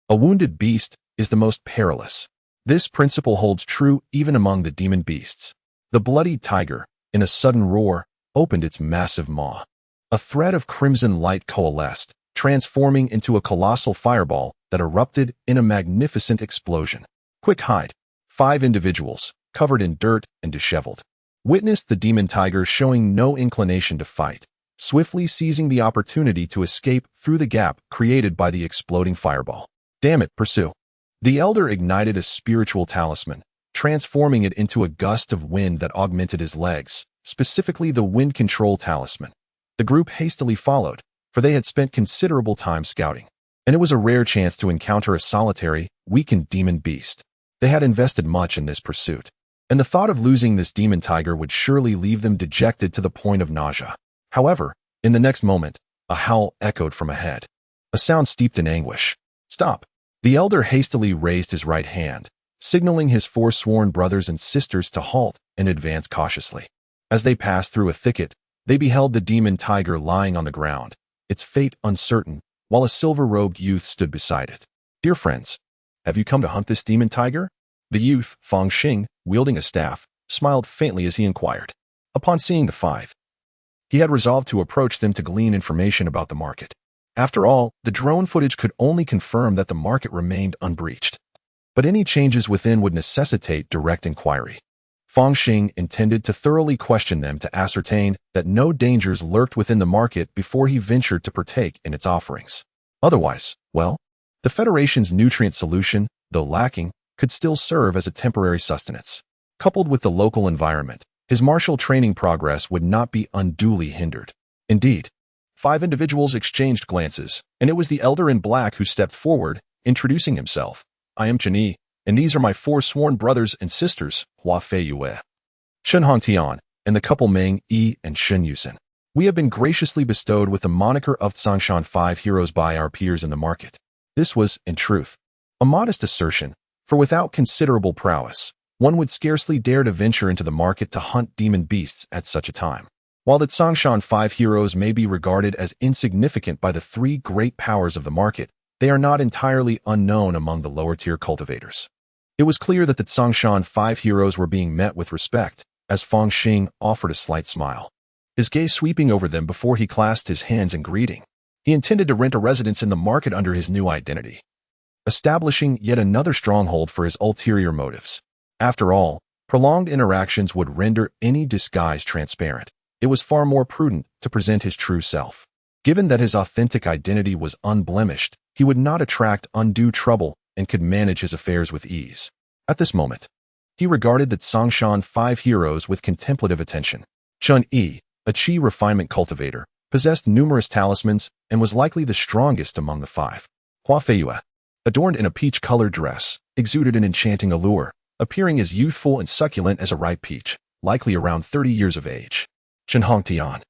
A wounded beast is the most perilous. This principle holds true even among the demon beasts. The bloodied tiger, in a sudden roar, opened its massive maw. A thread of crimson light coalesced, transforming into a colossal fireball that erupted in a magnificent explosion. Quick hide. 5 individuals, covered in dirt and disheveled, witnessed the demon tiger showing no inclination to fight, swiftly seizing the opportunity to escape through the gap created by the exploding fireball. Damn it, pursue. The elder ignited a spiritual talisman, transforming it into a gust of wind that augmented his legs, specifically the wind control talisman. The group hastily followed, for they had spent considerable time scouting, and it was a rare chance to encounter a solitary, weakened demon beast. They had invested much in this pursuit, and the thought of losing this demon tiger would surely leave them dejected to the point of nausea. However, in the next moment, a howl echoed from ahead, a sound steeped in anguish. "Stop!" The elder hastily raised his right hand, signaling his forsworn brothers and sisters to halt and advance cautiously. As they passed through a thicket, they beheld the demon tiger lying on the ground, its fate uncertain, while a silver-robed youth stood beside it. "Dear friends, have you come to hunt this demon tiger?" The youth, Fang Xing, wielding a staff, smiled faintly as he inquired. Upon seeing the five, he had resolved to approach them to glean information about the market. After all, the drone footage could only confirm that the market remained unbreached. But any changes within would necessitate direct inquiry. Fang Xing intended to thoroughly question them to ascertain that no dangers lurked within the market before he ventured to partake in its offerings. Otherwise, well, the Federation's nutrient solution, though lacking, could still serve as a temporary sustenance. Coupled with the local environment, his martial training progress would not be unduly hindered. Indeed, 5 individuals exchanged glances, and it was the elder in black who stepped forward, introducing himself. "I am Chen Yi, and these are my 4 sworn brothers and sisters, Hua Fei Yue, Shen Hongtian, and the couple Meng Yi and Shen Yusen. We have been graciously bestowed with the moniker of Tsangshan 5 heroes by our peers in the market." This was, in truth, a modest assertion, for without considerable prowess, one would scarcely dare to venture into the market to hunt demon beasts at such a time. While the Tsangshan 5 heroes may be regarded as insignificant by the 3 great powers of the market, they are not entirely unknown among the lower-tier cultivators. It was clear that the Tsangshan 5 heroes were being met with respect, as Fang Xing offered a slight smile, his gaze sweeping over them before he clasped his hands in greeting. He intended to rent a residence in the market under his new identity, establishing yet another stronghold for his ulterior motives. After all, prolonged interactions would render any disguise transparent. It was far more prudent to present his true self. Given that his authentic identity was unblemished, he would not attract undue trouble and could manage his affairs with ease. At this moment, he regarded the Tsangshan 5 heroes with contemplative attention. Chun Yi, a Qi refinement cultivator, possessed numerous talismans and was likely the strongest among the 5. Hua Feiyue, adorned in a peach-colored dress, exuded an enchanting allure, appearing as youthful and succulent as a ripe peach, likely around 30 years of age. Shen Hongtian,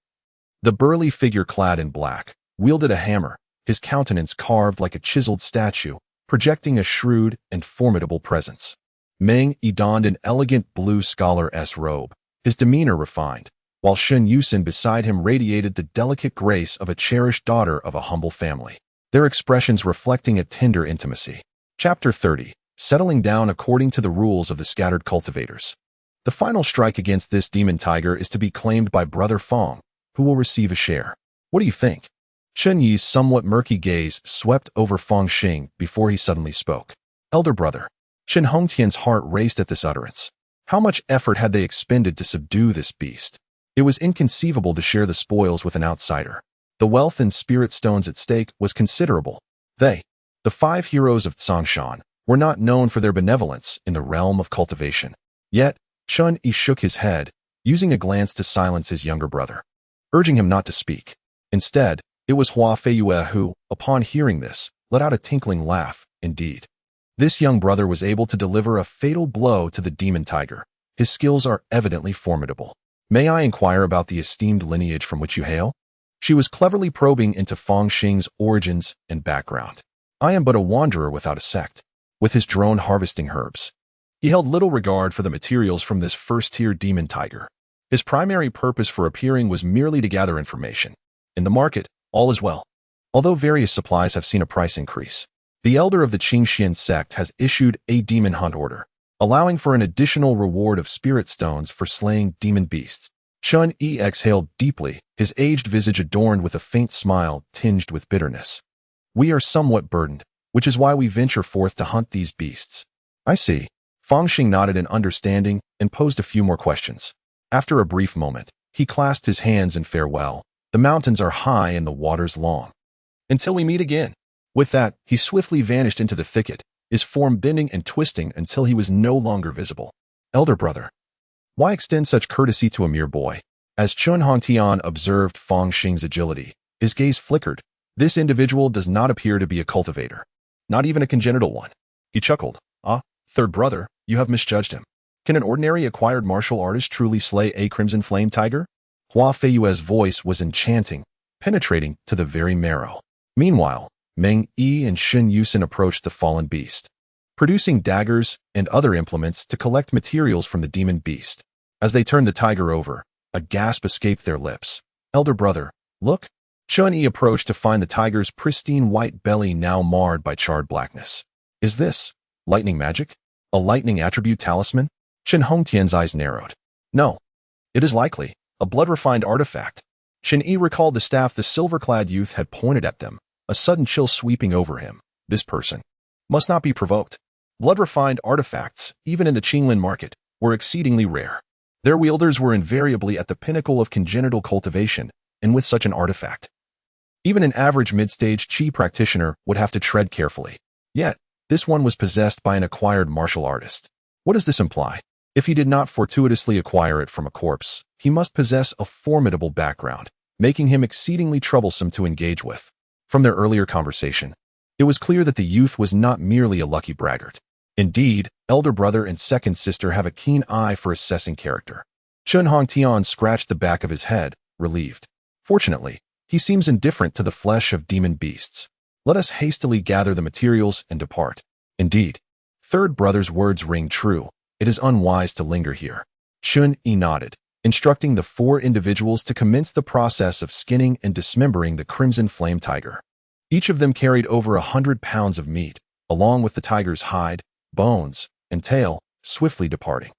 the burly figure clad in black, wielded a hammer, his countenance carved like a chiseled statue, projecting a shrewd and formidable presence. Meng Yi donned an elegant blue scholar-esque robe, his demeanor refined, while Shen Yusen beside him radiated the delicate grace of a cherished daughter of a humble family, their expressions reflecting a tender intimacy. Chapter 30. Settling down according to the rules of the scattered cultivators. The final strike against this demon tiger is to be claimed by Brother Fang, who will receive a share. What do you think? Chen Yi's somewhat murky gaze swept over Fang Xing before he suddenly spoke. Elder brother. Shen Hongtian's heart raced at this utterance. How much effort had they expended to subdue this beast? It was inconceivable to share the spoils with an outsider. The wealth and spirit stones at stake was considerable. They, the 5 heroes of Tsangshan, were not known for their benevolence in the realm of cultivation. Yet, Chun Yi shook his head, using a glance to silence his younger brother, urging him not to speak. Instead, it was Hua Feiyue who, upon hearing this, let out a tinkling laugh. Indeed, this young brother was able to deliver a fatal blow to the demon tiger. His skills are evidently formidable. May I inquire about the esteemed lineage from which you hail? She was cleverly probing into Fang Xing's origins and background. I am but a wanderer without a sect. With his drone harvesting herbs, he held little regard for the materials from this first-tier demon tiger. His primary purpose for appearing was merely to gather information. In the market, all is well. Although various supplies have seen a price increase, the elder of the Qingxian sect has issued a demon hunt order, allowing for an additional reward of spirit stones for slaying demon beasts. Chun Yi exhaled deeply, his aged visage adorned with a faint smile tinged with bitterness. We are somewhat burdened, which is why we venture forth to hunt these beasts. I see. Fang Xing nodded in understanding and posed a few more questions. After a brief moment, he clasped his hands in farewell. The mountains are high and the waters long. Until we meet again. With that, he swiftly vanished into the thicket, his form bending and twisting until he was no longer visible. Elder brother. Why extend such courtesy to a mere boy? As Chun Hongtian observed Fang Xing's agility, his gaze flickered. This individual does not appear to be a cultivator. Not even a congenital one. He chuckled. Ah, third brother, you have misjudged him. Can an ordinary acquired martial artist truly slay a crimson flame tiger? Hua Feiyue's voice was enchanting, penetrating to the very marrow. Meanwhile, Meng Yi and Shen Yusin approached the fallen beast, producing daggers and other implements to collect materials from the demon beast. As they turned the tiger over, a gasp escaped their lips. Elder brother, look. Chun Yi approached to find the tiger's pristine white belly now marred by charred blackness. Is this lightning magic? A lightning attribute talisman? Chen Hongtian's eyes narrowed. No. It is likely a blood-refined artifact. Chen Yi recalled the staff the silver-clad youth had pointed at them, a sudden chill sweeping over him. This person must not be provoked. Blood-refined artifacts, even in the Qinglin market, were exceedingly rare. Their wielders were invariably at the pinnacle of congenital cultivation, and with such an artifact, even an average mid-stage Qi practitioner would have to tread carefully. Yet, this one was possessed by an acquired martial artist. What does this imply? If he did not fortuitously acquire it from a corpse, he must possess a formidable background, making him exceedingly troublesome to engage with. From their earlier conversation, it was clear that the youth was not merely a lucky braggart. Indeed, elder brother and second sister have a keen eye for assessing character. Chun Hongtian scratched the back of his head, relieved. Fortunately, he seems indifferent to the flesh of demon beasts. Let us hastily gather the materials and depart. Indeed, third brother's words ring true. It is unwise to linger here. Chun Yi nodded, instructing the 4 individuals to commence the process of skinning and dismembering the crimson flame tiger. Each of them carried over 100 pounds of meat, along with the tiger's hide, bones, and tail, swiftly departing.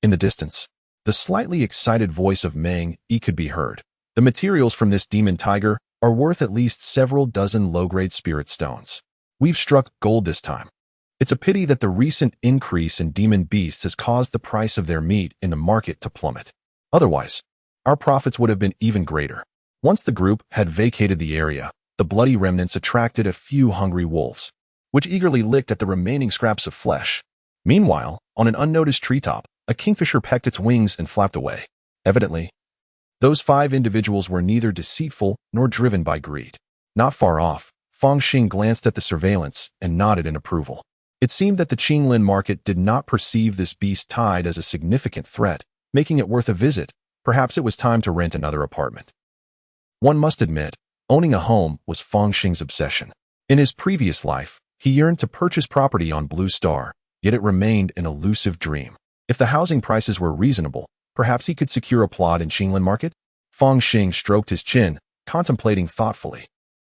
In the distance, the slightly excited voice of Meng Yi could be heard. The materials from this demon tiger are worth at least several dozen low-grade spirit stones. We've struck gold this time. It's a pity that the recent increase in demon beasts has caused the price of their meat in the market to plummet. Otherwise, our profits would have been even greater. Once the group had vacated the area, the bloody remnants attracted a few hungry wolves, which eagerly licked at the remaining scraps of flesh. Meanwhile, on an unnoticed treetop, a kingfisher pecked its wings and flapped away. Evidently, those 5 individuals were neither deceitful nor driven by greed. Not far off, Fang Xing glanced at the surveillance and nodded in approval. It seemed that the Qinglin market did not perceive this beast tide as a significant threat, making it worth a visit. Perhaps it was time to rent another apartment. One must admit, owning a home was Fang Xing's obsession. In his previous life, he yearned to purchase property on Blue Star, yet it remained an elusive dream. If the housing prices were reasonable, perhaps he could secure a plot in Qinglin market? Fang Xing stroked his chin, contemplating thoughtfully.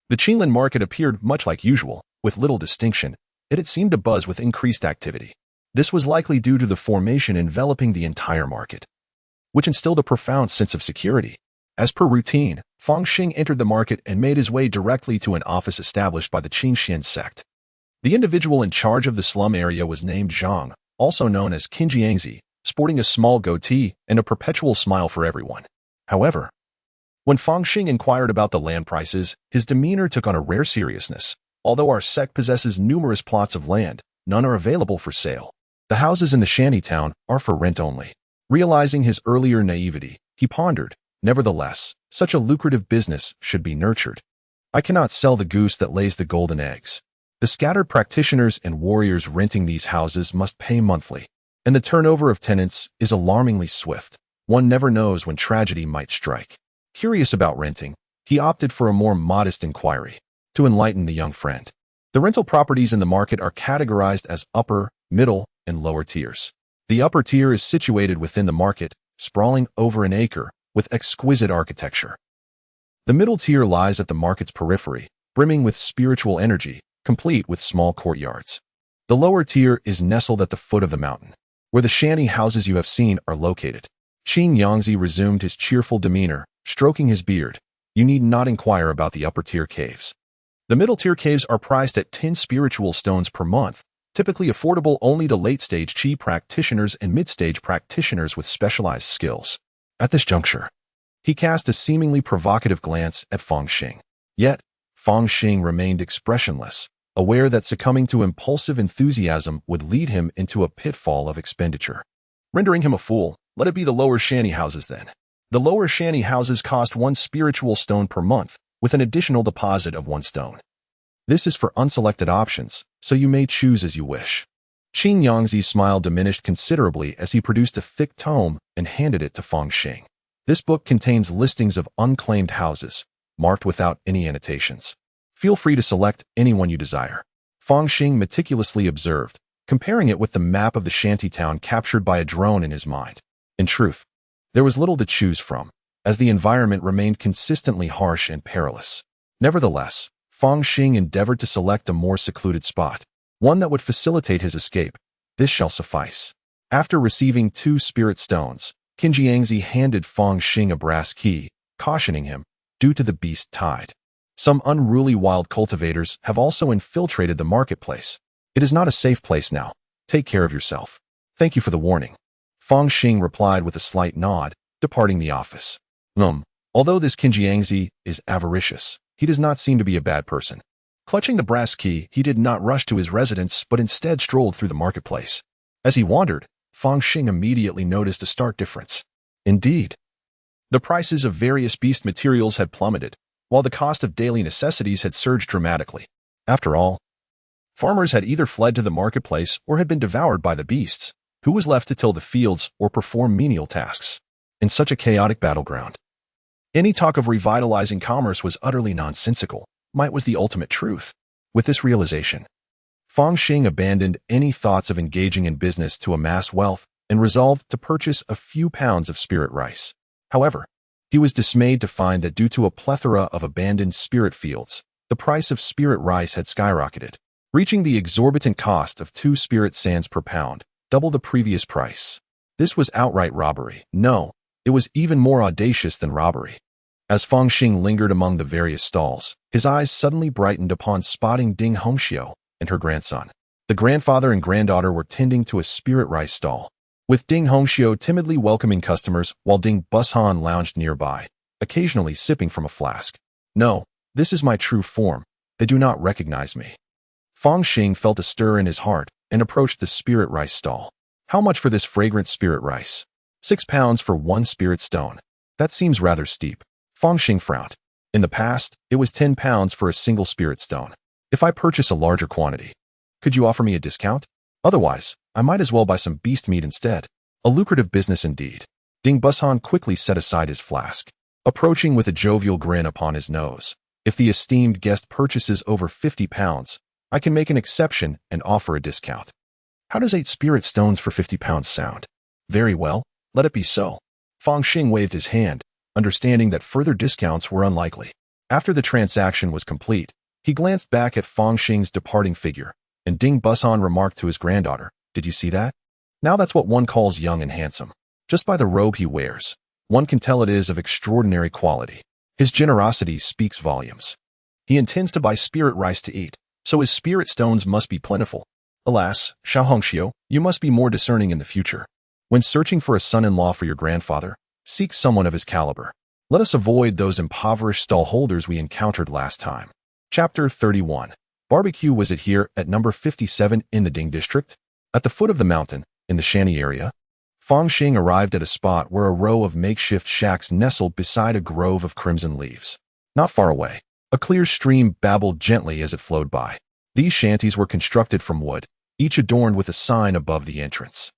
The Qinglin market appeared much like usual, with little distinction, yet it seemed to buzz with increased activity. This was likely due to the formation enveloping the entire market, which instilled a profound sense of security. As per routine, Fang Xing entered the market and made his way directly to an office established by the Qingxian sect. The individual in charge of the slum area was named Zhang, also known as Qinjiangzi, sporting a small goatee and a perpetual smile for everyone. However, when Fang Xing inquired about the land prices, his demeanor took on a rare seriousness. Although our sect possesses numerous plots of land, none are available for sale. The houses in the shanty town are for rent only. Realizing his earlier naivety, he pondered, nevertheless, such a lucrative business should be nurtured. I cannot sell the goose that lays the golden eggs. The scattered practitioners and warriors renting these houses must pay monthly, and the turnover of tenants is alarmingly swift. One never knows when tragedy might strike. Curious about renting, he opted for a more modest inquiry. To enlighten the young friend, the rental properties in the market are categorized as upper, middle, and lower tiers. The upper tier is situated within the market, sprawling over an acre, with exquisite architecture. The middle tier lies at the market's periphery, brimming with spiritual energy, complete with small courtyards. The lower tier is nestled at the foot of the mountain, where the shanty houses you have seen are located. Qin Yangzi resumed his cheerful demeanor, stroking his beard. You need not inquire about the upper tier caves. The middle tier caves are priced at 10 spiritual stones per month, typically affordable only to late-stage Qi practitioners and mid-stage practitioners with specialized skills. At this juncture, he cast a seemingly provocative glance at Fang Xing. Yet, Fang Xing remained expressionless, aware that succumbing to impulsive enthusiasm would lead him into a pitfall of expenditure, rendering him a fool. Let it be the lower shanty houses then. The lower shanty houses cost 1 spiritual stone per month, with an additional deposit of 1 stone. This is for unselected options, so you may choose as you wish. Qin Yangzi's smile diminished considerably as he produced a thick tome and handed it to Fang Xing. This book contains listings of unclaimed houses, marked without any annotations. Feel free to select any one you desire. Fang Xing meticulously observed, comparing it with the map of the shantytown captured by a drone in his mind. In truth, there was little to choose from, as the environment remained consistently harsh and perilous. Nevertheless, Fang Xing endeavored to select a more secluded spot, one that would facilitate his escape. This shall suffice. After receiving 2 spirit stones, Qin Jiangzi handed Fang Xing a brass key, cautioning him, due to the beast tide. Some unruly wild cultivators have also infiltrated the marketplace. It is not a safe place now. Take care of yourself. Thank you for the warning. Fang Xing replied with a slight nod, departing the office. Although this Qin Jiangzi is avaricious, he does not seem to be a bad person. Clutching the brass key, he did not rush to his residence but instead strolled through the marketplace. As he wandered, Fang Xing immediately noticed a stark difference. Indeed, the prices of various beast materials had plummeted, while the cost of daily necessities had surged dramatically. After all, farmers had either fled to the marketplace or had been devoured by the beasts. Who was left to till the fields or perform menial tasks? In such a chaotic battleground, any talk of revitalizing commerce was utterly nonsensical. Might was the ultimate truth. With this realization, Fang Xing abandoned any thoughts of engaging in business to amass wealth and resolved to purchase a few pounds of spirit rice. However, he was dismayed to find that due to a plethora of abandoned spirit fields, the price of spirit rice had skyrocketed, reaching the exorbitant cost of 2 spirit sands per pound, double the previous price. This was outright robbery. No, it was even more audacious than robbery. As Fang Xing lingered among the various stalls, his eyes suddenly brightened upon spotting Ding Hongxiu and her grandson. The grandfather and granddaughter were tending to a spirit rice stall, with Ding Hongxiu timidly welcoming customers while Ding Bushan lounged nearby, occasionally sipping from a flask. No, this is my true form. They do not recognize me. Fang Xing felt a stir in his heart and approached the spirit rice stall. How much for this fragrant spirit rice? 6 pounds for 1 spirit stone. That seems rather steep. Fang Xing frowned. In the past, it was 10 pounds for a single spirit stone. If I purchase a larger quantity, could you offer me a discount? Otherwise, I might as well buy some beast meat instead. A lucrative business indeed. Ding Bushan quickly set aside his flask, approaching with a jovial grin upon his nose. If the esteemed guest purchases over 50 pounds, I can make an exception and offer a discount. How does 8 spirit stones for 50 pounds sound? Very well, let it be so. Fang Xing waved his hand, understanding that further discounts were unlikely. After the transaction was complete, he glanced back at Fang Xing's departing figure, and Ding Bushan remarked to his granddaughter, "Did you see that? Now that's what one calls young and handsome. Just by the robe he wears, one can tell it is of extraordinary quality. His generosity speaks volumes. He intends to buy spirit rice to eat, so his spirit stones must be plentiful. Alas, Xiao Hongxiu, you must be more discerning in the future. When searching for a son-in-law for your grandfather, seek someone of his caliber. Let us avoid those impoverished stallholders we encountered last time." Chapter 31. Barbecue. Was it here at number 57 in the Ding district? At the foot of the mountain, in the Shanty area, Fang Xing arrived at a spot where a row of makeshift shacks nestled beside a grove of crimson leaves. Not far away, a clear stream babbled gently as it flowed by. These shanties were constructed from wood, each adorned with a sign above the entrance.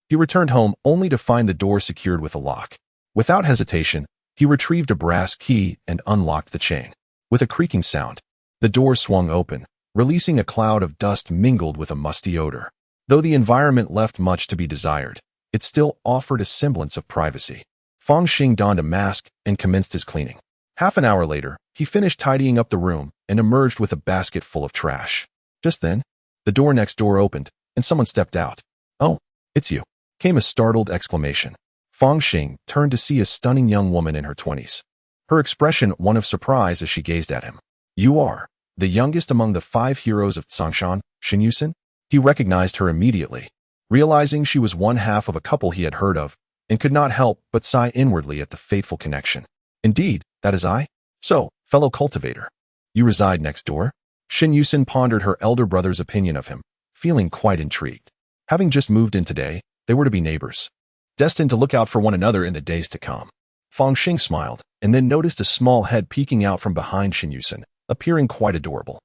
He returned home only to find the door secured with a lock. Without hesitation, he retrieved a brass key and unlocked the chain. With a creaking sound, the door swung open, releasing a cloud of dust mingled with a musty odor. Though the environment left much to be desired, it still offered a semblance of privacy. Fang Xing donned a mask and commenced his cleaning. Half an hour later, he finished tidying up the room and emerged with a basket full of trash. Just then, the door next door opened, and someone stepped out. "Oh, it's you," came a startled exclamation. Fang Xing turned to see a stunning young woman in her 20s. Her expression one of surprise as she gazed at him. "You are the youngest among the 5 heroes of Tsangshan, Shin Yusen?" He recognized her immediately, realizing she was one half of a couple he had heard of, and could not help but sigh inwardly at the fateful connection. "Indeed, that is I. So, fellow cultivator, you reside next door?" Shin Yusen pondered her elder brother's opinion of him, feeling quite intrigued. Having just moved in today, they were to be neighbors. destined to look out for one another in the days to come. Fang Xing smiled, and then noticed a small head peeking out from behind Shen Yusen, appearing quite adorable.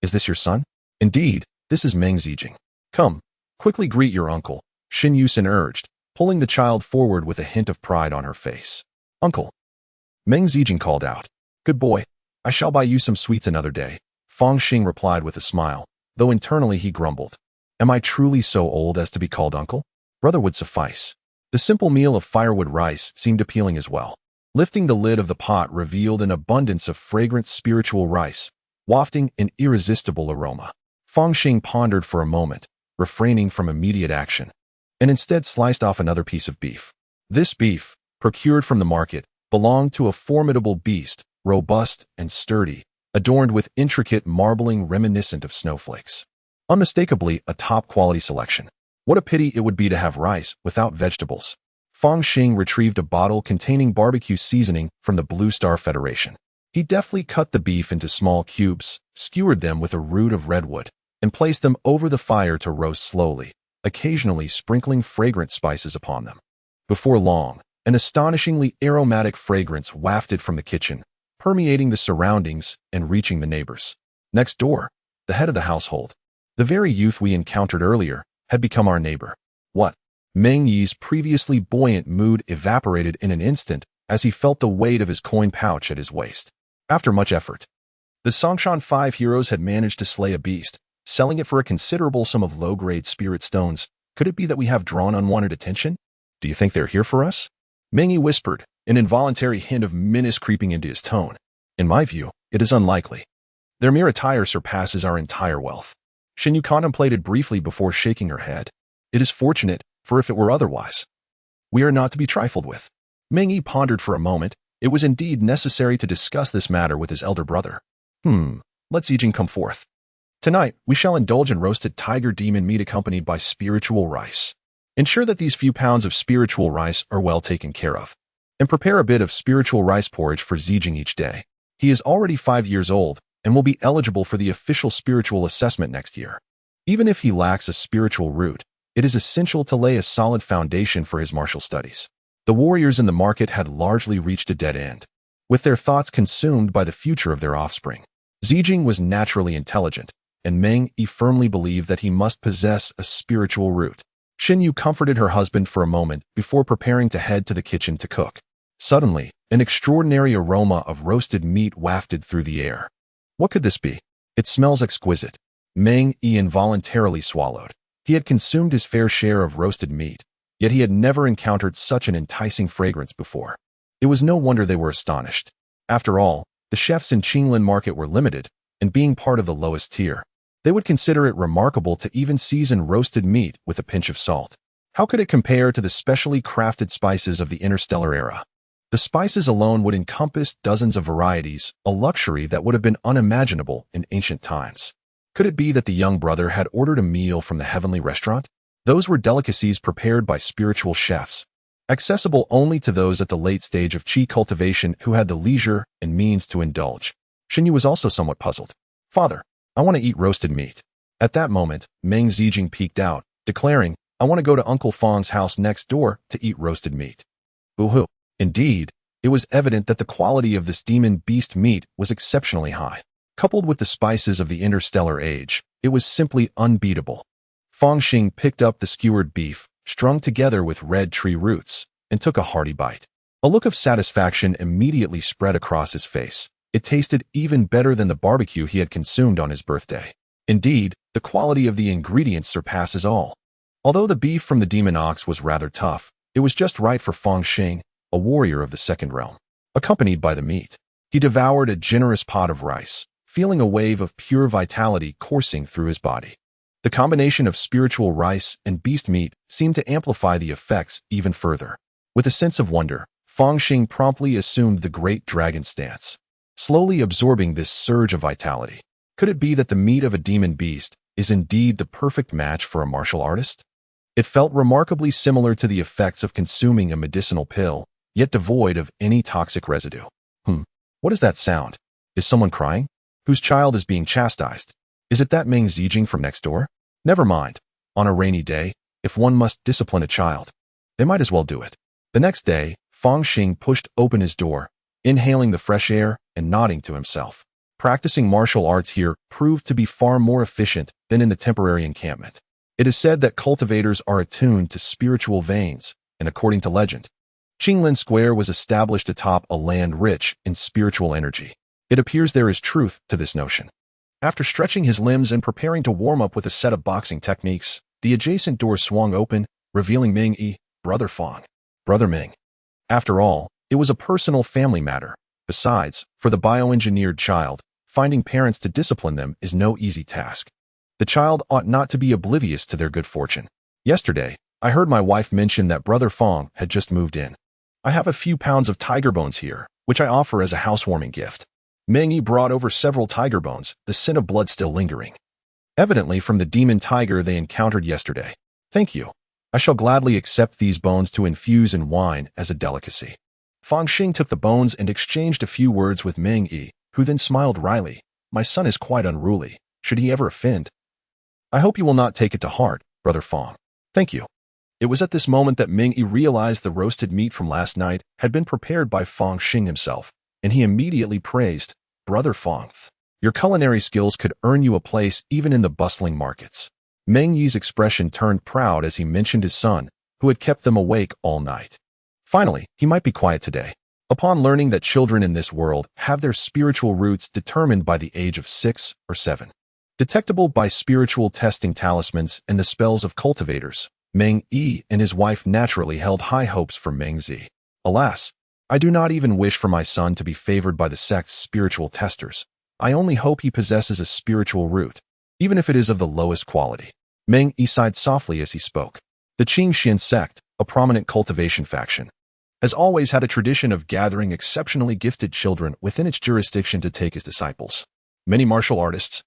Is this your son? Indeed, this is Meng Zijing. Come, quickly greet your uncle, Shen Yusen urged, pulling the child forward with a hint of pride on her face. Uncle. Meng Zijing called out. Good boy, I shall buy you some sweets another day, Fang Xing replied with a smile, though internally he grumbled. Am I truly so old as to be called uncle? Brother would suffice. The simple meal of firewood rice seemed appealing as well. Lifting the lid of the pot revealed an abundance of fragrant spiritual rice, wafting an irresistible aroma. Fang Xing pondered for a moment, refraining from immediate action, and instead sliced off another piece of beef. This beef, procured from the market, belonged to a formidable beast, robust and sturdy, adorned with intricate marbling reminiscent of snowflakes. Unmistakably a top-quality selection. What a pity it would be to have rice without vegetables. Fang Xing retrieved a bottle containing barbecue seasoning from the Blue Star Federation. He deftly cut the beef into small cubes, skewered them with a root of redwood, and placed them over the fire to roast slowly, occasionally sprinkling fragrant spices upon them. Before long, an astonishingly aromatic fragrance wafted from the kitchen, permeating the surroundings and reaching the neighbors. Next door, the head of the household, the very youth we encountered earlier, had become our neighbor. What? Meng Yi's previously buoyant mood evaporated in an instant as he felt the weight of his coin pouch at his waist. After much effort, the Songshan 5 heroes had managed to slay a beast, selling it for a considerable sum of low-grade spirit stones. Could it be that we have drawn unwanted attention? Do you think they're here for us? Meng Yi whispered, an involuntary hint of menace creeping into his tone. In my view, it is unlikely. Their mere attire surpasses our entire wealth. Shen Yu contemplated briefly before shaking her head. It is fortunate, for if it were otherwise, we are not to be trifled with. Meng Yi pondered for a moment. It was indeed necessary to discuss this matter with his elder brother. Let Zijing come forth. Tonight, we shall indulge in roasted tiger demon meat accompanied by spiritual rice. Ensure that these few pounds of spiritual rice are well taken care of. And prepare a bit of spiritual rice porridge for Zijing each day. He is already 5 years old, and will be eligible for the official spiritual assessment next year. Even if he lacks a spiritual root, it is essential to lay a solid foundation for his martial studies. The warriors in the market had largely reached a dead end, with their thoughts consumed by the future of their offspring. Zijing was naturally intelligent, and Meng Yi firmly believed that he must possess a spiritual root. Shen Yu comforted her husband for a moment before preparing to head to the kitchen to cook. Suddenly, an extraordinary aroma of roasted meat wafted through the air. What could this be? It smells exquisite. Meng Yi involuntarily swallowed. He had consumed his fair share of roasted meat, yet he had never encountered such an enticing fragrance before. It was no wonder they were astonished. After all, the chefs in Qinglin market were limited, and being part of the lowest tier, they would consider it remarkable to even season roasted meat with a pinch of salt. How could it compare to the specially crafted spices of the Interstellar era? The spices alone would encompass dozens of varieties, a luxury that would have been unimaginable in ancient times. Could it be that the young brother had ordered a meal from the heavenly restaurant? Those were delicacies prepared by spiritual chefs, accessible only to those at the late stage of qi cultivation who had the leisure and means to indulge. Shen Yu was also somewhat puzzled. Father, I want to eat roasted meat. At that moment, Meng Zijing peeked out, declaring, I want to go to Uncle Fang's house next door to eat roasted meat. Boo-hoo. Indeed, it was evident that the quality of this demon beast meat was exceptionally high. Coupled with the spices of the interstellar age, it was simply unbeatable. Fang Xing picked up the skewered beef, strung together with red tree roots, and took a hearty bite. A look of satisfaction immediately spread across his face. It tasted even better than the barbecue he had consumed on his birthday. Indeed, the quality of the ingredients surpasses all. Although the beef from the demon ox was rather tough, it was just right for Fang Xing, a warrior of the second realm. Accompanied by the meat, he devoured a generous pot of rice, feeling a wave of pure vitality coursing through his body. The combination of spiritual rice and beast meat seemed to amplify the effects even further. With a sense of wonder, Fang Xing promptly assumed the great dragon stance, slowly absorbing this surge of vitality. Could it be that the meat of a demon beast is indeed the perfect match for a martial artist? It felt remarkably similar to the effects of consuming a medicinal pill, yet devoid of any toxic residue. What is that sound? Is someone crying? Whose child is being chastised? Is it that Meng Zijing from next door? Never mind. On a rainy day, if one must discipline a child, They might as well do it. The next day, Fang Xing pushed open his door, inhaling the fresh air and nodding to himself. Practicing martial arts here proved to be far more efficient than in the temporary encampment. It is said that cultivators are attuned to spiritual veins, and according to legend, Qinglin Square was established atop a land rich in spiritual energy. It appears there is truth to this notion. After stretching his limbs and preparing to warm up with a set of boxing techniques, the adjacent door swung open, revealing Ming Yi, Brother Fang. Brother Ming. After all, it was a personal family matter. Besides, for the bioengineered child, finding parents to discipline them is no easy task. The child ought not to be oblivious to their good fortune. Yesterday, I heard my wife mention that Brother Fang had just moved in. I have a few pounds of tiger bones here, which I offer as a housewarming gift. Ming Yi brought over several tiger bones, the scent of blood still lingering. Evidently from the demon tiger they encountered yesterday. Thank you. I shall gladly accept these bones to infuse in wine as a delicacy. Fang Xing took the bones and exchanged a few words with Ming Yi, who then smiled wryly. My son is quite unruly. Should he ever offend? I hope you will not take it to heart, Brother Fang. Thank you. It was at this moment that Ming Yi realized the roasted meat from last night had been prepared by Fang Xing himself, and he immediately praised, Brother Fang. Your culinary skills could earn you a place even in the bustling markets. Meng Yi's expression turned proud as he mentioned his son, who had kept them awake all night. Finally, he might be quiet today. Upon learning that children in this world have their spiritual roots determined by the age of 6 or 7, detectable by spiritual testing talismans and the spells of cultivators, Meng Yi and his wife naturally held high hopes for Meng Zi. Alas, I do not even wish for my son to be favored by the sect's spiritual testers. I only hope he possesses a spiritual root, even if it is of the lowest quality. Meng Yi sighed softly as he spoke. The Qingxian sect, a prominent cultivation faction, has always had a tradition of gathering exceptionally gifted children within its jurisdiction to take as disciples. Many martial artists,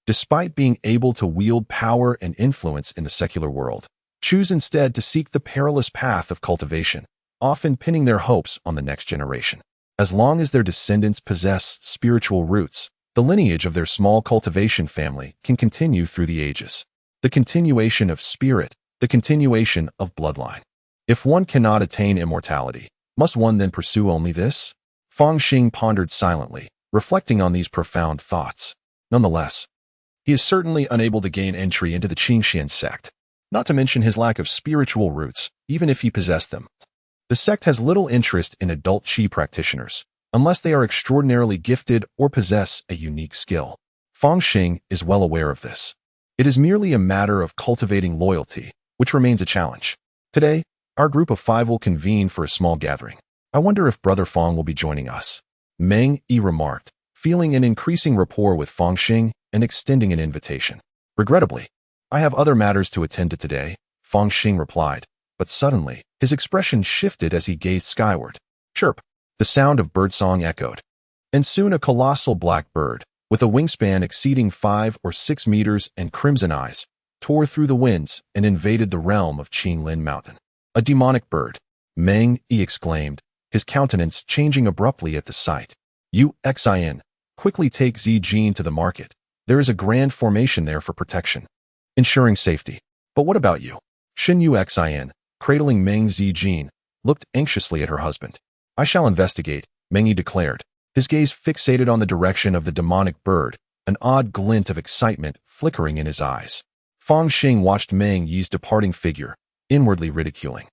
despite being able to wield power and influence in the secular world, choose instead to seek the perilous path of cultivation, often pinning their hopes on the next generation. As long as their descendants possess spiritual roots, the lineage of their small cultivation family can continue through the ages. The continuation of spirit, the continuation of bloodline. If one cannot attain immortality, must one then pursue only this? Fang Xing pondered silently, reflecting on these profound thoughts. Nonetheless, he is certainly unable to gain entry into the Qingxian sect, not to mention his lack of spiritual roots, even if he possessed them. The sect has little interest in adult Qi practitioners, unless they are extraordinarily gifted or possess a unique skill. Fang Xing is well aware of this. It is merely a matter of cultivating loyalty, which remains a challenge. Today, our group of 5 will convene for a small gathering. I wonder if Brother Fang will be joining us. Meng Yi remarked, feeling an increasing rapport with Fang Xing and extending an invitation. Regrettably, I have other matters to attend to today, Fang Xing replied, but suddenly, his expression shifted as he gazed skyward. Chirp! The sound of birdsong echoed. And soon a colossal black bird, with a wingspan exceeding 5 or 6 meters and crimson eyes, tore through the winds and invaded the realm of Qinglin Mountain. A demonic bird, Meng Yi exclaimed, his countenance changing abruptly at the sight. Xin, quickly take Zi Jin to the market. There is a grand formation there for protection, ensuring safety. But what about you? Xin Xin, cradling Meng Zi Jin, looked anxiously at her husband. I shall investigate, Meng Yi declared, his gaze fixated on the direction of the demonic bird, an odd glint of excitement flickering in his eyes. Fang Xing watched Meng Yi's departing figure, inwardly ridiculing.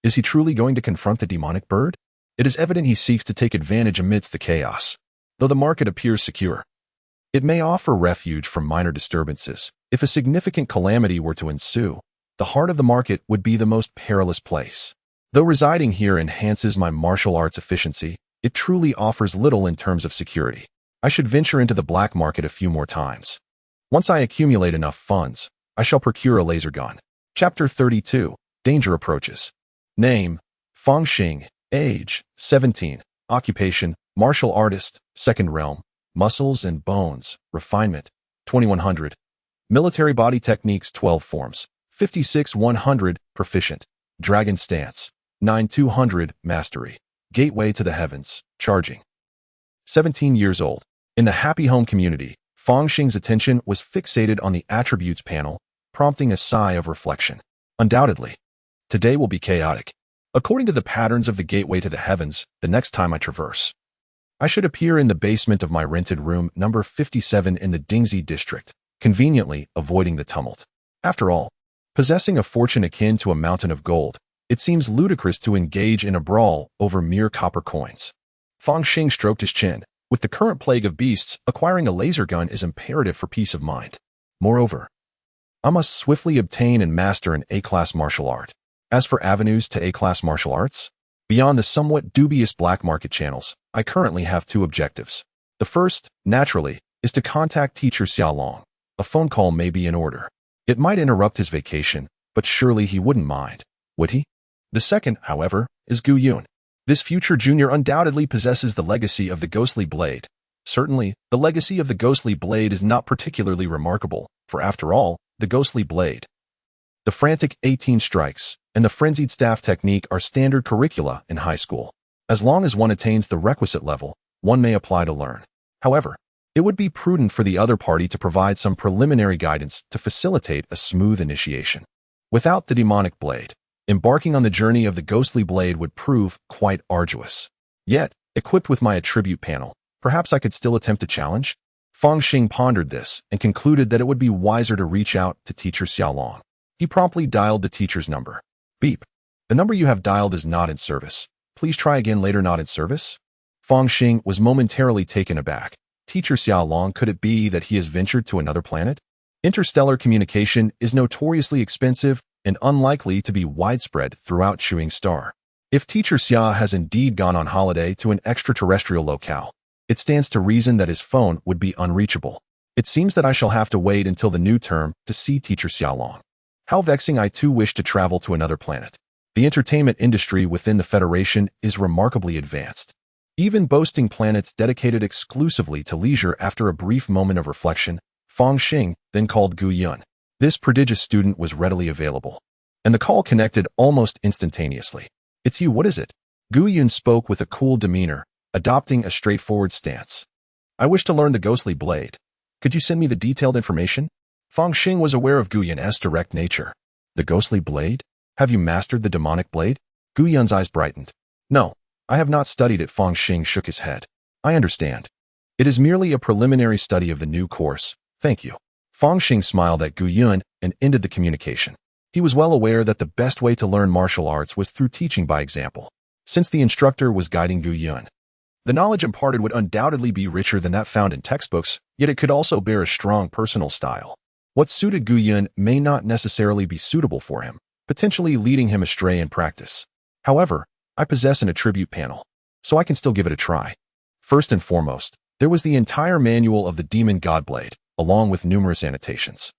Is he truly going to confront the demonic bird? It is evident he seeks to take advantage amidst the chaos. Though the market appears secure, it may offer refuge from minor disturbances. If a significant calamity were to ensue, the heart of the market would be the most perilous place. Though residing here enhances my martial arts efficiency, it truly offers little in terms of security. I should venture into the black market a few more times. Once I accumulate enough funds, I shall procure a laser gun. Chapter 32. Danger approaches. Name, Fang Xing. Age, 17. Occupation, martial artist, second realm. Muscles and bones, refinement, 2100. Military body techniques, 12 forms. 56-100, proficient. Dragon stance, 9-200, mastery. Gateway to the heavens, charging. 17 years old. In the Happy Home community, Fang Xing's attention was fixated on the attributes panel, prompting a sigh of reflection. Undoubtedly, Today will be chaotic. According to the patterns of the gateway to the heavens, the next time I traverse, I should appear in the basement of my rented room number 57 in the Dingxi district, conveniently avoiding the tumult. After all, possessing a fortune akin to a mountain of gold, it seems ludicrous to engage in a brawl over mere copper coins. Fang Xing stroked his chin. With the current plague of beasts, acquiring a laser gun is imperative for peace of mind. Moreover, I must swiftly obtain and master an A-class martial art. As for avenues to A-class martial arts, beyond the somewhat dubious black market channels, I currently have two objectives. The first, naturally, is to contact teacher Xiaolong. A phone call may be in order. It might interrupt his vacation, but surely he wouldn't mind, would he? The second, however, is Gu Yun. This future junior undoubtedly possesses the legacy of the ghostly blade. Certainly, the legacy of the ghostly blade is not particularly remarkable, for after all, the ghostly blade, the frantic 18 strikes, and the frenzied staff technique are standard curricula in high school. As long as one attains the requisite level, one may apply to learn. However, it would be prudent for the other party to provide some preliminary guidance to facilitate a smooth initiation. Without the demonic blade, embarking on the journey of the ghostly blade would prove quite arduous. Yet, equipped with my attribute panel, perhaps I could still attempt a challenge? Fang Xing pondered this and concluded that it would be wiser to reach out to teacher Xiaolong. He promptly dialed the teacher's number. Beep. The number you have dialed is not in service. Please try again later. Not in service? Fang Xing was momentarily taken aback. Teacher Xiaolong, could it be that he has ventured to another planet? Interstellar communication is notoriously expensive and unlikely to be widespread throughout Chewing Star. If Teacher Xia has indeed gone on holiday to an extraterrestrial locale, it stands to reason that his phone would be unreachable. It seems that I shall have to wait until the new term to see Teacher Xiaolong. How vexing. I too wish to travel to another planet. The entertainment industry within the Federation is remarkably advanced, even boasting planets dedicated exclusively to leisure. After a brief moment of reflection, Fang Xing then called Gu Yun. This prodigious student was readily available, and the call connected almost instantaneously. It's you, what is it? Gu Yun spoke with a cool demeanor, adopting a straightforward stance. I wish to learn the ghostly blade. Could you send me the detailed information? Fang Xing was aware of Gu Yun's direct nature. The ghostly blade? Have you mastered the demonic blade? Gu Yun's eyes brightened. No, I have not studied it. Fang Xing shook his head. I understand. It is merely a preliminary study of the new course. Thank you. Fang Xing smiled at Gu Yun and ended the communication. He was well aware that the best way to learn martial arts was through teaching by example. Since the instructor was guiding Gu Yun, the knowledge imparted would undoubtedly be richer than that found in textbooks, yet it could also bear a strong personal style. What suited Gu Yun may not necessarily be suitable for him, potentially leading him astray in practice. However, I possess an attribute panel, so I can still give it a try. First and foremost, there was the entire manual of the Demon Godblade, along with numerous annotations.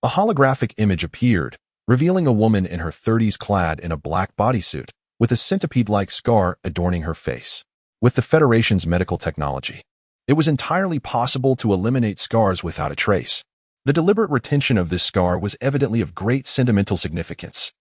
A holographic image appeared, revealing a woman in her 30s clad in a black bodysuit, with a centipede-like scar adorning her face. With the Federation's medical technology, it was entirely possible to eliminate scars without a trace. The deliberate retention of this scar was evidently of great sentimental significance.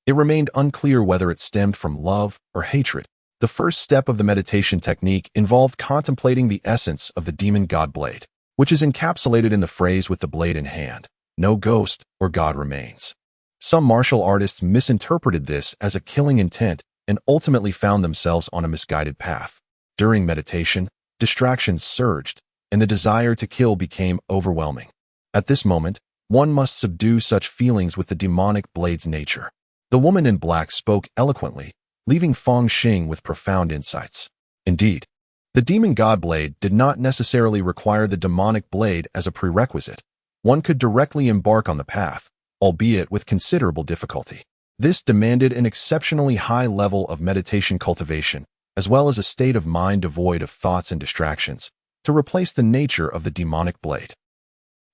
It remained unclear whether it stemmed from love or hatred. The first step of the meditation technique involved contemplating the essence of the demon god blade, which is encapsulated in the phrase "with the blade in hand, no ghost or god remains." Some martial artists misinterpreted this as a killing intent and ultimately found themselves on a misguided path. During meditation, distractions surged, and the desire to kill became overwhelming. At this moment, one must subdue such feelings with the demonic blade's nature. The woman in black spoke eloquently, leaving Fang Xing with profound insights. Indeed, the demon god blade did not necessarily require the demonic blade as a prerequisite. One could directly embark on the path, albeit with considerable difficulty. This demanded an exceptionally high level of meditation cultivation, as well as a state of mind devoid of thoughts and distractions, to replace the nature of the demonic blade.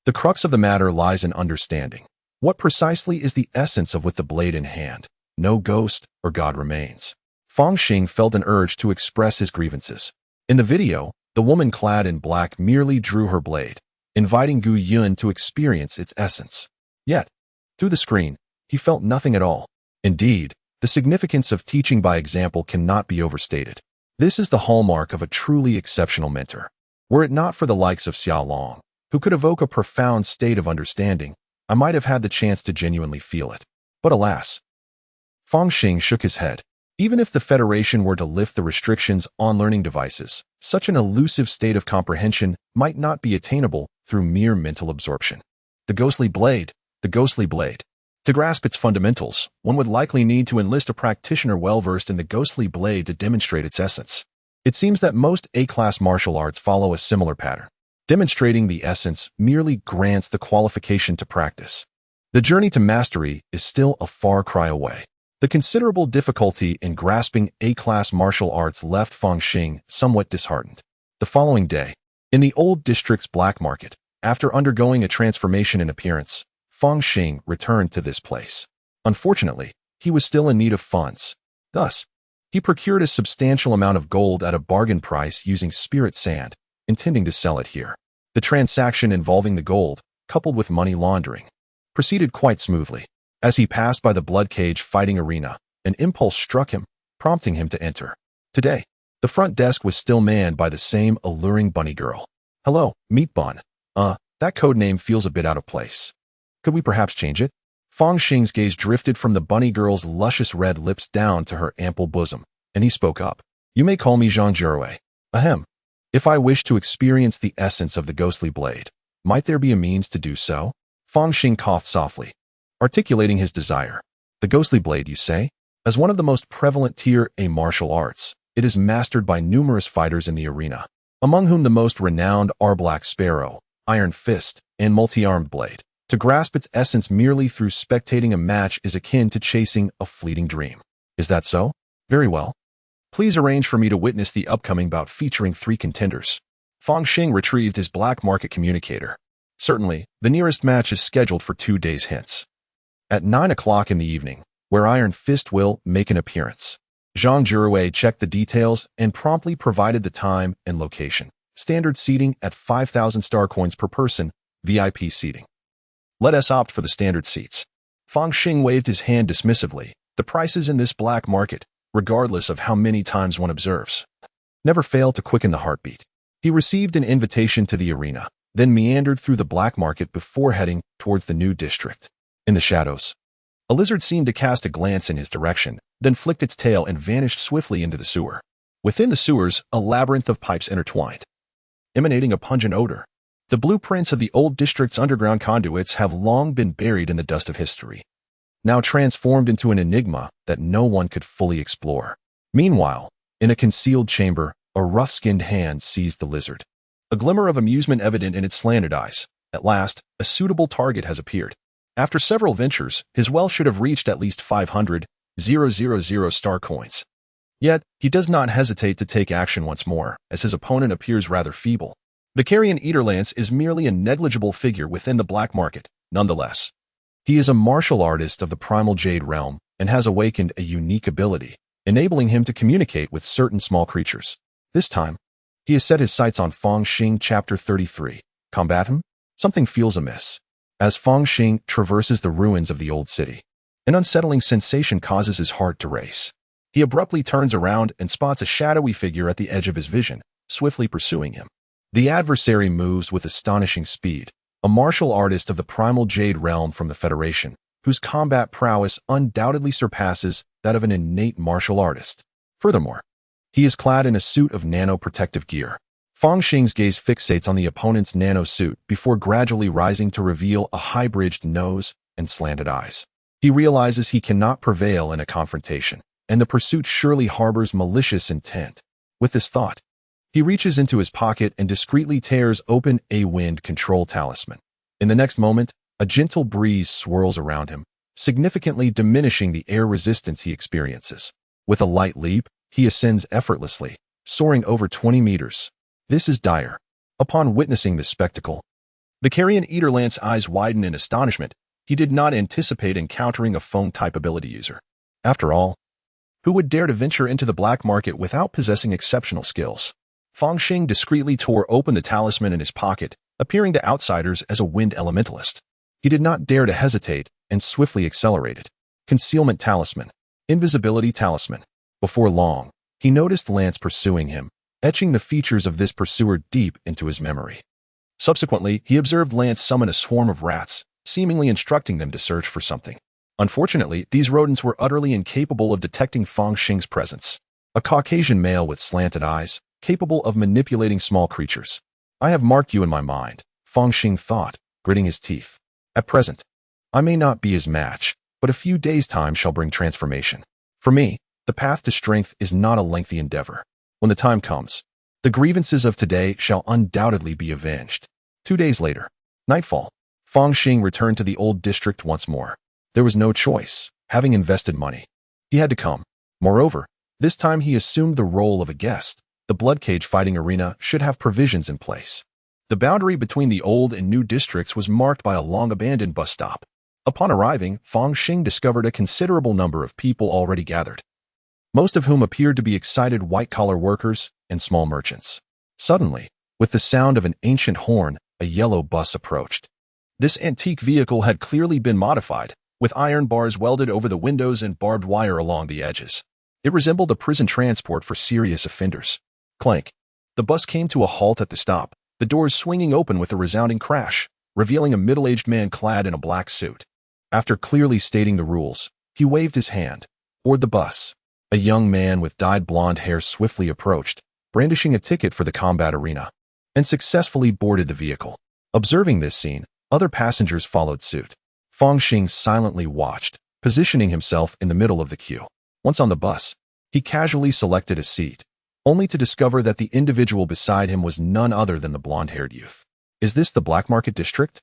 The crux of the matter lies in understanding. What precisely is the essence of "with the blade in hand, no ghost or god remains"? Fang Xing felt an urge to express his grievances. In the video, the woman clad in black merely drew her blade, inviting Gu Yun to experience its essence. Yet, through the screen, he felt nothing at all. Indeed, the significance of teaching by example cannot be overstated. This is the hallmark of a truly exceptional mentor. Were it not for the likes of Xiaolong, who could evoke a profound state of understanding, I might have had the chance to genuinely feel it. But alas, Fang Xing shook his head. Even if the Federation were to lift the restrictions on learning devices, such an elusive state of comprehension might not be attainable through mere mental absorption. The ghostly blade. The ghostly blade. To grasp its fundamentals, one would likely need to enlist a practitioner well-versed in the ghostly blade to demonstrate its essence. It seems that most A-class martial arts follow a similar pattern. Demonstrating the essence merely grants the qualification to practice. The journey to mastery is still a far cry away. The considerable difficulty in grasping A-class martial arts left Fang Xing somewhat disheartened. The following day, in the old district's black market, after undergoing a transformation in appearance, Fang Xing returned to this place. Unfortunately, he was still in need of funds. Thus, he procured a substantial amount of gold at a bargain price using spirit sand, intending to sell it here. The transaction involving the gold, coupled with money laundering, proceeded quite smoothly. As he passed by the blood cage fighting arena, an impulse struck him, prompting him to enter. Today, the front desk was still manned by the same alluring bunny girl. "Hello, Meat Bun. That code name feels a bit out of place. Could we perhaps change it?" Fang Xing's gaze drifted from the bunny girl's luscious red lips down to her ample bosom, and he spoke up. "You may call me Zhang Jurui. Ahem. If I wish to experience the essence of the ghostly blade, might there be a means to do so?" Fang Xing coughed softly, articulating his desire. "The ghostly blade, you say? As one of the most prevalent tier A martial arts, it is mastered by numerous fighters in the arena, among whom the most renowned are Black Sparrow, Iron Fist, and Multi-Armed Blade. To grasp its essence merely through spectating a match is akin to chasing a fleeting dream. Is that so? Very well. Please arrange for me to witness the upcoming bout featuring 3 contenders." Fang Xing retrieved his black market communicator. Certainly, the nearest match is scheduled for 2 days hence. At 9 o'clock in the evening, where Iron Fist will make an appearance. Zhang Jurui checked the details and promptly provided the time and location. Standard seating at 5,000 star coins per person, VIP seating. "Let us opt for the standard seats." Fang Xing waved his hand dismissively. The prices in this black market, regardless of how many times one observes, never fail to quicken the heartbeat. He received an invitation to the arena, then meandered through the black market before heading towards the new district. In the shadows, a lizard seemed to cast a glance in his direction, then flicked its tail and vanished swiftly into the sewer. Within the sewers, a labyrinth of pipes intertwined, emanating a pungent odor. The blueprints of the old district's underground conduits have long been buried in the dust of history, now transformed into an enigma that no one could fully explore. Meanwhile, in a concealed chamber, a rough-skinned hand seized the lizard. A glimmer of amusement evident in its slanted eyes. At last, a suitable target has appeared. After several ventures, his wealth should have reached at least 500,000 star coins. Yet, he does not hesitate to take action once more, as his opponent appears rather feeble. The carrion eater lance is merely a negligible figure within the black market, nonetheless. He is a martial artist of the primal jade realm and has awakened a unique ability, enabling him to communicate with certain small creatures. This time, he has set his sights on Fang Xing Chapter 33. Combat him? Something feels amiss. As Fang Xing traverses the ruins of the old city, an unsettling sensation causes his heart to race. He abruptly turns around and spots a shadowy figure at the edge of his vision, swiftly pursuing him. The adversary moves with astonishing speed, a martial artist of the primal jade realm from the Federation, whose combat prowess undoubtedly surpasses that of an innate martial artist. Furthermore, he is clad in a suit of nano-protective gear. Fang Xing's gaze fixates on the opponent's nano-suit before gradually rising to reveal a high-bridged nose and slanted eyes. He realizes he cannot prevail in a confrontation, and the pursuit surely harbors malicious intent. With this thought, he reaches into his pocket and discreetly tears open a wind control talisman. In the next moment, a gentle breeze swirls around him, significantly diminishing the air resistance he experiences. With a light leap, he ascends effortlessly, soaring over 20 meters. This is dire. Upon witnessing this spectacle, the carrion eater lance's eyes widen in astonishment. He did not anticipate encountering a phone-type ability user. After all, who would dare to venture into the black market without possessing exceptional skills? Fang Xing discreetly tore open the talisman in his pocket, appearing to outsiders as a wind elementalist. He did not dare to hesitate and swiftly accelerated. Concealment talisman. Invisibility talisman. Before long, he noticed Lance pursuing him, etching the features of this pursuer deep into his memory. Subsequently, he observed Lance summon a swarm of rats, seemingly instructing them to search for something. Unfortunately, these rodents were utterly incapable of detecting Fang Xing's presence. A Caucasian male with slanted eyes, capable of manipulating small creatures. I have marked you in my mind, Fang Xing thought, gritting his teeth. At present, I may not be his match, but a few days' time shall bring transformation. For me, the path to strength is not a lengthy endeavor. When the time comes, the grievances of today shall undoubtedly be avenged. 2 days later, nightfall, Fang Xing returned to the old district once more. There was no choice, having invested money. He had to come. Moreover, this time he assumed the role of a guest. The blood cage fighting arena should have provisions in place. The boundary between the old and new districts was marked by a long-abandoned bus stop. Upon arriving, Fang Xing discovered a considerable number of people already gathered, most of whom appeared to be excited white-collar workers and small merchants. Suddenly, with the sound of an ancient horn, a yellow bus approached. This antique vehicle had clearly been modified, with iron bars welded over the windows and barbed wire along the edges. It resembled a prison transport for serious offenders. Clank. The bus came to a halt at the stop, the doors swinging open with a resounding crash, revealing a middle-aged man clad in a black suit. After clearly stating the rules, he waved his hand. Board the bus. A young man with dyed blonde hair swiftly approached, brandishing a ticket for the combat arena, and successfully boarded the vehicle. Observing this scene, other passengers followed suit. Fang Xing silently watched, positioning himself in the middle of the queue. Once on the bus, he casually selected a seat, only to discover that the individual beside him was none other than the blonde-haired youth. Is this the Black Market District?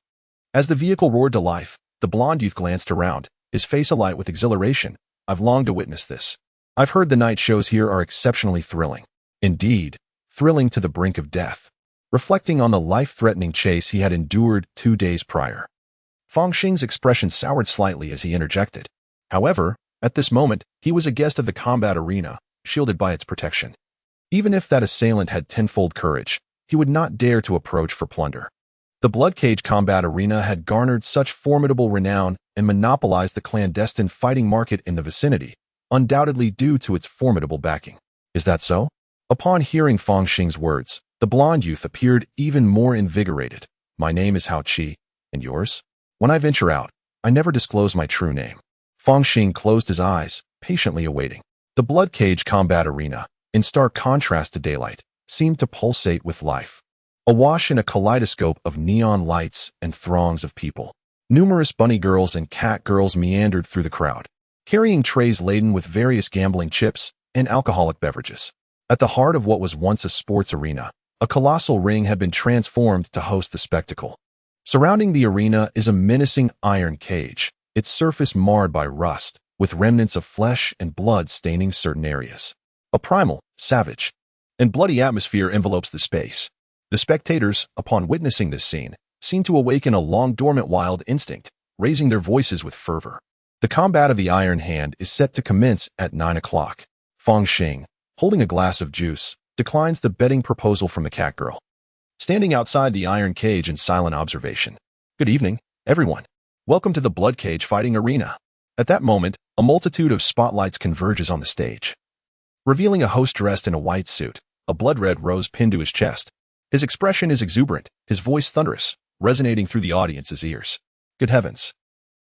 As the vehicle roared to life, the blonde youth glanced around, his face alight with exhilaration. I've longed to witness this. I've heard the night shows here are exceptionally thrilling. Indeed, thrilling to the brink of death. Reflecting on the life-threatening chase he had endured 2 days prior, Fang Xing's expression soured slightly as he interjected. However, at this moment, he was a guest of the combat arena, shielded by its protection. Even if that assailant had tenfold courage, he would not dare to approach for plunder. The blood cage combat arena had garnered such formidable renown and monopolized the clandestine fighting market in the vicinity, undoubtedly due to its formidable backing. Is that so? Upon hearing Fang Xing's words, the blonde youth appeared even more invigorated. My name is Hao Qi, and yours? When I venture out, I never disclose my true name. Fang Xing closed his eyes, patiently awaiting. The blood cage combat arena, in stark contrast to daylight, seemed to pulsate with life. Awash in a kaleidoscope of neon lights and throngs of people, numerous bunny girls and cat girls meandered through the crowd, carrying trays laden with various gambling chips and alcoholic beverages. At the heart of what was once a sports arena, a colossal ring had been transformed to host the spectacle. Surrounding the arena is a menacing iron cage, its surface marred by rust, with remnants of flesh and blood staining certain areas. A primal, savage, and bloody atmosphere envelopes the space. The spectators, upon witnessing this scene, seem to awaken a long-dormant wild instinct, raising their voices with fervor. The combat of the Iron Hand is set to commence at 9 o'clock. Fang Xing, holding a glass of juice, declines the betting proposal from the cat girl, standing outside the iron cage in silent observation. Good evening, everyone. Welcome to the blood cage fighting arena. At that moment, a multitude of spotlights converges on the stage, revealing a host dressed in a white suit, a blood-red rose pinned to his chest. His expression is exuberant, his voice thunderous, resonating through the audience's ears. Good heavens.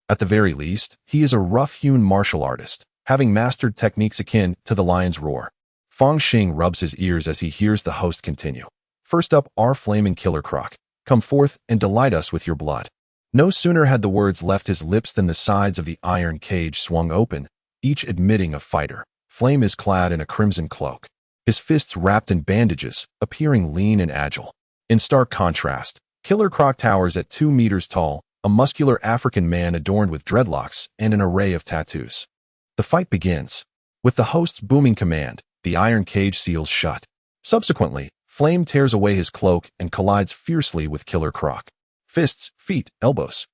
At the very least, he is a rough-hewn martial artist, having mastered techniques akin to the lion's roar. Fang Xing rubs his ears as he hears the host continue. First up, our flaming killer croc. Come forth and delight us with your blood. No sooner had the words left his lips than the sides of the iron cage swung open, each admitting a fighter. Flame is clad in a crimson cloak, his fists wrapped in bandages, appearing lean and agile. In stark contrast, Killer Croc towers at 2 meters tall, a muscular African man adorned with dreadlocks and an array of tattoos. The fight begins. With the host's booming command, the iron cage seals shut. Subsequently, Flame tears away his cloak and collides fiercely with Killer Croc. Fists, feet, elbows.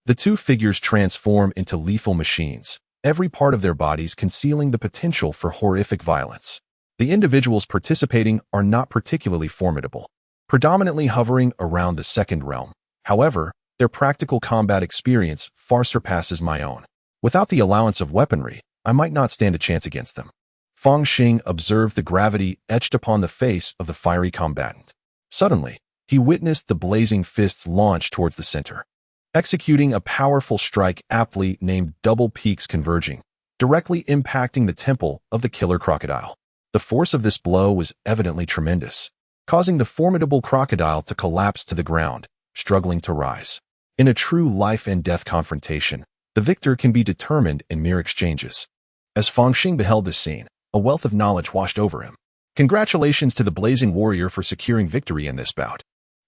The two figures transform into lethal machines, every part of their bodies concealing the potential for horrific violence. The individuals participating are not particularly formidable, predominantly hovering around the second realm. However, their practical combat experience far surpasses my own. Without the allowance of weaponry, I might not stand a chance against them. Fang Xing observed the gravity etched upon the face of the fiery combatant. Suddenly, he witnessed the blazing fists launch towards the center. executing a powerful strike aptly named double peaks converging, directly impacting the temple of the killer crocodile. The force of this blow was evidently tremendous, causing the formidable crocodile to collapse to the ground, struggling to rise. In a true life-and-death confrontation, the victor can be determined in mere exchanges. As Fang Xing beheld this scene, a wealth of knowledge washed over him. Congratulations to the blazing warrior for securing victory in this bout.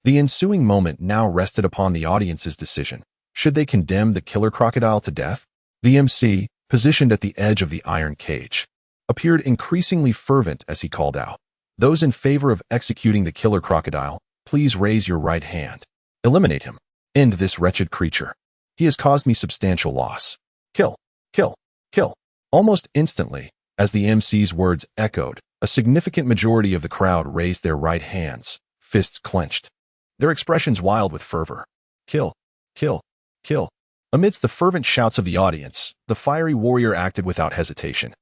The ensuing moment now rested upon the audience's decision. Should they condemn the killer crocodile to death? The MC, positioned at the edge of the iron cage, appeared increasingly fervent as he called out, "Those in favor of executing the killer crocodile, please raise your right hand. Eliminate him. End this wretched creature. He has caused me substantial loss. Kill, kill, kill." Almost instantly, as the MC's words echoed, a significant majority of the crowd raised their right hands, fists clenched, their expressions wild with fervor. Kill, kill, kill. Amidst the fervent shouts of the audience, the fiery warrior acted without hesitation,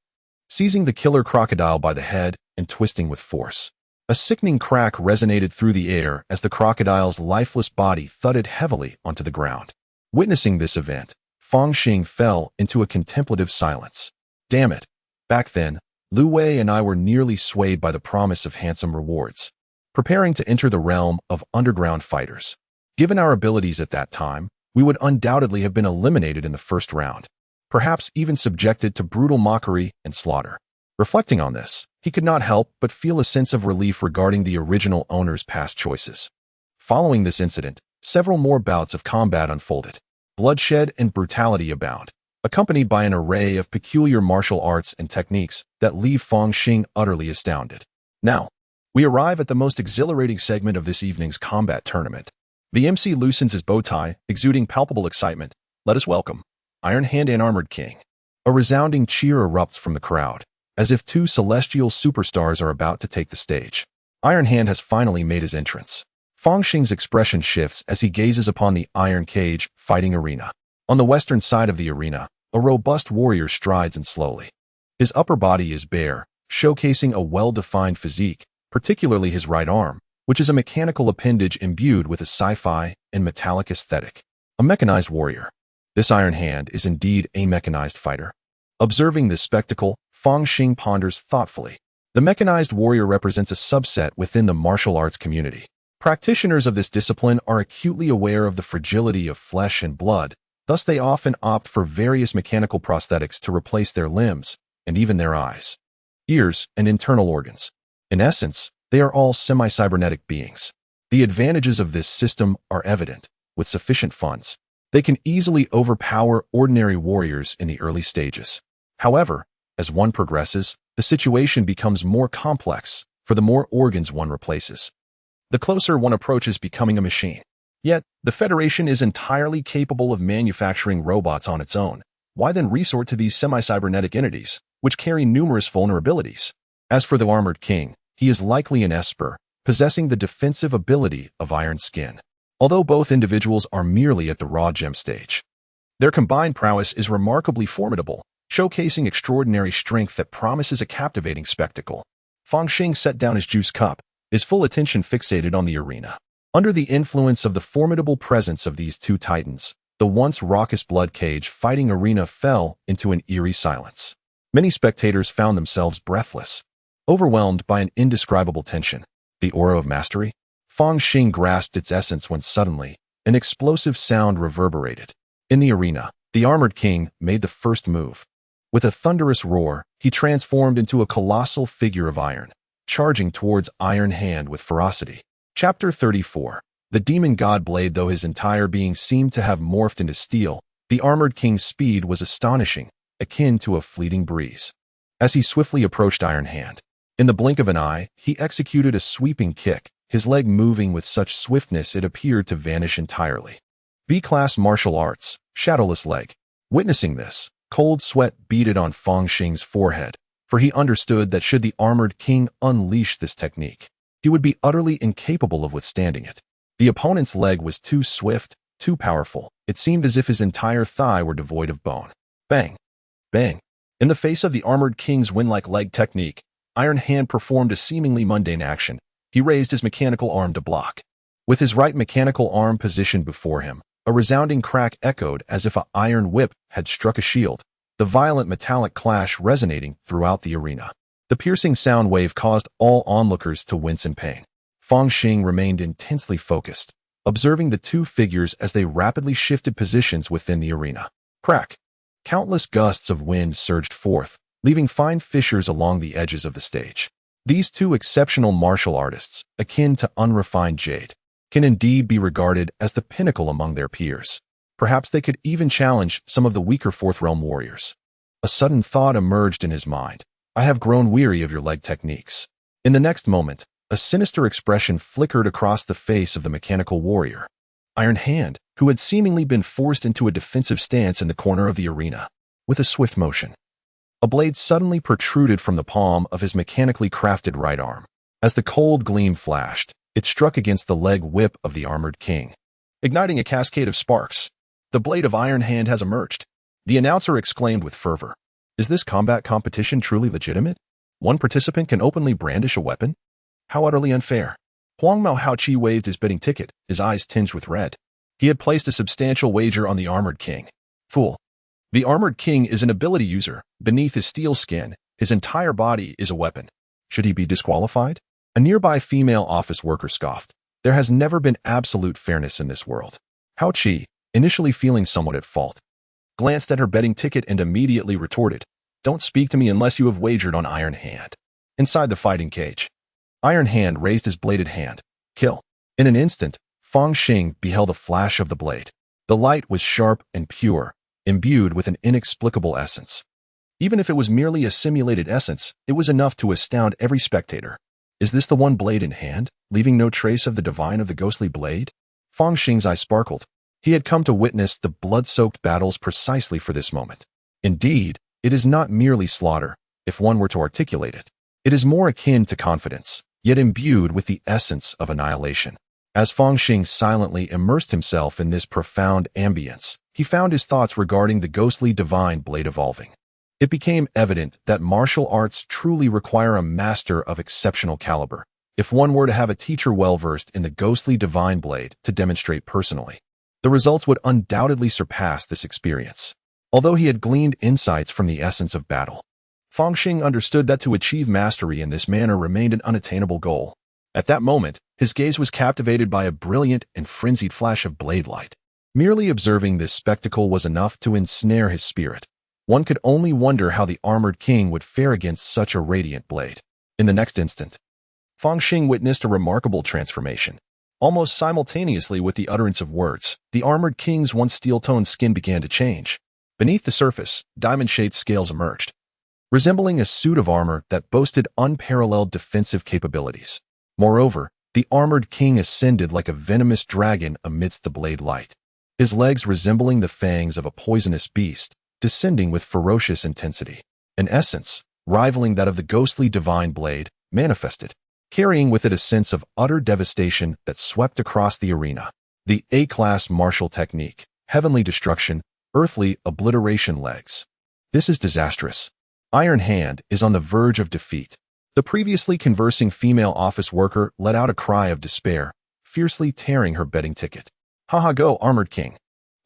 seizing the killer crocodile by the head and twisting with force. A sickening crack resonated through the air as the crocodile's lifeless body thudded heavily onto the ground. Witnessing this event, Fang Xing fell into a contemplative silence. Damn it. Back then, Lu Wei and I were nearly swayed by the promise of handsome rewards, preparing to enter the realm of underground fighters. Given our abilities at that time, we would undoubtedly have been eliminated in the first round, perhaps even subjected to brutal mockery and slaughter. Reflecting on this, he could not help but feel a sense of relief regarding the original owner's past choices. Following this incident, several more bouts of combat unfolded. Bloodshed and brutality abound, accompanied by an array of peculiar martial arts and techniques that leave Fang Xing utterly astounded. Now, we arrive at the most exhilarating segment of this evening's combat tournament. The MC loosens his bow tie, exuding palpable excitement. Let us welcome Iron Hand and Armored King. A resounding cheer erupts from the crowd, as if two celestial superstars are about to take the stage. Iron Hand has finally made his entrance. Fang Xing's expression shifts as he gazes upon the iron cage fighting arena. On the western side of the arena, a robust warrior strides in slowly. His upper body is bare, showcasing a well-defined physique, particularly his right arm, which is a mechanical appendage imbued with a sci-fi and metallic aesthetic. A mechanized warrior. This Iron Hand is indeed a mechanized fighter. Observing this spectacle, Fang Xing ponders thoughtfully. The mechanized warrior represents a subset within the martial arts community. Practitioners of this discipline are acutely aware of the fragility of flesh and blood, thus they often opt for various mechanical prosthetics to replace their limbs, and even their eyes, ears, and internal organs. In essence, they are all semi-cybernetic beings. The advantages of this system are evident. With sufficient funds, they can easily overpower ordinary warriors in the early stages. However, as one progresses, the situation becomes more complex, for the more organs one replaces, the closer one approaches becoming a machine. Yet, the Federation is entirely capable of manufacturing robots on its own. Why then resort to these semi-cybernetic entities, which carry numerous vulnerabilities? As for the Armored King, he is likely an Esper, possessing the defensive ability of Iron Skin. Although both individuals are merely at the raw gem stage, their combined prowess is remarkably formidable, showcasing extraordinary strength that promises a captivating spectacle. Fang Xing set down his juice cup, his full attention fixated on the arena. Under the influence of the formidable presence of these two titans, the once raucous blood cage fighting arena fell into an eerie silence. Many spectators found themselves breathless, overwhelmed by an indescribable tension. The aura of mastery? Fang Xing grasped its essence when suddenly, an explosive sound reverberated. In the arena, the Armored King made the first move. With a thunderous roar, he transformed into a colossal figure of iron, charging towards Iron Hand with ferocity. Chapter 34. The demon god blade. Though his entire being seemed to have morphed into steel, the Armored King's speed was astonishing, akin to a fleeting breeze. As he swiftly approached Iron Hand, in the blink of an eye, he executed a sweeping kick, his leg moving with such swiftness it appeared to vanish entirely. B-class martial arts, shadowless leg. Witnessing this, cold sweat beaded on Fang Xing's forehead, for he understood that should the Armored King unleash this technique, he would be utterly incapable of withstanding it. The opponent's leg was too swift, too powerful. It seemed as if his entire thigh were devoid of bone. Bang! Bang! In the face of the Armored King's wind-like leg technique, Iron Hand performed a seemingly mundane action. He raised his mechanical arm to block. With his right mechanical arm positioned before him, A resounding crack echoed as if an iron whip had struck a shield, the violent metallic clash resonating throughout the arena. The piercing sound wave caused all onlookers to wince in pain. Fang Xing remained intensely focused, observing the two figures as they rapidly shifted positions within the arena. Crack! Countless gusts of wind surged forth, leaving fine fissures along the edges of the stage. These two exceptional martial artists, akin to unrefined jade, can indeed be regarded as the pinnacle among their peers. Perhaps they could even challenge some of the weaker Fourth Realm warriors. A sudden thought emerged in his mind. I have grown weary of your leg techniques. In the next moment, a sinister expression flickered across the face of the mechanical warrior. Iron Hand, who had seemingly been forced into a defensive stance in the corner of the arena. With a swift motion, a blade suddenly protruded from the palm of his mechanically crafted right arm. As the cold gleam flashed, it struck against the leg whip of the armored king, igniting a cascade of sparks. The blade of Iron Hand has emerged. The announcer exclaimed with fervor. Is this combat competition truly legitimate? One participant can openly brandish a weapon? How utterly unfair. Huang Mao Haoqi waved his betting ticket, his eyes tinged with red. He had placed a substantial wager on the armored king. Fool. The armored king is an ability user. Beneath his steel skin, his entire body is a weapon. Should he be disqualified? A nearby female office worker scoffed. There has never been absolute fairness in this world. Haoqi, initially feeling somewhat at fault, glanced at her betting ticket and immediately retorted, Don't speak to me unless you have wagered on Iron Hand. Inside the fighting cage, Iron Hand raised his bladed hand. Kill. In an instant, Fang Xing beheld a flash of the blade. The light was sharp and pure, imbued with an inexplicable essence. Even if it was merely a simulated essence, it was enough to astound every spectator. Is this the one blade in hand, leaving no trace of the divine of the ghostly blade? Fang Xing's eye sparkled. He had come to witness the blood-soaked battles precisely for this moment. Indeed, it is not merely slaughter, if one were to articulate it. It is more akin to confidence, yet imbued with the essence of annihilation. As Fang Xing silently immersed himself in this profound ambience, he found his thoughts regarding the ghostly divine blade evolving. It became evident that martial arts truly require a master of exceptional caliber, if one were to have a teacher well-versed in the ghostly divine blade to demonstrate personally. The results would undoubtedly surpass this experience. Although he had gleaned insights from the essence of battle, Fang Xing understood that to achieve mastery in this manner remained an unattainable goal. At that moment, his gaze was captivated by a brilliant and frenzied flash of blade light. Merely observing this spectacle was enough to ensnare his spirit. One could only wonder how the armored king would fare against such a radiant blade. In the next instant, Fang Xing witnessed a remarkable transformation. Almost simultaneously with the utterance of words, the armored king's once steel-toned skin began to change. Beneath the surface, diamond-shaped scales emerged, resembling a suit of armor that boasted unparalleled defensive capabilities. Moreover, the armored king ascended like a venomous dragon amidst the blade light, his legs resembling the fangs of a poisonous beast, descending with ferocious intensity. An essence, rivaling that of the ghostly divine blade, manifested, carrying with it a sense of utter devastation that swept across the arena. The A-class martial technique, heavenly destruction, earthly obliteration legs. This is disastrous. Iron Hand is on the verge of defeat. The previously conversing female office worker let out a cry of despair, fiercely tearing her betting ticket. Haha, go, armored king.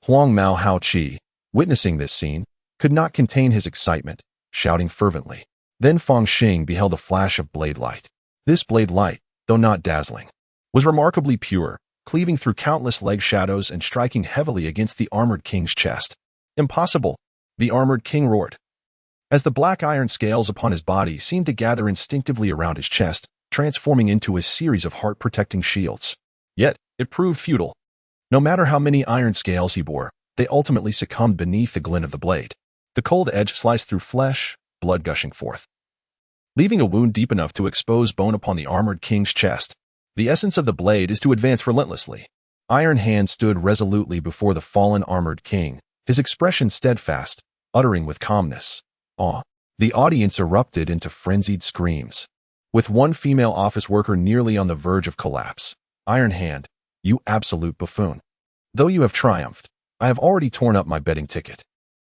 Huang Mao Haoqi, witnessing this scene, could not contain his excitement, shouting fervently. Then Fang Xing beheld a flash of blade light. This blade light, though not dazzling, was remarkably pure, cleaving through countless leg shadows and striking heavily against the armored king's chest. Impossible! The armored king roared, as the black iron scales upon his body seemed to gather instinctively around his chest, transforming into a series of heart-protecting shields. Yet, it proved futile. No matter how many iron scales he bore, they ultimately succumbed beneath the glint of the blade. The cold edge sliced through flesh, blood gushing forth, leaving a wound deep enough to expose bone upon the armored king's chest. The essence of the blade is to advance relentlessly. Iron Hand stood resolutely before the fallen armored king, his expression steadfast, uttering with calmness, awe. The audience erupted into frenzied screams, with one female office worker nearly on the verge of collapse. Iron Hand, you absolute buffoon. Though you have triumphed, I have already torn up my betting ticket.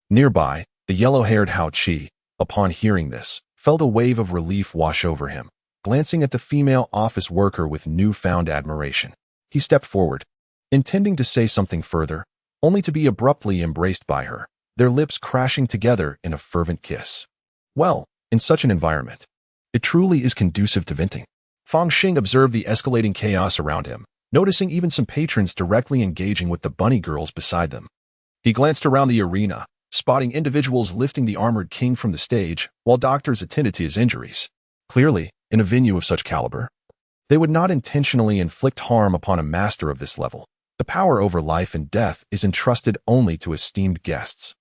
Nearby, the yellow-haired Haoqi, upon hearing this, felt a wave of relief wash over him. Glancing at the female office worker with newfound admiration, he stepped forward, intending to say something further, only to be abruptly embraced by her, their lips crashing together in a fervent kiss. Well, in such an environment, it truly is conducive to venting. Fang Xing observed the escalating chaos around him, noticing even some patrons directly engaging with the bunny girls beside them. He glanced around the arena, spotting individuals lifting the armored king from the stage while doctors attended to his injuries. Clearly, in a venue of such caliber, they would not intentionally inflict harm upon a master of this level. The power over life and death is entrusted only to esteemed guests.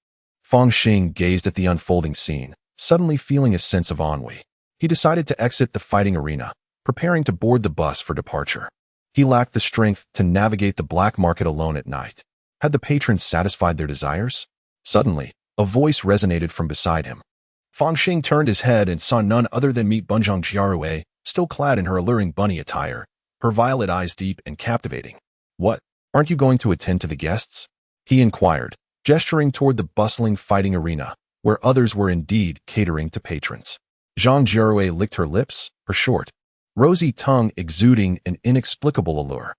Fang Xing gazed at the unfolding scene, suddenly feeling a sense of ennui. He decided to exit the fighting arena, preparing to board the bus for departure. He lacked the strength to navigate the black market alone at night. Had the patrons satisfied their desires? Suddenly, a voice resonated from beside him. Fang Xing turned his head and saw none other than Mi Bunjong Jiarue, still clad in her alluring bunny attire, her violet eyes deep and captivating. "What? Aren't you going to attend to the guests?" he inquired, gesturing toward the bustling fighting arena, where others were indeed catering to patrons. Zhang Jiarue licked her lips, her short, rosy tongue exuding an inexplicable allure.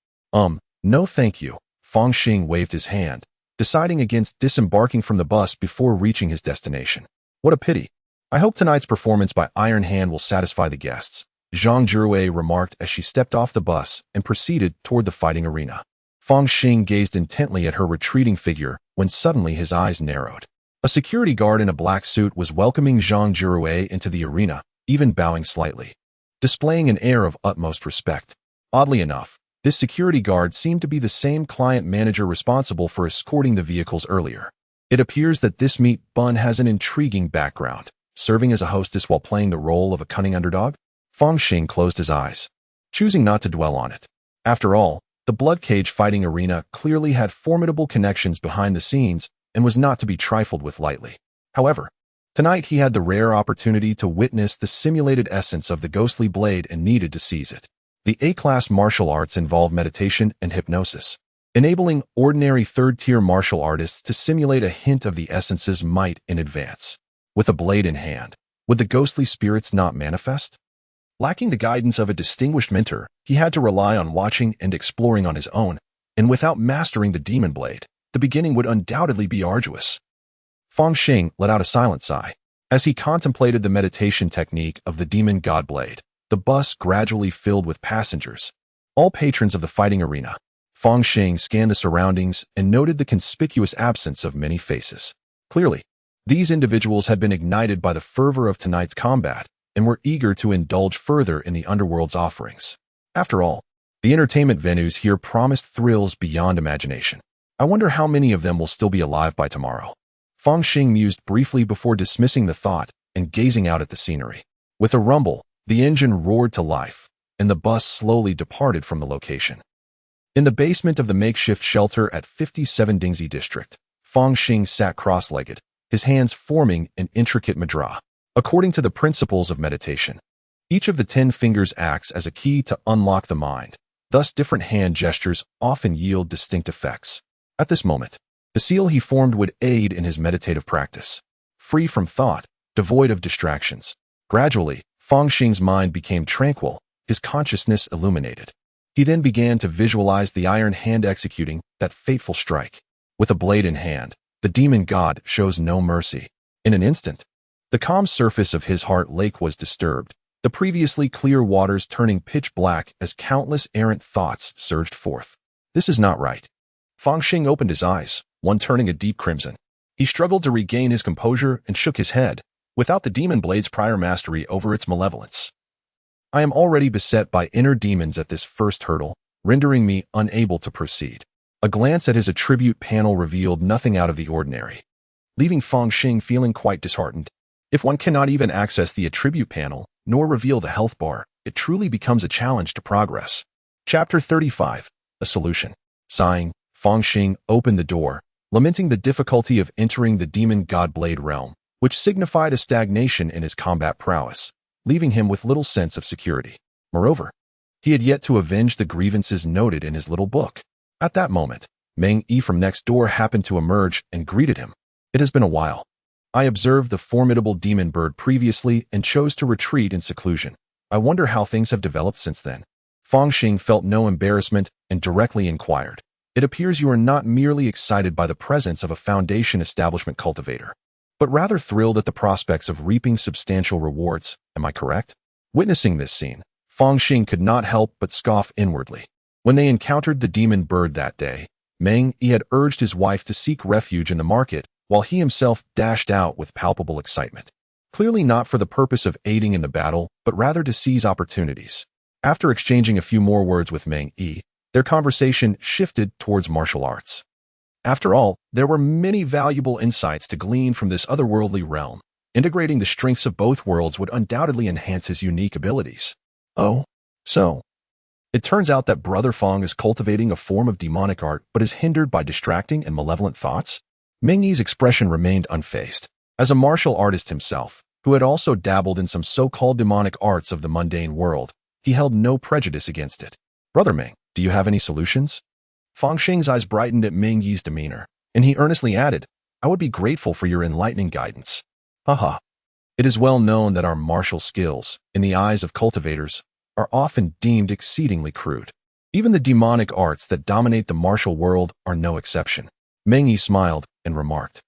No thank you." Fang Xing waved his hand, deciding against disembarking from the bus before reaching his destination. "What a pity. I hope tonight's performance by Iron Hand will satisfy the guests," Zhang Jiarue remarked as she stepped off the bus and proceeded toward the fighting arena. Fang Xing gazed intently at her retreating figure when suddenly his eyes narrowed. A security guard in a black suit was welcoming Zhang Jiarue into the arena, even bowing slightly, displaying an air of utmost respect. Oddly enough, this security guard seemed to be the same client manager responsible for escorting the vehicles earlier. It appears that this meat bun has an intriguing background, serving as a hostess while playing the role of a cunning underdog. Fang Xing closed his eyes, choosing not to dwell on it. After all, the blood cage fighting arena clearly had formidable connections behind the scenes and was not to be trifled with lightly. However, tonight he had the rare opportunity to witness the simulated essence of the ghostly blade and needed to seize it. The A-class martial arts involve meditation and hypnosis, enabling ordinary third-tier martial artists to simulate a hint of the essence's might in advance. With a blade in hand, would the ghostly spirits not manifest? Lacking the guidance of a distinguished mentor, he had to rely on watching and exploring on his own, and without mastering the demon blade, the beginning would undoubtedly be arduous. Fang Xing let out a silent sigh. As he contemplated the meditation technique of the demon god blade, the bus gradually filled with passengers, all patrons of the fighting arena. Fang Xing scanned the surroundings and noted the conspicuous absence of many faces. Clearly, these individuals had been ignited by the fervor of tonight's combat and were eager to indulge further in the underworld's offerings. After all, the entertainment venues here promised thrills beyond imagination. I wonder how many of them will still be alive by tomorrow. Fang Xing mused briefly before dismissing the thought and gazing out at the scenery. With a rumble, the engine roared to life, and the bus slowly departed from the location. In the basement of the makeshift shelter at 57 Dingxi District, Fang Xing sat cross-legged, his hands forming an intricate mudra. According to the principles of meditation, each of the 10 fingers acts as a key to unlock the mind. Thus, different hand gestures often yield distinct effects. At this moment, the seal he formed would aid in his meditative practice. Free from thought, devoid of distractions. Gradually, Fang Xing's mind became tranquil, his consciousness illuminated. He then began to visualize the iron hand executing that fateful strike. With a blade in hand, the demon god shows no mercy. In an instant, the calm surface of his heart lake was disturbed, the previously clear waters turning pitch black as countless errant thoughts surged forth. This is not right. Fang Xing opened his eyes, one turning a deep crimson. He struggled to regain his composure and shook his head, without the demon blade's prior mastery over its malevolence. I am already beset by inner demons at this first hurdle, rendering me unable to proceed. A glance at his attribute panel revealed nothing out of the ordinary, leaving Fang Xing feeling quite disheartened. If one cannot even access the attribute panel, nor reveal the health bar, it truly becomes a challenge to progress. Chapter 35. A Solution. Sighing, Fang Xing opened the door, lamenting the difficulty of entering the demon god blade realm, which signified a stagnation in his combat prowess, leaving him with little sense of security. Moreover, he had yet to avenge the grievances noted in his little book. At that moment, Meng Yi from next door happened to emerge and greeted him. It has been a while. I observed the formidable demon bird previously and chose to retreat in seclusion. I wonder how things have developed since then. Fang Xing felt no embarrassment and directly inquired. It appears you are not merely excited by the presence of a Foundation establishment cultivator, but rather thrilled at the prospects of reaping substantial rewards. Am I correct? Witnessing this scene, Fang Xing could not help but scoff inwardly. When they encountered the demon bird that day, Meng Yi had urged his wife to seek refuge in the market, while he himself dashed out with palpable excitement. Clearly not for the purpose of aiding in the battle, but rather to seize opportunities. After exchanging a few more words with Meng Yi, their conversation shifted towards martial arts. After all, there were many valuable insights to glean from this otherworldly realm. Integrating the strengths of both worlds would undoubtedly enhance his unique abilities. Oh, so it turns out that Brother Fang is cultivating a form of demonic art but is hindered by distracting and malevolent thoughts? Meng Yi's expression remained unfazed. As a martial artist himself, who had also dabbled in some so-called demonic arts of the mundane world, he held no prejudice against it. Brother Meng, do you have any solutions? Fang Xing's eyes brightened at Meng Yi's demeanor, and he earnestly added, I would be grateful for your enlightening guidance. Haha. It is well known that our martial skills, in the eyes of cultivators, are often deemed exceedingly crude. Even the demonic arts that dominate the martial world are no exception. Meng Yi smiled and remarked,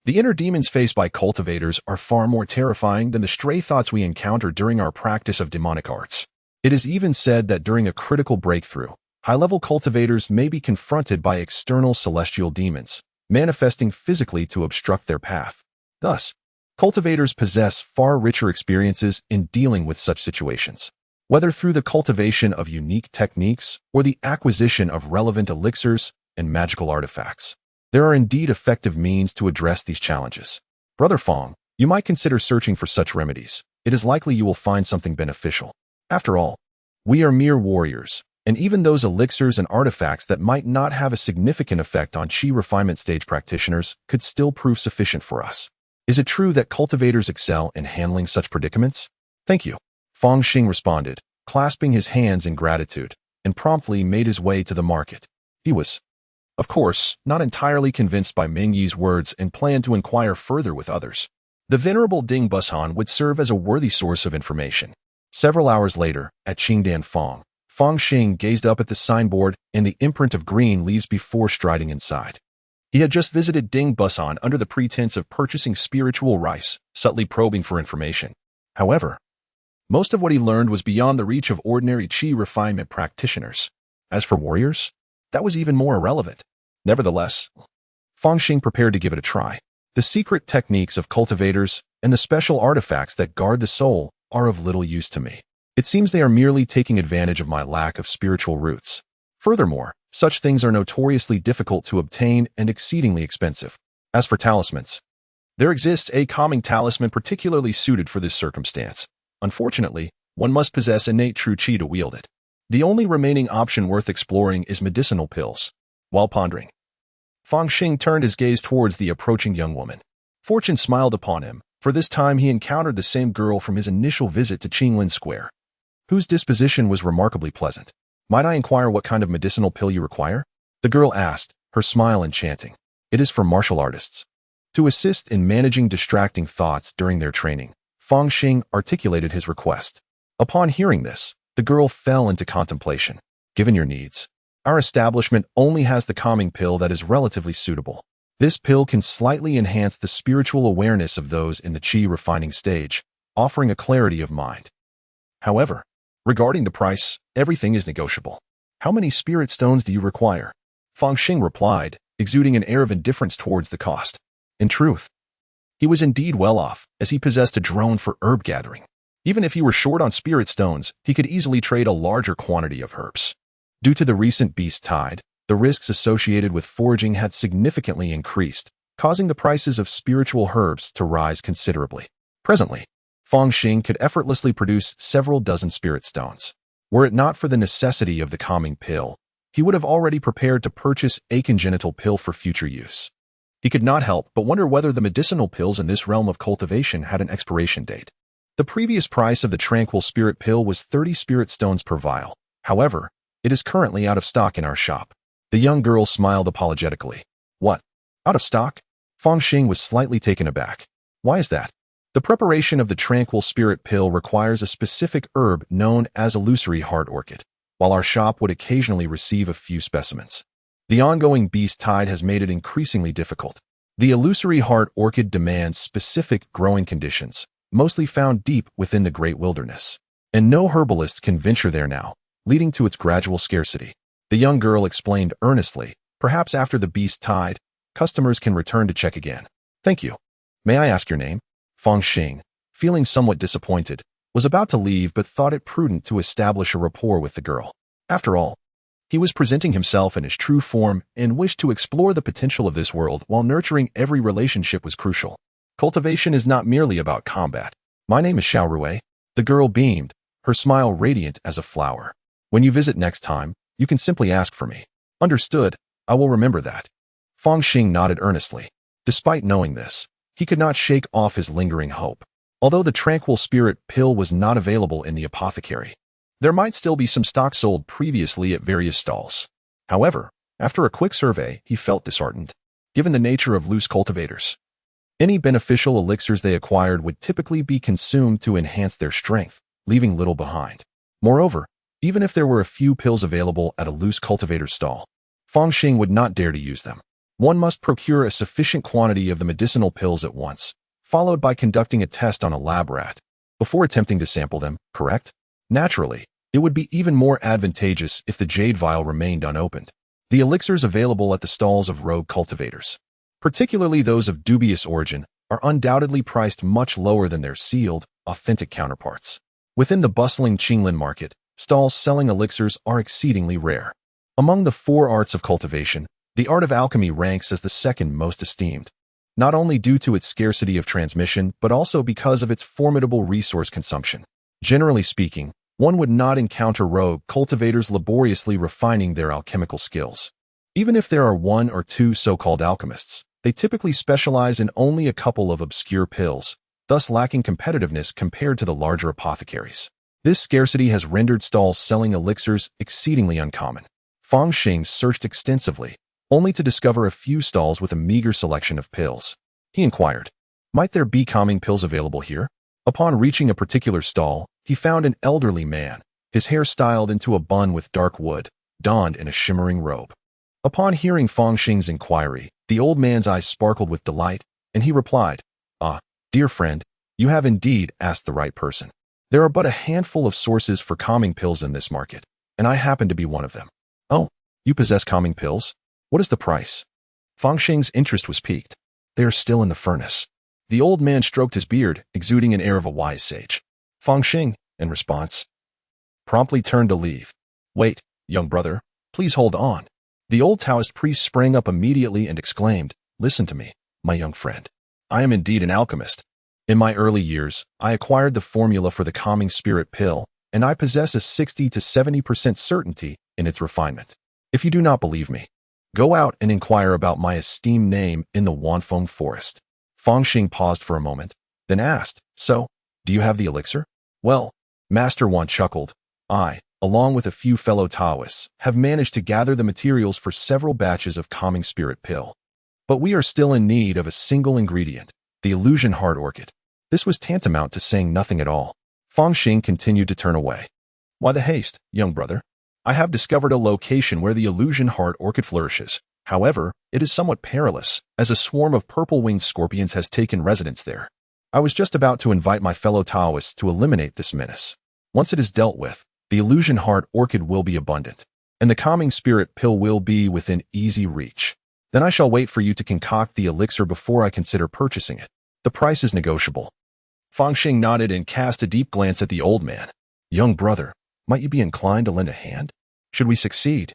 the inner demons faced by cultivators are far more terrifying than the stray thoughts we encounter during our practice of demonic arts. It is even said that during a critical breakthrough, high-level cultivators may be confronted by external celestial demons, manifesting physically to obstruct their path. Thus, cultivators possess far richer experiences in dealing with such situations. Whether through the cultivation of unique techniques or the acquisition of relevant elixirs and magical artifacts, there are indeed effective means to address these challenges. Brother Fang, you might consider searching for such remedies. It is likely you will find something beneficial. After all, we are mere warriors, and even those elixirs and artifacts that might not have a significant effect on Qi refinement stage practitioners could still prove sufficient for us. Is it true that cultivators excel in handling such predicaments? Thank you. Fang Xing responded, clasping his hands in gratitude, and promptly made his way to the market. He was, of course, not entirely convinced by Meng Yi's words and planned to inquire further with others. The venerable Ding Bushan would serve as a worthy source of information. Several hours later, at Qingdan Fang, Fang Xing gazed up at the signboard and the imprint of green leaves before striding inside. He had just visited Ding Bushan under the pretense of purchasing spiritual rice, subtly probing for information. However, most of what he learned was beyond the reach of ordinary Qi refinement practitioners. As for warriors, that was even more irrelevant. Nevertheless, Fang Xing prepared to give it a try. The secret techniques of cultivators and the special artifacts that guard the soul are of little use to me. It seems they are merely taking advantage of my lack of spiritual roots. Furthermore, such things are notoriously difficult to obtain and exceedingly expensive. As for talismans, there exists a calming talisman particularly suited for this circumstance. Unfortunately, one must possess innate true Qi to wield it. The only remaining option worth exploring is medicinal pills. While pondering, Fang Xing turned his gaze towards the approaching young woman. Fortune smiled upon him, for this time he encountered the same girl from his initial visit to Qinglin Square, whose disposition was remarkably pleasant. Might I inquire what kind of medicinal pill you require? The girl asked, her smile enchanting. It is for martial artists. To assist in managing distracting thoughts during their training, Fang Xing articulated his request. Upon hearing this, the girl fell into contemplation. Given your needs, our establishment only has the calming pill that is relatively suitable. This pill can slightly enhance the spiritual awareness of those in the Qi refining stage, offering a clarity of mind. However, regarding the price, everything is negotiable. How many spirit stones do you require? Fang Xing replied, exuding an air of indifference towards the cost. In truth, he was indeed well off, as he possessed a drone for herb gathering. Even if he were short on spirit stones, he could easily trade a larger quantity of herbs. Due to the recent beast tide, the risks associated with foraging had significantly increased, causing the prices of spiritual herbs to rise considerably. Presently, Fang Xing could effortlessly produce several dozen spirit stones. Were it not for the necessity of the calming pill, he would have already prepared to purchase a congenital pill for future use. He could not help but wonder whether the medicinal pills in this realm of cultivation had an expiration date. The previous price of the tranquil spirit pill was 30 spirit stones per vial. However, it is currently out of stock in our shop. The young girl smiled apologetically. What? Out of stock? Fang Xing was slightly taken aback. Why is that? The preparation of the tranquil spirit pill requires a specific herb known as illusory heart orchid, while our shop would occasionally receive a few specimens. The ongoing beast tide has made it increasingly difficult. The illusory heart orchid demands specific growing conditions, mostly found deep within the great wilderness. And no herbalist can venture there now, leading to its gradual scarcity. The young girl explained earnestly, perhaps after the beast tide, customers can return to check again. Thank you. May I ask your name? Fang Xing, feeling somewhat disappointed, was about to leave but thought it prudent to establish a rapport with the girl. After all, he was presenting himself in his true form and wished to explore the potential of this world while nurturing every relationship was crucial. Cultivation is not merely about combat. My name is Xiao Rui. The girl beamed, her smile radiant as a flower. When you visit next time, you can simply ask for me. Understood, I will remember that. Fang Xing nodded earnestly. Despite knowing this, he could not shake off his lingering hope. Although the tranquil spirit pill was not available in the apothecary, there might still be some stock sold previously at various stalls. However, after a quick survey, he felt disheartened. Given the nature of loose cultivators, any beneficial elixirs they acquired would typically be consumed to enhance their strength, leaving little behind. Moreover, even if there were a few pills available at a loose cultivator stall, Fang Xing would not dare to use them. One must procure a sufficient quantity of the medicinal pills at once, followed by conducting a test on a lab rat, before attempting to sample them, correct? Naturally, it would be even more advantageous if the jade vial remained unopened. The elixirs available at the stalls of rogue cultivators, particularly those of dubious origin, are undoubtedly priced much lower than their sealed, authentic counterparts. Within the bustling Qinglin market, stalls selling elixirs are exceedingly rare. Among the 4 arts of cultivation, the art of alchemy ranks as the second most esteemed, not only due to its scarcity of transmission but also because of its formidable resource consumption. Generally speaking, one would not encounter rogue cultivators laboriously refining their alchemical skills. Even if there are 1 or 2 so-called alchemists, they typically specialize in only a couple of obscure pills, thus lacking competitiveness compared to the larger apothecaries. This scarcity has rendered stalls selling elixirs exceedingly uncommon. Fang Xing searched extensively, only to discover a few stalls with a meager selection of pills. He inquired, might there be calming pills available here? Upon reaching a particular stall, he found an elderly man, his hair styled into a bun with dark wood, donned in a shimmering robe. Upon hearing Fang Xing's inquiry, the old man's eyes sparkled with delight, and he replied, "Ah, dear friend, you have indeed asked the right person. There are but a handful of sources for calming pills in this market, and I happen to be one of them." "Oh, you possess calming pills? What is the price?" Fang Xing's interest was piqued. "They are still in the furnace." The old man stroked his beard, exuding an air of a wise sage. Fang Xing, in response, promptly turned to leave. "Wait, young brother, please hold on." The old Taoist priest sprang up immediately and exclaimed, "Listen to me, my young friend. I am indeed an alchemist. In my early years, I acquired the formula for the calming spirit pill, and I possess a 60 to 70% certainty in its refinement. If you do not believe me, go out and inquire about my esteemed name in the Wanfeng forest." Fang Xing paused for a moment, then asked, "So, do you have the elixir?" "Well," Master Wan chuckled, "I, along with a few fellow Taoists, have managed to gather the materials for several batches of calming spirit pill. But we are still in need of a single ingredient, the illusion heart orchid." This was tantamount to saying nothing at all. Fang Xing continued to turn away. "Why the haste, young brother? I have discovered a location where the illusion heart orchid flourishes. However, it is somewhat perilous, as a swarm of purple-winged scorpions has taken residence there. I was just about to invite my fellow Taoists to eliminate this menace. Once it is dealt with, the illusion heart orchid will be abundant, and the calming spirit pill will be within easy reach. Then I shall wait for you to concoct the elixir before I consider purchasing it. The price is negotiable." Fang Xing nodded and cast a deep glance at the old man. "Young brother, might you be inclined to lend a hand? Should we succeed,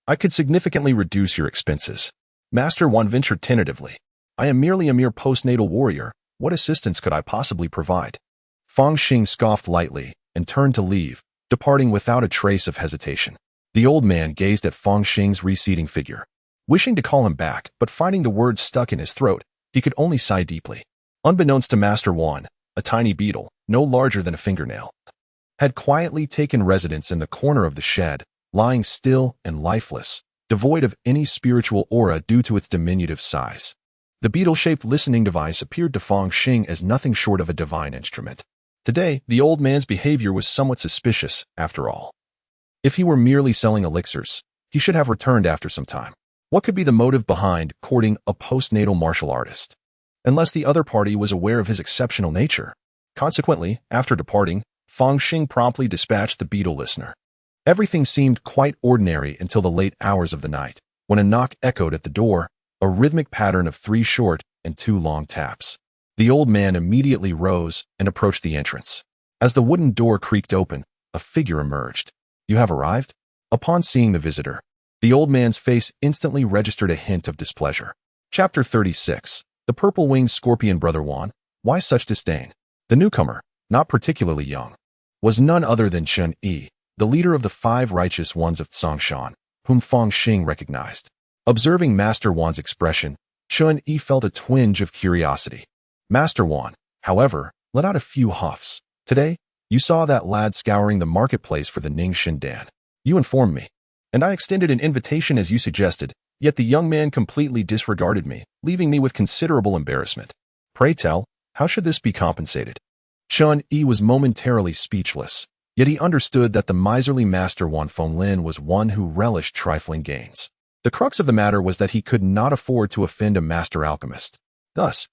I could significantly reduce your expenses." Master Wan ventured tentatively. "I am merely a mere postnatal warrior. What assistance could I possibly provide?" Fang Xing scoffed lightly and turned to leave, departing without a trace of hesitation. The old man gazed at Fang Xing's receding figure, wishing to call him back, but finding the words stuck in his throat, he could only sigh deeply. Unbeknownst to Master Wan, a tiny beetle, no larger than a fingernail, had quietly taken residence in the corner of the shed, lying still and lifeless, devoid of any spiritual aura due to its diminutive size. The beetle-shaped listening device appeared to Fang Xing as nothing short of a divine instrument. Today, the old man's behavior was somewhat suspicious, after all. If he were merely selling elixirs, He should have returned after some time. What could be the motive behind courting a postnatal martial artist? Unless the other party was aware of his exceptional nature. Consequently, after departing, Fang Xing promptly dispatched the beetle listener. Everything seemed quite ordinary until the late hours of the night, when a knock echoed at the door, a rhythmic pattern of 3 short and 2 long taps. The old man immediately rose and approached the entrance. As the wooden door creaked open, a figure emerged. "You have arrived?" Upon seeing the visitor, the old man's face instantly registered a hint of displeasure. Chapter 36. The Purple-Winged Scorpion. Brother Wan, why such disdain? The newcomer, not particularly young, was none other than Chen Yi, the leader of the 5 righteous ones of Tsongshan, whom Fang Xing recognized. Observing Master Wan's expression, Chen Yi felt a twinge of curiosity. Master Wan, however, let out a few huffs. "Today, you saw that lad scouring the marketplace for the Ningxin Dan. You informed me, and I extended an invitation as you suggested, yet the young man completely disregarded me, leaving me with considerable embarrassment. Pray tell, how should this be compensated?" Chen Yi was momentarily speechless, yet he understood that the miserly Master Wan Fenglin was one who relished trifling gains. The crux of the matter was that he could not afford to offend a master alchemist. Thus,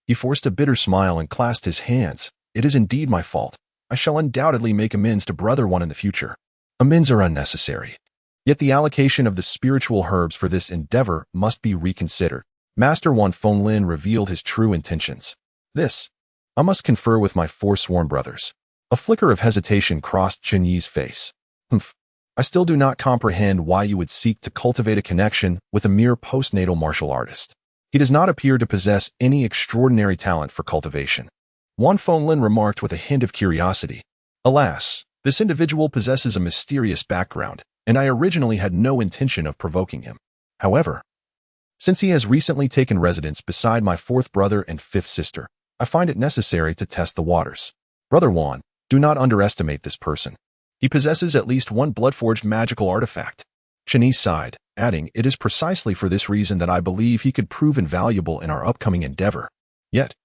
he forced a bitter smile and clasped his hands. "It is indeed my fault. I shall undoubtedly make amends to Brother One in the future." Amends are unnecessary. Yet the allocation of the spiritual herbs for this endeavor must be reconsidered. Master Wan Fenglin revealed his true intentions. "This, I must confer with my forsworn brothers." A flicker of hesitation crossed Chen Yi's face. "Humph. I still do not comprehend why you would seek to cultivate a connection with a mere postnatal martial artist. He does not appear to possess any extraordinary talent for cultivation." Wan Fenglin remarked with a hint of curiosity. "Alas, this individual possesses a mysterious background, and I originally had no intention of provoking him. However, since he has recently taken residence beside my 4th brother and 5th sister, I find it necessary to test the waters. Brother Wan, do not underestimate this person. He possesses at least one blood-forged magical artifact." Chen Yi sighed, adding, "It is precisely for this reason that I believe he could prove invaluable in our upcoming endeavor. Yet,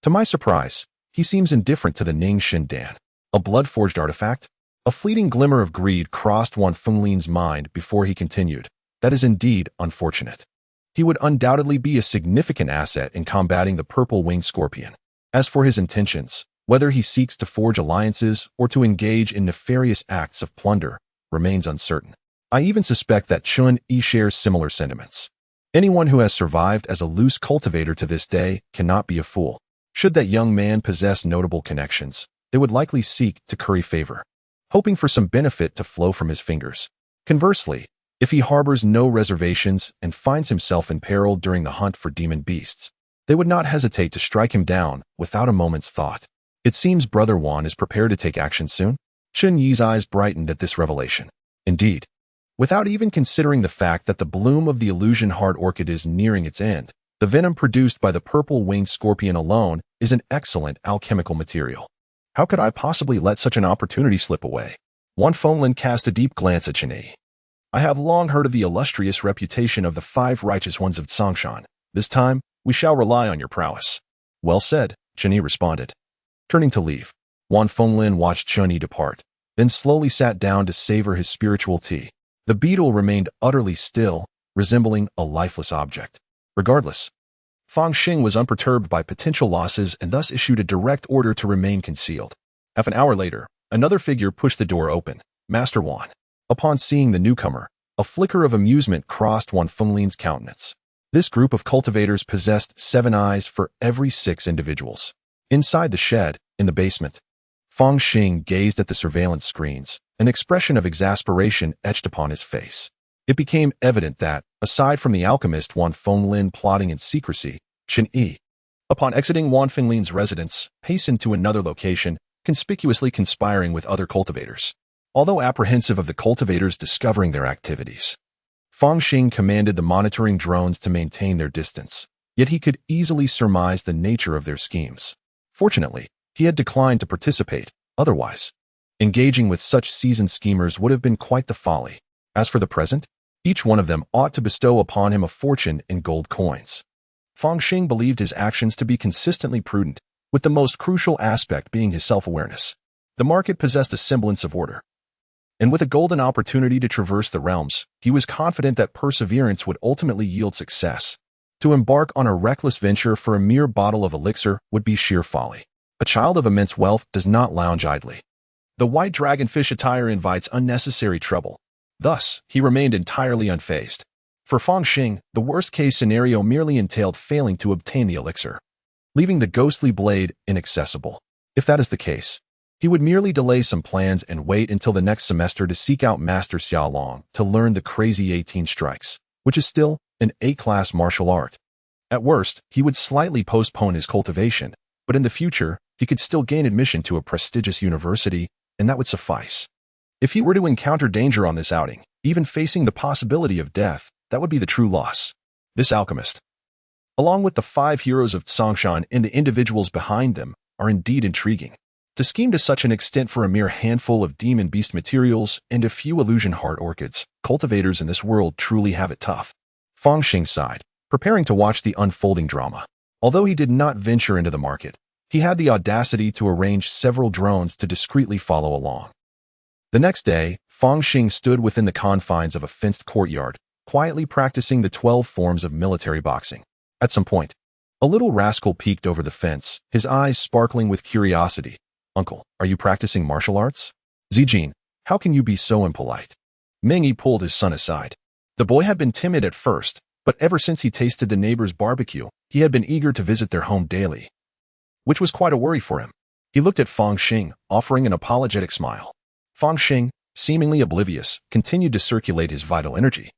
to my surprise, he seems indifferent to the Ningxin Dan. A blood-forged artifact?" A fleeting glimmer of greed crossed Wan Fenglin's mind before he continued. "That is indeed unfortunate. He would undoubtedly be a significant asset in combating the purple-winged scorpion. As for his intentions, whether he seeks to forge alliances or to engage in nefarious acts of plunder remains uncertain. I even suspect that Chen Yi shares similar sentiments. Anyone who has survived as a loose cultivator to this day cannot be a fool. Should that young man possess notable connections, they would likely seek to curry favor, hoping for some benefit to flow from his fingers. Conversely, if he harbors no reservations and finds himself in peril during the hunt for demon beasts, they would not hesitate to strike him down without a moment's thought. It seems Brother Wan is prepared to take action soon." Chen Yi's eyes brightened at this revelation. "Indeed. Without even considering the fact that the bloom of the illusion heart orchid is nearing its end, the venom produced by the purple-winged scorpion alone is an excellent alchemical material. How could I possibly let such an opportunity slip away?" Wan Fenglin cast a deep glance at Chen Yi. "I have long heard of the illustrious reputation of the 5 righteous ones of Tsongshan. This time, we shall rely on your prowess." "Well said," Chen Yi responded. Turning to leave, Wan Fenglin watched Chen Yi depart, then slowly sat down to savor his spiritual tea. The beetle remained utterly still, resembling a lifeless object. Regardless, Fang Xing was unperturbed by potential losses and thus issued a direct order to remain concealed. Half an hour later, another figure pushed the door open, Master Wan. Upon seeing the newcomer, a flicker of amusement crossed Wan Fenglin's countenance. This group of cultivators possessed 7 eyes for every 6 individuals. Inside the shed, in the basement, Fang Xing gazed at the surveillance screens, an expression of exasperation etched upon his face. It became evident that, aside from the alchemist Wan Fenglin plotting in secrecy, Chen Yi, upon exiting Wan Fenglin's residence, hastened to another location, conspicuously conspiring with other cultivators. Although apprehensive of the cultivators discovering their activities, Fang Xing commanded the monitoring drones to maintain their distance, yet he could easily surmise the nature of their schemes. Fortunately, he had declined to participate, otherwise, engaging with such seasoned schemers would have been quite the folly. As for the present, each one of them ought to bestow upon him a fortune in gold coins. Fang Xing believed his actions to be consistently prudent, with the most crucial aspect being his self-awareness. The market possessed a semblance of order. And with a golden opportunity to traverse the realms, he was confident that perseverance would ultimately yield success. To embark on a reckless venture for a mere bottle of elixir would be sheer folly. A child of immense wealth does not lounge idly. The white dragonfish attire invites unnecessary trouble. Thus, he remained entirely unfazed. For Fang Xing, the worst-case scenario merely entailed failing to obtain the elixir, leaving the ghostly blade inaccessible. If that is the case, he would merely delay some plans and wait until the next semester to seek out Master Xiaolong to learn the crazy 18 strikes, which is still an A-class martial art. At worst, he would slightly postpone his cultivation, but in the future, he could still gain admission to a prestigious university, and that would suffice. If he were to encounter danger on this outing, even facing the possibility of death, that would be the true loss. This alchemist, along with the 5 heroes of Tsongshan and the individuals behind them, are indeed intriguing. To scheme to such an extent for a mere handful of demon beast materials and a few illusion heart orchids, cultivators in this world truly have it tough. Fang Xing sighed, preparing to watch the unfolding drama. Although he did not venture into the market, he had the audacity to arrange several drones to discreetly follow along. The next day, Fang Xing stood within the confines of a fenced courtyard, quietly practicing the 12 forms of military boxing. At some point, a little rascal peeked over the fence, his eyes sparkling with curiosity. "Uncle, are you practicing martial arts?" "Zijin, how can you be so impolite?" Meng Yi pulled his son aside. The boy had been timid at first, but ever since he tasted the neighbor's barbecue, he had been eager to visit their home daily, which was quite a worry for him. He looked at Fang Xing, offering an apologetic smile. Fang Xing, seemingly oblivious, continued to circulate his vital energy,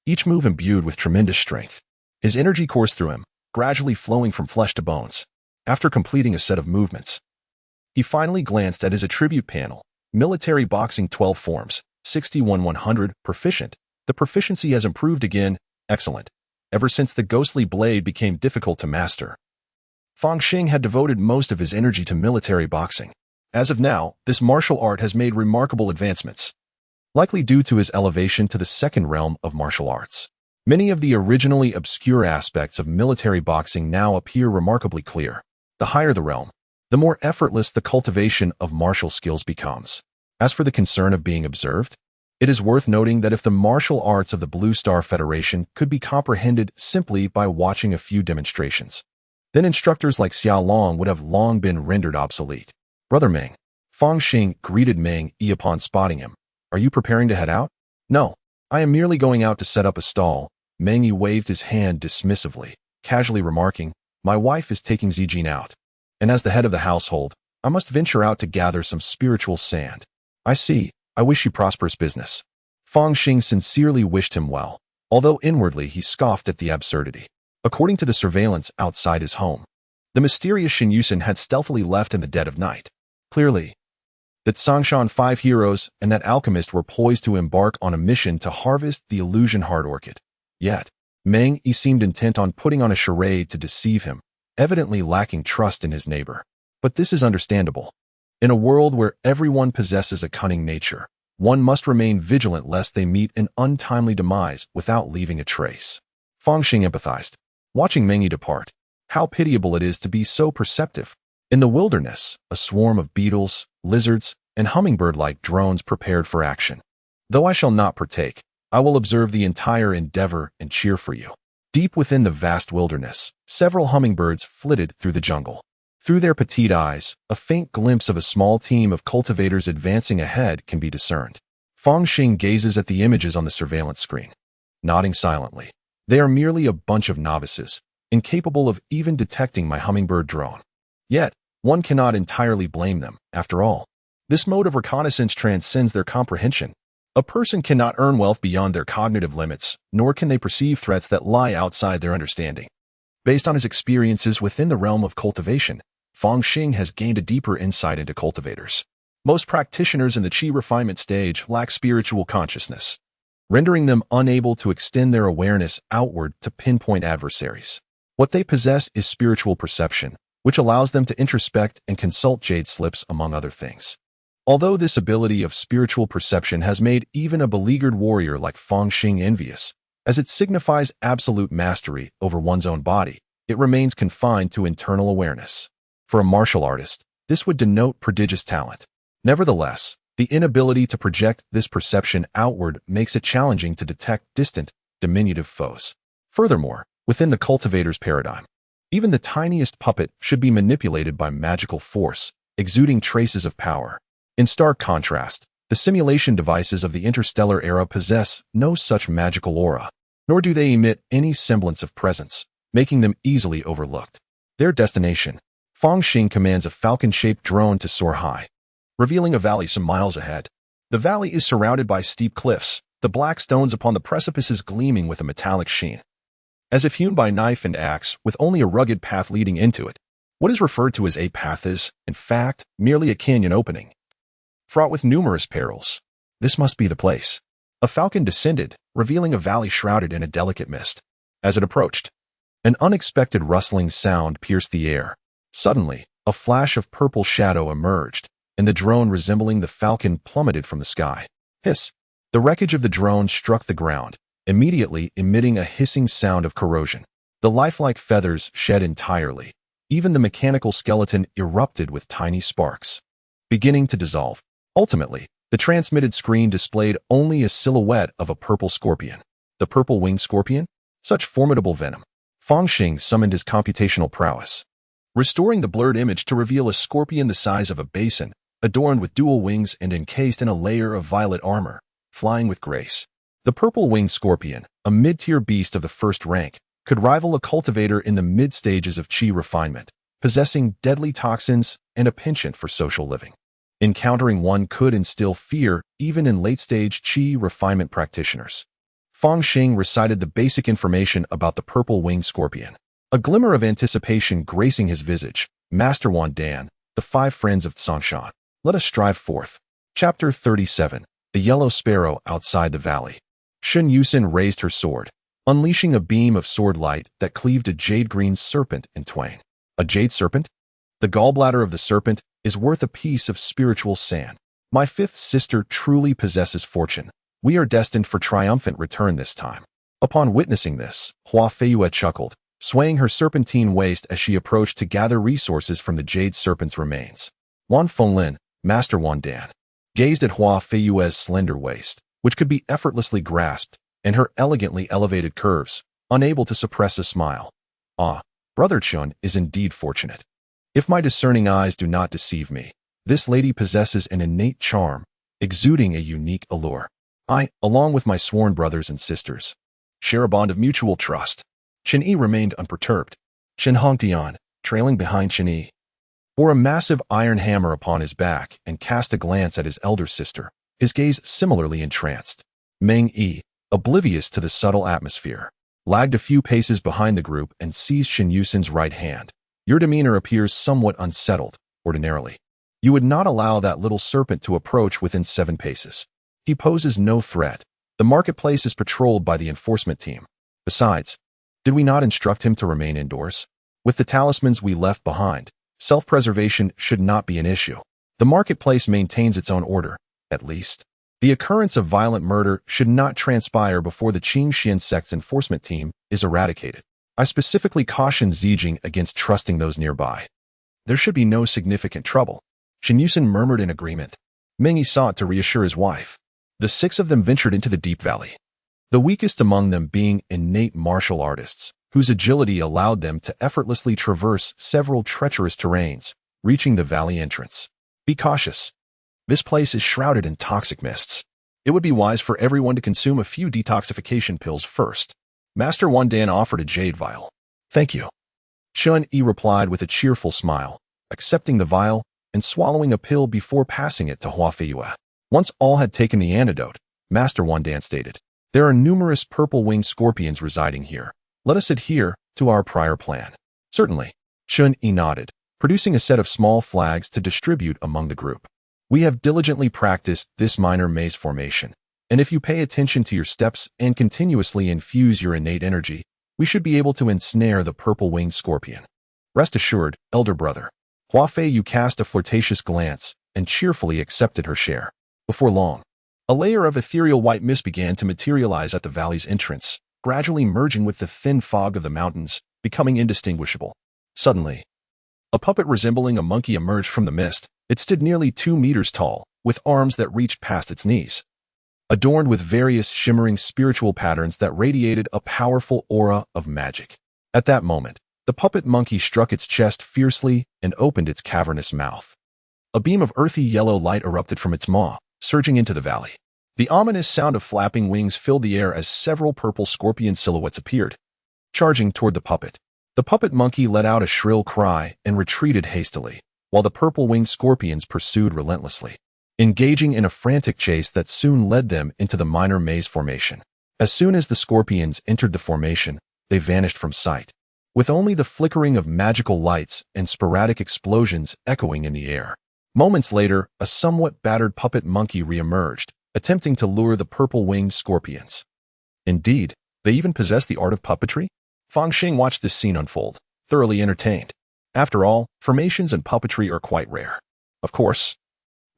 each move imbued with tremendous strength. His energy coursed through him, gradually flowing from flesh to bones. After completing a set of movements, he finally glanced at his attribute panel. Military boxing 12 forms, 61-100, proficient. The proficiency has improved again. Excellent. Ever since the ghostly blade became difficult to master, Fang Xing had devoted most of his energy to military boxing. As of now, this martial art has made remarkable advancements, likely due to his elevation to the second realm of martial arts. Many of the originally obscure aspects of military boxing now appear remarkably clear. The higher the realm, the more effortless the cultivation of martial skills becomes. As for the concern of being observed, it is worth noting that if the martial arts of the Blue Star Federation could be comprehended simply by watching a few demonstrations, then instructors like Xiaolong would have long been rendered obsolete. "Brother Meng," Fang Xing greeted Meng Yi upon spotting him. "Are you preparing to head out?" "No, I am merely going out to set up a stall." Meng Yi waved his hand dismissively, casually remarking, "My wife is taking Zijin out, and as the head of the household, I must venture out to gather some spiritual sand." "I see. I wish you prosperous business." Fang Xing sincerely wished him well, although inwardly he scoffed at the absurdity. According to the surveillance outside his home, the mysterious Shen Yusen had stealthily left in the dead of night. Clearly, that Tsongshan 5 heroes and that alchemist were poised to embark on a mission to harvest the illusion heart orchid. Yet, Meng Yi seemed intent on putting on a charade to deceive him, evidently lacking trust in his neighbor. But this is understandable. In a world where everyone possesses a cunning nature, one must remain vigilant lest they meet an untimely demise without leaving a trace. Fang Xing empathized, watching Meng Yi depart. How pitiable it is to be so perceptive. In the wilderness, a swarm of beetles, lizards, and hummingbird-like drones prepared for action. Though I shall not partake, I will observe the entire endeavor and cheer for you. Deep within the vast wilderness, several hummingbirds flitted through the jungle. Through their petite eyes, a faint glimpse of a small team of cultivators advancing ahead can be discerned. Fang Xing gazes at the images on the surveillance screen, nodding silently. They are merely a bunch of novices, incapable of even detecting my hummingbird drone. Yet, one cannot entirely blame them, after all. This mode of reconnaissance transcends their comprehension. A person cannot earn wealth beyond their cognitive limits, nor can they perceive threats that lie outside their understanding. Based on his experiences within the realm of cultivation, Fang Xing has gained a deeper insight into cultivators. Most practitioners in the Qi refinement stage lack spiritual consciousness, rendering them unable to extend their awareness outward to pinpoint adversaries. What they possess is spiritual perception, which allows them to introspect and consult jade slips among other things. Although this ability of spiritual perception has made even a beleaguered warrior like Fang Xing envious, as it signifies absolute mastery over one's own body, it remains confined to internal awareness. For a martial artist, this would denote prodigious talent. Nevertheless, The inability to project this perception outward makes it challenging to detect distant, diminutive foes. Furthermore, within the cultivator's paradigm, even the tiniest puppet should be manipulated by magical force, exuding traces of power. In stark contrast, the simulation devices of the interstellar era possess no such magical aura, nor do they emit any semblance of presence, making them easily overlooked. Their destination. Fang Xing commands a falcon-shaped drone to soar high, revealing a valley some miles ahead. The valley is surrounded by steep cliffs, the black stones upon the precipices gleaming with a metallic sheen, as if hewn by knife and axe, with only a rugged path leading into it. What is referred to as a path is, in fact, merely a canyon opening, fraught with numerous perils. This must be the place. A falcon descended, revealing a valley shrouded in a delicate mist. As it approached, an unexpected rustling sound pierced the air. Suddenly, a flash of purple shadow emerged, and the drone resembling the falcon plummeted from the sky. Hiss! The wreckage of the drone struck the ground, immediately emitting a hissing sound of corrosion. The lifelike feathers shed entirely. Even the mechanical skeleton erupted with tiny sparks, beginning to dissolve. Ultimately, the transmitted screen displayed only a silhouette of a purple scorpion. The purple-winged scorpion? Such formidable venom. Fang Xing summoned his computational prowess, restoring the blurred image to reveal a scorpion the size of a basin, adorned with dual wings and encased in a layer of violet armor, flying with grace. The purple-winged scorpion, a mid-tier beast of the first rank, could rival a cultivator in the mid-stages of chi refinement, possessing deadly toxins and a penchant for social living. Encountering one could instill fear even in late-stage chi refinement practitioners. Fang Xing recited the basic information about the purple-winged scorpion. A glimmer of anticipation gracing his visage. Master Wan Dan, the five friends of Tsangshan. Let us strive forth. Chapter 37. The Yellow Sparrow Outside the Valley. Shen Yusin raised her sword, unleashing a beam of sword light that cleaved a jade-green serpent in twain. A jade serpent? The gallbladder of the serpent is worth a piece of spiritual sand. My fifth sister truly possesses fortune. We are destined for triumphant return this time. Upon witnessing this, Hua Feiyue chuckled, swaying her serpentine waist as she approached to gather resources from the jade serpent's remains. Wan Fenglin, Master Wan Dan, gazed at Hua Feiyue's slender waist, which could be effortlessly grasped, and her elegantly elevated curves, unable to suppress a smile. Ah, Brother Chun is indeed fortunate. If my discerning eyes do not deceive me, this lady possesses an innate charm, exuding a unique allure. I, along with my sworn brothers and sisters, share a bond of mutual trust. Chen Yi remained unperturbed. Chen Hongtian, trailing behind Chen Yi, bore a massive iron hammer upon his back and cast a glance at his elder sister, his gaze similarly entranced. Meng Yi, oblivious to the subtle atmosphere, lagged a few paces behind the group and seized Shen Yusin's right hand. Your demeanor appears somewhat unsettled, ordinarily. You would not allow that little serpent to approach within 7 paces. He poses no threat. The marketplace is patrolled by the enforcement team. Besides, did we not instruct him to remain indoors? With the talismans we left behind, self-preservation should not be an issue. The marketplace maintains its own order, at least. The occurrence of violent murder should not transpire before the Qingxian sect's enforcement team is eradicated. I specifically caution Zijing against trusting those nearby. There should be no significant trouble. Shen Yusin murmured in agreement. Meng Yi sought to reassure his wife. The 6 of them ventured into the deep valley, the weakest among them being innate martial artists, whose agility allowed them to effortlessly traverse several treacherous terrains, reaching the valley entrance. Be cautious. This place is shrouded in toxic mists. It would be wise for everyone to consume a few detoxification pills first. Master Wan Dan offered a jade vial. Thank you. Chen Yi replied with a cheerful smile, accepting the vial and swallowing a pill before passing it to Hua Feiyue. Once all had taken the antidote, Master Wan Dan stated, there are numerous purple-winged scorpions residing here. Let us adhere to our prior plan. Certainly. Chen Yi nodded, producing a set of small flags to distribute among the group. We have diligently practiced this minor maze formation, and if you pay attention to your steps and continuously infuse your innate energy, we should be able to ensnare the purple-winged scorpion. Rest assured, elder brother. Hua Feiyue cast a flirtatious glance and cheerfully accepted her share. Before long, a layer of ethereal white mist began to materialize at the valley's entrance, gradually merging with the thin fog of the mountains, becoming indistinguishable. Suddenly, a puppet resembling a monkey emerged from the mist. It stood nearly 2 meters tall, with arms that reached past its knees, adorned with various shimmering spiritual patterns that radiated a powerful aura of magic. At that moment, the puppet monkey struck its chest fiercely and opened its cavernous mouth. A beam of earthy yellow light erupted from its maw, surging into the valley. The ominous sound of flapping wings filled the air as several purple scorpion silhouettes appeared, charging toward the puppet. The puppet monkey let out a shrill cry and retreated hastily, while the purple-winged scorpions pursued relentlessly, engaging in a frantic chase that soon led them into the minor maze formation. As soon as the scorpions entered the formation, they vanished from sight, with only the flickering of magical lights and sporadic explosions echoing in the air. Moments later, a somewhat battered puppet monkey re-emerged, attempting to lure the purple-winged scorpions. Indeed, they even possess the art of puppetry? Fang Xing watched this scene unfold, thoroughly entertained. After all, formations and puppetry are quite rare. Of course,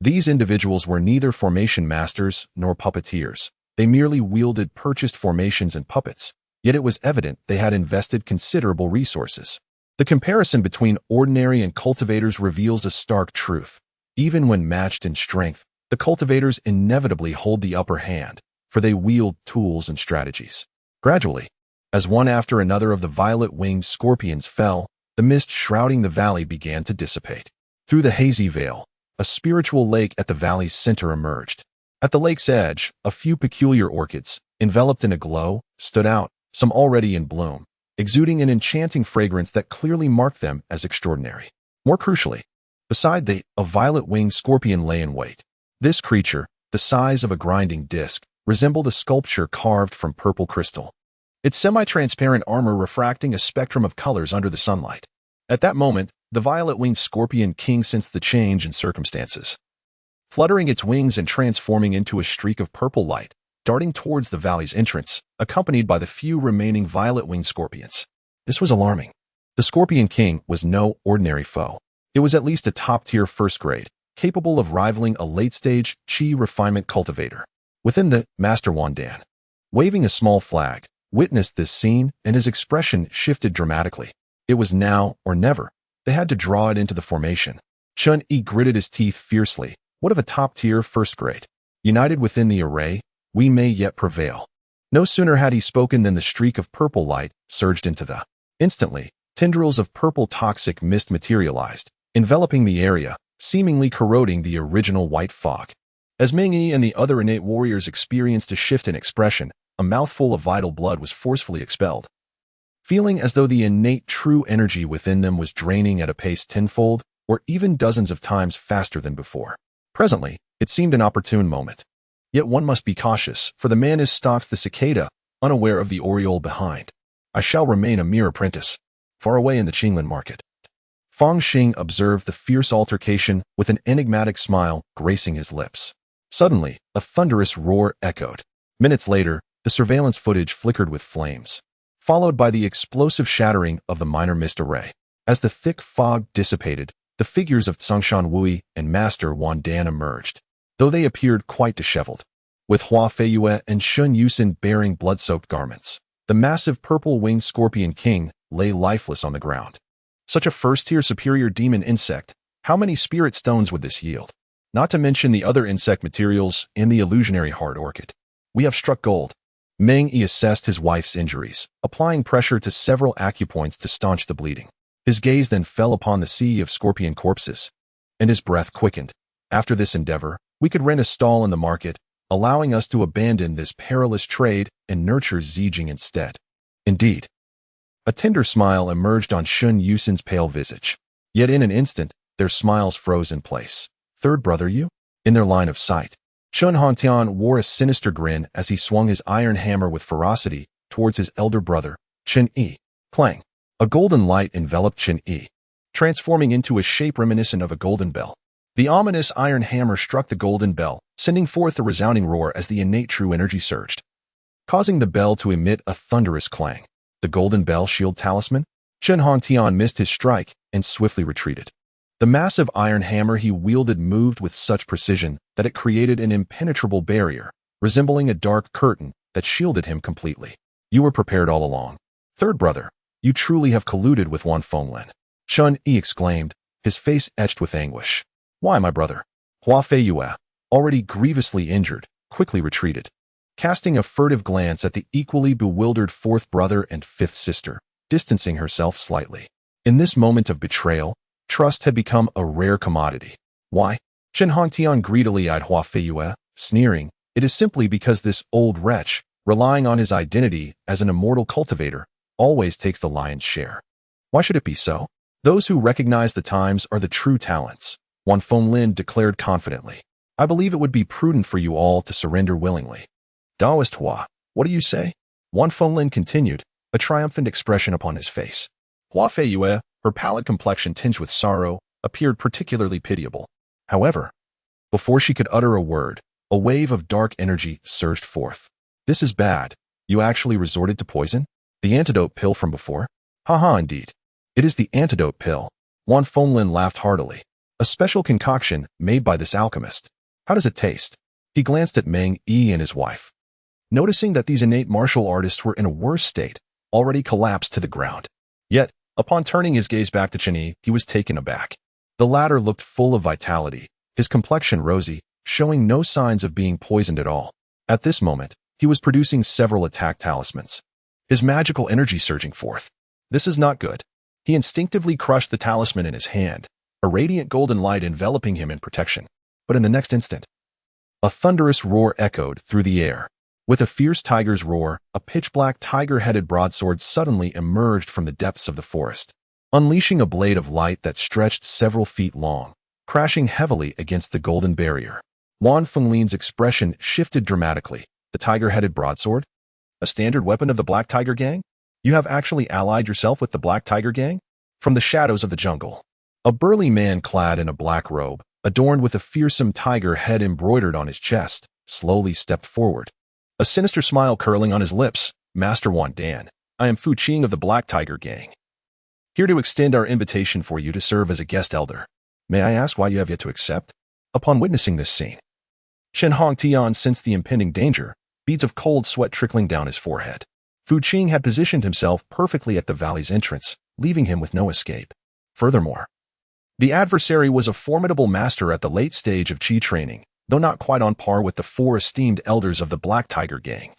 these individuals were neither formation masters nor puppeteers. They merely wielded purchased formations and puppets, yet it was evident they had invested considerable resources. The comparison between ordinary and cultivators reveals a stark truth. Even when matched in strength, the cultivators inevitably hold the upper hand, for they wield tools and strategies. Gradually, as one after another of the violet-winged scorpions fell, the mist shrouding the valley began to dissipate. Through the hazy veil, a spiritual lake at the valley's center emerged. At the lake's edge, a few peculiar orchids, enveloped in a glow, stood out, some already in bloom, exuding an enchanting fragrance that clearly marked them as extraordinary. More crucially, beside them, a violet-winged scorpion lay in wait. This creature, the size of a grinding disc, resembled a sculpture carved from purple crystal, its semi-transparent armor refracting a spectrum of colors under the sunlight. At that moment, the violet-winged scorpion king sensed the change in circumstances, fluttering its wings and transforming into a streak of purple light, darting towards the valley's entrance, accompanied by the few remaining violet-winged scorpions. This was alarming. The Scorpion King was no ordinary foe. It was at least a top-tier first grade, capable of rivaling a late-stage chi refinement cultivator. Within the Master Wandan, waving a small flag, witnessed this scene, and his expression shifted dramatically. It was now or never. They had to draw it into the formation. Chun-Yi gritted his teeth fiercely. What of a top-tier first grade? United within the array, we may yet prevail. No sooner had he spoken than the streak of purple light surged into the. Instantly, tendrils of purple toxic mist materialized, enveloping the area, seemingly corroding the original white fog. As Ming-Yi and the other innate warriors experienced a shift in expression, a mouthful of vital blood was forcefully expelled. Feeling as though the innate true energy within them was draining at a pace tenfold, or even dozens of times faster than before. Presently, it seemed an opportune moment. Yet one must be cautious, for the man stalks the cicada, unaware of the oriole behind. I shall remain a mere apprentice, far away in the Qinglan market. Fang Xing observed the fierce altercation with an enigmatic smile gracing his lips. Suddenly, a thunderous roar echoed. Minutes later, the surveillance footage flickered with flames, followed by the explosive shattering of the minor mist array. As the thick fog dissipated, the figures of Tsongshan Wui and Master Wandan emerged, though they appeared quite disheveled, with Hua Feiyue and Shun Yusin bearing blood-soaked garments. The massive purple-winged Scorpion King lay lifeless on the ground. Such a first-tier superior demon insect, how many spirit stones would this yield? Not to mention the other insect materials and the illusionary hard orchid. We have struck gold. Meng-Yi assessed his wife's injuries, applying pressure to several acupoints to staunch the bleeding. His gaze then fell upon the sea of scorpion corpses, and his breath quickened. After this endeavor, we could rent a stall in the market, allowing us to abandon this perilous trade and nurture Zijing instead. Indeed. A tender smile emerged on Shun Yusin's pale visage. Yet in an instant, their smiles froze in place. Third brother you? In their line of sight. Chun Hantian wore a sinister grin as he swung his iron hammer with ferocity towards his elder brother, Chen-Yi. Clang. A golden light enveloped Chen-Yi, transforming into a shape reminiscent of a golden bell. The ominous iron hammer struck the golden bell, sending forth a resounding roar as the innate true energy surged, causing the bell to emit a thunderous clang. The golden bell shield talisman? Chen Hantian missed his strike and swiftly retreated. The massive iron hammer he wielded moved with such precision that it created an impenetrable barrier, resembling a dark curtain that shielded him completely. You were prepared all along. Third brother, you truly have colluded with Wan Fenglen. Chun-Yi exclaimed, his face etched with anguish. Why, my brother? Hua Feiyue, already grievously injured, quickly retreated, casting a furtive glance at the equally bewildered fourth brother and fifth sister, distancing herself slightly. In this moment of betrayal, trust had become a rare commodity. Why? Shen Hongtian greedily eyed Hua Feiyue, sneering, "It is simply because this old wretch, relying on his identity as an immortal cultivator, always takes the lion's share." Why should it be so? Those who recognize the times are the true talents, Wan Fenglin declared confidently. "I believe it would be prudent for you all to surrender willingly." "Daoist Hua, what do you say?" Wan Fenglin continued, a triumphant expression upon his face. Hua Feiyue, her pallid complexion tinged with sorrow, appeared particularly pitiable. However, before she could utter a word, a wave of dark energy surged forth. "This is bad. You actually resorted to poison? The antidote pill from before?" "Haha, indeed. It is the antidote pill." Wan Fenglin laughed heartily. "A special concoction made by this alchemist. How does it taste?" He glanced at Meng Yi and his wife. Noticing that these innate martial artists were in a worse state, already collapsed to the ground. Yet, upon turning his gaze back to Chen Yi, he was taken aback. The latter looked full of vitality, his complexion rosy, showing no signs of being poisoned at all. At this moment, he was producing several attack talismans, his magical energy surging forth. This is not good. He instinctively crushed the talisman in his hand, a radiant golden light enveloping him in protection. But in the next instant, a thunderous roar echoed through the air. With a fierce tiger's roar, a pitch-black tiger-headed broadsword suddenly emerged from the depths of the forest, unleashing a blade of light that stretched several feet long, crashing heavily against the golden barrier. Wan Fenglin's expression shifted dramatically. "The tiger-headed broadsword? A standard weapon of the Black Tiger Gang? You have actually allied yourself with the Black Tiger Gang?" From the shadows of the jungle, a burly man clad in a black robe, adorned with a fearsome tiger head embroidered on his chest, slowly stepped forward, a sinister smile curling on his lips. "Master Wan Dan, I am Fu Qing of the Black Tiger Gang, here to extend our invitation for you to serve as a guest elder. May I ask why you have yet to accept?" Upon witnessing this scene, Shen Hongtian sensed the impending danger, beads of cold sweat trickling down his forehead. Fu Qing had positioned himself perfectly at the valley's entrance, leaving him with no escape. Furthermore, the adversary was a formidable master at the late stage of Qi training, though not quite on par with the four esteemed elders of the Black Tiger Gang.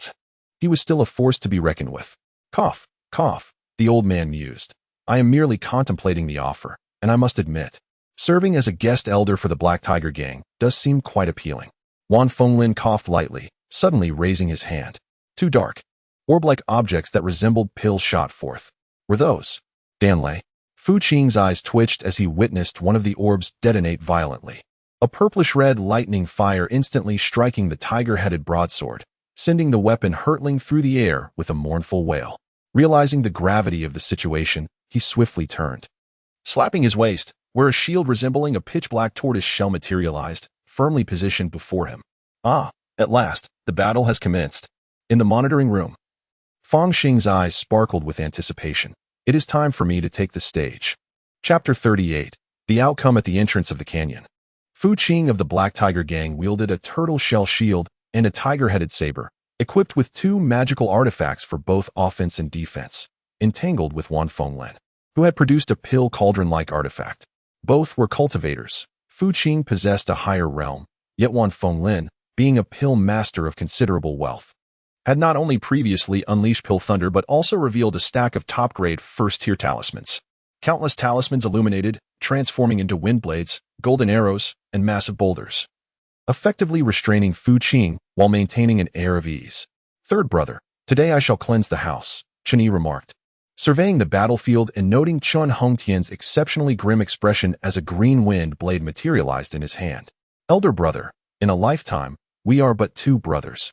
He was still a force to be reckoned with. Cough, cough, the old man mused. "I am merely contemplating the offer, and I must admit, serving as a guest elder for the Black Tiger Gang does seem quite appealing." Wan Fenglin coughed lightly, suddenly raising his hand. Two dark, orb-like objects that resembled pills shot forth. Were those Danlei? Fu Qing's eyes twitched as he witnessed one of the orbs detonate violently, a purplish-red lightning fire instantly striking the tiger-headed broadsword, sending the weapon hurtling through the air with a mournful wail. Realizing the gravity of the situation, he swiftly turned, slapping his waist, where a shield resembling a pitch-black tortoise shell materialized, firmly positioned before him. "Ah, at last, the battle has commenced." In the monitoring room, Fang Xing's eyes sparkled with anticipation. "It is time for me to take the stage." Chapter 38. The outcome at the entrance of the canyon. Fu Qing of the Black Tiger Gang wielded a turtle shell shield and a tiger-headed saber, equipped with two magical artifacts for both offense and defense, entangled with Wan Fenglin, who had produced a pill cauldron-like artifact. Both were cultivators. Fu Qing possessed a higher realm, yet Wan Fenglin, being a pill master of considerable wealth, had not only previously unleashed pill thunder but also revealed a stack of top-grade first-tier talismans. Countless talismans illuminated, transforming into wind blades, golden arrows, and massive boulders, effectively restraining Fu Qing while maintaining an air of ease. "Third brother, today I shall cleanse the house," Chen Yi remarked, surveying the battlefield and noting Chen Hongtian's exceptionally grim expression as a green wind blade materialized in his hand. "Elder brother, in a lifetime, we are but two brothers.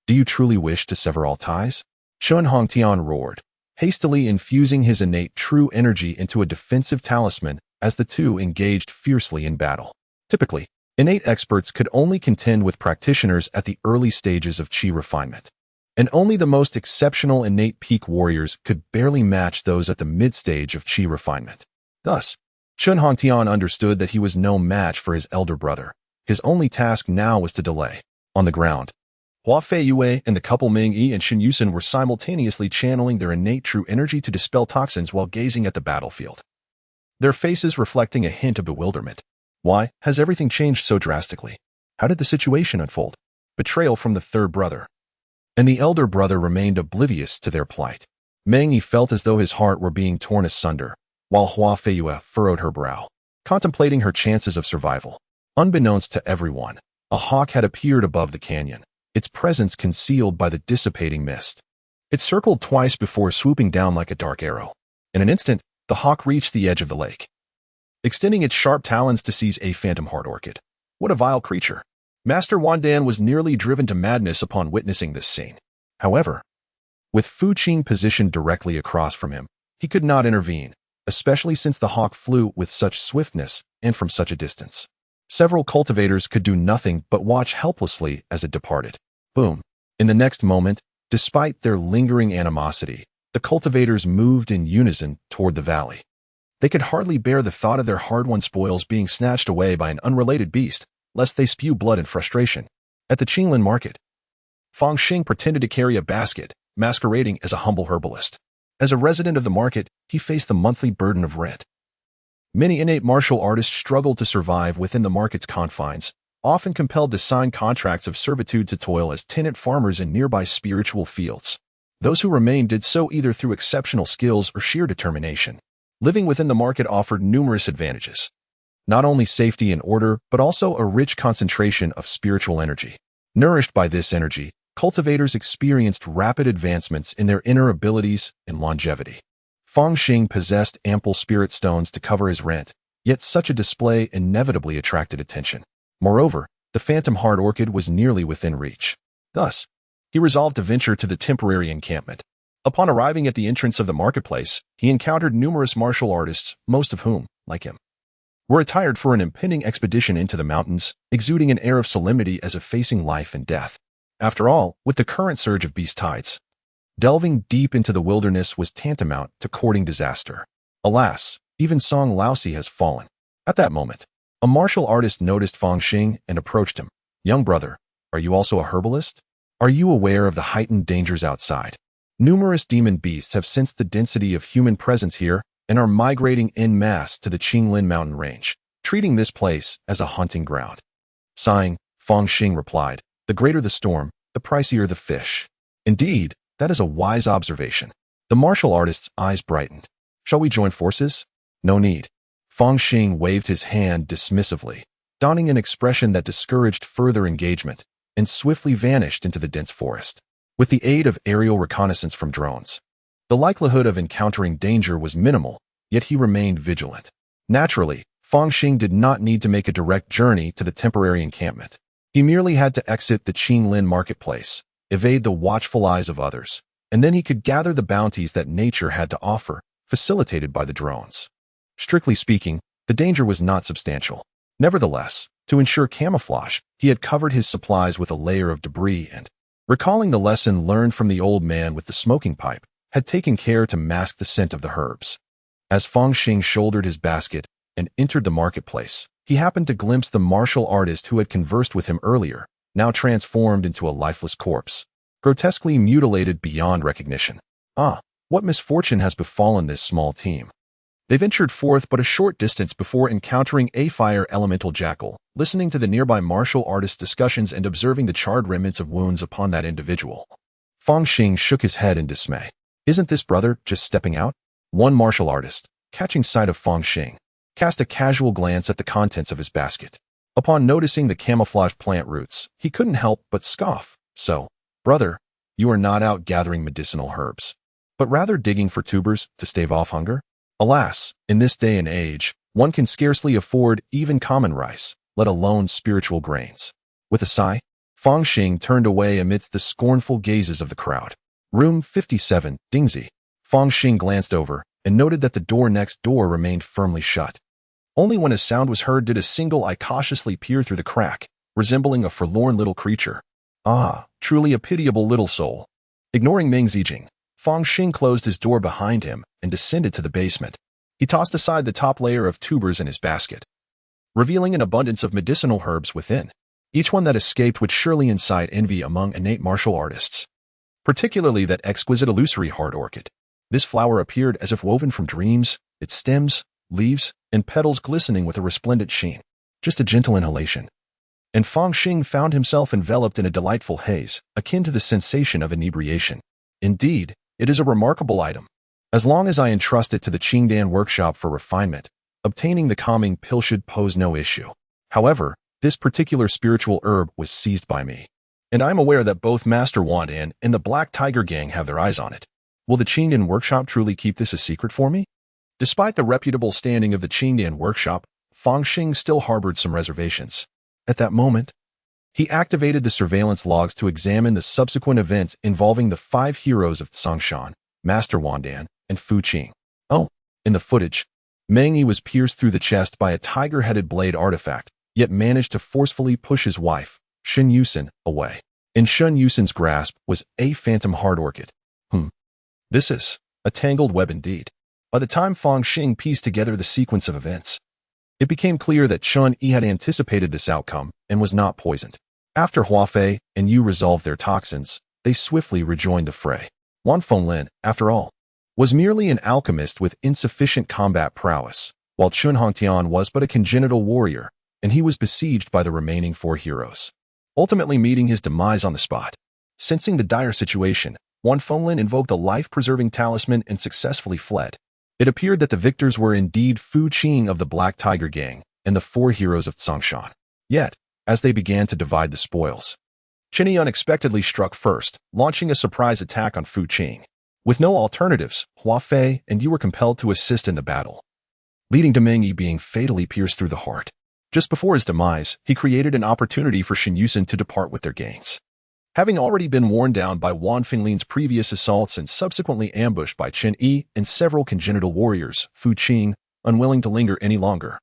Do you truly wish to sever all ties?" Chen Hongtian roared, hastily infusing his innate true energy into a defensive talisman as the two engaged fiercely in battle. Typically, innate experts could only contend with practitioners at the early stages of Qi refinement, and only the most exceptional innate peak warriors could barely match those at the mid-stage of Qi refinement. Thus, Chen Hongtian understood that he was no match for his elder brother. His only task now was to delay. On the ground, Hua Feiyue and the couple Meng Yi and Xin Yusen were simultaneously channeling their innate true energy to dispel toxins while gazing at the battlefield, their faces reflecting a hint of bewilderment. "Why has everything changed so drastically?" How did the situation unfold? Betrayal from the third brother. And the elder brother remained oblivious to their plight. Meng Yi felt as though his heart were being torn asunder, while Hua Feiyue furrowed her brow, contemplating her chances of survival. Unbeknownst to everyone, a hawk had appeared above the canyon, its presence concealed by the dissipating mist. It circled twice before swooping down like a dark arrow. In an instant, the hawk reached the edge of the lake, extending its sharp talons to seize a phantom heart orchid. What a vile creature! Master Wandan was nearly driven to madness upon witnessing this scene. However, with Fu Qing positioned directly across from him, he could not intervene, especially since the hawk flew with such swiftness and from such a distance. Several cultivators could do nothing but watch helplessly as it departed. Boom! In the next moment, despite their lingering animosity, the cultivators moved in unison toward the valley. They could hardly bear the thought of their hard-won spoils being snatched away by an unrelated beast, lest they spew blood in frustration. At the Qinglin market, Fang Xing pretended to carry a basket, masquerading as a humble herbalist. As a resident of the market, he faced the monthly burden of rent. Many innate martial artists struggled to survive within the market's confines, often compelled to sign contracts of servitude to toil as tenant farmers in nearby spiritual fields. Those who remained did so either through exceptional skills or sheer determination. Living within the market offered numerous advantages. Not only safety and order, but also a rich concentration of spiritual energy. Nourished by this energy, cultivators experienced rapid advancements in their inner abilities and longevity. Fang Xing possessed ample spirit stones to cover his rent, yet such a display inevitably attracted attention. Moreover, the phantom heart orchid was nearly within reach. Thus, he resolved to venture to the temporary encampment. Upon arriving at the entrance of the marketplace, he encountered numerous martial artists, most of whom, like him, were attired for an impending expedition into the mountains, exuding an air of solemnity as if facing life and death. After all, with the current surge of beast tides, delving deep into the wilderness was tantamount to courting disaster. Alas, even Song Laosi has fallen. At that moment, a martial artist noticed Fang Xing and approached him. Young brother, are you also a herbalist? Are you aware of the heightened dangers outside? Numerous demon beasts have sensed the density of human presence here and are migrating en masse to the Qinglin mountain range, treating this place as a hunting ground. Sighing, Fang Xing replied, the greater the storm, the pricier the fish. Indeed, that is a wise observation. The martial artist's eyes brightened. Shall we join forces? No need. Fang Xing waved his hand dismissively, donning an expression that discouraged further engagement, and swiftly vanished into the dense forest. With the aid of aerial reconnaissance from drones, the likelihood of encountering danger was minimal, yet he remained vigilant. Naturally, Fang Xing did not need to make a direct journey to the temporary encampment. He merely had to exit the Qinglin marketplace, evade the watchful eyes of others, and then he could gather the bounties that nature had to offer, facilitated by the drones. Strictly speaking, the danger was not substantial. Nevertheless, to ensure camouflage, he had covered his supplies with a layer of debris and, recalling the lesson learned from the old man with the smoking pipe, had taken care to mask the scent of the herbs. As Fang Xing shouldered his basket and entered the marketplace, he happened to glimpse the martial artist who had conversed with him earlier, now transformed into a lifeless corpse, grotesquely mutilated beyond recognition. Ah, what misfortune has befallen this small team? They ventured forth but a short distance before encountering a fire elemental jackal, listening to the nearby martial artist's discussions and observing the charred remnants of wounds upon that individual. Fang Xing shook his head in dismay. Isn't this brother just stepping out? One martial artist, catching sight of Fang Xing, cast a casual glance at the contents of his basket. Upon noticing the camouflaged plant roots, he couldn't help but scoff. So, brother, you are not out gathering medicinal herbs, but rather digging for tubers to stave off hunger? Alas, in this day and age, one can scarcely afford even common rice, let alone spiritual grains. With a sigh, Fang Xing turned away amidst the scornful gazes of the crowd. Room 57, Dingzi. Fang Xing glanced over and noted that the door next door remained firmly shut. Only when a sound was heard did a single eye cautiously peer through the crack, resembling a forlorn little creature. Ah, truly a pitiable little soul. Ignoring Meng Zijing, Fang Xing closed his door behind him and descended to the basement. He tossed aside the top layer of tubers in his basket, revealing an abundance of medicinal herbs within. Each one that escaped would surely incite envy among innate martial artists, particularly that exquisite illusory heart orchid. This flower appeared as if woven from dreams, its stems, leaves, and petals glistening with a resplendent sheen. Just a gentle inhalation, and Fang Xing found himself enveloped in a delightful haze, akin to the sensation of inebriation. Indeed, it is a remarkable item. As long as I entrust it to the Qingdan workshop for refinement, obtaining the calming pill should pose no issue. However, this particular spiritual herb was seized by me, and I am aware that both Master Wandan and the Black Tiger Gang have their eyes on it. Will the Qingdan workshop truly keep this a secret for me? Despite the reputable standing of the Qingdan workshop, Fang Xing still harbored some reservations. At that moment, he activated the surveillance logs to examine the subsequent events involving the 5 heroes of Tsongshan, Master Wandan, and Fu Qing. Oh, in the footage, Meng Yi was pierced through the chest by a tiger-headed blade artifact, yet managed to forcefully push his wife, Shen Yusen, away. In Shen Yusen's grasp was a phantom hard orchid. This is a tangled web indeed. By the time Fang Xing pieced together the sequence of events, it became clear that Chun Yi had anticipated this outcome and was not poisoned. After Huafei and Yu resolved their toxins, they swiftly rejoined the fray. Wan Fenglin, after all, was merely an alchemist with insufficient combat prowess, while Chun Hongtian was but a congenital warrior, and he was besieged by the remaining 4 heroes, ultimately meeting his demise on the spot. Sensing the dire situation, Wan Fenglin invoked a life-preserving talisman and successfully fled. It appeared that the victors were indeed Fu Qing of the Black Tiger Gang and the 4 heroes of Tsongshan. Yet, as they began to divide the spoils, Chen Yi unexpectedly struck first, launching a surprise attack on Fu Qing. With no alternatives, Huafei and Yu were compelled to assist in the battle, leading to Meng Yi being fatally pierced through the heart. Just before his demise, he created an opportunity for Shen Yusen to depart with their gains. Having already been worn down by Wan Fenglin's previous assaults and subsequently ambushed by Chen Yi and several congenital warriors, Fu Qing, unwilling to linger any longer,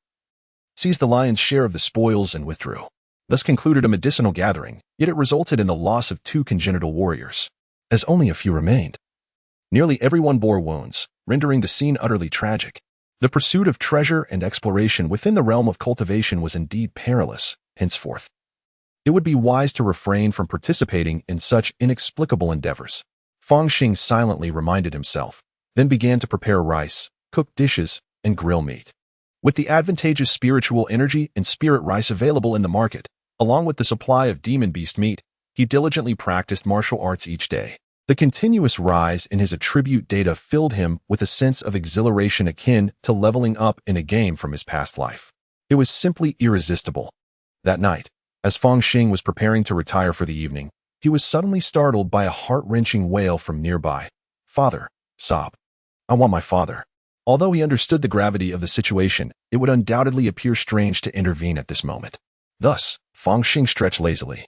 seized the lion's share of the spoils and withdrew. Thus concluded a medicinal gathering, yet it resulted in the loss of 2 congenital warriors, as only a few remained. Nearly everyone bore wounds, rendering the scene utterly tragic. The pursuit of treasure and exploration within the realm of cultivation was indeed perilous, henceforth. It would be wise to refrain from participating in such inexplicable endeavors. Fang Xing silently reminded himself, then began to prepare rice, cook dishes, and grill meat. With the advantageous spiritual energy and spirit rice available in the market, along with the supply of demon beast meat, he diligently practiced martial arts each day. The continuous rise in his attribute data filled him with a sense of exhilaration akin to leveling up in a game from his past life. It was simply irresistible. That night, as Fang Xing was preparing to retire for the evening, he was suddenly startled by a heart-wrenching wail from nearby. "Father," sob. "I want my father." Although he understood the gravity of the situation, it would undoubtedly appear strange to intervene at this moment. Thus, Fang Xing stretched lazily,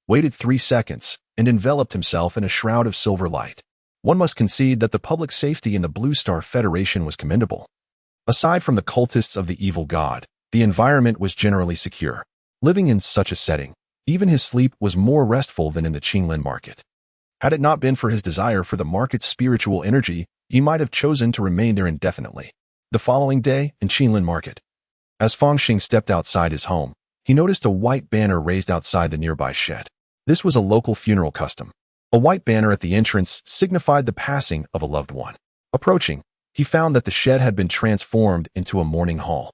waited 3 seconds, and enveloped himself in a shroud of silver light. One must concede that the public safety in the Blue Star Federation was commendable. Aside from the cultists of the evil god, the environment was generally secure. Living in such a setting, even his sleep was more restful than in the Qinglin market. Had it not been for his desire for the market's spiritual energy, he might have chosen to remain there indefinitely. The following day, in Qinglin market, as Fang Xing stepped outside his home, he noticed a white banner raised outside the nearby shed. This was a local funeral custom. A white banner at the entrance signified the passing of a loved one. Approaching, he found that the shed had been transformed into a mourning hall,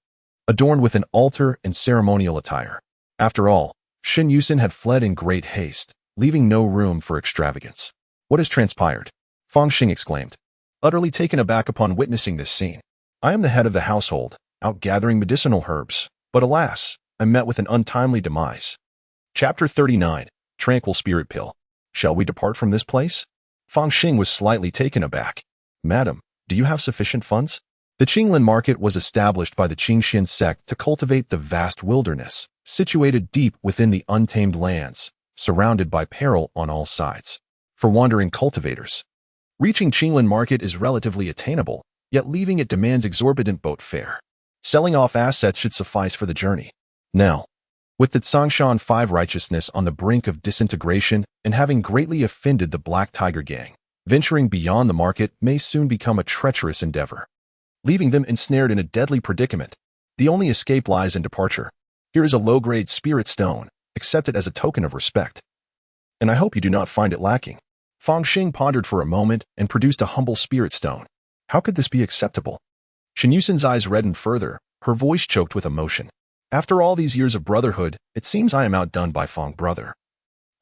adorned with an altar and ceremonial attire. After all, Shen Yusen had fled in great haste, leaving no room for extravagance. "What has transpired?" Fang Xing exclaimed, utterly taken aback upon witnessing this scene. "I am the head of the household, out gathering medicinal herbs, but alas, I met with an untimely demise." Chapter 39, Tranquil Spirit Pill. "Shall we depart from this place?" Fang Xing was slightly taken aback. "Madam, do you have sufficient funds?" The Qinglin market was established by the Qingxian sect to cultivate the vast wilderness, situated deep within the untamed lands, surrounded by peril on all sides. For wandering cultivators, reaching Qinglin market is relatively attainable, yet leaving it demands exorbitant boat fare. Selling off assets should suffice for the journey. Now, with the Tsongshan 5 righteousness on the brink of disintegration and having greatly offended the Black Tiger Gang, venturing beyond the market may soon become a treacherous endeavor, leaving them ensnared in a deadly predicament. The only escape lies in departure. Here is a low-grade spirit stone. Accept it as a token of respect, and I hope you do not find it lacking." Fang Xing pondered for a moment and produced a humble spirit stone. How could this be acceptable? Shen Yusen's eyes reddened further, her voice choked with emotion. After all these years of brotherhood, it seems I am outdone by Fang brother.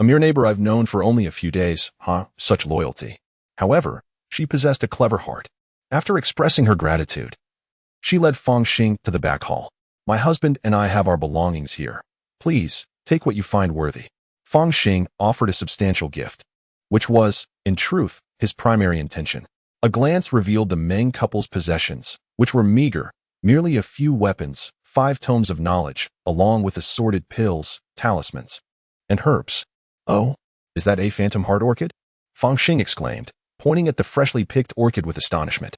A mere neighbor I've known for only a few days, huh? Such loyalty. However, she possessed a clever heart. After expressing her gratitude, she led Fang Xing to the back hall. My husband and I have our belongings here. Please, take what you find worthy. Fang Xing offered a substantial gift, which was, in truth, his primary intention. A glance revealed the Meng couple's possessions, which were meager, merely a few weapons, 5 tomes of knowledge, along with assorted pills, talismans, and herbs. Oh, is that a phantom heart orchid? Fang Xing exclaimed, pointing at the freshly picked orchid with astonishment.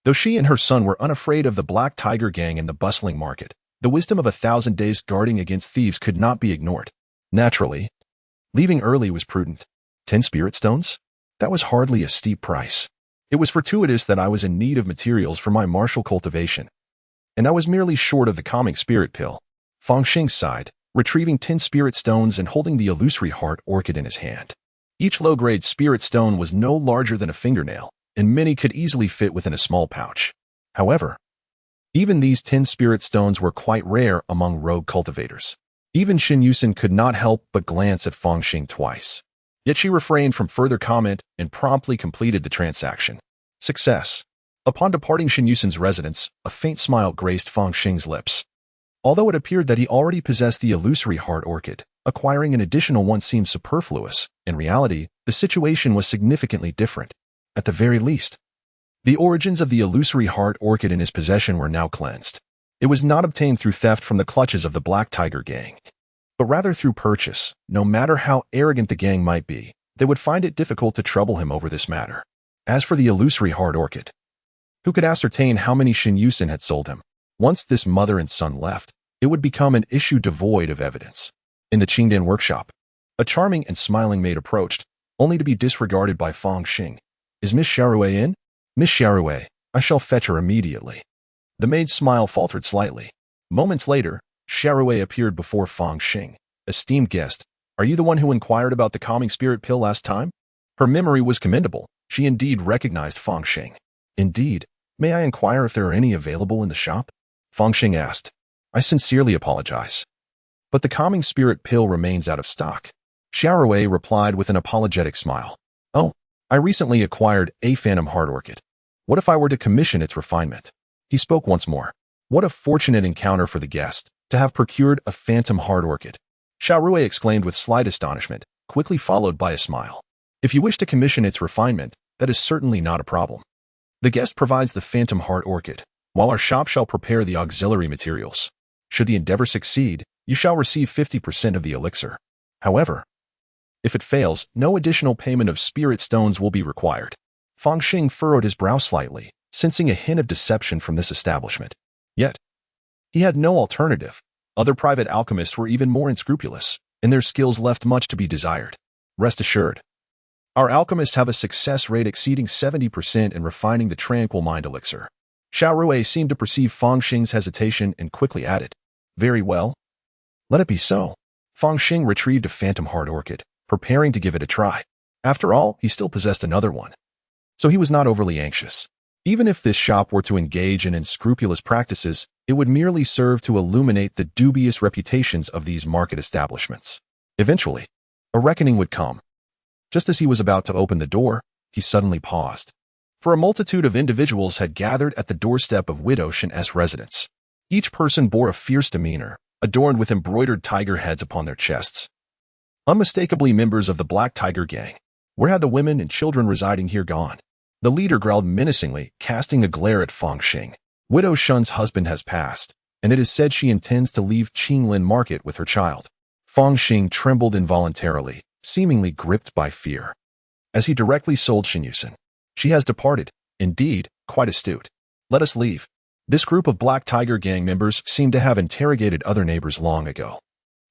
Though she and her son were unafraid of the Black Tiger gang and the bustling market, the wisdom of 1,000 days guarding against thieves could not be ignored. Naturally, leaving early was prudent. 10 spirit stones? That was hardly a steep price. It was fortuitous that I was in need of materials for my martial cultivation, and I was merely short of the calming spirit pill. Fang Xing sighed, retrieving 10 spirit stones and holding the illusory heart orchid in his hand. Each low-grade spirit stone was no larger than a fingernail, and many could easily fit within a small pouch. However, even these 10 spirit stones were quite rare among rogue cultivators. Even Xin Yusin could not help but glance at Fang Xing twice. Yet she refrained from further comment and promptly completed the transaction. Success. Upon departing Xin Yusin's residence, a faint smile graced Fang Xing's lips. Although it appeared that he already possessed the illusory heart orchid, acquiring an additional one seemed superfluous. In reality, the situation was significantly different. At the very least, the origins of the illusory heart orchid in his possession were now cleansed. It was not obtained through theft from the clutches of the Black Tiger gang, but rather through purchase. No matter how arrogant the gang might be, they would find it difficult to trouble him over this matter. As for the illusory heart orchid, who could ascertain how many Xin Yusin had sold him? Once this mother and son left, it would become an issue devoid of evidence. In the Qingdian workshop, a charming and smiling maid approached, only to be disregarded by Fang Xing. Is Miss Xiaorui in? Miss Xiaorui, I shall fetch her immediately. The maid's smile faltered slightly. Moments later, Xiaorui appeared before Fang Xing. Esteemed guest, are you the one who inquired about the calming spirit pill last time? Her memory was commendable. She indeed recognized Fang Xing. Indeed, may I inquire if there are any available in the shop? Fang Xing asked. I sincerely apologize, but the calming spirit pill remains out of stock. Xiaorui replied with an apologetic smile. Oh, I recently acquired a phantom heart orchid. What if I were to commission its refinement? He spoke once more. What a fortunate encounter for the guest, to have procured a phantom heart orchid. Xiaorui exclaimed with slight astonishment, quickly followed by a smile. If you wish to commission its refinement, that is certainly not a problem. The guest provides the phantom heart orchid, while our shop shall prepare the auxiliary materials. Should the endeavor succeed, you shall receive 50% of the elixir. However, if it fails, no additional payment of spirit stones will be required. Fang Xing furrowed his brow slightly, sensing a hint of deception from this establishment. Yet, he had no alternative. Other private alchemists were even more unscrupulous, and their skills left much to be desired. Rest assured, our alchemists have a success rate exceeding 70% in refining the tranquil mind elixir. Xiaorui seemed to perceive Fang Xing's hesitation and quickly added, Very well. Let it be so. Fang Xing retrieved a phantom heart orchid, preparing to give it a try. After all, he still possessed another one, so he was not overly anxious. Even if this shop were to engage in unscrupulous practices, it would merely serve to illuminate the dubious reputations of these market establishments. Eventually, a reckoning would come. Just as he was about to open the door, he suddenly paused. For a multitude of individuals had gathered at the doorstep of Widow Shen's residence. Each person bore a fierce demeanor, adorned with embroidered tiger heads upon their chests. Unmistakably members of the Black Tiger gang. Where had the women and children residing here gone? The leader growled menacingly, casting a glare at Fang Xing. Widow Shun's husband has passed, and it is said she intends to leave Qinglin Market with her child. Fang Xing trembled involuntarily, seemingly gripped by fear. As he directly sold Xin Yusin. She has departed. Indeed, quite astute. Let us leave. This group of Black Tiger gang members seemed to have interrogated other neighbors long ago.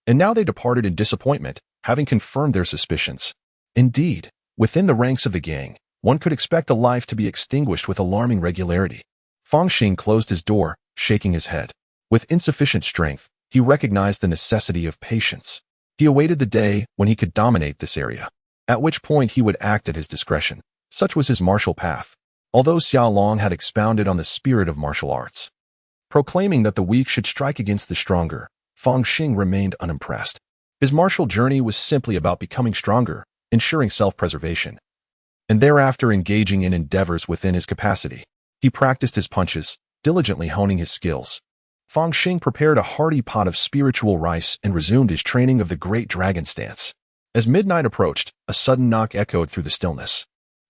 And now they departed in disappointment, having confirmed their suspicions. Indeed, within the ranks of the gang, one could expect a life to be extinguished with alarming regularity. Fang Xing closed his door, shaking his head. With insufficient strength, he recognized the necessity of patience. He awaited the day when he could dominate this area, at which point he would act at his discretion. Such was his martial path, although Xiao Long had expounded on the spirit of martial arts, proclaiming that the weak should strike against the stronger. Fang Xing remained unimpressed. His martial journey was simply about becoming stronger, ensuring self-preservation, and thereafter engaging in endeavors within his capacity. He practiced his punches, diligently honing his skills. Fang Xing prepared a hearty pot of spiritual rice and resumed his training of the great dragon stance. As midnight approached, a sudden knock echoed through the stillness.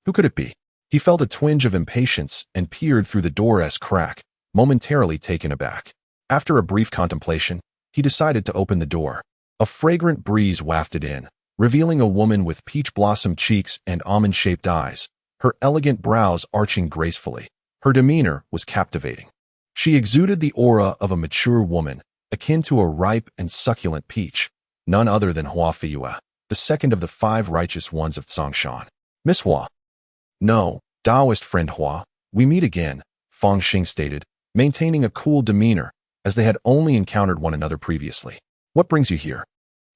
Who could it be? He felt a twinge of impatience and peered through the door's crack, momentarily taken aback. After a brief contemplation, he decided to open the door. A fragrant breeze wafted in, revealing a woman with peach blossom cheeks and almond-shaped eyes, her elegant brows arching gracefully. Her demeanor was captivating. She exuded the aura of a mature woman, akin to a ripe and succulent peach, none other than Hua Feiyue, the second of the 5 righteous ones of Tsongshan. Miss Hua. No, Taoist friend Hua, we meet again, Fang Xing stated, maintaining a cool demeanor, as they had only encountered one another previously. What brings you here?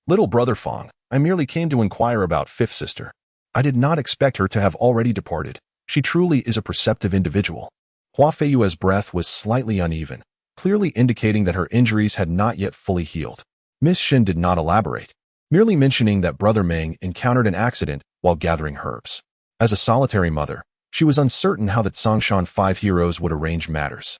Little brother Fang, I merely came to inquire about fifth sister. I did not expect her to have already departed. She truly is a perceptive individual. Hua Feiyue's breath was slightly uneven, clearly indicating that her injuries had not yet fully healed. Miss Shin did not elaborate, merely mentioning that Brother Meng encountered an accident while gathering herbs. As a solitary mother, she was uncertain how the Tsongshan 5 heroes would arrange matters.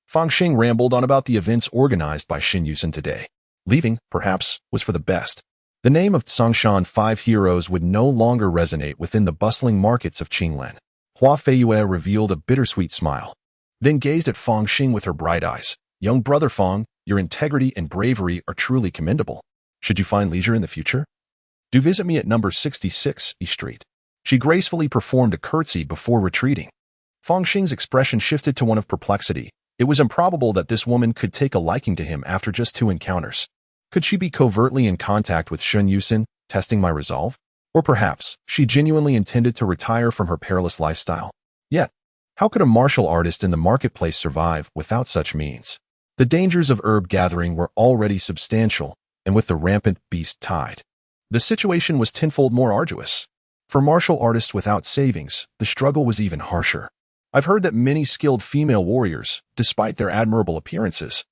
Fang Xing rambled on about the events organized by Xin Yusen today. Leaving, perhaps, was for the best. The name of Tsongshan 5 heroes would no longer resonate within the bustling markets of Qinglen. Hua Feiyue revealed a bittersweet smile, then gazed at Fang Xing with her bright eyes. Young brother Fang, your integrity and bravery are truly commendable. Should you find leisure in the future, do visit me at number 66 E Street. She gracefully performed a curtsy before retreating. Fang Xing's expression shifted to one of perplexity. It was improbable that this woman could take a liking to him after just 2 encounters. Could she be covertly in contact with Xin Yusen, testing my resolve? Or perhaps she genuinely intended to retire from her perilous lifestyle? Yet, how could a martial artist in the marketplace survive without such means? The dangers of herb gathering were already substantial, and with the rampant beast tide, the situation was tenfold more arduous. For martial artists without savings, the struggle was even harsher. I've heard that many skilled female warriors, despite their admirable appearances,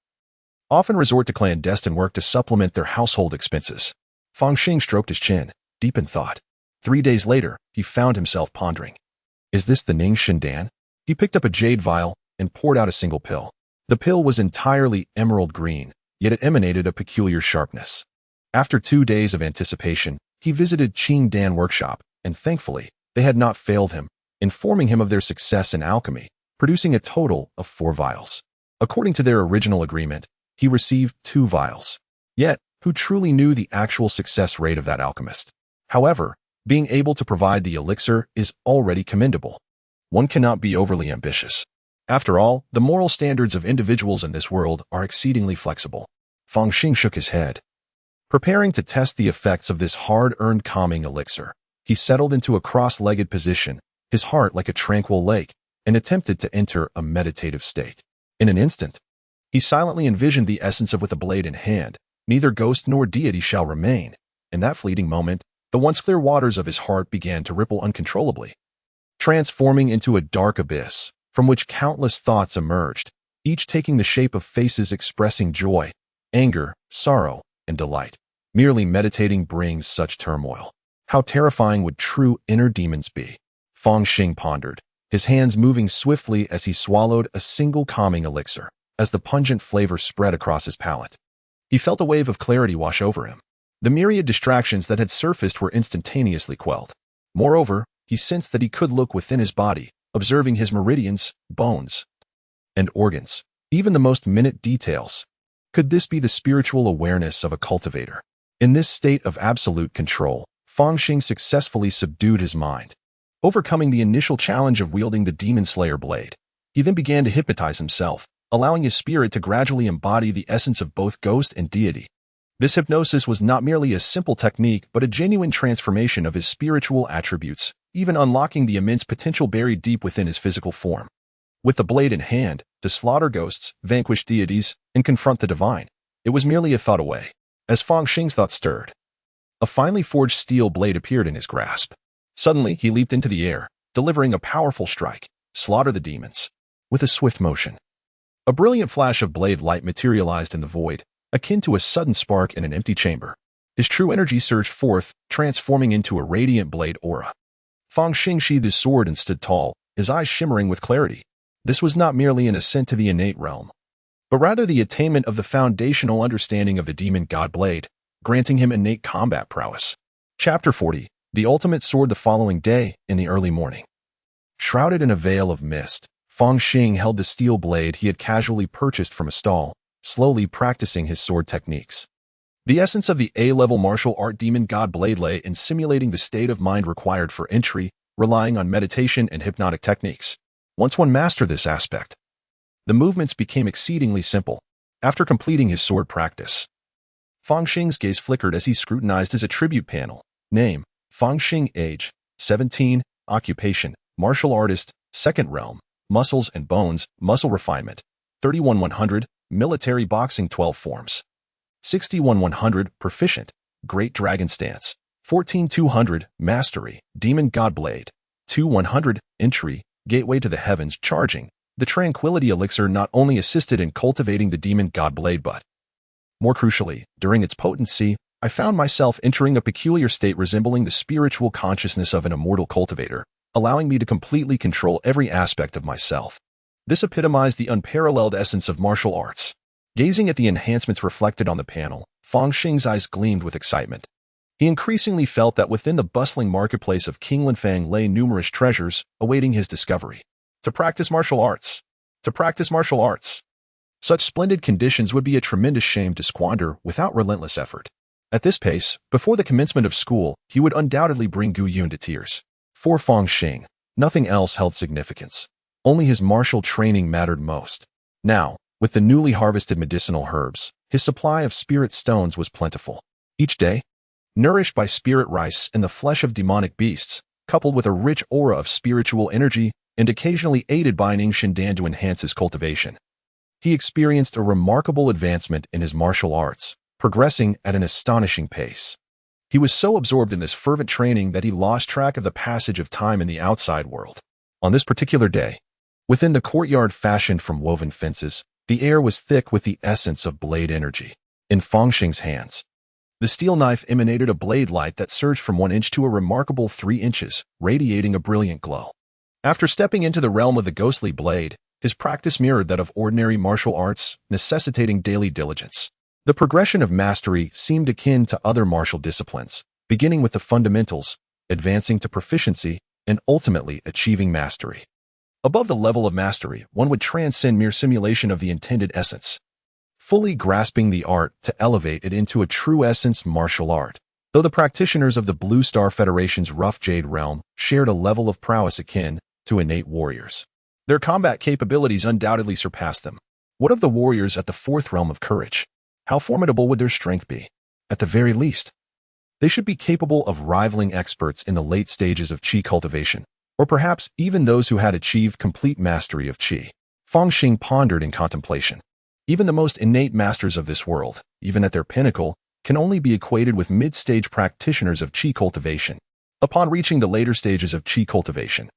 often resort to clandestine work to supplement their household expenses. Fang Xing stroked his chin, deep in thought. 3 days later, he found himself pondering. Is this the Ning Shindan? He picked up a jade vial and poured out a single pill. The pill was entirely emerald green, yet it emanated a peculiar sharpness. After 2 days of anticipation, he visited Qing Dan workshop, and thankfully, they had not failed him, informing him of their success in alchemy, producing a total of 4 vials. According to their original agreement, he received 2 vials. Yet, who truly knew the actual success rate of that alchemist? However, being able to provide the elixir is already commendable. One cannot be overly ambitious. After all, the moral standards of individuals in this world are exceedingly flexible. Fang Xing shook his head. Preparing to test the effects of this hard-earned calming elixir, he settled into a cross-legged position, his heart like a tranquil lake, and attempted to enter a meditative state. In an instant, he silently envisioned the essence of with a blade in hand. Neither ghost nor deity shall remain. In that fleeting moment, the once clear waters of his heart began to ripple uncontrollably, transforming into a dark abyss, from which countless thoughts emerged, each taking the shape of faces expressing joy, anger, sorrow, and delight. Merely meditating brings such turmoil. How terrifying would true inner demons be? Fang Xing pondered, his hands moving swiftly as he swallowed a single calming elixir. As the pungent flavor spread across his palate, he felt a wave of clarity wash over him. The myriad distractions that had surfaced were instantaneously quelled. Moreover, he sensed that he could look within his body, observing his meridians, bones, and organs, even the most minute details. Could this be the spiritual awareness of a cultivator? In this state of absolute control, Fang Xing successfully subdued his mind. Overcoming the initial challenge of wielding the Demon Slayer blade, he then began to hypnotize himself, allowing his spirit to gradually embody the essence of both ghost and deity. This hypnosis was not merely a simple technique, but a genuine transformation of his spiritual attributes, even unlocking the immense potential buried deep within his physical form. With the blade in hand, to slaughter ghosts, vanquish deities, and confront the divine, it was merely a thought away. As Fang Xing's thought stirred, a finely forged steel blade appeared in his grasp. Suddenly, he leaped into the air, delivering a powerful strike. Slaughter the demons. With a swift motion, a brilliant flash of blade light materialized in the void, akin to a sudden spark in an empty chamber. His true energy surged forth, transforming into a radiant blade aura. Fang Xing sheathed his sword and stood tall, his eyes shimmering with clarity. This was not merely an ascent to the innate realm, but rather the attainment of the foundational understanding of the demon god blade, granting him innate combat prowess. Chapter 40. The ultimate sword. The following day, in the early morning, shrouded in a veil of mist, Fang Xing held the steel blade he had casually purchased from a stall, slowly practicing his sword techniques. The essence of the A-level martial art demon god blade lay in simulating the state of mind required for entry, relying on meditation and hypnotic techniques. Once one mastered this aspect, the movements became exceedingly simple. After completing his sword practice, Fang Xing's gaze flickered as he scrutinized his attribute panel. Name: Fang Xing. Age: 17. Occupation: martial artist. Second realm: muscles and bones, muscle refinement. 31-100. Military boxing. 12 forms. 61-100. Proficient: Great Dragon Stance. 14-200. Mastery: Demon God Blade. 2-100. Entry: Gateway to the Heavens. Charging: the Tranquility Elixir not only assisted in cultivating the Demon God Blade but, more crucially, during its potency, I found myself entering a peculiar state resembling the spiritual consciousness of an immortal cultivator, allowing me to completely control every aspect of myself. This epitomized the unparalleled essence of martial arts. Gazing at the enhancements reflected on the panel, Fang Xing's eyes gleamed with excitement. He increasingly felt that within the bustling marketplace of King Linfang lay numerous treasures awaiting his discovery. To practice martial arts. To practice martial arts. Such splendid conditions would be a tremendous shame to squander without relentless effort. At this pace, before the commencement of school, he would undoubtedly bring Gu Yun to tears. For Fang Xing, nothing else held significance. Only his martial training mattered most. Now, with the newly harvested medicinal herbs, his supply of spirit stones was plentiful. Each day, nourished by spirit rice and the flesh of demonic beasts, coupled with a rich aura of spiritual energy and occasionally aided by an ancient Dan to enhance his cultivation, he experienced a remarkable advancement in his martial arts, progressing at an astonishing pace. He was so absorbed in this fervent training that he lost track of the passage of time in the outside world. On this particular day, within the courtyard fashioned from woven fences, the air was thick with the essence of blade energy. In Fang Xing's hands, the steel knife emanated a blade light that surged from 1 inch to a remarkable 3 inches, radiating a brilliant glow. After stepping into the realm of the ghostly blade, his practice mirrored that of ordinary martial arts, necessitating daily diligence. The progression of mastery seemed akin to other martial disciplines, beginning with the fundamentals, advancing to proficiency, and ultimately achieving mastery. Above the level of mastery, one would transcend mere simulation of the intended essence, fully grasping the art to elevate it into a true essence martial art. Though the practitioners of the Blue Star Federation's rough jade realm shared a level of prowess akin to innate warriors, their combat capabilities undoubtedly surpassed them. What of the warriors at the fourth realm of courage? How formidable would their strength be? At the very least, they should be capable of rivaling experts in the late stages of Qi cultivation, or perhaps even those who had achieved complete mastery of Qi. Fang Xing pondered in contemplation. Even the most innate masters of this world, even at their pinnacle, can only be equated with mid-stage practitioners of Qi cultivation. Upon reaching the later stages of Qi cultivation,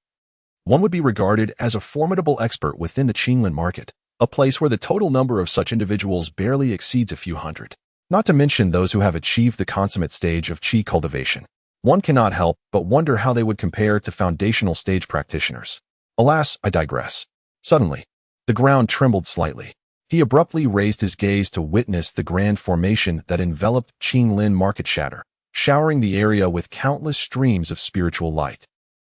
one would be regarded as a formidable expert within the Qinglin market, a place where the total number of such individuals barely exceeds a few hundred. Not to mention those who have achieved the consummate stage of Qi cultivation. One cannot help but wonder how they would compare to foundational stage practitioners. Alas, I digress. Suddenly, the ground trembled slightly. He abruptly raised his gaze to witness the grand formation that enveloped Qinglin market shatter, showering the area with countless streams of spiritual light,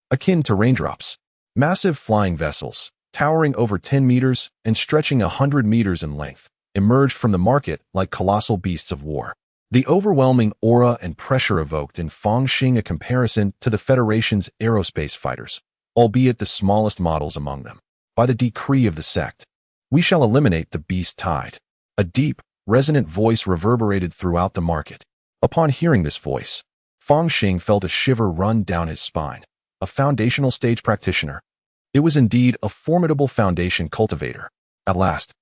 akin to raindrops. Massive flying vessels, towering over 10 meters and stretching 100 meters in length, emerged from the market like colossal beasts of war. The overwhelming aura and pressure evoked in Fang Xing a comparison to the Federation's aerospace fighters, albeit the smallest models among them. By the decree of the sect, we shall eliminate the beast tide. A deep, resonant voice reverberated throughout the market. Upon hearing this voice, Fang Xing felt a shiver run down his spine. A foundational stage practitioner. It was indeed a formidable foundation cultivator. At last,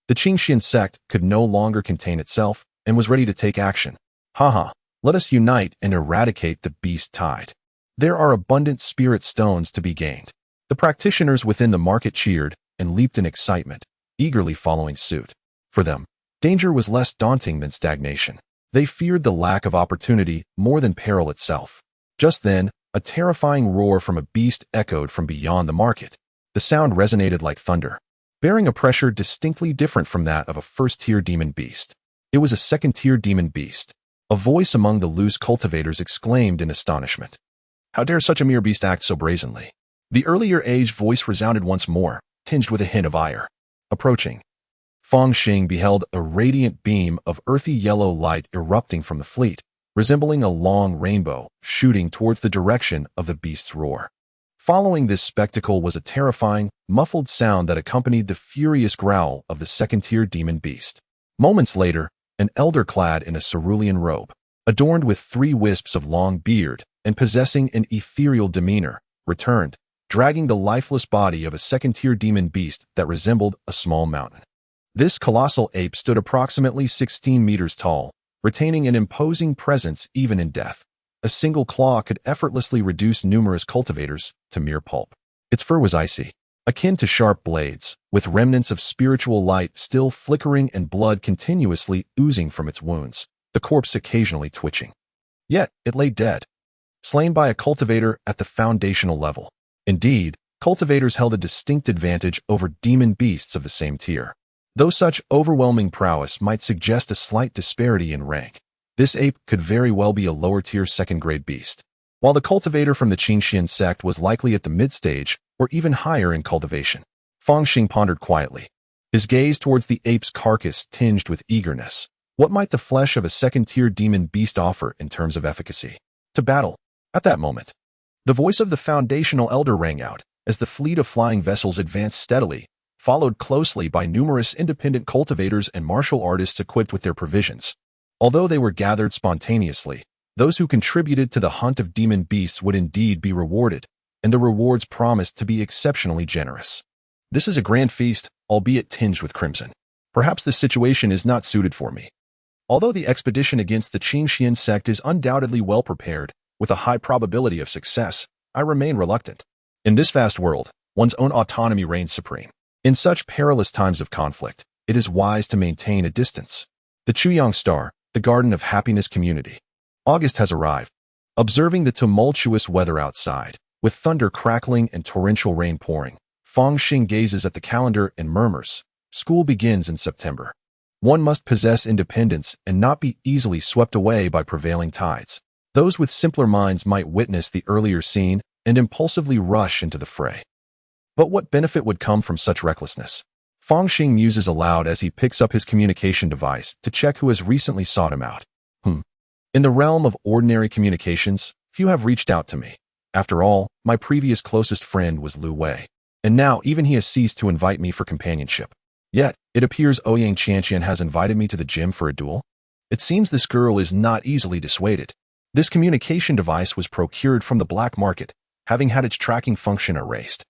the Qingxian sect could no longer contain itself and was ready to take action. Haha, let us unite and eradicate the beast tide. There are abundant spirit stones to be gained. The practitioners within the market cheered and leaped in excitement, eagerly following suit. For them, Danger was less daunting than stagnation. They feared the lack of opportunity more than peril itself. Just then, a terrifying roar from a beast echoed from beyond the market. The sound resonated like thunder, bearing a pressure distinctly different from that of a first-tier demon beast. It was a second-tier demon beast. A voice among the loose cultivators exclaimed in astonishment. How dare such a mere beast act so brazenly? The earlier age voice resounded once more, tinged with a hint of ire. Approaching, Fang Xing beheld a radiant beam of earthy yellow light erupting from the fleet, resembling a long rainbow shooting towards the direction of the beast's roar. Following this spectacle was a terrifying, muffled sound that accompanied the furious growl of the second-tier demon beast. Moments later, an elder clad in a cerulean robe, adorned with 3 wisps of long beard and possessing an ethereal demeanor, returned, dragging the lifeless body of a second-tier demon beast that resembled a small mountain. This colossal ape stood approximately 16 meters tall, retaining an imposing presence even in death. A single claw could effortlessly reduce numerous cultivators to mere pulp. Its fur was icy, akin to sharp blades, with remnants of spiritual light still flickering and blood continuously oozing from its wounds, the corpse occasionally twitching. Yet, it lay dead, slain by a cultivator at the foundational level. Indeed, cultivators held a distinct advantage over demon beasts of the same tier. Though such overwhelming prowess might suggest a slight disparity in rank, this ape could very well be a lower-tier second-grade beast, while the cultivator from the Qingxian sect was likely at the mid-stage or even higher in cultivation. Fang Xing pondered quietly, his gaze towards the ape's carcass tinged with eagerness. What might the flesh of a second-tier demon beast offer in terms of efficacy? To battle. At that moment, the voice of the foundational elder rang out as the fleet of flying vessels advanced steadily, followed closely by numerous independent cultivators and martial artists equipped with their provisions. Although they were gathered spontaneously, those who contributed to the hunt of demon beasts would indeed be rewarded, and the rewards promised to be exceptionally generous. This is a grand feast, albeit tinged with crimson. Perhaps this situation is not suited for me. Although the expedition against the Qingxian sect is undoubtedly well prepared, with a high probability of success, I remain reluctant. In this vast world, one's own autonomy reigns supreme. In such perilous times of conflict, it is wise to maintain a distance. The Chuyang Star, the Garden of Happiness Community. August has arrived. Observing the tumultuous weather outside, with thunder crackling and torrential rain pouring, Fang Xing gazes at the calendar and murmurs, school begins in September. One must possess independence and not be easily swept away by prevailing tides. Those with simpler minds might witness the earlier scene and impulsively rush into the fray. But what benefit would come from such recklessness? Fang Xing muses aloud as he picks up his communication device to check who has recently sought him out. In the realm of ordinary communications, few have reached out to me. After all, my previous closest friend was Lu Wei, and now even he has ceased to invite me for companionship. Yet, it appears Ouyang Qianqian has invited me to the gym for a duel. It seems this girl is not easily dissuaded. This communication device was procured from the black market, having had its tracking function erased,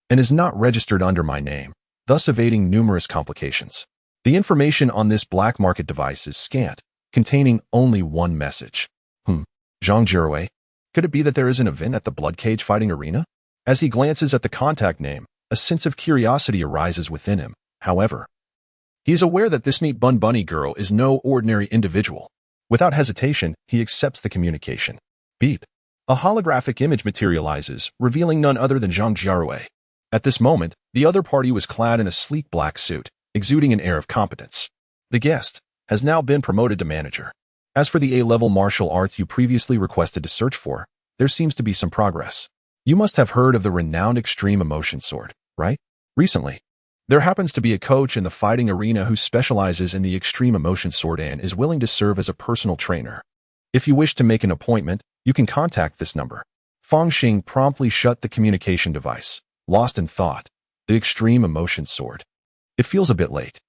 and is not registered under my name, thus evading numerous complications. The information on this black market device is scant, containing only one message. Zhang Jirui? Could it be that there is an event at the Blood Cage fighting arena? As he glances at the contact name, a sense of curiosity arises within him. However, he is aware that this Meat Bun Bunny girl is no ordinary individual. Without hesitation, he accepts the communication. Beep. A holographic image materializes, revealing none other than Zhang Jirui. At this moment, the other party was clad in a sleek black suit, exuding an air of competence. The guest has now been promoted to manager. As for the A-level martial arts you previously requested to search for, there seems to be some progress. You must have heard of the renowned extreme emotion sword, right? Recently, there happens to be a coach in the fighting arena who specializes in the extreme emotion sword and is willing to serve as a personal trainer. If you wish to make an appointment, you can contact this number. Fang Xing promptly shut the communication device, lost in thought. The extreme emotion sword. It feels a bit late.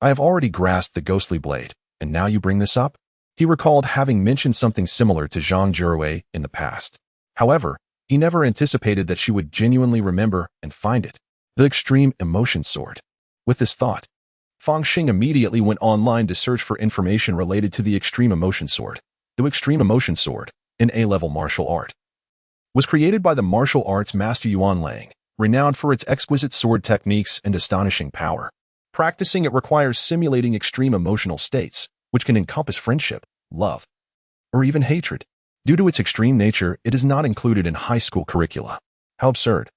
I have already grasped the ghostly blade, and now you bring this up? He recalled having mentioned something similar to Zhang Jirui in the past. However, he never anticipated that she would genuinely remember and find it. The extreme emotion sword. With this thought, Fang Xing immediately went online to search for information related to the extreme emotion sword. The extreme emotion sword, an A-level martial art, was created by the martial arts master Yuan Lang, renowned for its exquisite sword techniques and astonishing power. Practicing it requires simulating extreme emotional states, which can encompass friendship, love, or even hatred. Due to its extreme nature, it is not included in high school curricula. How absurd.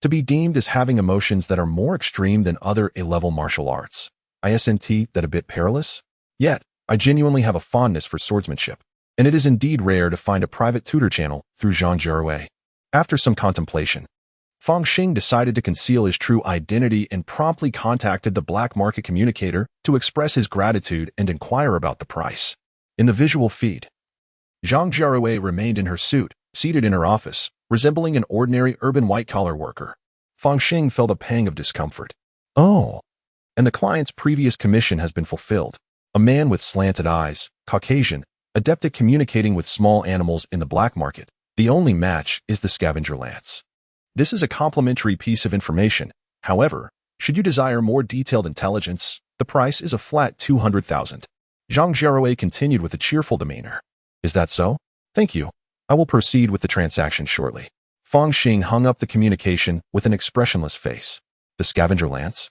To be deemed as having emotions that are more extreme than other A-level martial arts. Isn't that a bit perilous? Yet, I genuinely have a fondness for swordsmanship, and it is indeed rare to find a private tutor channel through Zhang Jiawei. After some contemplation, Fang Xing decided to conceal his true identity and promptly contacted the black market communicator to express his gratitude and inquire about the price. In the visual feed, Zhang Jiawei remained in her suit, seated in her office, resembling an ordinary urban white-collar worker. Fang Xing felt a pang of discomfort. Oh, and the client's previous commission has been fulfilled. A man with slanted eyes, Caucasian, adept at communicating with small animals in the black market. The only match is the scavenger lance. This is a complimentary piece of information. However, should you desire more detailed intelligence, the price is a flat 200,000. Zhang Jiawei continued with a cheerful demeanor. Is that so? Thank you. I will proceed with the transaction shortly. Fang Xing hung up the communication with an expressionless face. The scavenger lance?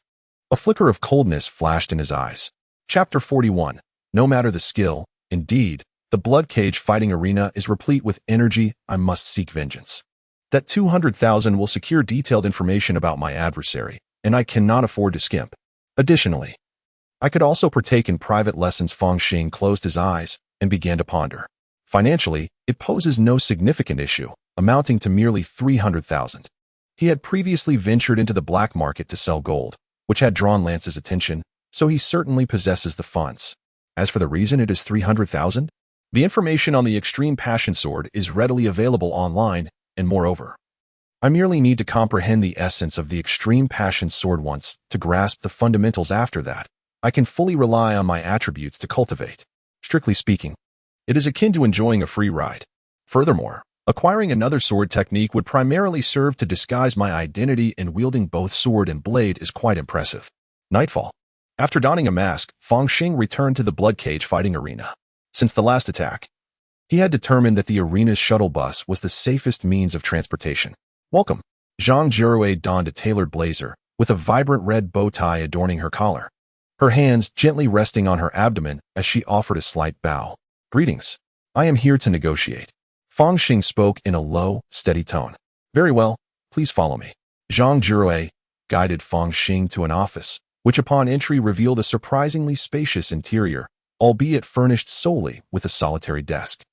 A flicker of coldness flashed in his eyes. Chapter 41. No matter the skill, indeed, the blood cage fighting arena is replete with energy. I must seek vengeance. That 200,000 will secure detailed information about my adversary, and I cannot afford to skimp. Additionally, I could also partake in private lessons. Fang Xing closed his eyes and began to ponder. Financially, it poses no significant issue, amounting to merely 300,000. He had previously ventured into the black market to sell gold, which had drawn Lance's attention, so he certainly possesses the funds. As for the reason it is 300,000, the information on the Extreme Passion Sword is readily available online, and moreover, I merely need to comprehend the essence of the Extreme Passion Sword once to grasp the fundamentals. After that, I can fully rely on my attributes to cultivate. Strictly speaking, it is akin to enjoying a free ride. Furthermore, acquiring another sword technique would primarily serve to disguise my identity, and wielding both sword and blade is quite impressive. Nightfall. After donning a mask, Fang Xing returned to the blood cage fighting arena. Since the last attack, he had determined that the arena's shuttle bus was the safest means of transportation. Welcome. Zhang Jiawei donned a tailored blazer, with a vibrant red bow tie adorning her collar, her hands gently resting on her abdomen as she offered a slight bow. Greetings. I am here to negotiate. Fang Xing spoke in a low, steady tone. Very well, please follow me. Zhang Jiawei guided Fang Xing to an office, which upon entry revealed a surprisingly spacious interior, albeit furnished solely with a solitary desk.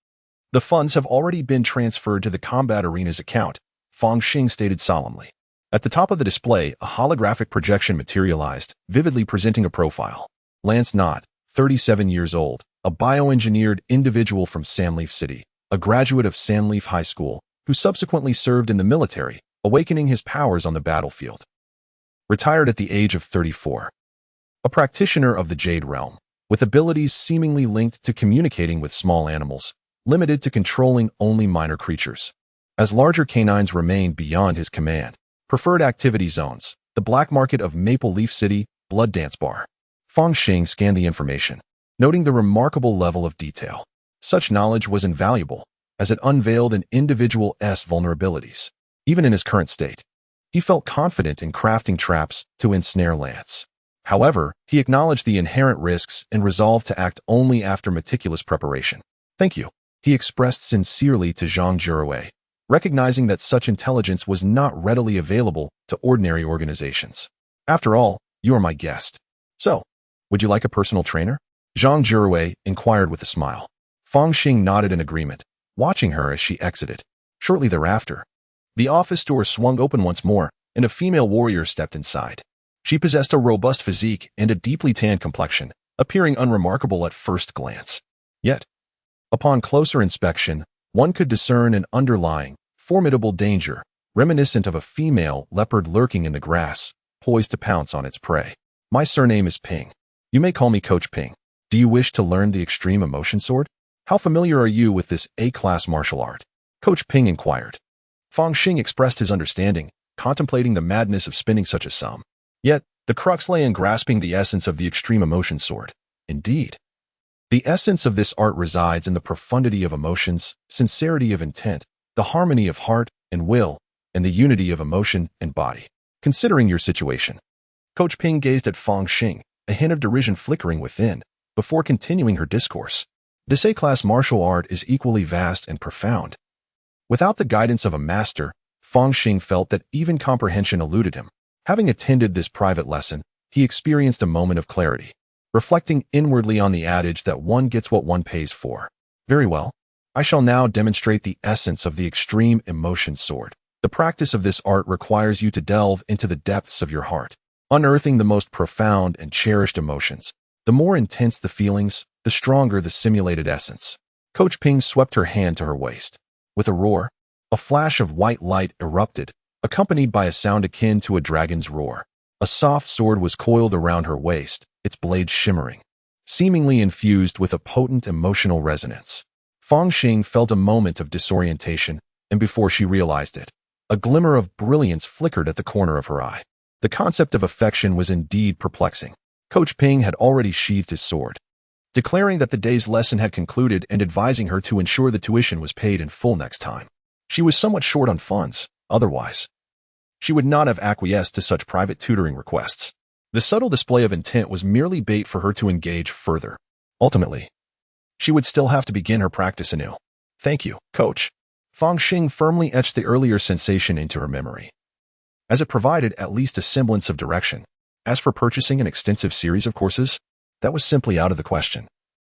The funds have already been transferred to the combat arena's account, Fang Xing stated solemnly. At the top of the display, a holographic projection materialized, vividly presenting a profile. Lance Knott, 37 years old, a bioengineered individual from Sandleaf City, a graduate of Sandleaf High School, who subsequently served in the military, awakening his powers on the battlefield. Retired at the age of 34. A practitioner of the Jade Realm, with abilities seemingly linked to communicating with small animals, limited to controlling only minor creatures. As larger canines remained beyond his command. Preferred activity zones, the black market of Maple Leaf City, Blood Dance Bar. Fang Xing scanned the information, noting the remarkable level of detail. Such knowledge was invaluable, as it unveiled an individual's vulnerabilities. Even in his current state, he felt confident in crafting traps to ensnare Lance. However, he acknowledged the inherent risks and resolved to act only after meticulous preparation. Thank you, he expressed sincerely to Zhang Jiawei, recognizing that such intelligence was not readily available to ordinary organizations. After all, you are my guest. So, would you like a personal trainer? Zhang Jiawei inquired with a smile. Fang Xing nodded in agreement, watching her as she exited. Shortly thereafter, the office door swung open once more, and a female warrior stepped inside. She possessed a robust physique and a deeply tanned complexion, appearing unremarkable at first glance. Yet, upon closer inspection, one could discern an underlying, formidable danger, reminiscent of a female leopard lurking in the grass, poised to pounce on its prey. My surname is Ping. You may call me Coach Ping. Do you wish to learn the Extreme Emotion Sword? How familiar are you with this A-class martial art? Coach Ping inquired. Fang Xing expressed his understanding, contemplating the madness of spending such a sum. Yet, the crux lay in grasping the essence of the Extreme Emotion Sword. Indeed, the essence of this art resides in the profundity of emotions, sincerity of intent, the harmony of heart and will, and the unity of emotion and body. Considering your situation, Coach Ping gazed at Fang Xing, a hint of derision flickering within, before continuing her discourse. This A-class martial art is equally vast and profound. Without the guidance of a master, Fang Xing felt that even comprehension eluded him. Having attended this private lesson, he experienced a moment of clarity, reflecting inwardly on the adage that one gets what one pays for. Very well. I shall now demonstrate the essence of the extreme emotion sword. The practice of this art requires you to delve into the depths of your heart, unearthing the most profound and cherished emotions. The more intense the feelings, the stronger the simulated essence. Coach Ping swept her hand to her waist. With a roar, a flash of white light erupted, accompanied by a sound akin to a dragon's roar. A soft sword was coiled around her waist, its blade shimmering, seemingly infused with a potent emotional resonance. Fang Xing felt a moment of disorientation, and before she realized it, a glimmer of brilliance flickered at the corner of her eye. The concept of affection was indeed perplexing. Coach Ping had already sheathed his sword, declaring that the day's lesson had concluded and advising her to ensure the tuition was paid in full next time. She was somewhat short on funds, otherwise she would not have acquiesced to such private tutoring requests. The subtle display of intent was merely bait for her to engage further. Ultimately, she would still have to begin her practice anew. Thank you, Coach. Fang Xing firmly etched the earlier sensation into her memory, as it provided at least a semblance of direction. As for purchasing an extensive series of courses, that was simply out of the question.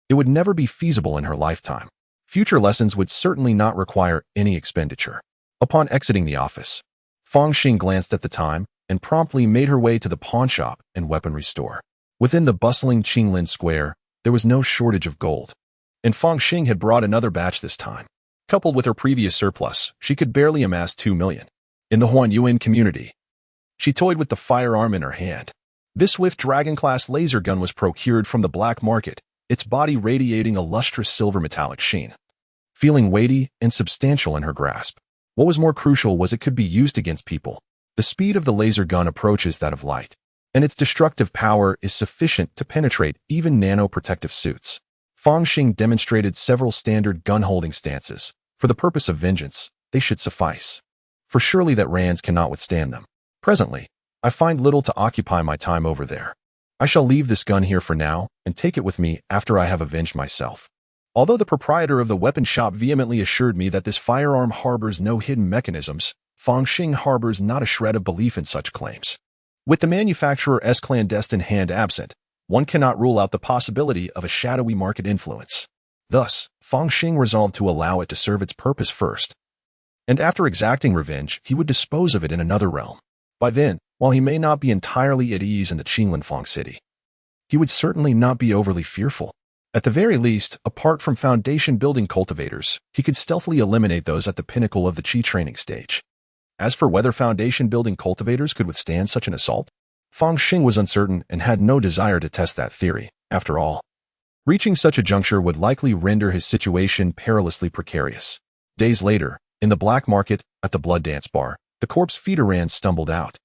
It would never be feasible in her lifetime. Future lessons would certainly not require any expenditure. Upon exiting the office, Fang Xing glanced at the time and promptly made her way to the pawn shop and weaponry store. Within the bustling Qinglin Square, there was no shortage of gold, and Fang Xing had brought another batch this time. Coupled with her previous surplus, she could barely amass 2 million. In the Huanyuan community, she toyed with the firearm in her hand. This swift dragon-class laser gun was procured from the black market, its body radiating a lustrous silver metallic sheen. Feeling weighty and substantial in her grasp, what was more crucial was it could be used against people. The speed of the laser gun approaches that of light, and its destructive power is sufficient to penetrate even nano-protective suits. Fang Xing demonstrated several standard gun-holding stances. For the purpose of vengeance, they should suffice. For surely that Rands cannot withstand them. Presently, I find little to occupy my time over there. I shall leave this gun here for now and take it with me after I have avenged myself. Although the proprietor of the weapon shop vehemently assured me that this firearm harbors no hidden mechanisms, Fang Xing harbors not a shred of belief in such claims. With the manufacturer's clandestine hand absent, one cannot rule out the possibility of a shadowy market influence. Thus, Fang Xing resolved to allow it to serve its purpose first, and after exacting revenge, he would dispose of it in another realm. By then, while he may not be entirely at ease in the Qinglinfang city, he would certainly not be overly fearful. At the very least, apart from foundation-building cultivators, he could stealthily eliminate those at the pinnacle of the Qi training stage. As for whether foundation-building cultivators could withstand such an assault, Fang Xing was uncertain and had no desire to test that theory. After all, reaching such a juncture would likely render his situation perilously precarious. Days later, in the black market, at the blood dance bar, the corpse feeder Rand stumbled out,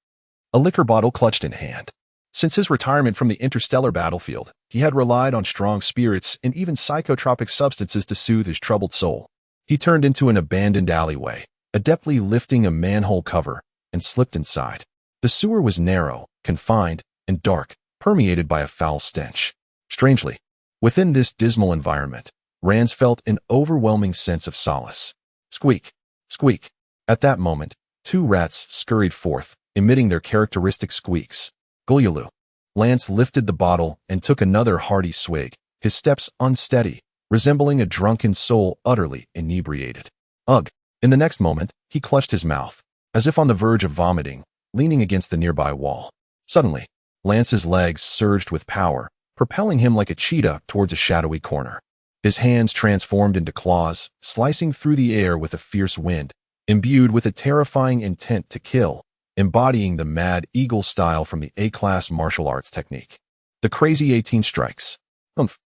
a liquor bottle clutched in hand. Since his retirement from the interstellar battlefield, he had relied on strong spirits and even psychotropic substances to soothe his troubled soul. He turned into an abandoned alleyway, adeptly lifting a manhole cover, and slipped inside. The sewer was narrow, confined, and dark, permeated by a foul stench. Strangely, within this dismal environment, Rands felt an overwhelming sense of solace. Squeak, squeak. At that moment, 2 rats scurried forth, emitting their characteristic squeaks. Gulyulu. Lance lifted the bottle and took another hearty swig, his steps unsteady, resembling a drunken soul utterly inebriated. Ugh! In the next moment, he clutched his mouth, as if on the verge of vomiting, leaning against the nearby wall. Suddenly, Lance's legs surged with power, propelling him like a cheetah towards a shadowy corner. His hands transformed into claws, slicing through the air with a fierce wind, imbued with a terrifying intent to kill, embodying the mad eagle style from the A-class martial arts technique. The crazy 18 strikes. Humph.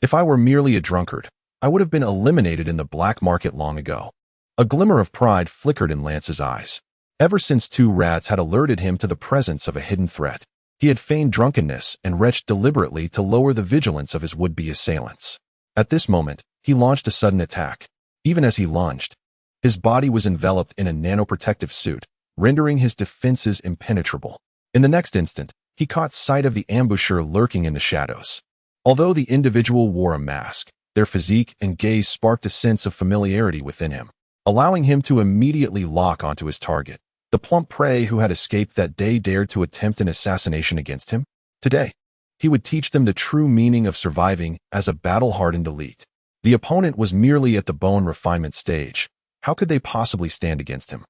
If I were merely a drunkard, I would have been eliminated in the black market long ago. A glimmer of pride flickered in Lance's eyes. Ever since 2 rats had alerted him to the presence of a hidden threat, he had feigned drunkenness and retched deliberately to lower the vigilance of his would-be assailants. At this moment, he launched a sudden attack. Even as he lunged, his body was enveloped in a nanoprotective suit, rendering his defenses impenetrable. In the next instant, he caught sight of the ambusher lurking in the shadows. Although the individual wore a mask, their physique and gaze sparked a sense of familiarity within him, allowing him to immediately lock onto his target. The plump prey who had escaped that day dared to attempt an assassination against him. Today, he would teach them the true meaning of surviving as a battle-hardened elite. The opponent was merely at the bone refinement stage. How could they possibly stand against him?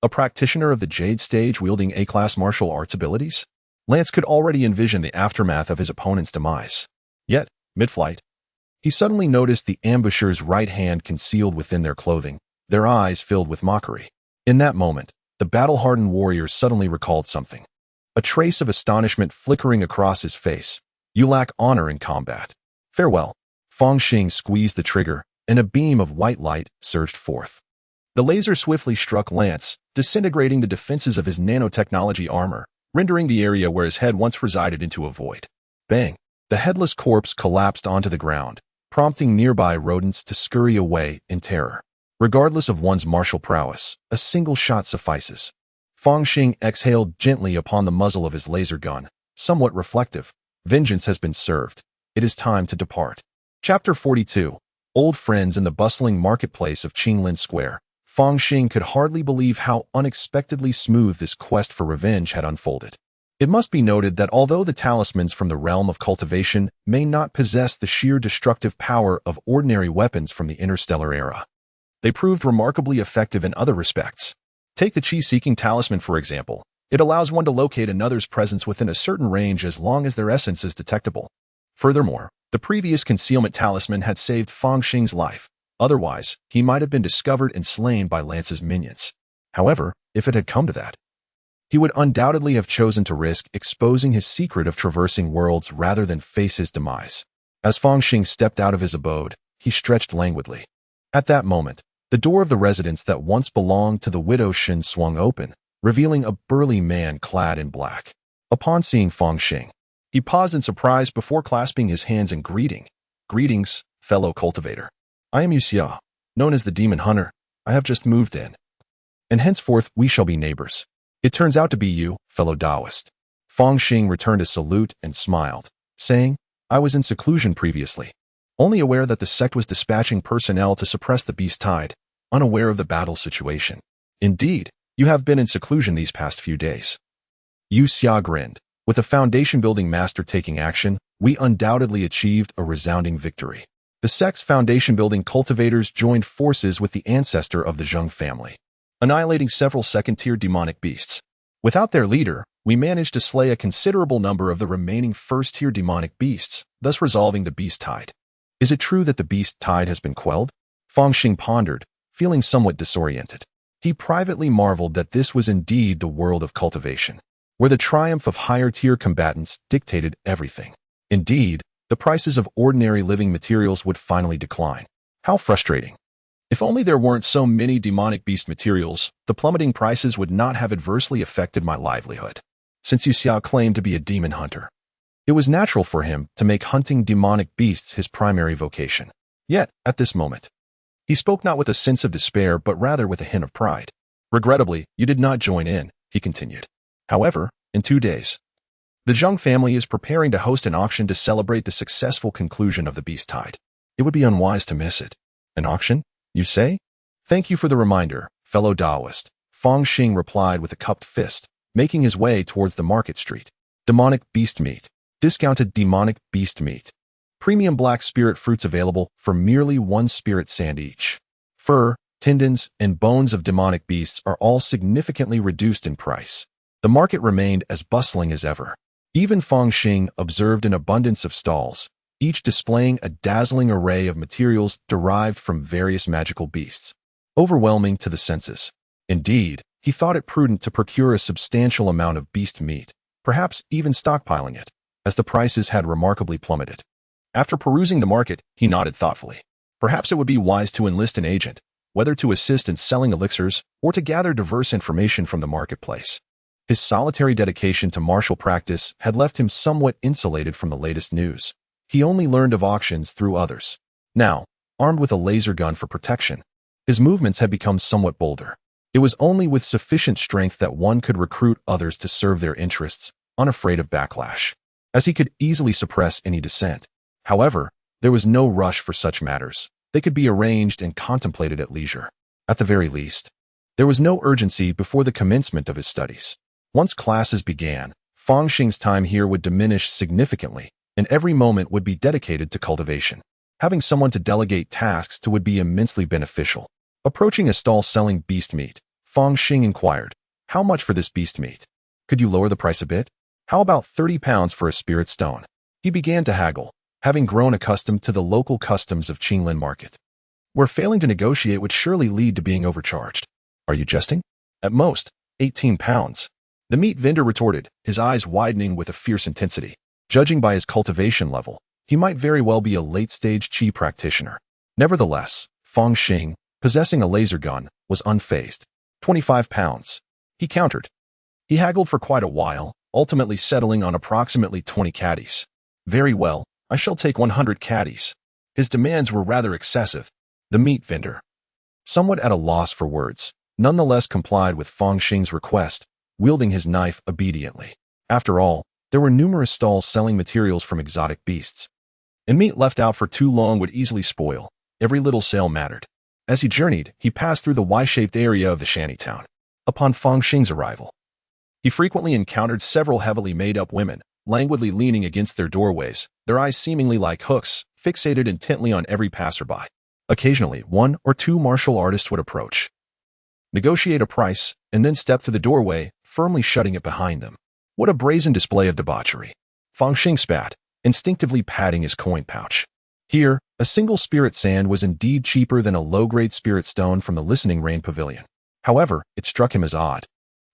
A practitioner of the Jade stage wielding A-class martial arts abilities? Lance could already envision the aftermath of his opponent's demise. Yet, mid-flight, he suddenly noticed the ambusher's right hand concealed within their clothing, their eyes filled with mockery. In that moment, the battle-hardened warrior suddenly recalled something. A trace of astonishment flickering across his face. You lack honor in combat. Farewell. Fang Xing squeezed the trigger, and a beam of white light surged forth. The laser swiftly struck Lance, disintegrating the defenses of his nanotechnology armor, rendering the area where his head once resided into a void. Bang! The headless corpse collapsed onto the ground, prompting nearby rodents to scurry away in terror. Regardless of one's martial prowess, a single shot suffices. Fang Xing exhaled gently upon the muzzle of his laser gun, somewhat reflective. Vengeance has been served. It is time to depart. Chapter 42. Old friends in the bustling marketplace of Qinglin Square. Fang Xing could hardly believe how unexpectedly smooth this quest for revenge had unfolded. It must be noted that although the talismans from the realm of cultivation may not possess the sheer destructive power of ordinary weapons from the Interstellar era, they proved remarkably effective in other respects. Take the Qi-seeking talisman, for example. It allows one to locate another's presence within a certain range as long as their essence is detectable. Furthermore, the previous concealment talisman had saved Fang Xing's life. Otherwise, he might have been discovered and slain by Lance's minions. However, if it had come to that, he would undoubtedly have chosen to risk exposing his secret of traversing worlds rather than face his demise. As Fang Xing stepped out of his abode, he stretched languidly. At that moment, the door of the residence that once belonged to the widow Shin swung open, revealing a burly man clad in black. Upon seeing Fang Xing, he paused in surprise before clasping his hands in greeting. Greetings, fellow cultivator. I am Xia, known as the Demon Hunter. I have just moved in, and henceforth we shall be neighbors. It turns out to be you, fellow Taoist. Fang Xing returned a salute and smiled, saying, I was in seclusion previously, only aware that the sect was dispatching personnel to suppress the beast tide, unaware of the battle situation. Indeed, you have been in seclusion these past few days. Yu Xia grinned. With a foundation-building master taking action, we undoubtedly achieved a resounding victory. The sect's foundation-building cultivators joined forces with the ancestor of the Zheng family, annihilating several second-tier demonic beasts. Without their leader, we managed to slay a considerable number of the remaining first-tier demonic beasts, thus resolving the beast tide. Is it true that the beast tide has been quelled? Fang Xing pondered, feeling somewhat disoriented. He privately marveled that this was indeed the world of cultivation, where the triumph of higher-tier combatants dictated everything. Indeed, the prices of ordinary living materials would finally decline. How frustrating. If only there weren't so many demonic beast materials, the plummeting prices would not have adversely affected my livelihood. Since Yu Xia claimed to be a demon hunter, it was natural for him to make hunting demonic beasts his primary vocation. Yet, at this moment, he spoke not with a sense of despair but rather with a hint of pride. Regrettably, you did not join in, he continued. However, in 2 days, the Zheng family is preparing to host an auction to celebrate the successful conclusion of the beast tide. It would be unwise to miss it. An auction, you say? Thank you for the reminder, fellow Taoist. Fang Xing replied with a cupped fist, making his way towards the market street. Demonic beast meat. Discounted demonic beast meat. Premium black spirit fruits available for merely 1 spirit sand each. Fur, tendons, and bones of demonic beasts are all significantly reduced in price. The market remained as bustling as ever. Even Fang Xing observed an abundance of stalls, each displaying a dazzling array of materials derived from various magical beasts, overwhelming to the senses. Indeed, he thought it prudent to procure a substantial amount of beast meat, perhaps even stockpiling it, as the prices had remarkably plummeted. After perusing the market, he nodded thoughtfully. Perhaps it would be wise to enlist an agent, whether to assist in selling elixirs or to gather diverse information from the marketplace. His solitary dedication to martial practice had left him somewhat insulated from the latest news. He only learned of auctions through others. Now, armed with a laser gun for protection, his movements had become somewhat bolder. It was only with sufficient strength that one could recruit others to serve their interests, unafraid of backlash, as he could easily suppress any dissent. However, there was no rush for such matters. They could be arranged and contemplated at leisure. At the very least, there was no urgency before the commencement of his studies. Once classes began, Fang Xing's time here would diminish significantly, and every moment would be dedicated to cultivation. Having someone to delegate tasks to would be immensely beneficial. Approaching a stall selling beast meat, Fang Xing inquired, "How much for this beast meat? Could you lower the price a bit? How about 30 pounds for a spirit stone?" He began to haggle, having grown accustomed to the local customs of Qinglin market, where failing to negotiate would surely lead to being overcharged. "Are you jesting? At most, 18 pounds. The meat vendor retorted, his eyes widening with a fierce intensity. Judging by his cultivation level, he might very well be a late-stage qi practitioner. Nevertheless, Fang Xing, possessing a laser gun, was unfazed. 25 pounds. He countered. He haggled for quite a while, ultimately settling on approximately 20 caddies. "Very well, I shall take 100 caddies." His demands were rather excessive. The meat vendor, somewhat at a loss for words, nonetheless complied with Fang Xing's request, wielding his knife obediently. After all, there were numerous stalls selling materials from exotic beasts, and meat left out for too long would easily spoil. Every little sale mattered. As he journeyed, he passed through the Y-shaped area of the shantytown. Upon Fang Xing's arrival, he frequently encountered several heavily made-up women, languidly leaning against their doorways, their eyes seemingly like hooks, fixated intently on every passerby. Occasionally, one or two martial artists would approach, negotiate a price, and then step through the doorway, firmly shutting it behind them. What a brazen display of debauchery. Fang Xing spat, instinctively patting his coin pouch. Here, a single spirit sand was indeed cheaper than a low-grade spirit stone from the Listening Rain Pavilion. However, it struck him as odd.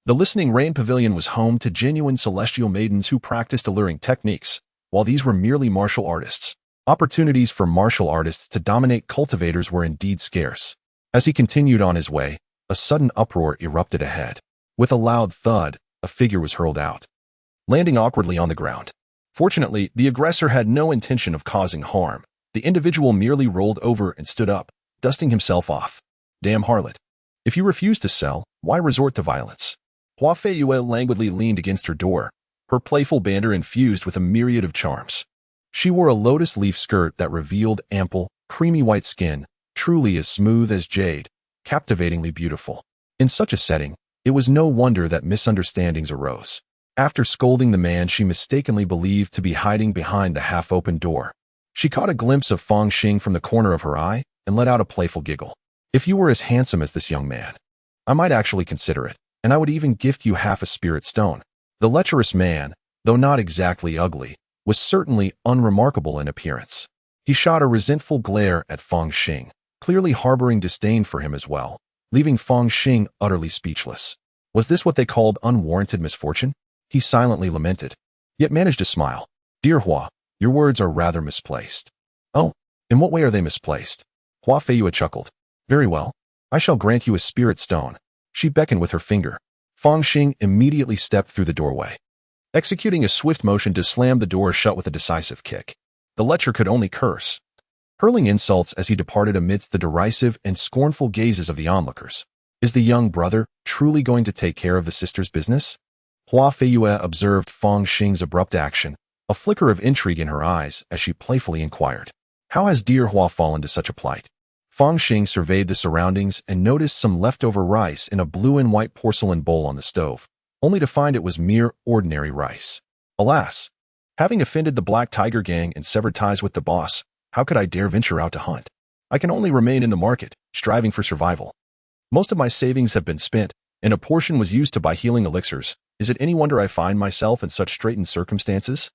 The Listening Rain Pavilion was home to genuine celestial maidens who practiced alluring techniques, while these were merely martial artists. Opportunities for martial artists to dominate cultivators were indeed scarce. As he continued on his way, a sudden uproar erupted ahead. With a loud thud, a figure was hurled out, landing awkwardly on the ground. Fortunately, the aggressor had no intention of causing harm. The individual merely rolled over and stood up, dusting himself off. "Damn harlot. If you refuse to sell, why resort to violence?" Hua Feiyue languidly leaned against her door, her playful banter infused with a myriad of charms. She wore a lotus leaf skirt that revealed ample, creamy white skin, truly as smooth as jade, captivatingly beautiful. In such a setting, it was no wonder that misunderstandings arose. After scolding the man she mistakenly believed to be hiding behind the half-open door, she caught a glimpse of Fang Xing from the corner of her eye and let out a playful giggle. "If you were as handsome as this young man, I might actually consider it, and I would even gift you half a spirit stone." The lecherous man, though not exactly ugly, was certainly unremarkable in appearance. He shot a resentful glare at Fang Xing, clearly harboring disdain for him as well, leaving Fang Xing utterly speechless. Was this what they called unwarranted misfortune? He silently lamented, yet managed to smile. "Dear Hua, your words are rather misplaced." "Oh, in what way are they misplaced?" Hua Feiyue chuckled. "Very well, I shall grant you a spirit stone." She beckoned with her finger. Fang Xing immediately stepped through the doorway, executing a swift motion to slam the door shut with a decisive kick. The lecher could only curse, hurling insults as he departed amidst the derisive and scornful gazes of the onlookers. Is the young brother truly going to take care of the sister's business? Hua Feiyue observed Fang Xing's abrupt action, a flicker of intrigue in her eyes as she playfully inquired, "How has dear Hua fallen to such a plight?" Fang Xing surveyed the surroundings and noticed some leftover rice in a blue and white porcelain bowl on the stove, only to find it was mere ordinary rice. Alas, having offended the Black Tiger Gang and severed ties with the boss, how could I dare venture out to hunt? I can only remain in the market, striving for survival. Most of my savings have been spent, and a portion was used to buy healing elixirs. Is it any wonder I find myself in such straitened circumstances?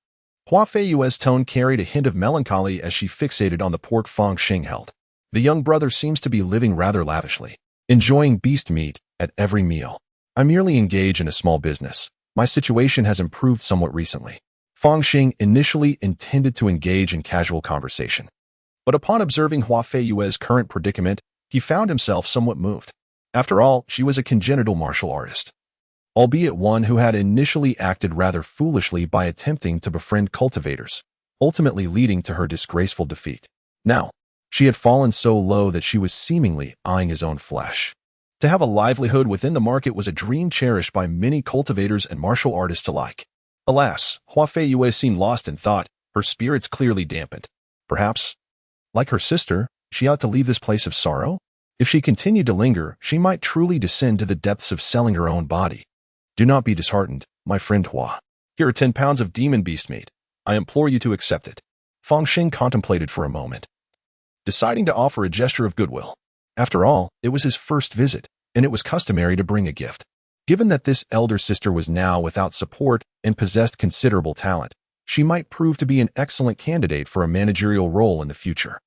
Hua Feiyue's tone carried a hint of melancholy as she fixated on the pork Fang Xing held. The young brother seems to be living rather lavishly, enjoying beast meat at every meal. I merely engage in a small business. My situation has improved somewhat recently. Fang Xing initially intended to engage in casual conversation, but upon observing Hua Feiyue's current predicament, he found himself somewhat moved. After all, she was a congenital martial artist, albeit one who had initially acted rather foolishly by attempting to befriend cultivators, ultimately leading to her disgraceful defeat. Now, she had fallen so low that she was seemingly eyeing his own flesh. To have a livelihood within the market was a dream cherished by many cultivators and martial artists alike. Alas, Hua Feiyue seemed lost in thought, her spirits clearly dampened. Perhaps, like her sister, she ought to leave this place of sorrow? If she continued to linger, she might truly descend to the depths of selling her own body. Do not be disheartened, my friend Hua. Here are 10 pounds of demon beast meat. I implore you to accept it. Fang Xing contemplated for a moment, deciding to offer a gesture of goodwill. After all, it was his first visit, and it was customary to bring a gift. Given that this elder sister was now without support and possessed considerable talent, she might prove to be an excellent candidate for a managerial role in the future.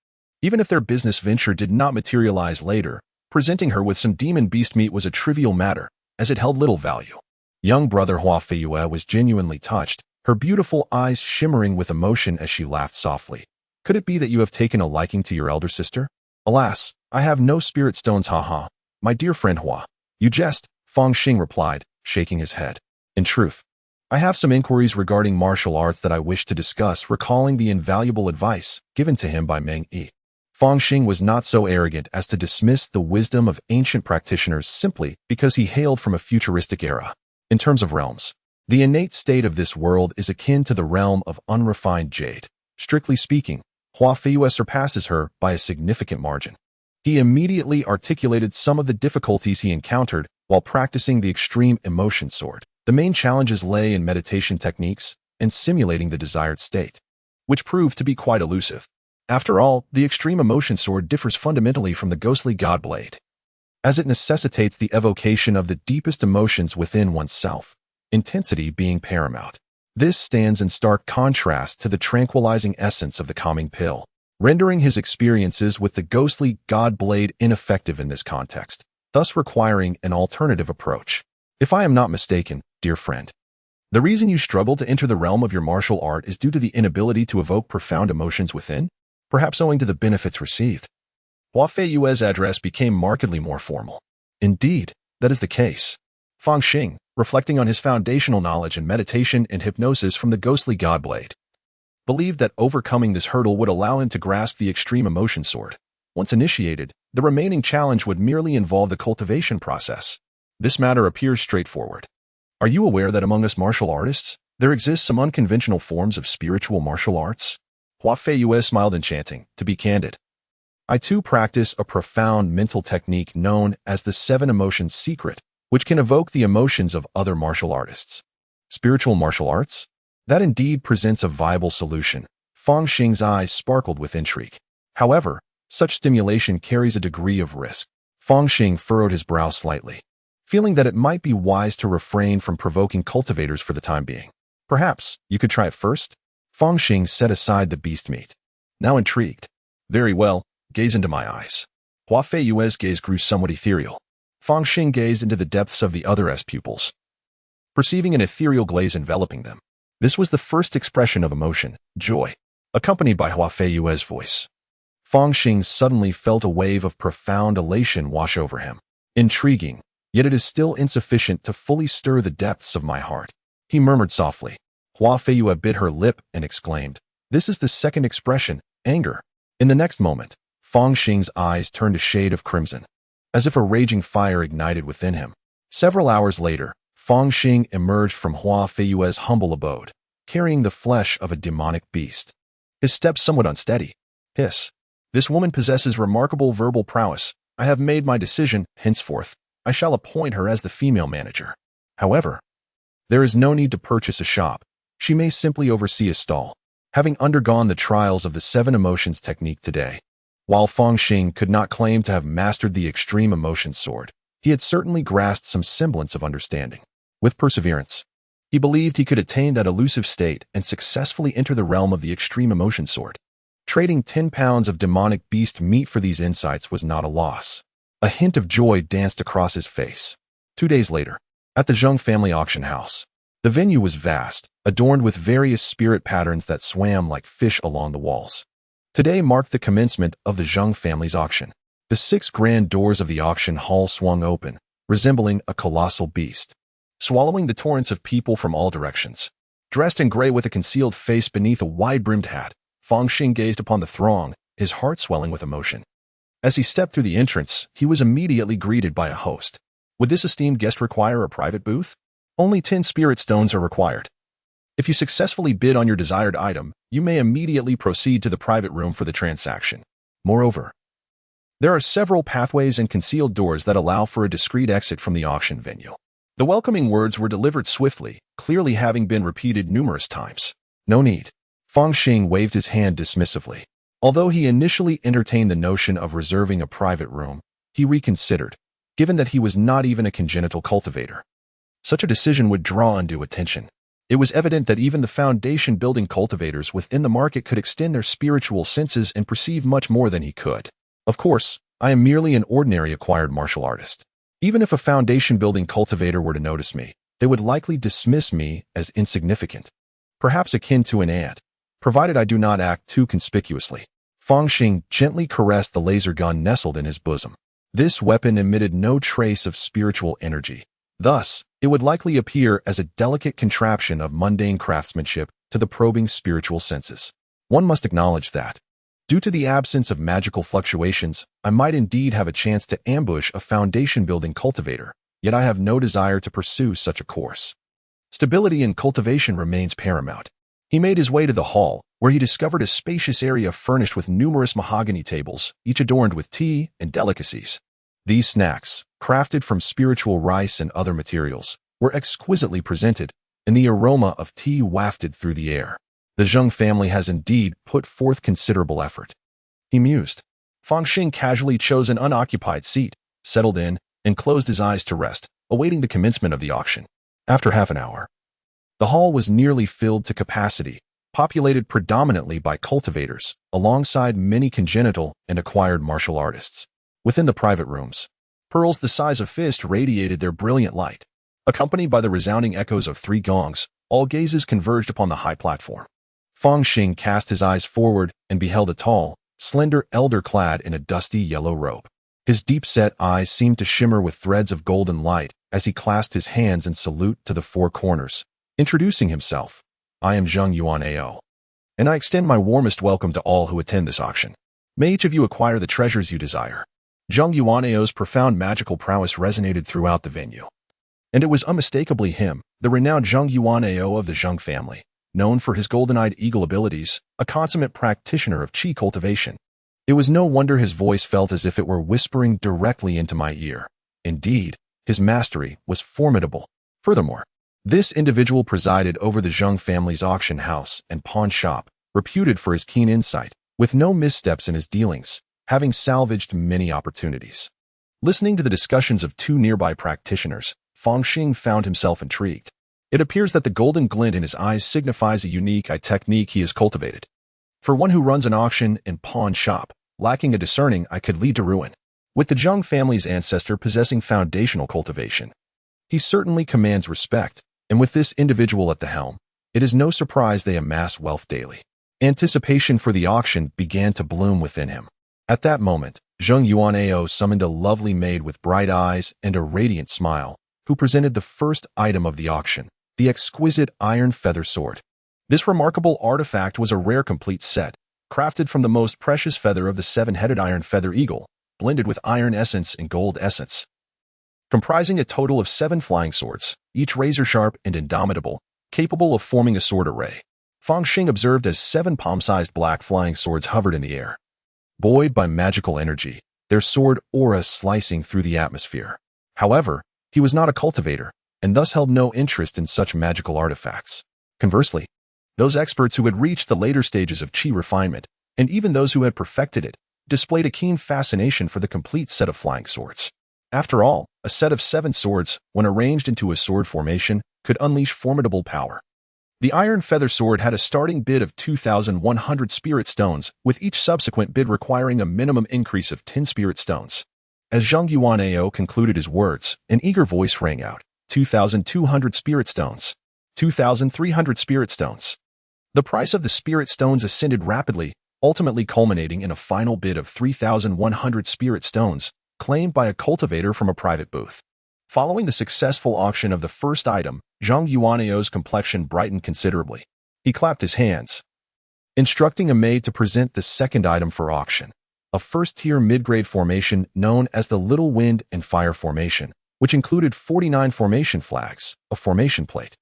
Even if their business venture did not materialize later, presenting her with some demon beast meat was a trivial matter, as it held little value. Young brother Hua Feiyue was genuinely touched, her beautiful eyes shimmering with emotion as she laughed softly. Could it be that you have taken a liking to your elder sister? Alas, I have no spirit stones, haha. My dear friend Hua. You jest, Fang Xing replied, shaking his head. In truth, I have some inquiries regarding martial arts that I wish to discuss, recalling the invaluable advice given to him by Meng Yi. Fang Xing was not so arrogant as to dismiss the wisdom of ancient practitioners simply because he hailed from a futuristic era. In terms of realms, the innate state of this world is akin to the realm of unrefined jade. Strictly speaking, Hua Feiyue surpasses her by a significant margin. He immediately articulated some of the difficulties he encountered while practicing the extreme emotion sword. The main challenges lay in meditation techniques and simulating the desired state, which proved to be quite elusive. After all, the extreme emotion sword differs fundamentally from the ghostly god blade, as it necessitates the evocation of the deepest emotions within oneself, intensity being paramount. This stands in stark contrast to the tranquilizing essence of the calming pill, rendering his experiences with the ghostly god blade ineffective in this context, thus requiring an alternative approach. If I am not mistaken, dear friend, the reason you struggle to enter the realm of your martial art is due to the inability to evoke profound emotions within, perhaps owing to the benefits received. Hua Feiyue's address became markedly more formal. Indeed, that is the case. Fang Xing, reflecting on his foundational knowledge in meditation and hypnosis from the ghostly god blade, believed that overcoming this hurdle would allow him to grasp the extreme emotion sword. Once initiated, the remaining challenge would merely involve the cultivation process. This matter appears straightforward. Are you aware that among us martial artists, there exist some unconventional forms of spiritual martial arts? Hua Feiyue smiled enchanting, to be candid. I too practice a profound mental technique known as the 7 emotions secret, which can evoke the emotions of other martial artists. Spiritual martial arts? That indeed presents a viable solution. Fang Xing's eyes sparkled with intrigue. However, such stimulation carries a degree of risk. Fang Xing furrowed his brow slightly, feeling that it might be wise to refrain from provoking cultivators for the time being. Perhaps you could try it first? Fang Xing set aside the beast meat, now intrigued. Very well, gaze into my eyes. Hua Feiyue's gaze grew somewhat ethereal. Fang Xing gazed into the depths of the other's pupils, perceiving an ethereal glaze enveloping them. This was the first expression of emotion, joy, accompanied by Hua Feiyue's voice. Fang Xing suddenly felt a wave of profound elation wash over him. Intriguing, yet it is still insufficient to fully stir the depths of my heart, he murmured softly. Hua Feiyue bit her lip and exclaimed, this is the second expression, anger. In the next moment, Fang Xing's eyes turned a shade of crimson, as if a raging fire ignited within him. Several hours later, Fang Xing emerged from Hua Feiyue's humble abode, carrying the flesh of a demonic beast. His steps somewhat unsteady. Hiss. This woman possesses remarkable verbal prowess. I have made my decision, henceforth. I shall appoint her as the female manager. However, there is no need to purchase a shop. She may simply oversee a stall. Having undergone the trials of the 7 emotions technique today, while Fang Xing could not claim to have mastered the extreme emotion sword, he had certainly grasped some semblance of understanding. With perseverance, he believed he could attain that elusive state and successfully enter the realm of the extreme emotion sword. Trading 10 pounds of demonic beast meat for these insights was not a loss. A hint of joy danced across his face. 2 days later, at the Zheng family auction house, the venue was vast, adorned with various spirit patterns that swam like fish along the walls. Today marked the commencement of the Zheng family's auction. The 6 grand doors of the auction hall swung open, resembling a colossal beast, swallowing the torrents of people from all directions. Dressed in gray with a concealed face beneath a wide-brimmed hat, Fang Xing gazed upon the throng, his heart swelling with emotion. As he stepped through the entrance, he was immediately greeted by a host. Would this esteemed guest require a private booth? Only 10 spirit stones are required. If you successfully bid on your desired item, you may immediately proceed to the private room for the transaction. Moreover, there are several pathways and concealed doors that allow for a discreet exit from the auction venue. The welcoming words were delivered swiftly, clearly having been repeated numerous times. No need. Fang Xing waved his hand dismissively. Although he initially entertained the notion of reserving a private room, he reconsidered, given that he was not even a congenital cultivator. Such a decision would draw undue attention. It was evident that even the foundation-building cultivators within the market could extend their spiritual senses and perceive much more than he could. Of course, I am merely an ordinary acquired martial artist. Even if a foundation-building cultivator were to notice me, they would likely dismiss me as insignificant, perhaps akin to an ant, provided I do not act too conspicuously. Fang Xing gently caressed the laser gun nestled in his bosom. This weapon emitted no trace of spiritual energy. Thus, it would likely appear as a delicate contraption of mundane craftsmanship to the probing spiritual senses. One must acknowledge that, due to the absence of magical fluctuations, I might indeed have a chance to ambush a foundation-building cultivator, yet I have no desire to pursue such a course. Stability in cultivation remains paramount. He made his way to the hall, where he discovered a spacious area furnished with numerous mahogany tables, each adorned with tea and delicacies. These snacks, crafted from spiritual rice and other materials, were exquisitely presented, and the aroma of tea wafted through the air. The Zheng family has indeed put forth considerable effort. He mused. Fang Xing casually chose an unoccupied seat, settled in, and closed his eyes to rest, awaiting the commencement of the auction. After half an hour, the hall was nearly filled to capacity, populated predominantly by cultivators, alongside many congenital and acquired martial artists. Within the private rooms, pearls the size of fists radiated their brilliant light. Accompanied by the resounding echoes of 3 gongs, all gazes converged upon the high platform. Fang Xing cast his eyes forward and beheld a tall, slender elder clad in a dusty yellow robe. His deep-set eyes seemed to shimmer with threads of golden light as he clasped his hands in salute to the 4 corners, introducing himself. I am Zheng Yuanao, and I extend my warmest welcome to all who attend this auction. May each of you acquire the treasures you desire. Zheng Yuanao's profound magical prowess resonated throughout the venue. And it was unmistakably him, the renowned Zheng Yuanao of the Zheng family, known for his golden-eyed eagle abilities, a consummate practitioner of qi cultivation. It was no wonder his voice felt as if it were whispering directly into my ear. Indeed, his mastery was formidable. Furthermore, this individual presided over the Zheng family's auction house and pawn shop, reputed for his keen insight, with no missteps in his dealings, having salvaged many opportunities. Listening to the discussions of 2 nearby practitioners, Fang Xing found himself intrigued. It appears that the golden glint in his eyes signifies a unique technique he has cultivated. For one who runs an auction and pawn shop, lacking a discerning eye could lead to ruin. With the Zheng family's ancestor possessing foundational cultivation, he certainly commands respect, and with this individual at the helm, it is no surprise they amass wealth daily. Anticipation for the auction began to bloom within him. At that moment, Zheng Yuanao summoned a lovely maid with bright eyes and a radiant smile, who presented the first item of the auction, the exquisite iron feather sword. This remarkable artifact was a rare complete set, crafted from the most precious feather of the 7-headed iron feather eagle, blended with iron essence and gold essence. Comprising a total of 7 flying swords, each razor-sharp and indomitable, capable of forming a sword array. Fang Xing observed as 7 palm-sized black flying swords hovered in the air, buoyed by magical energy, their sword aura slicing through the atmosphere. However, he was not a cultivator, and thus held no interest in such magical artifacts. Conversely, those experts who had reached the later stages of qi refinement, and even those who had perfected it, displayed a keen fascination for the complete set of flying swords. After all, a set of 7 swords, when arranged into a sword formation, could unleash formidable power. The iron feather sword had a starting bid of 2,100 spirit stones, with each subsequent bid requiring a minimum increase of 10 spirit stones. As Zheng Yuanao concluded his words, an eager voice rang out, 2,200 spirit stones, 2,300 spirit stones. The price of the spirit stones ascended rapidly, ultimately culminating in a final bid of 3,100 spirit stones, claimed by a cultivator from a private booth. Following the successful auction of the first item, Zheng Yuanao's complexion brightened considerably. He clapped his hands, instructing a maid to present the second item for auction, a first-tier mid-grade formation known as the Little Wind and Fire Formation, which included 49 formation flags, a formation plate,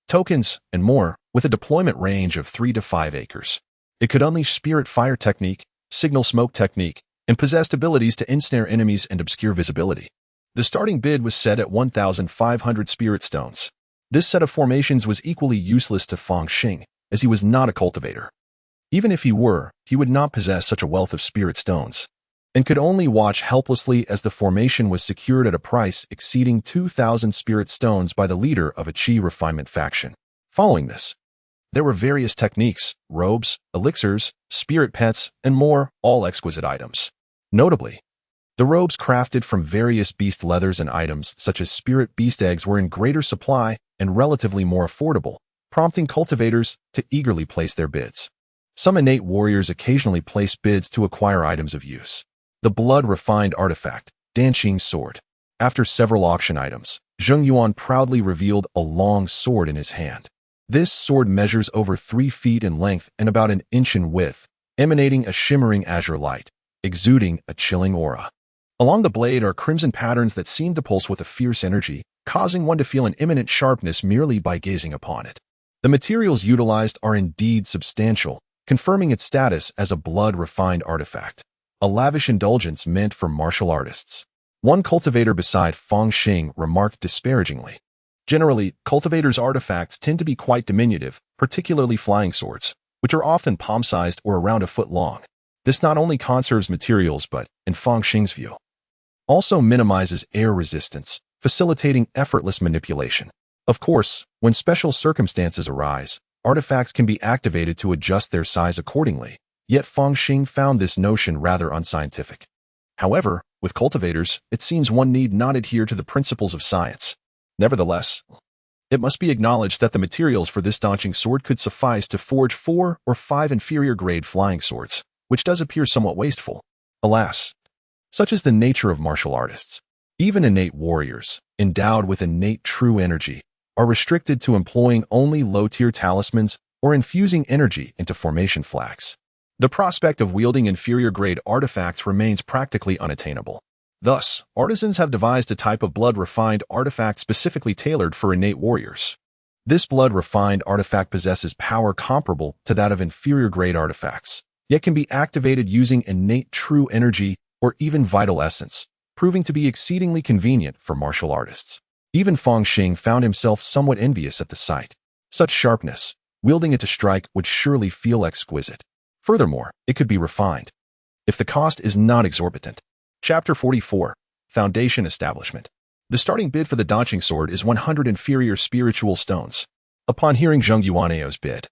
tokens, and more, with a deployment range of 3 to 5 acres. It could unleash spirit fire technique, signal smoke technique, and possessed abilities to ensnare enemies and obscure visibility. The starting bid was set at 1,500 spirit stones. This set of formations was equally useless to Fang Xing, as he was not a cultivator. Even if he were, he would not possess such a wealth of spirit stones, and could only watch helplessly as the formation was secured at a price exceeding 2,000 spirit stones by the leader of a chi refinement faction. Following this, there were various techniques, robes, elixirs, spirit pets, and more, all exquisite items. Notably, the robes crafted from various beast leathers and items such as spirit beast eggs were in greater supply and relatively more affordable, prompting cultivators to eagerly place their bids. Some innate warriors occasionally placed bids to acquire items of use. The blood-refined artifact, Danqing's sword. After several auction items, Zheng Yuan proudly revealed a long sword in his hand. This sword measures over 3 feet in length and about an inch in width, emanating a shimmering azure light, exuding a chilling aura. Along the blade are crimson patterns that seem to pulse with a fierce energy, causing one to feel an imminent sharpness merely by gazing upon it. The materials utilized are indeed substantial, confirming its status as a blood-refined artifact, a lavish indulgence meant for martial artists. One cultivator beside Fang Xing remarked disparagingly, "Generally, cultivators' artifacts tend to be quite diminutive, particularly flying swords, which are often palm-sized or around a foot long. This not only conserves materials but, in Fang Xing's view, also minimizes air resistance, facilitating effortless manipulation. Of course, when special circumstances arise, artifacts can be activated to adjust their size accordingly, yet Fang Xing found this notion rather unscientific. However, with cultivators, it seems one need not adhere to the principles of science. Nevertheless, it must be acknowledged that the materials for this daunting sword could suffice to forge 4 or 5 inferior-grade flying swords, which does appear somewhat wasteful. Alas, such is the nature of martial artists. Even innate warriors, endowed with innate true energy, are restricted to employing only low-tier talismans or infusing energy into formation flags. The prospect of wielding inferior-grade artifacts remains practically unattainable. Thus, artisans have devised a type of blood-refined artifact specifically tailored for innate warriors. This blood-refined artifact possesses power comparable to that of inferior-grade artifacts, yet can be activated using innate true energy or even vital essence, proving to be exceedingly convenient for martial artists. Even Fang Xing found himself somewhat envious at the sight. Such sharpness, wielding it to strike, would surely feel exquisite. Furthermore, it could be refined, if the cost is not exorbitant. Chapter 44. Foundation Establishment. The starting bid for the Danqing sword is 100 inferior spiritual stones. Upon hearing Zheng Yuan's bid,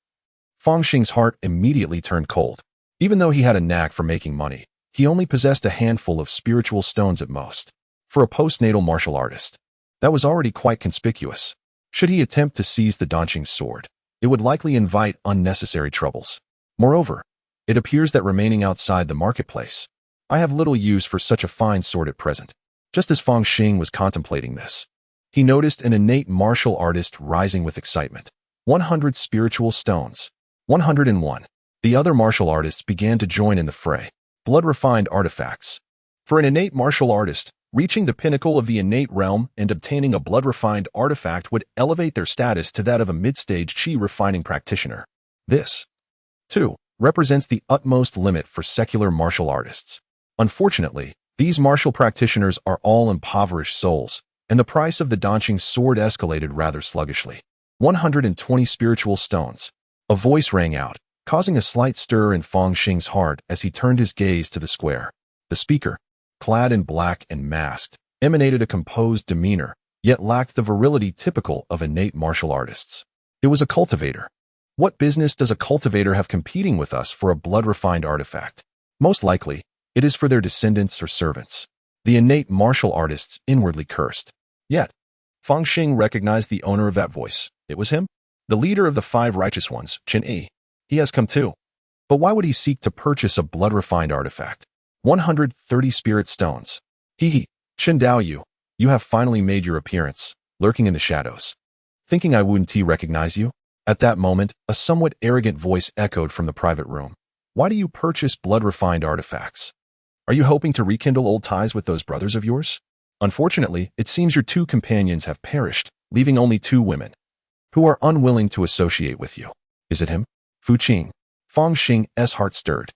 Fang Xing's heart immediately turned cold. Even though he had a knack for making money, he only possessed a handful of spiritual stones at most. For a postnatal martial artist, that was already quite conspicuous. Should he attempt to seize the Danqing sword, it would likely invite unnecessary troubles. Moreover, it appears that remaining outside the marketplace, I have little use for such a fine sword at present. Just as Fang Xing was contemplating this, he noticed an innate martial artist rising with excitement. 100 spiritual stones. 101. The other martial artists began to join in the fray. Blood-refined artifacts. For an innate martial artist, reaching the pinnacle of the innate realm and obtaining a blood-refined artifact would elevate their status to that of a mid-stage chi-refining practitioner. This, too, represents the utmost limit for secular martial artists. Unfortunately, these martial practitioners are all impoverished souls, and the price of the Danqing sword escalated rather sluggishly. 120 spiritual stones. A voice rang out, causing a slight stir in Fang Xing's heart as he turned his gaze to the square. The speaker, clad in black and masked, emanated a composed demeanor, yet lacked the virility typical of innate martial artists. It was a cultivator. What business does a cultivator have competing with us for a blood-refined artifact? Most likely, it is for their descendants or servants. The innate martial artists inwardly cursed. Yet, Fang Xing recognized the owner of that voice. It was him, the leader of the 5 righteous ones, Qin Yi. He has come too. But why would he seek to purchase a blood-refined artifact? 130 spirit stones. He, Qin Daoyu, you have finally made your appearance, lurking in the shadows. Thinking I wouldn't recognize you? At that moment, a somewhat arrogant voice echoed from the private room. Why do you purchase blood-refined artifacts? Are you hoping to rekindle old ties with those brothers of yours? Unfortunately, it seems your 2 companions have perished, leaving only 2 women. who are unwilling to associate with you. Is it him? Fu Qing. Fang Xing's heart stirred.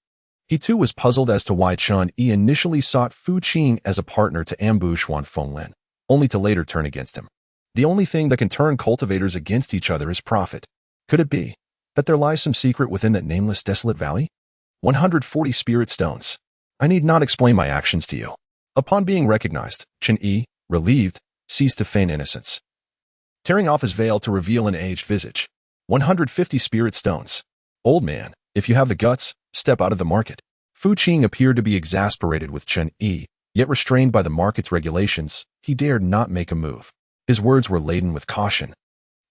He too was puzzled as to why Chun Yi initially sought Fu Qing as a partner to ambush Wan Fenglin, only to later turn against him. The only thing that can turn cultivators against each other is profit. Could it be that there lies some secret within that nameless desolate valley? 140 spirit stones. I need not explain my actions to you. Upon being recognized, Chun Yi, relieved, ceased to feign innocence, tearing off his veil to reveal an aged visage. 150 spirit stones. Old man, if you have the guts, step out of the market. Fu Qing appeared to be exasperated with Chun Yi, yet restrained by the market's regulations, he dared not make a move. His words were laden with caution,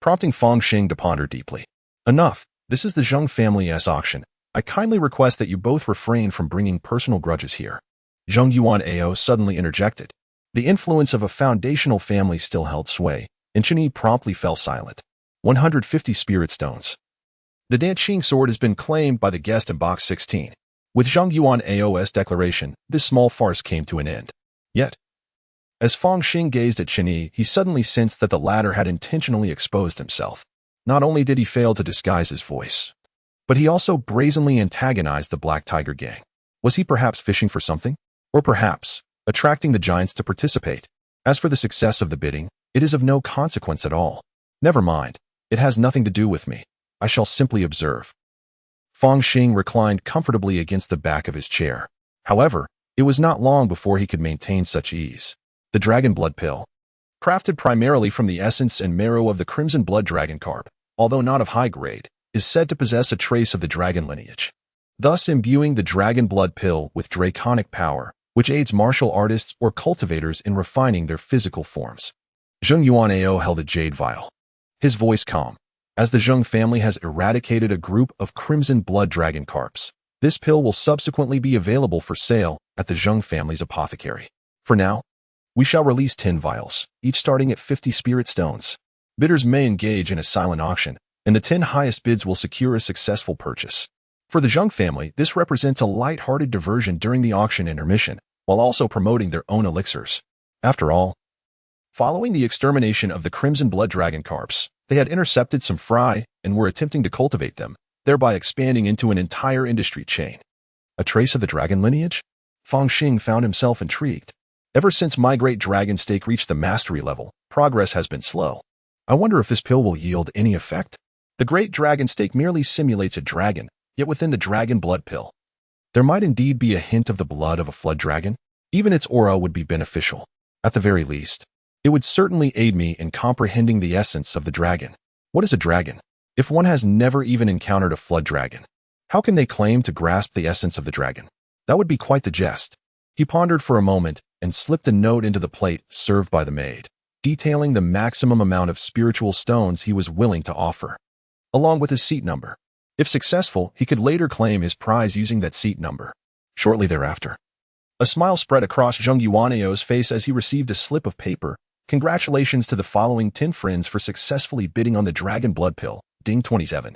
prompting Fang Xing to ponder deeply. Enough, this is the Zheng family's auction. I kindly request that you both refrain from bringing personal grudges here. Zheng Yuan'ao suddenly interjected. The influence of a foundational family still held sway, and Chun Yi promptly fell silent. 150 spirit stones. The Danqing sword has been claimed by the guest in box 16. With Zheng Yuan'ao's declaration, this small farce came to an end. Yet, as Fang Xing gazed at Chun Yi, he suddenly sensed that the latter had intentionally exposed himself. Not only did he fail to disguise his voice, but he also brazenly antagonized the Black Tiger gang. Was he perhaps fishing for something? Or perhaps attracting the giants to participate? As for the success of the bidding, it is of no consequence at all. Never mind. It has nothing to do with me. I shall simply observe. Fang Xing reclined comfortably against the back of his chair. However, it was not long before he could maintain such ease. The Dragon Blood Pill. Crafted primarily from the essence and marrow of the Crimson Blood Dragon Carp, although not of high grade, is said to possess a trace of the dragon lineage, thus imbuing the Dragon Blood Pill with draconic power, which aids martial artists or cultivators in refining their physical forms. Zheng Yuan'ao held a jade vial, his voice calm. As the Zheng family has eradicated a group of Crimson Blood Dragon Carps, this pill will subsequently be available for sale at the Zheng family's apothecary. For now, we shall release 10 vials, each starting at 50 spirit stones. Bidders may engage in a silent auction, and the 10 highest bids will secure a successful purchase. For the Zheng family, this represents a light-hearted diversion during the auction intermission, while also promoting their own elixirs. After all, following the extermination of the Crimson Blood Dragon Carps, they had intercepted some fry and were attempting to cultivate them, thereby expanding into an entire industry chain. A trace of the dragon lineage? Fang Xing found himself intrigued. Ever since my great dragon steak reached the mastery level, progress has been slow. I wonder if this pill will yield any effect? The great dragon steak merely simulates a dragon, yet within the dragon blood pill, there might indeed be a hint of the blood of a flood dragon. Even its aura would be beneficial. At the very least, it would certainly aid me in comprehending the essence of the dragon. What is a dragon? If one has never even encountered a flood dragon, how can they claim to grasp the essence of the dragon? That would be quite the jest. He pondered for a moment and slipped a note into the plate served by the maid, detailing the maximum amount of spiritual stones he was willing to offer, along with his seat number. If successful, he could later claim his prize using that seat number. Shortly thereafter, a smile spread across Zheng Yuan'ao's face as he received a slip of paper. Congratulations to the following 10 friends for successfully bidding on the Dragon Blood Pill. Ding 27.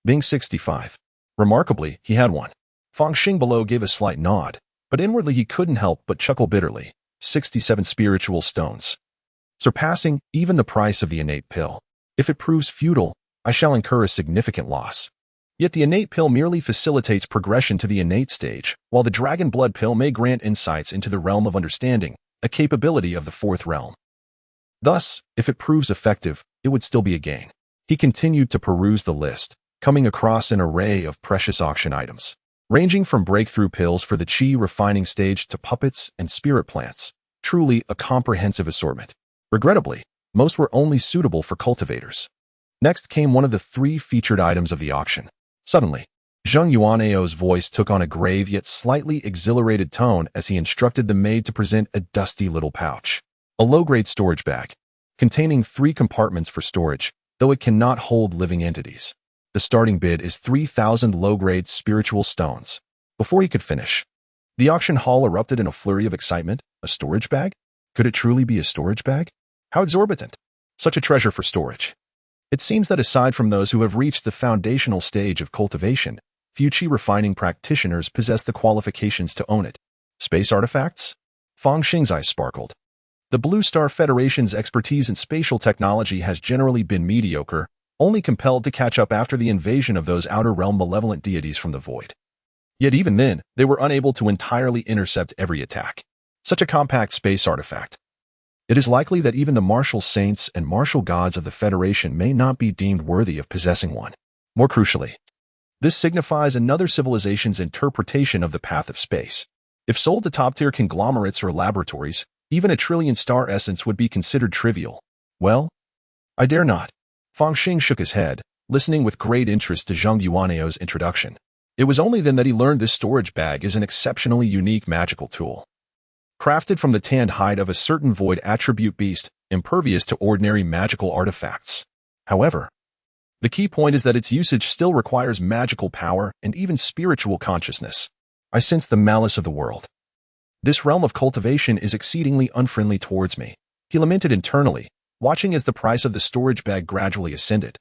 Bing 65. Remarkably, he had one. Fang Xing below gave a slight nod, but inwardly he couldn't help but chuckle bitterly. 67 spiritual stones, surpassing even the price of the innate pill. If it proves futile, I shall incur a significant loss. Yet the innate pill merely facilitates progression to the innate stage, while the Dragon Blood Pill may grant insights into the realm of understanding, a capability of the fourth realm. Thus, if it proves effective, it would still be a gain. He continued to peruse the list, coming across an array of precious auction items, ranging from breakthrough pills for the chi refining stage to puppets and spirit plants. Truly a comprehensive assortment. Regrettably, most were only suitable for cultivators. Next came one of the 3 featured items of the auction. Suddenly, Zheng Yuan'ao's voice took on a grave yet slightly exhilarated tone as he instructed the maid to present a dusty little pouch. A low-grade storage bag, containing 3 compartments for storage, though it cannot hold living entities. The starting bid is 3,000 low-grade spiritual stones. Before he could finish, the auction hall erupted in a flurry of excitement. A storage bag? Could it truly be a storage bag? How exorbitant! Such a treasure for storage. It seems that aside from those who have reached the foundational stage of cultivation, few chi refining practitioners possess the qualifications to own it. Space artifacts? Fang Xing's eyes sparkled. The Blue Star Federation's expertise in spatial technology has generally been mediocre, only compelled to catch up after the invasion of those outer realm malevolent deities from the void. Yet even then, they were unable to entirely intercept every attack. Such a compact space artifact. It is likely that even the martial saints and martial gods of the Federation may not be deemed worthy of possessing one. More crucially, this signifies another civilization's interpretation of the path of space. If sold to top-tier conglomerates or laboratories, even a trillion-star essence would be considered trivial. Well, I dare not. Fang Xing shook his head, listening with great interest to Zheng Yuaneo's introduction. It was only then that he learned this storage bag is an exceptionally unique magical tool. Crafted from the tanned hide of a certain void attribute beast, impervious to ordinary magical artifacts. However, the key point is that its usage still requires magical power and even spiritual consciousness. I sense the malice of the world. This realm of cultivation is exceedingly unfriendly towards me, he lamented internally, watching as the price of the storage bag gradually ascended,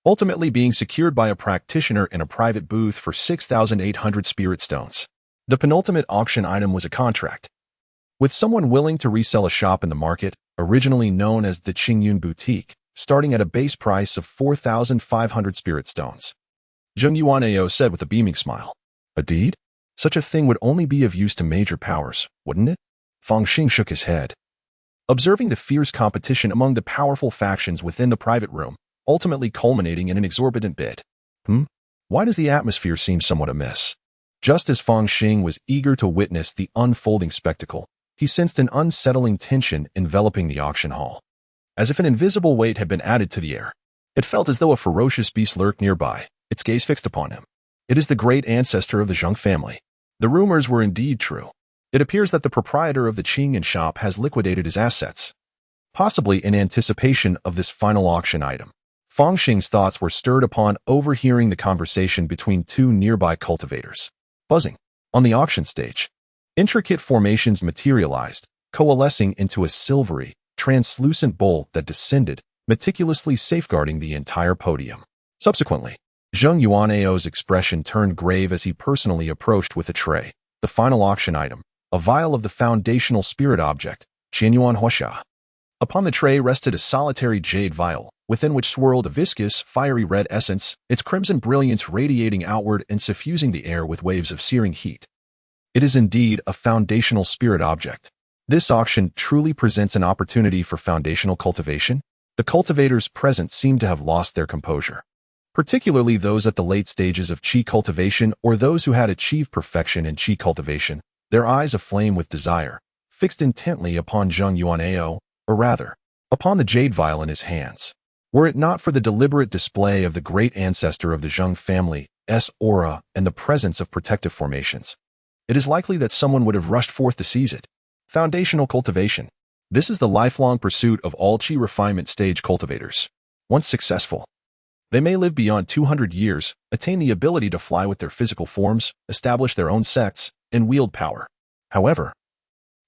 ultimately being secured by a practitioner in a private booth for 6,800 spirit stones. The penultimate auction item was a contract with someone willing to resell a shop in the market, originally known as the Qingyun Boutique, starting at a base price of 4,500 spirit stones. Zheng Yuaneo said with a beaming smile. A deed? Such a thing would only be of use to major powers, wouldn't it? Fang Xing shook his head. Observing the fierce competition among the powerful factions within the private room, ultimately culminating in an exorbitant bid. Why does the atmosphere seem somewhat amiss? Just as Fang Xing was eager to witness the unfolding spectacle, he sensed an unsettling tension enveloping the auction hall. As if an invisible weight had been added to the air. It felt as though a ferocious beast lurked nearby, its gaze fixed upon him. It is the great ancestor of the Zheng family. The rumors were indeed true. It appears that the proprietor of the Qingyun shop has liquidated his assets, possibly in anticipation of this final auction item. Fang Xing's thoughts were stirred upon overhearing the conversation between two nearby cultivators. Buzzing. On the auction stage, intricate formations materialized, coalescing into a silvery, translucent bowl that descended, meticulously safeguarding the entire podium. Subsequently, Zheng Yuaneo's expression turned grave as he personally approached with a tray, the final auction item, a vial of the foundational spirit object, Qianyuan Huasha. Upon the tray rested a solitary jade vial, within which swirled a viscous, fiery red essence, its crimson brilliance radiating outward and suffusing the air with waves of searing heat. It is indeed a foundational spirit object. This auction truly presents an opportunity for foundational cultivation. The cultivators present seem to have lost their composure, particularly those at the late stages of qi cultivation or those who had achieved perfection in qi cultivation, their eyes aflame with desire, fixed intently upon Zheng Yuaneo, or rather, upon the jade vial in his hands. Were it not for the deliberate display of the great ancestor of the Zheng family's aura and the presence of protective formations, it is likely that someone would have rushed forth to seize it. Foundational cultivation. This is the lifelong pursuit of all qi refinement stage cultivators. Once successful, they may live beyond 200 years, attain the ability to fly with their physical forms, establish their own sects, and wield power. However,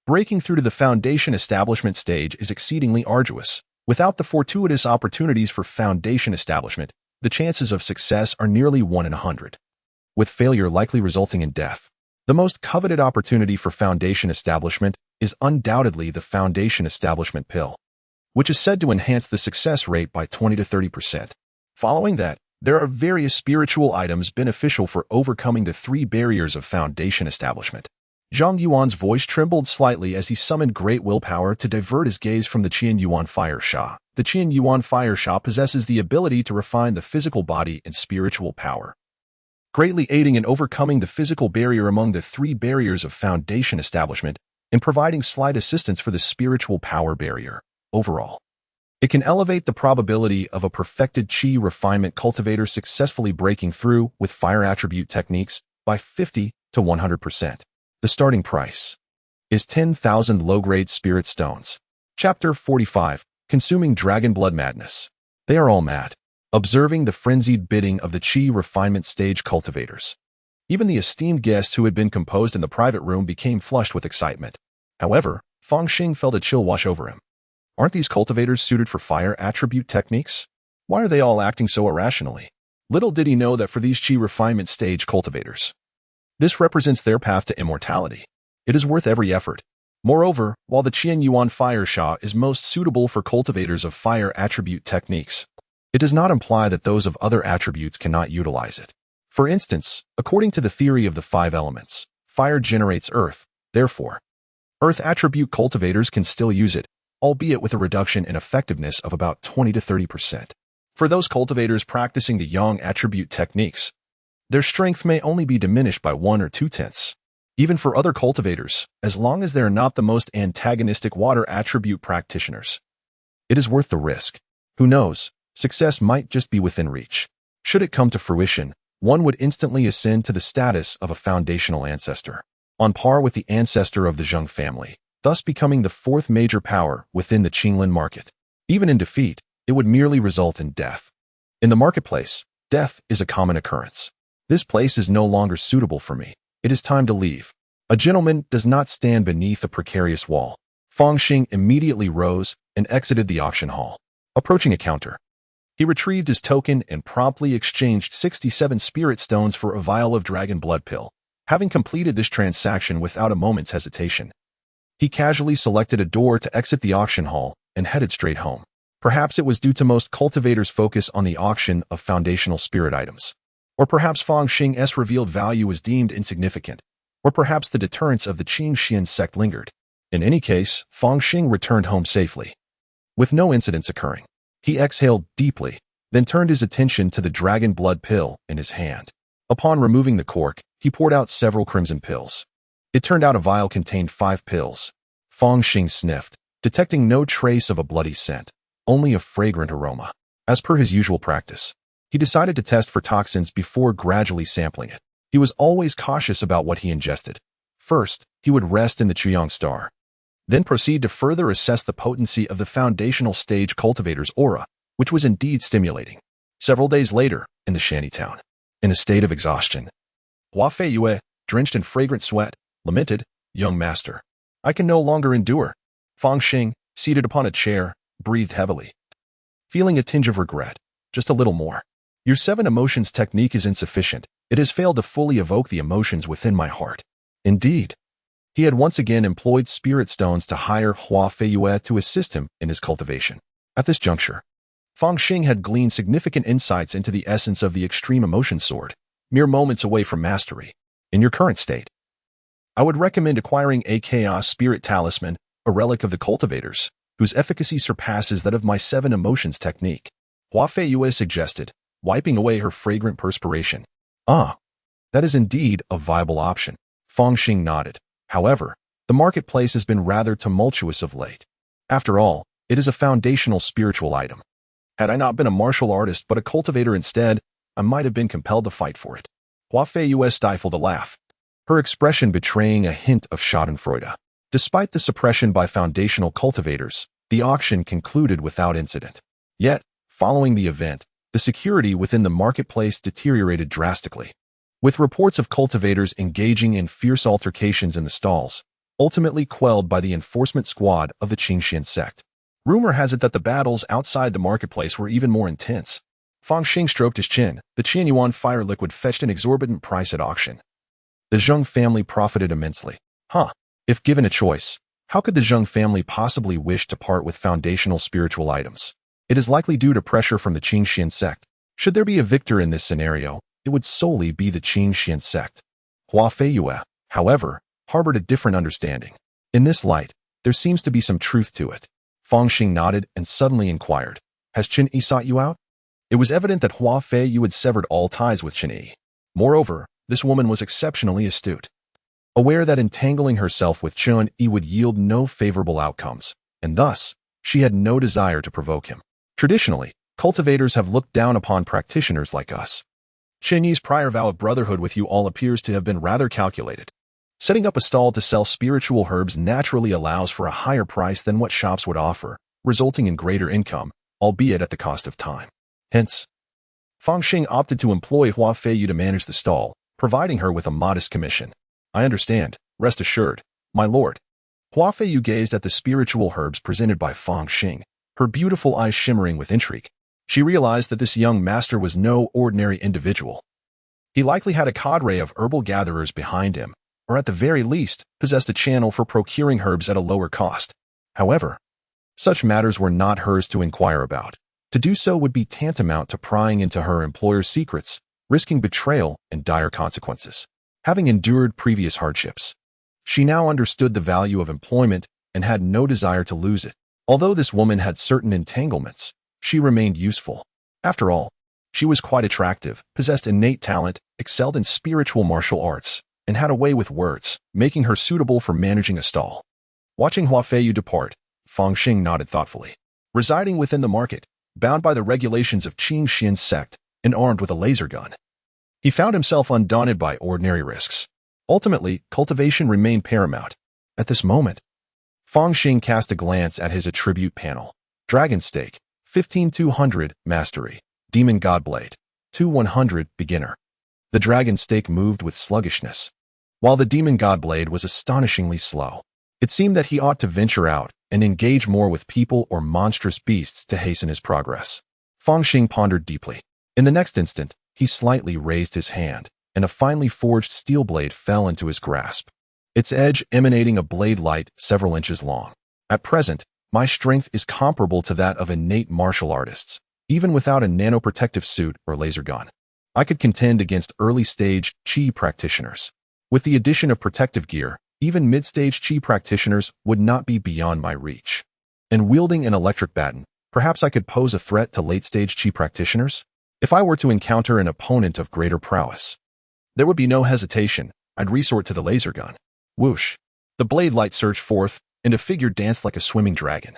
breaking through to the foundation establishment stage is exceedingly arduous. Without the fortuitous opportunities for foundation establishment, the chances of success are nearly 1 in 100, with failure likely resulting in death. The most coveted opportunity for foundation establishment is undoubtedly the foundation establishment pill, which is said to enhance the success rate by 20 to 30%. Following that, there are various spiritual items beneficial for overcoming the 3 barriers of foundation establishment. Zhang Yuan's voice trembled slightly as he summoned great willpower to divert his gaze from the Qianyuan Fire Sha. The Qianyuan Fire Sha possesses the ability to refine the physical body and spiritual power, greatly aiding in overcoming the physical barrier among the 3 barriers of foundation establishment and providing slight assistance for the spiritual power barrier. Overall, it can elevate the probability of a perfected qi refinement cultivator successfully breaking through with fire attribute techniques by 50 to 100%. The starting price is 10,000 low-grade spirit stones. Chapter 45, Consuming Dragon Blood Madness. They are all mad, observing the frenzied bidding of the qi refinement stage cultivators. Even the esteemed guests who had been composed in the private room became flushed with excitement. However, Fang Xing felt a chill wash over him. Aren't these cultivators suited for fire attribute techniques? Why are they all acting so irrationally? Little did he know that for these qi refinement stage cultivators, this represents their path to immortality. It is worth every effort. Moreover, while the Qian Yuan Fire Sha is most suitable for cultivators of fire attribute techniques, it does not imply that those of other attributes cannot utilize it. For instance, according to the theory of the 5 elements, fire generates earth. Therefore, earth attribute cultivators can still use it, albeit with a reduction in effectiveness of about 20 to 30%. For those cultivators practicing the yang attribute techniques, their strength may only be diminished by 1 or 2 tenths. Even for other cultivators, as long as they are not the most antagonistic water attribute practitioners, it is worth the risk. Who knows, success might just be within reach. Should it come to fruition, one would instantly ascend to the status of a foundational ancestor, on par with the ancestor of the Zheng family, thus becoming the 4th major power within the Qinglin market. Even in defeat, it would merely result in death. In the marketplace, death is a common occurrence. This place is no longer suitable for me. It is time to leave. A gentleman does not stand beneath a precarious wall. Fang Xing immediately rose and exited the auction hall. Approaching a counter, he retrieved his token and promptly exchanged 67 spirit stones for a vial of dragon blood pill. Having completed this transaction without a moment's hesitation, he casually selected a door to exit the auction hall and headed straight home. Perhaps it was due to most cultivators' focus on the auction of foundational spirit items. Or perhaps Fang Xing's revealed value was deemed insignificant. Or perhaps the deterrence of the Qing Xian sect lingered. In any case, Fang Xing returned home safely, with no incidents occurring. He exhaled deeply, then turned his attention to the dragon blood pill in his hand. Upon removing the cork, he poured out several crimson pills. It turned out a vial contained 5 pills. Fang Xing sniffed, detecting no trace of a bloody scent, only a fragrant aroma. As per his usual practice, he decided to test for toxins before gradually sampling it. He was always cautious about what he ingested. First, he would rest in the Chuyang Star, then proceed to further assess the potency of the foundational stage cultivator's aura, which was indeed stimulating. Several days later, in the shantytown, in a state of exhaustion, Hua Fei Yue, drenched in fragrant sweat, lamented, "Young master, I can no longer endure." Fang Xing, seated upon a chair, breathed heavily, feeling a tinge of regret. Just a little more. Your 7 emotions technique is insufficient. It has failed to fully evoke the emotions within my heart. Indeed, he had once again employed spirit stones to hire Hua Fei Yue to assist him in his cultivation. At this juncture, Fang Xing had gleaned significant insights into the essence of the extreme emotion sword, mere moments away from mastery. In your current state, I would recommend acquiring a Chaos Spirit Talisman, a relic of the cultivators, whose efficacy surpasses that of my 7 emotions technique. Hua Fei Yue suggested, wiping away her fragrant perspiration. Ah, that is indeed a viable option. Fang Xing nodded. However, the marketplace has been rather tumultuous of late. After all, it is a foundational spiritual item. Had I not been a martial artist but a cultivator instead, I might have been compelled to fight for it. Hua Fei Yue stifled a laugh, her expression betraying a hint of schadenfreude. Despite the suppression by foundational cultivators, the auction concluded without incident. Yet, following the event, the security within the marketplace deteriorated drastically, with reports of cultivators engaging in fierce altercations in the stalls, ultimately quelled by the enforcement squad of the Qingxian sect. Rumor has it that the battles outside the marketplace were even more intense. Fang Xing stroked his chin. The Qian Yuan fire liquid fetched an exorbitant price at auction. The Zheng family profited immensely. If given a choice, how could the Zheng family possibly wish to part with foundational spiritual items? It is likely due to pressure from the Qingxian sect. Should there be a victor in this scenario, it would solely be the Qingxian sect. Hua Fei Yue, however, harbored a different understanding. In this light, there seems to be some truth to it. Fang Xing nodded and suddenly inquired, "Has Qin Yi sought you out?" It was evident that Hua Fei Yue had severed all ties with Qin Yi. Moreover, this woman was exceptionally astute. Aware that entangling herself with Qin Yi would yield no favorable outcomes, and thus, she had no desire to provoke him. Traditionally, cultivators have looked down upon practitioners like us. Qin Yi's prior vow of brotherhood with you all appears to have been rather calculated. Setting up a stall to sell spiritual herbs naturally allows for a higher price than what shops would offer, resulting in greater income, albeit at the cost of time. Hence, Fang Xing opted to employ Hua Fei Yue to manage the stall, providing her with a modest commission. "I understand, rest assured, my lord." Hua Fei Yue gazed at the spiritual herbs presented by Fang Xing, her beautiful eyes shimmering with intrigue. She realized that this young master was no ordinary individual. He likely had a cadre of herbal gatherers behind him, or at the very least, possessed a channel for procuring herbs at a lower cost. However, such matters were not hers to inquire about. To do so would be tantamount to prying into her employer's secrets, risking betrayal and dire consequences. Having endured previous hardships, she now understood the value of employment and had no desire to lose it. Although this woman had certain entanglements, she remained useful. After all, she was quite attractive, possessed innate talent, excelled in spiritual martial arts, and had a way with words, making her suitable for managing a stall. Watching Hua Feiyu depart, Fang Xing nodded thoughtfully. Residing within the market, bound by the regulations of Qing Xian's sect, and armed with a laser gun, he found himself undaunted by ordinary risks. Ultimately, cultivation remained paramount. At this moment, Fang Xing cast a glance at his attribute panel. Dragon Stake, 15-200, Mastery. Demon Godblade, 2-100, Beginner. The Dragon Stake moved with sluggishness, while the Demon Godblade was astonishingly slow. It seemed that he ought to venture out and engage more with people or monstrous beasts to hasten his progress. Fang Xing pondered deeply. In the next instant, he slightly raised his hand, and a finely forged steel blade fell into his grasp, its edge emanating a blade light several inches long. At present, my strength is comparable to that of innate martial artists. Even without a nanoprotective suit or laser gun, I could contend against early-stage Qi practitioners. With the addition of protective gear, even mid-stage Qi practitioners would not be beyond my reach. And wielding an electric baton, perhaps I could pose a threat to late-stage Qi practitioners? If I were to encounter an opponent of greater prowess, there would be no hesitation. I'd resort to the laser gun. Whoosh! The blade light surged forth, and a figure danced like a swimming dragon,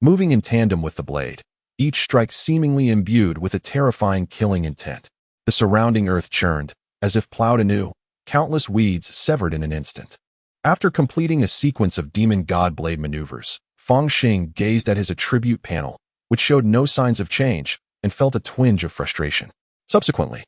moving in tandem with the blade, each strike seemingly imbued with a terrifying killing intent. The surrounding earth churned, as if plowed anew, countless weeds severed in an instant. After completing a sequence of demon god blade maneuvers, Fang Xing gazed at his attribute panel, which showed no signs of change, and felt a twinge of frustration. Subsequently,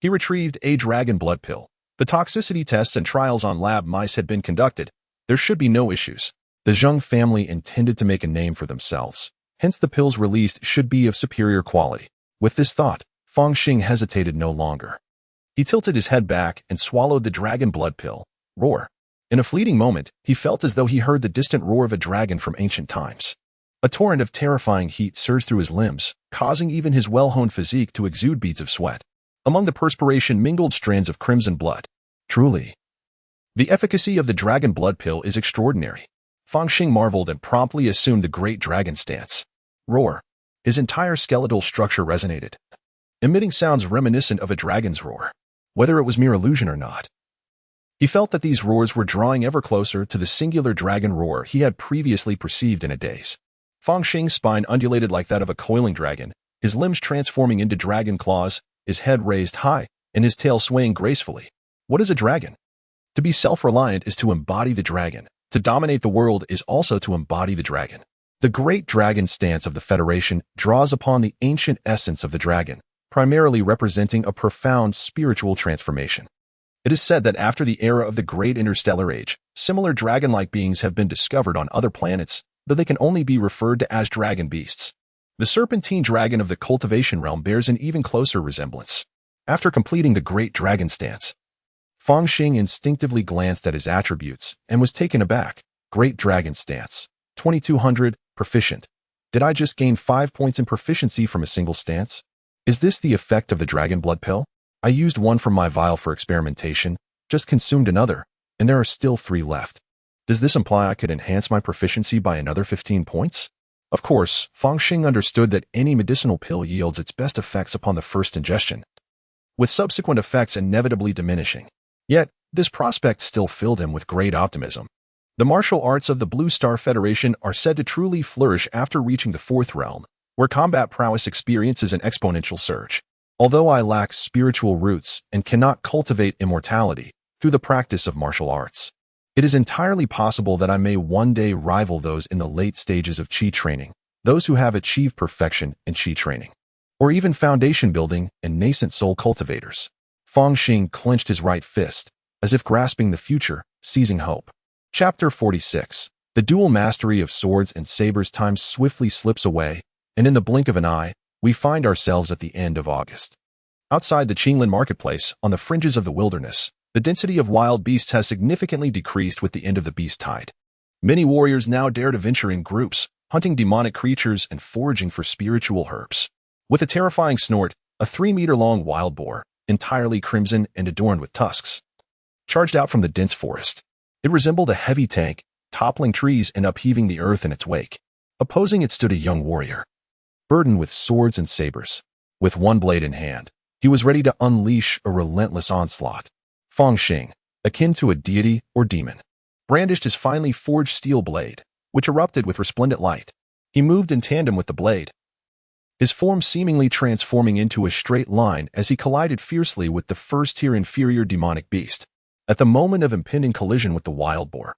he retrieved a dragon blood pill. The toxicity tests and trials on lab mice had been conducted. There should be no issues. The Zheng family intended to make a name for themselves. Hence the pills released should be of superior quality. With this thought, Fang Xing hesitated no longer. He tilted his head back and swallowed the dragon blood pill. Roar. In a fleeting moment, he felt as though he heard the distant roar of a dragon from ancient times. A torrent of terrifying heat surged through his limbs, causing even his well-honed physique to exude beads of sweat. Among the perspiration mingled strands of crimson blood. Truly, the efficacy of the dragon blood pill is extraordinary. Fang Xing marveled and promptly assumed the great dragon stance. Roar. His entire skeletal structure resonated, emitting sounds reminiscent of a dragon's roar. Whether it was mere illusion or not, he felt that these roars were drawing ever closer to the singular dragon roar he had previously perceived in a daze. Fang Xing's spine undulated like that of a coiling dragon, his limbs transforming into dragon claws, his head raised high, and his tail swaying gracefully. What is a dragon? To be self-reliant is to embody the dragon. To dominate the world is also to embody the dragon. The great dragon stance of the Federation draws upon the ancient essence of the dragon, primarily representing a profound spiritual transformation. It is said that after the era of the Great Interstellar Age, similar dragon-like beings have been discovered on other planets, though they can only be referred to as dragon beasts. The serpentine dragon of the cultivation realm bears an even closer resemblance. After completing the great dragon stance, Fang Xing instinctively glanced at his attributes and was taken aback. Great dragon stance. 2200, proficient. Did I just gain 5 points in proficiency from a single stance? Is this the effect of the dragon blood pill? I used one from my vial for experimentation, just consumed another, and there are still 3 left. Does this imply I could enhance my proficiency by another 15 points? Of course, Fang Xing understood that any medicinal pill yields its best effects upon the first ingestion, with subsequent effects inevitably diminishing. Yet, this prospect still filled him with great optimism. The martial arts of the Blue Star Federation are said to truly flourish after reaching the 4th realm, where combat prowess experiences an exponential surge. Although I lack spiritual roots and cannot cultivate immortality through the practice of martial arts, it is entirely possible that I may one day rival those in the late stages of Qi training, those who have achieved perfection in Qi training, or even foundation building and nascent soul cultivators. Fang Xing clenched his right fist, as if grasping the future, seizing hope. Chapter 46. The dual mastery of swords and sabers. Time swiftly slips away, and in the blink of an eye, we find ourselves at the end of August. Outside the Qinglan marketplace, on the fringes of the wilderness, The density of wild beasts has significantly decreased with the end of the beast tide. Many warriors now dare to venture in groups, hunting demonic creatures and foraging for spiritual herbs. With a terrifying snort, a 3-meter-long wild boar, entirely crimson and adorned with tusks, charged out from the dense forest. It resembled a heavy tank, toppling trees and upheaving the earth in its wake. Opposing it stood a young warrior, burdened with swords and sabers. With one blade in hand, he was ready to unleash a relentless onslaught. Fang Xing, akin to a deity or demon, brandished his finely forged steel blade, which erupted with resplendent light. He moved in tandem with the blade, his form seemingly transforming into a straight line as he collided fiercely with the first-tier inferior demonic beast. At the moment of impending collision with the wild boar,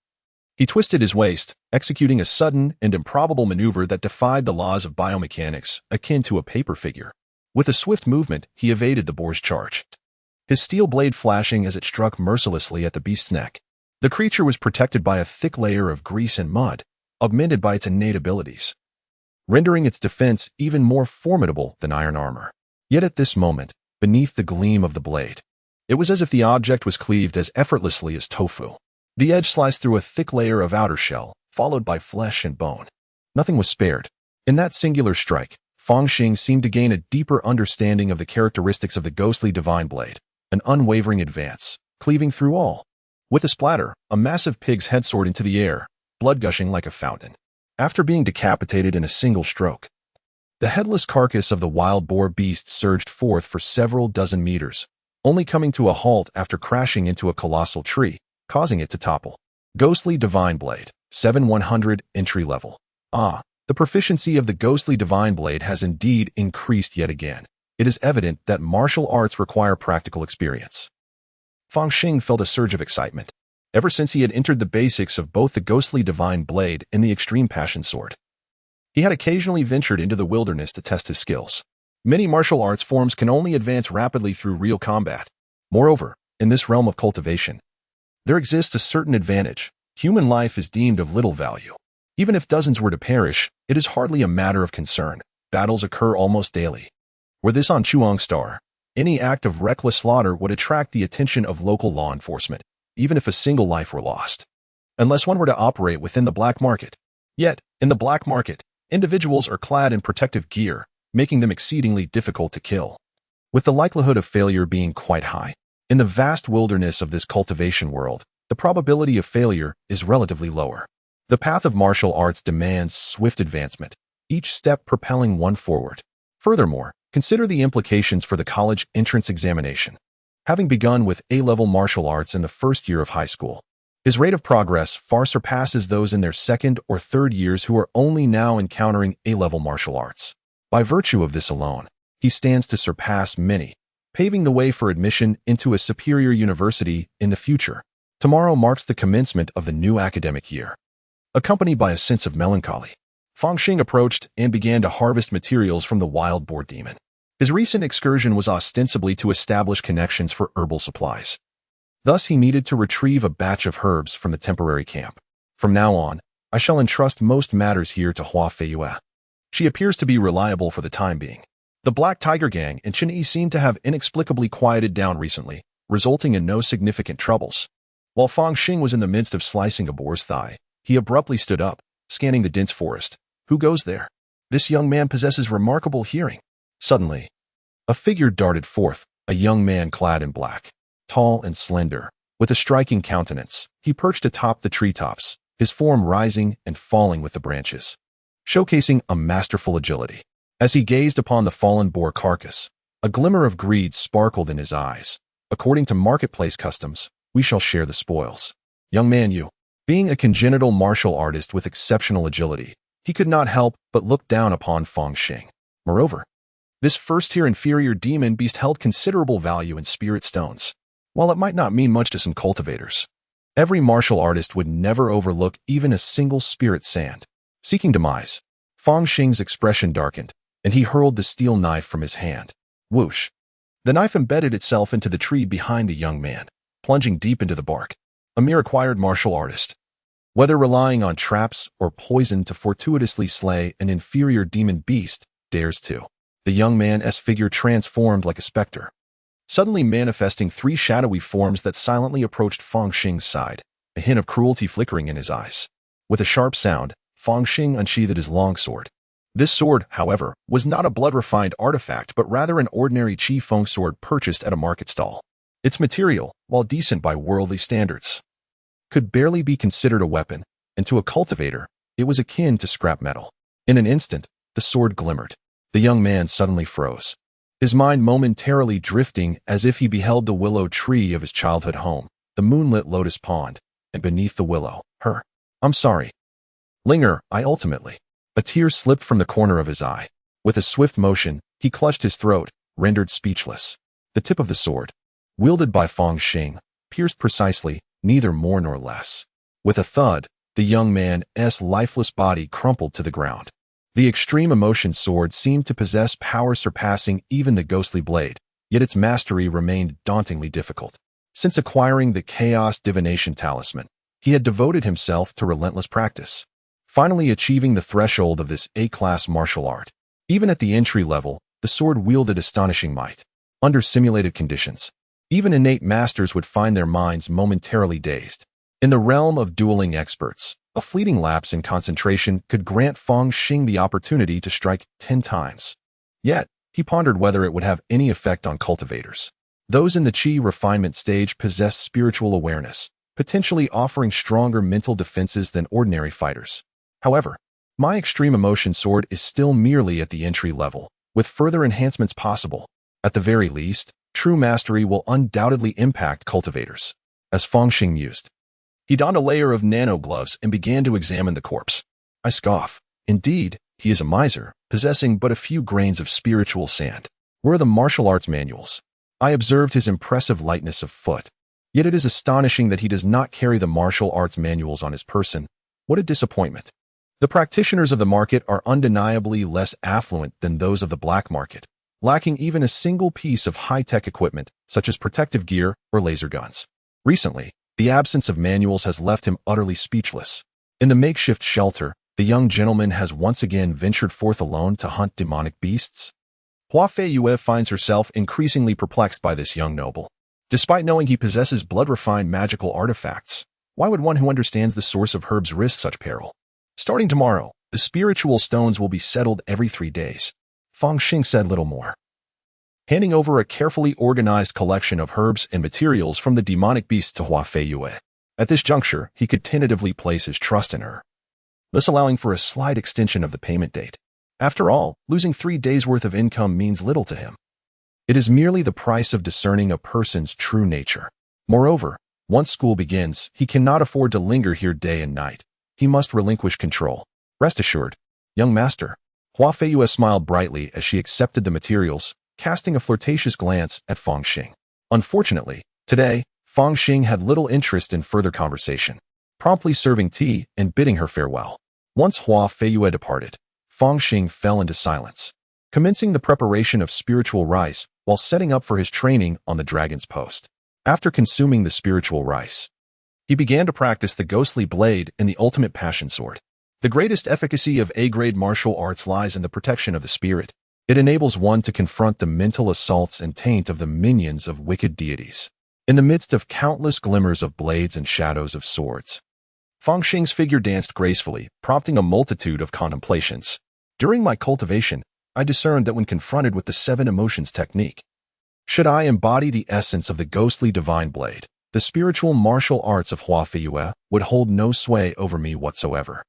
he twisted his waist, executing a sudden and improbable maneuver that defied the laws of biomechanics, akin to a paper figure. With a swift movement, he evaded the boar's charge, his steel blade flashing as it struck mercilessly at the beast's neck. The creature was protected by a thick layer of grease and mud, augmented by its innate abilities, rendering its defense even more formidable than iron armor. Yet at this moment, beneath the gleam of the blade, it was as if the object was cleaved as effortlessly as tofu. The edge sliced through a thick layer of outer shell, followed by flesh and bone. Nothing was spared. In that singular strike, Fang Xing seemed to gain a deeper understanding of the characteristics of the ghostly divine blade, an unwavering advance, cleaving through all. With a splatter, a massive pig's head soared into the air, blood gushing like a fountain. After being decapitated in a single stroke, the headless carcass of the wild boar beast surged forth for several dozen meters, only coming to a halt after crashing into a colossal tree, causing it to topple. Ghostly Divine Blade, 7-100 entry level. The proficiency of the Ghostly Divine Blade has indeed increased yet again. It is evident that martial arts require practical experience. Fang Xing felt a surge of excitement. Ever since he had entered the basics of both the Ghostly Divine Blade and the Extreme Passion Sword, he had occasionally ventured into the wilderness to test his skills. Many martial arts forms can only advance rapidly through real combat. Moreover, in this realm of cultivation, there exists a certain advantage. Human life is deemed of little value. Even if dozens were to perish, it is hardly a matter of concern. Battles occur almost daily. Were this on Chuang Star, any act of reckless slaughter would attract the attention of local law enforcement, even if a single life were lost, unless one were to operate within the black market. Yet, in the black market, individuals are clad in protective gear, making them exceedingly difficult to kill, with the likelihood of failure being quite high. In the vast wilderness of this cultivation world, the probability of failure is relatively lower. The path of martial arts demands swift advancement, each step propelling one forward. Furthermore, consider the implications for the college entrance examination. Having begun with A-level martial arts in the first year of high school, his rate of progress far surpasses those in their second or third years who are only now encountering A-level martial arts. By virtue of this alone, he stands to surpass many, paving the way for admission into a superior university in the future. Tomorrow marks the commencement of the new academic year. Accompanied by a sense of melancholy, Fang Xing approached and began to harvest materials from the wild boar demon. His recent excursion was ostensibly to establish connections for herbal supplies. Thus, he needed to retrieve a batch of herbs from the temporary camp. From now on, I shall entrust most matters here to Hua Feiyue. She appears to be reliable for the time being. The Black Tiger Gang and Chen Yi seem to have inexplicably quieted down recently, resulting in no significant troubles. While Fang Xing was in the midst of slicing a boar's thigh, he abruptly stood up, scanning the dense forest. Who goes there? This young man possesses remarkable hearing. Suddenly, a figure darted forth, a young man clad in black, tall and slender, with a striking countenance. He perched atop the treetops, his form rising and falling with the branches, showcasing a masterful agility. As he gazed upon the fallen boar carcass, a glimmer of greed sparkled in his eyes. According to marketplace customs, we shall share the spoils. Young man, you. Being a congenital martial artist with exceptional agility, he could not help but look down upon Fang Xing. Moreover, this first-tier inferior demon beast held considerable value in spirit stones. While it might not mean much to some cultivators, every martial artist would never overlook even a single spirit sand. Seeking demise, Fang Xing's expression darkened, and he hurled the steel knife from his hand. Whoosh! The knife embedded itself into the tree behind the young man, plunging deep into the bark. A mere acquired martial artist, whether relying on traps or poison to fortuitously slay an inferior demon beast, dares to. The young man's figure transformed like a specter, suddenly manifesting three shadowy forms that silently approached Fang Xing's side, a hint of cruelty flickering in his eyes. With a sharp sound, Fang Xing unsheathed his long sword. This sword, however, was not a blood-refined artifact but rather an ordinary Qi Feng sword purchased at a market stall. Its material, while decent by worldly standards, could barely be considered a weapon, and to a cultivator, it was akin to scrap metal. In an instant, the sword glimmered. The young man suddenly froze, his mind momentarily drifting as if he beheld the willow tree of his childhood home, the moonlit lotus pond, and beneath the willow, her. I'm sorry. Linger, I ultimately. A tear slipped from the corner of his eye. With a swift motion, he clutched his throat, rendered speechless. The tip of the sword, wielded by Fang Xing, pierced precisely, neither more nor less. With a thud, the young man's lifeless body crumpled to the ground. The extreme emotion sword seemed to possess power surpassing even the ghostly blade, yet its mastery remained dauntingly difficult. Since acquiring the Chaos Divination Talisman, he had devoted himself to relentless practice, finally achieving the threshold of this A-class martial art. Even at the entry level, the sword wielded astonishing might. Under simulated conditions, even innate masters would find their minds momentarily dazed. In the realm of dueling experts, a fleeting lapse in concentration could grant Fang Xing the opportunity to strike 10 times. Yet, he pondered whether it would have any effect on cultivators. Those in the Qi refinement stage possess spiritual awareness, potentially offering stronger mental defenses than ordinary fighters. However, my extreme emotion sword is still merely at the entry level, with further enhancements possible. At the very least, true mastery will undoubtedly impact cultivators. As Fang Xing mused, he donned a layer of nano-gloves and began to examine the corpse. I scoff. Indeed, he is a miser, possessing but a few grains of spiritual sand. Where are the martial arts manuals? I observed his impressive lightness of foot. Yet it is astonishing that he does not carry the martial arts manuals on his person. What a disappointment. The practitioners of the market are undeniably less affluent than those of the black market, lacking even a single piece of high-tech equipment, such as protective gear or laser guns. Recently, the absence of manuals has left him utterly speechless. In the makeshift shelter, the young gentleman has once again ventured forth alone to hunt demonic beasts. Hua Fei Yue finds herself increasingly perplexed by this young noble. Despite knowing he possesses blood-refined magical artifacts, why would one who understands the source of herbs risk such peril? Starting tomorrow, the spiritual stones will be settled every 3 days. Fang Xing said little more, handing over a carefully organized collection of herbs and materials from the demonic beasts to Hua Fei Yue. At this juncture, he could tentatively place his trust in her, thus allowing for a slight extension of the payment date. After all, losing 3 days' worth of income means little to him. It is merely the price of discerning a person's true nature. Moreover, once school begins, he cannot afford to linger here day and night. He must relinquish control. Rest assured, young master. Hua Fei Yue smiled brightly as she accepted the materials, casting a flirtatious glance at Fang Xing. Unfortunately, today, Fang Xing had little interest in further conversation, promptly serving tea and bidding her farewell. Once Hua Fei Yue departed, Fang Xing fell into silence, commencing the preparation of spiritual rice while setting up for his training on the dragon's post. After consuming the spiritual rice, he began to practice the ghostly blade and the ultimate passion sword. The greatest efficacy of A-grade martial arts lies in the protection of the spirit. It enables one to confront the mental assaults and taint of the minions of wicked deities. In the midst of countless glimmers of blades and shadows of swords, Fang Xing's figure danced gracefully, prompting a multitude of contemplations. During my cultivation, I discerned that when confronted with the 7 emotions technique, should I embody the essence of the ghostly divine blade, the spiritual martial arts of Hua Fei Yue would hold no sway over me whatsoever.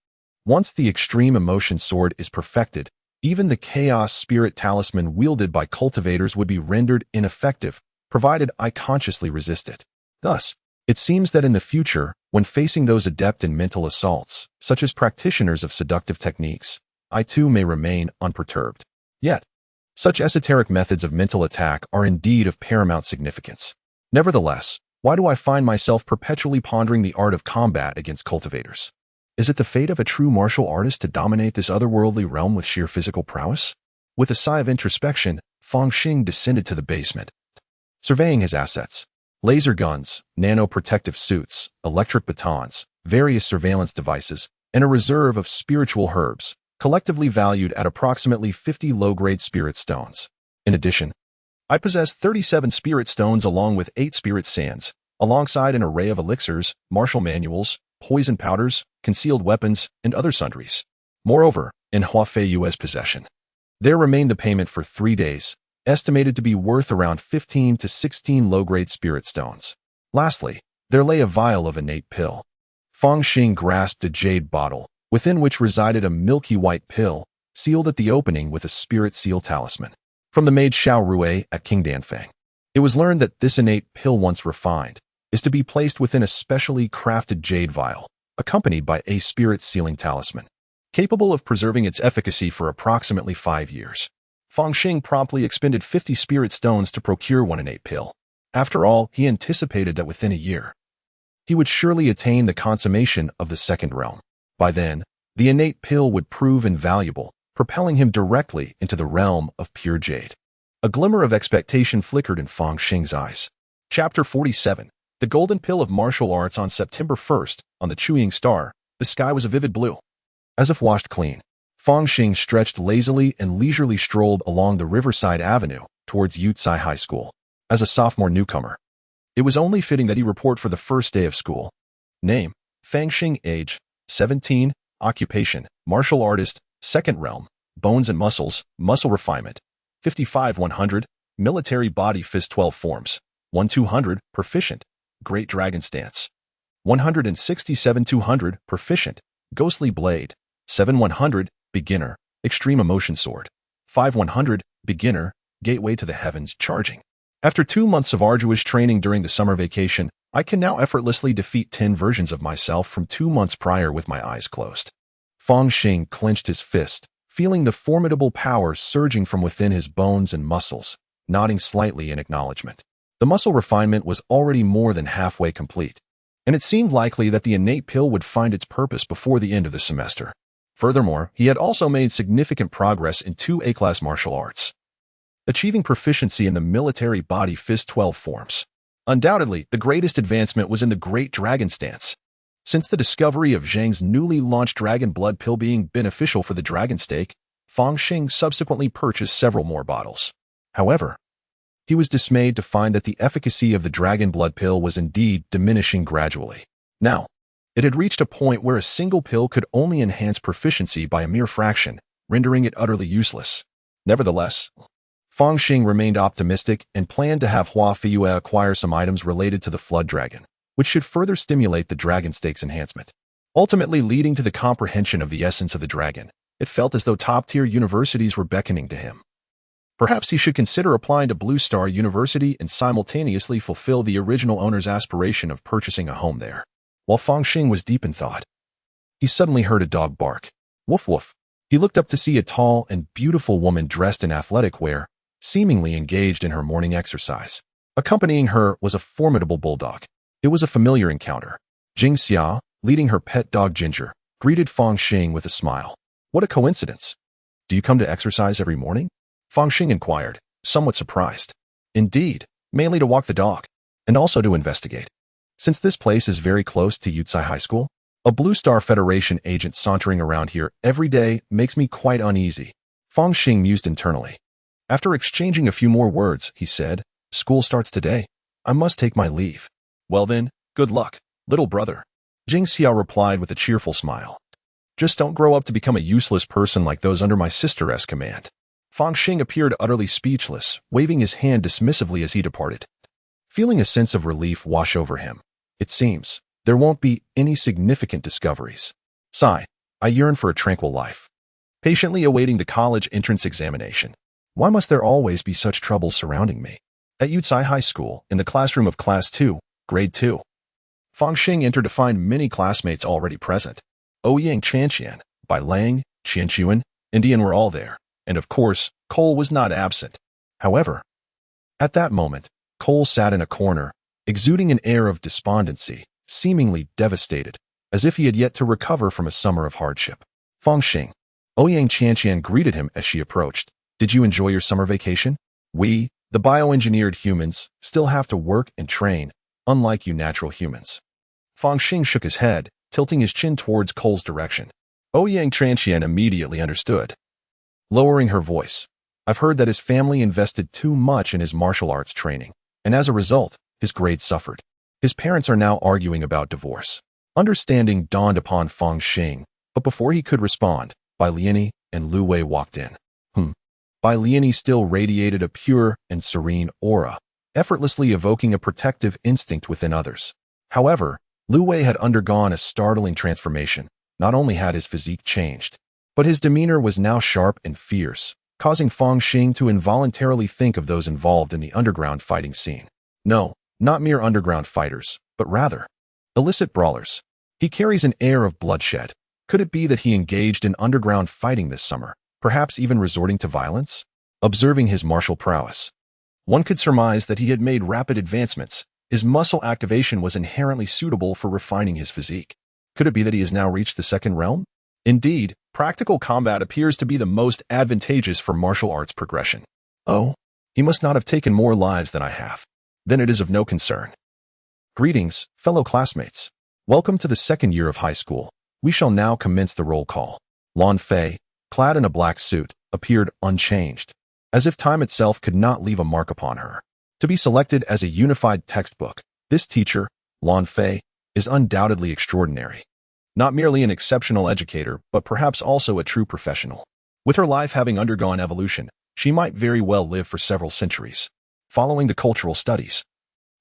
Once the extreme emotion sword is perfected, even the chaos spirit talisman wielded by cultivators would be rendered ineffective, provided I consciously resist it. Thus, it seems that in the future, when facing those adept in mental assaults, such as practitioners of seductive techniques, I too may remain unperturbed. Yet, such esoteric methods of mental attack are indeed of paramount significance. Nevertheless, why do I find myself perpetually pondering the art of combat against cultivators? Is it the fate of a true martial artist to dominate this otherworldly realm with sheer physical prowess? With a sigh of introspection, Fang Xing descended to the basement, surveying his assets. Laser guns, nano-protective suits, electric batons, various surveillance devices, and a reserve of spiritual herbs, collectively valued at approximately 50 low-grade spirit stones. In addition, I possess 37 spirit stones along with 8 spirit sands, alongside an array of elixirs, martial manuals, poison powders, concealed weapons, and other sundries. Moreover, in Huafei's possession, there remained the payment for 3 days, estimated to be worth around 15 to 16 low-grade spirit stones. Lastly, there lay a vial of innate pill. Fang Xing grasped a jade bottle, within which resided a milky white pill, sealed at the opening with a spirit seal talisman. From the maid Xiao Rui at King Danfang, it was learned that this innate pill, once refined, is to be placed within a specially crafted jade vial, accompanied by a spirit sealing talisman, capable of preserving its efficacy for approximately 5 years. Fang Xing promptly expended 50 spirit stones to procure one innate pill. After all, he anticipated that within a year, he would surely attain the consummation of the second realm. By then, the innate pill would prove invaluable, propelling him directly into the realm of pure jade. A glimmer of expectation flickered in Fang Xing's eyes. Chapter 47. The Golden Pill of Martial Arts. On September 1st, on the Chuying Star, the sky was a vivid blue, as if washed clean. Fang Xing stretched lazily and leisurely strolled along the Riverside Avenue towards Yucai High School. As a sophomore newcomer, it was only fitting that he report for the first day of school. Name: Fang Xing. Age: 17. Occupation: martial artist. Second realm: bones and muscles, muscle refinement. 55-100. Military body fist 12 forms. 1-200. Proficient: Great Dragon Stance. 167-200. Proficient: Ghostly Blade. 7-100. Beginner: Extreme Emotion Sword. 5-100. Beginner: Gateway to the Heavens. Charging. After 2 months of arduous training during the summer vacation, I can now effortlessly defeat 10 versions of myself from 2 months prior with my eyes closed. Fang Xing clenched his fist, feeling the formidable power surging from within his bones and muscles, nodding slightly in acknowledgement. The muscle refinement was already more than halfway complete, and it seemed likely that the innate pill would find its purpose before the end of the semester. Furthermore, he had also made significant progress in 2 A-class martial arts, achieving proficiency in the military body fist 12 forms. Undoubtedly, the greatest advancement was in the Great Dragon Stance. Since the discovery of Zhang's newly launched Dragon Blood Pill being beneficial for the Dragon Stake, Fang Xing subsequently purchased several more bottles. However, he was dismayed to find that the efficacy of the Dragon Blood Pill was indeed diminishing gradually. Now, it had reached a point where a single pill could only enhance proficiency by a mere fraction, rendering it utterly useless. Nevertheless, Fang Xing remained optimistic and planned to have Huafei acquire some items related to the Flood Dragon, which should further stimulate the Dragon Stake's enhancement, ultimately leading to the comprehension of the essence of the dragon. It felt as though top-tier universities were beckoning to him. Perhaps he should consider applying to Blue Star University and simultaneously fulfill the original owner's aspiration of purchasing a home there. While Fang Xing was deep in thought, he suddenly heard a dog bark. Woof woof. He looked up to see a tall and beautiful woman dressed in athletic wear, seemingly engaged in her morning exercise. Accompanying her was a formidable bulldog. It was a familiar encounter. Jing Xia, leading her pet dog Ginger, greeted Fang Xing with a smile. What a coincidence. Do you come to exercise every morning? Fang Xing inquired, somewhat surprised. Indeed, mainly to walk the dog, and also to investigate. Since this place is very close to Yucai High School, a Blue Star Federation agent sauntering around here every day makes me quite uneasy. Fang Xing mused internally. After exchanging a few more words, he said, School starts today. I must take my leave. Well then, good luck, little brother. Jing Xia replied with a cheerful smile. Just don't grow up to become a useless person like those under my sister's command. Fang Xing appeared utterly speechless, waving his hand dismissively as he departed. Feeling a sense of relief wash over him, it seems there won't be any significant discoveries. Sigh, I yearn for a tranquil life. Patiently awaiting the college entrance examination. Why must there always be such trouble surrounding me? At Yucai High School, in the classroom of Class 2, Grade 2. Fang Xing entered to find many classmates already present. Ouyang Chanqian, Bai Lang, Qianchuan, Indian were all there, and of course, Cole was not absent. However, at that moment, Cole sat in a corner, exuding an air of despondency, seemingly devastated, as if he had yet to recover from a summer of hardship. Fang Xing. Ouyang Chanqian greeted him as she approached. Did you enjoy your summer vacation? We, the bioengineered humans, still have to work and train, unlike you natural humans. Fang Xing shook his head, tilting his chin towards Cole's direction. Ouyang Chanqian immediately understood. Lowering her voice, I've heard that his family invested too much in his martial arts training, and as a result, his grades suffered. His parents are now arguing about divorce. Understanding dawned upon Fang Xing, but before he could respond, Bai Liani and Lu Wei walked in. Bai Liani still radiated a pure and serene aura, effortlessly evoking a protective instinct within others. However, Lu Wei had undergone a startling transformation. Not only had his physique changed, but his demeanor was now sharp and fierce, causing Fang Xing to involuntarily think of those involved in the underground fighting scene. No, not mere underground fighters, but rather illicit brawlers. He carries an air of bloodshed. Could it be that he engaged in underground fighting this summer, perhaps even resorting to violence? Observing his martial prowess, one could surmise that he had made rapid advancements. His muscle activation was inherently suitable for refining his physique. Could it be that he has now reached the second realm? Indeed, practical combat appears to be the most advantageous for martial arts progression. Oh, he must not have taken more lives than I have. Then it is of no concern. Greetings, fellow classmates. Welcome to the second year of high school. We shall now commence the roll call. Lan Fei, clad in a black suit, appeared unchanged, as if time itself could not leave a mark upon her. To be selected as a unified textbook, this teacher, Lan Fei, is undoubtedly extraordinary. Not merely an exceptional educator, but perhaps also a true professional. With her life having undergone evolution, she might very well live for several centuries. Following the cultural studies,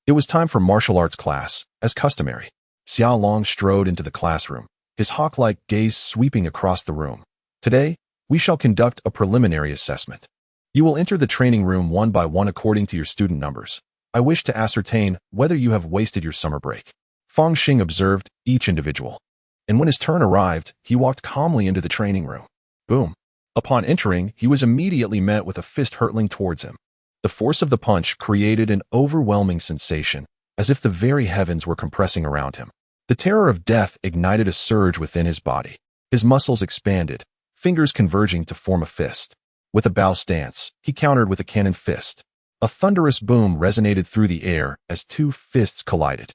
it was time for martial arts class, as customary. Xiao Long strode into the classroom, his hawk-like gaze sweeping across the room. Today, we shall conduct a preliminary assessment. You will enter the training room one by one according to your student numbers. I wish to ascertain whether you have wasted your summer break. Fang Xing observed each individual, and when his turn arrived, he walked calmly into the training room. Boom. Upon entering, he was immediately met with a fist hurtling towards him. The force of the punch created an overwhelming sensation, as if the very heavens were compressing around him. The terror of death ignited a surge within his body. His muscles expanded, fingers converging to form a fist. With a bow stance, he countered with a cannon fist. A thunderous boom resonated through the air as two fists collided.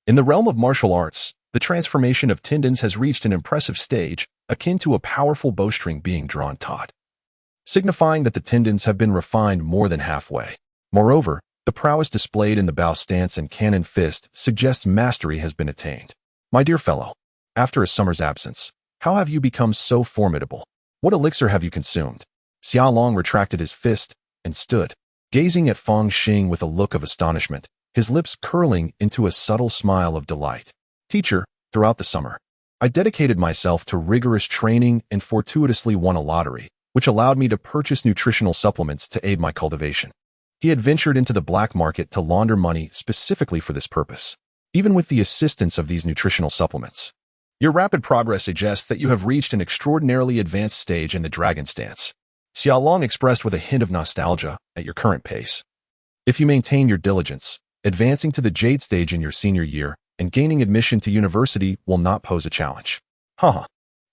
In the realm of martial arts, the transformation of tendons has reached an impressive stage, akin to a powerful bowstring being drawn taut, signifying that the tendons have been refined more than halfway. Moreover, the prowess displayed in the bow stance and cannon fist suggests mastery has been attained. My dear fellow, after a summer's absence, how have you become so formidable? What elixir have you consumed? Xiao Long retracted his fist and stood, gazing at Fang Xing with a look of astonishment, his lips curling into a subtle smile of delight. Teacher, throughout the summer, I dedicated myself to rigorous training and fortuitously won a lottery, which allowed me to purchase nutritional supplements to aid my cultivation. He had ventured into the black market to launder money specifically for this purpose, even with the assistance of these nutritional supplements. Your rapid progress suggests that you have reached an extraordinarily advanced stage in the dragon stance. Xiao Long expressed with a hint of nostalgia at your current pace. If you maintain your diligence, advancing to the jade stage in your senior year and gaining admission to university will not pose a challenge.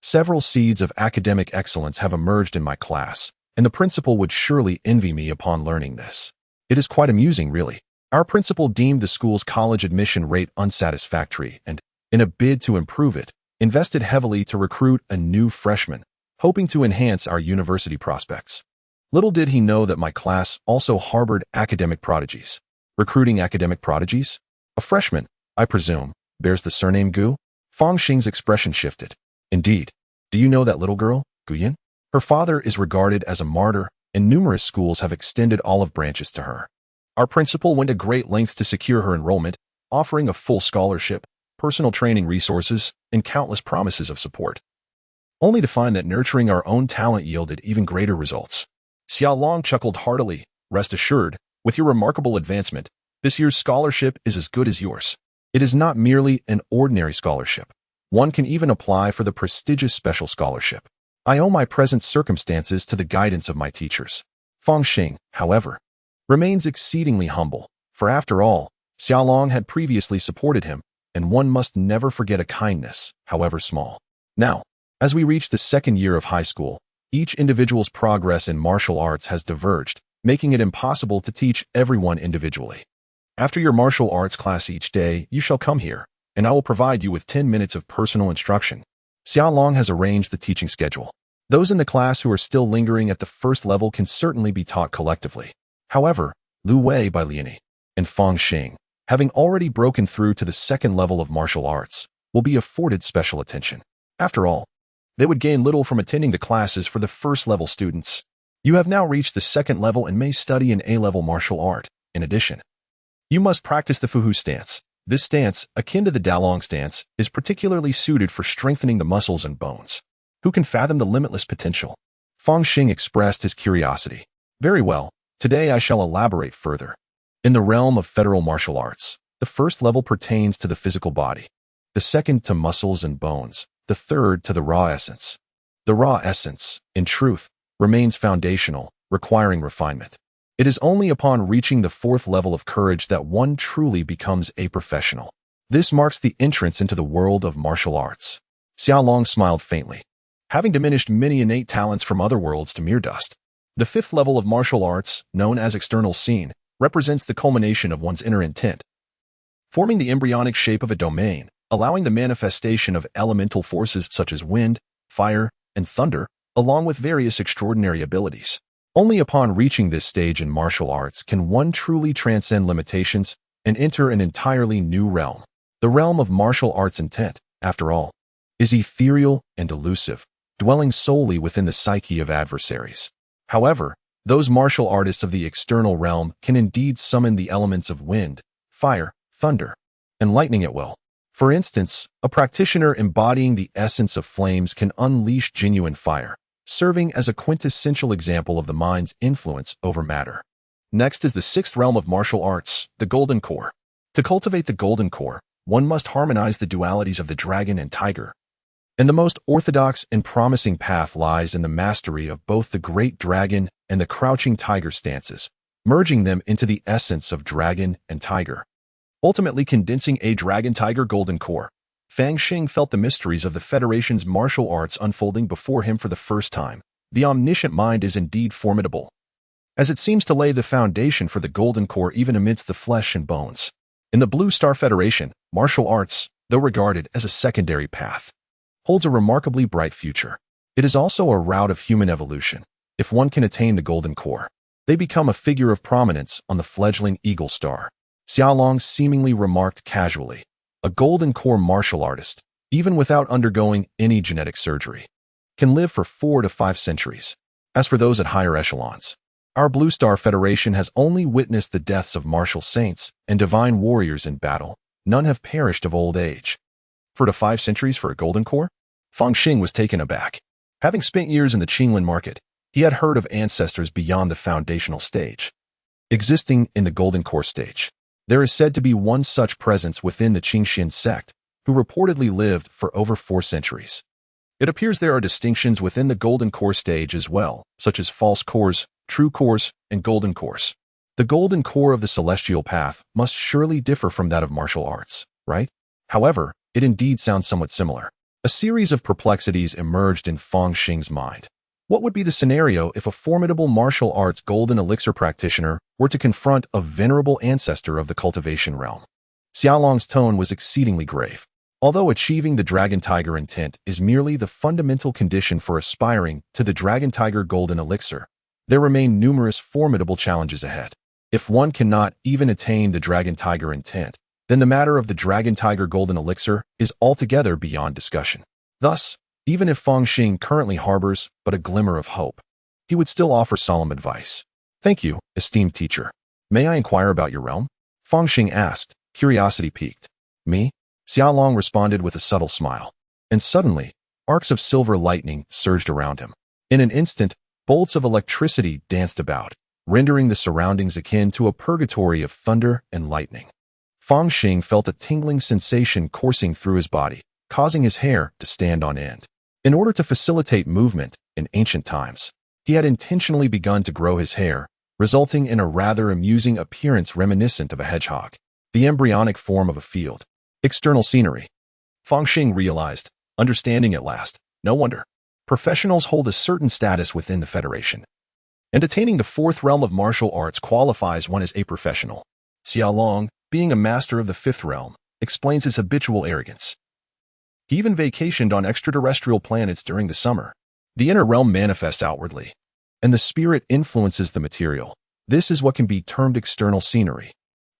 Several seeds of academic excellence have emerged in my class, and the principal would surely envy me upon learning this. It is quite amusing, really. Our principal deemed the school's college admission rate unsatisfactory and, in a bid to improve it, invested heavily to recruit a new freshman, hoping to enhance our university prospects. Little did he know that my class also harbored academic prodigies. Recruiting academic prodigies? A freshman, I presume, bears the surname Gu? Fang Xing's expression shifted. Indeed. Do you know that little girl, Guyan? Her father is regarded as a martyr, and numerous schools have extended olive branches to her. Our principal went to great lengths to secure her enrollment, offering a full scholarship, personal training resources, and countless promises of support, only to find that nurturing our own talent yielded even greater results. Xiao Long chuckled heartily. Rest assured, with your remarkable advancement, this year's scholarship is as good as yours. It is not merely an ordinary scholarship. One can even apply for the prestigious special scholarship. I owe my present circumstances to the guidance of my teachers. Fang Xing, however, remains exceedingly humble, for after all, Xiao Long had previously supported him, and one must never forget a kindness, however small. Now, as we reach the second year of high school, each individual's progress in martial arts has diverged, making it impossible to teach everyone individually. After your martial arts class each day, you shall come here, and I will provide you with 10 minutes of personal instruction. Xiao Long has arranged the teaching schedule. Those in the class who are still lingering at the first level can certainly be taught collectively. However, Lu Wei by Liani and Fang Xing, having already broken through to the second level of martial arts, will be afforded special attention. After all, they would gain little from attending the classes for the first-level students. You have now reached the second level and may study an A-level martial art. In addition, you must practice the Fuhu stance. This stance, akin to the Dalong stance, is particularly suited for strengthening the muscles and bones. Who can fathom the limitless potential? Fang Xing expressed his curiosity. Very well, today I shall elaborate further. In the realm of federal martial arts, the first level pertains to the physical body, the second to muscles and bones, the third to the raw essence. The raw essence, in truth, remains foundational, requiring refinement. It is only upon reaching the fourth level of courage that one truly becomes a professional. This marks the entrance into the world of martial arts. Xiaolong smiled faintly. Having diminished many innate talents from other worlds to mere dust, the fifth level of martial arts, known as external scene, represents the culmination of one's inner intent, forming the embryonic shape of a domain, allowing the manifestation of elemental forces such as wind, fire, and thunder, along with various extraordinary abilities. Only upon reaching this stage in martial arts can one truly transcend limitations and enter an entirely new realm. The realm of martial arts intent, after all, is ethereal and elusive, dwelling solely within the psyche of adversaries. However, those martial artists of the external realm can indeed summon the elements of wind, fire, thunder, and lightning at will. For instance, a practitioner embodying the essence of flames can unleash genuine fire, serving as a quintessential example of the mind's influence over matter. Next is the sixth realm of martial arts, the Golden Core. To cultivate the Golden Core, one must harmonize the dualities of the dragon and tiger. And the most orthodox and promising path lies in the mastery of both the great dragon and the crouching tiger stances, merging them into the essence of dragon and tiger, ultimately condensing a dragon-tiger golden core. Fang Xing felt the mysteries of the Federation's martial arts unfolding before him for the first time. The omniscient mind is indeed formidable, as it seems to lay the foundation for the golden core even amidst the flesh and bones. In the Blue Star Federation, martial arts, though regarded as a secondary path, holds a remarkably bright future. It is also a route of human evolution. If one can attain the golden core, they become a figure of prominence on the fledgling Eagle Star. Xiaolong seemingly remarked casually, a golden core martial artist, even without undergoing any genetic surgery, can live for 4 to 5 centuries. As for those at higher echelons, our Blue Star Federation has only witnessed the deaths of martial saints and divine warriors in battle. None have perished of old age. 4 to 5 centuries for a golden core? Fang Xing was taken aback. Having spent years in the Qinglan market, he had heard of ancestors beyond the foundational stage, existing in the golden core stage. There is said to be one such presence within the Qingxian sect, who reportedly lived for over 4 centuries. It appears there are distinctions within the golden core stage as well, such as false cores, true cores, and golden cores. The golden core of the celestial path must surely differ from that of martial arts, right? However, it indeed sounds somewhat similar. A series of perplexities emerged in Fang Xing's mind. What would be the scenario if a formidable martial arts golden elixir practitioner were to confront a venerable ancestor of the cultivation realm? Xiaolong's tone was exceedingly grave. Although achieving the dragon-tiger intent is merely the fundamental condition for aspiring to the dragon-tiger golden elixir, there remain numerous formidable challenges ahead. If one cannot even attain the dragon-tiger intent, then the matter of the dragon-tiger golden elixir is altogether beyond discussion. Thus, even if Fang Xing currently harbors but a glimmer of hope, he would still offer solemn advice. Thank you, esteemed teacher. May I inquire about your realm? Fang Xing asked, curiosity piqued. Me? Xiaolong responded with a subtle smile. And suddenly, arcs of silver lightning surged around him. In an instant, bolts of electricity danced about, rendering the surroundings akin to a purgatory of thunder and lightning. Fang Xing felt a tingling sensation coursing through his body, causing his hair to stand on end. In order to facilitate movement in ancient times, he had intentionally begun to grow his hair, resulting in a rather amusing appearance reminiscent of a hedgehog, the embryonic form of a field. External scenery. Fang Xing realized, understanding at last, no wonder. Professionals hold a certain status within the Federation, and attaining the 4th realm of martial arts qualifies one as a professional. Xiaolong, being a master of the 5th realm, explains his habitual arrogance. He even vacationed on extraterrestrial planets during the summer. The inner realm manifests outwardly, and the spirit influences the material. This is what can be termed external scenery.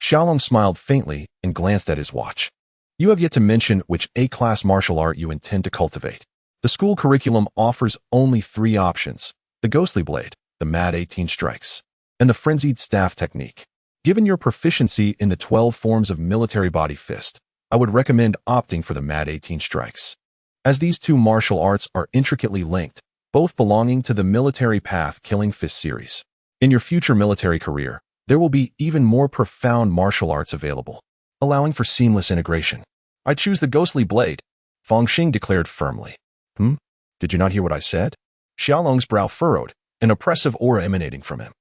Xiaolong smiled faintly and glanced at his watch. You have yet to mention which A-class martial art you intend to cultivate. The school curriculum offers only 3 options: the Ghostly Blade, the Mad 18 Strikes, and the Frenzied Staff Technique. Given your proficiency in the 12 forms of military body fist, I would recommend opting for the Mad 18 Strikes. As these 2 martial arts are intricately linked, both belonging to the military path Killing Fist series. In your future military career, there will be even more profound martial arts available, allowing for seamless integration. I choose the Ghostly Blade, Fang Xing declared firmly. Did you not hear what I said? Xiaolong's brow furrowed, an oppressive aura emanating from him.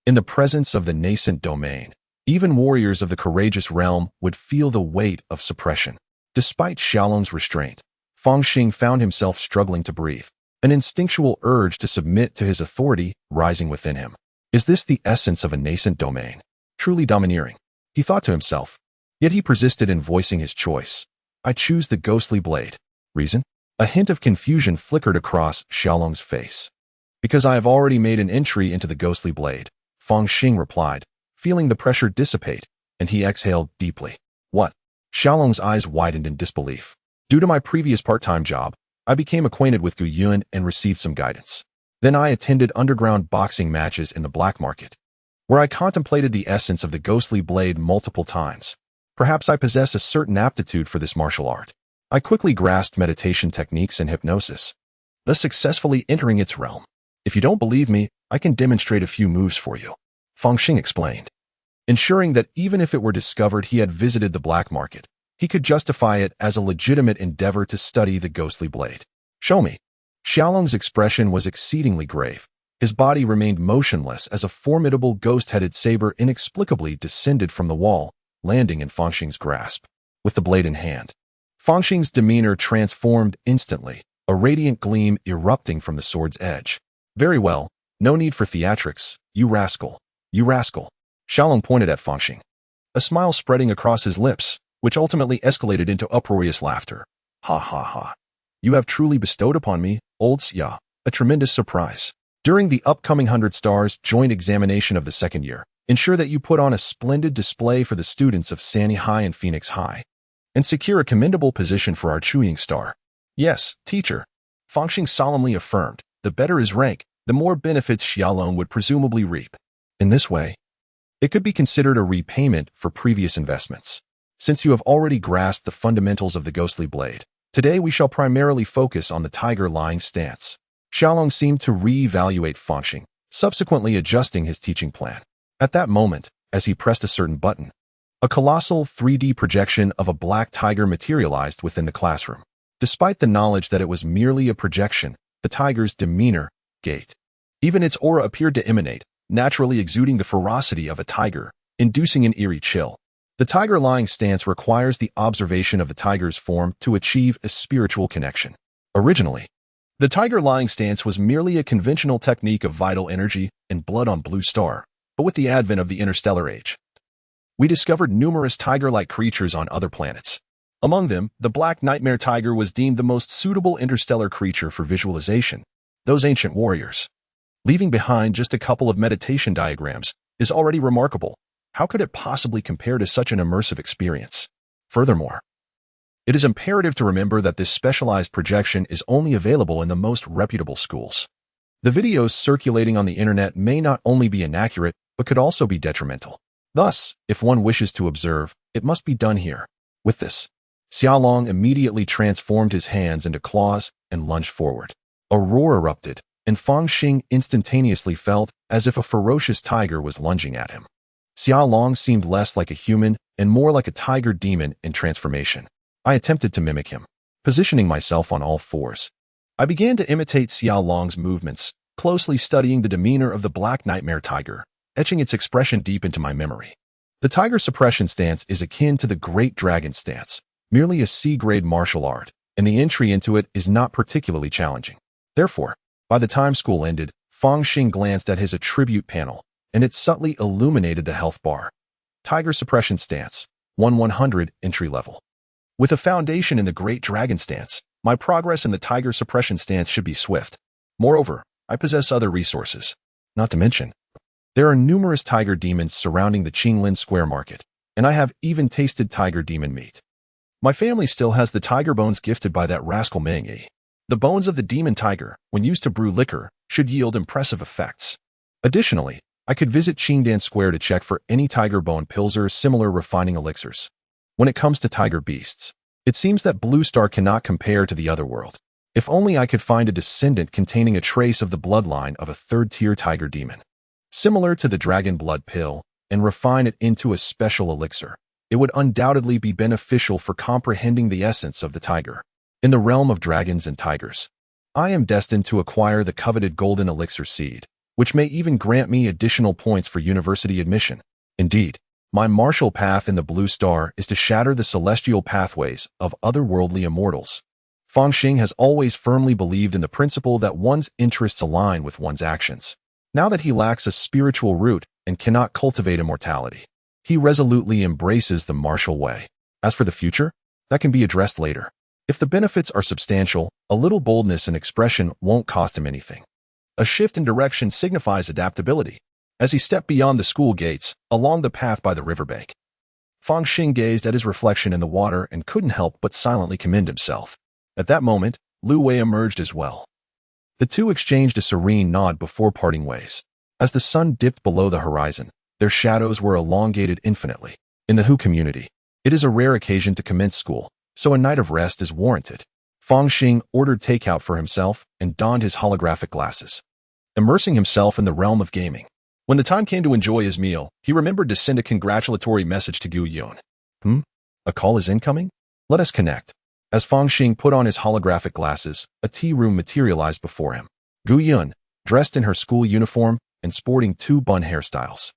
In the presence of the nascent domain, even warriors of the courageous realm would feel the weight of suppression. Despite Xiaolong's restraint, Fang Xing found himself struggling to breathe, an instinctual urge to submit to his authority rising within him. Is this the essence of a nascent domain? Truly domineering, he thought to himself. Yet he persisted in voicing his choice. I choose the Ghostly Blade. Reason? A hint of confusion flickered across Xiaolong's face. Because I have already made an entry into the Ghostly Blade, Fang Xing replied, feeling the pressure dissipate, and he exhaled deeply. What? Xiaolong's eyes widened in disbelief. Due to my previous part-time job, I became acquainted with Gu Yun and received some guidance. Then I attended underground boxing matches in the black market, where I contemplated the essence of the Ghostly Blade multiple times. Perhaps I possess a certain aptitude for this martial art. I quickly grasped meditation techniques and hypnosis, thus successfully entering its realm. If you don't believe me, I can demonstrate a few moves for you, Fang Xing explained, ensuring that even if it were discovered he had visited the black market, he could justify it as a legitimate endeavor to study the Ghostly Blade. Show me. Xiaolong's expression was exceedingly grave. His body remained motionless as a formidable ghost-headed saber inexplicably descended from the wall, landing in Fang Xing's grasp. With the blade in hand, Fang Xing's demeanor transformed instantly, a radiant gleam erupting from the sword's edge. Very well, no need for theatrics, you rascal. You rascal. Xiaolong pointed at Fang Xing, a smile spreading across his lips, which ultimately escalated into uproarious laughter. Ha ha ha. You have truly bestowed upon me, old Xia, a tremendous surprise. During the upcoming 100 Stars joint examination of the second year, ensure that you put on a splendid display for the students of Sanny High and Phoenix High, and secure a commendable position for our Chuying Star. Yes, teacher. Fang Xing solemnly affirmed, the better his rank, the more benefits Xiaolong would presumably reap. In this way, it could be considered a repayment for previous investments. Since you have already grasped the fundamentals of the Ghostly Blade, today we shall primarily focus on the tiger-lying stance. Xiaolong seemed to re-evaluate Fang Xing, subsequently adjusting his teaching plan. At that moment, as he pressed a certain button, a colossal 3D projection of a black tiger materialized within the classroom. Despite the knowledge that it was merely a projection, the tiger's demeanor, gait, even its aura appeared to emanate, naturally exuding the ferocity of a tiger, inducing an eerie chill. The tiger-lying stance requires the observation of the tiger's form to achieve a spiritual connection. Originally, the tiger-lying stance was merely a conventional technique of vital energy and blood on blue star, but with the advent of the interstellar age, we discovered numerous tiger-like creatures on other planets. Among them, the black nightmare tiger was deemed the most suitable interstellar creature for visualization. Those ancient warriors, leaving behind just a couple of meditation diagrams, is already remarkable. How could it possibly compare to such an immersive experience? Furthermore, it is imperative to remember that this specialized projection is only available in the most reputable schools. The videos circulating on the internet may not only be inaccurate, but could also be detrimental. Thus, if one wishes to observe, it must be done here. With this, Xiaolong immediately transformed his hands into claws and lunged forward. A roar erupted, and Fang Xing instantaneously felt as if a ferocious tiger was lunging at him. Xiaolong seemed less like a human and more like a tiger demon in transformation. I attempted to mimic him, positioning myself on all fours. I began to imitate Xiaolong's movements, closely studying the demeanor of the black nightmare tiger, etching its expression deep into my memory. The tiger suppression stance is akin to the great dragon stance, merely a C-grade martial art, and the entry into it is not particularly challenging. Therefore, by the time school ended, Fang Xing glanced at his attribute panel, and it subtly illuminated the health bar. Tiger suppression stance, 1/100 entry level. With a foundation in the great dragon stance, my progress in the tiger suppression stance should be swift. Moreover, I possess other resources. Not to mention, there are numerous tiger demons surrounding the Qinglin Square Market, and I have even tasted tiger demon meat. My family still has the tiger bones gifted by that rascal Meng Yi. The bones of the demon tiger, when used to brew liquor, should yield impressive effects. Additionally, I could visit Qingdan Square to check for any tiger bone pills or similar refining elixirs. When it comes to tiger beasts, it seems that Blue Star cannot compare to the other world. If only I could find a descendant containing a trace of the bloodline of a third-tier tiger demon, similar to the dragon blood pill, and refine it into a special elixir, it would undoubtedly be beneficial for comprehending the essence of the tiger. In the realm of dragons and tigers, I am destined to acquire the coveted golden elixir seed, which may even grant me additional points for university admission. Indeed, my martial path in the Blue Star is to shatter the celestial pathways of otherworldly immortals. Fang Xing has always firmly believed in the principle that one's interests align with one's actions. Now that he lacks a spiritual root and cannot cultivate immortality, he resolutely embraces the martial way. As for the future, that can be addressed later. If the benefits are substantial, a little boldness and expression won't cost him anything. A shift in direction signifies adaptability. As he stepped beyond the school gates, along the path by the riverbank, Fang Xing gazed at his reflection in the water and couldn't help but silently commend himself. At that moment, Lu Wei emerged as well. The two exchanged a serene nod before parting ways. As the sun dipped below the horizon, their shadows were elongated infinitely. In the Hu community, it is a rare occasion to commence school, so a night of rest is warranted. Fang Xing ordered takeout for himself and donned his holographic glasses, immersing himself in the realm of gaming. When the time came to enjoy his meal, he remembered to send a congratulatory message to Gu Yun. A call is incoming? Let us connect. As Fang Xing put on his holographic glasses, a tea room materialized before him. Gu Yun, dressed in her school uniform and sporting two bun hairstyles,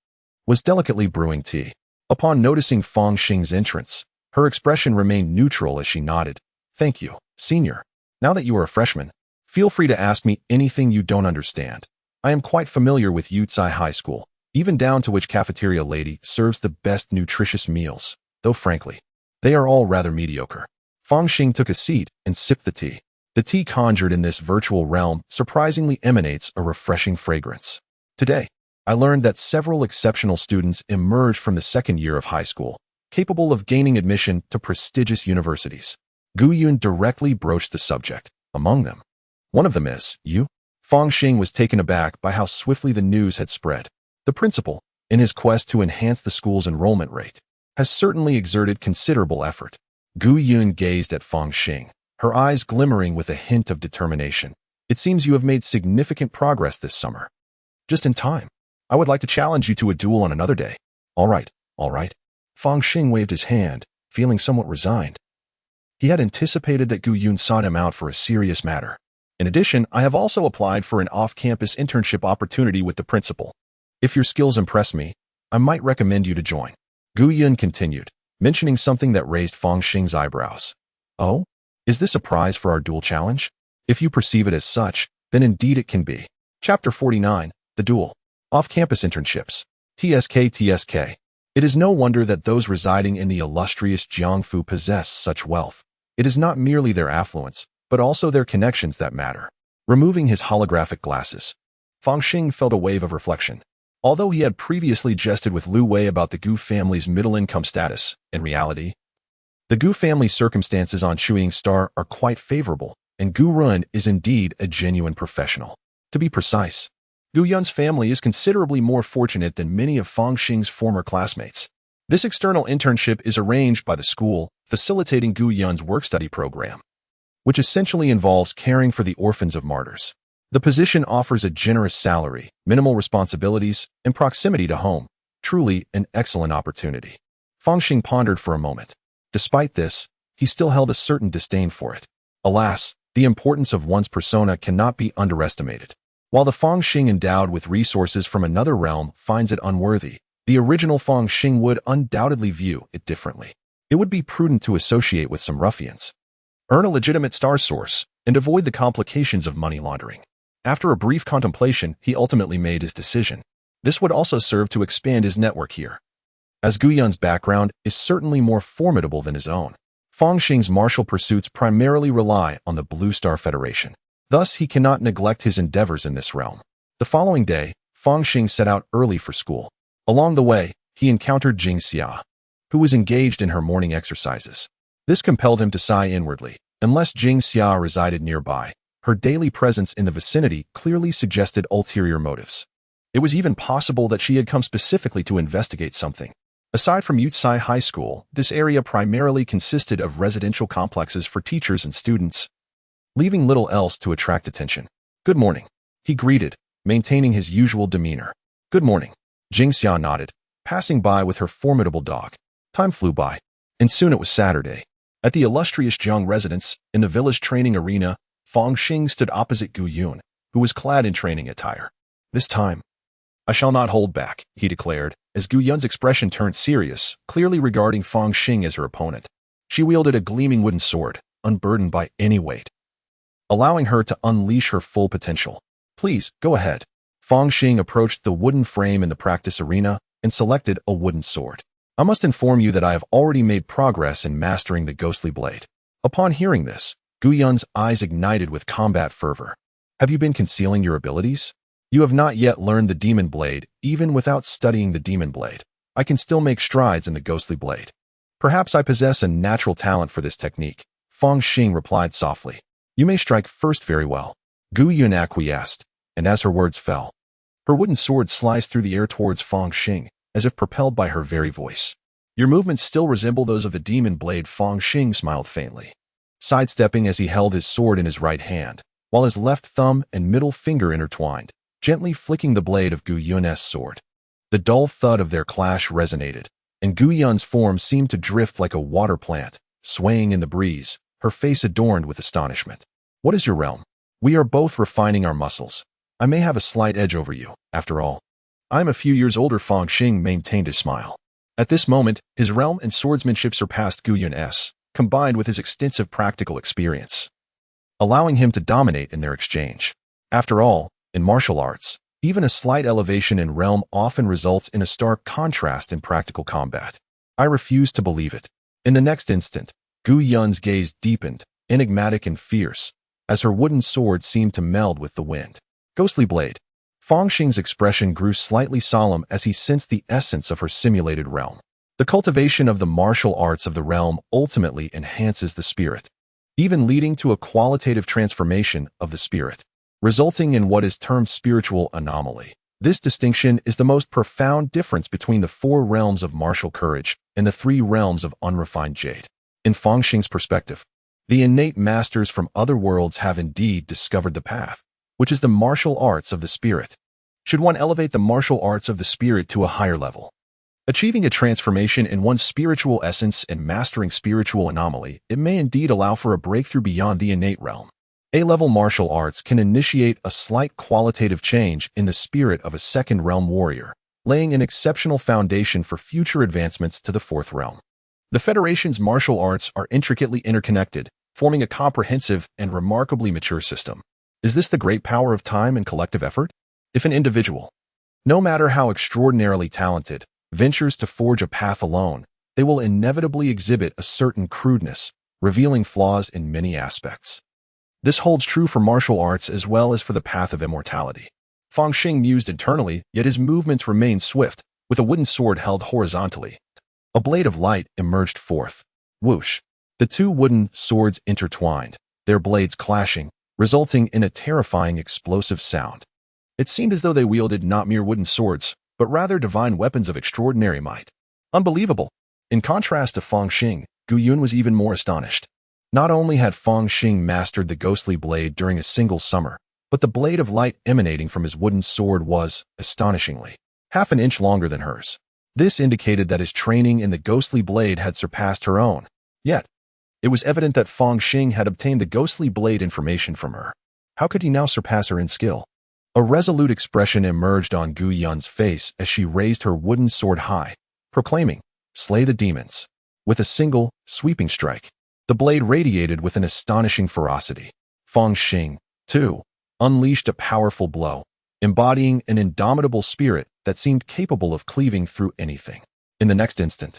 was delicately brewing tea. Upon noticing Fang Xing's entrance, her expression remained neutral as she nodded. Thank you, senior. Now that you are a freshman, feel free to ask me anything you don't understand. I am quite familiar with Yucai High School, even down to which cafeteria lady serves the best nutritious meals, though frankly, they are all rather mediocre. Fang Xing took a seat and sipped the tea. The tea conjured in this virtual realm surprisingly emanates a refreshing fragrance. Today, I learned that several exceptional students emerged from the second year of high school, capable of gaining admission to prestigious universities. Gu Yun directly broached the subject. Among them, one of them is you. Fang Xing was taken aback by how swiftly the news had spread. The principal, in his quest to enhance the school's enrollment rate, has certainly exerted considerable effort. Gu Yun gazed at Fang Xing, her eyes glimmering with a hint of determination. It seems you have made significant progress this summer. Just in time. I would like to challenge you to a duel on another day. All right. Fang Xing waved his hand, feeling somewhat resigned. He had anticipated that Gu Yun sought him out for a serious matter. In addition, I have also applied for an off-campus internship opportunity with the principal. If your skills impress me, I might recommend you to join. Gu Yun continued, mentioning something that raised Fang Xing's eyebrows. Oh? Is this a prize for our duel challenge? If you perceive it as such, then indeed it can be. Chapter 49, The Duel. Off-campus internships. TSK. It is no wonder that those residing in the illustrious Jiangfu possess such wealth. It is not merely their affluence, but also their connections that matter. Removing his holographic glasses, Fang Xing felt a wave of reflection. Although he had previously jested with Lu Wei about the Gu family's middle-income status, in reality, the Gu family's circumstances on Shuiying Star are quite favorable, and Gu Run is indeed a genuine professional. To be precise, Gu Yun's family is considerably more fortunate than many of Fang Xing's former classmates. This external internship is arranged by the school, facilitating Gu Yun's work-study program, which essentially involves caring for the orphans of martyrs. The position offers a generous salary, minimal responsibilities, and proximity to home. Truly an excellent opportunity. Fang Xing pondered for a moment. Despite this, he still held a certain disdain for it. Alas, the importance of one's persona cannot be underestimated. While the Fang Xing endowed with resources from another realm finds it unworthy, the original Fang Xing would undoubtedly view it differently. It would be prudent to associate with some ruffians, earn a legitimate star source, and avoid the complications of money laundering. After a brief contemplation, he ultimately made his decision. This would also serve to expand his network here, as Gu Yun's background is certainly more formidable than his own. Fang Xing's martial pursuits primarily rely on the Blue Star Federation. Thus, he cannot neglect his endeavors in this realm. The following day, Fang Xing set out early for school. Along the way, he encountered Jing Xia, who was engaged in her morning exercises. This compelled him to sigh inwardly. Unless Jing Xia resided nearby, her daily presence in the vicinity clearly suggested ulterior motives. It was even possible that she had come specifically to investigate something. Aside from Yutsai High School, this area primarily consisted of residential complexes for teachers and students, leaving little else to attract attention. "Good morning," he greeted, maintaining his usual demeanor. "Good morning," Jing Xia nodded, passing by with her formidable dog. Time flew by, and soon it was Saturday. At the illustrious Zhang residence, in the village training arena, Fang Xing stood opposite Gu Yun, who was clad in training attire. "This time, I shall not hold back," he declared, as Gu Yun's expression turned serious, clearly regarding Fang Xing as her opponent. She wielded a gleaming wooden sword, unburdened by any weight, allowing her to unleash her full potential. "Please, go ahead." Fang Xing approached the wooden frame in the practice arena and selected a wooden sword. "I must inform you that I have already made progress in mastering the ghostly blade." Upon hearing this, Gu Yun's eyes ignited with combat fervor. "Have you been concealing your abilities? You have not yet learned the demon blade. Even without studying the demon blade, I can still make strides in the ghostly blade. Perhaps I possess a natural talent for this technique," Fang Xing replied softly. "You may strike first very well." Gu Yun acquiesced, and as her words fell, her wooden sword sliced through the air towards Fang Xing, as if propelled by her very voice. "Your movements still resemble those of the demon blade," Fang Xing smiled faintly, sidestepping as he held his sword in his right hand, while his left thumb and middle finger intertwined, gently flicking the blade of Gu Yun's sword. The dull thud of their clash resonated, and Gu Yun's form seemed to drift like a water plant, swaying in the breeze, her face adorned with astonishment. "What is your realm?" "We are both refining our muscles. I may have a slight edge over you, after all. I am a few years older." Fang Xing maintained his smile. At this moment, his realm and swordsmanship surpassed Gu Yun's, combined with his extensive practical experience, allowing him to dominate in their exchange. After all, in martial arts, even a slight elevation in realm often results in a stark contrast in practical combat. I refuse to believe it. In the next instant, Gu Yun's gaze deepened, enigmatic and fierce, as her wooden sword seemed to meld with the wind. "Ghostly blade." Fang Xing's expression grew slightly solemn as he sensed the essence of her simulated realm. The cultivation of the martial arts of the realm ultimately enhances the spirit, even leading to a qualitative transformation of the spirit, resulting in what is termed spiritual anomaly. This distinction is the most profound difference between the 4 realms of martial courage and the 3 realms of unrefined jade. In Fang Xing's perspective, the innate masters from other worlds have indeed discovered the path, which is the martial arts of the spirit. Should one elevate the martial arts of the spirit to a higher level, achieving a transformation in one's spiritual essence and mastering spiritual anomaly, it may indeed allow for a breakthrough beyond the innate realm. A-level martial arts can initiate a slight qualitative change in the spirit of a second-realm warrior, laying an exceptional foundation for future advancements to the 4th realm. The Federation's martial arts are intricately interconnected, forming a comprehensive and remarkably mature system. Is this the great power of time and collective effort? If an individual, no matter how extraordinarily talented, ventures to forge a path alone, they will inevitably exhibit a certain crudeness, revealing flaws in many aspects. This holds true for martial arts as well as for the path of immortality. Fang Xing mused internally, yet his movements remained swift, with a wooden sword held horizontally. A blade of light emerged forth. Whoosh! The 2 wooden swords intertwined, their blades clashing, resulting in a terrifying explosive sound. It seemed as though they wielded not mere wooden swords, but rather divine weapons of extraordinary might. Unbelievable! In contrast to Fang Xing, Gu Yun was even more astonished. Not only had Fang Xing mastered the ghostly blade during a single summer, but the blade of light emanating from his wooden sword was, astonishingly, half an inch longer than hers. This indicated that his training in the ghostly blade had surpassed her own. Yet, it was evident that Fang Xing had obtained the ghostly blade information from her. How could he now surpass her in skill? A resolute expression emerged on Gu Yun's face as she raised her wooden sword high, proclaiming, "Slay the demons." With a single, sweeping strike, the blade radiated with an astonishing ferocity. Fang Xing, too, unleashed a powerful blow, embodying an indomitable spirit that seemed capable of cleaving through anything. In the next instant,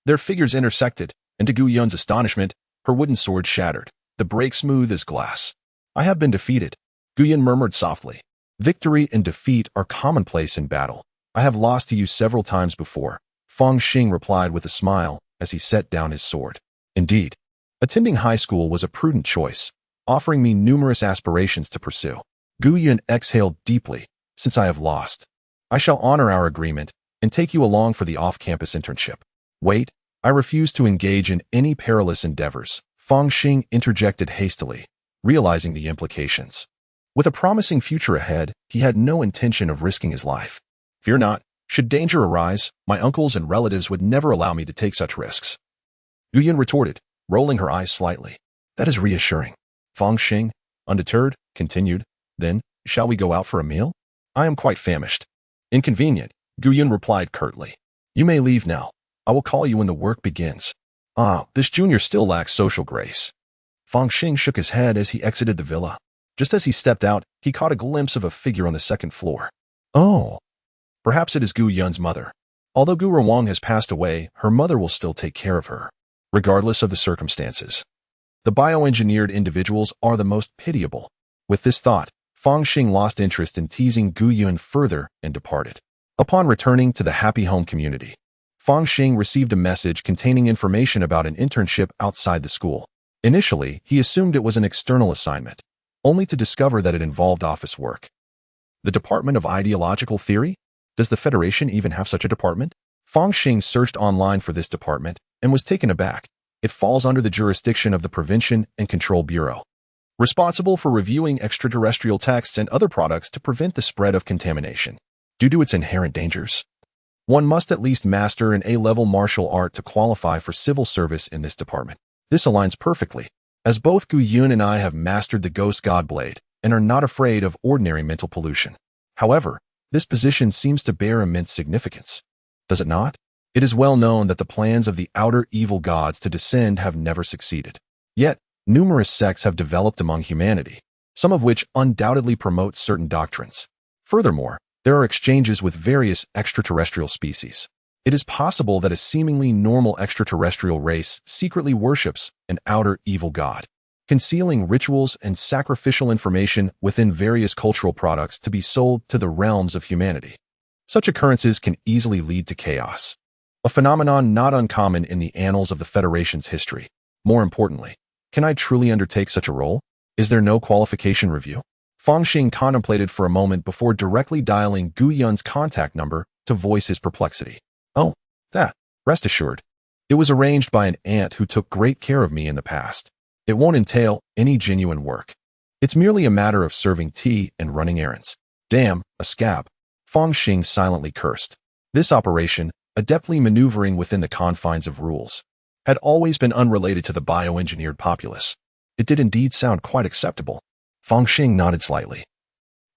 their figures intersected, and to Gu Yun's astonishment, her wooden sword shattered, the break smooth as glass. I have been defeated, Guyan murmured softly. Victory and defeat are commonplace in battle. I have lost to you several times before, Fang Xing replied with a smile as he set down his sword. Indeed, attending high school was a prudent choice, offering me numerous aspirations to pursue. Guyan exhaled deeply. Since I have lost, I shall honor our agreement and take you along for the off-campus internship. Wait, I refuse to engage in any perilous endeavors, Fang Xing interjected hastily, realizing the implications. With a promising future ahead, he had no intention of risking his life. Fear not, should danger arise, my uncles and relatives would never allow me to take such risks. Guyan retorted, rolling her eyes slightly. That is reassuring. Fang Xing, undeterred, continued, then, shall we go out for a meal? I am quite famished. Inconvenient, Guyan replied curtly. You may leave now. I will call you when the work begins. This junior still lacks social grace. Fang Xing shook his head as he exited the villa. Just as he stepped out, he caught a glimpse of a figure on the second floor. Oh, perhaps it is Gu Yun's mother. Although Gu Ruang has passed away, her mother will still take care of her, regardless of the circumstances. The bioengineered individuals are the most pitiable. With this thought, Fang Xing lost interest in teasing Gu Yun further and departed. Upon returning to the happy home community, Fang Xing received a message containing information about an internship outside the school. Initially, he assumed it was an external assignment, only to discover that it involved office work. The Department of Ideological Theory? Does the Federation even have such a department? Fang Xing searched online for this department and was taken aback. It falls under the jurisdiction of the Prevention and Control Bureau, responsible for reviewing extraterrestrial texts and other products to prevent the spread of contamination. Due to its inherent dangers, one must at least master an A-level martial art to qualify for civil service in this department. This aligns perfectly, as both Gu Yun and I have mastered the Ghost God Blade and are not afraid of ordinary mental pollution. However, this position seems to bear immense significance. Does it not? It is well known that the plans of the outer evil gods to descend have never succeeded. Yet, numerous sects have developed among humanity, some of which undoubtedly promote certain doctrines. Furthermore, there are exchanges with various extraterrestrial species. It is possible that a seemingly normal extraterrestrial race secretly worships an outer evil god, concealing rituals and sacrificial information within various cultural products to be sold to the realms of humanity. Such occurrences can easily lead to chaos, a phenomenon not uncommon in the annals of the Federation's history. More importantly, can I truly undertake such a role? Is there no qualification review? Fang Xing contemplated for a moment before directly dialing Gu Yun's contact number to voice his perplexity. Oh, that. Rest assured. It was arranged by an aunt who took great care of me in the past. It won't entail any genuine work. It's merely a matter of serving tea and running errands. Damn, a scab. Fang Xing silently cursed. This operation, adeptly maneuvering within the confines of rules, had always been unrelated to the bioengineered populace. It did indeed sound quite acceptable. Fang Xing nodded slightly,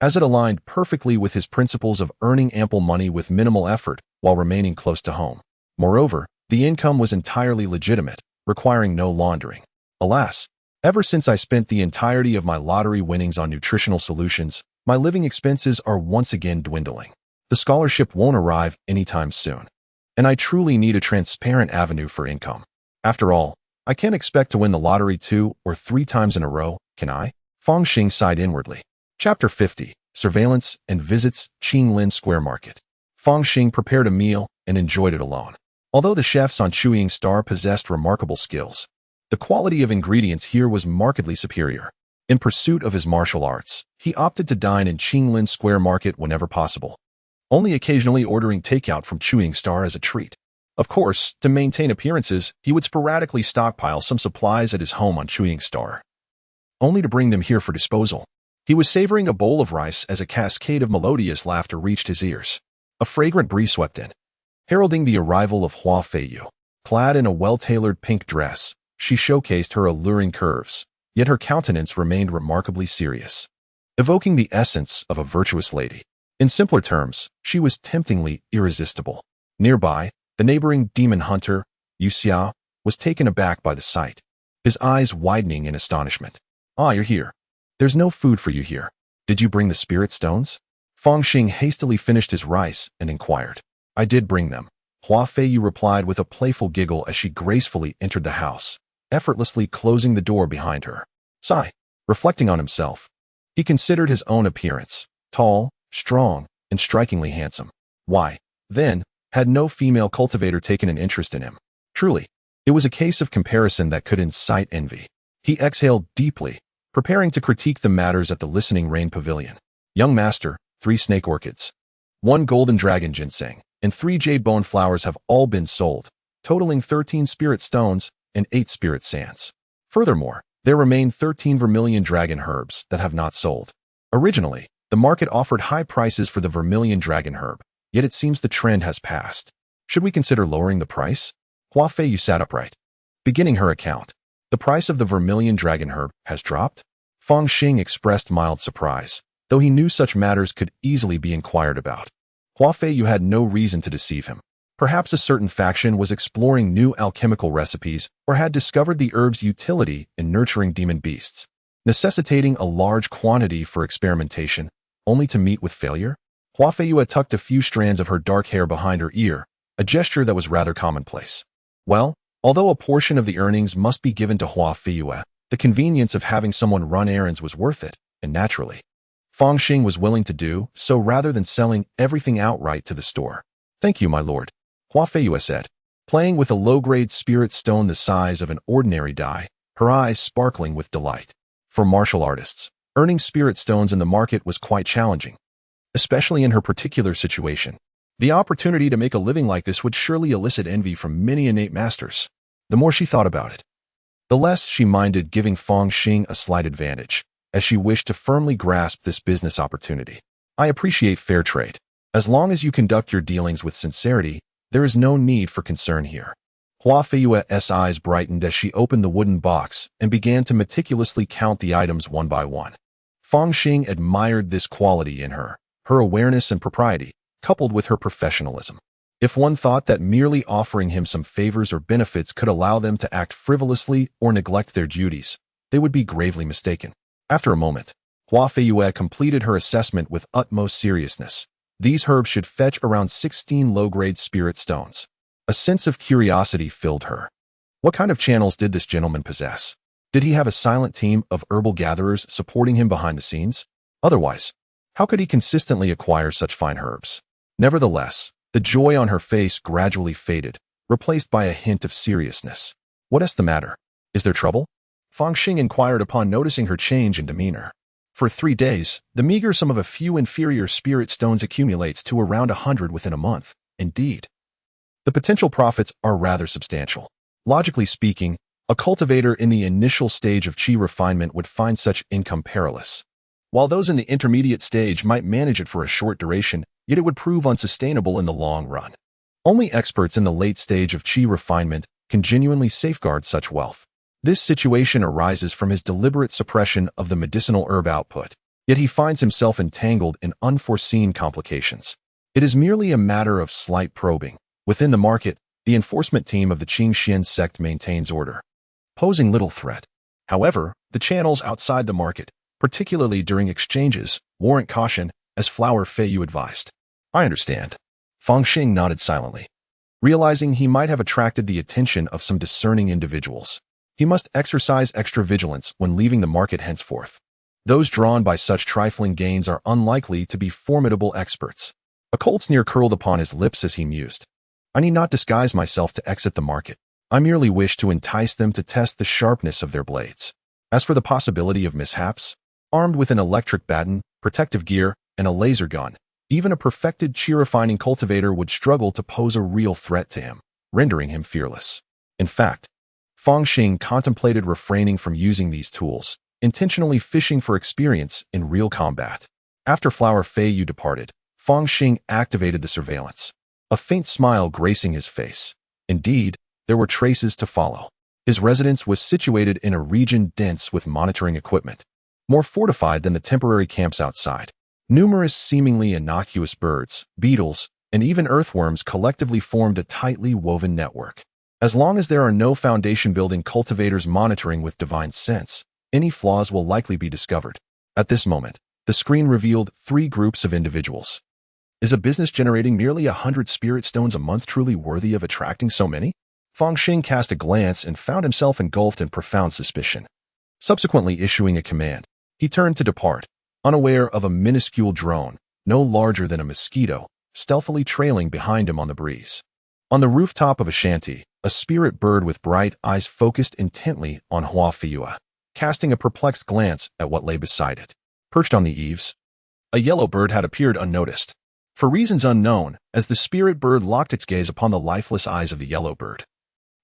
as it aligned perfectly with his principles of earning ample money with minimal effort while remaining close to home. Moreover, the income was entirely legitimate, requiring no laundering. Alas, ever since I spent the entirety of my lottery winnings on nutritional solutions, my living expenses are once again dwindling. The scholarship won't arrive anytime soon, and I truly need a transparent avenue for income. After all, I can't expect to win the lottery 2 or 3 times in a row, can I? Fang Xing sighed inwardly. Chapter 50, Surveillance and Visits Qinglin Square Market. Fang Xing prepared a meal and enjoyed it alone. Although the chefs on Chuang Star possessed remarkable skills, the quality of ingredients here was markedly superior. In pursuit of his martial arts, he opted to dine in Qinglin Square Market whenever possible, only occasionally ordering takeout from Chuang Star as a treat. Of course, to maintain appearances, he would sporadically stockpile some supplies at his home on Chuang Star, only to bring them here for disposal. He was savoring a bowl of rice as a cascade of melodious laughter reached his ears. A fragrant breeze swept in, heralding the arrival of Hua Feiyu. Clad in a well-tailored pink dress, she showcased her alluring curves, yet her countenance remained remarkably serious, evoking the essence of a virtuous lady. In simpler terms, she was temptingly irresistible. Nearby, the neighboring demon hunter, Yu Xiao, was taken aback by the sight, his eyes widening in astonishment. Ah, you're here. There's no food for you here. Did you bring the spirit stones? Fang Xing hastily finished his rice and inquired. I did bring them. Hua Feiyu replied with a playful giggle as she gracefully entered the house, effortlessly closing the door behind her. Sigh. Reflecting on himself, he considered his own appearance, tall, strong, and strikingly handsome. Why, then, had no female cultivator taken an interest in him? Truly, it was a case of comparison that could incite envy. He exhaled deeply, preparing to critique the matters at the Listening Rain Pavilion. Young master, 3 snake orchids, 1 golden dragon ginseng, and 3 jade bone flowers have all been sold, totaling 13 spirit stones and 8 spirit sands. Furthermore, there remain 13 vermilion dragon herbs that have not sold. Originally, the market offered high prices for the vermilion dragon herb, yet it seems the trend has passed. Should we consider lowering the price? Hua Feiyu sat upright. Beginning her account, the price of the vermilion dragon herb has dropped? Fang Xing expressed mild surprise, though he knew such matters could easily be inquired about. Hua Feiyu had no reason to deceive him. Perhaps a certain faction was exploring new alchemical recipes or had discovered the herb's utility in nurturing demon beasts, necessitating a large quantity for experimentation, only to meet with failure. Hua Feiyu had tucked a few strands of her dark hair behind her ear, a gesture that was rather commonplace. Well, although a portion of the earnings must be given to Hua Feiyu, the convenience of having someone run errands was worth it, and naturally, Fang Xing was willing to do so rather than selling everything outright to the store. Thank you, my lord, Hua Feiyu said, playing with a low-grade spirit stone the size of an ordinary die, her eyes sparkling with delight. For martial artists, earning spirit stones in the market was quite challenging, especially in her particular situation. The opportunity to make a living like this would surely elicit envy from many innate masters. The more she thought about it, the less she minded giving Fang Xing a slight advantage, as she wished to firmly grasp this business opportunity. I appreciate fair trade. As long as you conduct your dealings with sincerity, there is no need for concern here. Hua Feiyue's eyes brightened as she opened the wooden box and began to meticulously count the items one by one. Fang Xing admired this quality in her, her awareness and propriety, coupled with her professionalism. If one thought that merely offering him some favors or benefits could allow them to act frivolously or neglect their duties, they would be gravely mistaken. After a moment, Hua Feiyue completed her assessment with utmost seriousness. These herbs should fetch around 16 low-grade spirit stones. A sense of curiosity filled her. What kind of channels did this gentleman possess? Did he have a silent team of herbal gatherers supporting him behind the scenes? Otherwise, how could he consistently acquire such fine herbs? Nevertheless, the joy on her face gradually faded, replaced by a hint of seriousness. What is the matter? Is there trouble? Fang Xing inquired upon noticing her change in demeanor. For 3 days, the meager sum of a few inferior spirit stones accumulates to around 100 within a month. Indeed, the potential profits are rather substantial. Logically speaking, a cultivator in the initial stage of qi refinement would find such income perilous. While those in the intermediate stage might manage it for a short duration, yet it would prove unsustainable in the long run. Only experts in the late stage of qi refinement can genuinely safeguard such wealth. This situation arises from his deliberate suppression of the medicinal herb output, yet he finds himself entangled in unforeseen complications. It is merely a matter of slight probing. Within the market, the enforcement team of the Qingxian sect maintains order, posing little threat. However, the channels outside the market, particularly during exchanges, warrant caution, as Flower Feiyu advised. I understand. Fang Xing nodded silently, realizing he might have attracted the attention of some discerning individuals. He must exercise extra vigilance when leaving the market henceforth. Those drawn by such trifling gains are unlikely to be formidable experts. A cold sneer curled upon his lips as he mused. I need not disguise myself to exit the market. I merely wish to entice them to test the sharpness of their blades. As for the possibility of mishaps, armed with an electric baton, protective gear, and a laser gun, even a perfected qi-refining cultivator would struggle to pose a real threat to him, rendering him fearless. In fact, Fang Xing contemplated refraining from using these tools, intentionally fishing for experience in real combat. After Flower Feiyu departed, Fang Xing activated the surveillance, a faint smile gracing his face. Indeed, there were traces to follow. His residence was situated in a region dense with monitoring equipment, more fortified than the temporary camps outside. Numerous seemingly innocuous birds, beetles, and even earthworms collectively formed a tightly woven network. As long as there are no foundation-building cultivators monitoring with divine sense, any flaws will likely be discovered. At this moment, the screen revealed 3 groups of individuals. Is a business generating nearly 100 spirit stones a month truly worthy of attracting so many? Fang Xing cast a glance and found himself engulfed in profound suspicion. subsequently issuing a command. He turned to depart, unaware of a minuscule drone, no larger than a mosquito, stealthily trailing behind him on the breeze. On the rooftop of a shanty, a spirit bird with bright eyes focused intently on Huafiua, casting a perplexed glance at what lay beside it. Perched on the eaves, a yellow bird had appeared unnoticed. For reasons unknown, as the spirit bird locked its gaze upon the lifeless eyes of the yellow bird,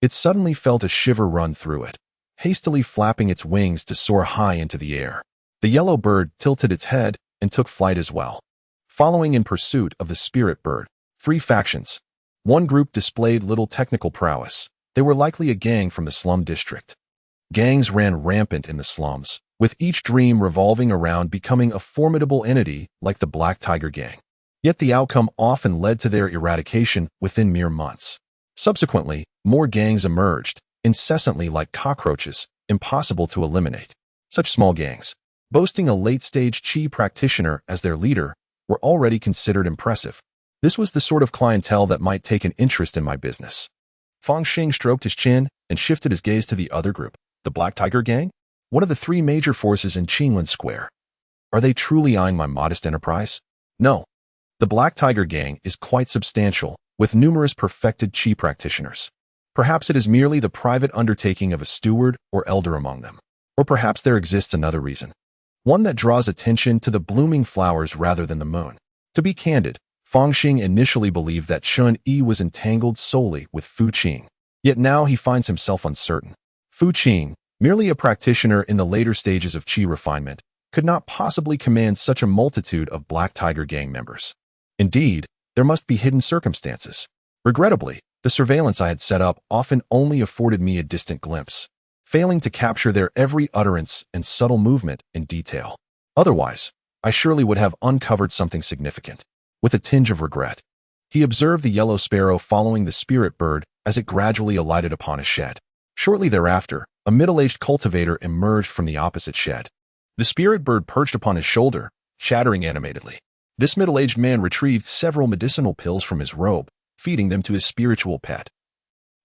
it suddenly felt a shiver run through it, hastily flapping its wings to soar high into the air. The yellow bird tilted its head and took flight as well. Following in pursuit of the spirit bird, 3 factions. One group displayed little technical prowess. They were likely a gang from the slum district. Gangs ran rampant in the slums, with each dream revolving around becoming a formidable entity like the Black Tiger Gang. Yet the outcome often led to their eradication within mere months. Subsequently, more gangs emerged, incessantly like cockroaches, impossible to eliminate. Such small gangs, boasting a late-stage Qi practitioner as their leader, were already considered impressive. This was the sort of clientele that might take an interest in my business. Fang Xing stroked his chin and shifted his gaze to the other group, the Black Tiger Gang, one of the 3 major forces in Qinglan Square. Are they truly eyeing my modest enterprise? No. The Black Tiger Gang is quite substantial, with numerous perfected Qi practitioners. Perhaps it is merely the private undertaking of a steward or elder among them. Or perhaps there exists another reason. One that draws attention to the blooming flowers rather than the moon. To be candid, Fang Xing initially believed that Chun Yi was entangled solely with Fu Qing. Yet now he finds himself uncertain. Fu Qing, merely a practitioner in the later stages of Qi refinement, could not possibly command such a multitude of Black Tiger Gang members. Indeed, there must be hidden circumstances. Regrettably, the surveillance I had set up often only afforded me a distant glimpse, failing to capture their every utterance and subtle movement in detail. Otherwise, I surely would have uncovered something significant. With a tinge of regret, he observed the yellow sparrow following the spirit bird as it gradually alighted upon a shed. Shortly thereafter, a middle-aged cultivator emerged from the opposite shed. The spirit bird perched upon his shoulder, chattering animatedly. This middle-aged man retrieved several medicinal pills from his robe, feeding them to his spiritual pet,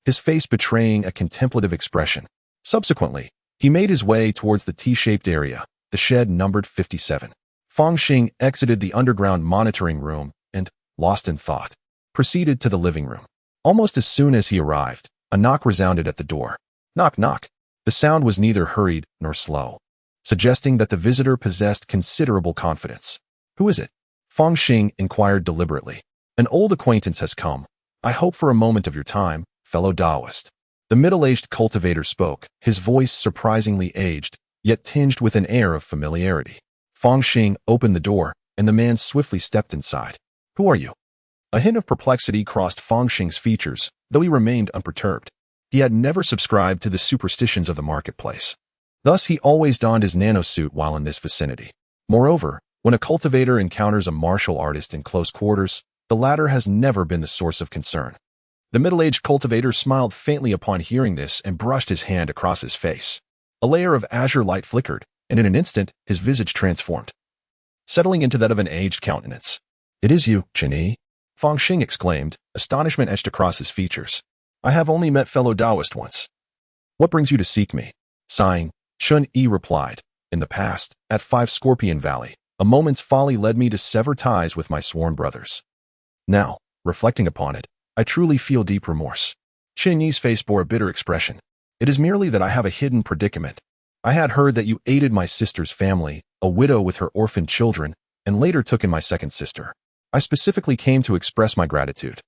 his face betraying a contemplative expression. Subsequently, he made his way towards the T-shaped area. The shed numbered 57. Fang Xing exited the underground monitoring room and, lost in thought, proceeded to the living room. Almost as soon as he arrived, a knock resounded at the door. Knock, knock. The sound was neither hurried nor slow, suggesting that the visitor possessed considerable confidence. Who is it? Fang Xing inquired deliberately. An old acquaintance has come. I hope for a moment of your time, fellow Taoist. The middle-aged cultivator spoke, his voice surprisingly aged, yet tinged with an air of familiarity. Fang Xing opened the door, and the man swiftly stepped inside. Who are you? A hint of perplexity crossed Fang Xing's features, though he remained unperturbed. He had never subscribed to the superstitions of the marketplace. Thus, he always donned his nanosuit while in this vicinity. Moreover, when a cultivator encounters a martial artist in close quarters, the latter has never been the source of concern. The middle-aged cultivator smiled faintly upon hearing this and brushed his hand across his face. A layer of azure light flickered, and in an instant, his visage transformed, settling into that of an aged countenance. It is you, Chun-Yi, Fang Xing exclaimed, astonishment etched across his features. I have only met fellow Taoist once. What brings you to seek me? Sighing, Chun-Yi replied, in the past, at 5 Scorpion Valley, a moment's folly led me to sever ties with my sworn brothers. Now, reflecting upon it, I truly feel deep remorse. Chun-Yi's face bore a bitter expression. It is merely that I have a hidden predicament. I had heard that you aided my sister's family, a widow with her orphaned children, and later took in my second sister. I specifically came to express my gratitude.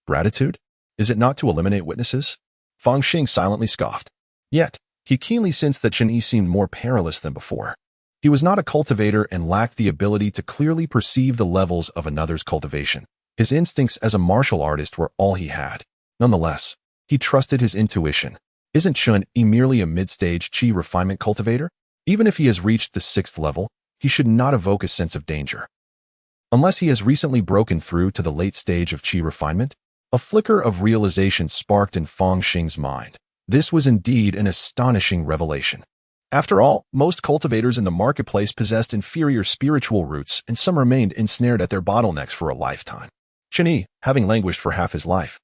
Gratitude? Is it not to eliminate witnesses? Fang Xing silently scoffed. Yet, he keenly sensed that Chun-Yi seemed more perilous than before. He was not a cultivator and lacked the ability to clearly perceive the levels of another's cultivation. His instincts as a martial artist were all he had. Nonetheless, he trusted his intuition. Isn't Chun-Yi merely a mid-stage Qi refinement cultivator? Even if he has reached the 6th level, he should not evoke a sense of danger. Unless he has recently broken through to the late stage of Qi refinement? A flicker of realization sparked in Fang Xing's mind. This was indeed an astonishing revelation. After all, most cultivators in the marketplace possessed inferior spiritual roots, and some remained ensnared at their bottlenecks for a lifetime. Chun-Yi, having languished for half his life,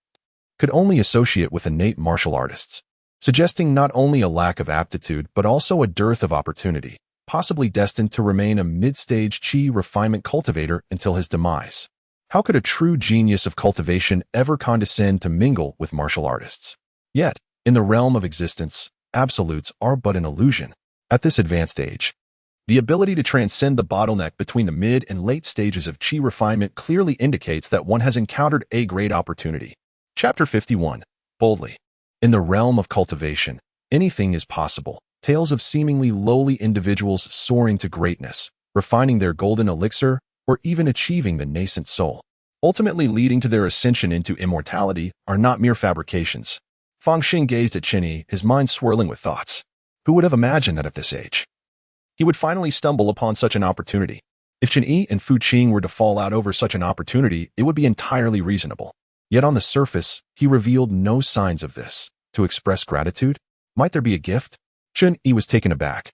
could only associate with innate martial artists. suggesting not only a lack of aptitude but also a dearth of opportunity, possibly destined to remain a mid-stage qi refinement cultivator until his demise. How could a true genius of cultivation ever condescend to mingle with martial artists? Yet, in the realm of existence, absolutes are but an illusion. At this advanced age, the ability to transcend the bottleneck between the mid and late stages of qi refinement clearly indicates that one has encountered a great opportunity. Chapter 51. Boldly. In the realm of cultivation, anything is possible. Tales of seemingly lowly individuals soaring to greatness, refining their golden elixir, or even achieving the nascent soul, ultimately leading to their ascension into immortality, are not mere fabrications. Fang Xing gazed at Chen, his mind swirling with thoughts. Who would have imagined that at this age he would finally stumble upon such an opportunity? If Chen and Fu Qing were to fall out over such an opportunity, it would be entirely reasonable. Yet on the surface, he revealed no signs of this. To express gratitude? Might there be a gift? Chen was taken aback,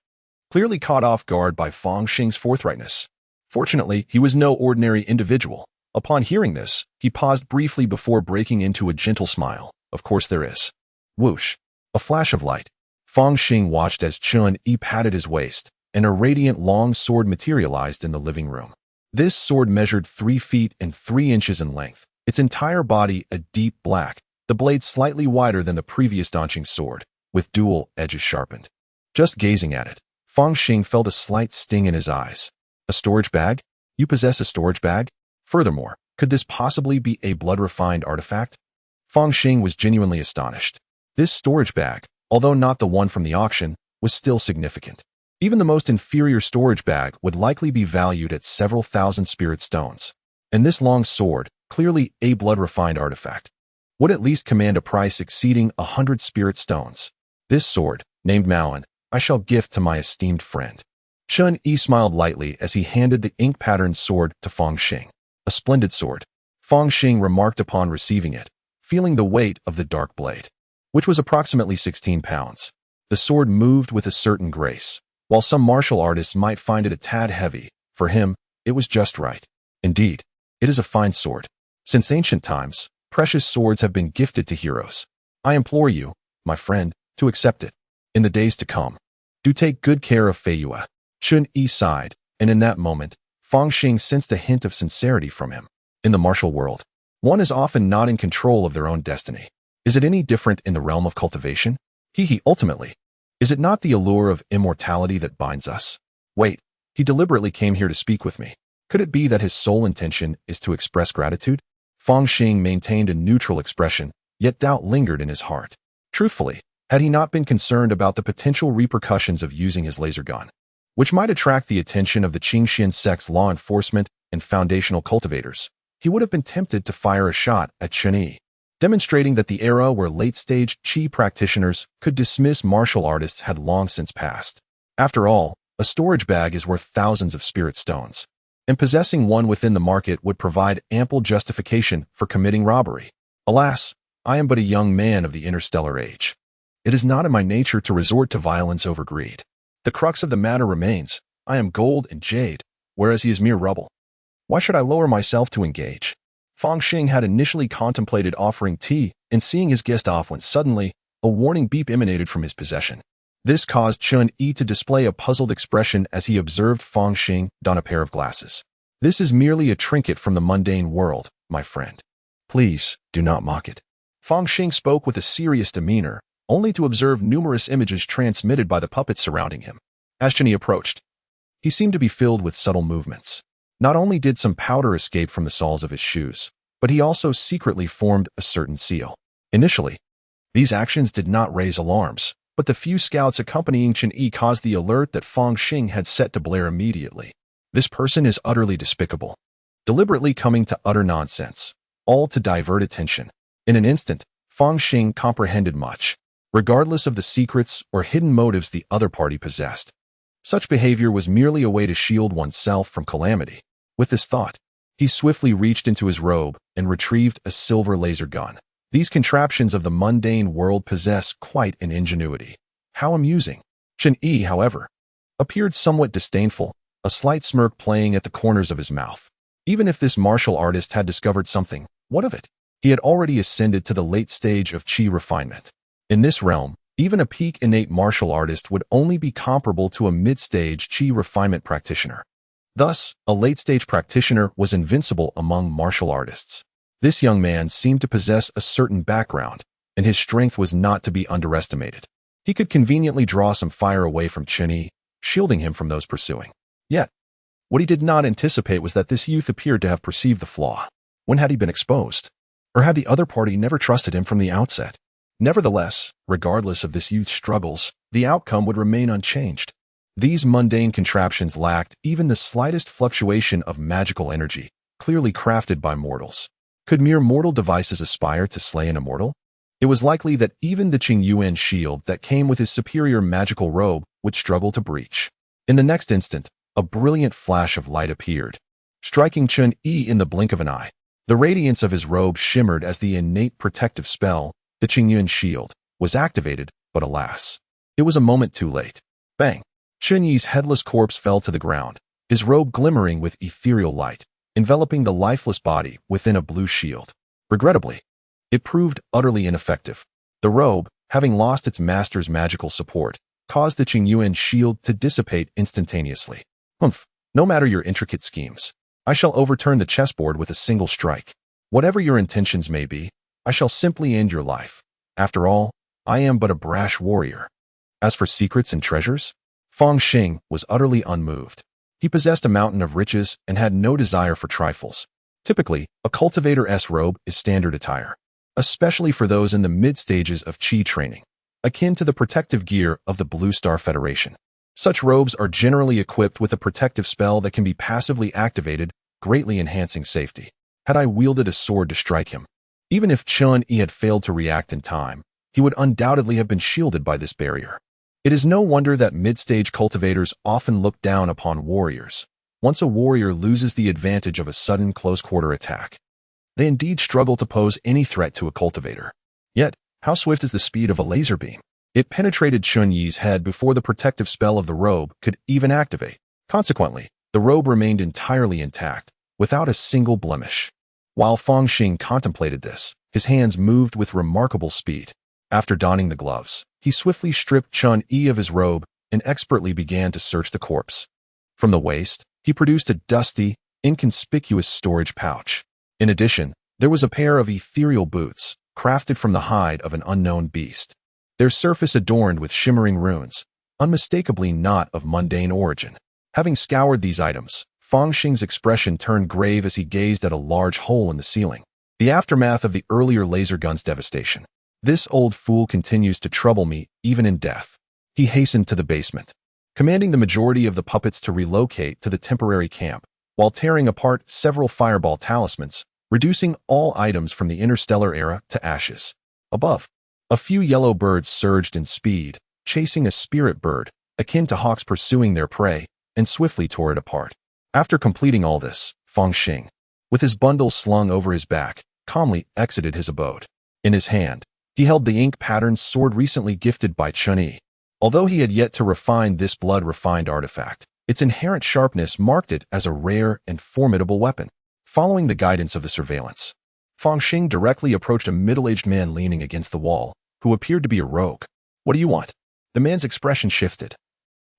clearly caught off guard by Fang Xing's forthrightness. Fortunately, he was no ordinary individual. Upon hearing this, he paused briefly before breaking into a gentle smile. Of course there is. Whoosh. A flash of light. Fang Xing watched as Chen patted his waist, and a radiant long sword materialized in the living room. This sword measured 3 feet and 3 inches in length, its entire body a deep black, the blade slightly wider than the previous Danqing sword, with dual edges sharpened. Just gazing at it, Fang Xing felt a slight sting in his eyes. A storage bag? You possess a storage bag? Furthermore, could this possibly be a blood-refined artifact? Fang Xing was genuinely astonished. This storage bag, although not the one from the auction, was still significant. Even the most inferior storage bag would likely be valued at several thousand spirit stones. And this long sword, clearly a blood-refined artifact, would at least command a price exceeding 100 spirit stones. This sword, named Maoan, I shall gift to my esteemed friend. Chen smiled lightly as he handed the ink-patterned sword to Fang Xing. A splendid sword, Fang Xing remarked upon receiving it, feeling the weight of the dark blade, which was approximately 16 pounds. The sword moved with a certain grace. While some martial artists might find it a tad heavy, for him, it was just right. Indeed, it is a fine sword. Since ancient times, precious swords have been gifted to heroes. I implore you, my friend, to accept it. In the days to come, do take good care of Feiyue. Chen sighed, and in that moment, Fang Xing sensed a hint of sincerity from him. In the martial world, one is often not in control of their own destiny. Is it any different in the realm of cultivation? Ultimately, is it not the allure of immortality that binds us? Wait, he deliberately came here to speak with me. Could it be that his sole intention is to express gratitude? Fang Xing maintained a neutral expression, yet doubt lingered in his heart. Truthfully, had he not been concerned about the potential repercussions of using his laser gun, which might attract the attention of the Qingxian sect's law enforcement and foundational cultivators, he would have been tempted to fire a shot at Chen, demonstrating that the era where late-stage qi practitioners could dismiss martial artists had long since passed. After all, a storage bag is worth thousands of spirit stones, and possessing one within the market would provide ample justification for committing robbery. Alas, I am but a young man of the interstellar age. It is not in my nature to resort to violence over greed. The crux of the matter remains, I am gold and jade, whereas he is mere rubble. Why should I lower myself to engage? Fang Xing had initially contemplated offering tea and seeing his guest off when suddenly, a warning beep emanated from his possession. This caused Chen to display a puzzled expression as he observed Fang Xing don a pair of glasses. This is merely a trinket from the mundane world, my friend. Please, do not mock it. Fang Xing spoke with a serious demeanor, only to observe numerous images transmitted by the puppets surrounding him. As Chen approached, he seemed to be filled with subtle movements. Not only did some powder escape from the soles of his shoes, but he also secretly formed a certain seal. Initially, these actions did not raise alarms, but the few scouts accompanying Chen caused the alert that Fang Xing had set to blare immediately. This person is utterly despicable, deliberately coming to utter nonsense, all to divert attention. In an instant, Fang Xing comprehended much, regardless of the secrets or hidden motives the other party possessed. Such behavior was merely a way to shield oneself from calamity. With this thought, he swiftly reached into his robe and retrieved a silver laser gun. These contraptions of the mundane world possess quite an ingenuity. How amusing. Chen however, appeared somewhat disdainful, a slight smirk playing at the corners of his mouth. Even if this martial artist had discovered something, what of it? He had already ascended to the late stage of qi refinement. In this realm, Even a peak innate martial artist would only be comparable to a mid-stage chi refinement practitioner. Thus, a late-stage practitioner was invincible among martial artists. This young man seemed to possess a certain background, and his strength was not to be underestimated. He could conveniently draw some fire away from Chun-Yi, shielding him from those pursuing. Yet, what he did not anticipate was that this youth appeared to have perceived the flaw. When had he been exposed? Or had the other party never trusted him from the outset? Nevertheless, regardless of this youth's struggles, the outcome would remain unchanged. These mundane contraptions lacked even the slightest fluctuation of magical energy, clearly crafted by mortals. Could mere mortal devices aspire to slay an immortal? It was likely that even the Qing Yuan shield that came with his superior magical robe would struggle to breach. In the next instant, a brilliant flash of light appeared, striking Chun-Yi in the blink of an eye. The radiance of his robe shimmered as the innate protective spell, the Qing Yuan shield, was activated, but alas, it was a moment too late. Bang! Chun-Yi's headless corpse fell to the ground, his robe glimmering with ethereal light, enveloping the lifeless body within a blue shield. Regrettably, it proved utterly ineffective. The robe, having lost its master's magical support, caused the Qing Yuan shield to dissipate instantaneously. Humph! No matter your intricate schemes, I shall overturn the chessboard with a single strike. Whatever your intentions may be, I shall simply end your life. After all, I am but a brash warrior. As for secrets and treasures, Fang Xing was utterly unmoved. He possessed a mountain of riches and had no desire for trifles. Typically, a cultivator's robe is standard attire, especially for those in the mid-stages of Qi training, akin to the protective gear of the Blue Star Federation. Such robes are generally equipped with a protective spell that can be passively activated, greatly enhancing safety. Had I wielded a sword to strike him, even if Chun-Yi had failed to react in time, he would undoubtedly have been shielded by this barrier. It is no wonder that mid-stage cultivators often look down upon warriors. Once a warrior loses the advantage of a sudden close-quarter attack, they indeed struggle to pose any threat to a cultivator. Yet, how swift is the speed of a laser beam? It penetrated Chun-Yi's head before the protective spell of the robe could even activate. Consequently, the robe remained entirely intact, without a single blemish. While Fang Xing contemplated this, his hands moved with remarkable speed. After donning the gloves, he swiftly stripped Chun-Yi of his robe and expertly began to search the corpse. From the waist, he produced a dusty, inconspicuous storage pouch. In addition, there was a pair of ethereal boots, crafted from the hide of an unknown beast. Their surface adorned with shimmering runes, unmistakably not of mundane origin. Having scoured these items, Fang Xing's expression turned grave as he gazed at a large hole in the ceiling. The aftermath of the earlier laser gun's devastation. This old fool continues to trouble me, even in death. He hastened to the basement, commanding the majority of the puppets to relocate to the temporary camp, while tearing apart several fireball talismans, reducing all items from the Interstellar era to ashes. Above, a few yellow birds surged in speed, chasing a spirit bird, akin to hawks pursuing their prey, and swiftly tore it apart. After completing all this, Fang Xing, with his bundle slung over his back, calmly exited his abode. In his hand, he held the ink-patterned sword recently gifted by Chun-Yi. Although he had yet to refine this blood-refined artifact, its inherent sharpness marked it as a rare and formidable weapon. Following the guidance of the surveillance, Fang Xing directly approached a middle-aged man leaning against the wall, who appeared to be a rogue. "What do you want?" The man's expression shifted,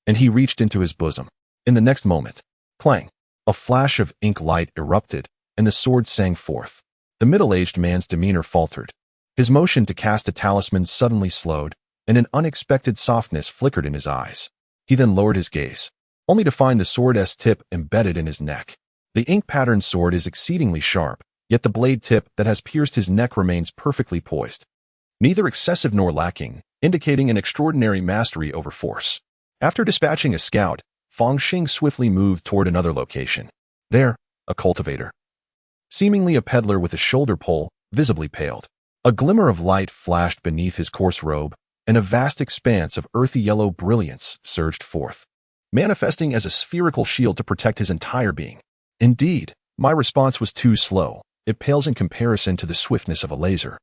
and he reached into his bosom. In the next moment, clang, a flash of ink light erupted, and the sword sang forth. The middle-aged man's demeanor faltered. His motion to cast a talisman suddenly slowed, and an unexpected softness flickered in his eyes. He then lowered his gaze, only to find the sword's tip embedded in his neck. The ink-patterned sword is exceedingly sharp, yet the blade tip that has pierced his neck remains perfectly poised, neither excessive nor lacking, indicating an extraordinary mastery over force. After dispatching a scout, Fang Xing swiftly moved toward another location. There, a cultivator, seemingly a peddler with a shoulder pole, visibly paled. A glimmer of light flashed beneath his coarse robe, and a vast expanse of earthy yellow brilliance surged forth, manifesting as a spherical shield to protect his entire being. Indeed, my response was too slow. It pales in comparison to the swiftness of a laser.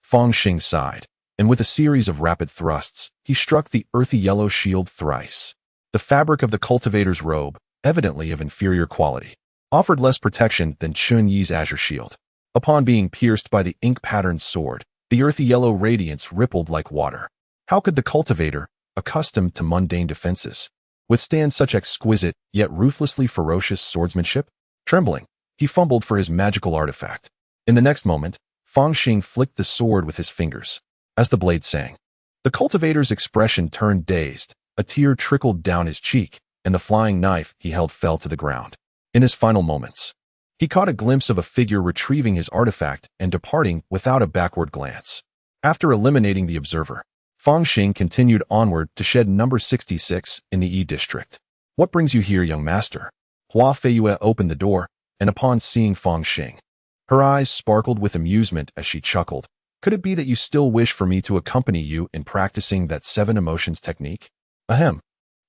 Fang Xing sighed, and with a series of rapid thrusts, he struck the earthy yellow shield thrice. The fabric of the cultivator's robe, evidently of inferior quality, offered less protection than Chun-Yi's azure shield. Upon being pierced by the ink-patterned sword, the earthy yellow radiance rippled like water. How could the cultivator, accustomed to mundane defenses, withstand such exquisite yet ruthlessly ferocious swordsmanship? Trembling, he fumbled for his magical artifact. In the next moment, Fang Xing flicked the sword with his fingers. As the blade sang, the cultivator's expression turned dazed, a tear trickled down his cheek, and the flying knife he held fell to the ground. In his final moments, he caught a glimpse of a figure retrieving his artifact and departing without a backward glance. After eliminating the observer, Fang Xing continued onward to shed number 66 in the E district. What brings you here, young master? Hua Feiyue opened the door, and upon seeing Fang Xing, her eyes sparkled with amusement as she chuckled. Could it be that you still wish for me to accompany you in practicing that 7 emotions technique? Ahem.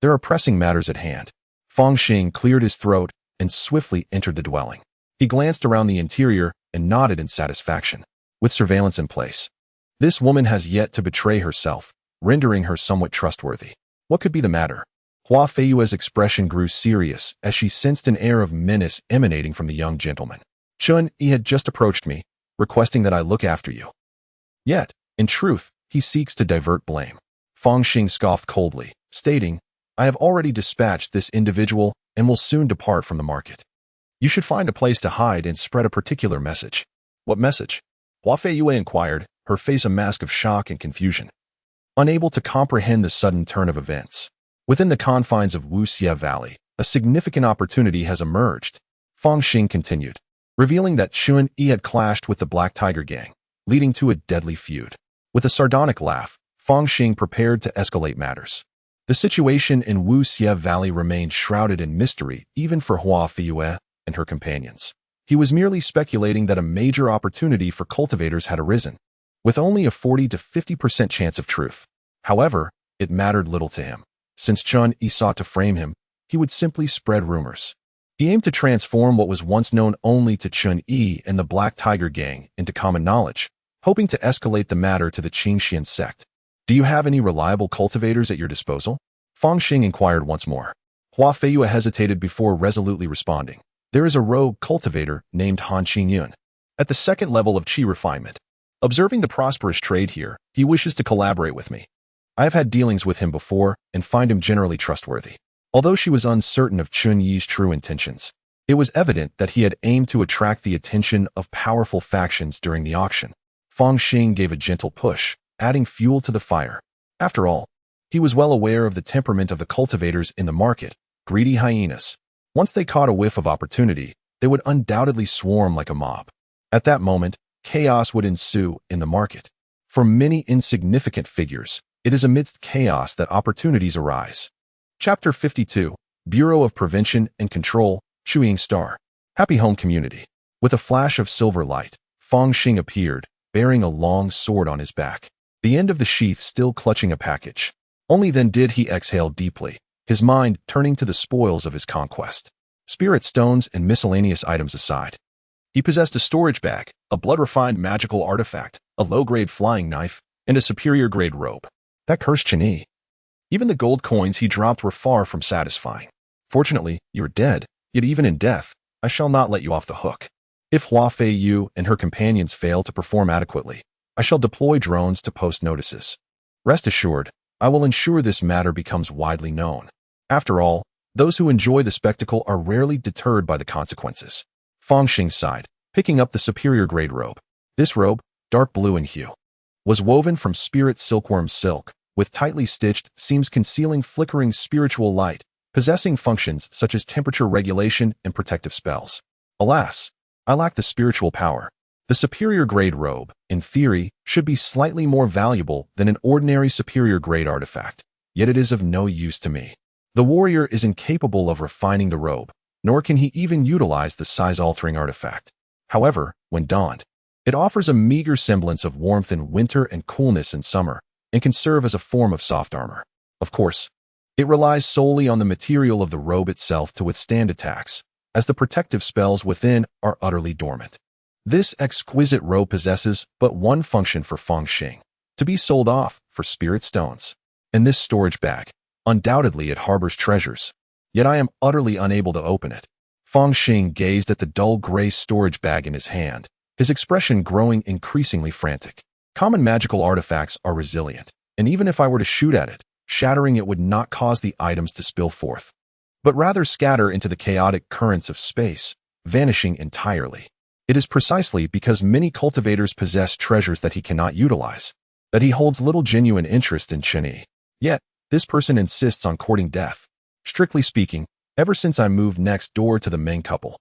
There are pressing matters at hand. Fang Xing cleared his throat and swiftly entered the dwelling. He glanced around the interior and nodded in satisfaction. With surveillance in place, this woman has yet to betray herself, rendering her somewhat trustworthy. What could be the matter? Hua Feiyue's expression grew serious as she sensed an air of menace emanating from the young gentleman. Chun Yi had just approached me, requesting that I look after you. Yet, in truth, he seeks to divert blame. Fang Xing scoffed coldly, stating, I have already dispatched this individual and will soon depart from the market. You should find a place to hide and spread a particular message. What message? Hua Feiyue inquired, her face a mask of shock and confusion, unable to comprehend the sudden turn of events. Within the confines of Wuxia Valley, a significant opportunity has emerged, Fang Xing continued, revealing that Chun Yi had clashed with the Black Tiger Gang, leading to a deadly feud. With a sardonic laugh, Fang Xing prepared to escalate matters. The situation in Wuxia Valley remained shrouded in mystery even for Hua Feiyue and her companions. He was merely speculating that a major opportunity for cultivators had arisen, with only a 40 to 50% chance of truth. However, it mattered little to him. Since Chun Yi sought to frame him, he would simply spread rumors. He aimed to transform what was once known only to Chun Yi and the Black Tiger Gang into common knowledge, hoping to escalate the matter to the Qingxian sect. Do you have any reliable cultivators at your disposal? Fang Xing inquired once more. Hua Feiyue hesitated before resolutely responding. There is a rogue cultivator named Han Qingyun, at the 2nd level of Qi refinement. Observing the prosperous trade here, he wishes to collaborate with me. I have had dealings with him before and find him generally trustworthy. Although she was uncertain of Chun Yi's true intentions, it was evident that he had aimed to attract the attention of powerful factions during the auction. Fang Xing gave a gentle push, adding fuel to the fire. After all, he was well aware of the temperament of the cultivators in the market, greedy hyenas. Once they caught a whiff of opportunity, they would undoubtedly swarm like a mob. At that moment, chaos would ensue in the market. For many insignificant figures, it is amidst chaos that opportunities arise. Chapter 52, Bureau of Prevention and Control, Chuying Star. Happy Home Community. With a flash of silver light, Fang Xing appeared, bearing a long sword on his back, the end of the sheath still clutching a package. Only then did he exhale deeply, his mind turning to the spoils of his conquest. Spirit stones and miscellaneous items aside, he possessed a storage bag, a blood-refined magical artifact, a low-grade flying knife, and a superior-grade robe. That cursed Chun Yi. Even the gold coins he dropped were far from satisfying. Fortunately, you are dead, yet even in death, I shall not let you off the hook. If Hua Feiyue and her companions fail to perform adequately, I shall deploy drones to post notices. Rest assured, I will ensure this matter becomes widely known. After all, those who enjoy the spectacle are rarely deterred by the consequences. Fang Xing sighed, picking up the superior-grade robe. This robe, dark blue in hue, was woven from spirit silkworm silk, with tightly stitched seams concealing flickering spiritual light, possessing functions such as temperature regulation and protective spells. Alas, I lack the spiritual power. The superior-grade robe, in theory, should be slightly more valuable than an ordinary superior-grade artifact, yet it is of no use to me. The warrior is incapable of refining the robe, nor can he even utilize the size-altering artifact. However, when donned, it offers a meager semblance of warmth in winter and coolness in summer, and can serve as a form of soft armor. Of course, it relies solely on the material of the robe itself to withstand attacks, as the protective spells within are utterly dormant. This exquisite robe possesses but one function for Fang Xing, to be sold off for spirit stones. In this storage bag, undoubtedly it harbors treasures, yet I am utterly unable to open it. Fang Xing gazed at the dull gray storage bag in his hand, his expression growing increasingly frantic. Common magical artifacts are resilient, and even if I were to shoot at it, shattering it would not cause the items to spill forth, but rather scatter into the chaotic currents of space, vanishing entirely. It is precisely because many cultivators possess treasures that he cannot utilize, that he holds little genuine interest in Cheney. Yet, this person insists on courting death. Strictly speaking, ever since I moved next door to the Meng couple,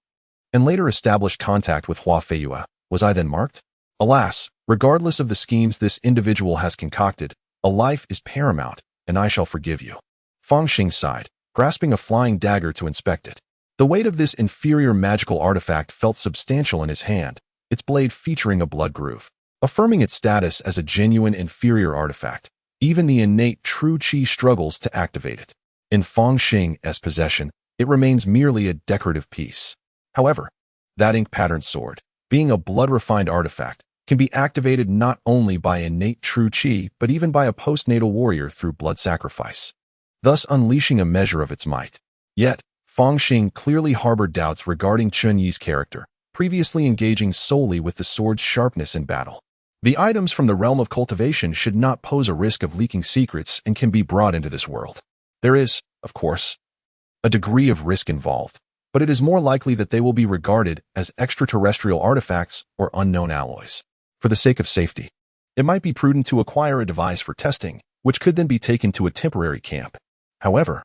and later established contact with Hua Feiyue, was I then marked? Alas, regardless of the schemes this individual has concocted, a life is paramount, and I shall forgive you. Fang Xing sighed, grasping a flying dagger to inspect it. The weight of this inferior magical artifact felt substantial in his hand, its blade featuring a blood groove, affirming its status as a genuine inferior artifact. Even the innate true qi struggles to activate it. In Fang Xing's possession, it remains merely a decorative piece. However, that ink-patterned sword, being a blood-refined artifact, can be activated not only by innate true qi but even by a postnatal warrior through blood sacrifice, thus unleashing a measure of its might. Yet, Fang Xing clearly harbored doubts regarding Chun Yi's character, previously engaging solely with the sword's sharpness in battle. The items from the realm of cultivation should not pose a risk of leaking secrets and can be brought into this world. There is, of course, a degree of risk involved, but it is more likely that they will be regarded as extraterrestrial artifacts or unknown alloys. For the sake of safety, it might be prudent to acquire a device for testing, which could then be taken to a temporary camp. However,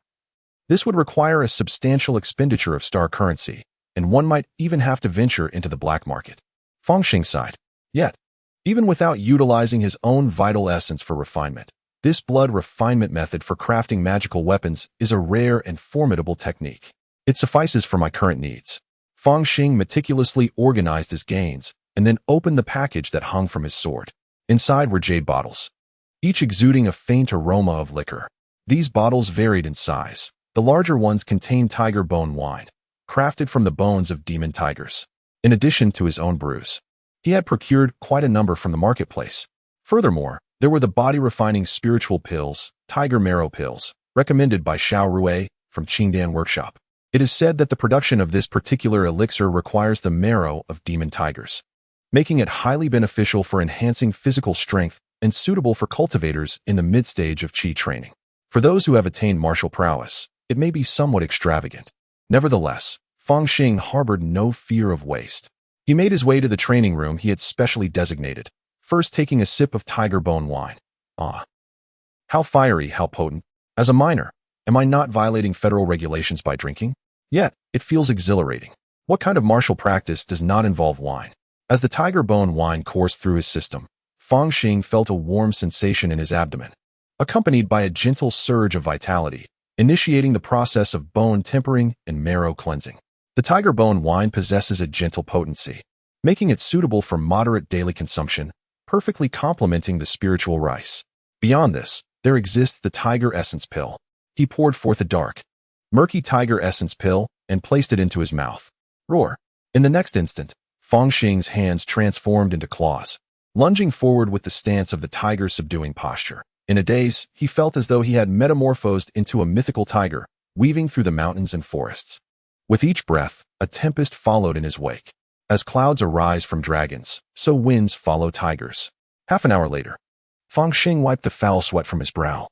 this would require a substantial expenditure of star currency, and one might even have to venture into the black market. Fang Xing sighed. Yet, even without utilizing his own vital essence for refinement, this blood refinement method for crafting magical weapons is a rare and formidable technique. It suffices for my current needs. Fang Xing meticulously organized his gains and then opened the package that hung from his sword. Inside were jade bottles, each exuding a faint aroma of liquor. These bottles varied in size. The larger ones contained tiger bone wine, crafted from the bones of demon tigers. In addition to his own brews, he had procured quite a number from the marketplace. Furthermore, there were the body-refining spiritual pills, tiger marrow pills, recommended by Xiao Rui from Qingdan Workshop. It is said that the production of this particular elixir requires the marrow of demon tigers, making it highly beneficial for enhancing physical strength and suitable for cultivators in the mid-stage of qi training. For those who have attained martial prowess, it may be somewhat extravagant. Nevertheless, Fang Xing harbored no fear of waste. He made his way to the training room he had specially designated, first taking a sip of tiger bone wine. Ah, how fiery, how potent. As a minor, am I not violating federal regulations by drinking? Yet, it feels exhilarating. What kind of martial practice does not involve wine? As the tiger bone wine coursed through his system, Fang Xing felt a warm sensation in his abdomen, accompanied by a gentle surge of vitality, initiating the process of bone tempering and marrow cleansing. The tiger bone wine possesses a gentle potency, making it suitable for moderate daily consumption, perfectly complementing the spiritual rice. Beyond this, there exists the tiger essence pill. He poured forth a dark, murky tiger essence pill and placed it into his mouth. Roar! In the next instant, Fang Xing's hands transformed into claws, lunging forward with the stance of the tiger subduing posture. In a daze, he felt as though he had metamorphosed into a mythical tiger, weaving through the mountains and forests. With each breath, a tempest followed in his wake. As clouds arise from dragons, so winds follow tigers. Half an hour later, Fang Xing wiped the foul sweat from his brow.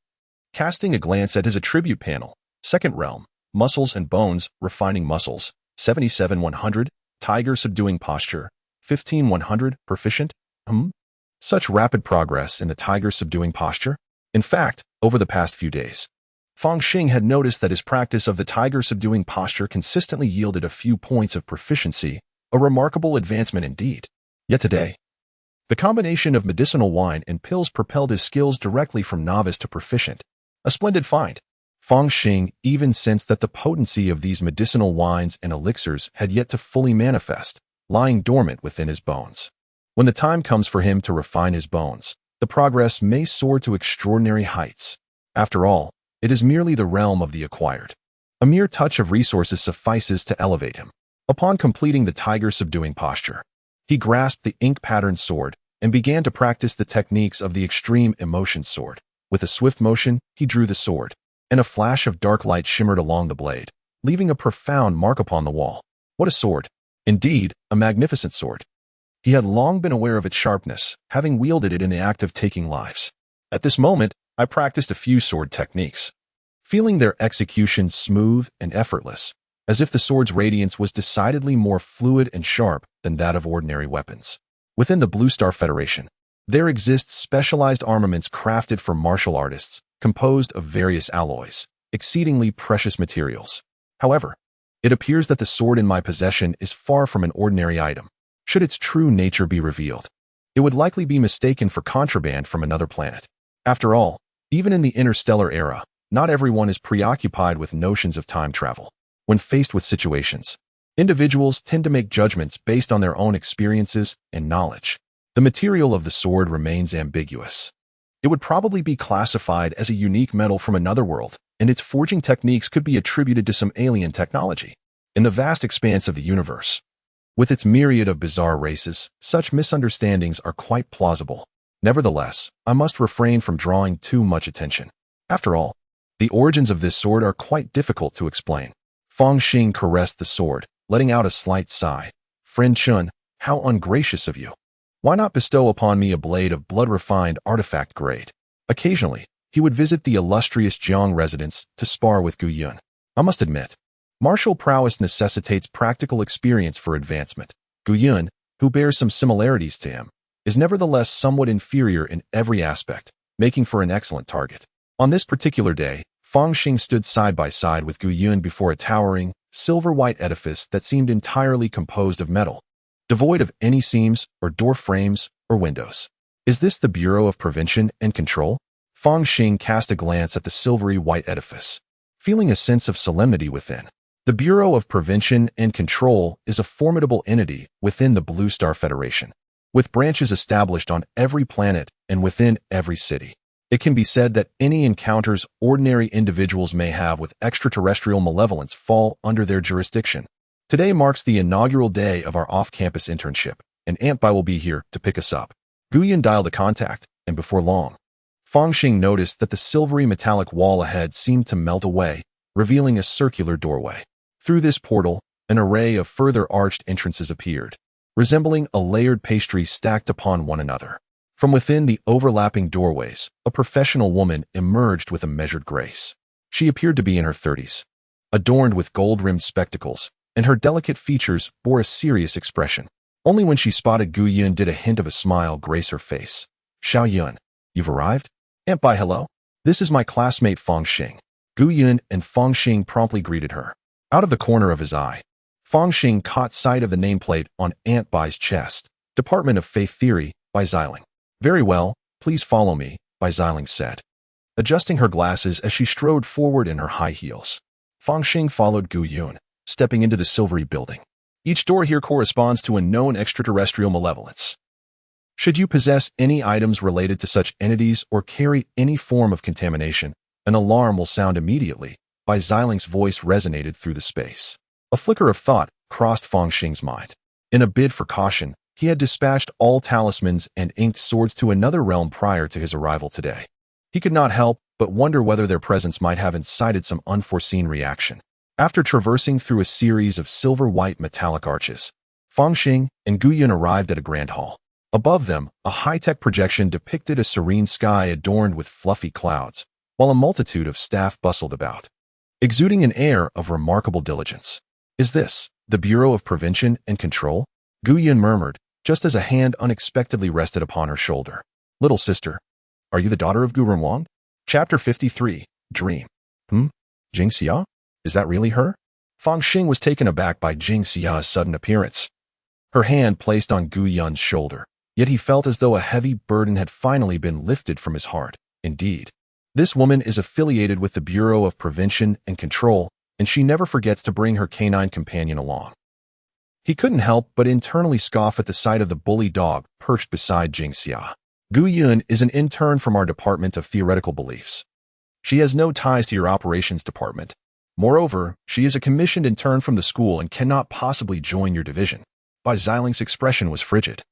Casting a glance at his attribute panel, second realm, muscles and bones, refining muscles, 77-100, tiger subduing posture, 15-100, proficient. Such rapid progress in the tiger subduing posture? In fact, over the past few days, Fang Xing had noticed that his practice of the tiger subduing posture consistently yielded a few points of proficiency, a remarkable advancement indeed. Yet today, the combination of medicinal wine and pills propelled his skills directly from novice to proficient. A splendid find. Fang Xing even sensed that the potency of these medicinal wines and elixirs had yet to fully manifest, lying dormant within his bones. When the time comes for him to refine his bones, the progress may soar to extraordinary heights. After all, it is merely the realm of the acquired. A mere touch of resources suffices to elevate him. Upon completing the tiger subduing posture, he grasped the ink-patterned sword and began to practice the techniques of the extreme emotion sword. With a swift motion, he drew the sword, and a flash of dark light shimmered along the blade, leaving a profound mark upon the wall. What a sword! Indeed, a magnificent sword. He had long been aware of its sharpness, having wielded it in the act of taking lives. At this moment, I practiced a few sword techniques, feeling their execution smooth and effortless, as if the sword's radiance was decidedly more fluid and sharp than that of ordinary weapons. Within the Blue Star Federation, there exist specialized armaments crafted for martial artists, composed of various alloys, exceedingly precious materials. However, it appears that the sword in my possession is far from an ordinary item. Should its true nature be revealed, it would likely be mistaken for contraband from another planet. After all, even in the interstellar era, not everyone is preoccupied with notions of time travel. When faced with situations, individuals tend to make judgments based on their own experiences and knowledge. The material of the sword remains ambiguous. It would probably be classified as a unique metal from another world, and its forging techniques could be attributed to some alien technology. In the vast expanse of the universe, with its myriad of bizarre races, such misunderstandings are quite plausible. Nevertheless, I must refrain from drawing too much attention. After all, the origins of this sword are quite difficult to explain. Fang Xing caressed the sword, letting out a slight sigh. Friend Chun, how ungracious of you. Why not bestow upon me a blade of blood-refined artifact grade? Occasionally, he would visit the illustrious Jiang residence to spar with Gu Yun. I must admit, martial prowess necessitates practical experience for advancement. Gu Yun, who bears some similarities to him, is nevertheless somewhat inferior in every aspect, making for an excellent target. On this particular day, Fang Xing stood side by side with Gu Yun before a towering, silver-white edifice that seemed entirely composed of metal, devoid of any seams or door frames or windows. Is this the Bureau of Prevention and Control? Fang Xing cast a glance at the silvery white edifice, feeling a sense of solemnity within. The Bureau of Prevention and Control is a formidable entity within the Blue Star Federation, with branches established on every planet and within every city. It can be said that any encounters ordinary individuals may have with extraterrestrial malevolence fall under their jurisdiction. Today marks the inaugural day of our off-campus internship, and Aunt Bai will be here to pick us up. Gu Yun dialed a contact, and before long, Fang Xing noticed that the silvery metallic wall ahead seemed to melt away, revealing a circular doorway. Through this portal, an array of further arched entrances appeared, resembling a layered pastry stacked upon one another. From within the overlapping doorways, a professional woman emerged with a measured grace. She appeared to be in her 30s, adorned with gold-rimmed spectacles, and her delicate features bore a serious expression. Only when she spotted Gu Yun did a hint of a smile grace her face. Xiao Yun, you've arrived? Aunt Bai, hello. This is my classmate Fang Xing. Gu Yun and Fang Xing promptly greeted her. Out of the corner of his eye, Fang Xing caught sight of the nameplate on Aunt Bai's chest. Department of Faith Theory, by Xiling. Very well, please follow me, Bai Xiling said, adjusting her glasses as she strode forward in her high heels. Fang Xing followed Gu Yun, stepping into the silvery building. Each door here corresponds to a known extraterrestrial malevolence. Should you possess any items related to such entities or carry any form of contamination, an alarm will sound immediately. Bai Xiling's voice resonated through the space. A flicker of thought crossed Fang Xing's mind. In a bid for caution, he had dispatched all talismans and inked swords to another realm prior to his arrival today. He could not help but wonder whether their presence might have incited some unforeseen reaction. After traversing through a series of silver-white metallic arches, Fang Xing and Gu Yun arrived at a grand hall. Above them, a high-tech projection depicted a serene sky adorned with fluffy clouds, while a multitude of staff bustled about, exuding an air of remarkable diligence. Is this the Bureau of Prevention and Control? Gu Yun murmured, just as a hand unexpectedly rested upon her shoulder. Little sister, are you the daughter of Gurun Wang? Chapter 53, Dream. Jing Xia? Is that really her? Fang Xing was taken aback by Jing Xia's sudden appearance. Her hand placed on Gu Yun's shoulder, yet he felt as though a heavy burden had finally been lifted from his heart. Indeed, this woman is affiliated with the Bureau of Prevention and Control, and she never forgets to bring her canine companion along. He couldn't help but internally scoff at the sight of the bully dog perched beside Jing Xia. Gu Yun is an intern from our Department of Theoretical Beliefs. She has no ties to your operations department. Moreover, she is a commissioned intern from the school and cannot possibly join your division. Bai Xiling's expression was frigid,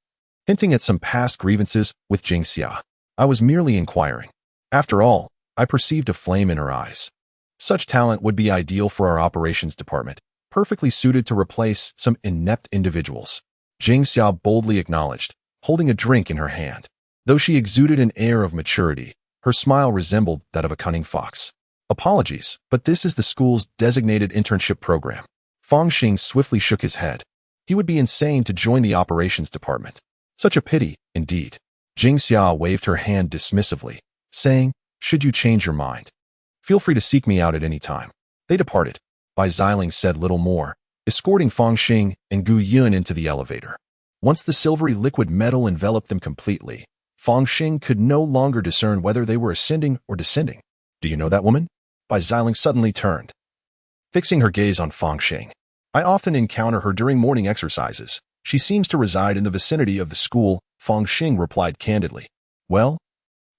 hinting at some past grievances with Jing Xia. I was merely inquiring. After all, I perceived a flame in her eyes. Such talent would be ideal for our operations department, perfectly suited to replace some inept individuals. Jing Xia boldly acknowledged, holding a drink in her hand. Though she exuded an air of maturity, Her smile resembled that of a cunning fox. Apologies, but this is the school's designated internship program. Fang Xing swiftly shook his head. He would be insane to join the operations department. Such a pity, indeed. Jing Xia waved her hand dismissively, saying, should you change your mind, feel free to seek me out at any time. They departed. Bai Xiling said little more, escorting Fang Xing and Gu Yun into the elevator. Once the silvery liquid metal enveloped them completely, Fang Xing could no longer discern whether they were ascending or descending. Do you know that woman? Bai Xiling suddenly turned, fixing her gaze on Fang Xing. I often encounter her during morning exercises. She seems to reside in the vicinity of the school, Fang Xing replied candidly. Well,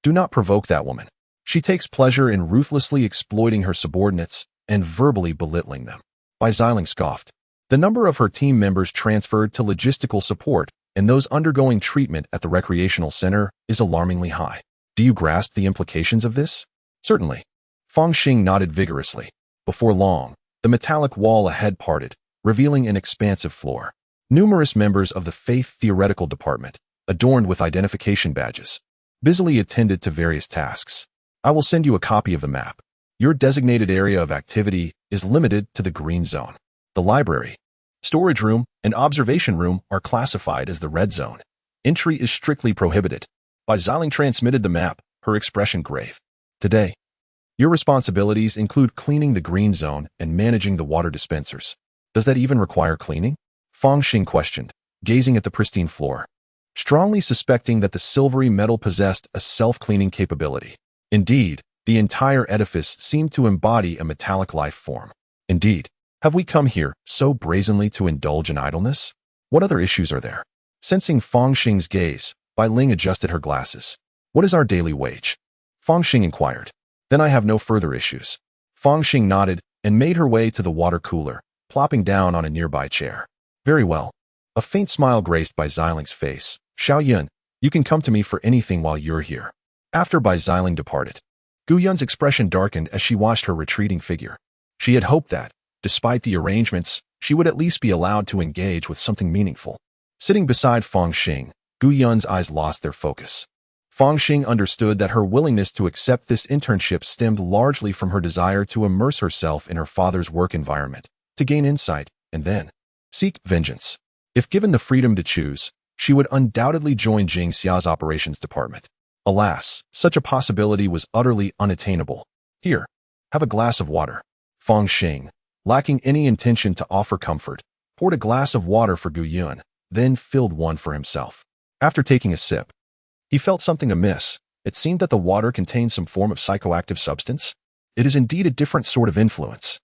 do not provoke that woman. She takes pleasure in ruthlessly exploiting her subordinates and verbally belittling them. Bai Xiling scoffed. The number of her team members transferred to logistical support and those undergoing treatment at the recreational center is alarmingly high. Do you grasp the implications of this? Certainly. Fang Xing nodded vigorously. Before long, the metallic wall ahead parted, revealing an expansive floor. Numerous members of the Faith Theoretical Department, adorned with identification badges, busily attended to various tasks. I will send you a copy of the map. Your designated area of activity is limited to the green zone. The library, storage room, and observation room are classified as the red zone. Entry is strictly prohibited. Bai Xiling transmitted the map, her expression grave. Today, your responsibilities include cleaning the green zone and managing the water dispensers. Does that even require cleaning? Fang Xing questioned, gazing at the pristine floor, strongly suspecting that the silvery metal possessed a self-cleaning capability. Indeed, the entire edifice seemed to embody a metallic life form. Indeed, have we come here so brazenly to indulge in idleness? What other issues are there? Sensing Fang Xing's gaze, Bai Ling adjusted her glasses. What is our daily wage? Fang Xing inquired. Then I have no further issues. Fang Xing nodded and made her way to the water cooler, plopping down on a nearby chair. Very well. A faint smile graced Bai Xiling's face. Xiao Yun, you can come to me for anything while you're here. After Bai Xiling departed, Gu Yun's expression darkened as she watched her retreating figure. She had hoped that, despite the arrangements, she would at least be allowed to engage with something meaningful. Sitting beside Fang Xing, Gu Yun's eyes lost their focus. Fang Xing understood that her willingness to accept this internship stemmed largely from her desire to immerse herself in her father's work environment, to gain insight, and then seek vengeance. If given the freedom to choose, she would undoubtedly join Jing Xia's operations department. Alas, such a possibility was utterly unattainable. Here, have a glass of water. Fang Xing, lacking any intention to offer comfort, poured a glass of water for Gu Yun, then filled one for himself. After taking a sip, he felt something amiss. It seemed that the water contained some form of psychoactive substance. It is indeed a different sort of influence,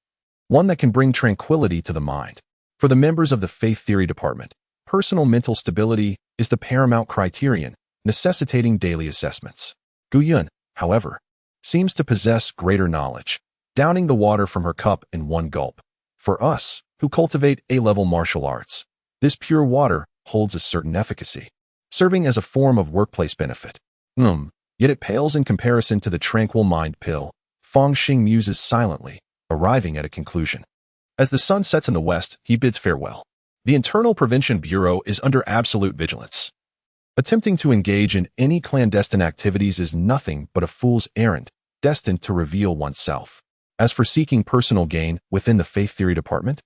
one that can bring tranquility to the mind. For the members of the Faith Theory Department, personal mental stability is the paramount criterion, necessitating daily assessments. Gu Yun, however, seems to possess greater knowledge, downing the water from her cup in one gulp. For us, who cultivate A-level martial arts, this pure water holds a certain efficacy, serving as a form of workplace benefit. Yet it pales in comparison to the tranquil mind pill. Fang Xing muses silently, arriving at a conclusion. As the sun sets in the west, he bids farewell. The Internal Prevention Bureau is under absolute vigilance. Attempting to engage in any clandestine activities is nothing but a fool's errand, destined to reveal oneself. As for seeking personal gain within the Faith Theory Department,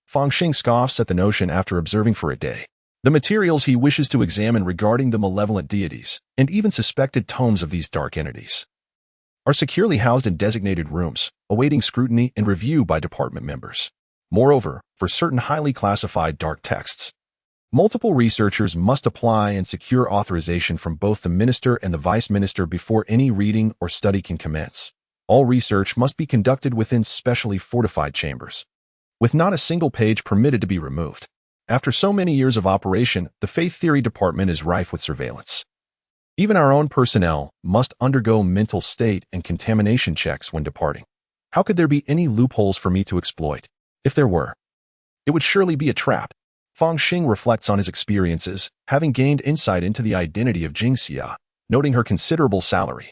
Fang Xing scoffs at the notion after observing for a day the materials he wishes to examine regarding the malevolent deities and even suspected tomes of these dark entities are securely housed in designated rooms, awaiting scrutiny and review by department members. Moreover, for certain highly classified dark texts, multiple researchers must apply and secure authorization from both the minister and the vice minister before any reading or study can commence. All research must be conducted within specially fortified chambers, with not a single page permitted to be removed. After so many years of operation, the Faith Theory Department is rife with surveillance. Even our own personnel must undergo mental state and contamination checks when departing. How could there be any loopholes for me to exploit? If there were, it would surely be a trap. Fang Xing reflects on his experiences, having gained insight into the identity of Jing Xia, noting her considerable salary.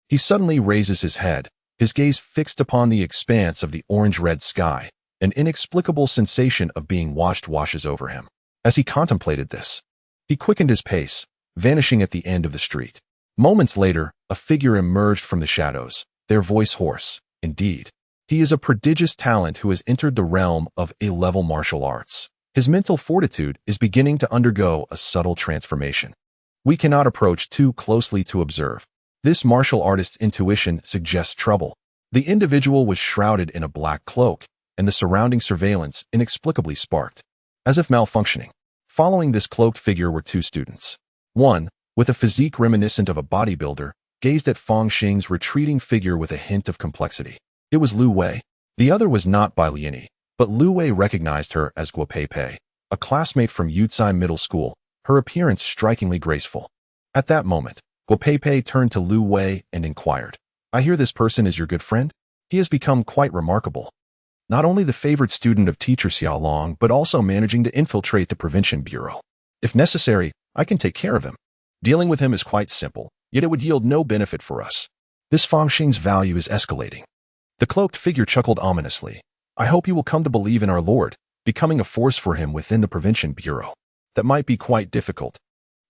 He suddenly raises his head, his gaze fixed upon the expanse of the orange-red sky. An inexplicable sensation of being watched washes over him. As he contemplated this, he quickened his pace, vanishing at the end of the street. Moments later, a figure emerged from the shadows, their voice hoarse. Indeed, he is a prodigious talent who has entered the realm of A-level martial arts. His mental fortitude is beginning to undergo a subtle transformation. We cannot approach too closely to observe. This martial artist's intuition suggests trouble. The individual was shrouded in a black cloak, and the surrounding surveillance inexplicably sparked, as if malfunctioning. Following this cloaked figure were two students. One, with a physique reminiscent of a bodybuilder, gazed at Fang Xing's retreating figure with a hint of complexity. It was Lu Wei. The other was not Bai Liani, but Lu Wei recognized her as Guo Pei Pei, a classmate from Yucai Middle School, her appearance strikingly graceful. At that moment, Guo Pei Pei turned to Lu Wei and inquired, "I hear this person is your good friend? He has become quite remarkable. Not only the favorite student of teacher Xiao Long, but also managing to infiltrate the Prevention Bureau. If necessary, I can take care of him. Dealing with him is quite simple, yet it would yield no benefit for us. This Fang Xing's value is escalating." The cloaked figure chuckled ominously. "I hope he will come to believe in our Lord, becoming a force for him within the Prevention Bureau. That might be quite difficult."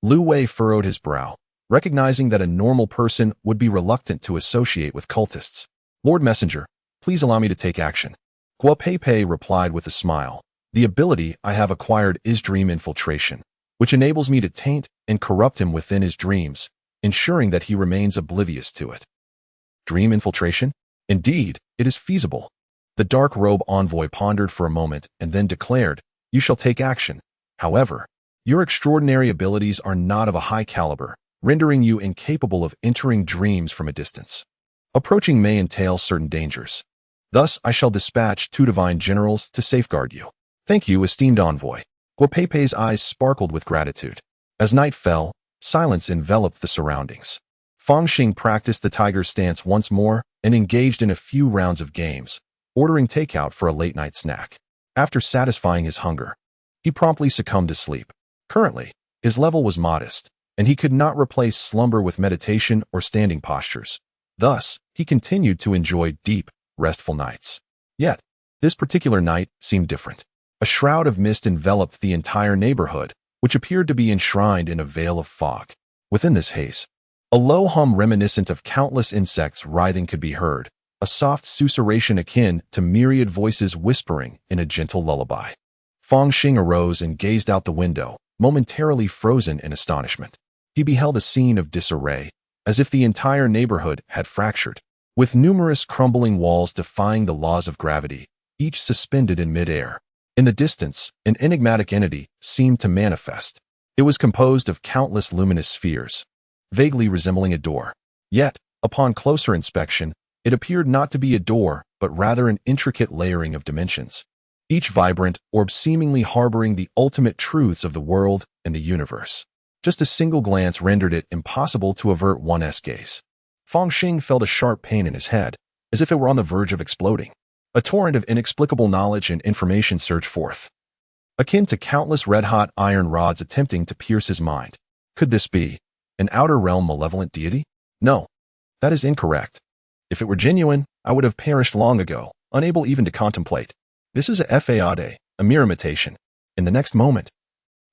Lu Wei furrowed his brow, recognizing that a normal person would be reluctant to associate with cultists. "Lord Messenger, please allow me to take action." Guo Pei Pei replied with a smile. "The ability I have acquired is dream infiltration, which enables me to taint and corrupt him within his dreams, ensuring that he remains oblivious to it." Dream infiltration? Indeed, it is feasible. The dark robe envoy pondered for a moment and then declared, "You shall take action. However, your extraordinary abilities are not of a high caliber, rendering you incapable of entering dreams from a distance. Approaching may entail certain dangers. Thus, I shall dispatch 2 divine generals to safeguard you." "Thank you, esteemed envoy." Guo Pei Pei's eyes sparkled with gratitude. As night fell, silence enveloped the surroundings. Fang Xing practiced the tiger stance once more and engaged in a few rounds of games, ordering takeout for a late-night snack. After satisfying his hunger, he promptly succumbed to sleep. Currently, his level was modest, and he could not replace slumber with meditation or standing postures. Thus, he continued to enjoy deep, restful nights. Yet, this particular night seemed different. A shroud of mist enveloped the entire neighborhood, which appeared to be enshrined in a veil of fog. Within this haze, a low hum reminiscent of countless insects writhing could be heard, a soft susurration akin to myriad voices whispering in a gentle lullaby. Fang Xing arose and gazed out the window, momentarily frozen in astonishment. He beheld a scene of disarray, as if the entire neighborhood had fractured, with numerous crumbling walls defying the laws of gravity, each suspended in midair. In the distance, an enigmatic entity seemed to manifest. It was composed of countless luminous spheres, vaguely resembling a door. Yet, upon closer inspection, it appeared not to be a door, but rather an intricate layering of dimensions, each vibrant orb seemingly harboring the ultimate truths of the world and the universe. Just a single glance rendered it impossible to avert one's gaze. Fang Xing felt a sharp pain in his head, as if it were on the verge of exploding. A torrent of inexplicable knowledge and information surged forth, akin to countless red-hot iron rods attempting to pierce his mind. Could this be an outer realm malevolent deity? No, that is incorrect. If it were genuine, I would have perished long ago, unable even to contemplate. This is a fade, a mere imitation. In the next moment,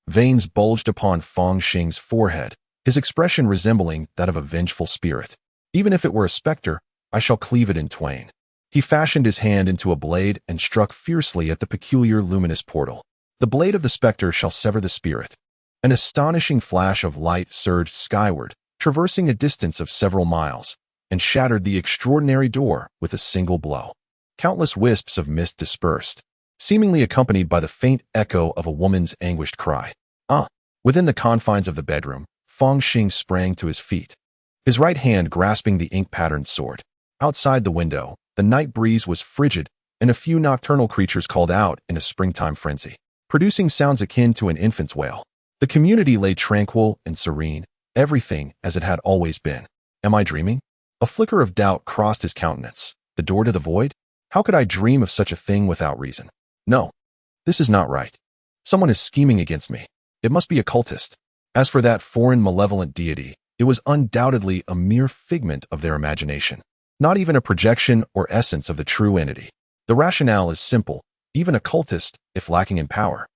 veins bulged upon Fang Xing's forehead, his expression resembling that of a vengeful spirit. "Even if it were a specter, I shall cleave it in twain." He fashioned his hand into a blade and struck fiercely at the peculiar luminous portal. "The blade of the specter shall sever the spirit." An astonishing flash of light surged skyward, traversing a distance of several miles, and shattered the extraordinary door with a single blow. Countless wisps of mist dispersed, seemingly accompanied by the faint echo of a woman's anguished cry. Within the confines of the bedroom, Fang Xing sprang to his feet, his right hand grasping the ink-patterned sword. Outside the window, the night breeze was frigid, and a few nocturnal creatures called out in a springtime frenzy, producing sounds akin to an infant's wail. The community lay tranquil and serene, everything as it had always been. Am I dreaming? A flicker of doubt crossed his countenance. The door to the void? How could I dream of such a thing without reason? No, this is not right. Someone is scheming against me. It must be a cultist. As for that foreign malevolent deity, it was undoubtedly a mere figment of their imagination, not even a projection or essence of the true entity. The rationale is simple. Even a cultist, if lacking in power,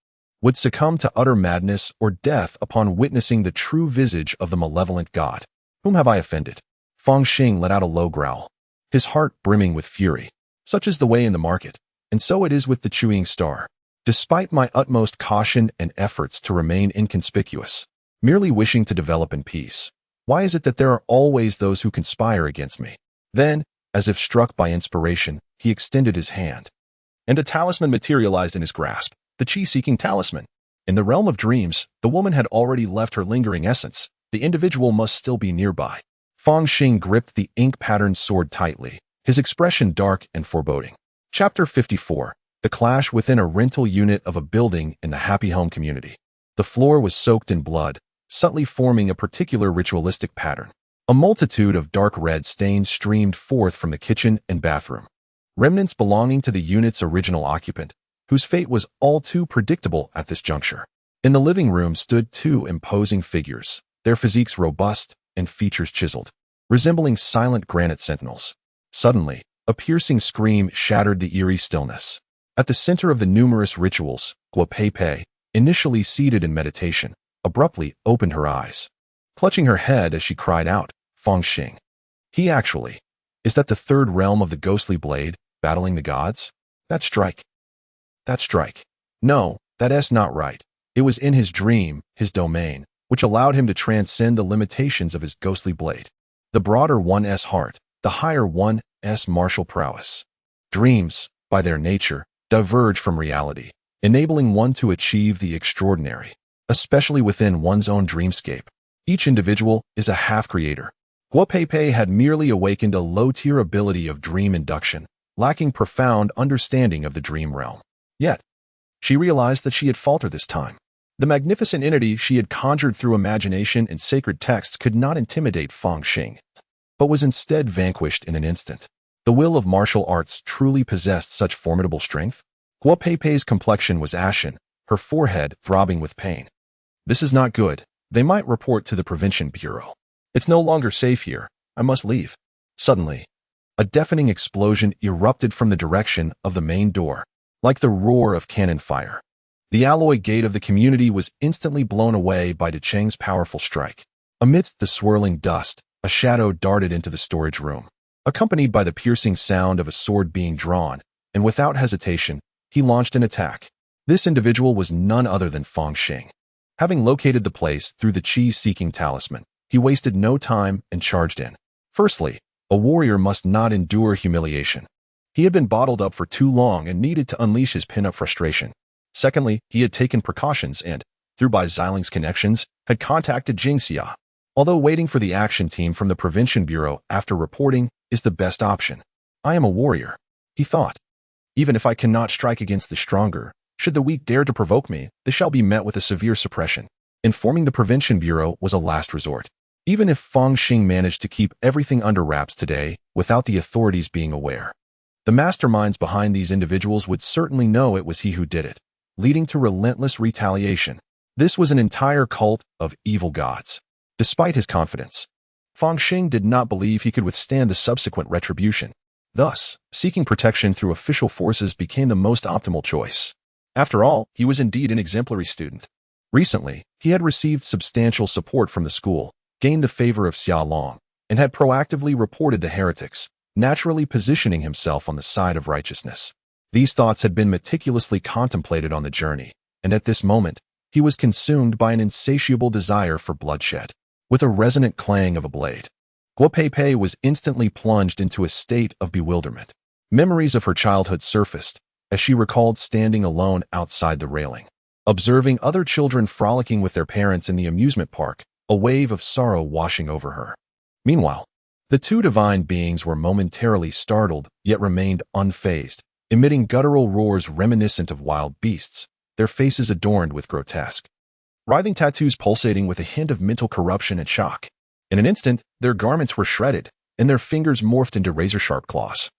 would succumb to utter madness or death upon witnessing the true visage of the malevolent god. Whom have I offended? Fang Xing let out a low growl, his heart brimming with fury. Such is the way in the market, and so it is with the Chewing Star. Despite my utmost caution and efforts to remain inconspicuous, merely wishing to develop in peace, why is it that there are always those who conspire against me? Then, as if struck by inspiration, he extended his hand, and a talisman materialized in his grasp, the chi-seeking talisman. In the realm of dreams, the woman had already left her lingering essence. The individual must still be nearby. Fang Xing gripped the ink-patterned sword tightly, his expression dark and foreboding. Chapter 54. The clash within a rental unit of a building in the Happy Home community. The floor was soaked in blood, subtly forming a particular ritualistic pattern. A multitude of dark red stains streamed forth from the kitchen and bathroom, remnants belonging to the unit's original occupant, whose fate was all too predictable at this juncture. In the living room stood two imposing figures, their physiques robust and features chiseled, resembling silent granite sentinels. Suddenly, a piercing scream shattered the eerie stillness. At the center of the numerous rituals, Guo Pei, initially seated in meditation, abruptly opened her eyes, clutching her head as she cried out, Fang Xing. Is that the third realm of the ghostly blade, battling the gods? That strike. No, that's not right. It was in his dream, his domain, which allowed him to transcend the limitations of his ghostly blade. The broader one's heart, the higher one's martial prowess. Dreams, by their nature, diverge from reality, enabling one to achieve the extraordinary, especially within one's own dreamscape. Each individual is a half-creator. Guo Pei had merely awakened a low-tier ability of dream induction, lacking profound understanding of the dream realm. Yet, she realized that she had faltered this time. The magnificent entity she had conjured through imagination and sacred texts could not intimidate Fang Xing, but was instead vanquished in an instant. The will of martial arts truly possessed such formidable strength? Guo Pei's complexion was ashen, her forehead throbbing with pain. This is not good. They might report to the Prevention Bureau. It's no longer safe here. I must leave. Suddenly, a deafening explosion erupted from the direction of the main door, like the roar of cannon fire. The alloy gate of the community was instantly blown away by De Cheng's powerful strike. Amidst the swirling dust, a shadow darted into the storage room, accompanied by the piercing sound of a sword being drawn, and without hesitation, he launched an attack. This individual was none other than Fang Xing. Having located the place through the chi-seeking talisman, he wasted no time and charged in. Firstly, a warrior must not endure humiliation. He had been bottled up for too long and needed to unleash his pent-up frustration. Secondly, he had taken precautions and, through Bai Xiling's connections, had contacted Jingxia. Although waiting for the action team from the Prevention Bureau after reporting is the best option. I am a warrior, he thought. Even if I cannot strike against the stronger, should the weak dare to provoke me, they shall be met with a severe suppression. Informing the Prevention Bureau was a last resort. Even if Fang Xing managed to keep everything under wraps today, without the authorities being aware, the masterminds behind these individuals would certainly know it was he who did it, leading to relentless retaliation. This was an entire cult of evil gods. Despite his confidence, Fang Xing did not believe he could withstand the subsequent retribution. Thus, seeking protection through official forces became the most optimal choice. After all, he was indeed an exemplary student. Recently, he had received substantial support from the school, gained the favor of Xia Long, and had proactively reported the heretics, naturally positioning himself on the side of righteousness. These thoughts had been meticulously contemplated on the journey, and at this moment, he was consumed by an insatiable desire for bloodshed. With a resonant clang of a blade, Guo Pei was instantly plunged into a state of bewilderment. Memories of her childhood surfaced as she recalled standing alone outside the railing, observing other children frolicking with their parents in the amusement park, a wave of sorrow washing over her. Meanwhile, the two divine beings were momentarily startled yet remained unfazed, emitting guttural roars reminiscent of wild beasts, their faces adorned with grotesque, writhing tattoos pulsating with a hint of mental corruption and shock. In an instant, their garments were shredded, and their fingers morphed into razor-sharp claws.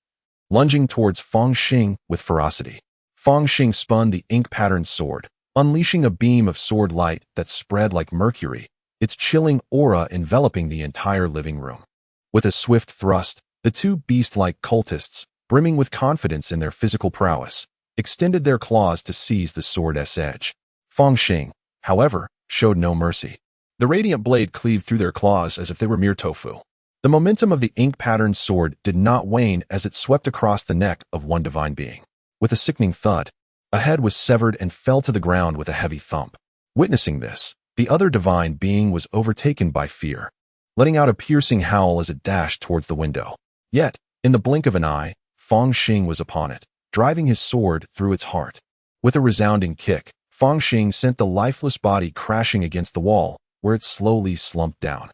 Lunging towards Fang Xing with ferocity, Fang Xing spun the ink-patterned sword, unleashing a beam of sword light that spread like mercury, its chilling aura enveloping the entire living room. With a swift thrust, the two beast-like cultists, brimming with confidence in their physical prowess, extended their claws to seize the sword's edge. Fang Xing, however, showed no mercy. The radiant blade cleaved through their claws as if they were mere tofu. The momentum of the ink-patterned sword did not wane as it swept across the neck of one divine being. With a sickening thud, a head was severed and fell to the ground with a heavy thump. Witnessing this, the other divine being was overtaken by fear, letting out a piercing howl as it dashed towards the window. Yet, in the blink of an eye, Fang Xing was upon it, driving his sword through its heart. With a resounding kick, Fang Xing sent the lifeless body crashing against the wall, where it slowly slumped down.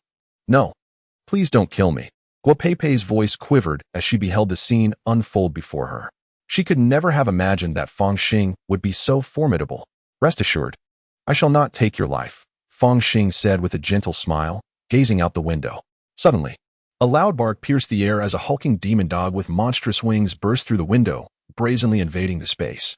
No, please don't kill me. Guo Peipei's voice quivered as she beheld the scene unfold before her. She could never have imagined that Fang Xing would be so formidable. Rest assured, I shall not take your life, Fang Xing said with a gentle smile, gazing out the window. Suddenly, a loud bark pierced the air as a hulking demon dog with monstrous wings burst through the window, brazenly invading the space.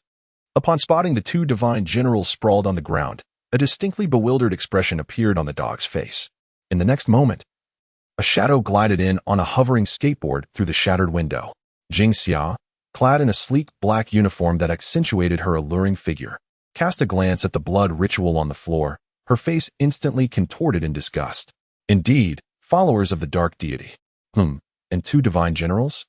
Upon spotting the two divine generals sprawled on the ground, a distinctly bewildered expression appeared on the dog's face. In the next moment, a shadow glided in on a hovering skateboard through the shattered window. Jing Xia, clad in a sleek black uniform that accentuated her alluring figure, cast a glance at the blood ritual on the floor, her face instantly contorted in disgust. Indeed, followers of the dark deity. And two divine generals?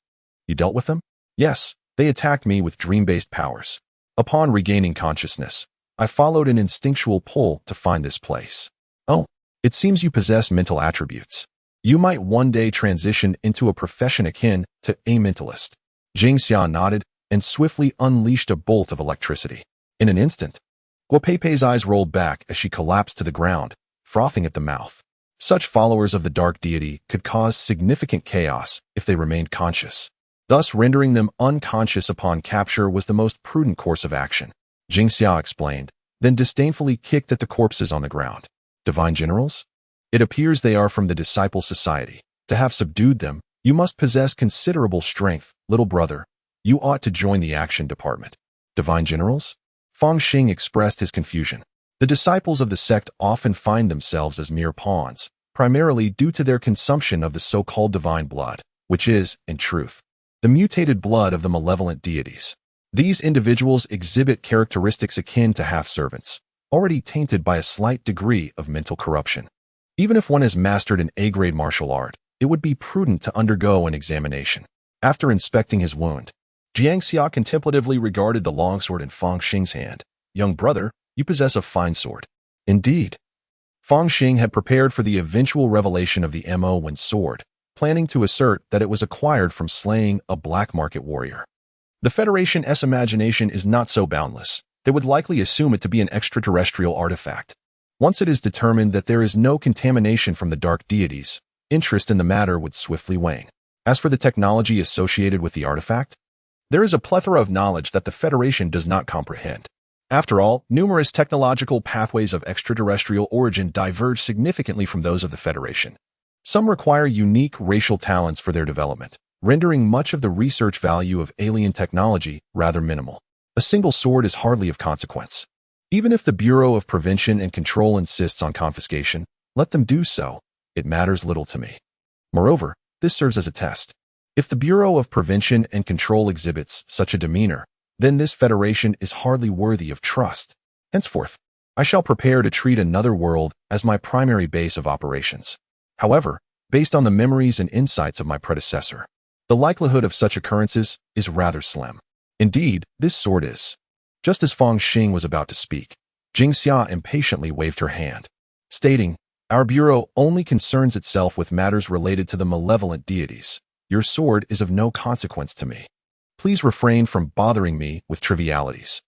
You dealt with them? Yes, they attacked me with dream-based powers. Upon regaining consciousness, I followed an instinctual pull to find this place. Oh, it seems you possess mental attributes. You might one day transition into a profession akin to a mentalist. Jing Xia nodded and swiftly unleashed a bolt of electricity. In an instant, Guo Peipei's eyes rolled back as she collapsed to the ground, frothing at the mouth. Such followers of the dark deity could cause significant chaos if they remained conscious. Thus, rendering them unconscious upon capture was the most prudent course of action. Jing Xia explained, then disdainfully kicked at the corpses on the ground. Divine generals? It appears they are from the Disciple Society. To have subdued them, you must possess considerable strength, little brother. You ought to join the action department. Divine generals? Fang Xing expressed his confusion. The disciples of the sect often find themselves as mere pawns, primarily due to their consumption of the so-called divine blood, which is, in truth, the mutated blood of the malevolent deities. These individuals exhibit characteristics akin to half-servants, already tainted by a slight degree of mental corruption. Even if one has mastered an A-grade martial art, it would be prudent to undergo an examination. After inspecting his wound, Jiang Xia contemplatively regarded the longsword in Fang Xing's hand. Young brother, you possess a fine sword. Indeed. Fang Xing had prepared for the eventual revelation of the Mo1 sword, planning to assert that it was acquired from slaying a black market warrior. The Federation's imagination is not so boundless. They would likely assume it to be an extraterrestrial artifact. Once it is determined that there is no contamination from the dark deities, interest in the matter would swiftly wane. As for the technology associated with the artifact, there is a plethora of knowledge that the Federation does not comprehend. After all, numerous technological pathways of extraterrestrial origin diverge significantly from those of the Federation. Some require unique racial talents for their development, rendering much of the research value of alien technology rather minimal. A single sword is hardly of consequence. Even if the Bureau of Prevention and Control insists on confiscation, let them do so. It matters little to me. Moreover, this serves as a test. If the Bureau of Prevention and Control exhibits such a demeanor, then this Federation is hardly worthy of trust. Henceforth, I shall prepare to treat another world as my primary base of operations. However, based on the memories and insights of my predecessor, the likelihood of such occurrences is rather slim. Indeed, this sword is. Just as Fang Xing was about to speak, Jing Xia impatiently waved her hand, stating, Our bureau only concerns itself with matters related to the malevolent deities. Your sword is of no consequence to me. Please refrain from bothering me with trivialities.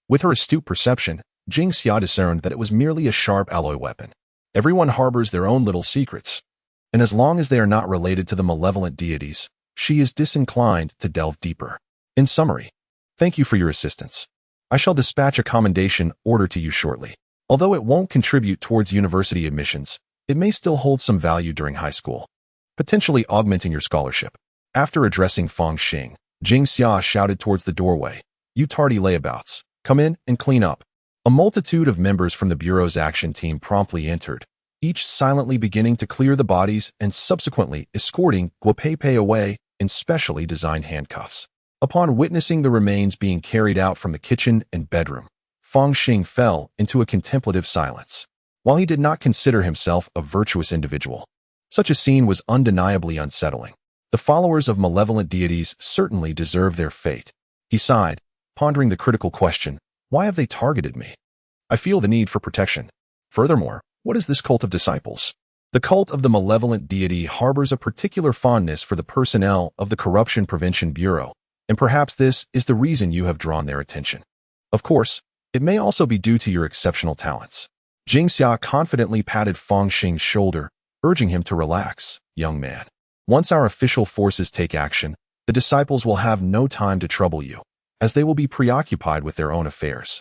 With her astute perception, Jing Xia discerned that it was merely a sharp alloy weapon. Everyone harbors their own little secrets, and as long as they are not related to the malevolent deities, she is disinclined to delve deeper. In summary, thank you for your assistance. I shall dispatch a commendation order to you shortly. Although it won't contribute towards university admissions, it may still hold some value during high school, potentially augmenting your scholarship. After addressing Fang Xing, Jing Xia shouted towards the doorway, You tardy layabouts, come in and clean up. A multitude of members from the Bureau's action team promptly entered, each silently beginning to clear the bodies and subsequently escorting Guo Peipei away in specially designed handcuffs. Upon witnessing the remains being carried out from the kitchen and bedroom, Fang Xing fell into a contemplative silence. while he did not consider himself a virtuous individual. Such a scene was undeniably unsettling. The followers of malevolent deities certainly deserve their fate. He sighed, pondering the critical question, why have they targeted me? I feel the need for protection. Furthermore, what is this cult of disciples? The cult of the malevolent deity harbors a particular fondness for the personnel of the Corruption Prevention Bureau, and perhaps this is the reason you have drawn their attention. Of course, it may also be due to your exceptional talents. Jingxia confidently patted Fang Xing's shoulder, urging him to relax, young man. Once our official forces take action, the disciples will have no time to trouble you, as they will be preoccupied with their own affairs.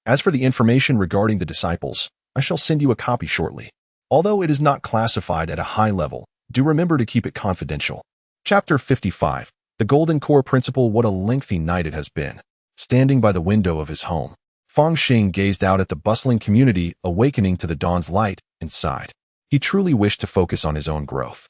As for the information regarding the disciples, I shall send you a copy shortly. Although it is not classified at a high level, do remember to keep it confidential. Chapter 55. The Golden Core Principle. What a lengthy night it has been. Standing by the window of his home, Fang Xing gazed out at the bustling community awakening to the dawn's light and sighed. He truly wished to focus on his own growth.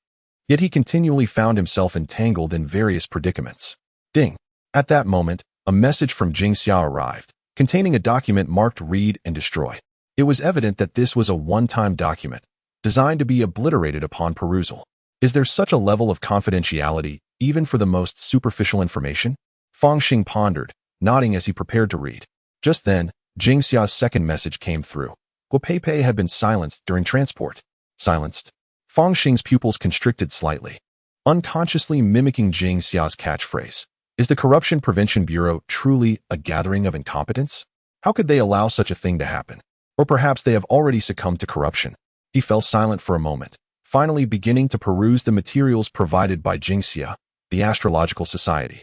Yet he continually found himself entangled in various predicaments. Ding! At that moment, a message from Jingxia arrived, containing a document marked Read and Destroy. It was evident that this was a one-time document, designed to be obliterated upon perusal. Is there such a level of confidentiality, even for the most superficial information? Fang Xing pondered, nodding as he prepared to read. Just then, Jingxia's second message came through. Guopei had been silenced during transport. Silenced. Fang Xing's pupils constricted slightly, unconsciously mimicking Jingxia's catchphrase. Is the Corruption Prevention Bureau truly a gathering of incompetents? How could they allow such a thing to happen? Or perhaps they have already succumbed to corruption. He fell silent for a moment, finally beginning to peruse the materials provided by Jingxia, the Astrological Society,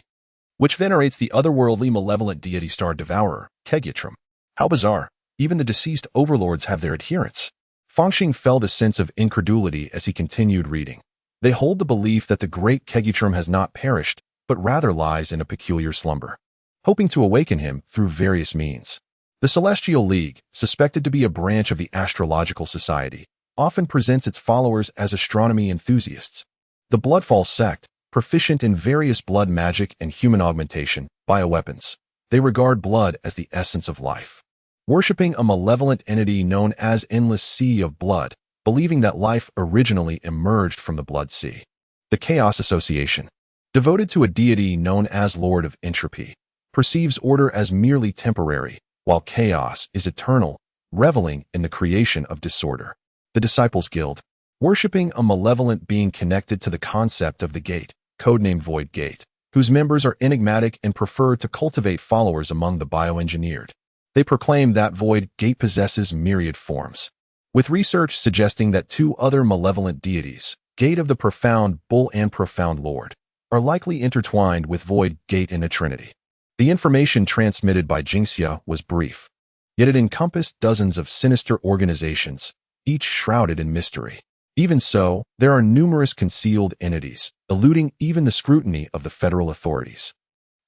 which venerates the otherworldly malevolent deity Star Devourer, Kegyatrum. How bizarre, even the deceased overlords have their adherents. Fang Xing felt a sense of incredulity as he continued reading. They hold the belief that the great Kegyatrum has not perished, but rather lies in a peculiar slumber, hoping to awaken him through various means. The Celestial League, suspected to be a branch of the Astrological Society, often presents its followers as astronomy enthusiasts. The Bloodfall sect, proficient in various blood magic and human augmentation, bioweapons. They regard blood as the essence of life, worshipping a malevolent entity known as Endless Sea of Blood, believing that life originally emerged from the Blood Sea. The Chaos Association, devoted to a deity known as Lord of Entropy, perceives order as merely temporary, while chaos is eternal, reveling in the creation of disorder. The Disciples Guild, worshipping a malevolent being connected to the concept of the Gate, codenamed Void Gate, whose members are enigmatic and prefer to cultivate followers among the bioengineered. They proclaim that Void Gate possesses myriad forms, with research suggesting that two other malevolent deities, Gate of the Profound Bull and Profound Lord, are likely intertwined with Void Gate in a trinity. The information transmitted by Jingxia was brief, yet it encompassed dozens of sinister organizations, each shrouded in mystery. Even so, there are numerous concealed entities, eluding even the scrutiny of the federal authorities.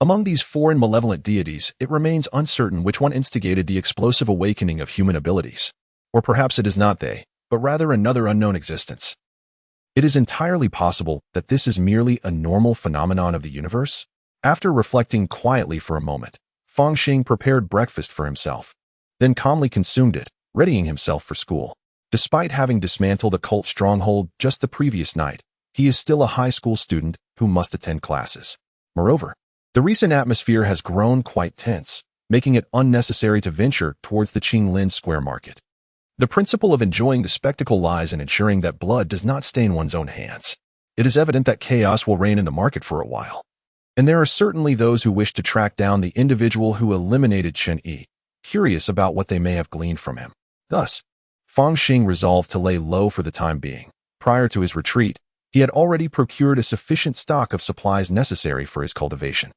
Among these foreign malevolent deities, it remains uncertain which one instigated the explosive awakening of human abilities. Or perhaps it is not they, but rather another unknown existence. It is entirely possible that this is merely a normal phenomenon of the universe. After reflecting quietly for a moment, Fang Xing prepared breakfast for himself, then calmly consumed it, readying himself for school. Despite having dismantled a cult stronghold just the previous night, he is still a high school student who must attend classes. Moreover, the recent atmosphere has grown quite tense, making it unnecessary to venture towards the Qinglin Square Market. The principle of enjoying the spectacle lies in ensuring that blood does not stain one's own hands. It is evident that chaos will reign in the market for a while, and there are certainly those who wish to track down the individual who eliminated Chen Yi, curious about what they may have gleaned from him. Thus, Fang Xing resolved to lay low for the time being. Prior to his retreat, he had already procured a sufficient stock of supplies necessary for his cultivation.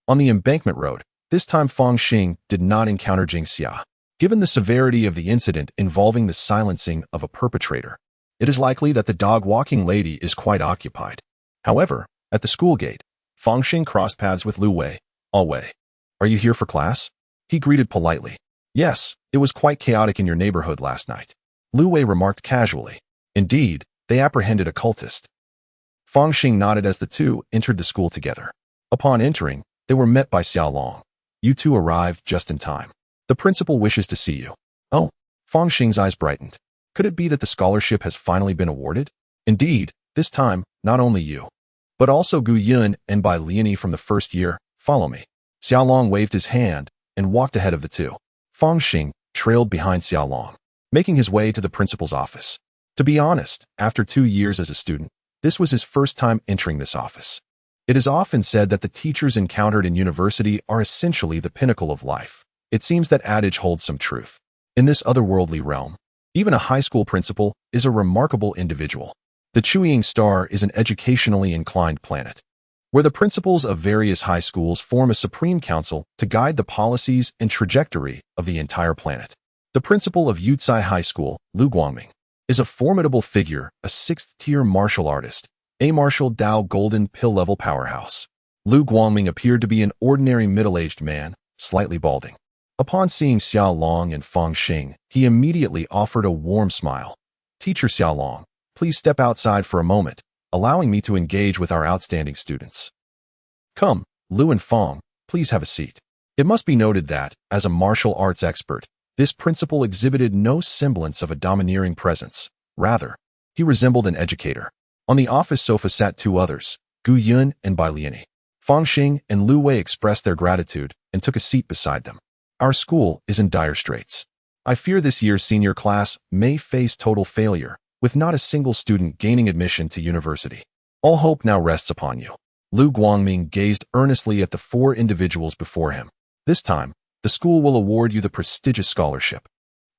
On the embankment road, this time Fang Xing did not encounter Jingxia. Given the severity of the incident involving the silencing of a perpetrator, it is likely that the dog-walking lady is quite occupied. However, at the school gate, Fang Xing crossed paths with Lu Wei. "All Wei, are you here for class?" He greeted politely. "Yes, it was quite chaotic in your neighborhood last night," Lu Wei remarked casually. Indeed, they apprehended a cultist. Fang Xing nodded as the two entered the school together. Upon entering, they were met by Xiaolong. "You two arrived just in time. The principal wishes to see you." "Oh." Fang Xing's eyes brightened. Could it be that the scholarship has finally been awarded? Indeed, this time, not only you, but also Gu Yun and Bai Liani from the first year, follow me. Xiaolong waved his hand and walked ahead of the two. Fang Xing trailed behind Xiaolong, making his way to the principal's office. To be honest, after 2 years as a student, this was his first time entering this office. It is often said that the teachers encountered in university are essentially the pinnacle of life. It seems that adage holds some truth. In this otherworldly realm, even a high school principal is a remarkable individual. The Chuying star is an educationally inclined planet, where the principals of various high schools form a supreme council to guide the policies and trajectory of the entire planet. The principal of Yucai High School, Lu Guangming, is a formidable figure, a 6th-tier martial artist, a martial Dao golden pill-level powerhouse. Lu Guangming appeared to be an ordinary middle-aged man, slightly balding. Upon seeing Xiaolong and Fang Xing, he immediately offered a warm smile. Teacher Xiaolong, please step outside for a moment, allowing me to engage with our outstanding students. Come, Lu and Fang, please have a seat. It must be noted that, as a martial arts expert, this principal exhibited no semblance of a domineering presence. Rather, he resembled an educator. On the office sofa sat 2 others, Gu Yun and Bai Liani. Fang Xing and Lu Wei expressed their gratitude and took a seat beside them. Our school is in dire straits. I fear this year's senior class may face total failure, with not a single student gaining admission to university. All hope now rests upon you. Lu Guangming gazed earnestly at the 4 individuals before him. This time, the school will award you the prestigious scholarship,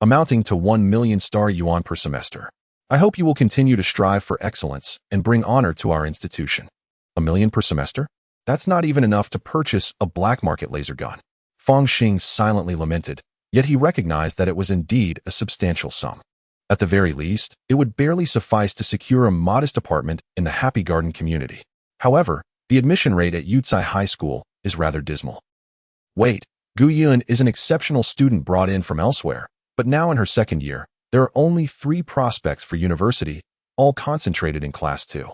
amounting to 1 million star yuan per semester. I hope you will continue to strive for excellence and bring honor to our institution. 1 million per semester? That's not even enough to purchase a black market laser gun. Fang Xing silently lamented, yet he recognized that it was indeed a substantial sum. At the very least, it would barely suffice to secure a modest apartment in the Happy Garden community. However, the admission rate at Yucai High School is rather dismal. Wait, Gu Yun is an exceptional student brought in from elsewhere, but now in her 2nd year, there are only 3 prospects for university, all concentrated in Class 2.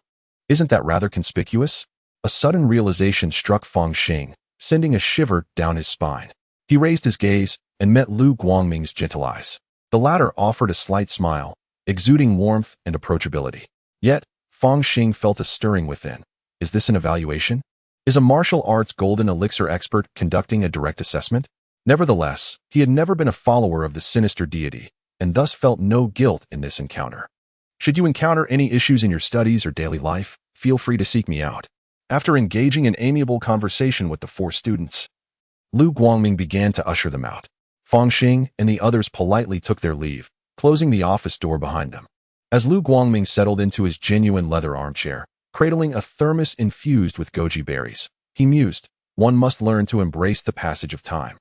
Isn't that rather conspicuous? A sudden realization struck Fang Xing, sending a shiver down his spine. He raised his gaze and met Lu Guangming's gentle eyes. The latter offered a slight smile, exuding warmth and approachability. Yet, Fang Xing felt a stirring within. Is this an evaluation? Is a martial arts golden elixir expert conducting a direct assessment? Nevertheless, he had never been a follower of the sinister deity, and thus felt no guilt in this encounter. Should you encounter any issues in your studies or daily life, feel free to seek me out. After engaging in amiable conversation with the 4 students, Lu Guangming began to usher them out. Fang Xing and the others politely took their leave, closing the office door behind them. As Lu Guangming settled into his genuine leather armchair, cradling a thermos infused with goji berries, he mused, one must learn to embrace the passage of time.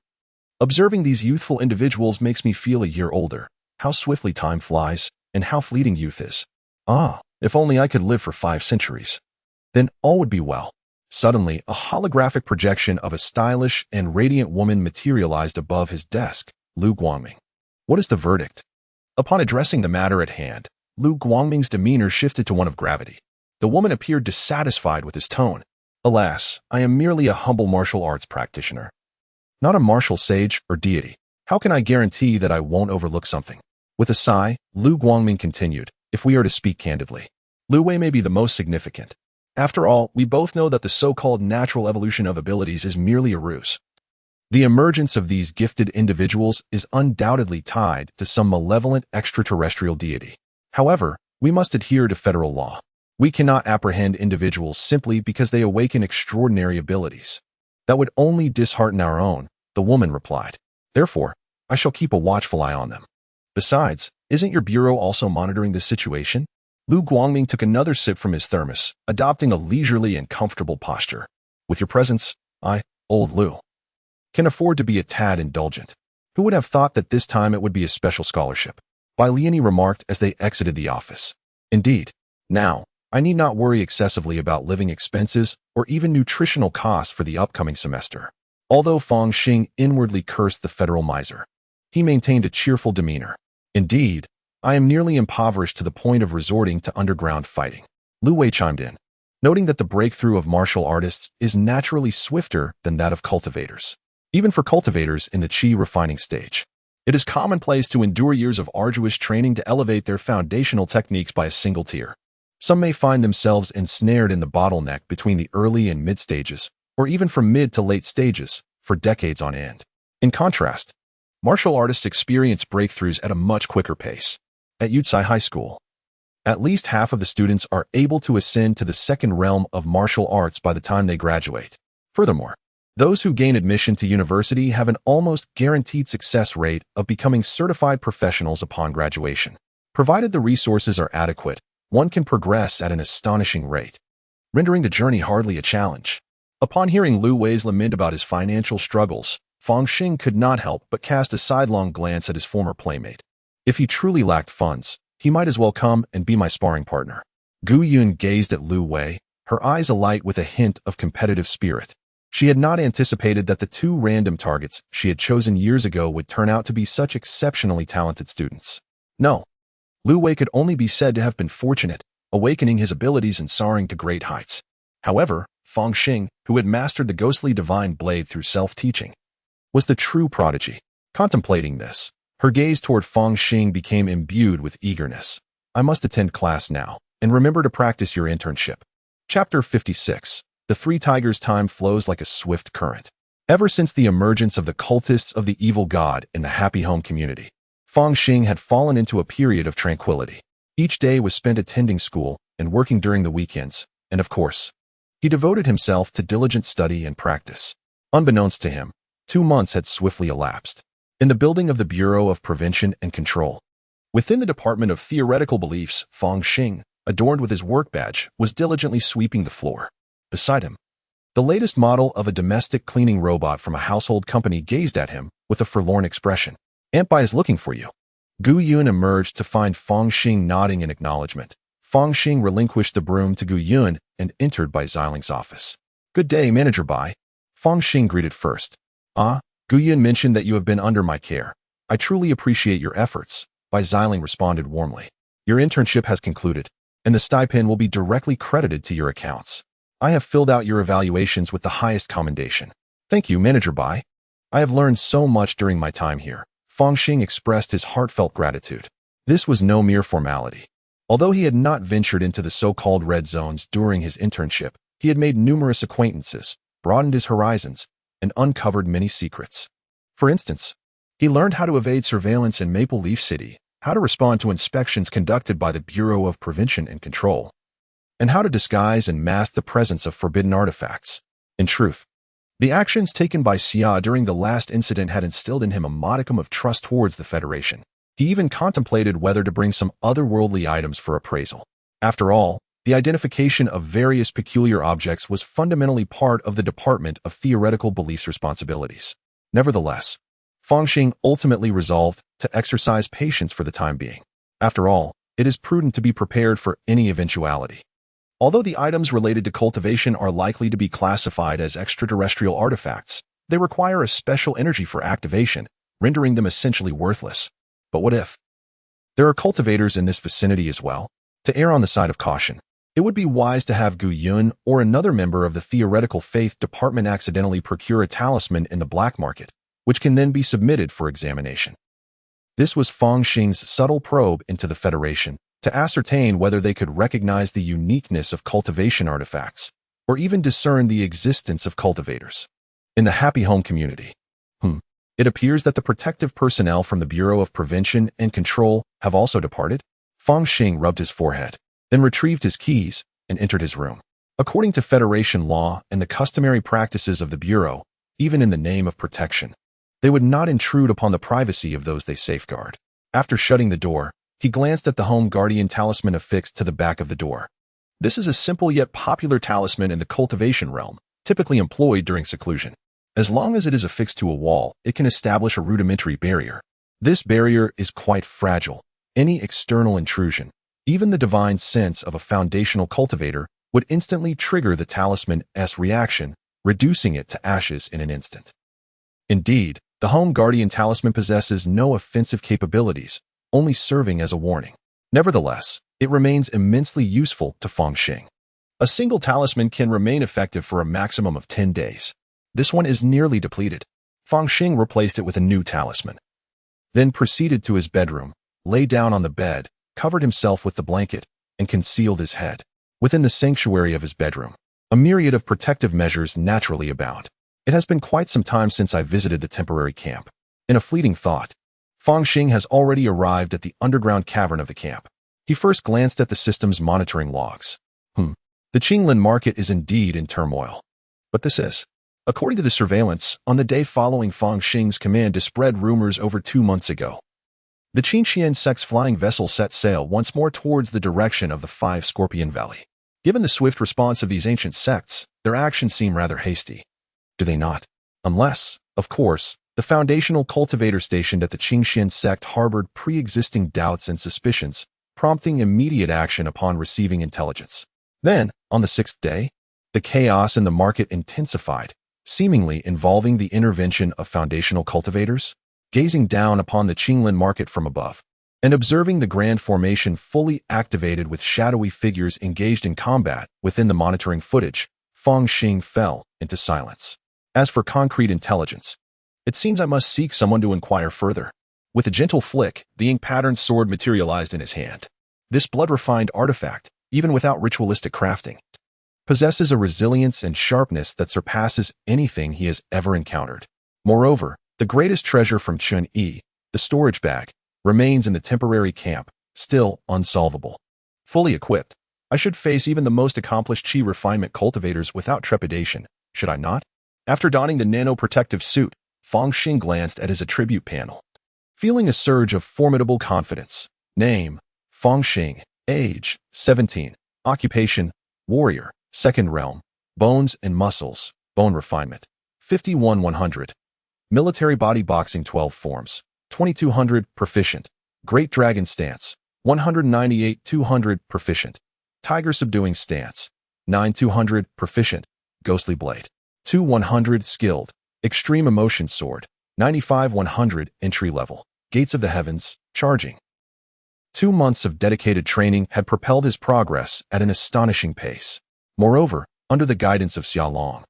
Observing these youthful individuals makes me feel a year older. How swiftly time flies, and how fleeting youth is. Ah, if only I could live for 5 centuries. Then all would be well. Suddenly, a holographic projection of a stylish and radiant woman materialized above his desk. Lu Guangming. What is the verdict? Upon addressing the matter at hand, Lu Guangming's demeanor shifted to one of gravity. The woman appeared dissatisfied with his tone. Alas, I am merely a humble martial arts practitioner, not a martial sage or deity. How can I guarantee that I won't overlook something? With a sigh, Lu Guangming continued, if we are to speak candidly, Lu Wei may be the most significant. After all, we both know that the so-called natural evolution of abilities is merely a ruse. The emergence of these gifted individuals is undoubtedly tied to some malevolent extraterrestrial deity. However, we must adhere to federal law. We cannot apprehend individuals simply because they awaken extraordinary abilities. That would only dishearten our own, the woman replied. Therefore, I shall keep a watchful eye on them. Besides, isn't your bureau also monitoring this situation? Lu Guangming took another sip from his thermos, adopting a leisurely and comfortable posture. With your presence, I, old Lu, can afford to be a tad indulgent. Who would have thought that this time it would be a special scholarship? Bai Liani remarked as they exited the office. Indeed. Now, I need not worry excessively about living expenses or even nutritional costs for the upcoming semester. Although Fang Xing inwardly cursed the federal miser, he maintained a cheerful demeanor. Indeed, I am nearly impoverished to the point of resorting to underground fighting. Lu Wei chimed in, noting that the breakthrough of martial artists is naturally swifter than that of cultivators, even for cultivators in the qi refining stage. It is commonplace to endure years of arduous training to elevate their foundational techniques by a single tier. Some may find themselves ensnared in the bottleneck between the early and mid stages, or even from mid to late stages, for decades on end. In contrast, martial artists experience breakthroughs at a much quicker pace. At Yutsai High School, at least half of the students are able to ascend to the second realm of martial arts by the time they graduate. Furthermore, those who gain admission to university have an almost guaranteed success rate of becoming certified professionals upon graduation. Provided the resources are adequate, one can progress at an astonishing rate, rendering the journey hardly a challenge. Upon hearing Lu Wei's lament about his financial struggles, Fang Xing could not help but cast a sidelong glance at his former playmate. If he truly lacked funds, he might as well come and be my sparring partner. Gu Yun gazed at Lu Wei, her eyes alight with a hint of competitive spirit. She had not anticipated that the two random targets she had chosen years ago would turn out to be such exceptionally talented students. No, Lu Wei could only be said to have been fortunate, awakening his abilities and soaring to great heights. However, Fang Xing, who had mastered the ghostly divine blade through self-teaching, was the true prodigy. Contemplating this, her gaze toward Fang Xing became imbued with eagerness. I must attend class now, and remember to practice your internship. Chapter 56. The Three Tigers. Time flows like a swift current. Ever since the emergence of the cultists of the evil god in the Happy Home community, Fang Xing had fallen into a period of tranquility. Each day was spent attending school and working during the weekends, and of course, he devoted himself to diligent study and practice. Unbeknownst to him, 2 months had swiftly elapsed. In the building of the Bureau of Prevention and Control, within the Department of Theoretical Beliefs, Fang Xing, adorned with his work badge, was diligently sweeping the floor. Beside him, the latest model of a domestic cleaning robot from a household company gazed at him with a forlorn expression. Aunt Bai is looking for you. Gu Yun emerged to find Fang Xing nodding in acknowledgement. Fang Xing relinquished the broom to Gu Yun and entered Bai Xiling's office. Good day, Manager Bai. Fang Xing greeted first. Gu Yun mentioned that you have been under my care. I truly appreciate your efforts, Bai Xiling responded warmly. Your internship has concluded, and the stipend will be directly credited to your accounts. I have filled out your evaluations with the highest commendation. Thank you, Manager Bai. I have learned so much during my time here. Fang Xing expressed his heartfelt gratitude. This was no mere formality. Although he had not ventured into the so-called red zones during his internship, he had made numerous acquaintances, broadened his horizons, and uncovered many secrets. For instance, he learned how to evade surveillance in Maple Leaf City, how to respond to inspections conducted by the Bureau of Prevention and Control, and how to disguise and mask the presence of forbidden artifacts. In truth, the actions taken by Xia during the last incident had instilled in him a modicum of trust towards the Federation. He even contemplated whether to bring some otherworldly items for appraisal. After all, the identification of various peculiar objects was fundamentally part of the Department of Theoretical Beliefs' responsibilities. Nevertheless, Fang Xing ultimately resolved to exercise patience for the time being. After all, it is prudent to be prepared for any eventuality. Although the items related to cultivation are likely to be classified as extraterrestrial artifacts, they require a special energy for activation, rendering them essentially worthless. But what if there are cultivators in this vicinity as well? To err on the side of caution, it would be wise to have Gu Yun or another member of the Theoretical Faith Department accidentally procure a talisman in the black market, which can then be submitted for examination. This was Fang Xing's subtle probe into the Federation, to ascertain whether they could recognize the uniqueness of cultivation artifacts, or even discern the existence of cultivators. In the Happy Home community, it appears that the protective personnel from the Bureau of Prevention and Control have also departed. Fang Xing rubbed his forehead, then retrieved his keys and entered his room. According to Federation law and the customary practices of the Bureau, even in the name of protection, they would not intrude upon the privacy of those they safeguard. After shutting the door, he glanced at the home guardian talisman affixed to the back of the door. This is a simple yet popular talisman in the cultivation realm, typically employed during seclusion. As long as it is affixed to a wall, it can establish a rudimentary barrier. This barrier is quite fragile. Any external intrusion, even the divine sense of a foundational cultivator, would instantly trigger the talisman's reaction, reducing it to ashes in an instant. Indeed, the home guardian talisman possesses no offensive capabilities, only serving as a warning. Nevertheless, it remains immensely useful to Fang Xing. A single talisman can remain effective for a maximum of 10 days. This one is nearly depleted. Fang Xing replaced it with a new talisman. then proceeded to his bedroom, lay down on the bed, covered himself with the blanket, and concealed his head. Within the sanctuary of his bedroom, a myriad of protective measures naturally abound. It has been quite some time since I visited the temporary camp. In a fleeting thought, Fang Xing has already arrived at the underground cavern of the camp. He first glanced at the system's monitoring logs. The Qinglin market is indeed in turmoil. But this is, according to the surveillance, on the day following Fang Xing's command to spread rumors over 2 months ago. The Qinxian sect's flying vessel set sail once more towards the direction of the 5 Scorpion Valley. Given the swift response of these ancient sects, their actions seem rather hasty. Do they not? Unless, of course, the foundational cultivator stationed at the Qingxian sect harbored pre-existing doubts and suspicions, prompting immediate action upon receiving intelligence. Then, on the 6th day, the chaos in the market intensified, seemingly involving the intervention of foundational cultivators. Gazing down upon the Qinglin market from above, and observing the grand formation fully activated with shadowy figures engaged in combat within the monitoring footage, Fang Xing fell into silence. As for concrete intelligence, it seems I must seek someone to inquire further. With a gentle flick, the ink-patterned sword materialized in his hand. This blood-refined artifact, even without ritualistic crafting, possesses a resilience and sharpness that surpasses anything he has ever encountered. Moreover, the greatest treasure from Chun-Yi, the storage bag, remains in the temporary camp, still unsolvable. Fully equipped, I should face even the most accomplished Qi refinement cultivators without trepidation, should I not? After donning the nano-protective suit, Fang Xing glanced at his attribute panel. Feeling a surge of formidable confidence. Name, Fang Xing. Age, 17. Occupation, warrior. Second realm. Bones and muscles, bone refinement. 51-100. Military body boxing 12 forms. 2200 proficient. Great dragon stance. 198-200 proficient. Tiger subduing stance. 9-200 proficient. Ghostly blade. 2-100 skilled. Extreme emotion sword. 95-100 entry level. Gates of the heavens, charging. 2 months of dedicated training had propelled his progress at an astonishing pace. Moreover, under the guidance of Xia Long,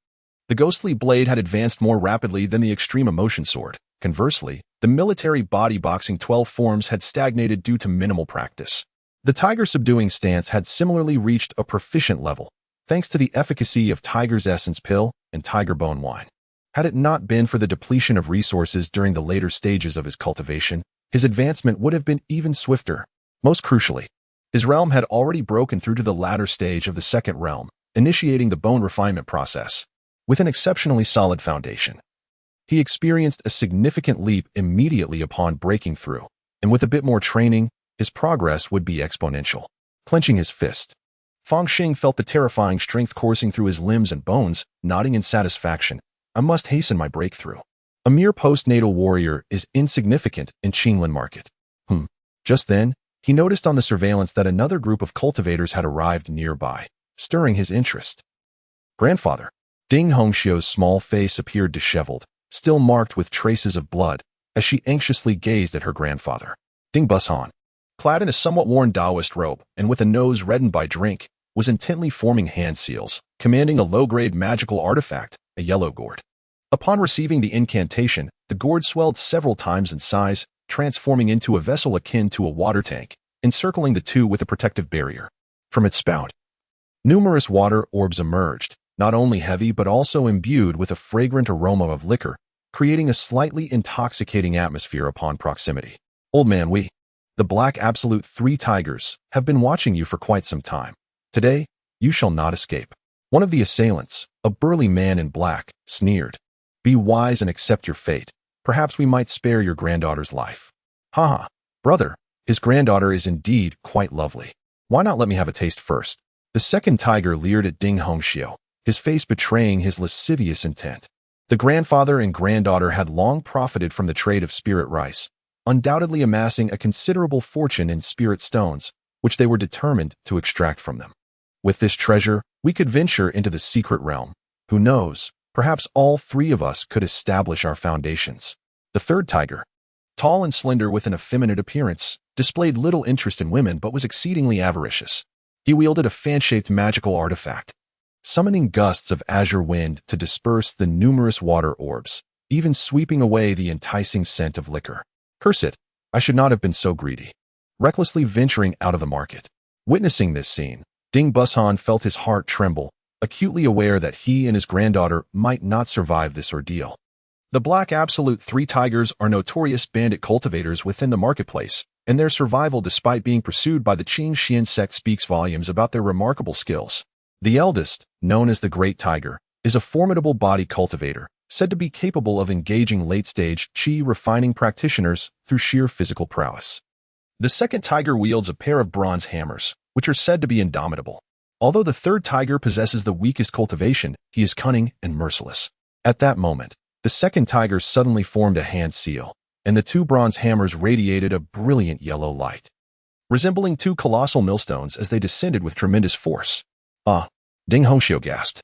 the ghostly blade had advanced more rapidly than the extreme emotion sword. Conversely, the military body boxing 12 forms had stagnated due to minimal practice. The tiger subduing stance had similarly reached a proficient level, thanks to the efficacy of tiger's essence pill and tiger bone wine. Had it not been for the depletion of resources during the later stages of his cultivation, his advancement would have been even swifter. Most crucially, his realm had already broken through to the latter stage of the second realm, initiating the bone refinement process. With an exceptionally solid foundation, he experienced a significant leap immediately upon breaking through, and with a bit more training, his progress would be exponential. Clenching his fist, Fang Xing felt the terrifying strength coursing through his limbs and bones, nodding in satisfaction. I must hasten my breakthrough. A mere postnatal warrior is insignificant in Qinglin market. Just then, he noticed on the surveillance that another group of cultivators had arrived nearby, stirring his interest. Grandfather. Ding Hongxiu's small face appeared disheveled, still marked with traces of blood, as she anxiously gazed at her grandfather. Ding Bushan, clad in a somewhat worn Taoist robe and with a nose reddened by drink, was intently forming hand seals, commanding a low-grade magical artifact, a yellow gourd. Upon receiving the incantation, the gourd swelled several times in size, transforming into a vessel akin to a water tank, encircling the two with a protective barrier. From its spout, numerous water orbs emerged, not only heavy but also imbued with a fragrant aroma of liquor, creating a slightly intoxicating atmosphere upon proximity. Old man, the Black Absolute 3 Tigers, have been watching you for quite some time. Today, you shall not escape. One of the assailants, a burly man in black, sneered. Be wise and accept your fate. Perhaps we might spare your granddaughter's life. Haha, brother, his granddaughter is indeed quite lovely. Why not let me have a taste first? The second tiger leered at Ding Hongxiu, his face betraying his lascivious intent. The grandfather and granddaughter had long profited from the trade of spirit rice, undoubtedly amassing a considerable fortune in spirit stones, which they were determined to extract from them. With this treasure, we could venture into the secret realm. Who knows, perhaps all 3 of us could establish our foundations. The third tiger, tall and slender with an effeminate appearance, displayed little interest in women but was exceedingly avaricious. He wielded a fan-shaped magical artifact, summoning gusts of azure wind to disperse the numerous water orbs, even sweeping away the enticing scent of liquor. Curse it, I should not have been so greedy. Recklessly venturing out of the market. Witnessing this scene, Ding Bushan felt his heart tremble, acutely aware that he and his granddaughter might not survive this ordeal. The Black Absolute Three Tigers are notorious bandit cultivators within the marketplace, and their survival despite being pursued by the Qing Xian sect speaks volumes about their remarkable skills. The eldest, known as the Great Tiger, is a formidable body cultivator, said to be capable of engaging late-stage qi refining practitioners through sheer physical prowess. The second tiger wields a pair of bronze hammers, which are said to be indomitable. Although the third tiger possesses the weakest cultivation, he is cunning and merciless. At that moment, the second tiger suddenly formed a hand seal, and the two bronze hammers radiated a brilliant yellow light, resembling two colossal millstones as they descended with tremendous force. Ah, Ding Hongxiu gasped,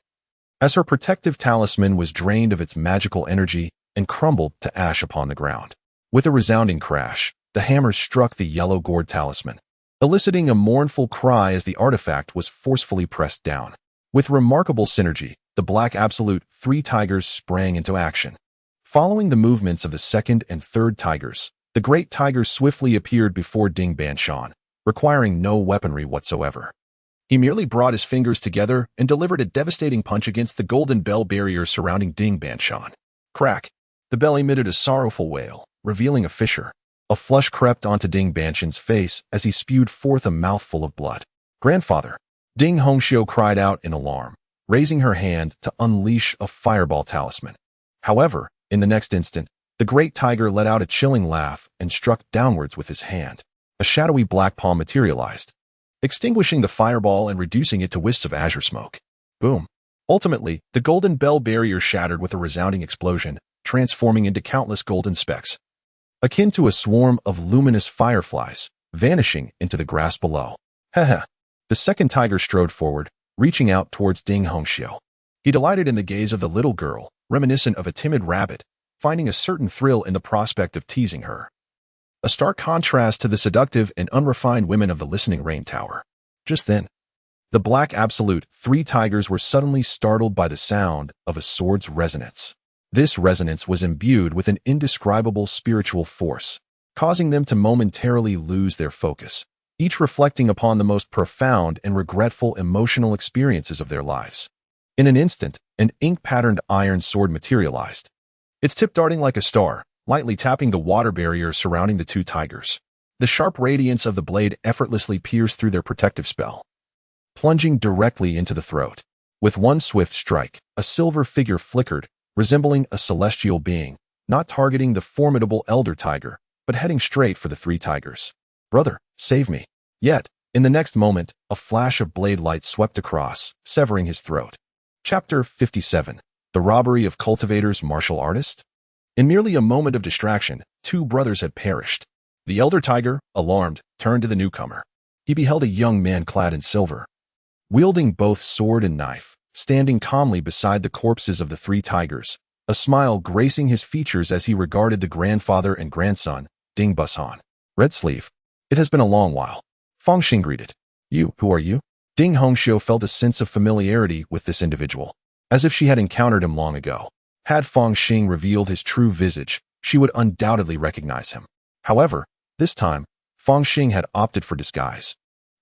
as her protective talisman was drained of its magical energy and crumbled to ash upon the ground. With a resounding crash, the hammers struck the yellow gourd talisman, eliciting a mournful cry as the artifact was forcefully pressed down. With remarkable synergy, the Black Absolute Three Tigers sprang into action. Following the movements of the second and third tigers, the Great Tiger swiftly appeared before Ding Banshan, requiring no weaponry whatsoever. He merely brought his fingers together and delivered a devastating punch against the golden bell barrier surrounding Ding Banshan. Crack! The bell emitted a sorrowful wail, revealing a fissure. A flush crept onto Ding Banshan's face as he spewed forth a mouthful of blood. Grandfather! Ding Hongxiu cried out in alarm, raising her hand to unleash a fireball talisman. However, in the next instant, the Great Tiger let out a chilling laugh and struck downwards with his hand. A shadowy black palm materialized, extinguishing the fireball and reducing it to wisps of azure smoke. Boom! Ultimately, the golden bell barrier shattered with a resounding explosion, transforming into countless golden specks, akin to a swarm of luminous fireflies, vanishing into the grass below. Heh. The second tiger strode forward, reaching out towards Ding Hongxiu. He delighted in the gaze of the little girl, reminiscent of a timid rabbit, finding a certain thrill in the prospect of teasing her. A stark contrast to the seductive and unrefined women of the Listening Rain Tower. Just then, the Black Absolute Three Tigers were suddenly startled by the sound of a sword's resonance. This resonance was imbued with an indescribable spiritual force, causing them to momentarily lose their focus, each reflecting upon the most profound and regretful emotional experiences of their lives. In an instant, an ink-patterned iron sword materialized, its tip darting like a star, lightly tapping the water barrier surrounding the two tigers. The sharp radiance of the blade effortlessly pierced through their protective spell, plunging directly into the throat. With one swift strike, a silver figure flickered, resembling a celestial being, not targeting the formidable elder tiger, but heading straight for the three tigers. Brother, save me. Yet, in the next moment, a flash of blade light swept across, severing his throat. Chapter 57. The Robbery of Cultivators Martial Artist? In merely a moment of distraction, two brothers had perished. The elder tiger, alarmed, turned to the newcomer. He beheld a young man clad in silver, wielding both sword and knife, standing calmly beside the corpses of the three tigers, a smile gracing his features as he regarded the grandfather and grandson, Ding Bushan. Red Sleeve. It has been a long while. Fang Xing greeted. Who are you? Ding Hongxiu felt a sense of familiarity with this individual, as if she had encountered him long ago. Had Fang Xing revealed his true visage, she would undoubtedly recognize him. However, this time, Fang Xing had opted for disguise,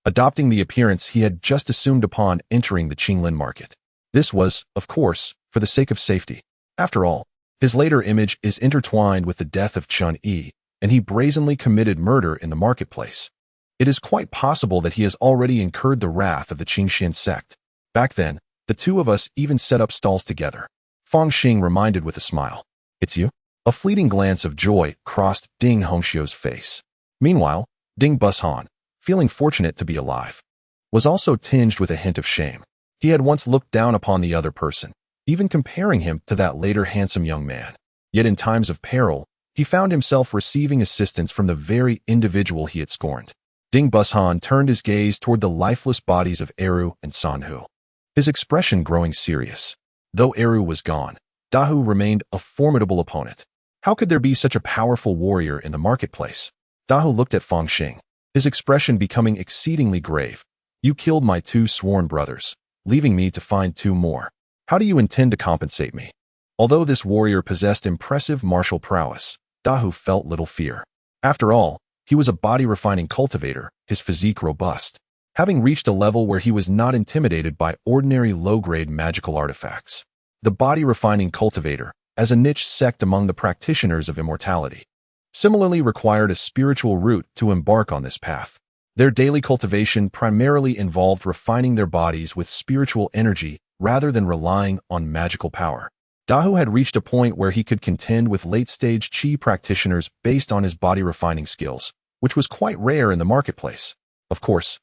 adopting the appearance he had just assumed upon entering the Qinglin market. This was, of course, for the sake of safety. After all, his later image is intertwined with the death of Chun Yi, and he brazenly committed murder in the marketplace. It is quite possible that he has already incurred the wrath of the Qingxian sect. Back then, the two of us even set up stalls together. Fang Xing reminded with a smile. It's you? A fleeting glance of joy crossed Ding Hongxiu's face. Meanwhile, Ding Bushan, feeling fortunate to be alive, was also tinged with a hint of shame. He had once looked down upon the other person, even comparing him to that later handsome young man. Yet in times of peril, he found himself receiving assistance from the very individual he had scorned. Ding Bushan turned his gaze toward the lifeless bodies of Eru and Sanhu, his expression growing serious. Though Eru was gone, Dahu remained a formidable opponent. How could there be such a powerful warrior in the marketplace? Dahu looked at Fang Xing, his expression becoming exceedingly grave. You killed my two sworn brothers, leaving me to find two more. How do you intend to compensate me? Although this warrior possessed impressive martial prowess, Dahu felt little fear. After all, he was a body-refining cultivator, his physique robust, having reached a level where he was not intimidated by ordinary low-grade magical artifacts. The body-refining cultivator, as a niche sect among the practitioners of immortality, similarly required a spiritual route to embark on this path. Their daily cultivation primarily involved refining their bodies with spiritual energy rather than relying on magical power. Dahu had reached a point where he could contend with late-stage Qi practitioners based on his body-refining skills, which was quite rare in the marketplace. Of course,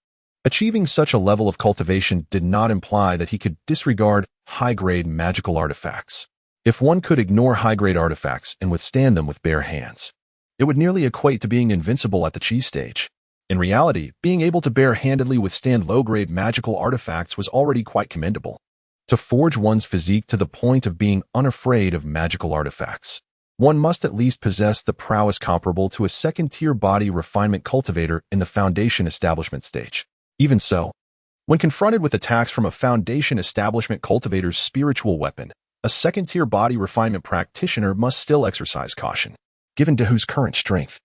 achieving such a level of cultivation did not imply that he could disregard high-grade magical artifacts. If one could ignore high-grade artifacts and withstand them with bare hands, it would nearly equate to being invincible at the Qi stage. In reality, being able to bare-handedly withstand low-grade magical artifacts was already quite commendable. To forge one's physique to the point of being unafraid of magical artifacts, one must at least possess the prowess comparable to a second-tier body refinement cultivator in the foundation establishment stage. Even so, when confronted with attacks from a foundation establishment cultivator's spiritual weapon, a second-tier body refinement practitioner must still exercise caution. Given Dahu's current strength,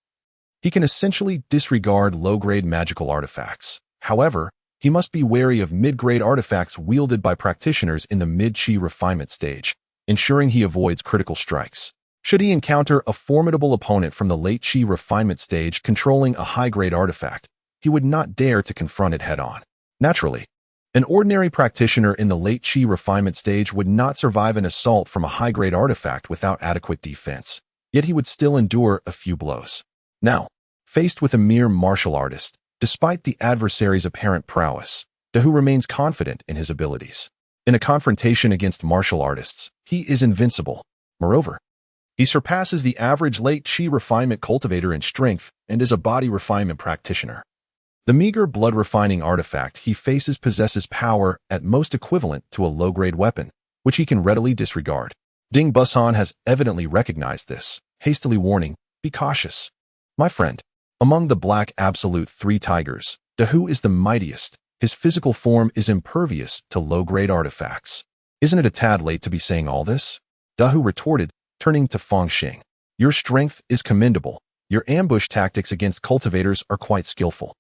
he can essentially disregard low-grade magical artifacts. However, he must be wary of mid-grade artifacts wielded by practitioners in the mid-Qi refinement stage, ensuring he avoids critical strikes. Should he encounter a formidable opponent from the late Qi refinement stage controlling a high-grade artifact, he would not dare to confront it head-on. Naturally, an ordinary practitioner in the late Qi refinement stage would not survive an assault from a high-grade artifact without adequate defense, yet he would still endure a few blows. Now, faced with a mere martial artist, despite the adversary's apparent prowess, Dahu remains confident in his abilities. In a confrontation against martial artists, he is invincible. Moreover, he surpasses the average late Qi refinement cultivator in strength and is a body refinement practitioner. The meager blood-refining artifact he faces possesses power at most equivalent to a low-grade weapon, which he can readily disregard. Ding Busan has evidently recognized this, hastily warning, "Be cautious, my friend." Among the Black Absolute Three Tigers, Dahu is the mightiest. His physical form is impervious to low-grade artifacts. "Isn't it a tad late to be saying all this?" Dahu retorted, turning to Fang Xing. "Your strength is commendable. Your ambush tactics against cultivators are quite skillful.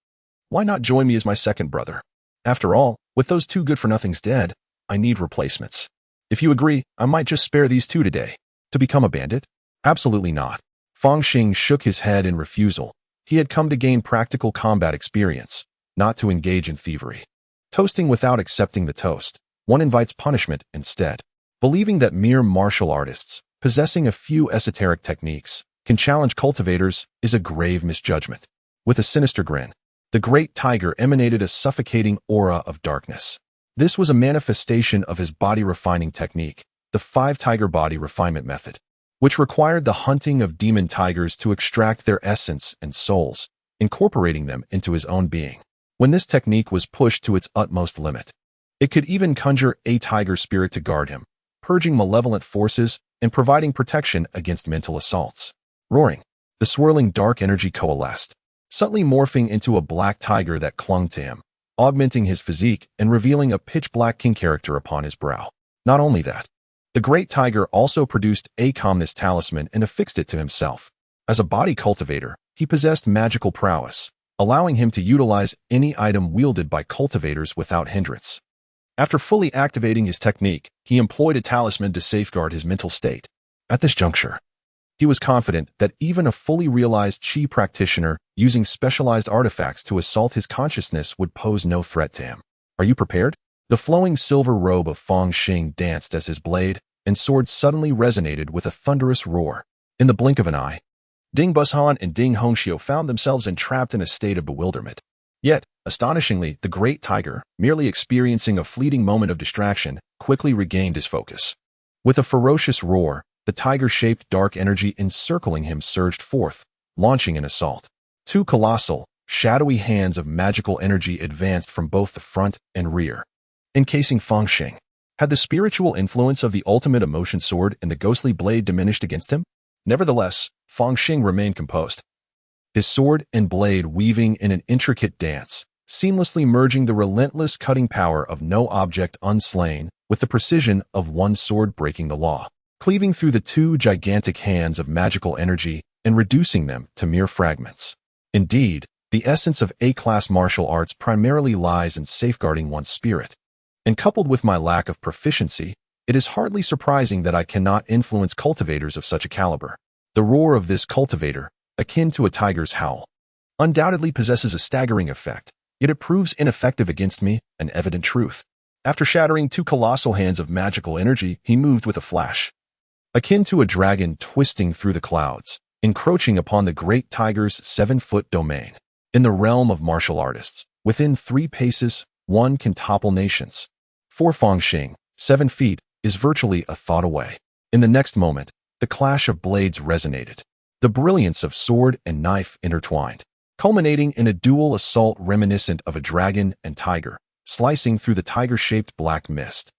Why not join me as my second brother? After all, with those two good-for-nothings dead, I need replacements. If you agree, I might just spare these two today. To become a bandit? Absolutely not." Fang Xing shook his head in refusal. He had come to gain practical combat experience, not to engage in thievery. Toasting without accepting the toast, one invites punishment instead. Believing that mere martial artists, possessing a few esoteric techniques, can challenge cultivators is a grave misjudgment. With a sinister grin, the great tiger emanated a suffocating aura of darkness. This was a manifestation of his body-refining technique, the five-tiger body refinement method, which required the hunting of demon tigers to extract their essence and souls, incorporating them into his own being. When this technique was pushed to its utmost limit, it could even conjure a tiger spirit to guard him, purging malevolent forces and providing protection against mental assaults. Roaring, the swirling dark energy coalesced, subtly morphing into a black tiger that clung to him, augmenting his physique and revealing a pitch-black king character upon his brow. Not only that, the great tiger also produced a calmness talisman and affixed it to himself. As a body cultivator, he possessed magical prowess, allowing him to utilize any item wielded by cultivators without hindrance. After fully activating his technique, he employed a talisman to safeguard his mental state. At this juncture, he was confident that even a fully realized Qi practitioner using specialized artifacts to assault his consciousness would pose no threat to him. "Are you prepared?" The flowing silver robe of Fang Xing danced as his blade and sword suddenly resonated with a thunderous roar. In the blink of an eye, Ding Busan and Ding Hongxiu found themselves entrapped in a state of bewilderment. Yet, astonishingly, the great tiger, merely experiencing a fleeting moment of distraction, quickly regained his focus. With a ferocious roar, the tiger-shaped dark energy encircling him surged forth, launching an assault. Two colossal, shadowy hands of magical energy advanced from both the front and rear, encasing Fang Xing. Had the spiritual influence of the ultimate emotion sword and the ghostly blade diminished against him? Nevertheless, Fang Xing remained composed, his sword and blade weaving in an intricate dance, seamlessly merging the relentless cutting power of no object unslain with the precision of one sword breaking the law. Cleaving through the two gigantic hands of magical energy, and reducing them to mere fragments. Indeed, the essence of A-class martial arts primarily lies in safeguarding one's spirit. And coupled with my lack of proficiency, it is hardly surprising that I cannot influence cultivators of such a caliber. The roar of this cultivator, akin to a tiger's howl, undoubtedly possesses a staggering effect, yet it proves ineffective against me, an evident truth. After shattering 2 colossal hands of magical energy, he moved with a flash, akin to a dragon twisting through the clouds, encroaching upon the great tiger's 7-foot domain. In the realm of martial artists, within 3 paces, one can topple nations. For Fang Xing, 7 feet is virtually a thought away. In the next moment, the clash of blades resonated. The brilliance of sword and knife intertwined, culminating in a dual assault reminiscent of a dragon and tiger, slicing through the tiger-shaped black mist.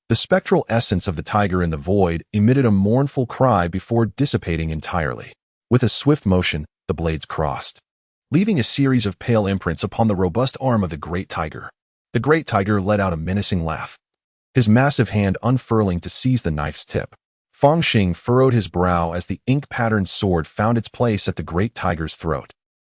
The spectral essence of the tiger in the void emitted a mournful cry before dissipating entirely. With a swift motion, the blades crossed, leaving a series of pale imprints upon the robust arm of the great tiger. The great tiger let out a menacing laugh, his massive hand unfurling to seize the knife's tip. Fang Xing furrowed his brow as the ink-patterned sword found its place at the great tiger's throat,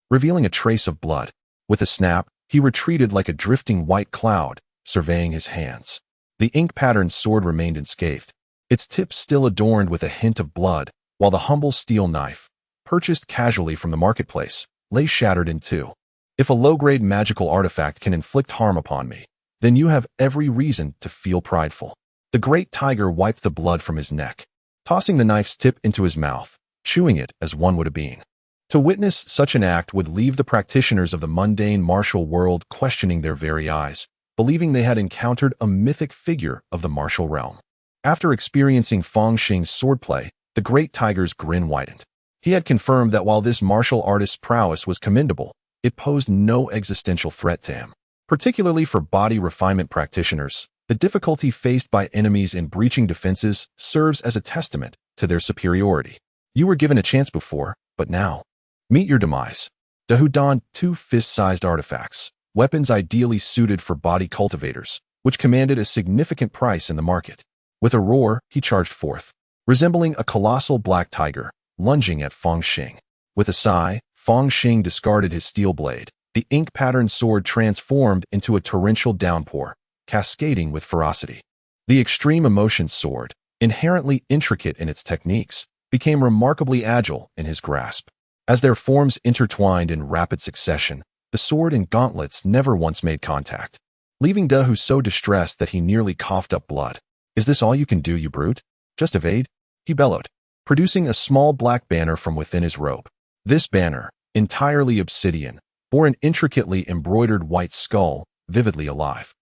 revealing a trace of blood. With a snap, he retreated like a drifting white cloud, surveying his hands. The ink-patterned sword remained unscathed, its tip still adorned with a hint of blood, while the humble steel knife, purchased casually from the marketplace, lay shattered in 2. If a low-grade magical artifact can inflict harm upon me, then you have every reason to feel prideful. The great tiger wiped the blood from his neck, tossing the knife's tip into his mouth, chewing it as one would a bean. To witness such an act would leave the practitioners of the mundane martial world questioning their very eyes, believing they had encountered a mythic figure of the martial realm. After experiencing Fang Xing's swordplay, the great tiger's grin widened. He had confirmed that while this martial artist's prowess was commendable, it posed no existential threat to him. Particularly for body refinement practitioners, the difficulty faced by enemies in breaching defenses serves as a testament to their superiority. You were given a chance before, but now, meet your demise. Dahu donned 2 fist-sized artifacts, weapons ideally suited for body cultivators, which commanded a significant price in the market. With a roar, he charged forth, resembling a colossal black tiger, lunging at Fang Xing. With a sigh, Fang Xing discarded his steel blade. The ink-patterned sword transformed into a torrential downpour, cascading with ferocity. The extreme emotion sword, inherently intricate in its techniques, became remarkably agile in his grasp. As their forms intertwined in rapid succession, the sword and gauntlets never once made contact, leaving Dahu so distressed that he nearly coughed up blood. "Is this all you can do, you brute? Just evade?" he bellowed, producing a small black banner from within his robe. This banner, entirely obsidian, bore an intricately embroidered white skull, vividly alive,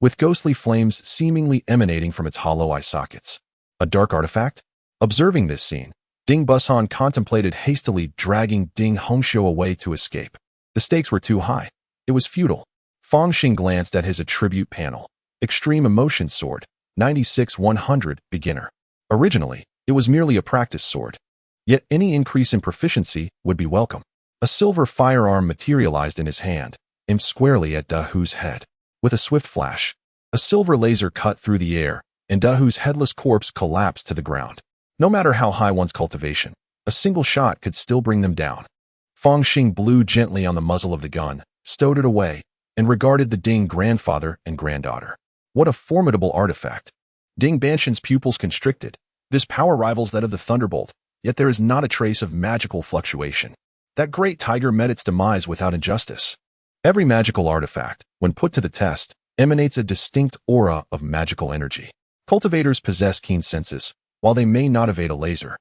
with ghostly flames seemingly emanating from its hollow eye sockets. A dark artifact? Observing this scene, Ding Bushan contemplated hastily dragging Ding Hongxiu away to escape. The stakes were too high. It was futile. Fang Xing glanced at his attribute panel. Extreme Emotion Sword, 96-100, Beginner. Originally, it was merely a practice sword. Yet any increase in proficiency would be welcome. A silver firearm materialized in his hand, aimed squarely at Dahu's head. With a swift flash, a silver laser cut through the air, and Dahu's headless corpse collapsed to the ground. No matter how high one's cultivation, a single shot could still bring them down. Fang Xing blew gently on the muzzle of the gun, stowed it away, and regarded the Ding grandfather and granddaughter. What a formidable artifact. Ding Banshan's pupils constricted. This power rivals that of the Thunderbolt, yet there is not a trace of magical fluctuation. That great tiger met its demise without injustice. Every magical artifact, when put to the test, emanates a distinct aura of magical energy. Cultivators possess keen senses. While they may not evade a laser,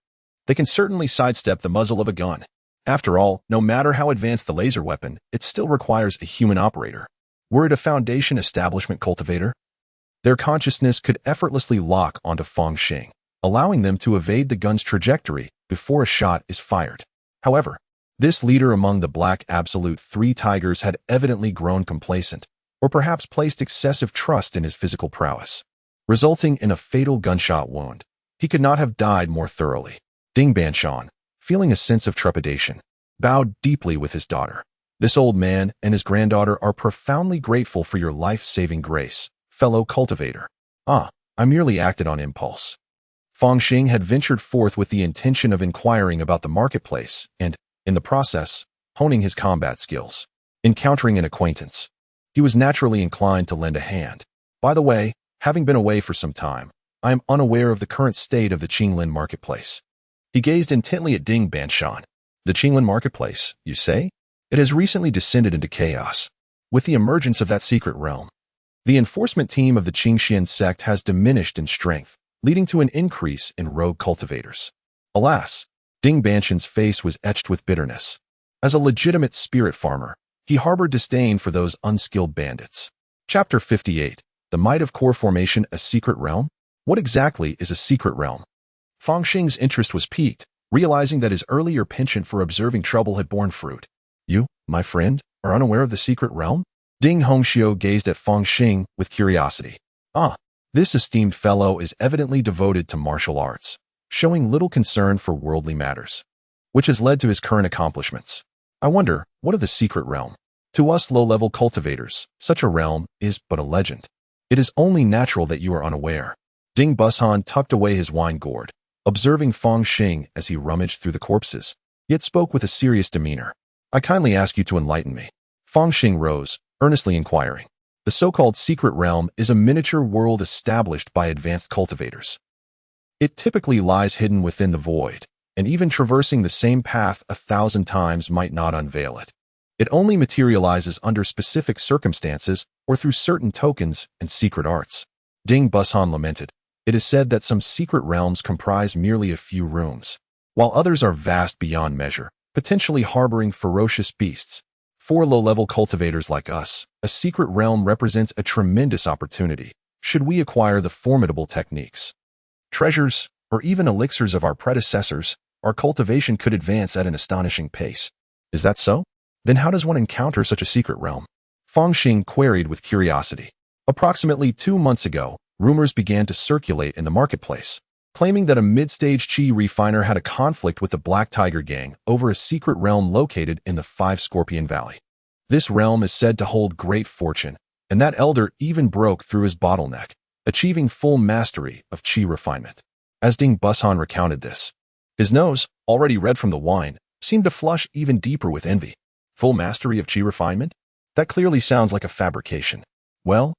they can certainly sidestep the muzzle of a gun. After all, no matter how advanced the laser weapon, it still requires a human operator. Were it a Foundation establishment cultivator, their consciousness could effortlessly lock onto Fang Xing, allowing them to evade the gun's trajectory before a shot is fired. However, this leader among the Black Absolute 3 Tigers had evidently grown complacent, or perhaps placed excessive trust in his physical prowess, resulting in a fatal gunshot wound. He could not have died more thoroughly. Ding Banshan, feeling a sense of trepidation, bowed deeply with his daughter. "This old man and his granddaughter are profoundly grateful for your life-saving grace, fellow cultivator." "Ah, I merely acted on impulse." Fang Xing had ventured forth with the intention of inquiring about the marketplace and, in the process, honing his combat skills. Encountering an acquaintance, he was naturally inclined to lend a hand. By the way, having been away for some time, I am unaware of the current state of the Qinglin marketplace. He gazed intently at Ding Banshan. The Qinglin marketplace, you say? It has recently descended into chaos. With the emergence of that secret realm, the enforcement team of the Qingxian sect has diminished in strength, leading to an increase in rogue cultivators. Alas, Ding Banshan's face was etched with bitterness. As a legitimate spirit farmer, he harbored disdain for those unskilled bandits. Chapter 58. The Might of Core Formation, a Secret Realm? What exactly is a secret realm? Fang Xing's interest was piqued, realizing that his earlier penchant for observing trouble had borne fruit. You, my friend, are unaware of the secret realm? Ding Hongxiu gazed at Fang Xing with curiosity. This esteemed fellow is evidently devoted to martial arts, showing little concern for worldly matters, which has led to his current accomplishments. I wonder, what of the secret realm? To us low-level cultivators, such a realm is but a legend. It is only natural that you are unaware. Ding Bushan tucked away his wine gourd, observing Fang Xing as he rummaged through the corpses, yet spoke with a serious demeanor. I kindly ask you to enlighten me. Fang Xing rose, earnestly inquiring. The so-called secret realm is a miniature world established by advanced cultivators. It typically lies hidden within the void, and even traversing the same path 1,000 times might not unveil it. It only materializes under specific circumstances or through certain tokens and secret arts. Ding Bushan lamented. It is said that some secret realms comprise merely a few rooms, while others are vast beyond measure, potentially harboring ferocious beasts. For low-level cultivators like us, a secret realm represents a tremendous opportunity, should we acquire the formidable techniques, treasures, or even elixirs of our predecessors. Our cultivation could advance at an astonishing pace. Is that so? Then how does one encounter such a secret realm? Fang Xing queried with curiosity. Approximately 2 months ago, rumors began to circulate in the marketplace, claiming that a mid-stage chi refiner had a conflict with the Black Tiger Gang over a secret realm located in the Five Scorpion Valley. This realm is said to hold great fortune, and that elder even broke through his bottleneck, achieving full mastery of chi refinement. As Ding Bushan recounted this, his nose, already red from the wine, seemed to flush even deeper with envy. Full mastery of chi refinement? That clearly sounds like a fabrication. Well,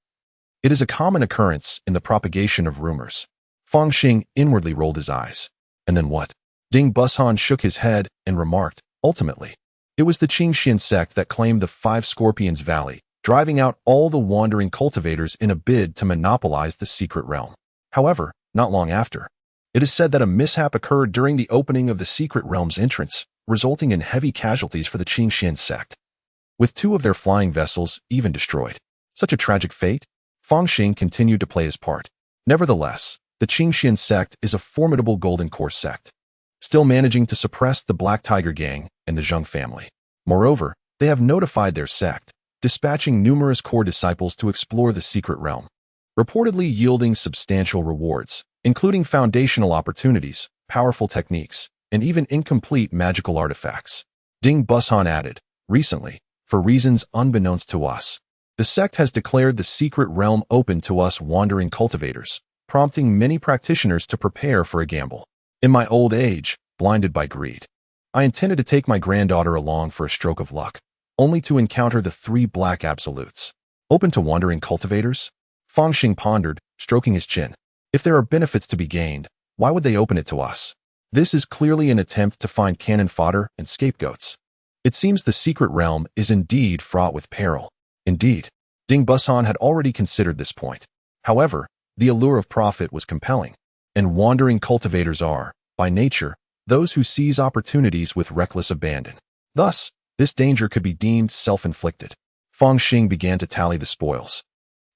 it is a common occurrence in the propagation of rumors. Fang Xing inwardly rolled his eyes. And then what? Ding Bushan shook his head and remarked, ultimately, it was the Qingxian sect that claimed the Five Scorpions Valley, driving out all the wandering cultivators in a bid to monopolize the secret realm. However, not long after, it is said that a mishap occurred during the opening of the secret realm's entrance, resulting in heavy casualties for the Qingxian sect, with 2 of their flying vessels even destroyed. Such a tragic fate? Fang Xing continued to play his part. Nevertheless, the Qingxian sect is a formidable Golden Core sect, still managing to suppress the Black Tiger Gang and the Zheng family. Moreover, they have notified their sect, dispatching numerous core disciples to explore the secret realm, reportedly yielding substantial rewards, including foundational opportunities, powerful techniques, and even incomplete magical artifacts. Ding Bushan added, recently, for reasons unbeknownst to us, the sect has declared the secret realm open to us wandering cultivators, prompting many practitioners to prepare for a gamble. In my old age, blinded by greed, I intended to take my granddaughter along for a stroke of luck, only to encounter the 3 black absolutes. Open to wandering cultivators? Fang Xing pondered, stroking his chin. If there are benefits to be gained, why would they open it to us? This is clearly an attempt to find cannon fodder and scapegoats. It seems the secret realm is indeed fraught with peril. Indeed, Ding Bushan had already considered this point. However, the allure of profit was compelling, and wandering cultivators are, by nature, those who seize opportunities with reckless abandon. Thus, this danger could be deemed self-inflicted. Fang Xing began to tally the spoils,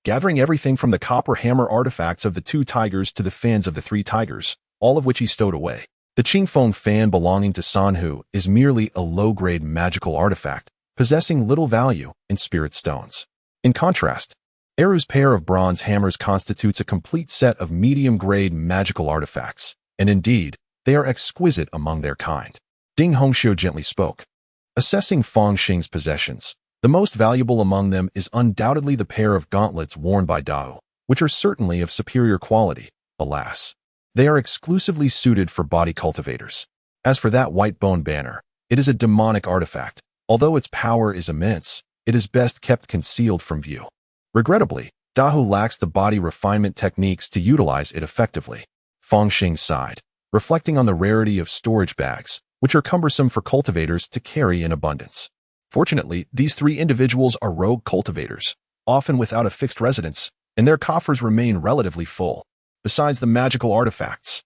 gathering everything from the copper hammer artifacts of the 2 tigers to the fins of the 3 tigers, all of which he stowed away. The Qingfeng fan belonging to Sanhu is merely a low-grade magical artifact, possessing little value in spirit stones. In contrast, Eru's pair of bronze hammers constitutes a complete set of medium-grade magical artifacts, and indeed, they are exquisite among their kind. Ding Hongxiu gently spoke. Assessing Fang Xing's possessions, the most valuable among them is undoubtedly the pair of gauntlets worn by Dao, which are certainly of superior quality, alas. They are exclusively suited for body cultivators. As for that white bone banner, it is a demonic artifact. Although its power is immense, it is best kept concealed from view. Regrettably, Dahu lacks the body refinement techniques to utilize it effectively. Fang Xing sighed, reflecting on the rarity of storage bags, which are cumbersome for cultivators to carry in abundance. Fortunately, these three individuals are rogue cultivators, often without a fixed residence, and their coffers remain relatively full. Besides the magical artifacts,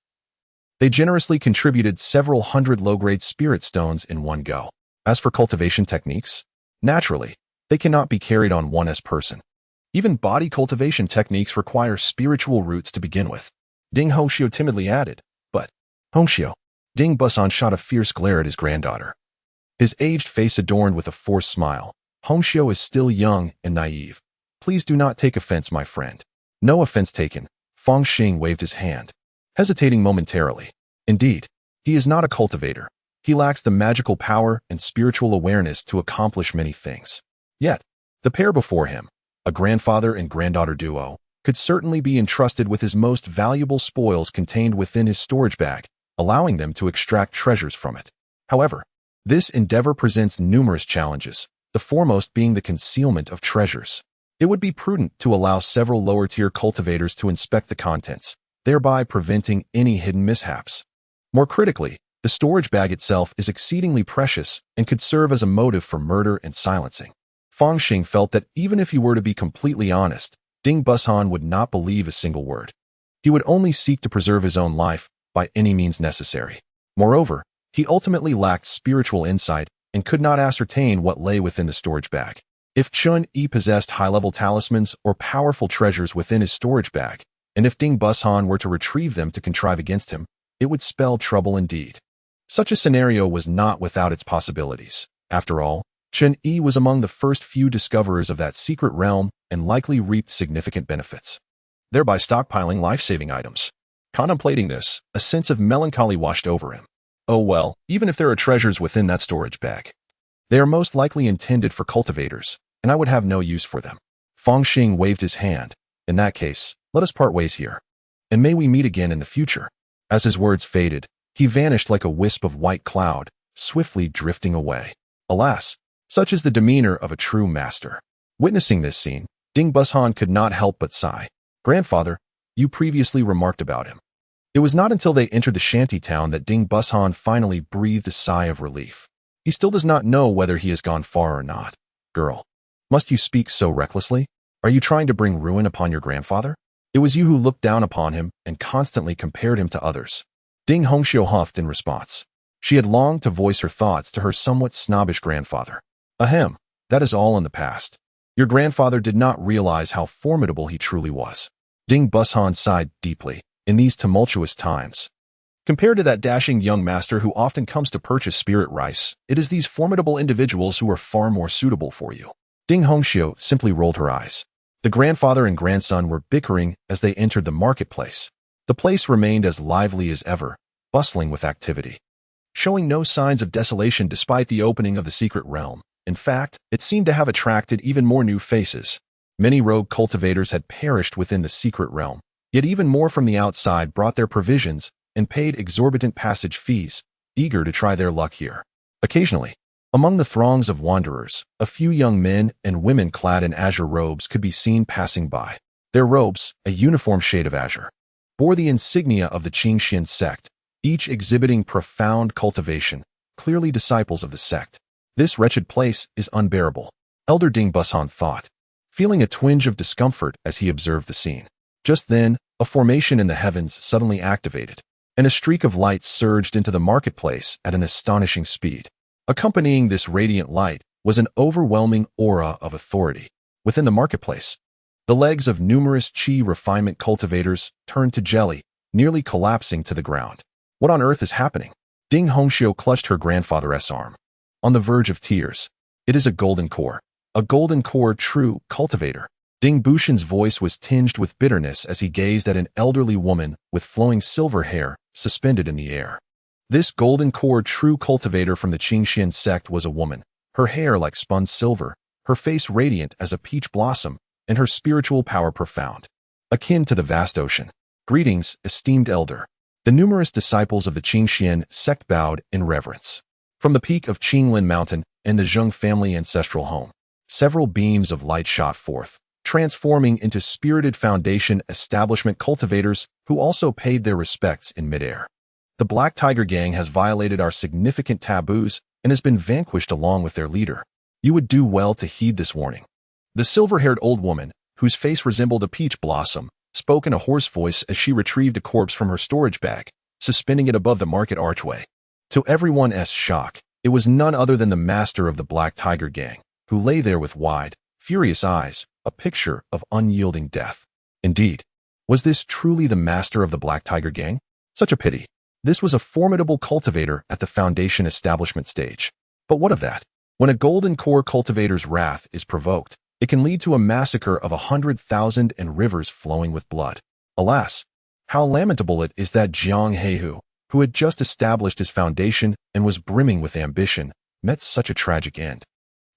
they generously contributed several hundred low-grade spirit stones in one go. As for cultivation techniques, naturally, they cannot be carried on one person. Even body cultivation techniques require spiritual roots to begin with. Ding Hongxiu timidly added, but, Hongxiu. Ding Busan shot a fierce glare at his granddaughter. His aged face adorned with a forced smile. Hongxiu is still young and naive. Please do not take offense, my friend. No offense taken. Fang Xing waved his hand, hesitating momentarily. Indeed, he is not a cultivator. He lacks the magical power and spiritual awareness to accomplish many things. Yet, the pair before him, a grandfather and granddaughter duo, could certainly be entrusted with his most valuable spoils contained within his storage bag, allowing them to extract treasures from it. However, this endeavor presents numerous challenges, the foremost being the concealment of treasures. It would be prudent to allow several lower-tier cultivators to inspect the contents, thereby preventing any hidden mishaps. More critically, the storage bag itself is exceedingly precious and could serve as a motive for murder and silencing. Fang Xing felt that even if he were to be completely honest, Ding Busan would not believe a single word. He would only seek to preserve his own life by any means necessary. Moreover, he ultimately lacked spiritual insight and could not ascertain what lay within the storage bag. If Chun-Yi possessed high-level talismans or powerful treasures within his storage bag, and if Ding Busan were to retrieve them to contrive against him, it would spell trouble indeed. Such a scenario was not without its possibilities. After all, Chun-Yi was among the first few discoverers of that secret realm and likely reaped significant benefits, thereby stockpiling life-saving items. Contemplating this, a sense of melancholy washed over him. Oh well, even if there are treasures within that storage bag, they are most likely intended for cultivators, and I would have no use for them. Fang Xing waved his hand. In that case, let us part ways here. And may we meet again in the future. As his words faded, he vanished like a wisp of white cloud, swiftly drifting away. Alas, such is the demeanor of a true master. Witnessing this scene, Ding Busan could not help but sigh. Grandfather, you previously remarked about him. It was not until they entered the shanty town that Ding Busan finally breathed a sigh of relief. He still does not know whether he has gone far or not. Girl, must you speak so recklessly? Are you trying to bring ruin upon your grandfather? It was you who looked down upon him and constantly compared him to others. Ding Hongxiu huffed in response. She had longed to voice her thoughts to her somewhat snobbish grandfather. Ahem, that is all in the past. Your grandfather did not realize how formidable he truly was. Ding Busan sighed deeply. In these tumultuous times, compared to that dashing young master who often comes to purchase spirit rice, it is these formidable individuals who are far more suitable for you. Ding Hongxiu simply rolled her eyes. The grandfather and grandson were bickering as they entered the marketplace. The place remained as lively as ever, bustling with activity, showing no signs of desolation despite the opening of the secret realm. In fact, it seemed to have attracted even more new faces. Many rogue cultivators had perished within the secret realm, yet even more from the outside brought their provisions and paid exorbitant passage fees, eager to try their luck here. Occasionally, among the throngs of wanderers, a few young men and women clad in azure robes could be seen passing by. Their robes, a uniform shade of azure, bore the insignia of the Qingxian sect, each exhibiting profound cultivation, clearly disciples of the sect. This wretched place is unbearable, Elder Ding Busan thought, feeling a twinge of discomfort as he observed the scene. Just then, a formation in the heavens suddenly activated, and a streak of light surged into the marketplace at an astonishing speed. Accompanying this radiant light was an overwhelming aura of authority. Within the marketplace, the legs of numerous qi refinement cultivators turned to jelly, nearly collapsing to the ground. What on earth is happening? Ding Hongxiu clutched her grandfather's arm, on the verge of tears. It is a golden core true cultivator. Ding Bushan's voice was tinged with bitterness as he gazed at an elderly woman with flowing silver hair suspended in the air. This golden core true cultivator from the Qingxian sect was a woman, her hair like spun silver, her face radiant as a peach blossom, and her spiritual power profound, akin to the vast ocean. Greetings, esteemed elder. The numerous disciples of the Qingxian sect bowed in reverence. From the peak of Qinglin Mountain and the Zheng family ancestral home, several beams of light shot forth, transforming into spirited Foundation establishment cultivators who also paid their respects in midair. The Black Tiger Gang has violated our significant taboos and has been vanquished along with their leader. You would do well to heed this warning. The silver-haired old woman, whose face resembled a peach blossom, spoke in a hoarse voice as she retrieved a corpse from her storage bag, suspending it above the market archway. To everyone's shock, it was none other than the master of the Black Tiger Gang, who lay there with wide, furious eyes, a picture of unyielding death. Indeed, was this truly the master of the Black Tiger Gang? Such a pity. This was a formidable cultivator at the Foundation establishment stage. But what of that? When a golden core cultivator's wrath is provoked, it can lead to a massacre of 100,000 and rivers flowing with blood. Alas, how lamentable it is that Jiang Heihu, who had just established his foundation and was brimming with ambition, met such a tragic end.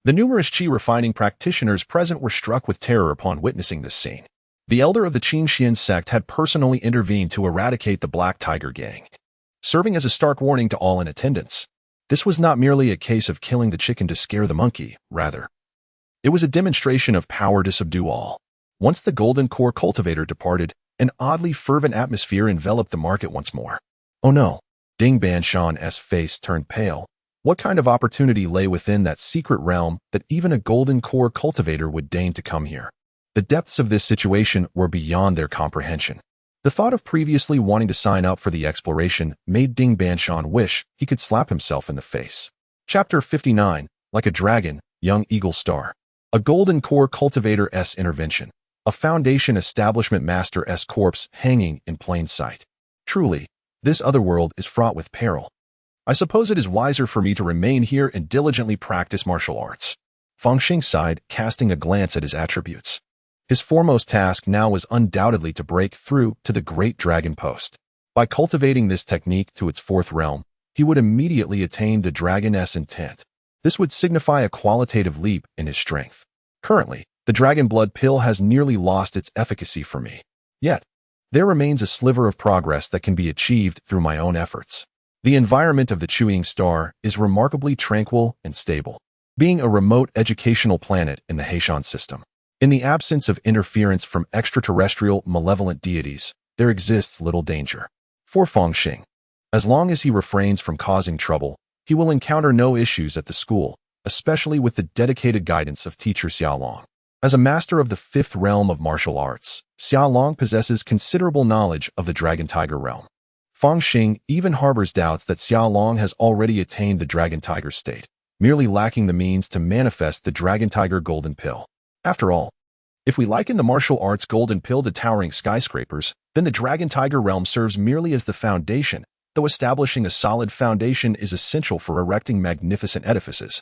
The numerous Qi refining practitioners present were struck with terror upon witnessing this scene. The elder of the Qingxian sect had personally intervened to eradicate the Black Tiger Gang, serving as a stark warning to all in attendance. This was not merely a case of killing the chicken to scare the monkey, rather. It was a demonstration of power to subdue all. Once the golden core cultivator departed, an oddly fervent atmosphere enveloped the market once more. Oh no, Ding Banshan's face turned pale. What kind of opportunity lay within that secret realm that even a golden core cultivator would deign to come here? The depths of this situation were beyond their comprehension. The thought of previously wanting to sign up for the exploration made Ding Banshan wish he could slap himself in the face. Chapter 59, Like a Dragon, Young Eagle Star. A golden core cultivator's intervention. A Foundation establishment master's corpse hanging in plain sight. Truly, this other world is fraught with peril. I suppose it is wiser for me to remain here and diligently practice martial arts. Fang Xing sighed, casting a glance at his attributes. His foremost task now was undoubtedly to break through to the Great Dragon Post. By cultivating this technique to its fourth realm, he would immediately attain the dragon's intent. This would signify a qualitative leap in his strength. Currently, the dragon blood pill has nearly lost its efficacy for me. Yet, there remains a sliver of progress that can be achieved through my own efforts. The environment of the Chewing Star is remarkably tranquil and stable, being a remote educational planet in the Heishan system. In the absence of interference from extraterrestrial malevolent deities, there exists little danger. For Fang Xing, as long as he refrains from causing trouble, he will encounter no issues at the school, especially with the dedicated guidance of teacher Xiaolong. As a master of the fifth realm of martial arts, Xiaolong possesses considerable knowledge of the Dragon Tiger realm. Fang Xing even harbors doubts that Xiaolong has already attained the Dragon Tiger state, merely lacking the means to manifest the Dragon Tiger Golden Pill. After all, if we liken the martial arts golden pill to towering skyscrapers, then the Dragon Tiger realm serves merely as the foundation, though establishing a solid foundation is essential for erecting magnificent edifices.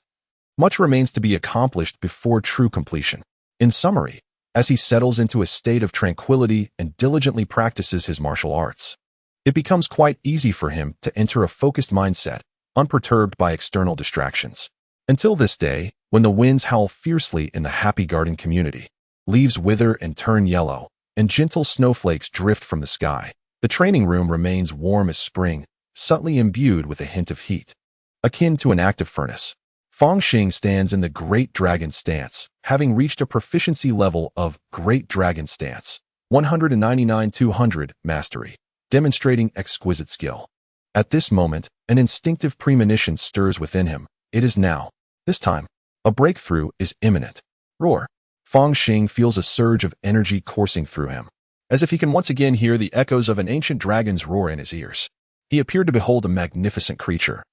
Much remains to be accomplished before true completion. In summary, as he settles into a state of tranquility and diligently practices his martial arts, it becomes quite easy for him to enter a focused mindset, unperturbed by external distractions. Until this day, when the winds howl fiercely in the Happy Garden community, leaves wither and turn yellow, and gentle snowflakes drift from the sky, the training room remains warm as spring, subtly imbued with a hint of heat. Akin to an active furnace, Fang Xing stands in the Great Dragon Stance, having reached a proficiency level of Great Dragon Stance, 199-200 mastery, demonstrating exquisite skill. At this moment, an instinctive premonition stirs within him. It is now. This time, a breakthrough is imminent. Roar. Fang Xing feels a surge of energy coursing through him, as if he can once again hear the echoes of an ancient dragon's roar in his ears. He appeared to behold a magnificent creature,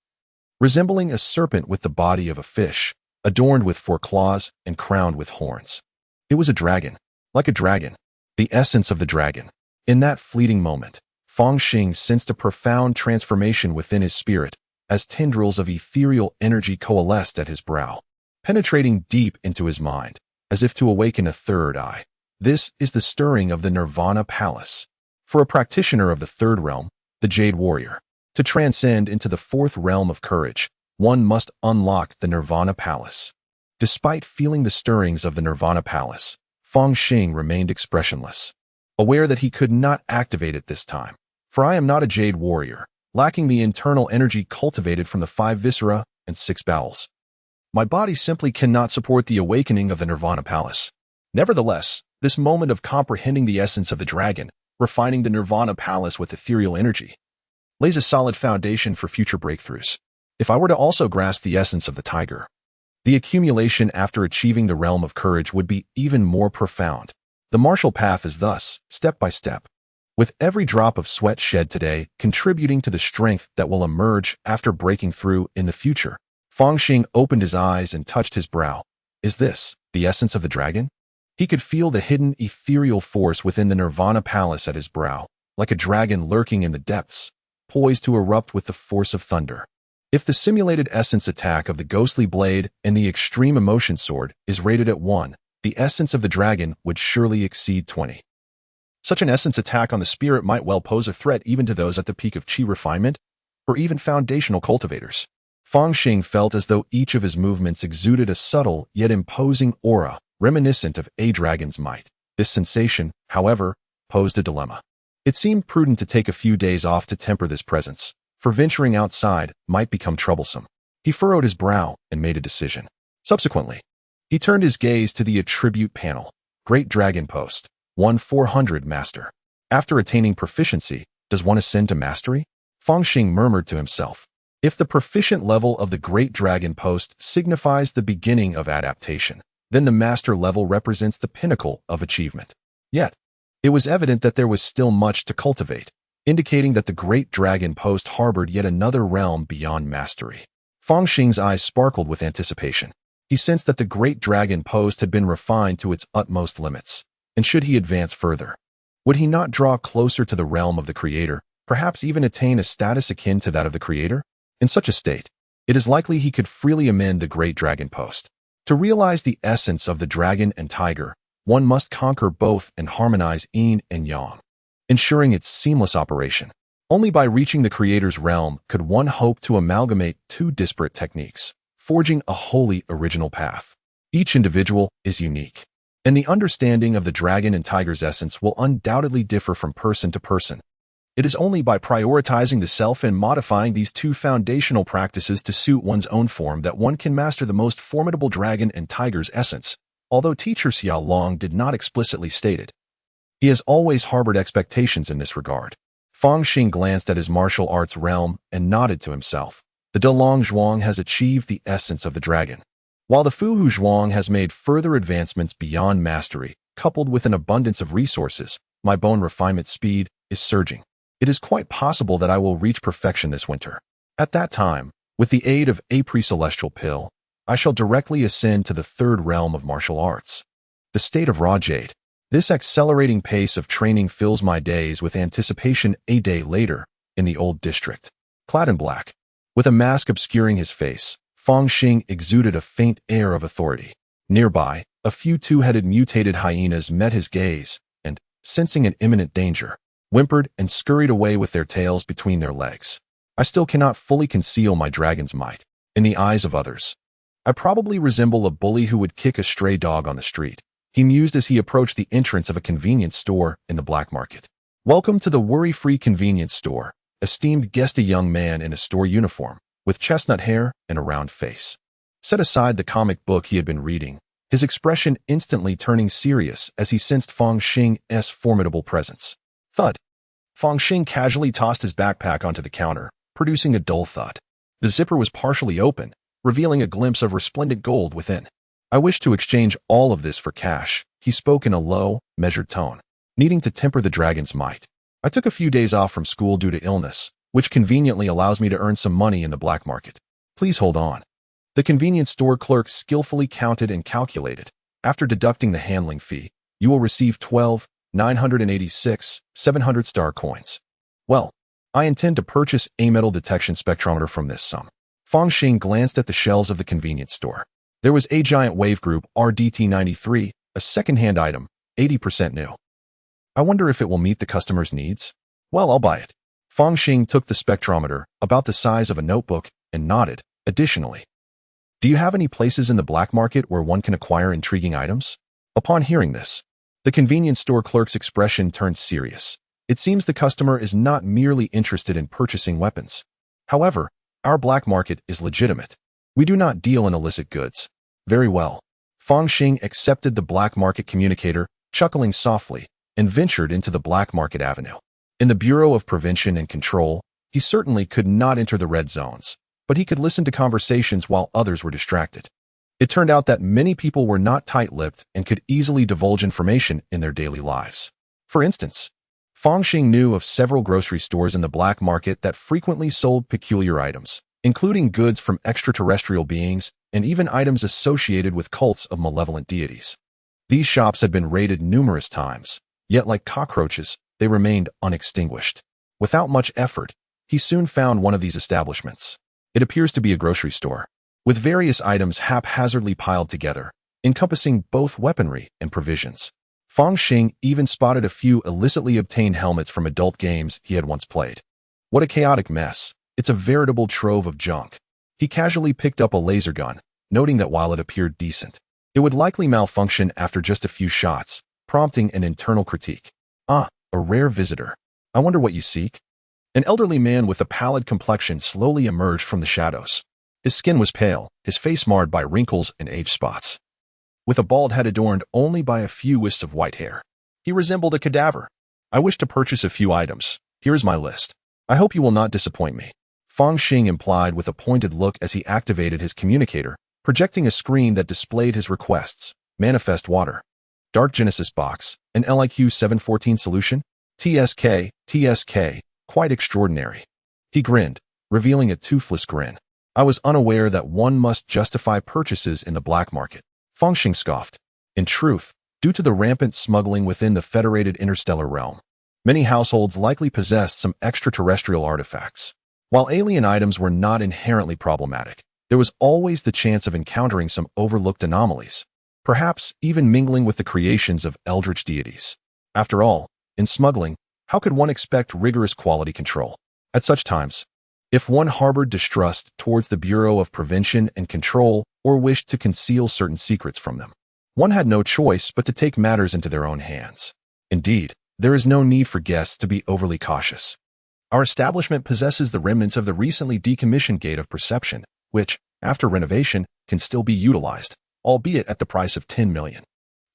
resembling a serpent with the body of a fish, adorned with 4 claws and crowned with horns. It was a dragon, like a dragon, the essence of the dragon. In that fleeting moment, Fang Xing sensed a profound transformation within his spirit, as tendrils of ethereal energy coalesced at his brow, penetrating deep into his mind, as if to awaken a third eye. This is the stirring of the Nirvana Palace. For a practitioner of the third realm, the Jade Warrior, to transcend into the fourth realm of courage, one must unlock the Nirvana Palace. Despite feeling the stirrings of the Nirvana Palace, Fang Xing remained expressionless, aware that he could not activate it this time. For I am not a jade warrior, lacking the internal energy cultivated from the 5 viscera and 6 bowels. My body simply cannot support the awakening of the Nirvana Palace. Nevertheless, this moment of comprehending the essence of the dragon, refining the Nirvana Palace with ethereal energy, lays a solid foundation for future breakthroughs. If I were to also grasp the essence of the tiger, the accumulation after achieving the realm of courage would be even more profound. The martial path is thus, step by step, with every drop of sweat shed today contributing to the strength that will emerge after breaking through in the future. Fang Xing opened his eyes and touched his brow. Is this the essence of the dragon? He could feel the hidden ethereal force within the Nirvana Palace at his brow, like a dragon lurking in the depths, poised to erupt with the force of thunder. If the simulated essence attack of the ghostly blade and the extreme emotion sword is rated at 1, the essence of the dragon would surely exceed 20. Such an essence attack on the spirit might well pose a threat even to those at the peak of chi refinement, or even foundational cultivators. Fang Xing felt as though each of his movements exuded a subtle yet imposing aura, reminiscent of a dragon's might. This sensation, however, posed a dilemma. It seemed prudent to take a few days off to temper this presence, for venturing outside might become troublesome. He furrowed his brow and made a decision. Subsequently, he turned his gaze to the attribute panel. Great Dragon Post, 1-400 Master. After attaining proficiency, does one ascend to mastery? Fang Xing murmured to himself. If the proficient level of the Great Dragon Post signifies the beginning of adaptation, then the master level represents the pinnacle of achievement. Yet, it was evident that there was still much to cultivate, indicating that the Great Dragon Post harbored yet another realm beyond mastery. Fang Xing's eyes sparkled with anticipation. He sensed that the Great Dragon Post had been refined to its utmost limits, and should he advance further, would he not draw closer to the realm of the Creator, perhaps even attain a status akin to that of the Creator? In such a state, it is likely he could freely amend the Great Dragon Post. To realize the essence of the dragon and tiger, one must conquer both and harmonize yin and yang, ensuring its seamless operation. Only by reaching the Creator's realm could one hope to amalgamate two disparate techniques, forging a wholly original path. Each individual is unique, and the understanding of the dragon and tiger's essence will undoubtedly differ from person to person. It is only by prioritizing the self and modifying these two foundational practices to suit one's own form that one can master the most formidable dragon and tiger's essence. Although teacher Xiao Long did not explicitly state it, he has always harbored expectations in this regard. Fang Xing glanced at his martial arts realm and nodded to himself. The Delong Zhuang has achieved the essence of the dragon, while the Fuhu Zhuang has made further advancements beyond mastery. Coupled with an abundance of resources, my bone refinement speed is surging. It is quite possible that I will reach perfection this winter. At that time, with the aid of a pre-celestial pill, I shall directly ascend to the third realm of martial arts, the state of raw jade. This accelerating pace of training fills my days with anticipation. A day later, in the old district, clad in black, with a mask obscuring his face, Fang Xing exuded a faint air of authority. Nearby, a few two-headed mutated hyenas met his gaze and, sensing an imminent danger, whimpered and scurried away with their tails between their legs. I still cannot fully conceal my dragon's might. In the eyes of others, I probably resemble a bully who would kick a stray dog on the street. He mused as he approached the entrance of a convenience store in the black market. Welcome to the worry-free convenience store, esteemed guest. A young man in a store uniform, with chestnut hair and a round face, set aside the comic book he had been reading, his expression instantly turning serious as he sensed Fang Xing's formidable presence. Thud. Fang Xing casually tossed his backpack onto the counter, producing a dull thud. The zipper was partially open, revealing a glimpse of resplendent gold within. I wish to exchange all of this for cash, he spoke in a low, measured tone, needing to temper the dragon's might. I took a few days off from school due to illness, which conveniently allows me to earn some money in the black market. Please hold on. The convenience store clerk skillfully counted and calculated. After deducting the handling fee, you will receive 12,986, 700 star coins. Well, I intend to purchase a metal detection spectrometer from this sum. Fang Xing glanced at the shelves of the convenience store. There was a giant wave group RDT-93, a second-hand item, 80% new. I wonder if it will meet the customer's needs. Well, I'll buy it. Fang Xing took the spectrometer, about the size of a notebook, and nodded. Additionally, do you have any places in the black market where one can acquire intriguing items? Upon hearing this, the convenience store clerk's expression turned serious. It seems the customer is not merely interested in purchasing weapons. However, our black market is legitimate. We do not deal in illicit goods. Very well. Fang Xing accepted the black market communicator, chuckling softly, and ventured into the black market avenue. In the Bureau of Prevention and Control, he certainly could not enter the red zones, but he could listen to conversations while others were distracted. It turned out that many people were not tight-lipped and could easily divulge information in their daily lives. For instance, Fang Xing knew of several grocery stores in the black market that frequently sold peculiar items, including goods from extraterrestrial beings and even items associated with cults of malevolent deities. These shops had been raided numerous times, yet like cockroaches, they remained unextinguished. Without much effort, he soon found one of these establishments. It appears to be a grocery store, with various items haphazardly piled together, encompassing both weaponry and provisions. Fang Xing even spotted a few illicitly obtained helmets from adult games he had once played. What a chaotic mess. It's a veritable trove of junk. He casually picked up a laser gun, noting that while it appeared decent, it would likely malfunction after just a few shots, prompting an internal critique. Ah, a rare visitor. I wonder what you seek? An elderly man with a pallid complexion slowly emerged from the shadows. His skin was pale, his face marred by wrinkles and age spots, with a bald head adorned only by a few wisps of white hair. He resembled a cadaver. I wish to purchase a few items. Here is my list. I hope you will not disappoint me. Fang Xing implied with a pointed look as he activated his communicator, projecting a screen that displayed his requests: manifest water, dark genesis box, an LIQ 714 solution, TSK, quite extraordinary. He grinned, revealing a toothless grin. I was unaware that one must justify purchases in the black market. Fang Xing scoffed. In truth, due to the rampant smuggling within the federated interstellar realm, many households likely possessed some extraterrestrial artifacts. While alien items were not inherently problematic, there was always the chance of encountering some overlooked anomalies, perhaps even mingling with the creations of eldritch deities. After all, in smuggling, how could one expect rigorous quality control? At such times, if one harbored distrust towards the Bureau of Prevention and Control or wished to conceal certain secrets from them, one had no choice but to take matters into their own hands. Indeed, there is no need for guests to be overly cautious. Our establishment possesses the remnants of the recently decommissioned Gate of Perception, which, after renovation, can still be utilized, albeit at the price of 10 million.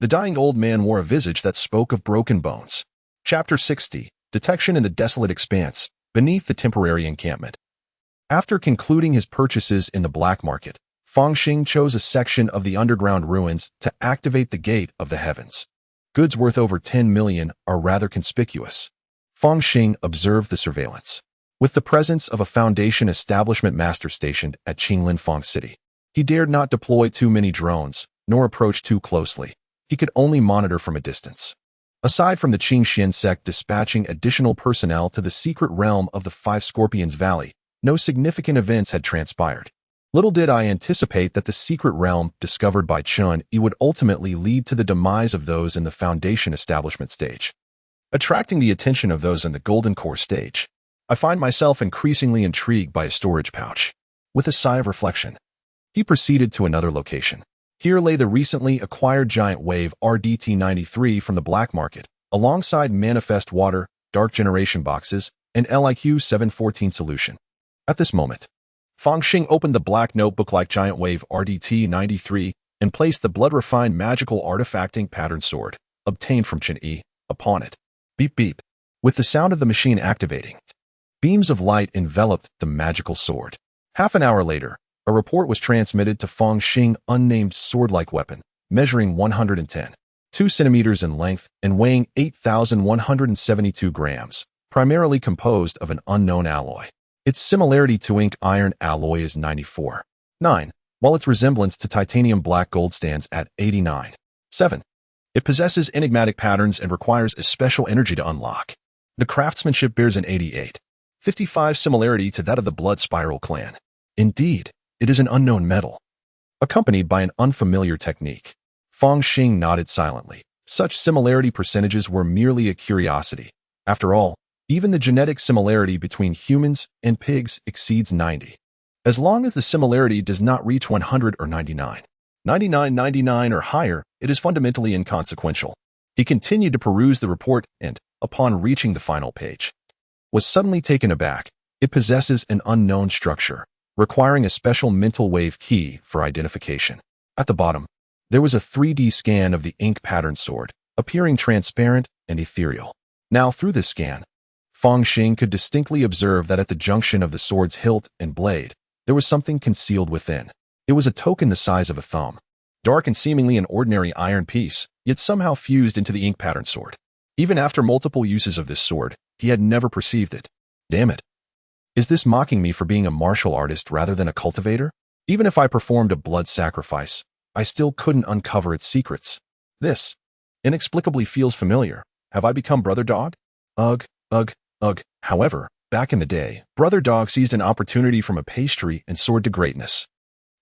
The dying old man wore a visage that spoke of broken bones. Chapter 60, Detection in the Desolate Expanse, beneath the temporary encampment. After concluding his purchases in the black market, Fang Xing chose a section of the underground ruins to activate the Gate of the Heavens. Goods worth over 10 million are rather conspicuous. Fang Xing observed the surveillance. With the presence of a Foundation establishment master stationed at Qinglin Fang City, he dared not deploy too many drones, nor approach too closely. He could only monitor from a distance. Aside from the Qingxian sect dispatching additional personnel to the secret realm of the Five Scorpions Valley, no significant events had transpired. Little did I anticipate that the secret realm discovered by Chun Yi would ultimately lead to the demise of those in the Foundation establishment stage, attracting the attention of those in the Golden Core stage. I find myself increasingly intrigued by a storage pouch. With a sigh of reflection, he proceeded to another location. Here lay the recently acquired giant wave RDT-93 from the black market, alongside manifest water, dark generation boxes, and LIQ 714 solution. At this moment, Fang Xing opened the black notebook-like giant wave RDT-93 and placed the blood-refined magical artifacting pattern sword, obtained from Chen Yi, upon it. Beep beep. With the sound of the machine activating, beams of light enveloped the magical sword. Half an hour later, a report was transmitted to Fang Xing unnamed sword-like weapon, measuring 110.2 centimeters in length and weighing 8,172 grams, primarily composed of an unknown alloy. Its similarity to ink iron alloy is 94.9, while its resemblance to titanium black gold stands at 89.7. It possesses enigmatic patterns and requires a special energy to unlock. The craftsmanship bears an 88.55 similarity to that of the Blood Spiral clan. Indeed, it is an unknown metal, accompanied by an unfamiliar technique. Fang Xing nodded silently. Such similarity percentages were merely a curiosity. After all, even the genetic similarity between humans and pigs exceeds 90. As long as the similarity does not reach 100 or 99, 99 or higher, it is fundamentally inconsequential. He continued to peruse the report and, upon reaching the final page, was suddenly taken aback. It possesses an unknown structure, requiring a special mental wave key for identification. At the bottom, there was a 3D scan of the ink-patterned sword, appearing transparent and ethereal. Now, through this scan, Fang Xing could distinctly observe that at the junction of the sword's hilt and blade, there was something concealed within. It was a token the size of a thumb, dark and seemingly an ordinary iron piece, yet somehow fused into the ink-patterned sword. Even after multiple uses of this sword, he had never perceived it. Damn it. Is this mocking me for being a martial artist rather than a cultivator? Even if I performed a blood sacrifice, I still couldn't uncover its secrets. This inexplicably feels familiar. Have I become Brother Dog? Ugh, ugh, ugh. However, back in the day, Brother Dog seized an opportunity from a pastry and soared to greatness.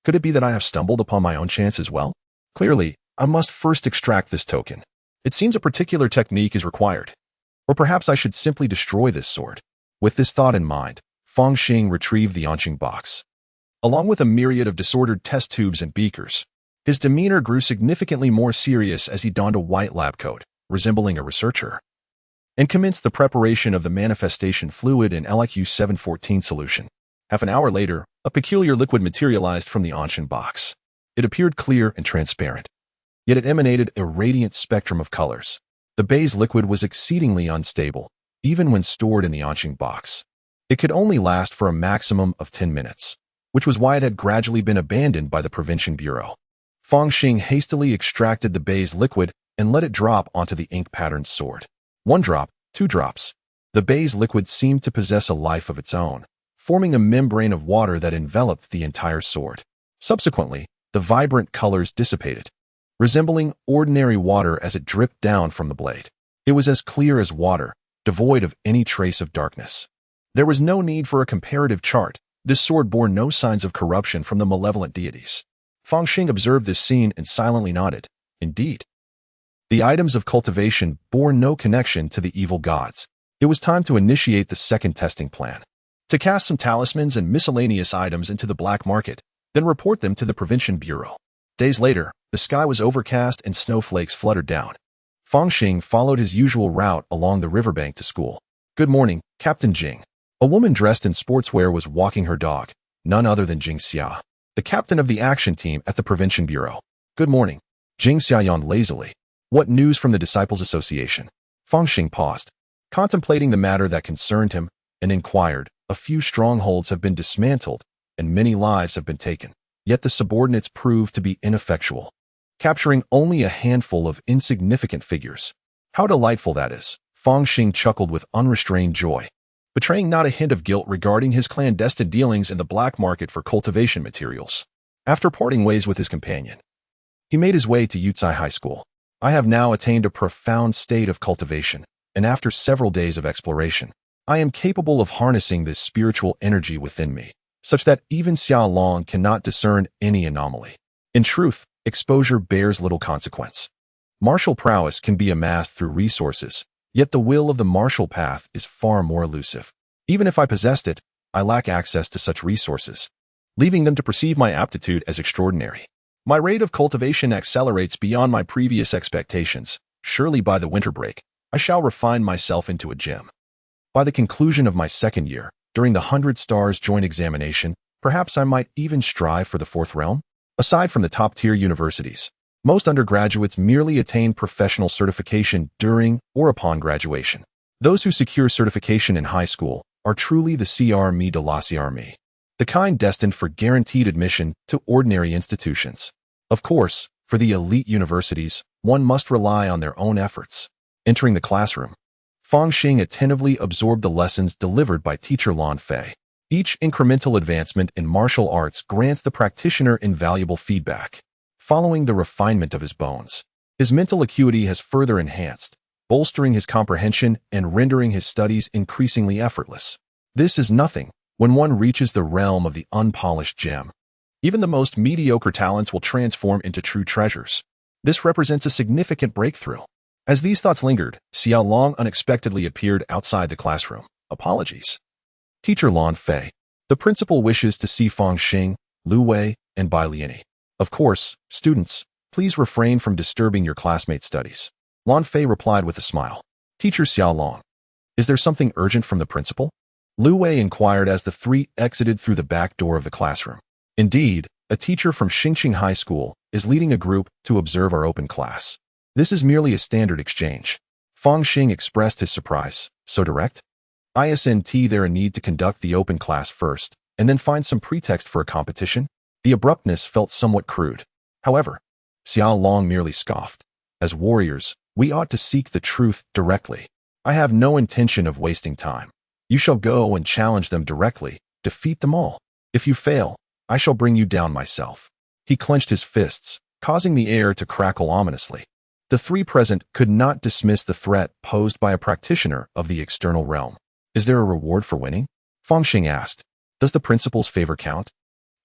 Could it be that I have stumbled upon my own chance as well? Clearly, I must first extract this token. It seems a particular technique is required. Or perhaps I should simply destroy this sword. With this thought in mind, Fang Xing retrieved the Anqing box. Along with a myriad of disordered test tubes and beakers, his demeanor grew significantly more serious as he donned a white lab coat, resembling a researcher, and commenced the preparation of the manifestation fluid in LIQ 714 solution. Half an hour later, a peculiar liquid materialized from the Anqing box. It appeared clear and transparent, yet it emanated a radiant spectrum of colors. The beige liquid was exceedingly unstable, even when stored in the Anqing box. It could only last for a maximum of 10 minutes, which was why it had gradually been abandoned by the Prevention Bureau. Fang Xing hastily extracted the beige liquid and let it drop onto the ink-patterned sword. 1 drop, 2 drops. The beige liquid seemed to possess a life of its own, forming a membrane of water that enveloped the entire sword. Subsequently, the vibrant colors dissipated, resembling ordinary water as it dripped down from the blade. It was as clear as water, devoid of any trace of darkness. There was no need for a comparative chart. This sword bore no signs of corruption from the malevolent deities. Fang Xing observed this scene and silently nodded. Indeed, the items of cultivation bore no connection to the evil gods. It was time to initiate the second testing plan. To cast some talismans and miscellaneous items into the black market, then report them to the Prevention Bureau. Days later, the sky was overcast and snowflakes fluttered down. Fang Xing followed his usual route along the riverbank to school. Good morning, Captain Jing. A woman dressed in sportswear was walking her dog, none other than Jing Xia, the captain of the action team at the Prevention Bureau. Good morning. Jing Xia yawned lazily. What news from the Disciples Association? Fang Xing paused, contemplating the matter that concerned him, and inquired. A few strongholds have been dismantled, and many lives have been taken. Yet the subordinates proved to be ineffectual, capturing only a handful of insignificant figures. How delightful that is! Fang Xing chuckled with unrestrained joy, betraying not a hint of guilt regarding his clandestine dealings in the black market for cultivation materials. After parting ways with his companion, he made his way to Yucai High School. I have now attained a profound state of cultivation, and after several days of exploration, I am capable of harnessing this spiritual energy within me, such that even Xia Long cannot discern any anomaly. In truth, exposure bears little consequence. Martial prowess can be amassed through resources, yet the will of the martial path is far more elusive. Even if I possessed it, I lack access to such resources, leaving them to perceive my aptitude as extraordinary. My rate of cultivation accelerates beyond my previous expectations. Surely by the winter break, I shall refine myself into a gem. By the conclusion of my second year, during the 100 Stars joint examination, perhaps I might even strive for the 4th realm? Aside from the top-tier universities, most undergraduates merely attain professional certification during or upon graduation. Those who secure certification in high school are truly the CRME de la CRME, the kind destined for guaranteed admission to ordinary institutions. Of course, for the elite universities, one must rely on their own efforts. Entering the classroom, Fang Xing attentively absorbed the lessons delivered by teacher Lan Fei. Each incremental advancement in martial arts grants the practitioner invaluable feedback. Following the refinement of his bones, his mental acuity has further enhanced, bolstering his comprehension and rendering his studies increasingly effortless. This is nothing when one reaches the realm of the unpolished gem. Even the most mediocre talents will transform into true treasures. This represents a significant breakthrough. As these thoughts lingered, Xiao Long unexpectedly appeared outside the classroom. Apologies. Teacher Lan Fei. The principal wishes to see Fang Xing, Lu Wei, and Bai Liani. Of course, students, please refrain from disturbing your classmates' studies. Lan Fei replied with a smile. Teacher Xiaolong, is there something urgent from the principal? Lu Wei inquired as the three exited through the back door of the classroom. Indeed, a teacher from Xingqing High School is leading a group to observe our open class. This is merely a standard exchange. Fang Xing expressed his surprise. So direct? Isn't there a need to conduct the open class first, and then find some pretext for a competition? The abruptness felt somewhat crude. However, Xiao Long merely scoffed. As warriors, we ought to seek the truth directly. I have no intention of wasting time. You shall go and challenge them directly, defeat them all. If you fail, I shall bring you down myself. He clenched his fists, causing the air to crackle ominously. The three present could not dismiss the threat posed by a practitioner of the external realm. Is there a reward for winning? Fang Xing asked. Does the principal's favor count?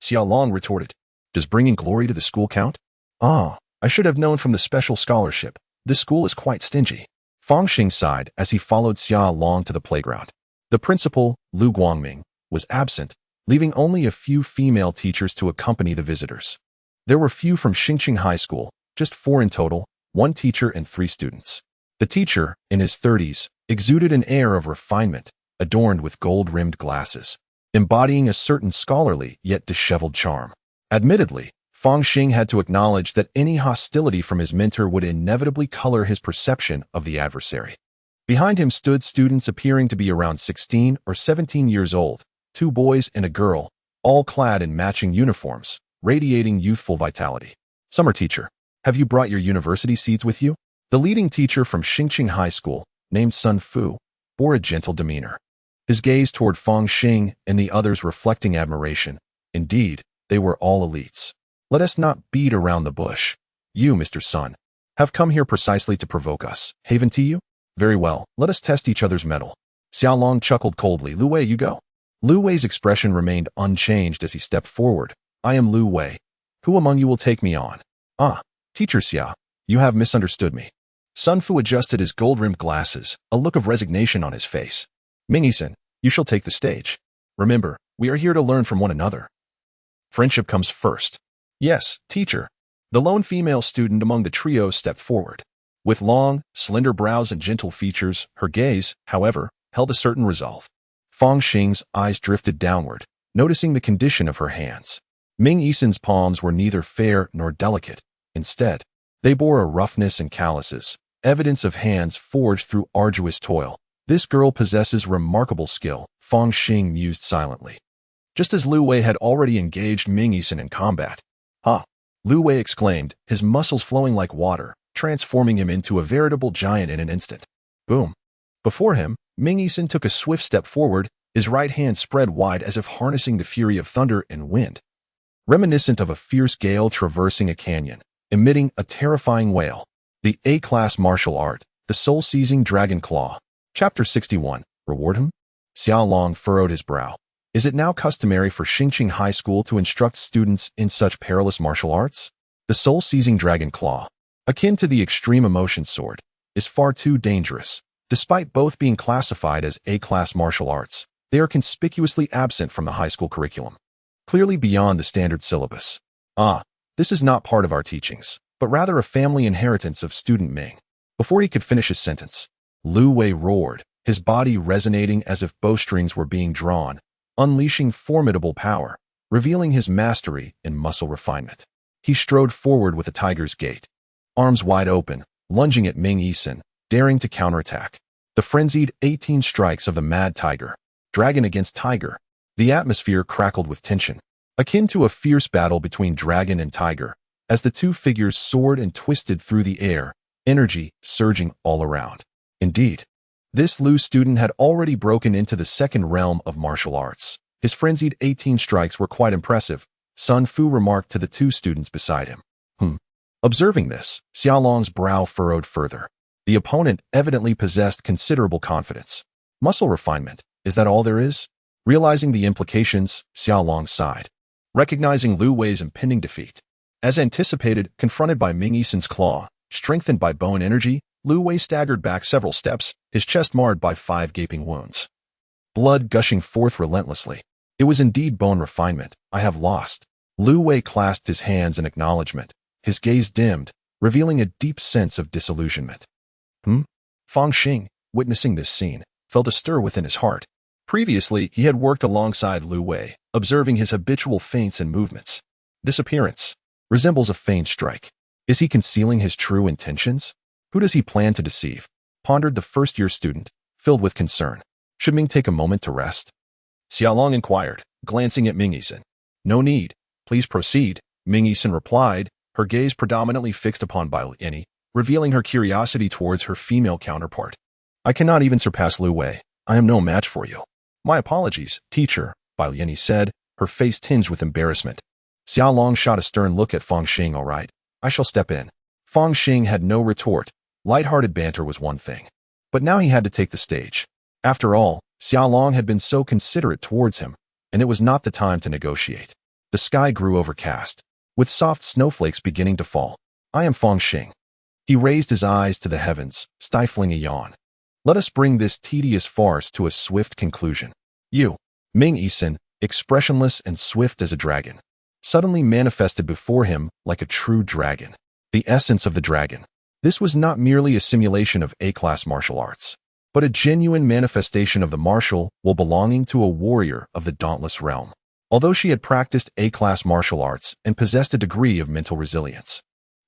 Xiao Long retorted. Does bringing glory to the school count? Ah, I should have known from the special scholarship. This school is quite stingy. Fang Xing sighed as he followed Xiao Long to the playground. The principal, Lu Guangming, was absent, leaving only a few female teachers to accompany the visitors. There were few from Xingqing High School, just 4 in total, 1 teacher and 3 students. The teacher, in his 30s, exuded an air of refinement, adorned with gold-rimmed glasses, embodying a certain scholarly yet disheveled charm. Admittedly, Fang Xing had to acknowledge that any hostility from his mentor would inevitably color his perception of the adversary. Behind him stood students appearing to be around 16 or 17 years old, 2 boys and a girl, all clad in matching uniforms, radiating youthful vitality. Summer teacher, have you brought your university seeds with you? The leading teacher from Xingqing High School, named Sun Fu, bore a gentle demeanor. His gaze toward Fang Xing and the others reflecting admiration. Indeed, they were all elites. Let us not beat around the bush. You, Mr. Sun, have come here precisely to provoke us. Haven to you? Very well, let us test each other's mettle. Xiao Long chuckled coldly. Lu Wei, you go. Lu Wei's expression remained unchanged as he stepped forward. I am Lu Wei. Who among you will take me on? Ah, Teacher Xia, you have misunderstood me. Sun Fu adjusted his gold-rimmed glasses, a look of resignation on his face. Ming-Yisan, you shall take the stage. Remember, we are here to learn from one another. Friendship comes first. Yes, teacher. The lone female student among the trio stepped forward. With long, slender brows and gentle features, her gaze, however, held a certain resolve. Fang Xing's eyes drifted downward, noticing the condition of her hands. Ming-Yisan's palms were neither fair nor delicate. Instead, they bore a roughness and calluses, evidence of hands forged through arduous toil. This girl possesses remarkable skill, Fang Xing mused silently. Just as Lu Wei had already engaged Ming-Yisan in combat. Ha! Lu Wei exclaimed, his muscles flowing like water, transforming him into a veritable giant in an instant. Boom! Before him, Ming-Yisan took a swift step forward, his right hand spread wide as if harnessing the fury of thunder and wind. Reminiscent of a fierce gale traversing a canyon, emitting a terrifying wail. The A-class martial art, the soul-seizing dragon claw. Chapter 61. Reward him? Xiao Long furrowed his brow. Is it now customary for Xingqing High School to instruct students in such perilous martial arts? The soul-seizing dragon claw, akin to the extreme emotion sword, is far too dangerous. Despite both being classified as A-class martial arts, they are conspicuously absent from the high school curriculum, clearly beyond the standard syllabus. Ah, this is not part of our teachings, but rather a family inheritance of student Ming. Before he could finish his sentence, Lu Wei roared, his body resonating as if bowstrings were being drawn, unleashing formidable power, revealing his mastery in muscle refinement. He strode forward with a tiger's gait, arms wide open, lunging at Ming-Yisan, daring to counterattack. The frenzied 18 strikes of the mad tiger, dragon against tiger. The atmosphere crackled with tension, akin to a fierce battle between dragon and tiger, as the two figures soared and twisted through the air, energy surging all around. Indeed, this Lu student had already broken into the second realm of martial arts. His frenzied 18 strikes were quite impressive, Sun Fu remarked to the 2 students beside him. Observing this, Xiao Long's brow furrowed further. The opponent evidently possessed considerable confidence. Muscle refinement, is that all there is? Realizing the implications, Xiao Long sighed. Recognizing Lu Wei's impending defeat. As anticipated, confronted by Ming-Yisan's claw, strengthened by bone energy, Lu Wei staggered back several steps, his chest marred by 5 gaping wounds. Blood gushing forth relentlessly. It was indeed bone refinement. I have lost. Lu Wei clasped his hands in acknowledgement. His gaze dimmed, revealing a deep sense of disillusionment. Fang Xing, witnessing this scene, felt a stir within his heart. Previously, he had worked alongside Lu Wei, observing his habitual feints and movements. This appearance resembles a feigned strike. Is he concealing his true intentions? Who does he plan to deceive? Pondered the first-year student, filled with concern. Should Ming take a moment to rest? Xiaolong inquired, glancing at Ming Yisen. No need. Please proceed, Ming Yisen replied, her gaze predominantly fixed upon Bai Liani, revealing her curiosity towards her female counterpart. I cannot even surpass Lu Wei. I am no match for you. My apologies, teacher, Bai Liani said, her face tinged with embarrassment. Xiaolong shot a stern look at Fang Xing. All right, I shall step in. Fang Xing had no retort. Light-hearted banter was one thing. But now he had to take the stage. After all, Xiaolong had been so considerate towards him, and it was not the time to negotiate. The sky grew overcast, with soft snowflakes beginning to fall. I am Fang Xing. He raised his eyes to the heavens, stifling a yawn. Let us bring this tedious farce to a swift conclusion. You, Ming Yisen, expressionless and swift as a dragon, suddenly manifested before him like a true dragon. The essence of the dragon. This was not merely a simulation of A-class martial arts, but a genuine manifestation of the martial will belonging to a warrior of the dauntless realm. Although she had practiced A-class martial arts and possessed a degree of mental resilience,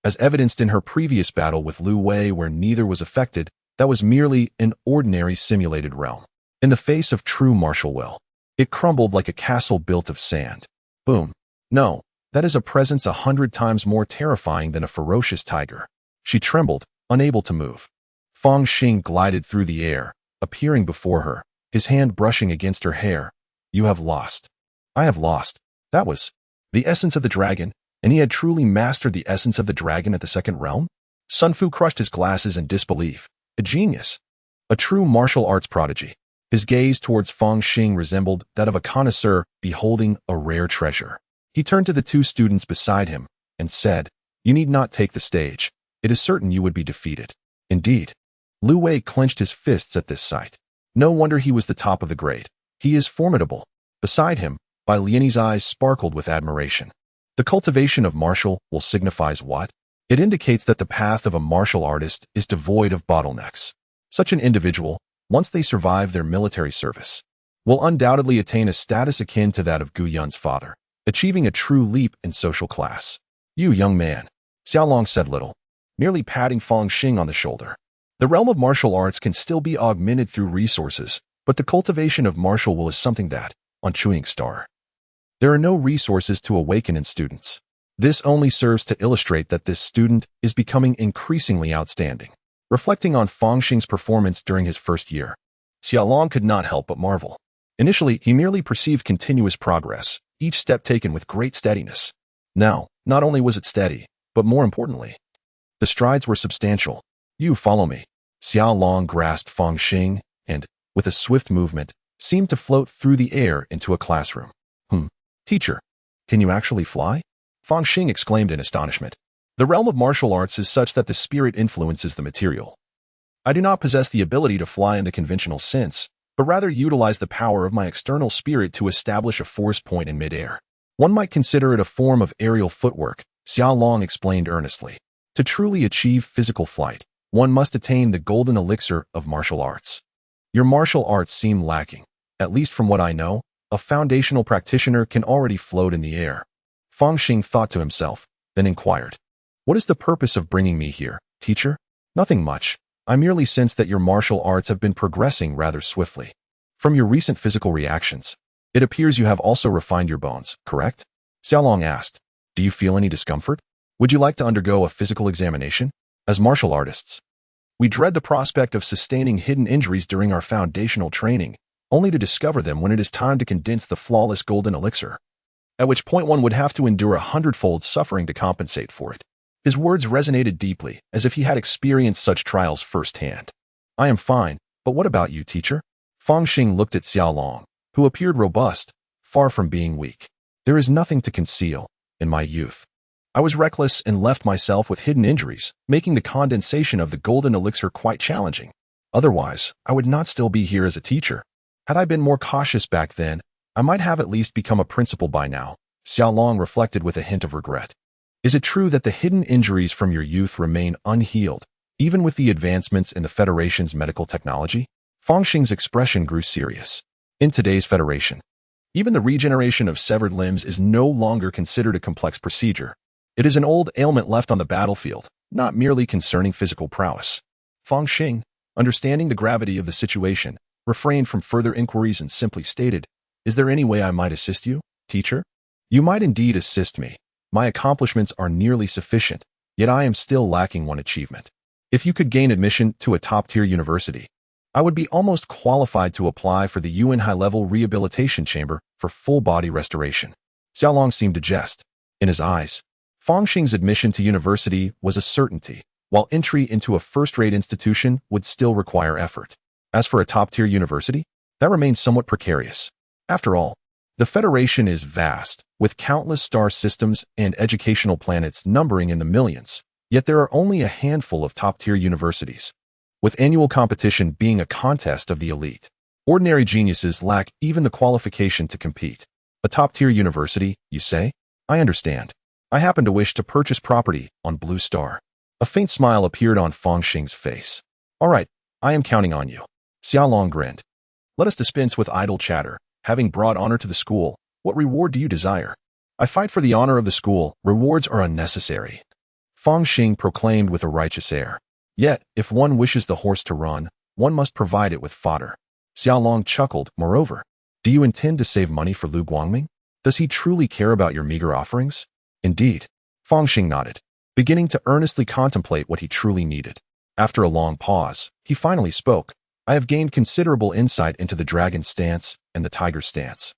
as evidenced in her previous battle with Lu Wei where neither was affected, that was merely an ordinary simulated realm. In the face of true martial will, it crumbled like a castle built of sand. Boom. No, that is a presence 100 times more terrifying than a ferocious tiger. She trembled, unable to move. Fang Xing glided through the air, appearing before her, his hand brushing against her hair. You have lost. I have lost. That was the essence of the dragon, and he had truly mastered the essence of the dragon at the second realm? Sun Fu crushed his glasses in disbelief. A genius. A true martial arts prodigy. His gaze towards Fang Xing resembled that of a connoisseur beholding a rare treasure. He turned to the two students beside him and said, You need not take the stage. It is certain you would be defeated. Indeed. Lu Wei clenched his fists at this sight. No wonder he was the top of the grade. He is formidable. Beside him, Bai Liani's eyes sparkled with admiration. The cultivation of martial will signifies what? It indicates that the path of a martial artist is devoid of bottlenecks. Such an individual, once they survive their military service, will undoubtedly attain a status akin to that of Gu Yun's father, achieving a true leap in social class. You young man, Xiaolong said little, merely patting Fang Xing on the shoulder. The realm of martial arts can still be augmented through resources, but the cultivation of martial will is something that, on Chewing Star, there are no resources to awaken in students. This only serves to illustrate that this student is becoming increasingly outstanding. Reflecting on Fang Xing's performance during his first year, Xiaolong could not help but marvel. Initially, he merely perceived continuous progress, each step taken with great steadiness. Now, not only was it steady, but more importantly, the strides were substantial. You follow me. Xiaolong grasped Fang Xing and, with a swift movement, seemed to float through the air into a classroom. Teacher, can you actually fly? Fang Xing exclaimed in astonishment. The realm of martial arts is such that the spirit influences the material. I do not possess the ability to fly in the conventional sense, but rather utilize the power of my external spirit to establish a force point in midair. One might consider it a form of aerial footwork, Xiaolong explained earnestly. To truly achieve physical flight, one must attain the golden elixir of martial arts. Your martial arts seem lacking. At least from what I know, a foundational practitioner can already float in the air. Fang Xing thought to himself, then inquired. What is the purpose of bringing me here, teacher? Nothing much. I merely sense that your martial arts have been progressing rather swiftly. From your recent physical reactions, it appears you have also refined your bones, correct? Xiaolong asked. Do you feel any discomfort? Would you like to undergo a physical examination? As martial artists, we dread the prospect of sustaining hidden injuries during our foundational training, only to discover them when it is time to condense the flawless golden elixir, at which point one would have to endure 100-fold suffering to compensate for it. His words resonated deeply, as if he had experienced such trials firsthand. I am fine, but what about you, teacher? Fang Xing looked at Xiaolong, who appeared robust, far from being weak. There is nothing to conceal. In my youth, I was reckless and left myself with hidden injuries, making the condensation of the golden elixir quite challenging. Otherwise, I would not still be here as a teacher. Had I been more cautious back then, I might have at least become a principal by now. Xiaolong reflected with a hint of regret. Is it true that the hidden injuries from your youth remain unhealed? Even with the advancements in the Federation's medical technology, Fang Xing's expression grew serious. In today's Federation, even the regeneration of severed limbs is no longer considered a complex procedure. It is an old ailment left on the battlefield, not merely concerning physical prowess. Fang Xing, understanding the gravity of the situation, refrained from further inquiries and simply stated, "Is there any way I might assist you, teacher?" "You might indeed assist me. My accomplishments are nearly sufficient, yet I am still lacking one achievement. If you could gain admission to a top-tier university, I would be almost qualified to apply for the UN High-Level Rehabilitation Chamber for full-body restoration." Xiaolong seemed to jest. In his eyes, Fang Xing's admission to university was a certainty, while entry into a first-rate institution would still require effort. As for a top-tier university, that remains somewhat precarious. After all, the Federation is vast, with countless star systems and educational planets numbering in the millions, yet there are only a handful of top-tier universities, with annual competition being a contest of the elite. Ordinary geniuses lack even the qualification to compete. A top-tier university, you say? I understand. I happen to wish to purchase property on Blue Star. A faint smile appeared on Fang Xing's face. All right, I am counting on you. Xiaolong grinned. Let us dispense with idle chatter. Having brought honor to the school, what reward do you desire? I fight for the honor of the school. Rewards are unnecessary. Fang Xing proclaimed with a righteous air. Yet, if one wishes the horse to run, one must provide it with fodder. Xiaolong chuckled. Moreover, do you intend to save money for Lu Guangming? Does he truly care about your meager offerings? Indeed. Fang Xing nodded, beginning to earnestly contemplate what he truly needed. After a long pause, he finally spoke. I have gained considerable insight into the dragon stance and the tiger stance,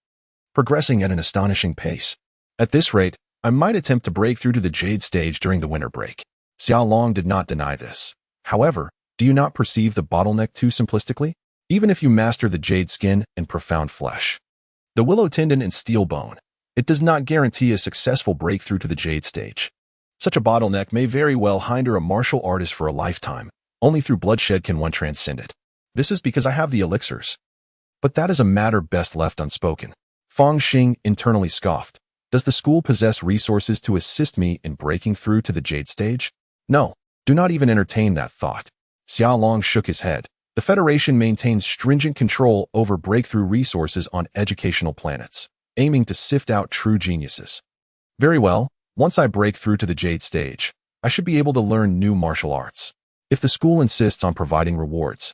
progressing at an astonishing pace. At this rate, I might attempt to break through to the jade stage during the winter break. Xiaolong did not deny this. However, do you not perceive the bottleneck too simplistically? Even if you master the jade skin and profound flesh, the willow tendon and steel bone, it does not guarantee a successful breakthrough to the jade stage. Such a bottleneck may very well hinder a martial artist for a lifetime. Only through bloodshed can one transcend it. This is because I have the elixirs. But that is a matter best left unspoken. Fang Xing internally scoffed. Does the school possess resources to assist me in breaking through to the jade stage? No, do not even entertain that thought. Xiaolong shook his head. The Federation maintains stringent control over breakthrough resources on educational planets, aiming to sift out true geniuses. Very well, once I break through to the jade stage, I should be able to learn new martial arts. If the school insists on providing rewards,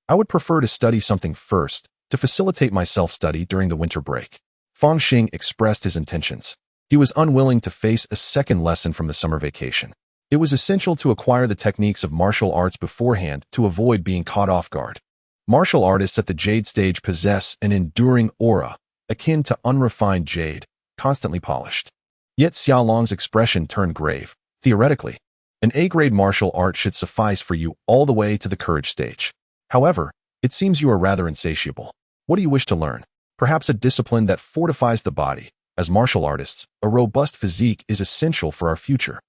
I would prefer to study something first to facilitate my self-study during the winter break. Fang Xing expressed his intentions. He was unwilling to face a second lesson from the summer vacation. It was essential to acquire the techniques of martial arts beforehand to avoid being caught off guard. Martial artists at the jade stage possess an enduring aura, akin to unrefined jade, constantly polished. Yet Xiaolong's expression turned grave. Theoretically, an A-grade martial art should suffice for you all the way to the courage stage. However, it seems you are rather insatiable. What do you wish to learn? Perhaps a discipline that fortifies the body. As martial artists, a robust physique is essential for our future.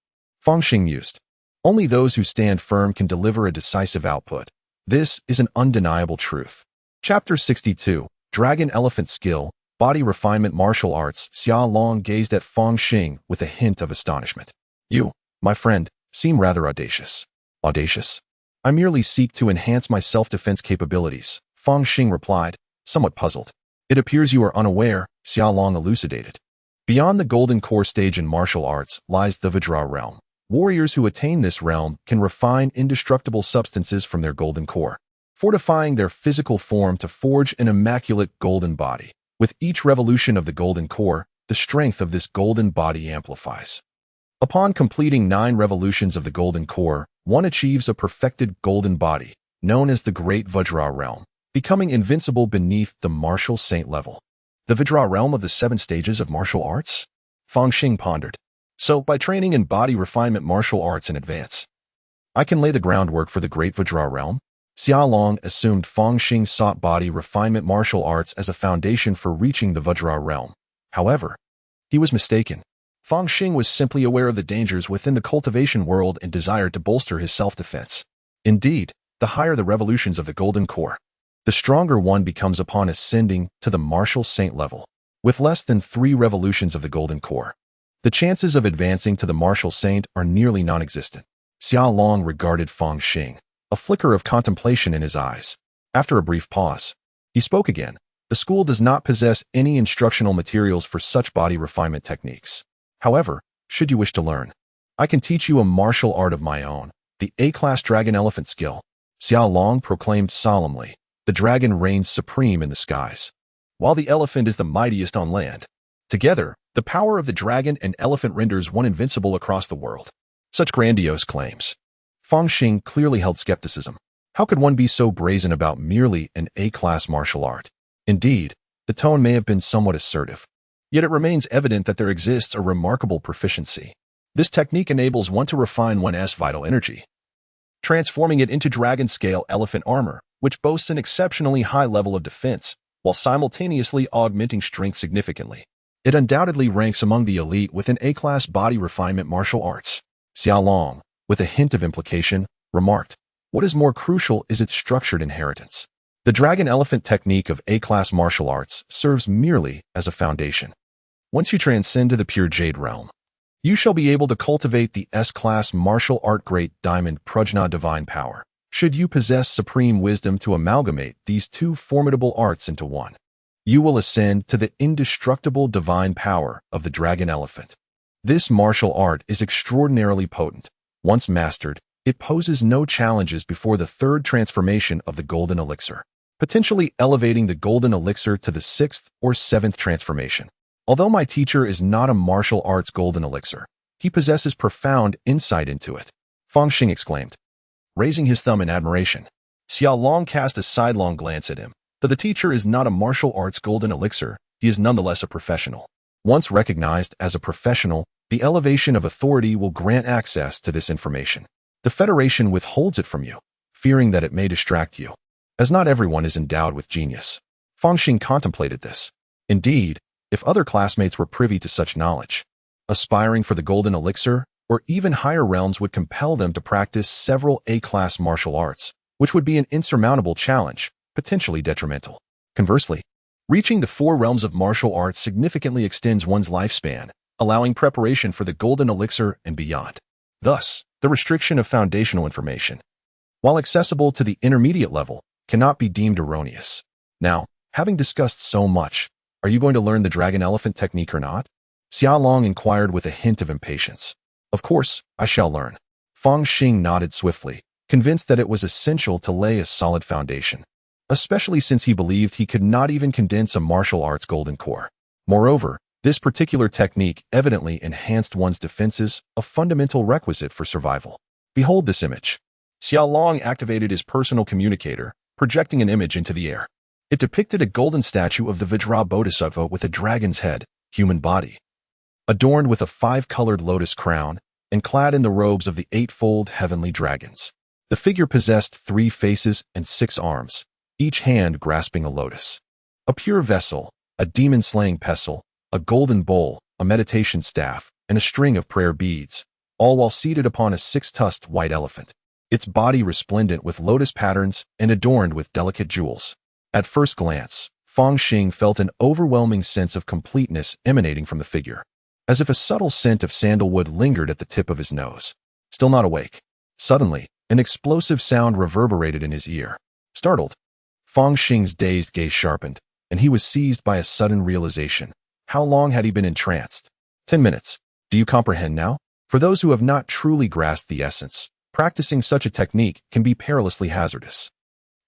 Fang Xing mused. Only those who stand firm can deliver a decisive output. This is an undeniable truth. Chapter 62, Dragon Elephant Skill, Body Refinement Martial Arts. Xiaolong gazed at Fang Xing with a hint of astonishment. You, my friend, seem rather audacious. Audacious? I merely seek to enhance my self-defense capabilities, Fang Xing replied, somewhat puzzled. It appears you are unaware, Xiaolong elucidated. Beyond the golden core stage in martial arts lies the Vajra realm. Warriors who attain this realm can refine indestructible substances from their golden core, fortifying their physical form to forge an immaculate golden body. With each revolution of the golden core, the strength of this golden body amplifies. Upon completing 9 revolutions of the golden core, one achieves a perfected golden body, known as the Great Vajra Realm, becoming invincible beneath the martial saint level. The Vajra Realm of the 7 stages of martial arts? Fang Xing pondered. So, by training in body refinement martial arts in advance, I can lay the groundwork for the Great Vajra Realm? Xiaolong assumed Fang Xing sought body refinement martial arts as a foundation for reaching the Vajra Realm. However, he was mistaken. Fang Xing was simply aware of the dangers within the cultivation world and desired to bolster his self-defense. Indeed, the higher the revolutions of the golden core, the stronger one becomes upon ascending to the martial saint level. With less than 3 revolutions of the golden core, the chances of advancing to the martial saint are nearly non-existent. Xiao Long regarded Fang Xing, a flicker of contemplation in his eyes. After a brief pause, he spoke again. The school does not possess any instructional materials for such body refinement techniques. However, should you wish to learn, I can teach you a martial art of my own, the A-class dragon elephant skill. Xiao Long proclaimed solemnly. The dragon reigns supreme in the skies, while the elephant is the mightiest on land. Together, the power of the dragon and elephant renders one invincible across the world. Such grandiose claims. Fang Xing clearly held skepticism. How could one be so brazen about merely an A-class martial art? Indeed, the tone may have been somewhat assertive. Yet it remains evident that there exists a remarkable proficiency. This technique enables one to refine one's vital energy, transforming it into dragon-scale elephant armor, which boasts an exceptionally high level of defense, while simultaneously augmenting strength significantly. It undoubtedly ranks among the elite within A-class body refinement martial arts. Xiao Long, with a hint of implication, remarked, what is more crucial is its structured inheritance. The dragon elephant technique of A-class martial arts serves merely as a foundation. Once you transcend to the pure jade realm, you shall be able to cultivate the S-class martial art great diamond prajna divine power, should you possess supreme wisdom to amalgamate these two formidable arts into one. You will ascend to the indestructible divine power of the dragon elephant. This martial art is extraordinarily potent. Once mastered, it poses no challenges before the third transformation of the golden elixir, potentially elevating the golden elixir to the sixth or seventh transformation. Although my teacher is not a martial arts golden elixir, he possesses profound insight into it, Fang Xing exclaimed, raising his thumb in admiration. Xiao Long cast a sidelong glance at him. Though the teacher is not a martial arts golden elixir, he is nonetheless a professional. Once recognized as a professional, the elevation of authority will grant access to this information. The Federation withholds it from you, fearing that it may distract you, as not everyone is endowed with genius. Fang Xing contemplated this. Indeed, if other classmates were privy to such knowledge, aspiring for the golden elixir or even higher realms would compel them to practice several A-class martial arts, which would be an insurmountable challenge, potentially detrimental. Conversely, reaching the four realms of martial arts significantly extends one's lifespan, allowing preparation for the golden elixir and beyond. Thus, the restriction of foundational information, while accessible to the intermediate level, cannot be deemed erroneous. Now, having discussed so much, are you going to learn the dragon elephant technique or not? Xiao Long inquired with a hint of impatience. Of course, I shall learn. Fang Xing nodded swiftly, convinced that it was essential to lay a solid foundation, especially since he believed he could not even condense a martial arts golden core. Moreover, this particular technique evidently enhanced one's defenses, a fundamental requisite for survival. Behold this image. Xiao Long activated his personal communicator, projecting an image into the air. It depicted a golden statue of the Vajra Bodhisattva with a dragon's head, human body, adorned with a five-colored lotus crown and clad in the robes of the eightfold heavenly dragons. The figure possessed 3 faces and 6 arms, each hand grasping a lotus. A pure vessel, a demon-slaying pestle, a golden bowl, a meditation staff, and a string of prayer beads, all while seated upon a 6-tusked white elephant, its body resplendent with lotus patterns and adorned with delicate jewels. At first glance, Fang Xing felt an overwhelming sense of completeness emanating from the figure, as if a subtle scent of sandalwood lingered at the tip of his nose. Still not awake. Suddenly, an explosive sound reverberated in his ear. Startled, Fang Xing's dazed gaze sharpened, and he was seized by a sudden realization. How long had he been entranced? 10 minutes. Do you comprehend now? For those who have not truly grasped the essence, practicing such a technique can be perilously hazardous.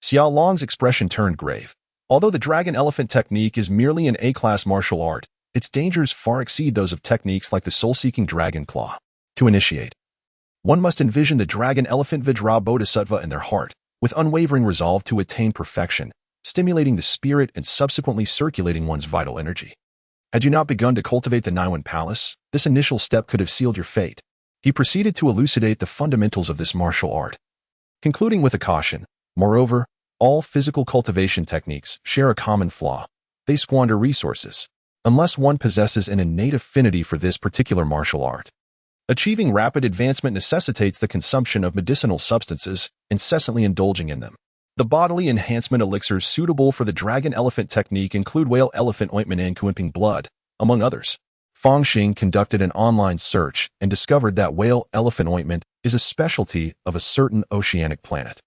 Xiao Long's expression turned grave. Although the dragon elephant technique is merely an A-class martial art, its dangers far exceed those of techniques like the soul-seeking dragon claw. To initiate, one must envision the dragon elephant Vajra Bodhisattva in their heart, with unwavering resolve to attain perfection, stimulating the spirit and subsequently circulating one's vital energy. Had you not begun to cultivate the Naiwan Palace, this initial step could have sealed your fate. He proceeded to elucidate the fundamentals of this martial art, concluding with a caution. Moreover, all physical cultivation techniques share a common flaw. They squander resources, unless one possesses an innate affinity for this particular martial art. Achieving rapid advancement necessitates the consumption of medicinal substances, incessantly indulging in them. The bodily enhancement elixirs suitable for the dragon elephant technique include whale elephant ointment and Kuimping blood, among others. Fang Xing conducted an online search and discovered that whale elephant ointment is a specialty of a certain oceanic planet,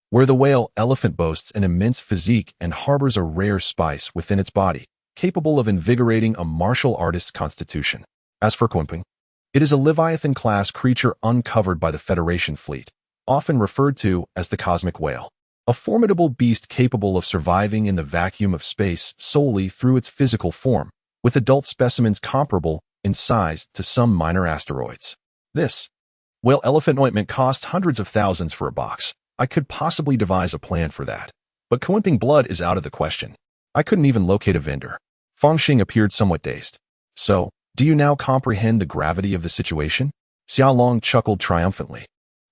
where the whale elephant boasts an immense physique and harbors a rare spice within its body, capable of invigorating a martial artist's constitution. As for Kunping, it is a Leviathan-class creature uncovered by the Federation fleet, often referred to as the cosmic whale, a formidable beast capable of surviving in the vacuum of space solely through its physical form, with adult specimens comparable in size to some minor asteroids. This whale elephant ointment costs hundreds of thousands for a box. I could possibly devise a plan for that. But Kunping blood is out of the question. I couldn't even locate a vendor. Fang Xing appeared somewhat dazed. So, do you now comprehend the gravity of the situation? Xiaolong chuckled triumphantly.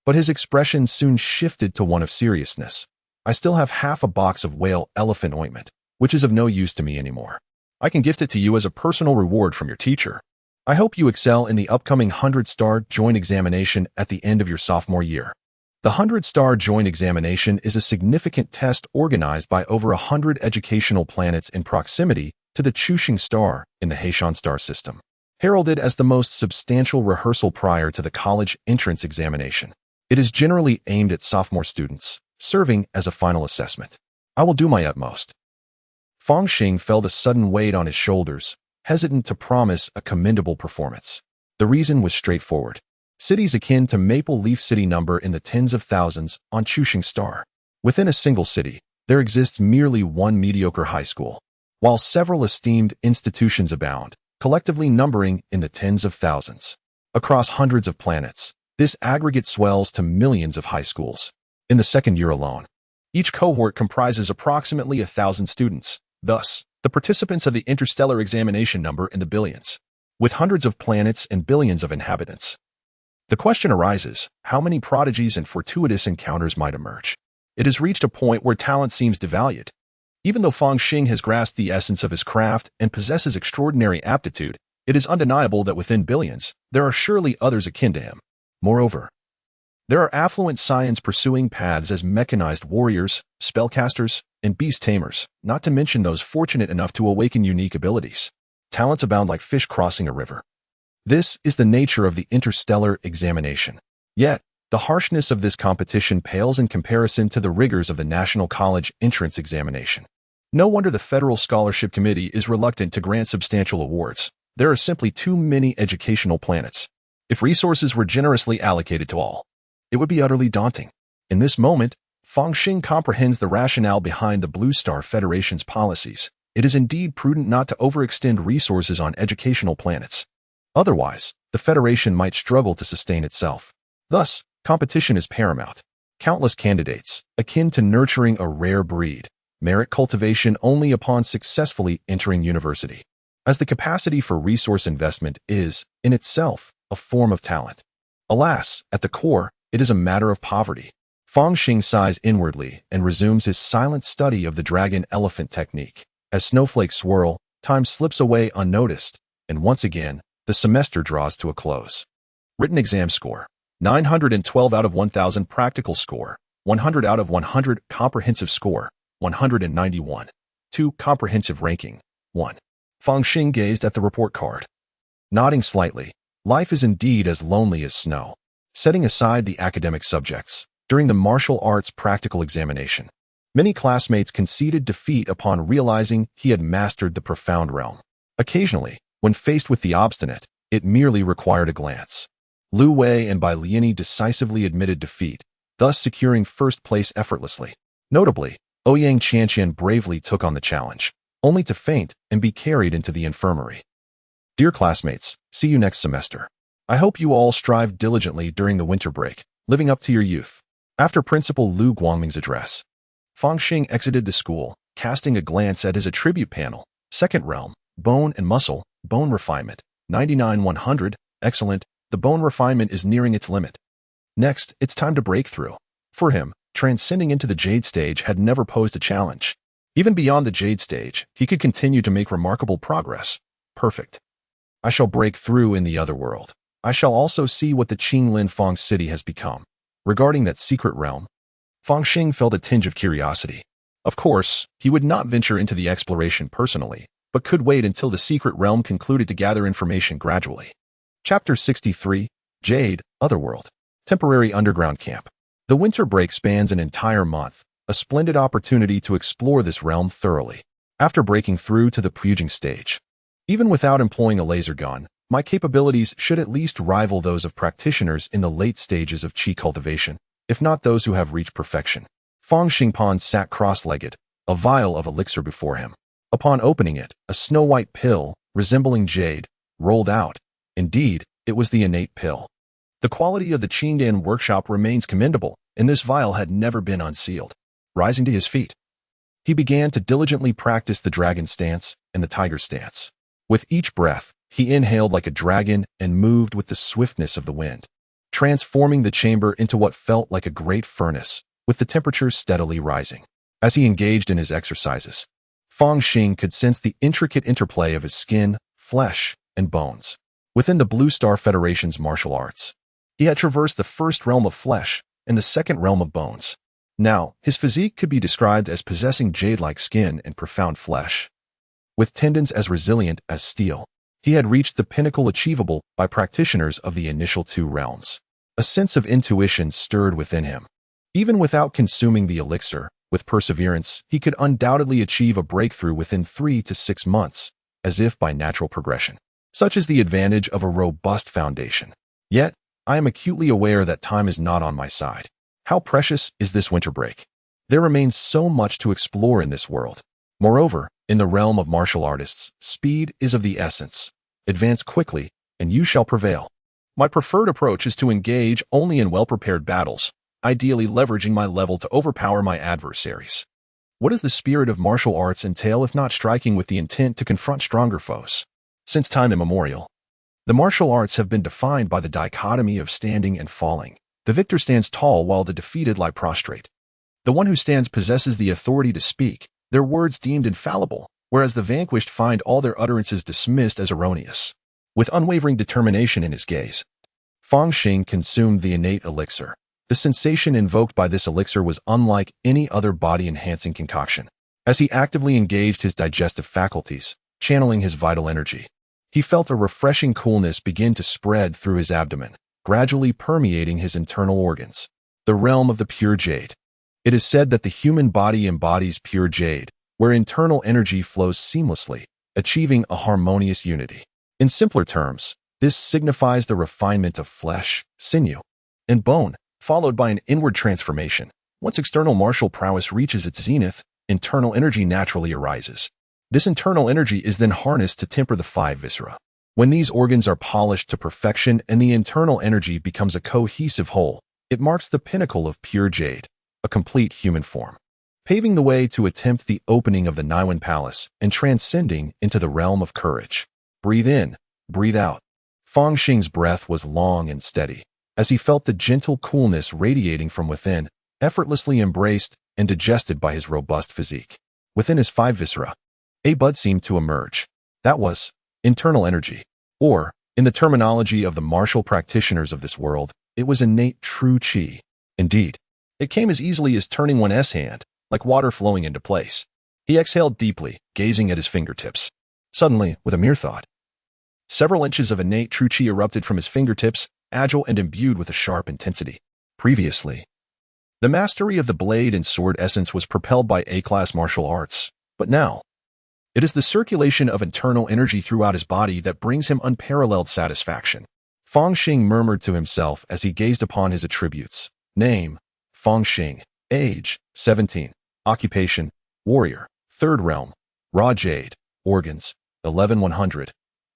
But his expression soon shifted to one of seriousness. I still have half a box of whale elephant ointment, which is of no use to me anymore. I can gift it to you as a personal reward from your teacher. I hope you excel in the upcoming 100-star joint examination at the end of your sophomore year. The 100-star joint examination is a significant test organized by over 100 educational planets in proximity to the Chuxing star in the Heishan star system, heralded as the most substantial rehearsal prior to the college entrance examination. It is generally aimed at sophomore students, serving as a final assessment. I will do my utmost. Fang Xing felt a sudden weight on his shoulders, hesitant to promise a commendable performance. The reason was straightforward. Cities akin to Maple Leaf City number in the tens of thousands on Chuxing star. Within a single city, there exists merely one mediocre high school, while several esteemed institutions abound, collectively numbering in the tens of thousands. Across hundreds of planets, this aggregate swells to millions of high schools. In the second year alone, each cohort comprises approximately 1,000 students. Thus, the participants of the Interstellar examination number in the billions, with hundreds of planets and billions of inhabitants. The question arises, how many prodigies and fortuitous encounters might emerge? It has reached a point where talent seems devalued. Even though Fang Xing has grasped the essence of his craft and possesses extraordinary aptitude, it is undeniable that within billions, there are surely others akin to him. Moreover, there are affluent scions pursuing paths as mechanized warriors, spellcasters, and beast tamers, not to mention those fortunate enough to awaken unique abilities. Talents abound like fish crossing a river. This is the nature of the Interstellar examination. Yet, the harshness of this competition pales in comparison to the rigors of the National College entrance examination. No wonder the Federal Scholarship Committee is reluctant to grant substantial awards. There are simply too many educational planets. If resources were generously allocated to all, it would be utterly daunting. In this moment, Fang Xing comprehends the rationale behind the Blue Star Federation's policies. It is indeed prudent not to overextend resources on educational planets. Otherwise, the Federation might struggle to sustain itself. Thus, competition is paramount. Countless candidates, akin to nurturing a rare breed, merit cultivation only upon successfully entering university, as the capacity for resource investment is, in itself, a form of talent. Alas, at the core, it is a matter of poverty. Fang Xing sighs inwardly and resumes his silent study of the dragon-elephant technique. As snowflakes swirl, time slips away unnoticed, and once again, the semester draws to a close. Written exam score: 912 out of 1,000. Practical score: 100 out of 100. Comprehensive score: 191. 2. Comprehensive ranking: 1. Fang Xing gazed at the report card, nodding slightly. Life is indeed as lonely as snow. Setting aside the academic subjects, during the martial arts practical examination, many classmates conceded defeat upon realizing he had mastered the profound realm. Occasionally, when faced with the obstinate, it merely required a glance. Lu Wei and Bai Liani decisively admitted defeat, thus securing first place effortlessly. Notably, Ouyang Qianqian bravely took on the challenge, only to faint and be carried into the infirmary. Dear classmates, see you next semester. I hope you all strive diligently during the winter break, living up to your youth. After Principal Lu Guangming's address, Fang Xing exited the school, casting a glance at his attribute panel. Second realm, bone and muscle, bone refinement, 99-100, excellent. The bone refinement is nearing its limit. Next, it's time to break through. For him, transcending into the Jade stage had never posed a challenge. Even beyond the Jade stage, he could continue to make remarkable progress. Perfect. I shall break through in the other world. I shall also see what the Qinglin Fang city has become. Regarding that secret realm, Fang Xing felt a tinge of curiosity. Of course, he would not venture into the exploration personally, but could wait until the secret realm concluded to gather information gradually. Chapter 63, Jade, Otherworld. Temporary Underground Camp. The winter break spans an entire month, a splendid opportunity to explore this realm thoroughly. After breaking through to the purging stage, even without employing a laser gun, my capabilities should at least rival those of practitioners in the late stages of chi cultivation, if not those who have reached perfection. Fang Xing sat cross-legged, a vial of elixir before him. Upon opening it, a snow-white pill, resembling jade, rolled out. Indeed, it was the innate pill. The quality of the Qingdan workshop remains commendable, and this vial had never been unsealed. Rising to his feet, he began to diligently practice the dragon stance and the tiger stance. With each breath, he inhaled like a dragon and moved with the swiftness of the wind, transforming the chamber into what felt like a great furnace, with the temperature steadily rising. As he engaged in his exercises, Fang Xing could sense the intricate interplay of his skin, flesh, and bones. Within the Blue Star Federation's martial arts, he had traversed the first realm of flesh and the second realm of bones. Now, his physique could be described as possessing jade-like skin and profound flesh, with tendons as resilient as steel. He had reached the pinnacle achievable by practitioners of the initial two realms. A sense of intuition stirred within him. Even without consuming the elixir, with perseverance, he could undoubtedly achieve a breakthrough within 3 to 6 months, as if by natural progression. Such is the advantage of a robust foundation. Yet, I am acutely aware that time is not on my side. How precious is this winter break? There remains so much to explore in this world. Moreover, in the realm of martial artists, speed is of the essence. Advance quickly, and you shall prevail. My preferred approach is to engage only in well-prepared battles, ideally leveraging my level to overpower my adversaries. What does the spirit of martial arts entail if not striking with the intent to confront stronger foes? Since time immemorial, the martial arts have been defined by the dichotomy of standing and falling. The victor stands tall while the defeated lie prostrate. The one who stands possesses the authority to speak, their words deemed infallible, whereas the vanquished find all their utterances dismissed as erroneous. With unwavering determination in his gaze, Fang Xing consumed the innate elixir. The sensation invoked by this elixir was unlike any other body-enhancing concoction. As he actively engaged his digestive faculties, channeling his vital energy, he felt a refreshing coolness begin to spread through his abdomen, gradually permeating his internal organs. The realm of the pure jade. It is said that the human body embodies pure jade, where internal energy flows seamlessly, achieving a harmonious unity. In simpler terms, this signifies the refinement of flesh, sinew, and bone, followed by an inward transformation. Once external martial prowess reaches its zenith, internal energy naturally arises. This internal energy is then harnessed to temper the 5 viscera. When these organs are polished to perfection and the internal energy becomes a cohesive whole, it marks the pinnacle of pure jade, a complete human form, paving the way to attempt the opening of the Niwen Palace and transcending into the realm of courage. Breathe in, breathe out. Fang Xing's breath was long and steady, as he felt the gentle coolness radiating from within, effortlessly embraced and digested by his robust physique. Within his 5 viscera, a bud seemed to emerge. That was internal energy, or, in the terminology of the martial practitioners of this world, it was innate true chi. Indeed, it came as easily as turning one's hand, like water flowing into place. He exhaled deeply, gazing at his fingertips. Suddenly, with a mere thought, several inches of innate true chi erupted from his fingertips, agile and imbued with a sharp intensity. Previously, the mastery of the blade and sword essence was propelled by A-class martial arts, but now, it is the circulation of internal energy throughout his body that brings him unparalleled satisfaction. Fang Xing murmured to himself as he gazed upon his attributes. Name, Fang Xing. Age, 17. Occupation, warrior. Third realm, raw jade. Organs, 11,100.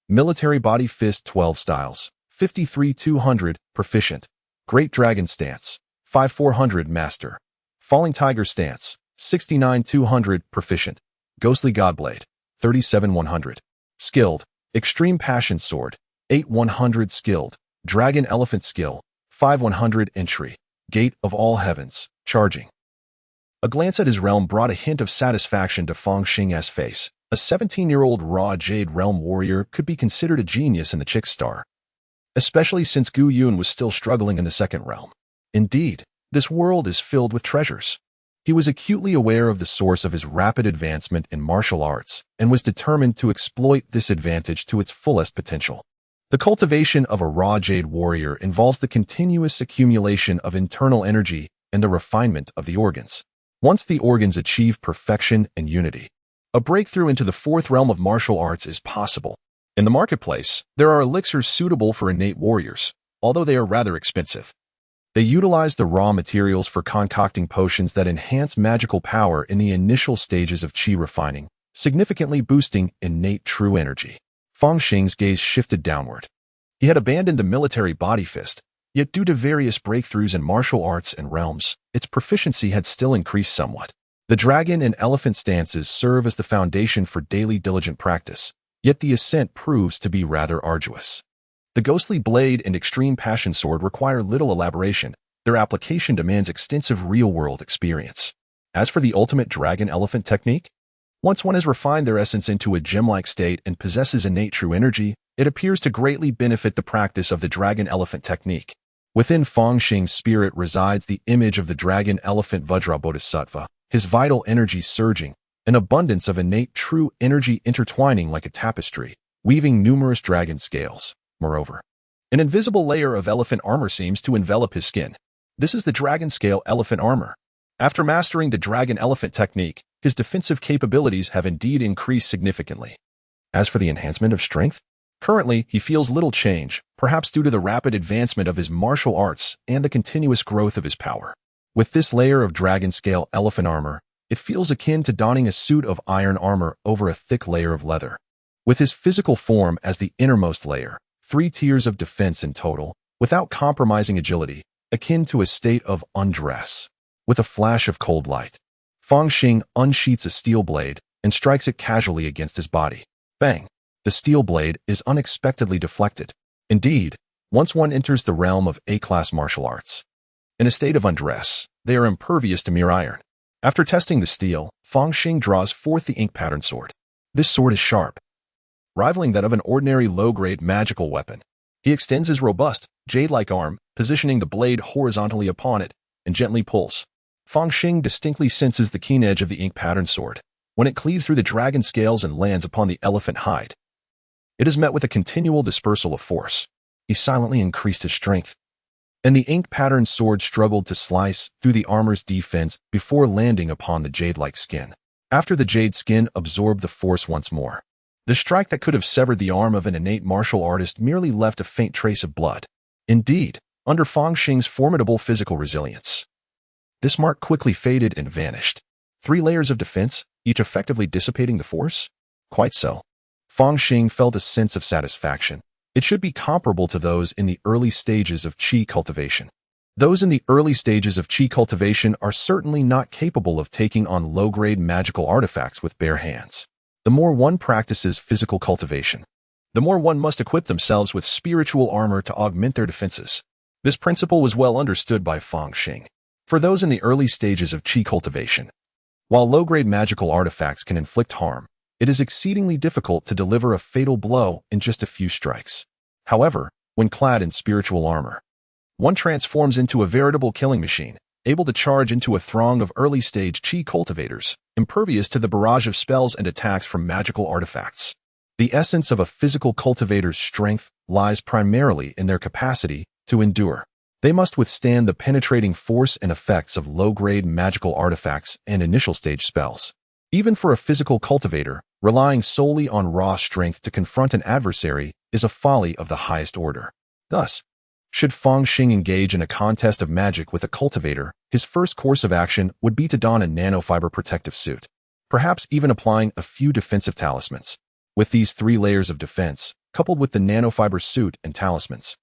Military body fist 12 styles, 53,200. Proficient. Great dragon stance, 5,400. Master. Falling tiger stance, 69,200. Proficient. Ghostly Godblade, 37,100. Skilled, Extreme Passion Sword, 8,100. Skilled, Dragon Elephant Skill, 5,100. Entry, Gate of All Heavens, Charging. A glance at his realm brought a hint of satisfaction to Fang Xing's face. A 17-year-old raw jade realm warrior could be considered a genius in the Chick Star, especially since Gu Yun was still struggling in the second realm. Indeed, this world is filled with treasures. He was acutely aware of the source of his rapid advancement in martial arts and was determined to exploit this advantage to its fullest potential. The cultivation of a raw jade warrior involves the continuous accumulation of internal energy and the refinement of the organs. Once the organs achieve perfection and unity, a breakthrough into the fourth realm of martial arts is possible. In the marketplace, there are elixirs suitable for innate warriors, although they are rather expensive. They utilize the raw materials for concocting potions that enhance magical power in the initial stages of qi refining, significantly boosting innate true energy. Fang Xing's gaze shifted downward. He had abandoned the military body fist, yet due to various breakthroughs in martial arts and realms, its proficiency had still increased somewhat. The dragon and elephant stances serve as the foundation for daily diligent practice, yet the ascent proves to be rather arduous. The ghostly blade and extreme passion sword require little elaboration. Their application demands extensive real-world experience. As for the ultimate dragon-elephant technique, once one has refined their essence into a gem-like state and possesses innate true energy, it appears to greatly benefit the practice of the dragon-elephant technique. Within Fang Xing's spirit resides the image of the dragon-elephant Vajra Bodhisattva, his vital energy surging, an abundance of innate true energy intertwining like a tapestry, weaving numerous dragon scales. Moreover, an invisible layer of elephant armor seems to envelop his skin. This is the dragon scale elephant armor. After mastering the dragon-elephant technique, his defensive capabilities have indeed increased significantly. As for the enhancement of strength, currently he feels little change, perhaps due to the rapid advancement of his martial arts and the continuous growth of his power. With this layer of dragon-scale elephant armor, it feels akin to donning a suit of iron armor over a thick layer of leather. With his physical form as the innermost layer, 3 tiers of defense in total, without compromising agility, akin to a state of undress. With a flash of cold light, Fang Xing unsheaths a steel blade and strikes it casually against his body. Bang! The steel blade is unexpectedly deflected. Indeed, once one enters the realm of A-class martial arts, in a state of undress, they are impervious to mere iron. After testing the steel, Fang Xing draws forth the ink pattern sword. This sword is sharp, rivaling that of an ordinary low-grade magical weapon. He extends his robust, jade-like arm, positioning the blade horizontally upon it, and gently pulls. Fang Xing distinctly senses the keen edge of the ink pattern sword. When it cleaves through the dragon scales and lands upon the elephant hide, it is met with a continual dispersal of force. He silently increased his strength, and the ink pattern sword struggled to slice through the armor's defense before landing upon the jade-like skin. After the jade skin absorbed the force once more, the strike that could have severed the arm of an innate martial artist merely left a faint trace of blood. Indeed, under Fang Xing's formidable physical resilience, this mark quickly faded and vanished. 3 layers of defense, each effectively dissipating the force? Quite so. Fang Xing felt a sense of satisfaction. It should be comparable to those in the early stages of qi cultivation. Those in the early stages of qi cultivation are certainly not capable of taking on low-grade magical artifacts with bare hands. The more one practices physical cultivation, the more one must equip themselves with spiritual armor to augment their defenses. This principle was well understood by Fang Xing. For those in the early stages of qi cultivation, while low-grade magical artifacts can inflict harm, it is exceedingly difficult to deliver a fatal blow in just a few strikes. However, when clad in spiritual armor, one transforms into a veritable killing machine, able to charge into a throng of early-stage qi cultivators, impervious to the barrage of spells and attacks from magical artifacts. The essence of a physical cultivator's strength lies primarily in their capacity to endure. They must withstand the penetrating force and effects of low-grade magical artifacts and initial-stage spells. Even for a physical cultivator, relying solely on raw strength to confront an adversary is a folly of the highest order. Thus, should Fang Xing engage in a contest of magic with a cultivator, his first course of action would be to don a nanofiber protective suit, perhaps even applying a few defensive talismans. With these 3 layers of defense, coupled with the nanofiber suit and talismans,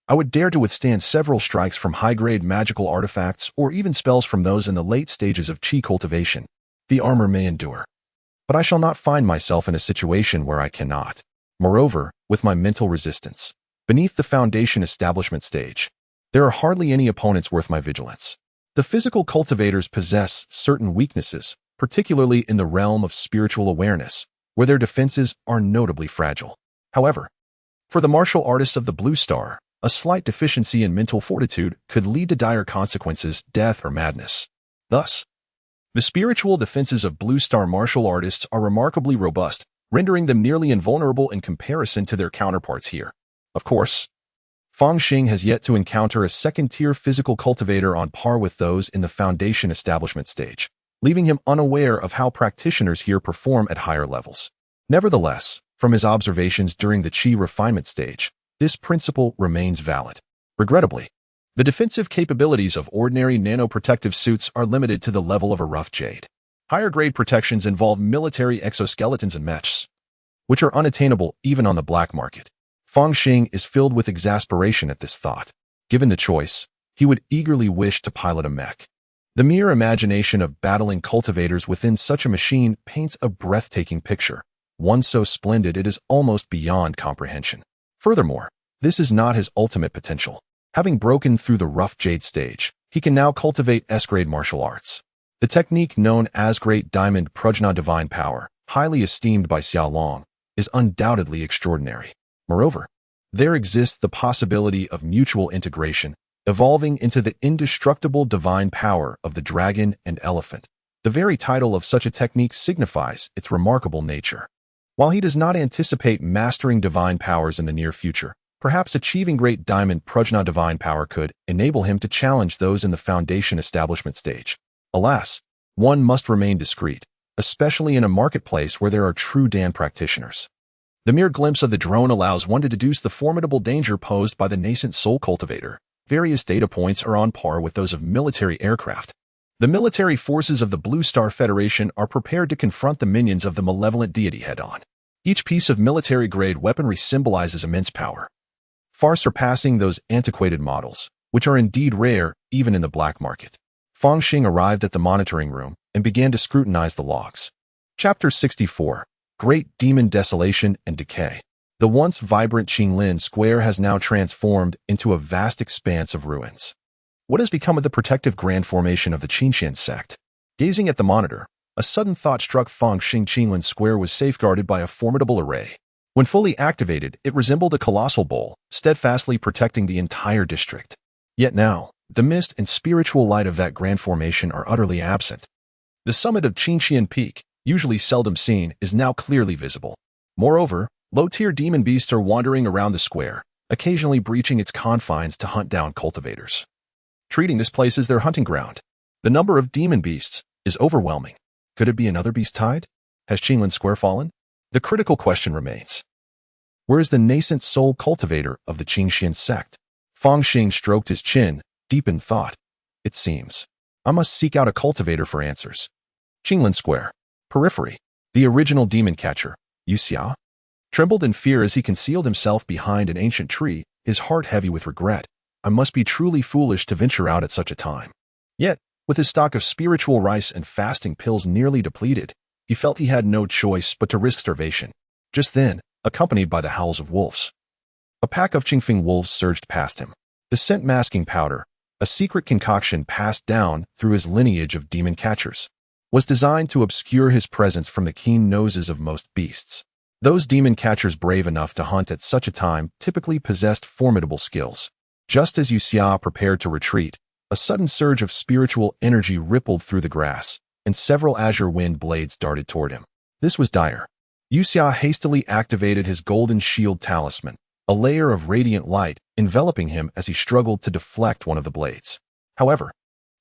I would dare to withstand several strikes from high-grade magical artifacts or even spells from those in the late stages of qi cultivation. The armor may endure, but I shall not find myself in a situation where I cannot. Moreover, with my mental resistance, beneath the foundation establishment stage, there are hardly any opponents worth my vigilance. The physical cultivators possess certain weaknesses, particularly in the realm of spiritual awareness, where their defenses are notably fragile. However, for the martial artists of the Blue Star, a slight deficiency in mental fortitude could lead to dire consequences, death, or madness. Thus, The spiritual defenses of Blue Star martial artists are remarkably robust, rendering them nearly invulnerable in comparison to their counterparts here. Of course, Fang Xing has yet to encounter a second-tier physical cultivator on par with those in the Foundation establishment stage, leaving him unaware of how practitioners here perform at higher levels. Nevertheless, from his observations during the Qi refinement stage, this principle remains valid. Regrettably, the defensive capabilities of ordinary nanoprotective suits are limited to the level of a rough jade. Higher-grade protections involve military exoskeletons and mechs, which are unattainable even on the black market. Fang Xing is filled with exasperation at this thought. Given the choice, he would eagerly wish to pilot a mech. The mere imagination of battling cultivators within such a machine paints a breathtaking picture, one so splendid it is almost beyond comprehension. Furthermore, this is not his ultimate potential. Having broken through the rough jade stage, he can now cultivate S-grade martial arts. The technique known as Great Diamond Prajna Divine Power, highly esteemed by Xia Long, is undoubtedly extraordinary. Moreover, there exists the possibility of mutual integration, evolving into the indestructible divine power of the dragon and elephant. The very title of such a technique signifies its remarkable nature. While he does not anticipate mastering divine powers in the near future, perhaps achieving Great Diamond Prajna Divine Power could enable him to challenge those in the Foundation establishment stage. Alas, one must remain discreet, especially in a marketplace where there are true Dan practitioners. The mere glimpse of the drone allows one to deduce the formidable danger posed by the nascent soul cultivator. Various data points are on par with those of military aircraft. The military forces of the Blue Star Federation are prepared to confront the minions of the malevolent deity head-on. Each piece of military-grade weaponry symbolizes immense power, far surpassing those antiquated models, which are indeed rare even in the black market. Fang Xing arrived at the monitoring room and began to scrutinize the logs. Chapter 64. Great Demon Desolation and Decay. The once vibrant Qinglin Square has now transformed into a vast expanse of ruins. What has become of the protective grand formation of the Qinxian sect? Gazing at the monitor, a sudden thought struck Fang Xing. Qinglin Square was safeguarded by a formidable array. When fully activated, it resembled a colossal bowl, steadfastly protecting the entire district. Yet now, the mist and spiritual light of that grand formation are utterly absent. The summit of Qinxian Peak, usually seldom seen, is now clearly visible. Moreover, low-tier demon beasts are wandering around the square, occasionally breaching its confines to hunt down cultivators, treating this place as their hunting ground. The number of demon beasts is overwhelming. Could it be another beast tide? Has Qinglin Square fallen? The critical question remains. Where is the nascent soul cultivator of the Qingxian sect? Fang Xing stroked his chin, deep in thought. It seems I must seek out a cultivator for answers. Qinglin Square. Periphery. The original demon catcher, Yu Xia, trembled in fear as he concealed himself behind an ancient tree, his heart heavy with regret. I must be truly foolish to venture out at such a time. Yet, with his stock of spiritual rice and fasting pills nearly depleted, he felt he had no choice but to risk starvation. Just then, accompanied by the howls of wolves, a pack of Qingfeng wolves surged past him. The scent masking powder, a secret concoction passed down through his lineage of demon catchers, was designed to obscure his presence from the keen noses of most beasts. Those demon catchers brave enough to hunt at such a time typically possessed formidable skills. Just as Yu Xia prepared to retreat, a sudden surge of spiritual energy rippled through the grass, and several azure wind blades darted toward him. This was dire. Yu Xia hastily activated his golden shield talisman, a layer of radiant light enveloping him as he struggled to deflect one of the blades. However,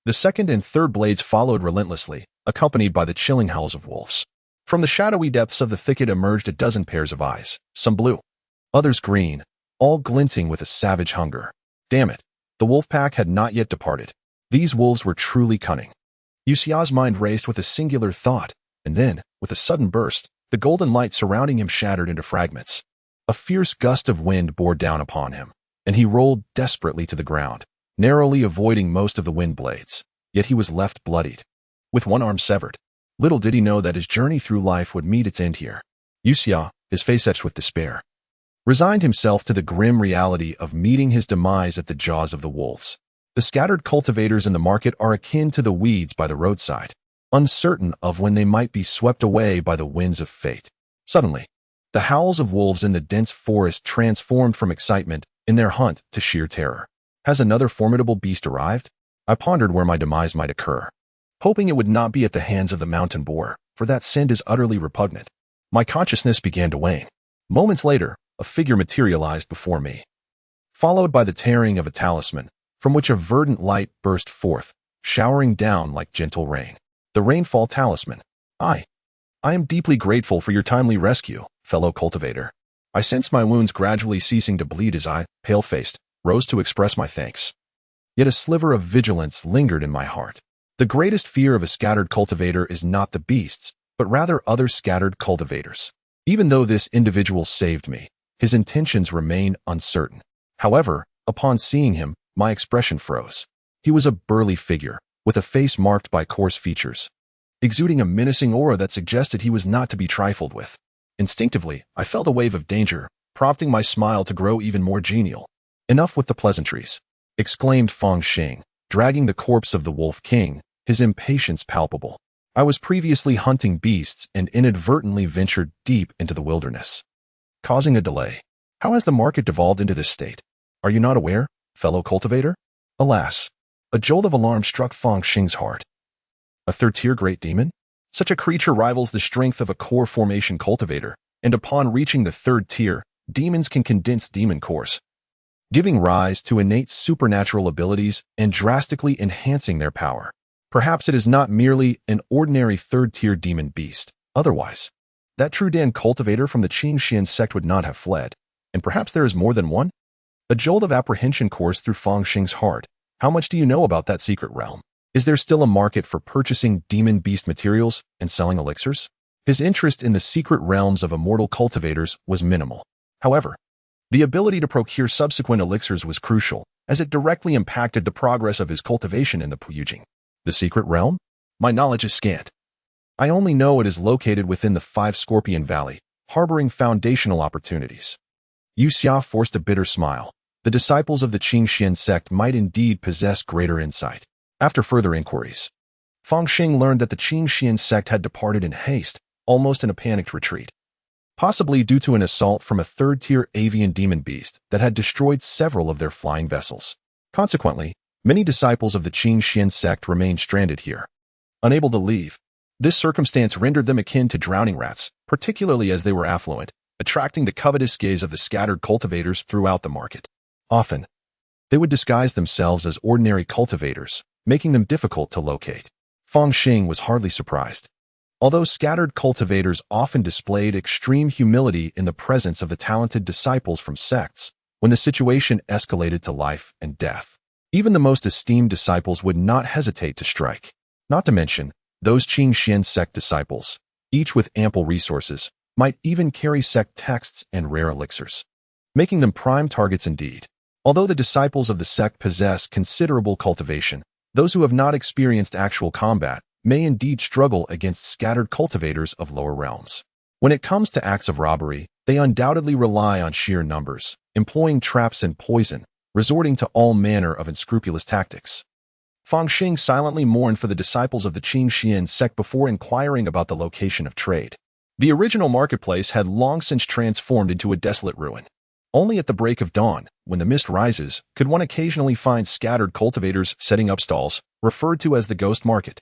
the second and third blades followed relentlessly, accompanied by the chilling howls of wolves. From the shadowy depths of the thicket emerged a dozen pairs of eyes, some blue, others green, all glinting with a savage hunger. Damn it, the wolf pack had not yet departed. These wolves were truly cunning. Yu Xia's mind raced with a singular thought, and then, with a sudden burst, the golden light surrounding him shattered into fragments. A fierce gust of wind bore down upon him, and he rolled desperately to the ground, narrowly avoiding most of the wind blades. Yet he was left bloodied, with one arm severed. Little did he know that his journey through life would meet its end here. Yu Xia, his face etched with despair, resigned himself to the grim reality of meeting his demise at the jaws of the wolves. The scattered cultivators in the market are akin to the weeds by the roadside, uncertain of when they might be swept away by the winds of fate. Suddenly, the howls of wolves in the dense forest transformed from excitement in their hunt to sheer terror. Has another formidable beast arrived? I pondered where my demise might occur. hoping it would not be at the hands of the mountain boar, for that scent is utterly repugnant. My consciousness began to wane. Moments later, a figure materialized before me, followed by the tearing of a talisman, from which a verdant light burst forth, showering down like gentle rain. The rainfall talisman. I am deeply grateful for your timely rescue, fellow cultivator. I sensed my wounds gradually ceasing to bleed as I, pale-faced, rose to express my thanks. Yet a sliver of vigilance lingered in my heart. The greatest fear of a scattered cultivator is not the beasts, but rather other scattered cultivators. Even though this individual saved me, his intentions remain uncertain. However, upon seeing him, my expression froze. He was a burly figure, with a face marked by coarse features, exuding a menacing aura that suggested he was not to be trifled with. Instinctively, I felt a wave of danger, prompting my smile to grow even more genial. "Enough with the pleasantries," exclaimed Fang Xing, dragging the corpse of the Wolf King, his impatience palpable. I was previously hunting beasts and inadvertently ventured deep into the wilderness, causing a delay. How has the market devolved into this state? Are you not aware, fellow cultivator? Alas, a jolt of alarm struck Fang Xing's heart. A third-tier great demon? Such a creature rivals the strength of a core formation cultivator, and upon reaching the third tier, demons can condense demon cores, giving rise to innate supernatural abilities and drastically enhancing their power. Perhaps it is not merely an ordinary third-tier demon beast. Otherwise, that true Dan cultivator from the Qingxian sect would not have fled. And perhaps there is more than one? A jolt of apprehension coursed through Fang Xing's heart. How much do you know about that secret realm? Is there still a market for purchasing demon beast materials and selling elixirs? His interest in the secret realms of immortal cultivators was minimal. However, the ability to procure subsequent elixirs was crucial, as it directly impacted the progress of his cultivation in the Puyujing. The secret realm? My knowledge is scant. I only know it is located within the Five Scorpion Valley, harboring foundational opportunities. Yu Xia forced a bitter smile. The disciples of the Qingxian sect might indeed possess greater insight. After further inquiries, Fang Xing learned that the Qingxian sect had departed in haste, almost in a panicked retreat, possibly due to an assault from a third-tier avian demon beast that had destroyed several of their flying vessels. Consequently, many disciples of the Qingxian sect remained stranded here, unable to leave. This circumstance rendered them akin to drowning rats, particularly as they were affluent, attracting the covetous gaze of the scattered cultivators throughout the market. Often, they would disguise themselves as ordinary cultivators, making them difficult to locate. Fang Xing was hardly surprised. Although scattered cultivators often displayed extreme humility in the presence of the talented disciples from sects, when the situation escalated to life and death, even the most esteemed disciples would not hesitate to strike. Not to mention, those Qingxian sect disciples, each with ample resources, might even carry sect texts and rare elixirs, making them prime targets indeed. Although the disciples of the sect possess considerable cultivation, those who have not experienced actual combat may indeed struggle against scattered cultivators of lower realms. When it comes to acts of robbery, they undoubtedly rely on sheer numbers, employing traps and poison, resorting to all manner of unscrupulous tactics. Fang Xing silently mourned for the disciples of the Qingxian sect before inquiring about the location of trade. The original marketplace had long since transformed into a desolate ruin. Only at the break of dawn, when the mist rises, could one occasionally find scattered cultivators setting up stalls, referred to as the ghost market.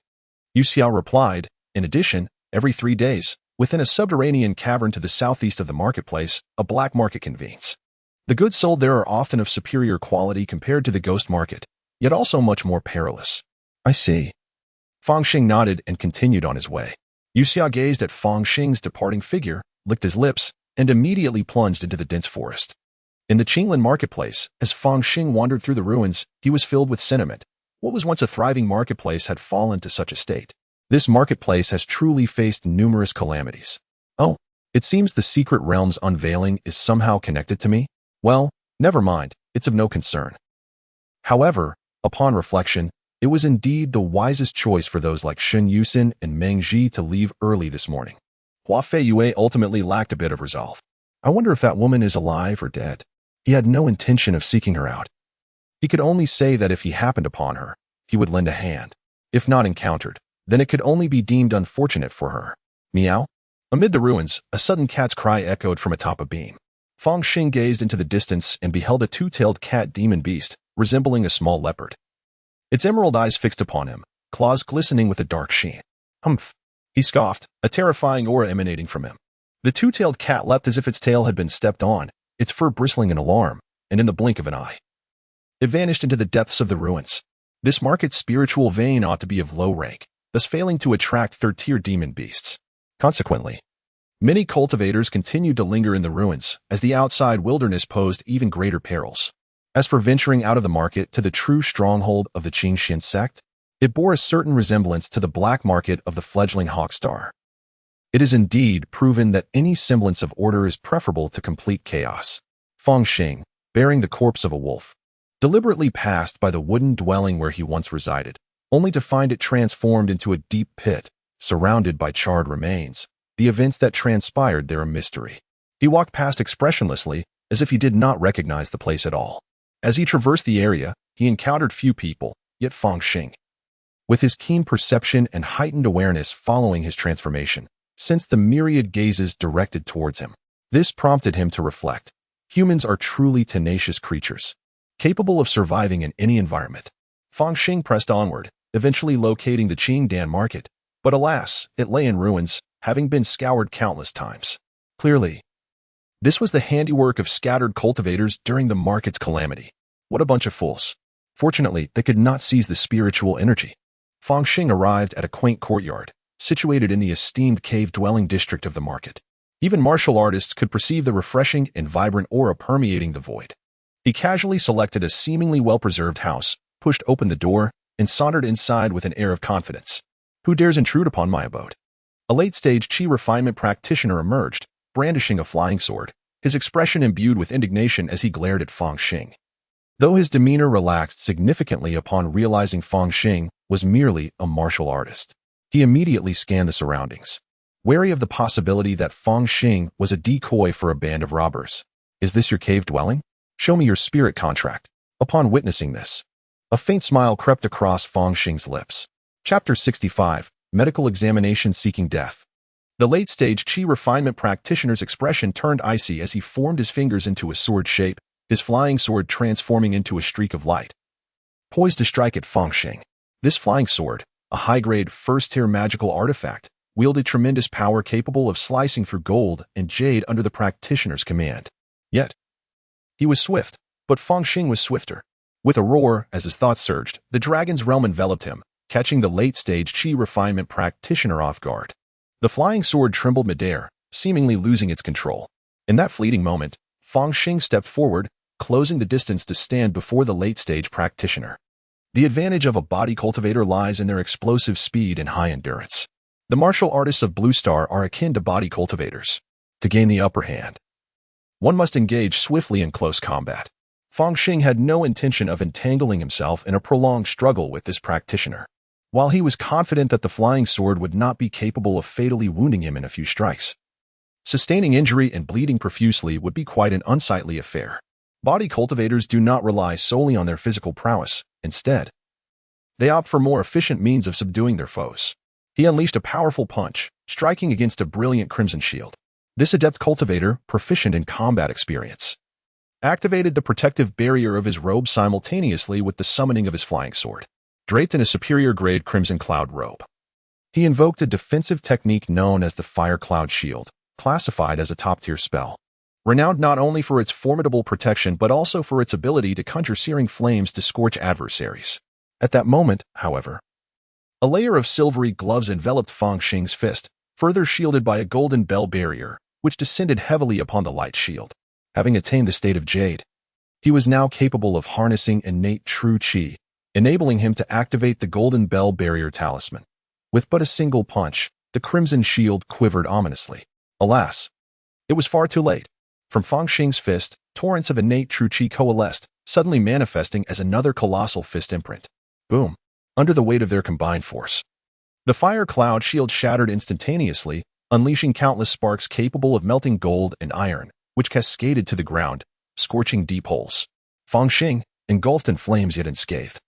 Yu Xiao replied, in addition, every 3 days, within a subterranean cavern to the southeast of the marketplace, a black market convenes. The goods sold there are often of superior quality compared to the ghost market, yet also much more perilous. I see. Fang Xing nodded and continued on his way. Yu Xia gazed at Fang Xing's departing figure, licked his lips, and immediately plunged into the dense forest. In the Qinglan marketplace, as Fang Xing wandered through the ruins, he was filled with sentiment. What was once a thriving marketplace had fallen to such a state. This marketplace has truly faced numerous calamities. Oh, it seems the secret realm's unveiling is somehow connected to me? Well, never mind, it's of no concern. However, upon reflection, it was indeed the wisest choice for those like Shen Yusin and Meng Ji to leave early this morning. Hua Fei Yue ultimately lacked a bit of resolve. I wonder if that woman is alive or dead. He had no intention of seeking her out. He could only say that if he happened upon her, he would lend a hand. If not encountered, then it could only be deemed unfortunate for her. Meow? Amid the ruins, a sudden cat's cry echoed from atop a beam. Fang Xing gazed into the distance and beheld a two-tailed cat demon beast, resembling a small leopard. Its emerald eyes fixed upon him, claws glistening with a dark sheen. Humph, he scoffed, a terrifying aura emanating from him. The two-tailed cat leapt as if its tail had been stepped on, its fur bristling in alarm, and in the blink of an eye, it vanished into the depths of the ruins. This market's spiritual vein ought to be of low rank, thus failing to attract third-tier demon beasts. Consequently, many cultivators continued to linger in the ruins, as the outside wilderness posed even greater perils. As for venturing out of the market to the true stronghold of the Qingxian sect, it bore a certain resemblance to the black market of the fledgling Hawkstar. It is indeed proven that any semblance of order is preferable to complete chaos. Fang Xing, bearing the corpse of a wolf, deliberately passed by the wooden dwelling where he once resided, only to find it transformed into a deep pit, surrounded by charred remains. The events that transpired there a mystery. He walked past expressionlessly, as if he did not recognize the place at all. As he traversed the area, he encountered few people, yet Fang Xing, with his keen perception and heightened awareness following his transformation, sensed the myriad gazes directed towards him. This prompted him to reflect. Humans are truly tenacious creatures, capable of surviving in any environment. Fang Xing pressed onward, eventually locating the Qingdan market, but alas, it lay in ruins, having been scoured countless times. Clearly, this was the handiwork of scattered cultivators during the market's calamity. What a bunch of fools. Fortunately, they could not seize the spiritual energy. Fang Xing arrived at a quaint courtyard, situated in the esteemed cave-dwelling district of the market. Even martial artists could perceive the refreshing and vibrant aura permeating the void. He casually selected a seemingly well-preserved house, pushed open the door, and sauntered inside with an air of confidence. Who dares intrude upon my abode? A late-stage chi refinement practitioner emerged, brandishing a flying sword, his expression imbued with indignation as he glared at Fang Xing. Though his demeanor relaxed significantly upon realizing Fang Xing was merely a martial artist, he immediately scanned the surroundings, wary of the possibility that Fang Xing was a decoy for a band of robbers. Is this your cave dwelling? Show me your spirit contract. Upon witnessing this, a faint smile crept across Fang Xing's lips. Chapter 65, Medical Examination Seeking Death. The late-stage chi refinement practitioner's expression turned icy as he formed his fingers into a sword shape, his flying sword transforming into a streak of light, poised to strike at Fang Xing. This flying sword, a high-grade first-tier magical artifact, wielded tremendous power capable of slicing through gold and jade under the practitioner's command. Yet, he was swift, but Fang Xing was swifter. With a roar, as his thoughts surged, the dragon's realm enveloped him, catching the late-stage chi refinement practitioner off guard. The flying sword trembled midair, seemingly losing its control. In that fleeting moment, Fang Xing stepped forward, closing the distance to stand before the late-stage practitioner. The advantage of a body cultivator lies in their explosive speed and high endurance. The martial artists of Blue Star are akin to body cultivators. To gain the upper hand, one must engage swiftly in close combat. Fang Xing had no intention of entangling himself in a prolonged struggle with this practitioner. While he was confident that the flying sword would not be capable of fatally wounding him in a few strikes, sustaining injury and bleeding profusely would be quite an unsightly affair. Body cultivators do not rely solely on their physical prowess. Instead, they opt for more efficient means of subduing their foes. He unleashed a powerful punch, striking against a brilliant crimson shield. This adept cultivator, proficient in combat experience, activated the protective barrier of his robe simultaneously with the summoning of his flying sword. Draped in a superior-grade crimson cloud robe, he invoked a defensive technique known as the Fire Cloud Shield, classified as a top-tier spell, renowned not only for its formidable protection but also for its ability to conjure searing flames to scorch adversaries. At that moment, however, a layer of silvery gloves enveloped Fang Xing's fist, further shielded by a golden bell barrier, which descended heavily upon the light shield. Having attained the state of jade, he was now capable of harnessing innate true chi, enabling him to activate the golden bell barrier talisman. With but a single punch, the crimson shield quivered ominously. Alas, it was far too late. From Fang Xing's fist, torrents of innate true chi coalesced, suddenly manifesting as another colossal fist imprint. Boom! Under the weight of their combined force, the fire cloud shield shattered instantaneously, unleashing countless sparks capable of melting gold and iron, which cascaded to the ground, scorching deep holes. Fang Xing, engulfed in flames yet unscathed,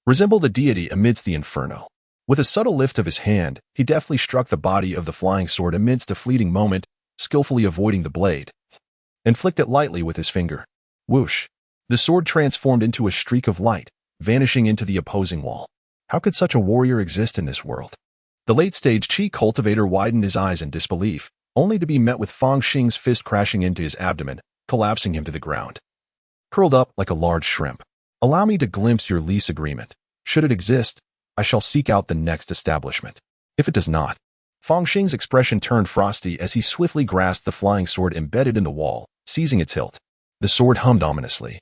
resembled a deity amidst the inferno. With a subtle lift of his hand, he deftly struck the body of the flying sword amidst a fleeting moment, skillfully avoiding the blade, and flicked it lightly with his finger. Whoosh! The sword transformed into a streak of light, vanishing into the opposing wall. How could such a warrior exist in this world? The late-stage Qi cultivator widened his eyes in disbelief, only to be met with Fang Xing's fist crashing into his abdomen, collapsing him to the ground. Curled up like a large shrimp. Allow me to glimpse your lease agreement. Should it exist, I shall seek out the next establishment. If it does not. Fang Xing's expression turned frosty as he swiftly grasped the flying sword embedded in the wall, seizing its hilt. The sword hummed ominously.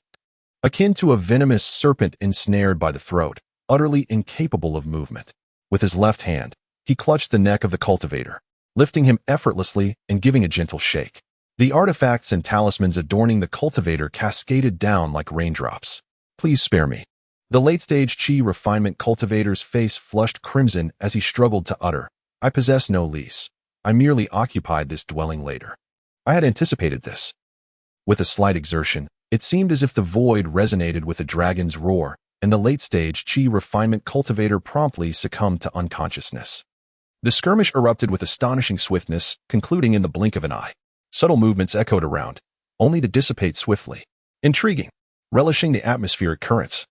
Akin to a venomous serpent ensnared by the throat, utterly incapable of movement. With his left hand, he clutched the neck of the cultivator, lifting him effortlessly and giving a gentle shake. The artifacts and talismans adorning the cultivator cascaded down like raindrops. Please spare me. The late-stage Qi refinement cultivator's face flushed crimson as he struggled to utter, I possess no lease. I merely occupied this dwelling later. I had anticipated this. With a slight exertion, it seemed as if the void resonated with the dragon's roar, and the late-stage Qi refinement cultivator promptly succumbed to unconsciousness. The skirmish erupted with astonishing swiftness, concluding in the blink of an eye. Subtle movements echoed around, only to dissipate swiftly. Intriguing. Relishing the atmospheric currents.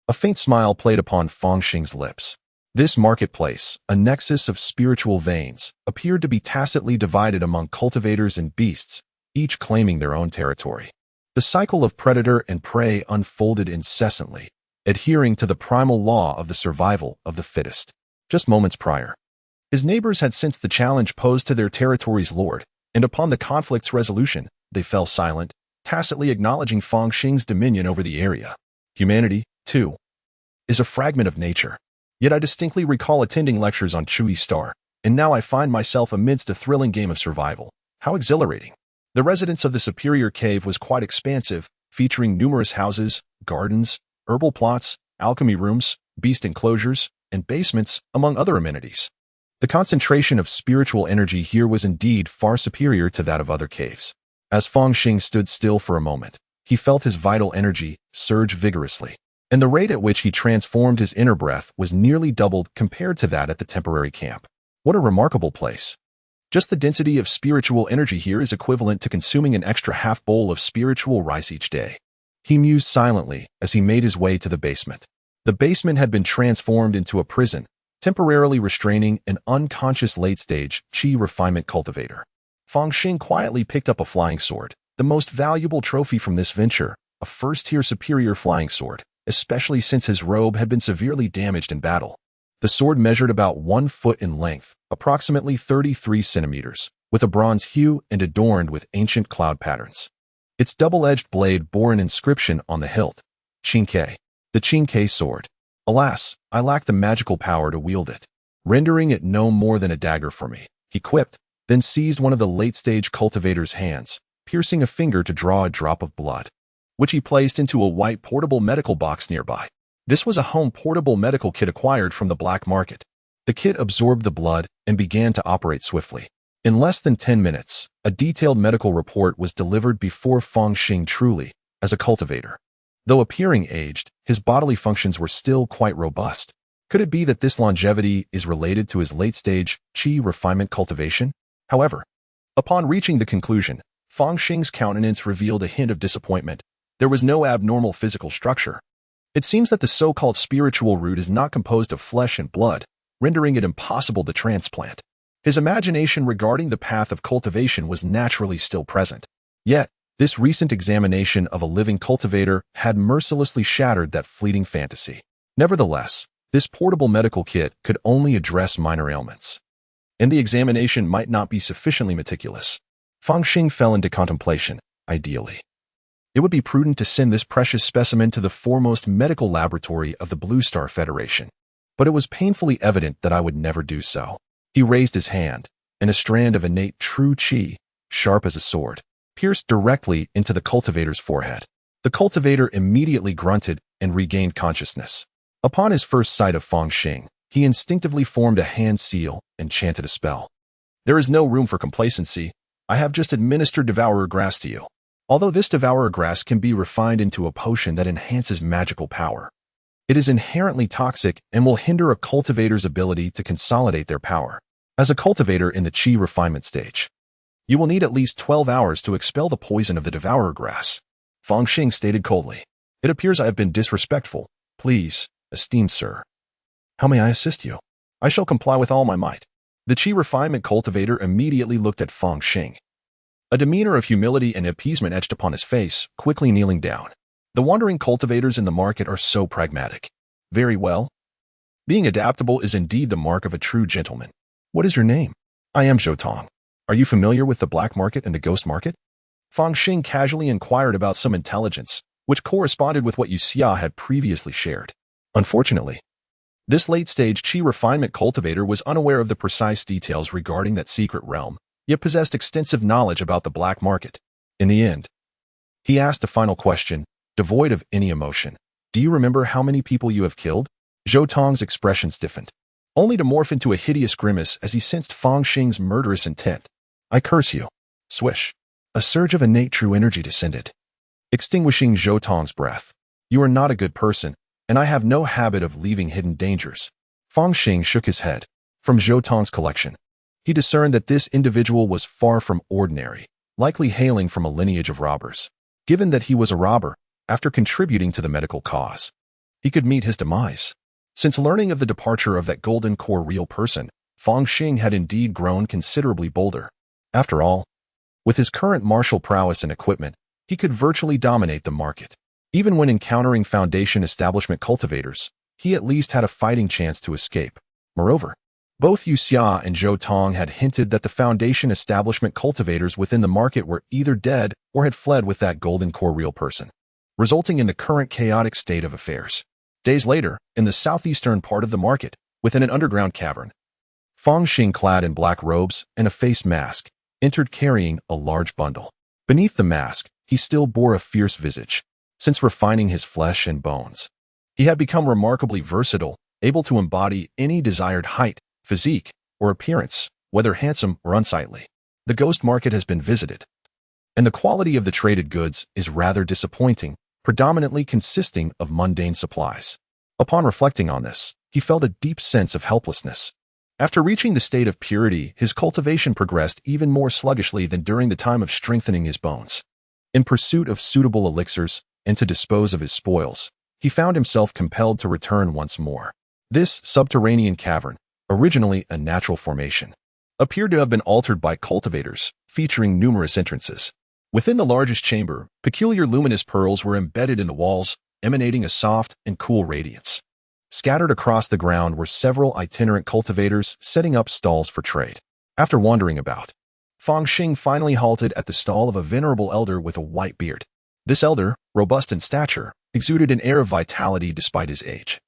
A faint smile played upon Fang Xing's lips. This marketplace, a nexus of spiritual veins, appeared to be tacitly divided among cultivators and beasts, each claiming their own territory. The cycle of predator and prey unfolded incessantly, adhering to the primal law of the survival of the fittest. Just moments prior, his neighbors had sensed the challenge posed to their territory's lord, and upon the conflict's resolution, they fell silent, tacitly acknowledging Fang Xing's dominion over the area. Humanity, too, is a fragment of nature. Yet I distinctly recall attending lectures on Chui Star, and now I find myself amidst a thrilling game of survival. How exhilarating. The residence of the superior cave was quite expansive, featuring numerous houses, gardens, herbal plots, alchemy rooms, beast enclosures, and basements, among other amenities. The concentration of spiritual energy here was indeed far superior to that of other caves. As Fang Xing stood still for a moment, he felt his vital energy surge vigorously, and the rate at which he transformed his inner breath was nearly doubled compared to that at the temporary camp. What a remarkable place. Just the density of spiritual energy here is equivalent to consuming an extra half bowl of spiritual rice each day. He mused silently as he made his way to the basement. The basement had been transformed into a prison, temporarily restraining an unconscious late-stage Qi refinement cultivator. Fang Xing quietly picked up a flying sword, the most valuable trophy from this venture, a first-tier superior flying sword, especially since his robe had been severely damaged in battle. The sword measured about 1 foot in length, approximately 33 centimeters, with a bronze hue and adorned with ancient cloud patterns. Its double-edged blade bore an inscription on the hilt, Qingke, the Qingke sword. Alas, I lack the magical power to wield it, rendering it no more than a dagger for me, he quipped, then seized one of the late-stage cultivator's hands, piercing a finger to draw a drop of blood, which he placed into a white portable medical box nearby. This was a home portable medical kit acquired from the black market. The kit absorbed the blood and began to operate swiftly. In less than 10 minutes, a detailed medical report was delivered before Fang Xing truly, as a cultivator. Though appearing aged, his bodily functions were still quite robust. Could it be that this longevity is related to his late-stage Qi refinement cultivation? However, upon reaching the conclusion, Fang Xing's countenance revealed a hint of disappointment. There was no abnormal physical structure. It seems that the so-called spiritual root is not composed of flesh and blood, rendering it impossible to transplant. His imagination regarding the path of cultivation was naturally still present. Yet, this recent examination of a living cultivator had mercilessly shattered that fleeting fantasy. Nevertheless, this portable medical kit could only address minor ailments, and the examination might not be sufficiently meticulous. Fang Xing fell into contemplation. Ideally, it would be prudent to send this precious specimen to the foremost medical laboratory of the Blue Star Federation, but it was painfully evident that I would never do so. He raised his hand, and a strand of innate true Qi, sharp as a sword, pierced directly into the cultivator's forehead. The cultivator immediately grunted and regained consciousness. Upon his first sight of Fang Xing, he instinctively formed a hand seal and chanted a spell. There is no room for complacency. I have just administered Devourer Grass to you. Although this Devourer Grass can be refined into a potion that enhances magical power, it is inherently toxic and will hinder a cultivator's ability to consolidate their power. As a cultivator in the Qi refinement stage, you will need at least 12 hours to expel the poison of the Devourer Grass. Fang Xing stated coldly. It appears I have been disrespectful. Please, esteemed sir, How may I assist you? I shall comply with all my might. The Qi refinement cultivator immediately looked at Fang Xing. A demeanor of humility and appeasement etched upon his face, quickly kneeling down. The wandering cultivators in the market are so pragmatic. Very well. Being adaptable is indeed the mark of a true gentleman. What is your name? I am Zhou Tong. Are you familiar with the black market and the ghost market? Fang Xing casually inquired about some intelligence, which corresponded with what Yu Xia had previously shared. Unfortunately, this late-stage Qi refinement cultivator was unaware of the precise details regarding that secret realm, yet possessed extensive knowledge about the black market. In the end, he asked a final question, devoid of any emotion. Do you remember how many people you have killed? Zhou Tong's expression stiffened, only to morph into a hideous grimace as he sensed Fang Xing's murderous intent. I curse you. Swish. A surge of innate true energy descended, extinguishing Zhou Tong's breath. You are not a good person, and I have no habit of leaving hidden dangers. Fang Xing shook his head. From Zhou Tong's collection, he discerned that this individual was far from ordinary, likely hailing from a lineage of robbers. Given that he was a robber, after contributing to the medical cause, he could meet his demise. Since learning of the departure of that golden core real person, Fang Xing had indeed grown considerably bolder. After all, with his current martial prowess and equipment, he could virtually dominate the market. Even when encountering Foundation establishment cultivators, he at least had a fighting chance to escape. Moreover, both Yu Xia and Zhou Tong had hinted that the Foundation establishment cultivators within the market were either dead or had fled with that golden core real person, resulting in the current chaotic state of affairs. Days later, in the southeastern part of the market, within an underground cavern, Fang Xing, clad in black robes and a face mask, entered carrying a large bundle. Beneath the mask, he still bore a fierce visage. Since refining his flesh and bones, he had become remarkably versatile, able to embody any desired height, physique, or appearance, whether handsome or unsightly. The ghost market has been visited, and the quality of the traded goods is rather disappointing, predominantly consisting of mundane supplies. Upon reflecting on this, he felt a deep sense of helplessness. After reaching the state of purity, his cultivation progressed even more sluggishly than during the time of strengthening his bones. In pursuit of suitable elixirs and to dispose of his spoils, he found himself compelled to return once more. This subterranean cavern, originally a natural formation, appeared to have been altered by cultivators, featuring numerous entrances. Within the largest chamber, peculiar luminous pearls were embedded in the walls, emanating a soft and cool radiance. Scattered across the ground were several itinerant cultivators setting up stalls for trade. After wandering about, Fang Xing finally halted at the stall of a venerable elder with a white beard. This elder, robust in stature, exuded an air of vitality despite his age,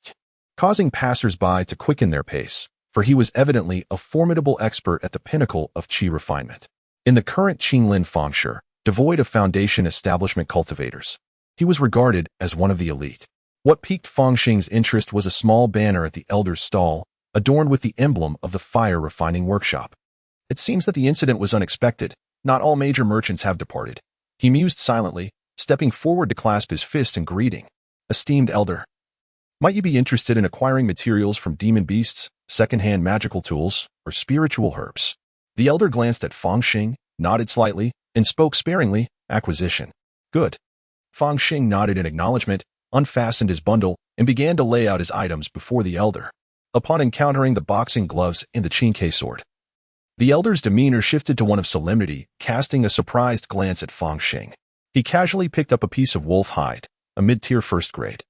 causing passers-by to quicken their pace, for he was evidently a formidable expert at the pinnacle of Qi refinement. In the current Qinglin Fangshi, devoid of Foundation establishment cultivators, he was regarded as one of the elite. What piqued Fang Xing's interest was a small banner at the elder's stall, adorned with the emblem of the fire refining workshop. It seems that the incident was unexpected. Not all major merchants have departed. He mused silently, stepping forward to clasp his fist in greeting. Esteemed elder, might you be interested in acquiring materials from demon beasts, second-hand magical tools, or spiritual herbs? The elder glanced at Fang Xing, nodded slightly, and spoke sparingly. Acquisition. Good. Fang Xing nodded in acknowledgement, unfastened his bundle, and began to lay out his items before the elder. Upon encountering the boxing gloves and the Qingke sword, the elder's demeanor shifted to one of solemnity, casting a surprised glance at Fang Xing. He casually picked up a piece of wolf hide, a mid-tier first grade.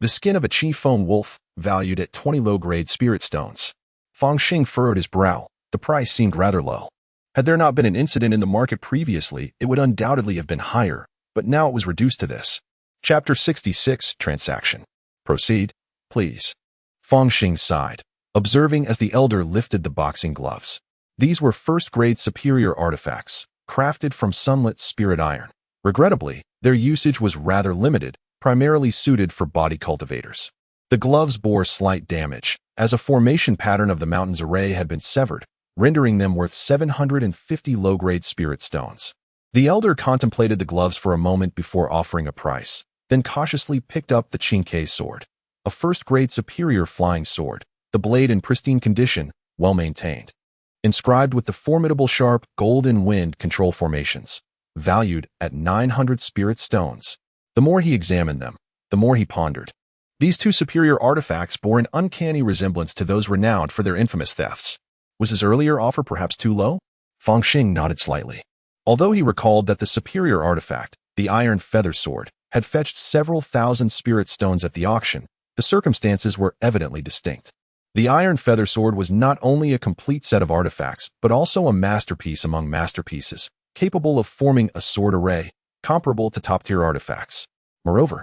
The skin of a Qi foam wolf, valued at 20 low-grade spirit stones. Fang Xing furrowed his brow. The price seemed rather low. Had there not been an incident in the market previously, it would undoubtedly have been higher, but now it was reduced to this. Chapter 66, Transaction. Proceed, please. Fang Xing sighed, observing as the elder lifted the boxing gloves. These were first-grade superior artifacts, crafted from sunlit spirit iron. Regrettably, their usage was rather limited, primarily suited for body cultivators. The gloves bore slight damage, as a formation pattern of the mountain's array had been severed, rendering them worth 750 low-grade spirit stones. The elder contemplated the gloves for a moment before offering a price, then cautiously picked up the Qingke sword, a first-grade superior flying sword, the blade in pristine condition, well-maintained, inscribed with the formidable sharp golden wind control formations, valued at 900 spirit stones. The more he examined them, the more he pondered. These two superior artifacts bore an uncanny resemblance to those renowned for their infamous thefts. Was his earlier offer perhaps too low? Fang Xing nodded slightly. Although he recalled that the superior artifact, the iron feather sword, had fetched several thousand spirit stones at the auction, the circumstances were evidently distinct. The iron feather sword was not only a complete set of artifacts, but also a masterpiece among masterpieces, capable of forming a sword array, comparable to top-tier artifacts. Moreover,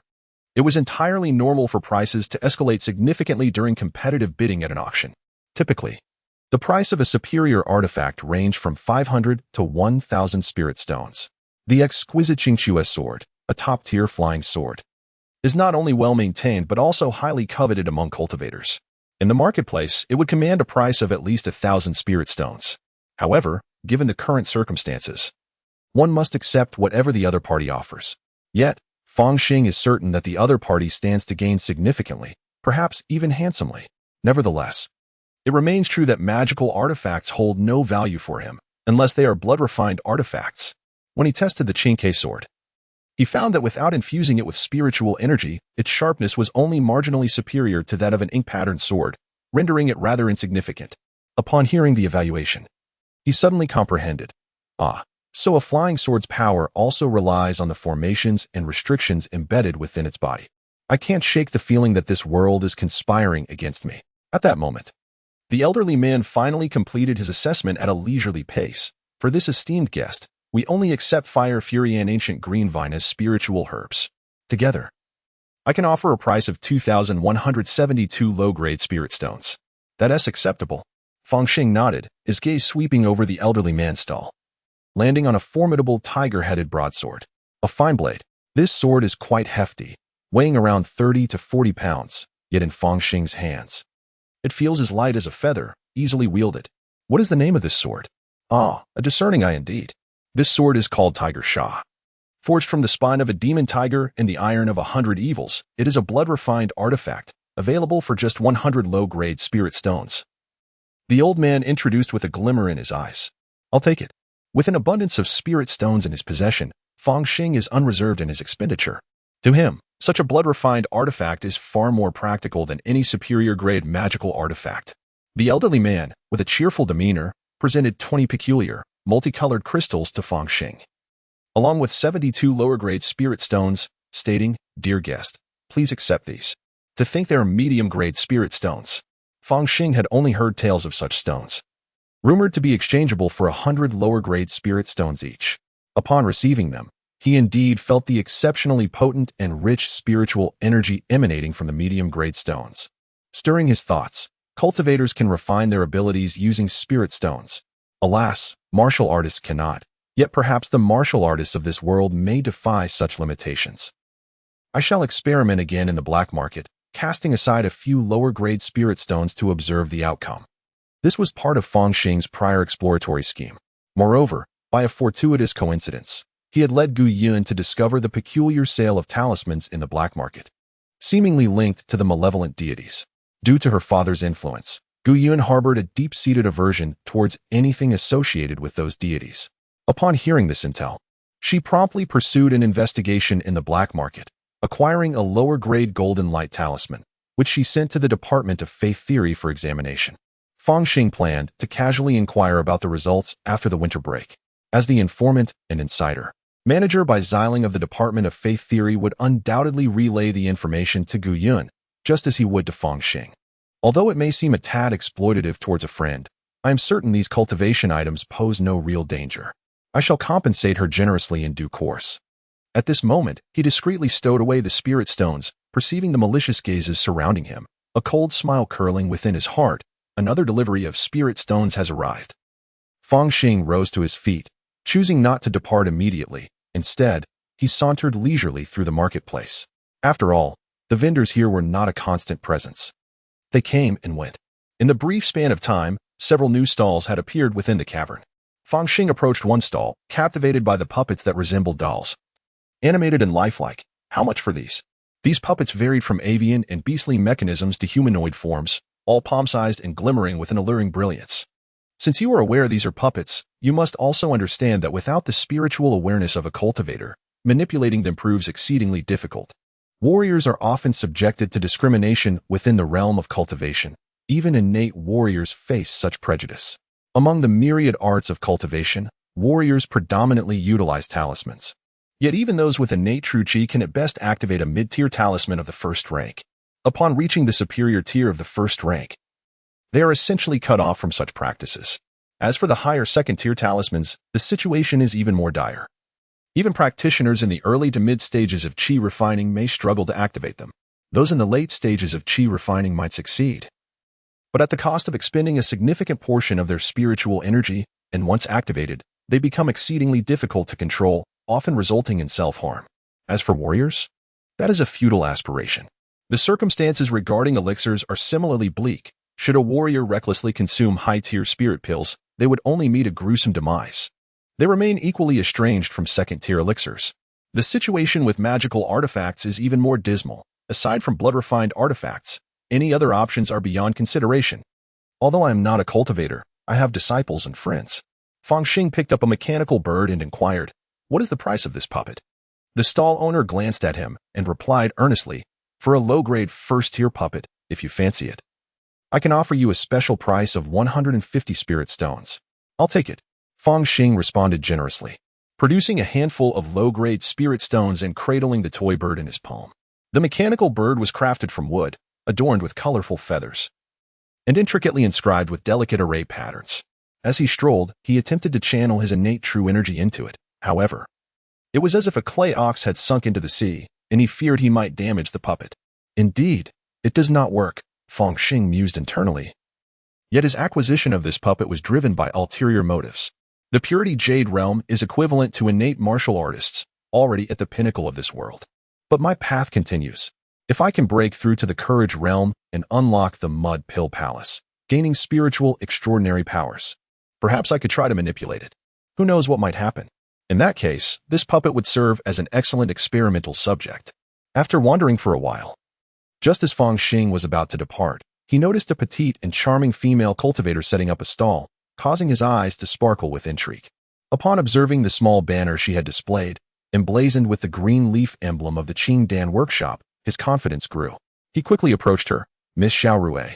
it was entirely normal for prices to escalate significantly during competitive bidding at an auction. Typically, the price of a superior artifact ranged from 500 to 1,000 spirit stones. The exquisite Qingxue sword, a top-tier flying sword, is not only well-maintained but also highly coveted among cultivators. In the marketplace, it would command a price of at least 1,000 spirit stones. However, given the current circumstances, one must accept whatever the other party offers. Yet, Fang Xing is certain that the other party stands to gain significantly, perhaps even handsomely. Nevertheless, it remains true that magical artifacts hold no value for him, unless they are blood-refined artifacts. When he tested the Qingke sword, he found that without infusing it with spiritual energy, its sharpness was only marginally superior to that of an ink-patterned sword, rendering it rather insignificant. Upon hearing the evaluation, he suddenly comprehended. So a flying sword's power also relies on the formations and restrictions embedded within its body. I can't shake the feeling that this world is conspiring against me. At that moment, the elderly man finally completed his assessment at a leisurely pace. For this esteemed guest, we only accept fire, fury, and ancient green vine as spiritual herbs. Together, I can offer a price of 2,172 low-grade spirit stones. That's acceptable. Fang Xing nodded, his gaze sweeping over the elderly man's stall, landing on a formidable tiger-headed broadsword. A fine blade. This sword is quite hefty, weighing around 30 to 40 pounds, yet in Fang Xing's hands, it feels as light as a feather, easily wielded. What is the name of this sword? A discerning eye indeed. This sword is called Tiger Sha. Forged from the spine of a demon tiger and the iron of 100 evils, it is a blood-refined artifact, available for just 100 low-grade spirit stones. The old man introduced with a glimmer in his eyes. I'll take it. With an abundance of spirit stones in his possession, Fang Xing is unreserved in his expenditure. To him, such a blood-refined artifact is far more practical than any superior-grade magical artifact. The elderly man, with a cheerful demeanor, presented 20 peculiar, multicolored crystals to Fang Xing, along with 72 lower-grade spirit stones, stating, "Dear guest, please accept these." To think they are medium-grade spirit stones. Fang Xing had only heard tales of such stones, rumored to be exchangeable for 100 lower-grade spirit stones each. Upon receiving them, he indeed felt the exceptionally potent and rich spiritual energy emanating from the medium-grade stones. Stirring his thoughts, cultivators can refine their abilities using spirit stones. Alas, martial artists cannot. Yet perhaps the martial artists of this world may defy such limitations. I shall experiment again in the black market, casting aside a few lower-grade spirit stones to observe the outcome. This was part of Fang Xing's prior exploratory scheme. Moreover, by a fortuitous coincidence, he had led Gu Yun to discover the peculiar sale of talismans in the black market, seemingly linked to the malevolent deities. Due to her father's influence, Gu Yun harbored a deep-seated aversion towards anything associated with those deities. Upon hearing this intel, she promptly pursued an investigation in the black market, acquiring a lower-grade golden light talisman, which she sent to the Department of Faith Theory for examination. Fang Xing planned to casually inquire about the results after the winter break. As the informant and insider, Manager Bai Xiling of the Department of Faith Theory would undoubtedly relay the information to Gu Yun, just as he would to Fang Xing. Although it may seem a tad exploitative towards a friend, I am certain these cultivation items pose no real danger. I shall compensate her generously in due course. At this moment, he discreetly stowed away the spirit stones, perceiving the malicious gazes surrounding him, a cold smile curling within his heart. Another delivery of spirit stones has arrived. Fang Xing rose to his feet, choosing not to depart immediately. Instead, he sauntered leisurely through the marketplace. After all, the vendors here were not a constant presence. They came and went. In the brief span of time, several new stalls had appeared within the cavern. Fang Xing approached one stall, captivated by the puppets that resembled dolls. Animated and lifelike. How much for these? These puppets varied from avian and beastly mechanisms to humanoid forms, all palm-sized and glimmering with an alluring brilliance. Since you are aware these are puppets, you must also understand that without the spiritual awareness of a cultivator, manipulating them proves exceedingly difficult. Warriors are often subjected to discrimination within the realm of cultivation. Even innate warriors face such prejudice. Among the myriad arts of cultivation, warriors predominantly utilize talismans. Yet even those with innate true chi can at best activate a mid-tier talisman of the first rank. Upon reaching the superior tier of the first rank, they are essentially cut off from such practices. As for the higher second-tier talismans, the situation is even more dire. Even practitioners in the early to mid stages of chi refining may struggle to activate them. Those in the late stages of chi refining might succeed, but at the cost of expending a significant portion of their spiritual energy, and once activated, they become exceedingly difficult to control, often resulting in self-harm. As for warriors, that is a futile aspiration. The circumstances regarding elixirs are similarly bleak. Should a warrior recklessly consume high-tier spirit pills, they would only meet a gruesome demise. They remain equally estranged from second-tier elixirs. The situation with magical artifacts is even more dismal. Aside from blood-refined artifacts, any other options are beyond consideration. Although I am not a cultivator, I have disciples and friends. Fang Xing picked up a mechanical bird and inquired, "What is the price of this puppet?" The stall owner glanced at him and replied earnestly, "For a low-grade first-tier puppet, if you fancy it, I can offer you a special price of 150 spirit stones." "I'll take it," Fang Xing responded generously, producing a handful of low-grade spirit stones and cradling the toy bird in his palm. The mechanical bird was crafted from wood, adorned with colorful feathers, and intricately inscribed with delicate array patterns. As he strolled, he attempted to channel his innate true energy into it. However, it was as if a clay ox had sunk into the sea, and he feared he might damage the puppet. "Indeed, it does not work," Fang Xing mused internally. Yet his acquisition of this puppet was driven by ulterior motives. The Purity Jade realm is equivalent to innate martial artists, already at the pinnacle of this world. But my path continues. If I can break through to the Courage realm and unlock the Mud Pill Palace, gaining spiritual extraordinary powers, perhaps I could try to manipulate it. Who knows what might happen? In that case, this puppet would serve as an excellent experimental subject. After wandering for a while, just as Fang Xing was about to depart, he noticed a petite and charming female cultivator setting up a stall, causing his eyes to sparkle with intrigue. Upon observing the small banner she had displayed, emblazoned with the green leaf emblem of the Qing Dan workshop, his confidence grew. He quickly approached her. "Miss Xiaorui,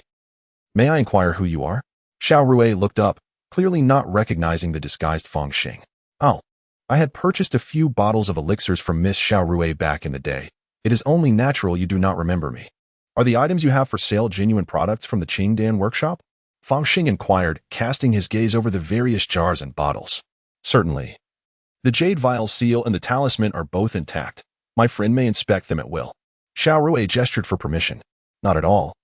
may I inquire who you are?" Xiaorui looked up, clearly not recognizing the disguised Fang Xing. "Oh, I had purchased a few bottles of elixirs from Miss Xiaorui back in the day. It is only natural you do not remember me. Are the items you have for sale genuine products from the Qing Dan workshop?" Fang Xing inquired, casting his gaze over the various jars and bottles. "Certainly. The jade vial seal and the talisman are both intact. My friend may inspect them at will." Xiaorui gestured for permission. "Not at all.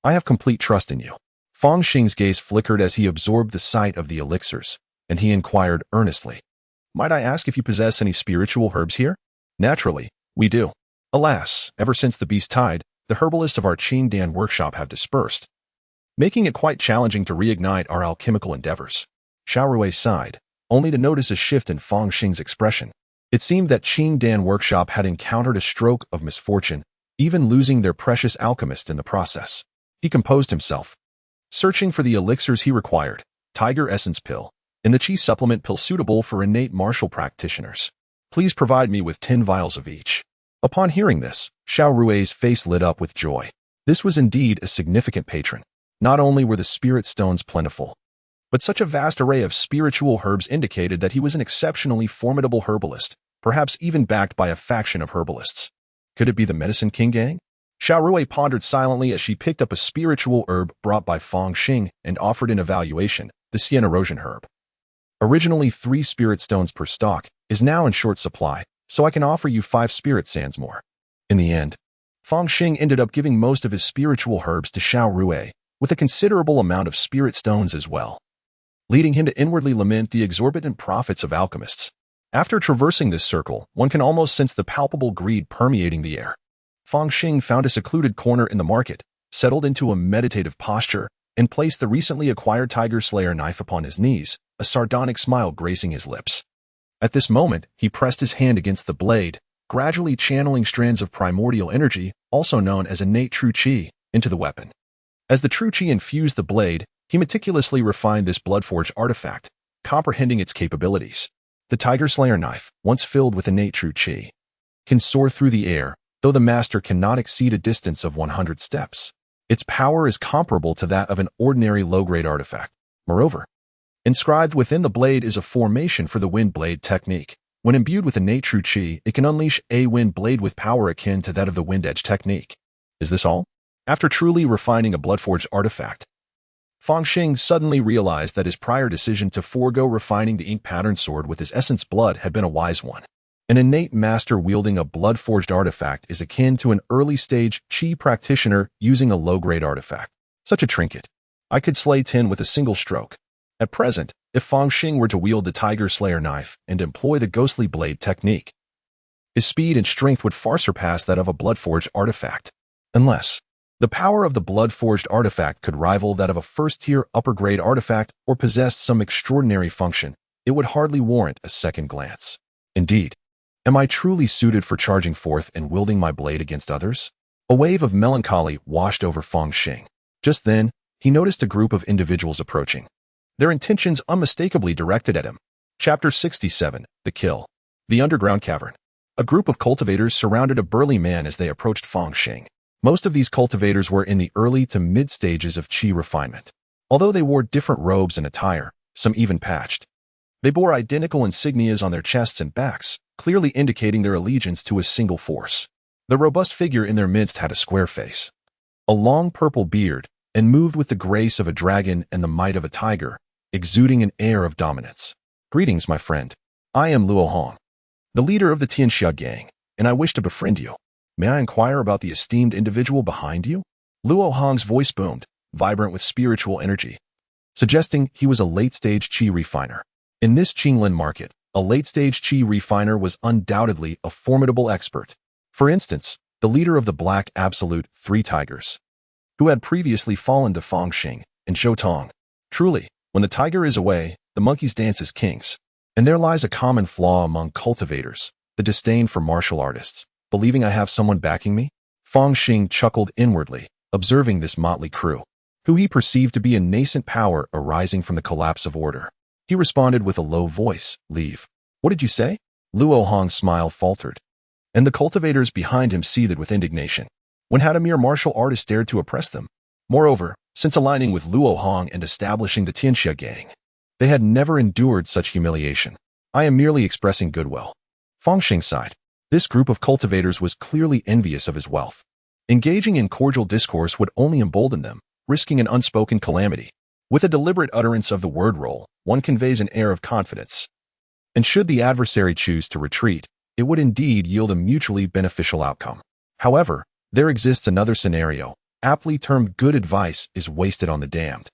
I have complete trust in you." Fang Xing's gaze flickered as he absorbed the sight of the elixirs, and he inquired earnestly, "Might I ask if you possess any spiritual herbs here?" "Naturally, we do. Alas, ever since the beast tide, the herbalists of our Qing Dan workshop have dispersed, making it quite challenging to reignite our alchemical endeavors." Xiaorui sighed, only to notice a shift in Fang Xing's expression. It seemed that Qing Dan workshop had encountered a stroke of misfortune, even losing their precious alchemist in the process. He composed himself, searching for the elixirs he required: Tiger Essence Pill, and the Chi Supplement Pill suitable for innate martial practitioners. "Please provide me with 10 vials of each." Upon hearing this, Xiaorui's face lit up with joy. This was indeed a significant patron. Not only were the spirit stones plentiful, but such a vast array of spiritual herbs indicated that he was an exceptionally formidable herbalist, perhaps even backed by a faction of herbalists. Could it be the Medicine King gang? Xiaorui pondered silently as she picked up a spiritual herb brought by Fang Xing and offered in evaluation, the Sienna Erosion herb. Originally 3 spirit stones per stalk, is now in short supply, so I can offer you 5 spirit sands more. In the end, Fang Xing ended up giving most of his spiritual herbs to Xiaorui, with a considerable amount of spirit stones as well, leading him to inwardly lament the exorbitant profits of alchemists. After traversing this circle, one can almost sense the palpable greed permeating the air. Fang Xing found a secluded corner in the market, settled into a meditative posture, and placed the recently acquired Tiger Slayer knife upon his knees, a sardonic smile gracing his lips. At this moment, he pressed his hand against the blade, gradually channeling strands of primordial energy, also known as innate true chi, into the weapon. As the true chi infused the blade, he meticulously refined this bloodforged artifact, comprehending its capabilities. The Tiger Slayer knife, once filled with innate true chi, can soar through the air, though the master cannot exceed a distance of 100 steps. Its power is comparable to that of an ordinary low-grade artifact. Moreover, inscribed within the blade is a formation for the wind blade technique. When imbued with innate true chi, it can unleash a wind blade with power akin to that of the wind edge technique. Is this all? After truly refining a blood-forged artifact, Fang Xing suddenly realized that his prior decision to forego refining the ink pattern sword with his essence blood had been a wise one. An innate master wielding a blood-forged artifact is akin to an early-stage chi practitioner using a low-grade artifact. Such a trinket, I could slay 10 with a single stroke. At present, if Fang Xing were to wield the Tiger Slayer knife and employ the ghostly blade technique, his speed and strength would far surpass that of a blood-forged artifact. Unless the power of the blood-forged artifact could rival that of a first-tier upper-grade artifact or possessed some extraordinary function, it would hardly warrant a second glance. Indeed, am I truly suited for charging forth and wielding my blade against others? A wave of melancholy washed over Fang Xing. Just then, he noticed a group of individuals approaching, their intentions unmistakably directed at him. Chapter 67, The Kill. The Underground Cavern. A group of cultivators surrounded a burly man as they approached Fang Xing. Most of these cultivators were in the early to mid stages of chi refinement. Although they wore different robes and attire, some even patched, they bore identical insignias on their chests and backs, clearly indicating their allegiance to a single force. The robust figure in their midst had a square face, a long purple beard, and moved with the grace of a dragon and the might of a tiger, exuding an air of dominance. Greetings, my friend. I am Luo Hong, the leader of the Tianxia gang, and I wish to befriend you. May I inquire about the esteemed individual behind you? Luo Hong's voice boomed, vibrant with spiritual energy, suggesting he was a late-stage chi refiner. In this Qinglan market, a late-stage chi refiner was undoubtedly a formidable expert. For instance, the leader of the Black Absolute Three Tigers, who had previously fallen to Fang Xing and Zhou Tong. Truly, when the tiger is away, the monkeys dance as kings. And there lies a common flaw among cultivators, the disdain for martial artists. Believing I have someone backing me? Fang Xing chuckled inwardly, observing this motley crew, who he perceived to be a nascent power arising from the collapse of order. He responded with a low voice, "Leave." What did you say? Luo Hong's smile faltered, and the cultivators behind him seethed with indignation. When had a mere martial artist dared to oppress them? Moreover, since aligning with Luo Hong and establishing the Tianxia gang, they had never endured such humiliation. I am merely expressing goodwill. Fang Xing sighed. This group of cultivators was clearly envious of his wealth. Engaging in cordial discourse would only embolden them, risking an unspoken calamity. With a deliberate utterance of the word roll, one conveys an air of confidence. And should the adversary choose to retreat, it would indeed yield a mutually beneficial outcome. However, there exists another scenario, aptly termed good advice is wasted on the damned.